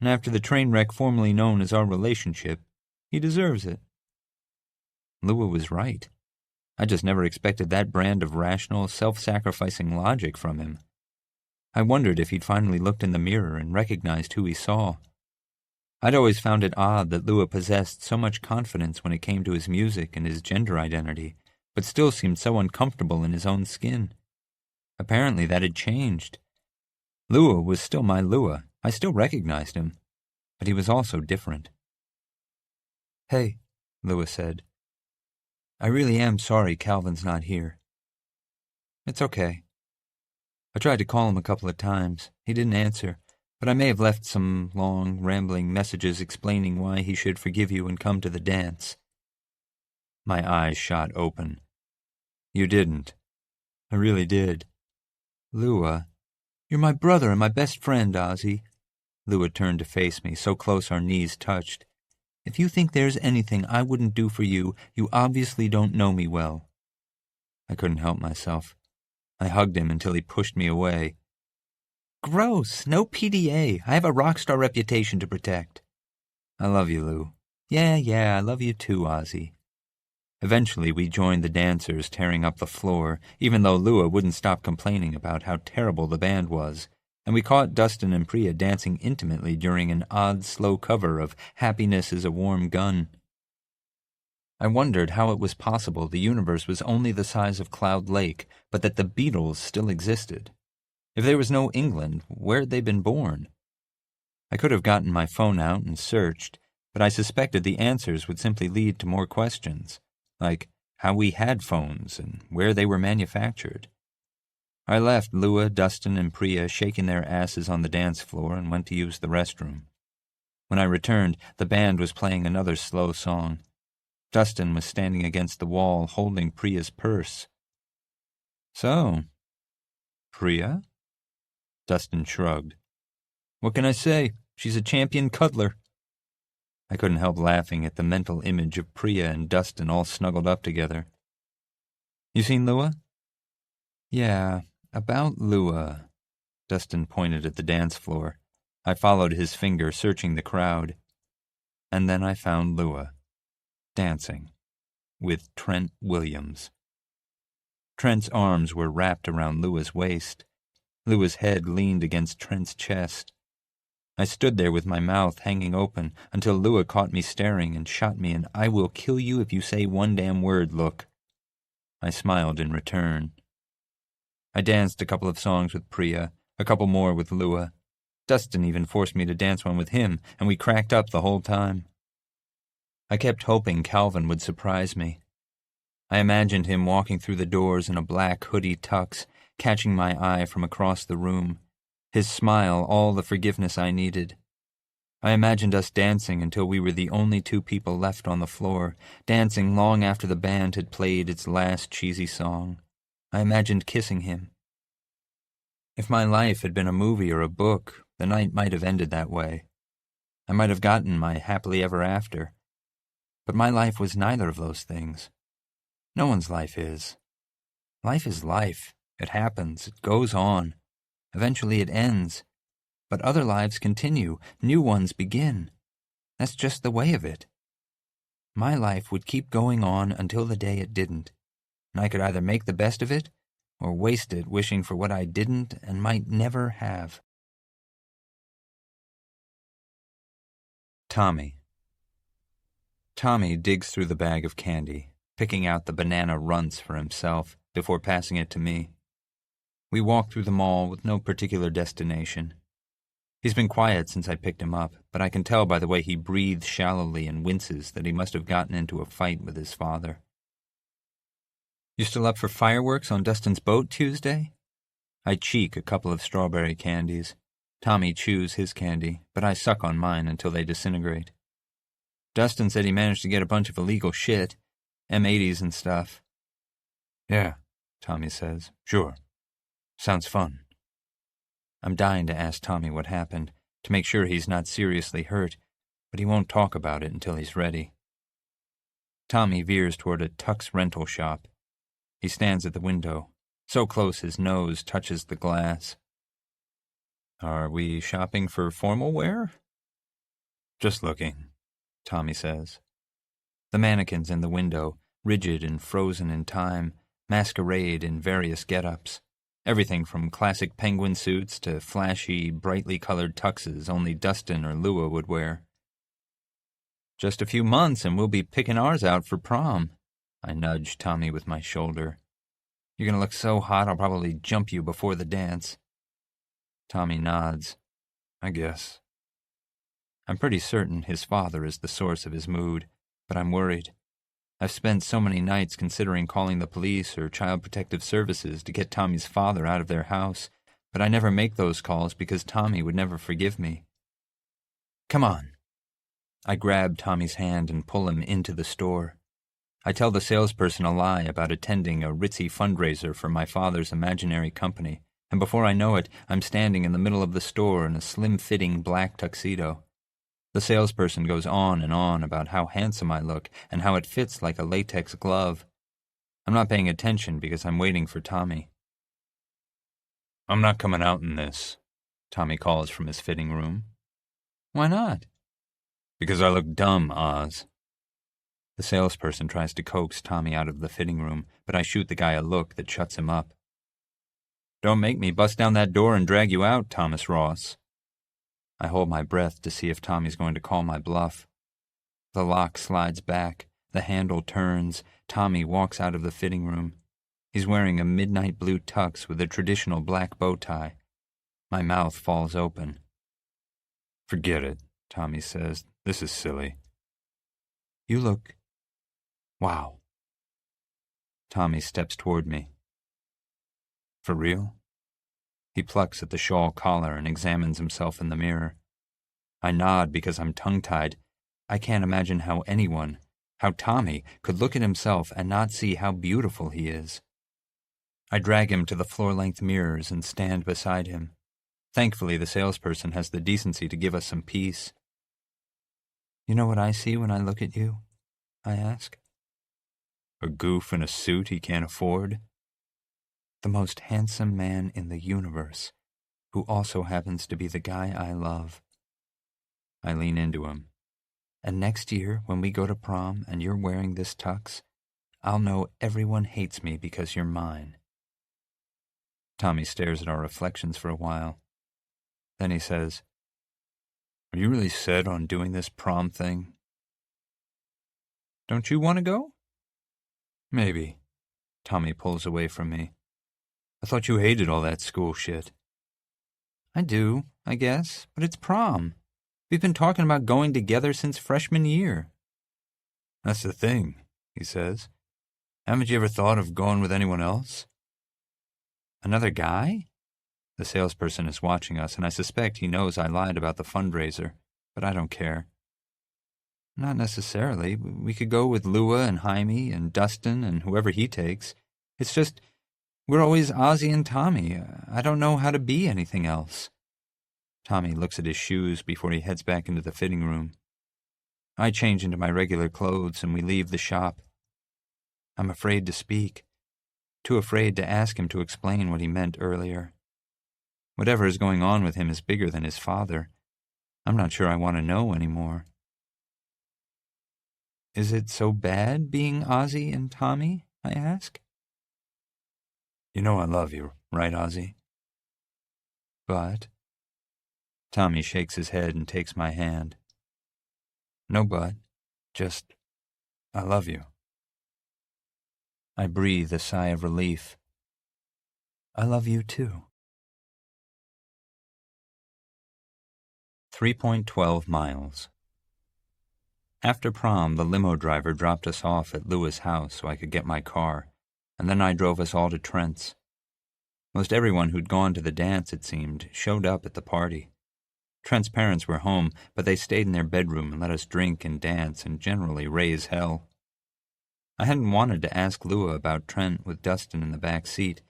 And after the train wreck formerly known as our relationship, he deserves it." Lua was right. I just never expected that brand of rational, self-sacrificing logic from him. I wondered if he'd finally looked in the mirror and recognized who he saw. I'd always found it odd that Lua possessed so much confidence when it came to his music and his gender identity, but still seemed so uncomfortable in his own skin. Apparently that had changed. Lua was still my Lua. I still recognized him, but he was also different. "Hey," Lua said. "I really am sorry Calvin's not here." "It's okay. I tried to call him a couple of times. He didn't answer, but I may have left some long, rambling messages explaining why he should forgive you and come to the dance." My eyes shot open. "You didn't." "I really did." "Lua, you're my brother and my best friend, Ozzie." Lua turned to face me, so close our knees touched. "If you think there's anything I wouldn't do for you, you obviously don't know me well." I couldn't help myself. I hugged him until he pushed me away. "Gross, no PDA. I have a rock star reputation to protect." "I love you, Lou." Yeah, I love you too, Ozzie." Eventually we joined the dancers tearing up the floor, even though Lua wouldn't stop complaining about how terrible the band was, and we caught Dustin and Priya dancing intimately during an odd, slow cover of Happiness is a Warm Gun. I wondered how it was possible the universe was only the size of Cloud Lake, but that the Beatles still existed. If there was no England, where had they been born? I could have gotten my phone out and searched, but I suspected the answers would simply lead to more questions, like how we had phones and where they were manufactured. I left Lua, Dustin, and Priya shaking their asses on the dance floor and went to use the restroom. When I returned, the band was playing another slow song. Dustin was standing against the wall holding Priya's purse. "So, Priya?" Dustin shrugged. "What can I say? She's a champion cuddler." I couldn't help laughing at the mental image of Priya and Dustin all snuggled up together. "You seen Lua?" "Yeah, about Lua." Dustin pointed at the dance floor. I followed his finger, searching the crowd. And then I found Lua, dancing, with Trent Williams. Trent's arms were wrapped around Lua's waist. Lua's head leaned against Trent's chest. I stood there with my mouth hanging open until Lua caught me staring and shot me an "I will kill you if you say one damn word" look. I smiled in return. I danced a couple of songs with Priya, a couple more with Lua. Dustin even forced me to dance one with him, and we cracked up the whole time. I kept hoping Calvin would surprise me. I imagined him walking through the doors in a black hoodie tux, catching my eye from across the room, his smile all the forgiveness I needed. I imagined us dancing until we were the only two people left on the floor, dancing long after the band had played its last cheesy song. I imagined kissing him. If my life had been a movie or a book, the night might have ended that way. I might have gotten my happily ever after. But my life was neither of those things. No one's life is. Life is life. It happens. It goes on. Eventually it ends. But other lives continue. New ones begin. That's just the way of it. My life would keep going on until the day it didn't, and I could either make the best of it or waste it wishing for what I didn't and might never have. Tommy. Tommy digs through the bag of candy, picking out the banana runts for himself before passing it to me. We walk through the mall with no particular destination. He's been quiet since I picked him up, but I can tell by the way he breathes shallowly and winces that he must have gotten into a fight with his father. "You still up for fireworks on Dustin's boat Tuesday?" I cheek a couple of strawberry candies. Tommy chews his candy, but I suck on mine until they disintegrate. "Dustin said he managed to get a bunch of illegal shit, M80s and stuff." "Yeah," Tommy says. "Sure. Sounds fun." I'm dying to ask Tommy what happened, to make sure he's not seriously hurt, but he won't talk about it until he's ready. Tommy veers toward a tux rental shop. He stands at the window, so close his nose touches the glass. "Are we shopping for formal wear?" "Just looking," Tommy says. The mannequins in the window, rigid and frozen in time, masquerade in various get-ups. Everything from classic penguin suits to flashy, brightly colored tuxes only Dustin or Lua would wear. "Just a few months and we'll be picking ours out for prom." I nudged Tommy with my shoulder. "You're going to look so hot I'll probably jump you before the dance." Tommy nods. "I guess." I'm pretty certain his father is the source of his mood, but I'm worried. I've spent so many nights considering calling the police or Child Protective Services to get Tommy's father out of their house, but I never make those calls because Tommy would never forgive me. "Come on." I grab Tommy's hand and pull him into the store. I tell the salesperson a lie about attending a ritzy fundraiser for my father's imaginary company, and before I know it, I'm standing in the middle of the store in a slim-fitting black tuxedo. The salesperson goes on and on about how handsome I look and how it fits like a latex glove. I'm not paying attention because I'm waiting for Tommy. "I'm not coming out in this," Tommy calls from his fitting room. "Why not?" "Because I look dumb, Oz." The salesperson tries to coax Tommy out of the fitting room, but I shoot the guy a look that shuts him up. "Don't make me bust down that door and drag you out, Thomas Ross." I hold my breath to see if Tommy's going to call my bluff. The lock slides back, the handle turns, Tommy walks out of the fitting room. He's wearing a midnight blue tux with a traditional black bow tie. My mouth falls open. "Forget it," Tommy says. "This is silly." "You look... wow." Tommy steps toward me. "For real?" He plucks at the shawl collar and examines himself in the mirror. I nod because I'm tongue-tied. I can't imagine how anyone, how Tommy, could look at himself and not see how beautiful he is. I drag him to the floor-length mirrors and stand beside him. Thankfully, the salesperson has the decency to give us some peace. "You know what I see when I look at you?" I ask. "A goof in a suit he can't afford?" "The most handsome man in the universe, who also happens to be the guy I love." I lean into him. "And next year, when we go to prom and you're wearing this tux, I'll know everyone hates me because you're mine." Tommy stares at our reflections for a while. Then he says, "Are you really set on doing this prom thing?" "Don't you want to go?" "Maybe." Tommy pulls away from me. "I thought you hated all that school shit." "I do, I guess, but it's prom. We've been talking about going together since freshman year." "That's the thing," he says. "Haven't you ever thought of going with anyone else?" "Another guy?" The salesperson is watching us, and I suspect he knows I lied about the fundraiser, but I don't care. "Not necessarily. We could go with Lua and Jaime and Dustin and whoever he takes. It's just, we're always Ozzie and Tommy. I don't know how to be anything else." Tommy looks at his shoes before he heads back into the fitting room. I change into my regular clothes and we leave the shop. I'm afraid to speak, too afraid to ask him to explain what he meant earlier. Whatever is going on with him is bigger than his father. I'm not sure I want to know anymore. "Is it so bad being Ozzie and Tommy?" I ask. "You know I love you, right, Ozzie?" "But..." Tommy shakes his head and takes my hand. "No but, just, I love you." I breathe a sigh of relief. "I love you too." 3.12 miles. After prom, the limo driver dropped us off at Lua's house so I could get my car, and then I drove us all to Trent's. Most everyone who'd gone to the dance, it seemed, showed up at the party. Trent's parents were home, but they stayed in their bedroom and let us drink and dance and generally raise hell. I hadn't wanted to ask Lua about Trent with Dustin in the back seat,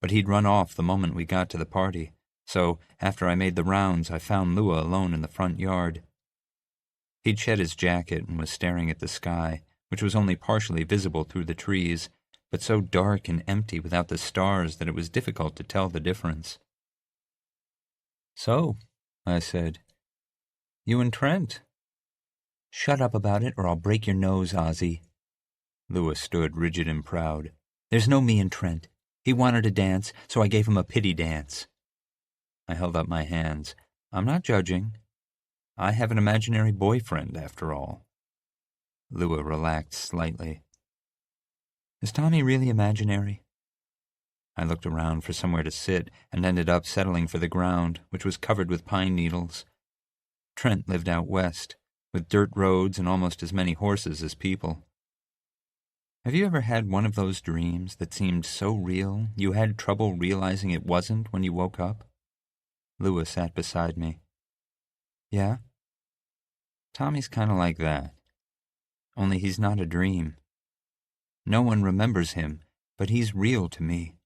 but he'd run off the moment we got to the party, so after I made the rounds, I found Lua alone in the front yard. He'd shed his jacket and was staring at the sky, which was only partially visible through the trees, but so dark and empty without the stars that it was difficult to tell the difference. "So," I said, "you and Trent?" "Shut up about it or I'll break your nose, Ozzie." Lewis stood rigid and proud. "There's no me in Trent. He wanted to dance, so I gave him a pity dance." I held up my hands. "I'm not judging. I have an imaginary boyfriend, after all." Lua relaxed slightly. "Is Tommy really imaginary?" I looked around for somewhere to sit and ended up settling for the ground, which was covered with pine needles. Trent lived out west, with dirt roads and almost as many horses as people. Have you ever had one of those dreams that seemed so real you had trouble realizing it wasn't when you woke up? Lua sat beside me. "Yeah? Tommy's kind of like that. Only he's not a dream. No one remembers him, but he's real to me.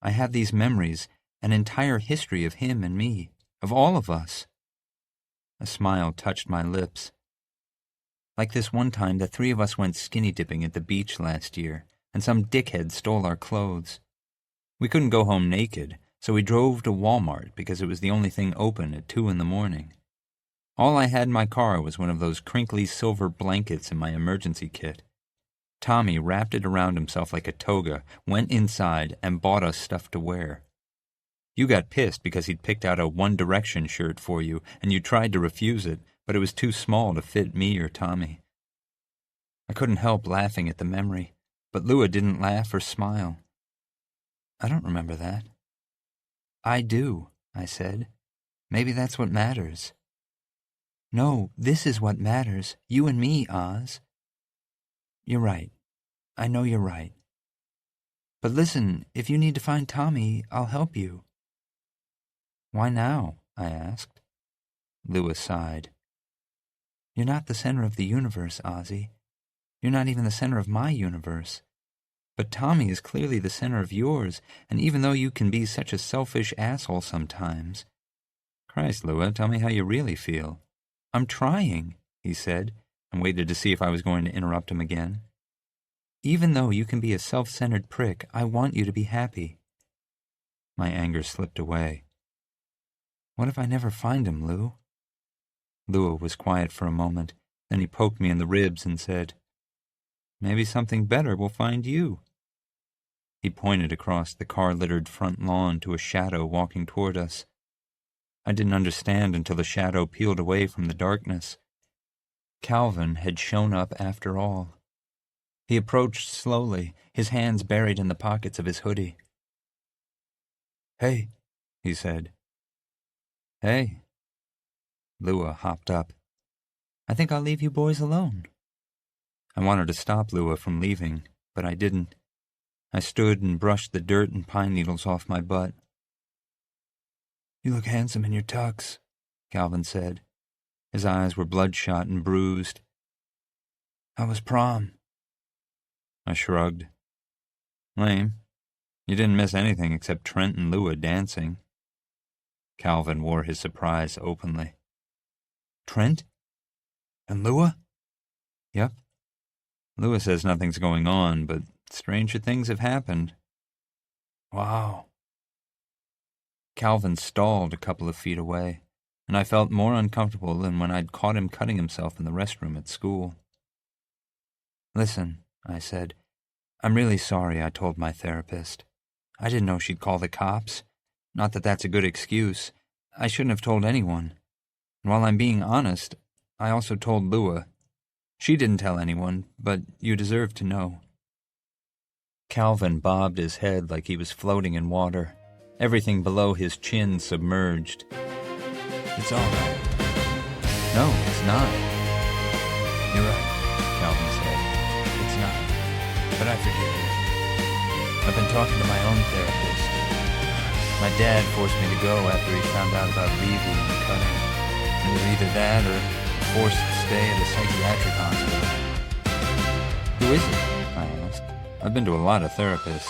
I have these memories, an entire history of him and me, of all of us." A smile touched my lips. "Like this one time the three of us went skinny dipping at the beach last year, and some dickhead stole our clothes. We couldn't go home naked, so we drove to Walmart because it was the only thing open at 2 a.m. All I had in my car was one of those crinkly silver blankets in my emergency kit. Tommy wrapped it around himself like a toga, went inside, and bought us stuff to wear. You got pissed because he'd picked out a One Direction shirt for you, and you tried to refuse it, but it was too small to fit me or Tommy." I couldn't help laughing at the memory, but Lua didn't laugh or smile. "I don't remember that." "I do," I said. "Maybe that's what matters." "No, this is what matters. You and me, Oz." "You're right. I know you're right. But listen, if you need to find Tommy, I'll help you." "Why now?" I asked. Lewis sighed. "You're not the center of the universe, Ozzie. You're not even the center of my universe. But Tommy is clearly the center of yours, and even though you can be such a selfish asshole sometimes—" "Christ, Lua, tell me how you really feel." "I'm trying," he said, and waited to see if I was going to interrupt him again. "Even though you can be a self-centered prick, I want you to be happy." My anger slipped away. "What if I never find him, Lou?" Lua was quiet for a moment, then he poked me in the ribs and said, "Maybe something better will find you." He pointed across the car-littered front lawn to a shadow walking toward us. I didn't understand until the shadow peeled away from the darkness. Calvin had shown up after all. He approached slowly, his hands buried in the pockets of his hoodie. "Hey," he said. "Hey." Lua hopped up. "I think I'll leave you boys alone." I wanted to stop Lua from leaving, but I didn't. I stood and brushed the dirt and pine needles off my butt. "You look handsome in your tux," Calvin said. His eyes were bloodshot and bruised. "How was prom?" I shrugged. "Lame. You didn't miss anything except Trent and Lua dancing." Calvin wore his surprise openly. "Trent? And Lua?" "Yep. Lua says nothing's going on, but stranger things have happened." "Wow." Calvin stalled a couple of feet away, and I felt more uncomfortable than when I'd caught him cutting himself in the restroom at school. "Listen," I said, "I'm really sorry I told my therapist. I didn't know she'd call the cops. Not that that's a good excuse. I shouldn't have told anyone. And while I'm being honest, I also told Lua. She didn't tell anyone, but you deserve to know." Calvin bobbed his head like he was floating in water, everything below his chin submerged. "It's all right." "No, it's not." "You're right," Calvin said. "It's not. But I forgive you. I've been talking to my own therapist. My dad forced me to go after he found out about Levy and the cutting. It was either that or a forced stay at a psychiatric hospital." "Who is it?" I asked. "I've been to a lot of therapists."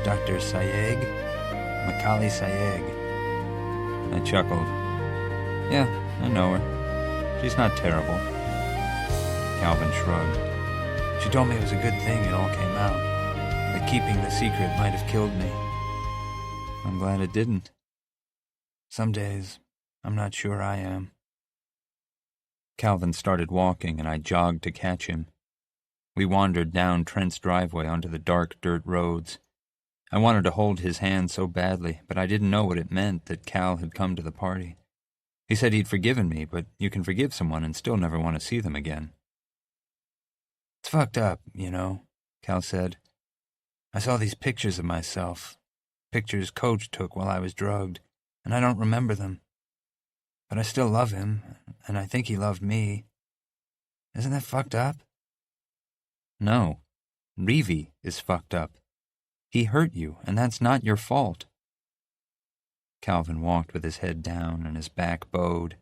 "Dr. Sayeg? Macaulay Sayeg." I chuckled. "Yeah, I know her. She's not terrible." Calvin shrugged. "She told me it was a good thing it all came out. That keeping the secret might have killed me." "I'm glad it didn't." "Some days, I'm not sure I am." Calvin started walking, and I jogged to catch him. We wandered down Trent's driveway onto the dark dirt roads. I wanted to hold his hand so badly, but I didn't know what it meant that Cal had come to the party. He said he'd forgiven me, but you can forgive someone and still never want to see them again. "It's fucked up, you know," Cal said. "I saw these pictures of myself, pictures Coach took while I was drugged, and I don't remember them. But I still love him, and I think he loved me. Isn't that fucked up?" "No. Reevy is fucked up. He hurt you, and that's not your fault." Calvin walked with his head down and his back bowed.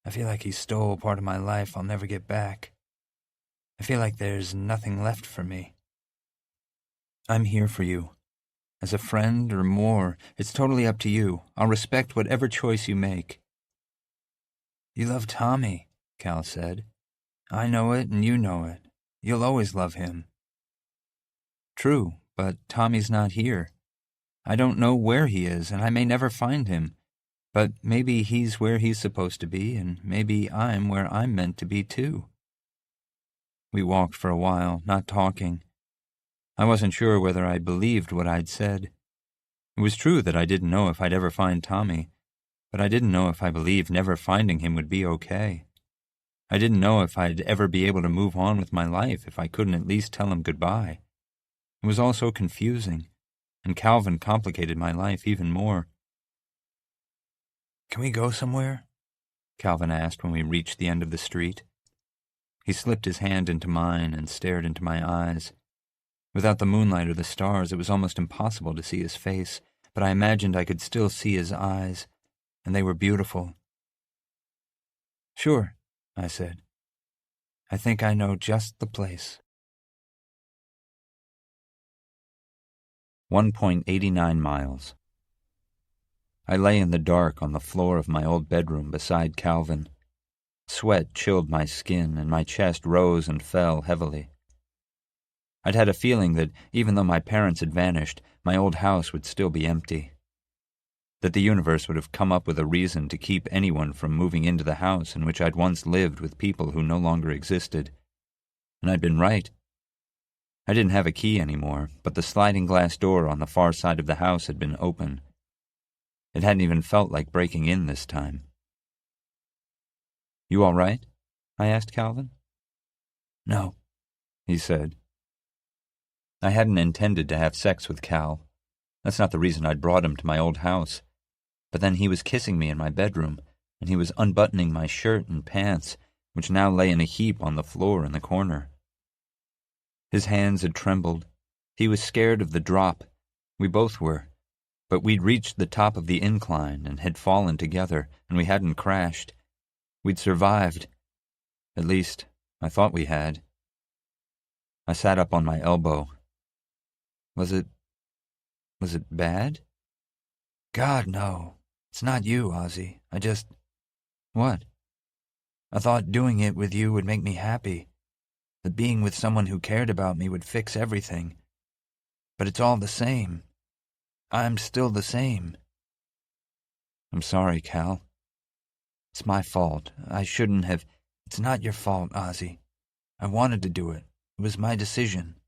"I feel like he stole part of my life I'll never get back. I feel like there's nothing left for me." "I'm here for you. As a friend or more, it's totally up to you. I'll respect whatever choice you make." "You love Tommy," Cal said. "I know it and you know it. You'll always love him." "True, but Tommy's not here. I don't know where he is, and I may never find him. But maybe he's where he's supposed to be, and maybe I'm where I'm meant to be, too." We walked for a while, not talking. I wasn't sure whether I believed what I'd said. It was true that I didn't know if I'd ever find Tommy, but I didn't know if I believed never finding him would be okay. I didn't know if I'd ever be able to move on with my life if I couldn't at least tell him goodbye. It was all so confusing, and Calvin complicated my life even more. "Can we go somewhere?" Calvin asked when we reached the end of the street. He slipped his hand into mine and stared into my eyes. Without the moonlight or the stars, it was almost impossible to see his face, but I imagined I could still see his eyes, and they were beautiful. "Sure," I said. "I think I know just the place." 1.89 miles. I lay in the dark on the floor of my old bedroom beside Calvin. Sweat chilled my skin, and my chest rose and fell heavily. I'd had a feeling that even though my parents had vanished, my old house would still be empty. That the universe would have come up with a reason to keep anyone from moving into the house in which I'd once lived with people who no longer existed. And I'd been right. I didn't have a key anymore, but the sliding glass door on the far side of the house had been open. It hadn't even felt like breaking in this time. "You all right?" I asked Calvin. "No," he said. I hadn't intended to have sex with Cal. That's not the reason I'd brought him to my old house. But then he was kissing me in my bedroom, and he was unbuttoning my shirt and pants, which now lay in a heap on the floor in the corner. His hands had trembled. He was scared of the drop. We both were. But we'd reached the top of the incline and had fallen together, and we hadn't crashed. We'd survived. At least, I thought we had. I sat up on my elbow. Was it bad?" "God, no. It's not you, Ozzie. What?" "I thought doing it with you would make me happy. That being with someone who cared about me would fix everything. But it's all the same. I'm still the same." "I'm sorry, Cal. It's my fault. I shouldn't have—" "It's not your fault, Ozzie. I wanted to do it. It was my decision."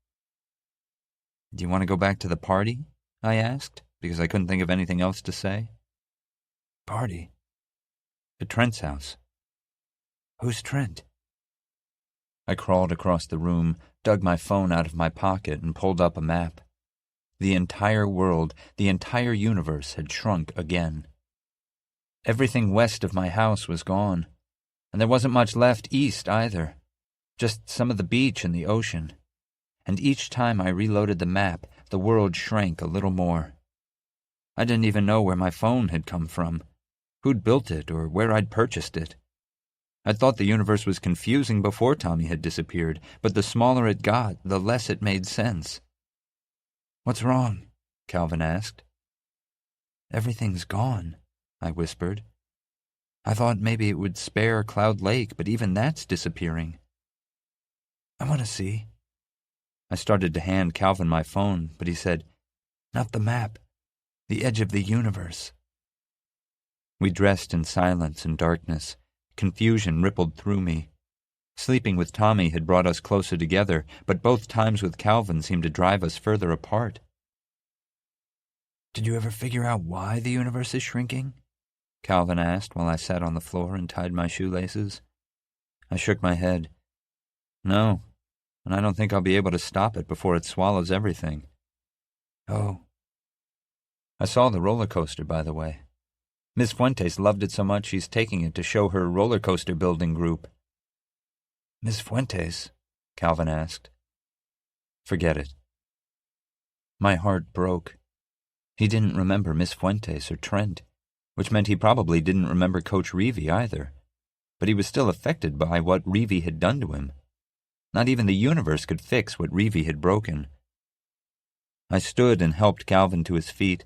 "Do you want to go back to the party?" I asked, because I couldn't think of anything else to say. Party? At Trent's house. Who's Trent? I crawled across the room, dug my phone out of my pocket, and pulled up a map. The entire world, the entire universe had shrunk again. Everything west of my house was gone, and there wasn't much left east either, just some of the beach and the ocean. And each time I reloaded the map, the world shrank a little more. I didn't even know where my phone had come from, who'd built it, or where I'd purchased it. I'd thought the universe was confusing before Tommy had disappeared, but the smaller it got, the less it made sense. What's wrong? Calvin asked. Everything's gone, I whispered. I thought maybe it would spare Cloud Lake, but even that's disappearing. I want to see. I started to hand Calvin my phone, but he said, Not the map. The edge of the universe. We dressed in silence and darkness. Confusion rippled through me. Sleeping with Tommy had brought us closer together, but both times with Calvin seemed to drive us further apart. "Did you ever figure out why the universe is shrinking?" Calvin asked while I sat on the floor and tied my shoelaces. I shook my head. "No, and I don't think I'll be able to stop it before it swallows everything." "Oh." I saw the roller coaster, by the way. Miss Fuentes loved it so much she's taking it to show her roller coaster building group. "Miss Fuentes?" Calvin asked. "Forget it." My heart broke. He didn't remember Miss Fuentes or Trent, which meant he probably didn't remember Coach Reevy either. But he was still affected by what Reevy had done to him. Not even the universe could fix what Reevy had broken. I stood and helped Calvin to his feet.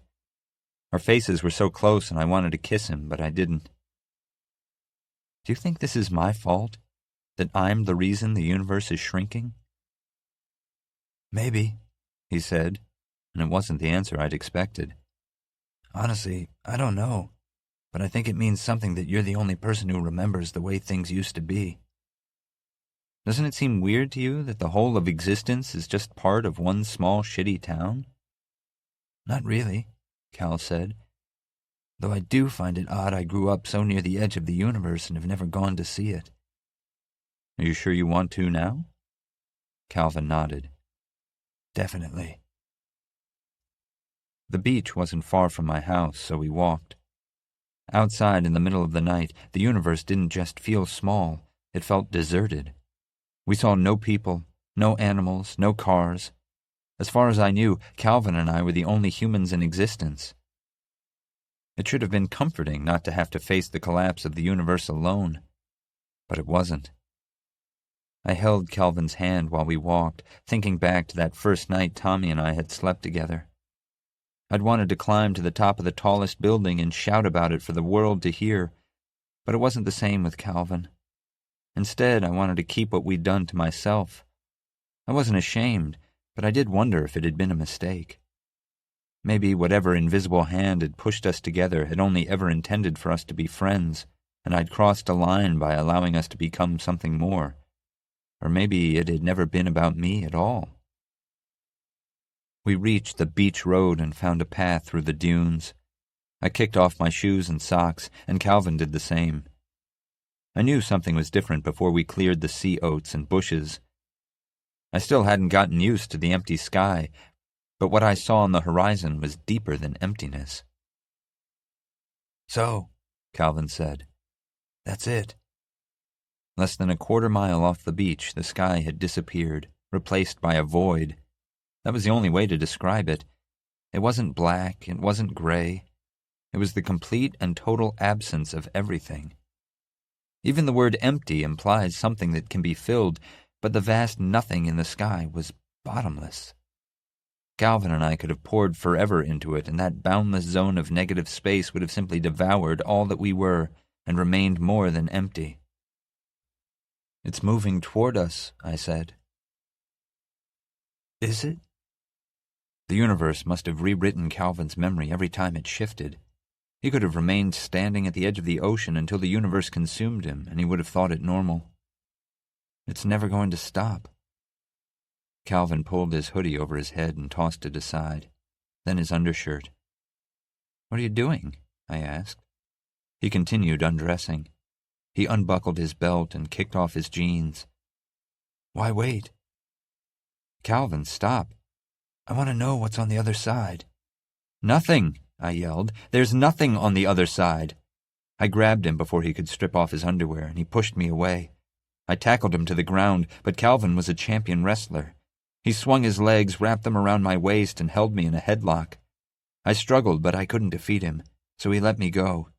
Our faces were so close and I wanted to kiss him, but I didn't. "Do you think this is my fault? That I'm the reason the universe is shrinking?" "Maybe," he said, and it wasn't the answer I'd expected. "Honestly, I don't know, but I think it means something that you're the only person who remembers the way things used to be." "Doesn't it seem weird to you that the whole of existence is just part of one small shitty town?" "Not really," Cal said, "though I do find it odd I grew up so near the edge of the universe and have never gone to see it." "Are you sure you want to now?" Calvin nodded. "Definitely." The beach wasn't far from my house, so we walked. Outside in the middle of the night, the universe didn't just feel small, it felt deserted. We saw no people, no animals, no cars. As far as I knew, Calvin and I were the only humans in existence. It should have been comforting not to have to face the collapse of the universe alone, but it wasn't. I held Calvin's hand while we walked, thinking back to that first night Tommy and I had slept together. I'd wanted to climb to the top of the tallest building and shout about it for the world to hear, but it wasn't the same with Calvin. Instead, I wanted to keep what we'd done to myself. I wasn't ashamed, but I did wonder if it had been a mistake. Maybe whatever invisible hand had pushed us together had only ever intended for us to be friends, and I'd crossed a line by allowing us to become something more. Or maybe it had never been about me at all. We reached the beach road and found a path through the dunes. I kicked off my shoes and socks, and Calvin did the same. I knew something was different before we cleared the sea oats and bushes. I still hadn't gotten used to the empty sky, but what I saw on the horizon was deeper than emptiness. "So," Calvin said, "that's it." Less than a quarter mile off the beach, the sky had disappeared, replaced by a void. That was the only way to describe it. It wasn't black, it wasn't gray. It was the complete and total absence of everything. Even the word empty implies something that can be filled, but the vast nothing in the sky was bottomless. Calvin and I could have poured forever into it, and that boundless zone of negative space would have simply devoured all that we were and remained more than empty. "It's moving toward us," I said. "Is it?" The universe must have rewritten Calvin's memory every time it shifted. He could have remained standing at the edge of the ocean until the universe consumed him, and he would have thought it normal. "It's never going to stop." Calvin pulled his hoodie over his head and tossed it aside, then his undershirt. "What are you doing?" I asked. He continued undressing. He unbuckled his belt and kicked off his jeans. "Why wait?" "Calvin, stop. I want to know what's on the other side." "Nothing," I yelled. "There's nothing on the other side." I grabbed him before he could strip off his underwear, and he pushed me away. I tackled him to the ground, but Calvin was a champion wrestler. He swung his legs, wrapped them around my waist, and held me in a headlock. I struggled, but I couldn't defeat him, so he let me go.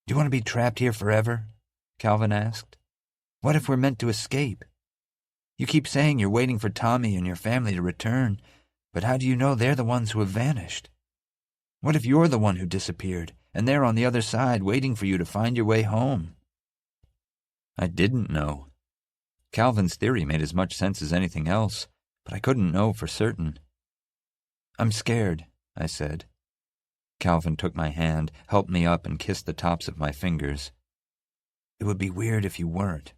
"Do you want to be trapped here forever?" Calvin asked. "What if we're meant to escape? You keep saying you're waiting for Tommy and your family to return, but how do you know they're the ones who have vanished? What if you're the one who disappeared, and they're on the other side waiting for you to find your way home?" I didn't know. Calvin's theory made as much sense as anything else, but I couldn't know for certain. "I'm scared," I said. Calvin took my hand, helped me up, and kissed the tops of my fingers. "It would be weird if you weren't."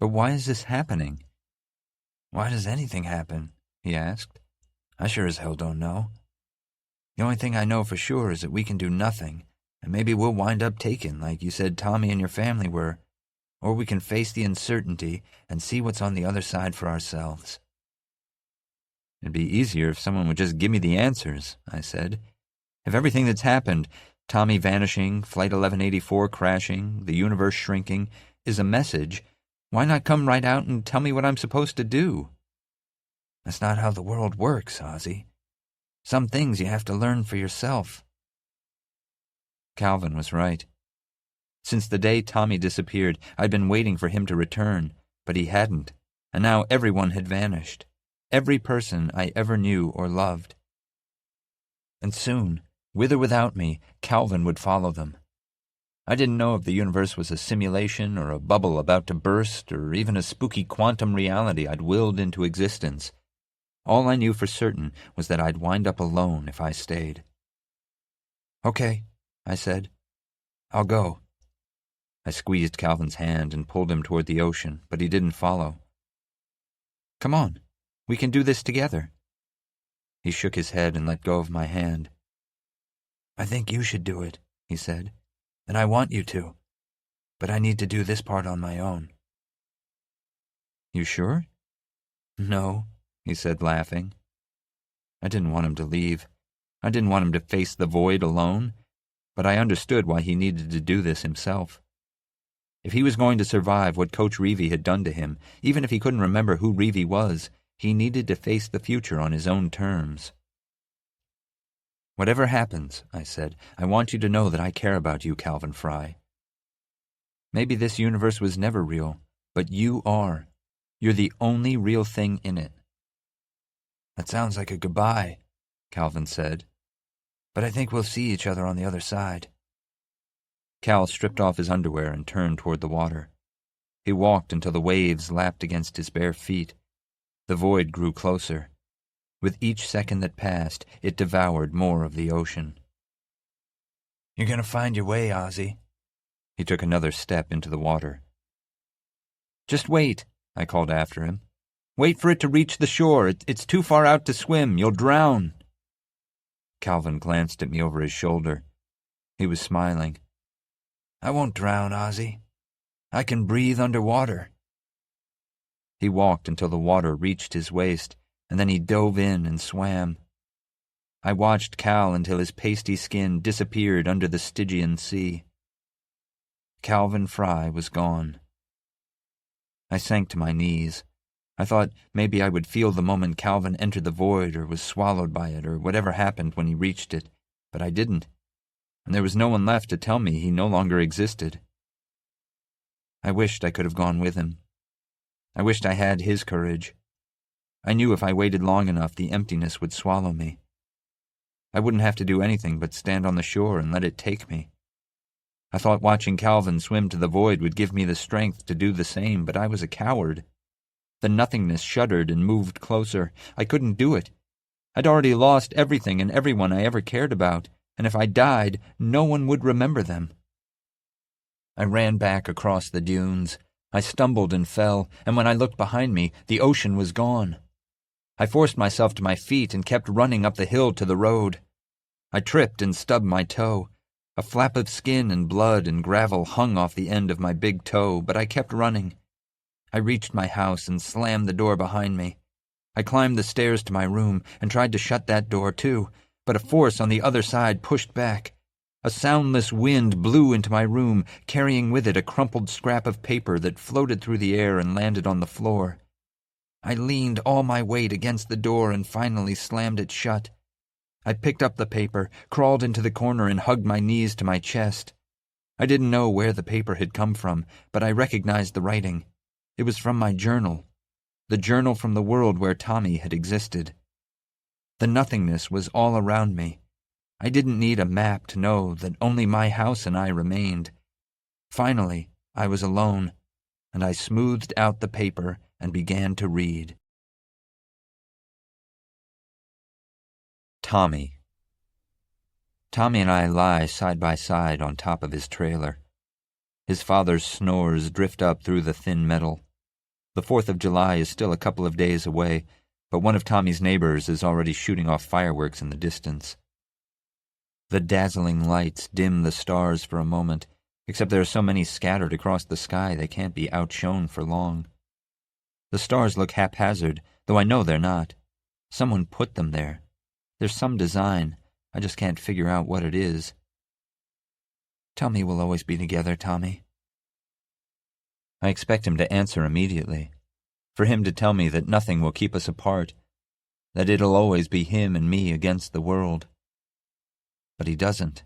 But why is this happening? Why does anything happen? He asked. I sure as hell don't know. The only thing I know for sure is that we can do nothing, and maybe we'll wind up taken, like you said Tommy and your family were. Or we can face the uncertainty and see what's on the other side for ourselves. It'd be easier if someone would just give me the answers, I said. If everything that's happened, Tommy vanishing, Flight 1184 crashing, the universe shrinking, is a message, why not come right out and tell me what I'm supposed to do? That's not how the world works, Ozzie. Some things you have to learn for yourself. Calvin was right. Since the day Tommy disappeared, I'd been waiting for him to return, but he hadn't, and now everyone had vanished. Every person I ever knew or loved. And soon, with or without me, Calvin would follow them. I didn't know if the universe was a simulation or a bubble about to burst or even a spooky quantum reality I'd willed into existence. All I knew for certain was that I'd wind up alone if I stayed. Okay, I said. I'll go. I squeezed Calvin's hand and pulled him toward the ocean, but he didn't follow. Come on, we can do this together. He shook his head and let go of my hand. I think you should do it, he said, and I want you to, but I need to do this part on my own. You sure? No, he said, laughing. I didn't want him to leave. I didn't want him to face the void alone, but I understood why he needed to do this himself. If he was going to survive what Coach Reevy had done to him, even if he couldn't remember who Reevy was, he needed to face the future on his own terms. Whatever happens, I said, I want you to know that I care about you, Calvin Fry. Maybe this universe was never real, but you are. You're the only real thing in it. That sounds like a goodbye, Calvin said. But I think we'll see each other on the other side. Cal stripped off his underwear and turned toward the water. He walked until the waves lapped against his bare feet. The void grew closer. With each second that passed, it devoured more of the ocean. You're going to find your way, Ozzie. He took another step into the water. Just wait, I called after him. Wait for it to reach the shore. It's too far out to swim. You'll drown. Calvin glanced at me over his shoulder. He was smiling. I won't drown, Ozzie. I can breathe underwater. He walked until the water reached his waist, and then he dove in and swam. I watched Cal until his pasty skin disappeared under the Stygian sea. Calvin Fry was gone. I sank to my knees. I thought maybe I would feel the moment Calvin entered the void or was swallowed by it or whatever happened when he reached it, but I didn't, and there was no one left to tell me he no longer existed. I wished I could have gone with him. I wished I had his courage. I knew if I waited long enough, the emptiness would swallow me. I wouldn't have to do anything but stand on the shore and let it take me. I thought watching Calvin swim to the void would give me the strength to do the same, but I was a coward. The nothingness shuddered and moved closer. I couldn't do it. I'd already lost everything and everyone I ever cared about, and if I died, no one would remember them. I ran back across the dunes. I stumbled and fell, and when I looked behind me, the ocean was gone. I forced myself to my feet and kept running up the hill to the road. I tripped and stubbed my toe. A flap of skin and blood and gravel hung off the end of my big toe, but I kept running. I reached my house and slammed the door behind me. I climbed the stairs to my room and tried to shut that door too, but a force on the other side pushed back. A soundless wind blew into my room, carrying with it a crumpled scrap of paper that floated through the air and landed on the floor. I leaned all my weight against the door and finally slammed it shut. I picked up the paper, crawled into the corner and hugged my knees to my chest. I didn't know where the paper had come from, but I recognized the writing. It was from my journal, the journal from the world where Tommy had existed. The nothingness was all around me. I didn't need a map to know that only my house and I remained. Finally, I was alone, and I smoothed out the paper and began to read. Tommy. Tommy and I lie side by side on top of his trailer. His father's snores drift up through the thin metal. The 4th of July is still a couple of days away, but one of Tommy's neighbors is already shooting off fireworks in the distance. The dazzling lights dim the stars for a moment, except there are so many scattered across the sky they can't be outshone for long. The stars look haphazard, though I know they're not. Someone put them there. There's some design. I just can't figure out what it is. Tell me we'll always be together, Tommy. I expect him to answer immediately, for him to tell me that nothing will keep us apart, that it'll always be him and me against the world. But he doesn't,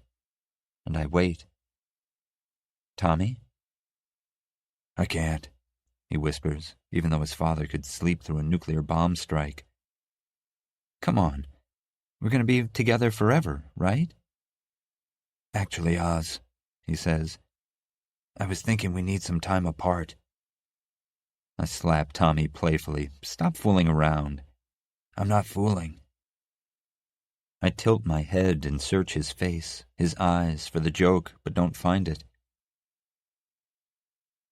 and I wait. Tommy? I can't, he whispers, even though his father could sleep through a nuclear bomb strike. Come on, we're going to be together forever, right? Actually, Oz, he says, I was thinking we need some time apart. I slap Tommy playfully. Stop fooling around. I'm not fooling. I tilt my head and search his face, his eyes, for the joke, but don't find it.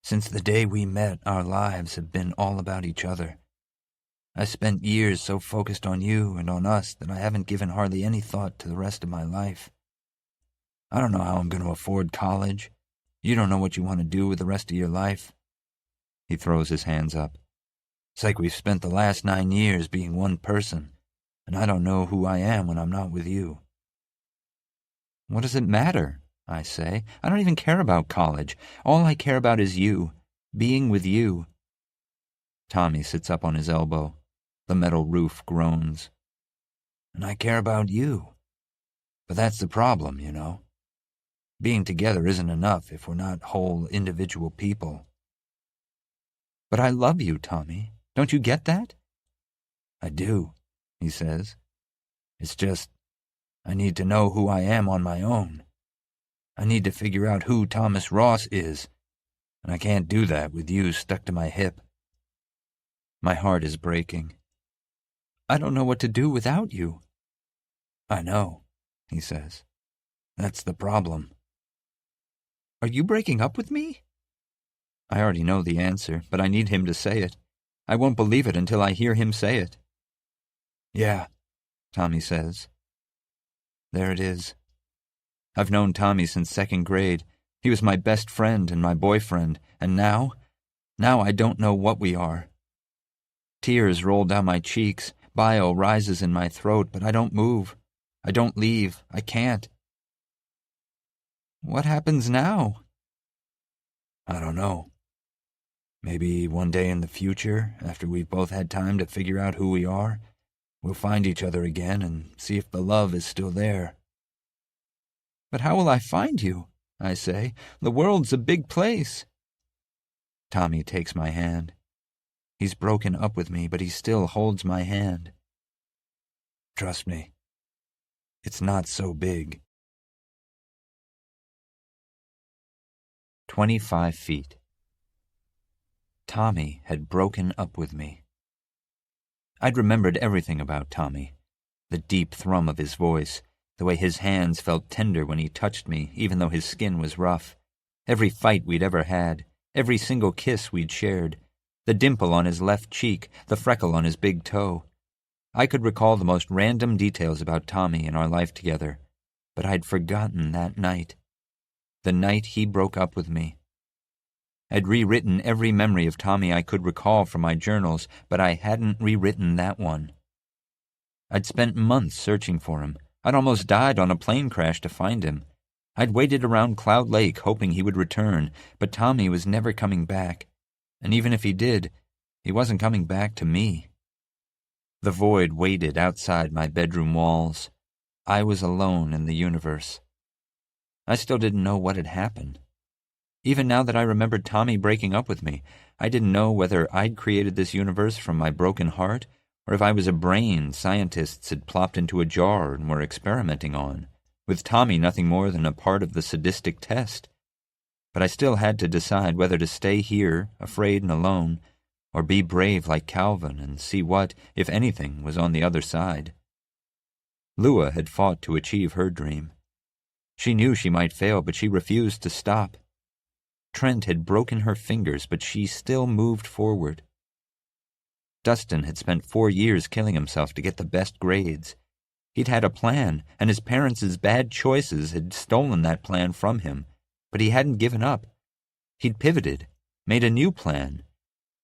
Since the day we met, our lives have been all about each other. I spent years so focused on you and on us that I haven't given hardly any thought to the rest of my life. I don't know how I'm going to afford college. You don't know what you want to do with the rest of your life. He throws his hands up. It's like we've spent the last 9 years being one person, and I don't know who I am when I'm not with you. What does it matter? I say. I don't even care about college. All I care about is you, being with you. Tommy sits up on his elbow. The metal roof groans. And I care about you. But that's the problem, you know. Being together isn't enough if we're not whole individual people. But I love you, Tommy. Don't you get that? I do, he says. It's just, I need to know who I am on my own. I need to figure out who Thomas Ross is, and I can't do that with you stuck to my hip. My heart is breaking. I don't know what to do without you. I know, he says. That's the problem. Are you breaking up with me? I already know the answer, but I need him to say it. I won't believe it until I hear him say it. Yeah, Tommy says. There it is. I've known Tommy since 2nd grade. He was my best friend and my boyfriend, and now I don't know what we are. Tears roll down my cheeks, bile rises in my throat, but I don't move. I don't leave. I can't. What happens now? I don't know. Maybe one day in the future, after we've both had time to figure out who we are, we'll find each other again and see if the love is still there. But how will I find you? I say. The world's a big place. Tommy takes my hand. He's broken up with me, but he still holds my hand. Trust me, it's not so big. 25 feet. Tommy had broken up with me. I'd remembered everything about Tommy. The deep thrum of his voice, the way his hands felt tender when he touched me, even though his skin was rough. Every fight we'd ever had, every single kiss we'd shared, the dimple on his left cheek, the freckle on his big toe. I could recall the most random details about Tommy and our life together, but I'd forgotten that night. The night he broke up with me. I'd rewritten every memory of Tommy I could recall from my journals, but I hadn't rewritten that one. I'd spent months searching for him. I'd almost died on a plane crash to find him. I'd waited around Cloud Lake hoping he would return, but Tommy was never coming back. And even if he did, he wasn't coming back to me. The void waited outside my bedroom walls. I was alone in the universe. I still didn't know what had happened. Even now that I remembered Tommy breaking up with me, I didn't know whether I'd created this universe from my broken heart, or if I was a brain scientists had plopped into a jar and were experimenting on, with Tommy nothing more than a part of the sadistic test. But I still had to decide whether to stay here, afraid and alone, or be brave like Calvin and see what, if anything, was on the other side. Lua had fought to achieve her dream. She knew she might fail, but she refused to stop. Trent had broken her fingers, but she still moved forward. Dustin had spent 4 years killing himself to get the best grades. He'd had a plan, and his parents' bad choices had stolen that plan from him. But he hadn't given up. He'd pivoted, made a new plan.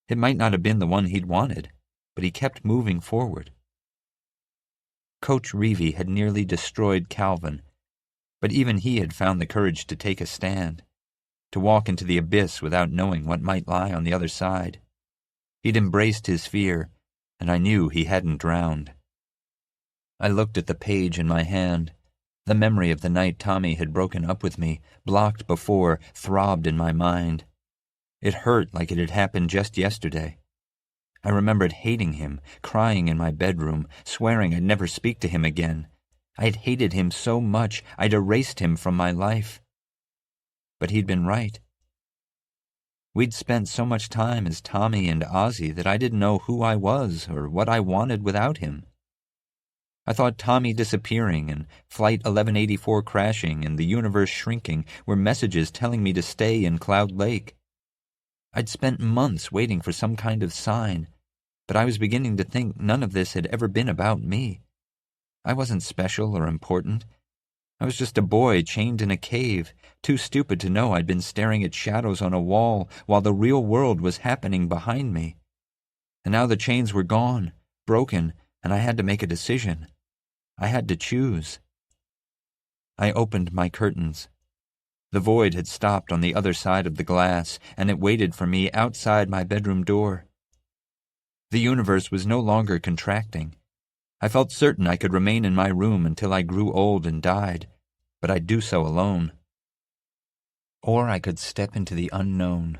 It might not have been the one he'd wanted, but he kept moving forward. Coach Reevy had nearly destroyed Calvin, but even he had found the courage to take a stand, to walk into the abyss without knowing what might lie on the other side. He'd embraced his fear, and I knew he hadn't drowned. I looked at the page in my hand. The memory of the night Tommy had broken up with me, blocked before, throbbed in my mind. It hurt like it had happened just yesterday. I remembered hating him, crying in my bedroom, swearing I'd never speak to him again. I'd hated him so much I'd erased him from my life. But he'd been right. We'd spent so much time as Tommy and Ozzie that I didn't know who I was or what I wanted without him. I thought Tommy disappearing and Flight 1184 crashing and the universe shrinking were messages telling me to stay in Cloud Lake. I'd spent months waiting for some kind of sign, but I was beginning to think none of this had ever been about me. I wasn't special or important. I was just a boy chained in a cave, too stupid to know I'd been staring at shadows on a wall while the real world was happening behind me. And now the chains were gone, broken, and I had to make a decision. I had to choose. I opened my curtains. The void had stopped on the other side of the glass, and it waited for me outside my bedroom door. The universe was no longer contracting. I felt certain I could remain in my room until I grew old and died, but I'd do so alone. Or I could step into the unknown.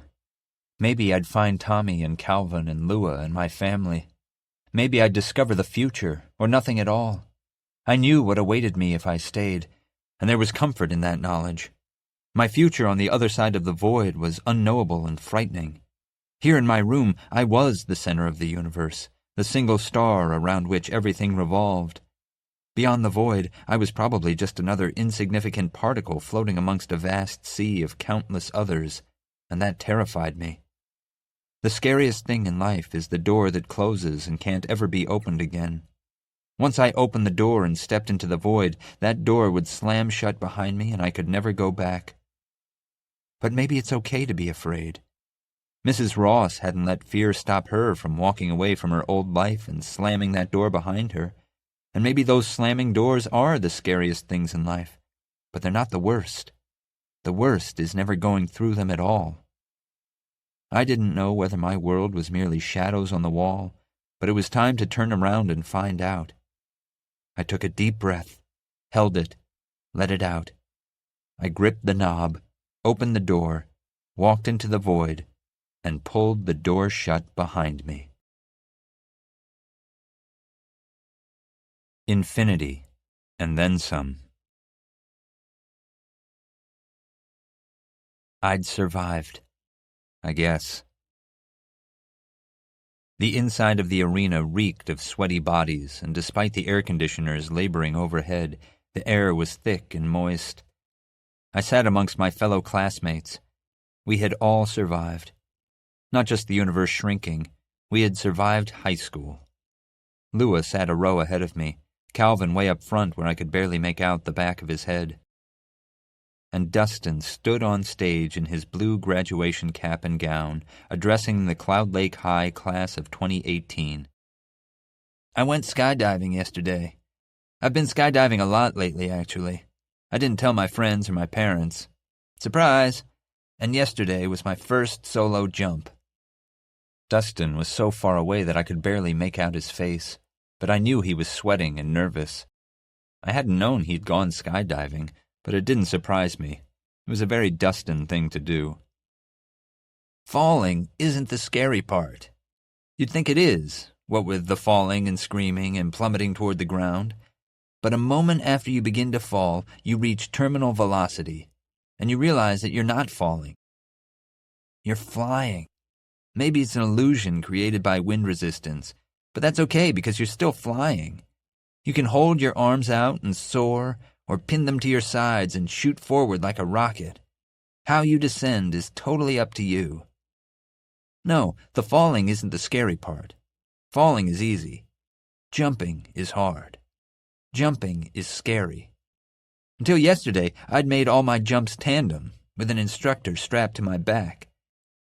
Maybe I'd find Tommy and Calvin and Lua and my family. Maybe I'd discover the future, or nothing at all. I knew what awaited me if I stayed, and there was comfort in that knowledge. My future on the other side of the void was unknowable and frightening. Here in my room, I was the center of the universe, the single star around which everything revolved. Beyond the void, I was probably just another insignificant particle floating amongst a vast sea of countless others, and that terrified me. The scariest thing in life is the door that closes and can't ever be opened again. Once I opened the door and stepped into the void, that door would slam shut behind me and I could never go back. But maybe it's okay to be afraid. Mrs. Ross hadn't let fear stop her from walking away from her old life and slamming that door behind her. And maybe those slamming doors are the scariest things in life, but they're not the worst. The worst is never going through them at all. I didn't know whether my world was merely shadows on the wall, but it was time to turn around and find out. I took a deep breath, held it, let it out. I gripped the knob, opened the door, walked into the void, and pulled the door shut behind me. Infinity, and then some. I'd survived, I guess. The inside of the arena reeked of sweaty bodies, and despite the air conditioners laboring overhead, the air was thick and moist. I sat amongst my fellow classmates. We had all survived. Not just the universe shrinking, we had survived high school. Lua sat a row ahead of me, Calvin way up front where I could barely make out the back of his head. And Dustin stood on stage in his blue graduation cap and gown, addressing the Cloud Lake High class of 2018. I went skydiving yesterday. I've been skydiving a lot lately, actually. I didn't tell my friends or my parents. Surprise! And yesterday was my first solo jump. Dustin was so far away that I could barely make out his face, but I knew he was sweating and nervous. I hadn't known he'd gone skydiving, but it didn't surprise me. It was a very Dustin thing to do. Falling isn't the scary part. You'd think it is, what with the falling and screaming and plummeting toward the ground. But a moment after you begin to fall, you reach terminal velocity, and you realize that you're not falling. You're flying. Maybe it's an illusion created by wind resistance, but that's okay because you're still flying. You can hold your arms out and soar, or pin them to your sides and shoot forward like a rocket. How you descend is totally up to you. No, the falling isn't the scary part. Falling is easy. Jumping is hard. Jumping is scary. Until yesterday, I'd made all my jumps tandem, with an instructor strapped to my back.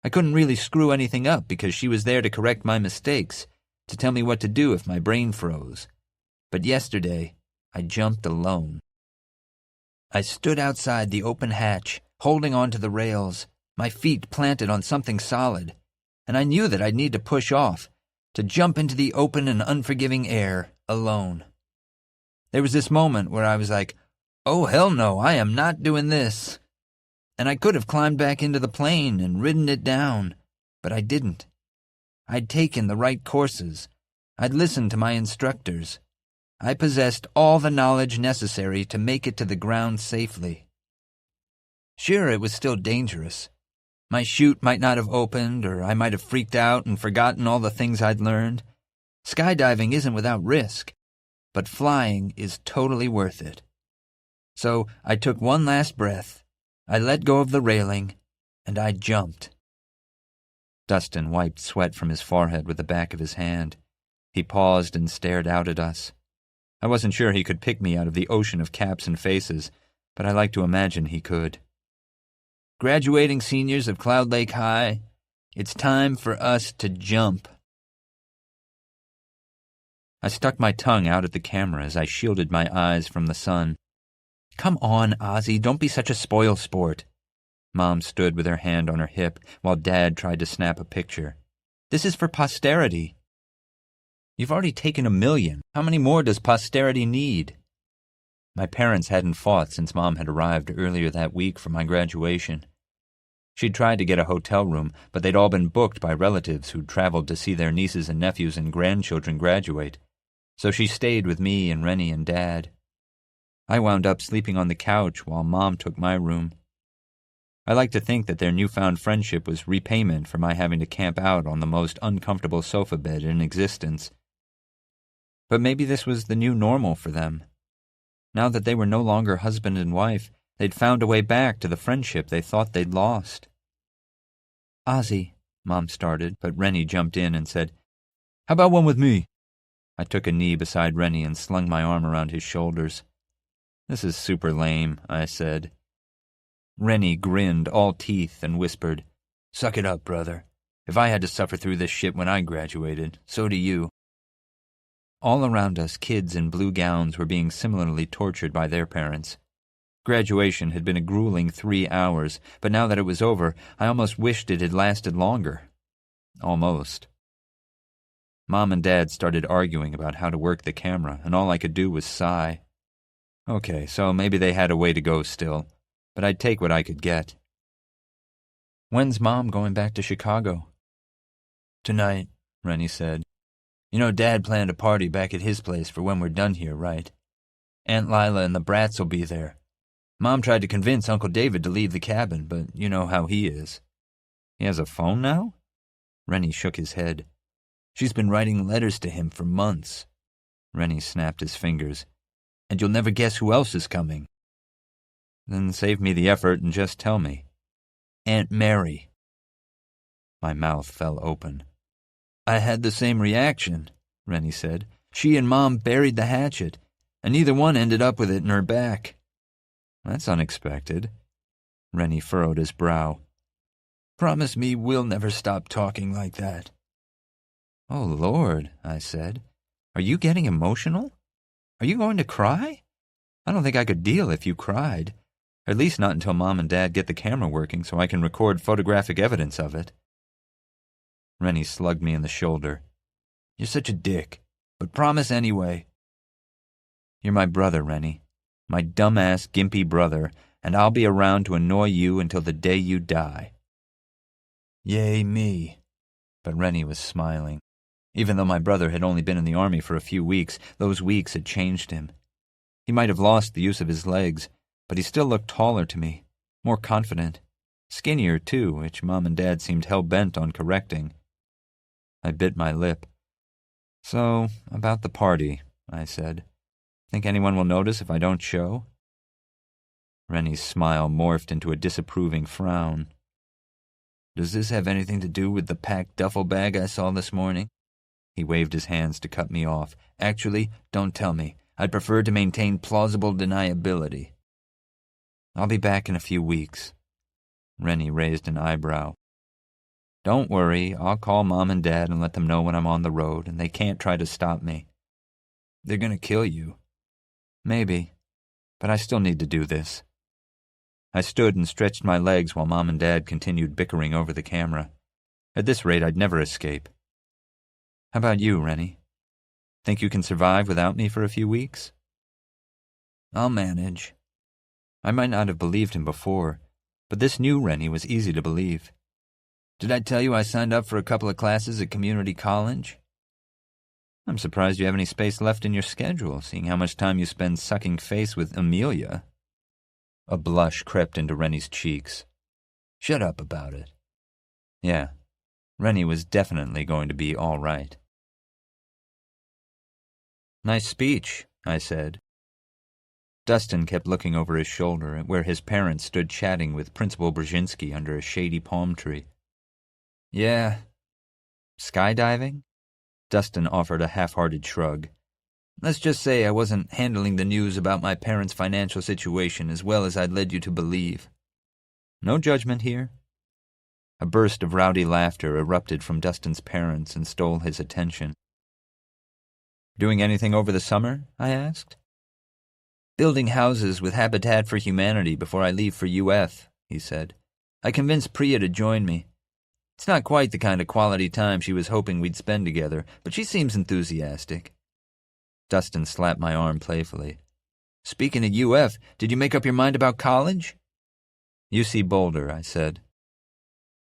I couldn't really screw anything up because she was there to correct my mistakes, to tell me what to do if my brain froze. But yesterday, I jumped alone. I stood outside the open hatch, holding onto the rails, my feet planted on something solid, and I knew that I'd need to push off, to jump into the open and unforgiving air, alone. There was this moment where I was like, oh hell no, I am not doing this. And I could have climbed back into the plane and ridden it down, but I didn't. I'd taken the right courses. I'd listened to my instructors. I possessed all the knowledge necessary to make it to the ground safely. Sure, it was still dangerous. My chute might not have opened, or I might have freaked out and forgotten all the things I'd learned. Skydiving isn't without risk, but flying is totally worth it. So I took one last breath, I let go of the railing, and I jumped. Dustin wiped sweat from his forehead with the back of his hand. He paused and stared out at us. I wasn't sure he could pick me out of the ocean of caps and faces, but I like to imagine he could. Graduating seniors of Cloud Lake High, it's time for us to jump. I stuck my tongue out at the camera as I shielded my eyes from the sun. Come on, Ozzie, don't be such a spoil sport. Mom stood with her hand on her hip while Dad tried to snap a picture. This is for posterity. You've already taken 1 million. How many more does posterity need? My parents hadn't fought since Mom had arrived earlier that week for my graduation. She'd tried to get a hotel room, but they'd all been booked by relatives who'd traveled to see their nieces and nephews and grandchildren graduate. So she stayed with me and Rennie and Dad. I wound up sleeping on the couch while Mom took my room. I like to think that their newfound friendship was repayment for my having to camp out on the most uncomfortable sofa bed in existence. But maybe this was the new normal for them. Now that they were no longer husband and wife, they'd found a way back to the friendship they thought they'd lost. Ozzie, Mom started, but Rennie jumped in and said, How about one with me? I took a knee beside Rennie and slung my arm around his shoulders. This is super lame, I said. Rennie grinned, all teeth, and whispered, Suck it up, brother. If I had to suffer through this shit when I graduated, so do you. All around us, kids in blue gowns were being similarly tortured by their parents. Graduation had been a grueling 3 hours, but now that it was over, I almost wished it had lasted longer. Almost. Mom and Dad started arguing about how to work the camera, and all I could do was sigh. Okay, so maybe they had a way to go still, but I'd take what I could get. When's Mom going back to Chicago? Tonight, Rennie said. You know Dad planned a party back at his place for when we're done here, right? Aunt Lila and the brats will be there. Mom tried to convince Uncle David to leave the cabin, but you know how he is. He has a phone now? Rennie shook his head. She's been writing letters to him for months. Rennie snapped his fingers. And you'll never guess who else is coming. Then save me the effort and just tell me. Aunt Mary. My mouth fell open. I had the same reaction, Rennie said. She and Mom buried the hatchet, and neither one ended up with it in her back. That's unexpected. Rennie furrowed his brow. Promise me we'll never stop talking like that. Oh, Lord, I said. Are you getting emotional? Are you going to cry? I don't think I could deal if you cried. At least not until Mom and Dad get the camera working so I can record photographic evidence of it. Rennie slugged me in the shoulder. You're such a dick, but promise anyway. You're my brother, Rennie. My dumbass, gimpy brother, and I'll be around to annoy you until the day you die. Yay, me. But Rennie was smiling. Even though my brother had only been in the army for a few weeks, those weeks had changed him. He might have lost the use of his legs, but he still looked taller to me, more confident. Skinnier, too, which Mom and Dad seemed hell-bent on correcting. I bit my lip. So, about the party, I said. Think anyone will notice if I don't show? Rennie's smile morphed into a disapproving frown. Does this have anything to do with the packed duffel bag I saw this morning? He waved his hands to cut me off. Actually, don't tell me. I'd prefer to maintain plausible deniability. I'll be back in a few weeks. Rennie raised an eyebrow. Don't worry, I'll call Mom and Dad and let them know when I'm on the road, and they can't try to stop me. They're going to kill you. Maybe, but I still need to do this. I stood and stretched my legs while Mom and Dad continued bickering over the camera. At this rate, I'd never escape. How about you, Rennie? Think you can survive without me for a few weeks? I'll manage. I might not have believed him before, but this new Rennie was easy to believe. Did I tell you I signed up for a couple of classes at community college? I'm surprised you have any space left in your schedule, seeing how much time you spend sucking face with Amelia. A blush crept into Rennie's cheeks. Shut up about it. Yeah, Rennie was definitely going to be all right. Nice speech, I said. Dustin kept looking over his shoulder at where his parents stood chatting with Principal Brzezinski under a shady palm tree. Yeah. Skydiving? Dustin offered a half-hearted shrug. Let's just say I wasn't handling the news about my parents' financial situation as well as I'd led you to believe. No judgment here. A burst of rowdy laughter erupted from Dustin's parents and stole his attention. Doing anything over the summer? I asked. Building houses with Habitat for Humanity before I leave for UF, he said. I convinced Priya to join me. It's not quite the kind of quality time she was hoping we'd spend together, but she seems enthusiastic. Dustin slapped my arm playfully. Speaking of UF, did you make up your mind about college? UC Boulder, I said.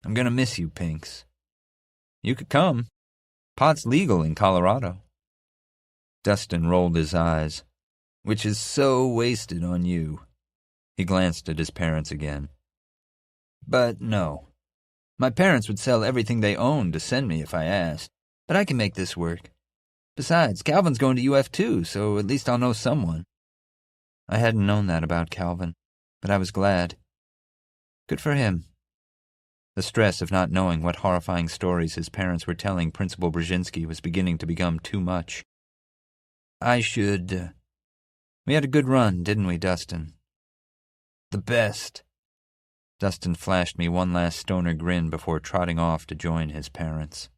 I'm going to miss you, Pinks. You could come. Pot's legal in Colorado. Dustin rolled his eyes. Which is so wasted on you. He glanced at his parents again. But no. My parents would sell everything they owned to send me if I asked, but I can make this work. Besides, Calvin's going to UF too, so at least I'll know someone. I hadn't known that about Calvin, but I was glad. Good for him. The stress of not knowing what horrifying stories his parents were telling Principal Brzezinski was beginning to become too much. We had a good run, didn't we, Dustin? The best. Dustin flashed me one last stoner grin before trotting off to join his parents.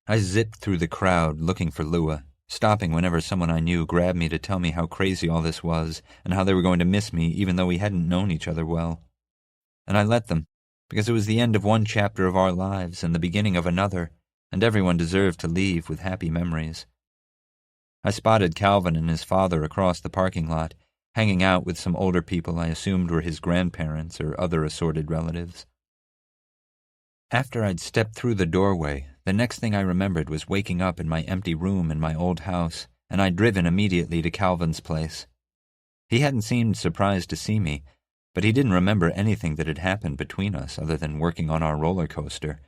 I zipped through the crowd looking for Lua, stopping whenever someone I knew grabbed me to tell me how crazy all this was and how they were going to miss me even though we hadn't known each other well. And I let them, because it was the end of one chapter of our lives and the beginning of another, and everyone deserved to leave with happy memories. I spotted Calvin and his father across the parking lot, hanging out with some older people I assumed were his grandparents or other assorted relatives. After I'd stepped through the doorway, the next thing I remembered was waking up in my empty room in my old house, and I'd driven immediately to Calvin's place. He hadn't seemed surprised to see me, but he didn't remember anything that had happened between us other than working on our roller coaster.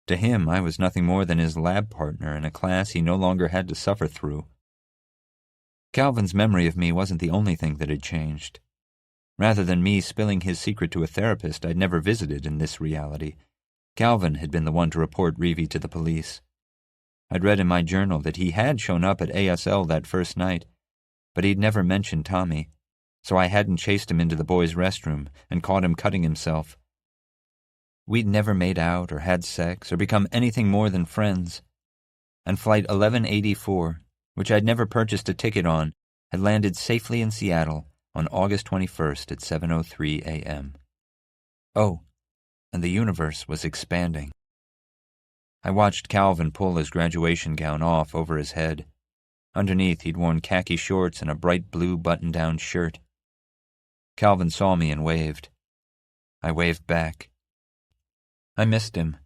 To him, I was nothing more than his lab partner in a class he no longer had to suffer through. Calvin's memory of me wasn't the only thing that had changed. Rather than me spilling his secret to a therapist I'd never visited in this reality, Calvin had been the one to report Reevy to the police. I'd read in my journal that he had shown up at ASL that first night, but he'd never mentioned Tommy, so I hadn't chased him into the boys' restroom and caught him cutting himself. We'd never made out or had sex or become anything more than friends. And Flight 1184, which I'd never purchased a ticket on, had landed safely in Seattle on August 21st at 7:03 a.m. Oh, and the universe was expanding. I watched Calvin pull his graduation gown off over his head. Underneath, he'd worn khaki shorts and a bright blue button-down shirt. Calvin saw me and waved. I waved back. I missed him.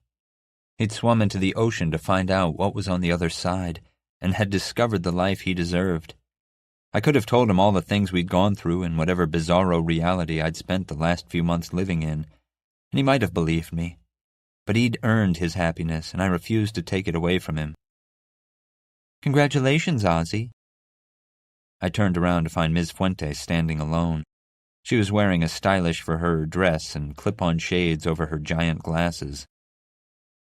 He'd swum into the ocean to find out what was on the other side, and had discovered the life he deserved. I could have told him all the things we'd gone through and whatever bizarro reality I'd spent the last few months living in, and he might have believed me. But he'd earned his happiness, and I refused to take it away from him. Congratulations, Ozzie. I turned around to find Ms. Fuentes standing alone. She was wearing a stylish for her dress and clip-on shades over her giant glasses.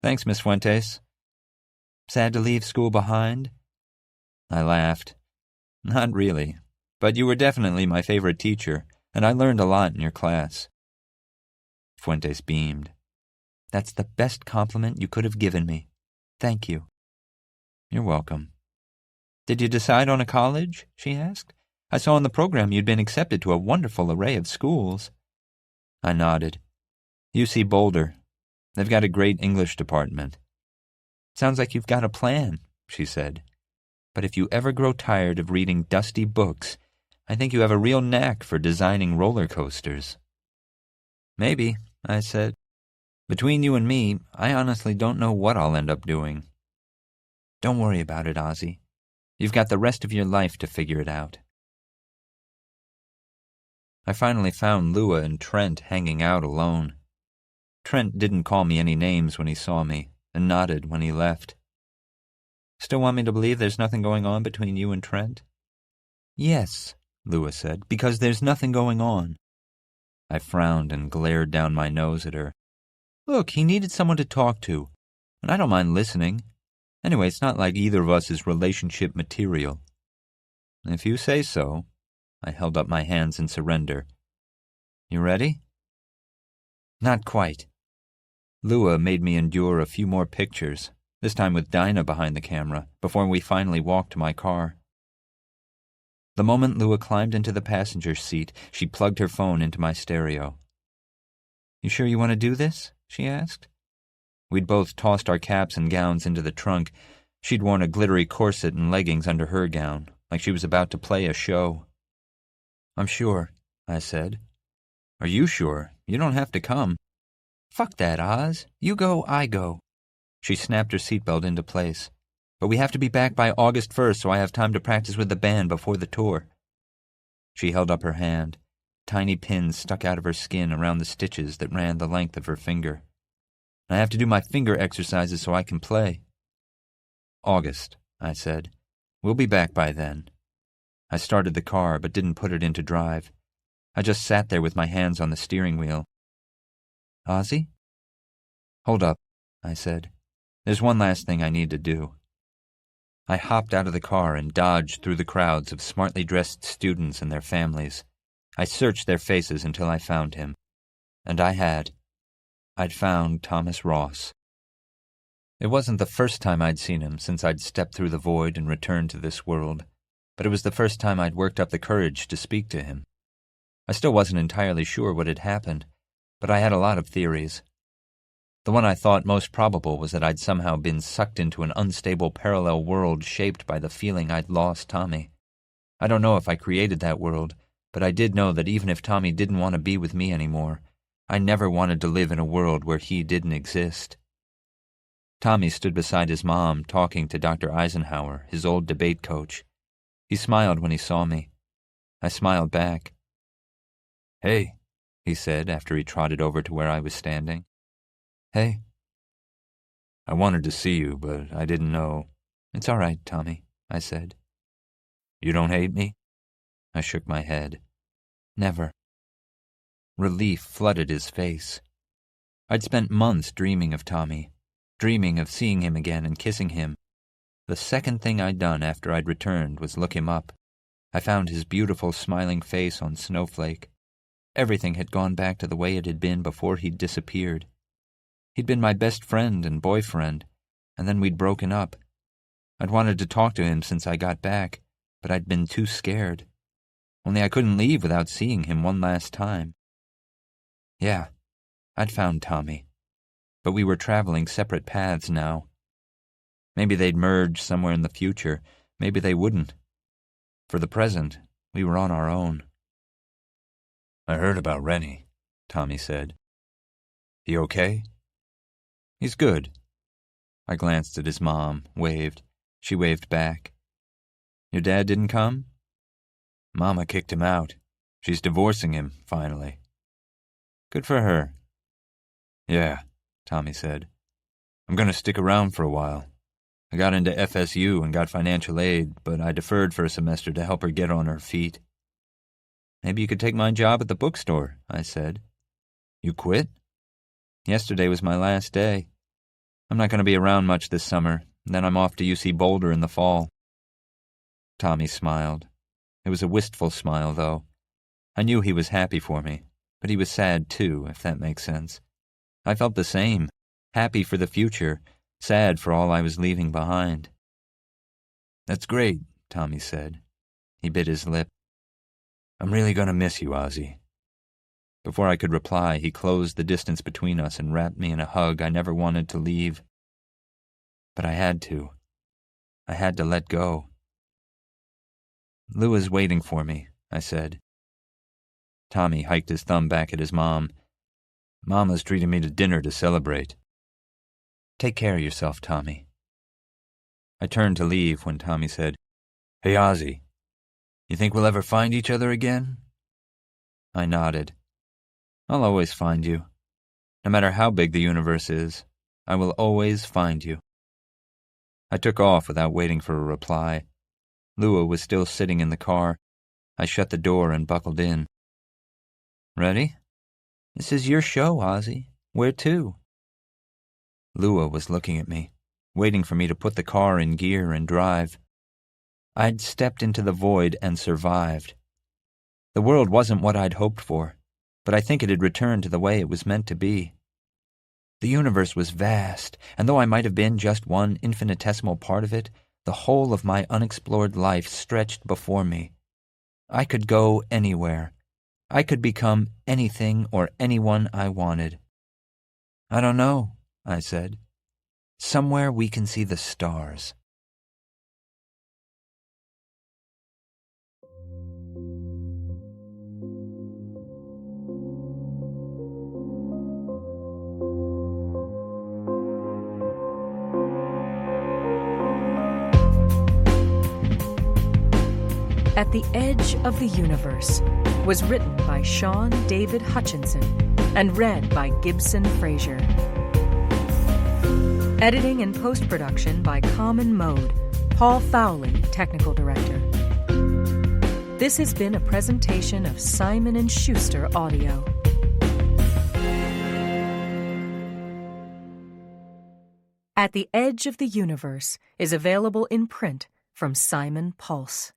Thanks, Miss Fuentes. Sad to leave school behind?" I laughed. "Not really, but you were definitely my favorite teacher, and I learned a lot in your class." Fuentes beamed. "That's the best compliment you could have given me. Thank you." "You're welcome." "Did you decide on a college?" she asked. "I saw in the program you'd been accepted to a wonderful array of schools." I nodded. "UC Boulder. They've got a great English department." "Sounds like you've got a plan," she said. "But if you ever grow tired of reading dusty books, I think you have a real knack for designing roller coasters." "Maybe," I said. "Between you and me, I honestly don't know what I'll end up doing." "Don't worry about it, Ozzie. You've got the rest of your life to figure it out." I finally found Lua and Trent hanging out alone. Trent didn't call me any names when he saw me, and nodded when he left. "Still want me to believe there's nothing going on between you and Trent?" "Yes," Lua said, "because there's nothing going on." I frowned and glared down my nose at her. "Look, he needed someone to talk to, and I don't mind listening. Anyway, it's not like either of us is relationship material." "If you say so." I held up my hands in surrender. "You ready?" "Not quite." Lua made me endure a few more pictures, this time with Dinah behind the camera, before we finally walked to my car. The moment Lua climbed into the passenger seat, she plugged her phone into my stereo. "You sure you want to do this?" she asked. We'd both tossed our caps and gowns into the trunk. She'd worn a glittery corset and leggings under her gown, like she was about to play a show. "I'm sure," I said. "Are you sure? You don't have to come." "Fuck that, Oz. You go, I go." She snapped her seatbelt into place. "But we have to be back by August 1st so I have time to practice with the band before the tour." She held up her hand. Tiny pins stuck out of her skin around the stitches that ran the length of her finger. "I have to do my finger exercises so I can play." "August," I said. "We'll be back by then." I started the car but didn't put it into drive. I just sat there with my hands on the steering wheel. "Ozzie?" "Hold up," I said. "There's one last thing I need to do." I hopped out of the car and dodged through the crowds of smartly dressed students and their families. I searched their faces until I found him. And I had. I'd found Thomas Ross. It wasn't the first time I'd seen him since I'd stepped through the void and returned to this world, but it was the first time I'd worked up the courage to speak to him. I still wasn't entirely sure what had happened, but I had a lot of theories. The one I thought most probable was that I'd somehow been sucked into an unstable parallel world shaped by the feeling I'd lost Tommy. I don't know if I created that world, but I did know that even if Tommy didn't want to be with me anymore, I never wanted to live in a world where he didn't exist. Tommy stood beside his mom, talking to Dr. Eisenhower, his old debate coach. He smiled when he saw me. I smiled back. "Hey," he said after he trotted over to where I was standing. "Hey." "I wanted to see you, but I didn't know." "It's all right, Tommy," I said. "You don't hate me?" I shook my head. "Never." Relief flooded his face. I'd spent months dreaming of Tommy, dreaming of seeing him again and kissing him. The second thing I'd done after I'd returned was look him up. I found his beautiful smiling face on Snowflake. Everything had gone back to the way it had been before he'd disappeared. He'd been my best friend and boyfriend, and then we'd broken up. I'd wanted to talk to him since I got back, but I'd been too scared. Only I couldn't leave without seeing him one last time. Yeah, I'd found Tommy, but we were traveling separate paths now. Maybe they'd merge somewhere in the future, maybe they wouldn't. For the present, we were on our own. "I heard about Rennie," Tommy said. "He okay?" "He's good." I glanced at his mom, waved. She waved back. "Your dad didn't come?" "Mama kicked him out. She's divorcing him, finally." "Good for her." "Yeah," Tommy said. "I'm going to stick around for a while. I got into FSU and got financial aid, but I deferred for a semester to help her get on her feet." "Maybe you could take my job at the bookstore," I said. "You quit?" "Yesterday was my last day. I'm not going to be around much this summer, Then I'm off to UC Boulder in the fall." Tommy smiled. It was a wistful smile, though. I knew he was happy for me, but he was sad too, if that makes sense. I felt the same, happy for the future, sad for all I was leaving behind. "That's great," Tommy said. He bit his lip. "I'm really going to miss you, Ozzie." Before I could reply, he closed the distance between us and wrapped me in a hug I never wanted to leave. But I had to. I had to let go. "Lou is waiting for me," I said. Tommy hiked his thumb back at his mom. "Mama's treating me to dinner to celebrate." "Take care of yourself, Tommy." I turned to leave when Tommy said, "Hey, Ozzie, you think we'll ever find each other again?" I nodded. "I'll always find you. No matter how big the universe is, I will always find you." I took off without waiting for a reply. Lua was still sitting in the car. I shut the door and buckled in. "Ready? This is your show, Ozzie. Where to?" Lua was looking at me, waiting for me to put the car in gear and drive. I'd stepped into the void and survived. The world wasn't what I'd hoped for, but I think it had returned to the way it was meant to be. The universe was vast, and though I might have been just one infinitesimal part of it, the whole of my unexplored life stretched before me. I could go anywhere. I could become anything or anyone I wanted. "I don't know," I said. "Somewhere we can see the stars." At the Edge of the Universe was written by Shaun David Hutchinson and read by Gibson Fraser. Editing and post-production by Common Mode, Paul Fowley, Technical Director. This has been a presentation of Simon & Schuster Audio. At the Edge of the Universe is available in print from Simon Pulse.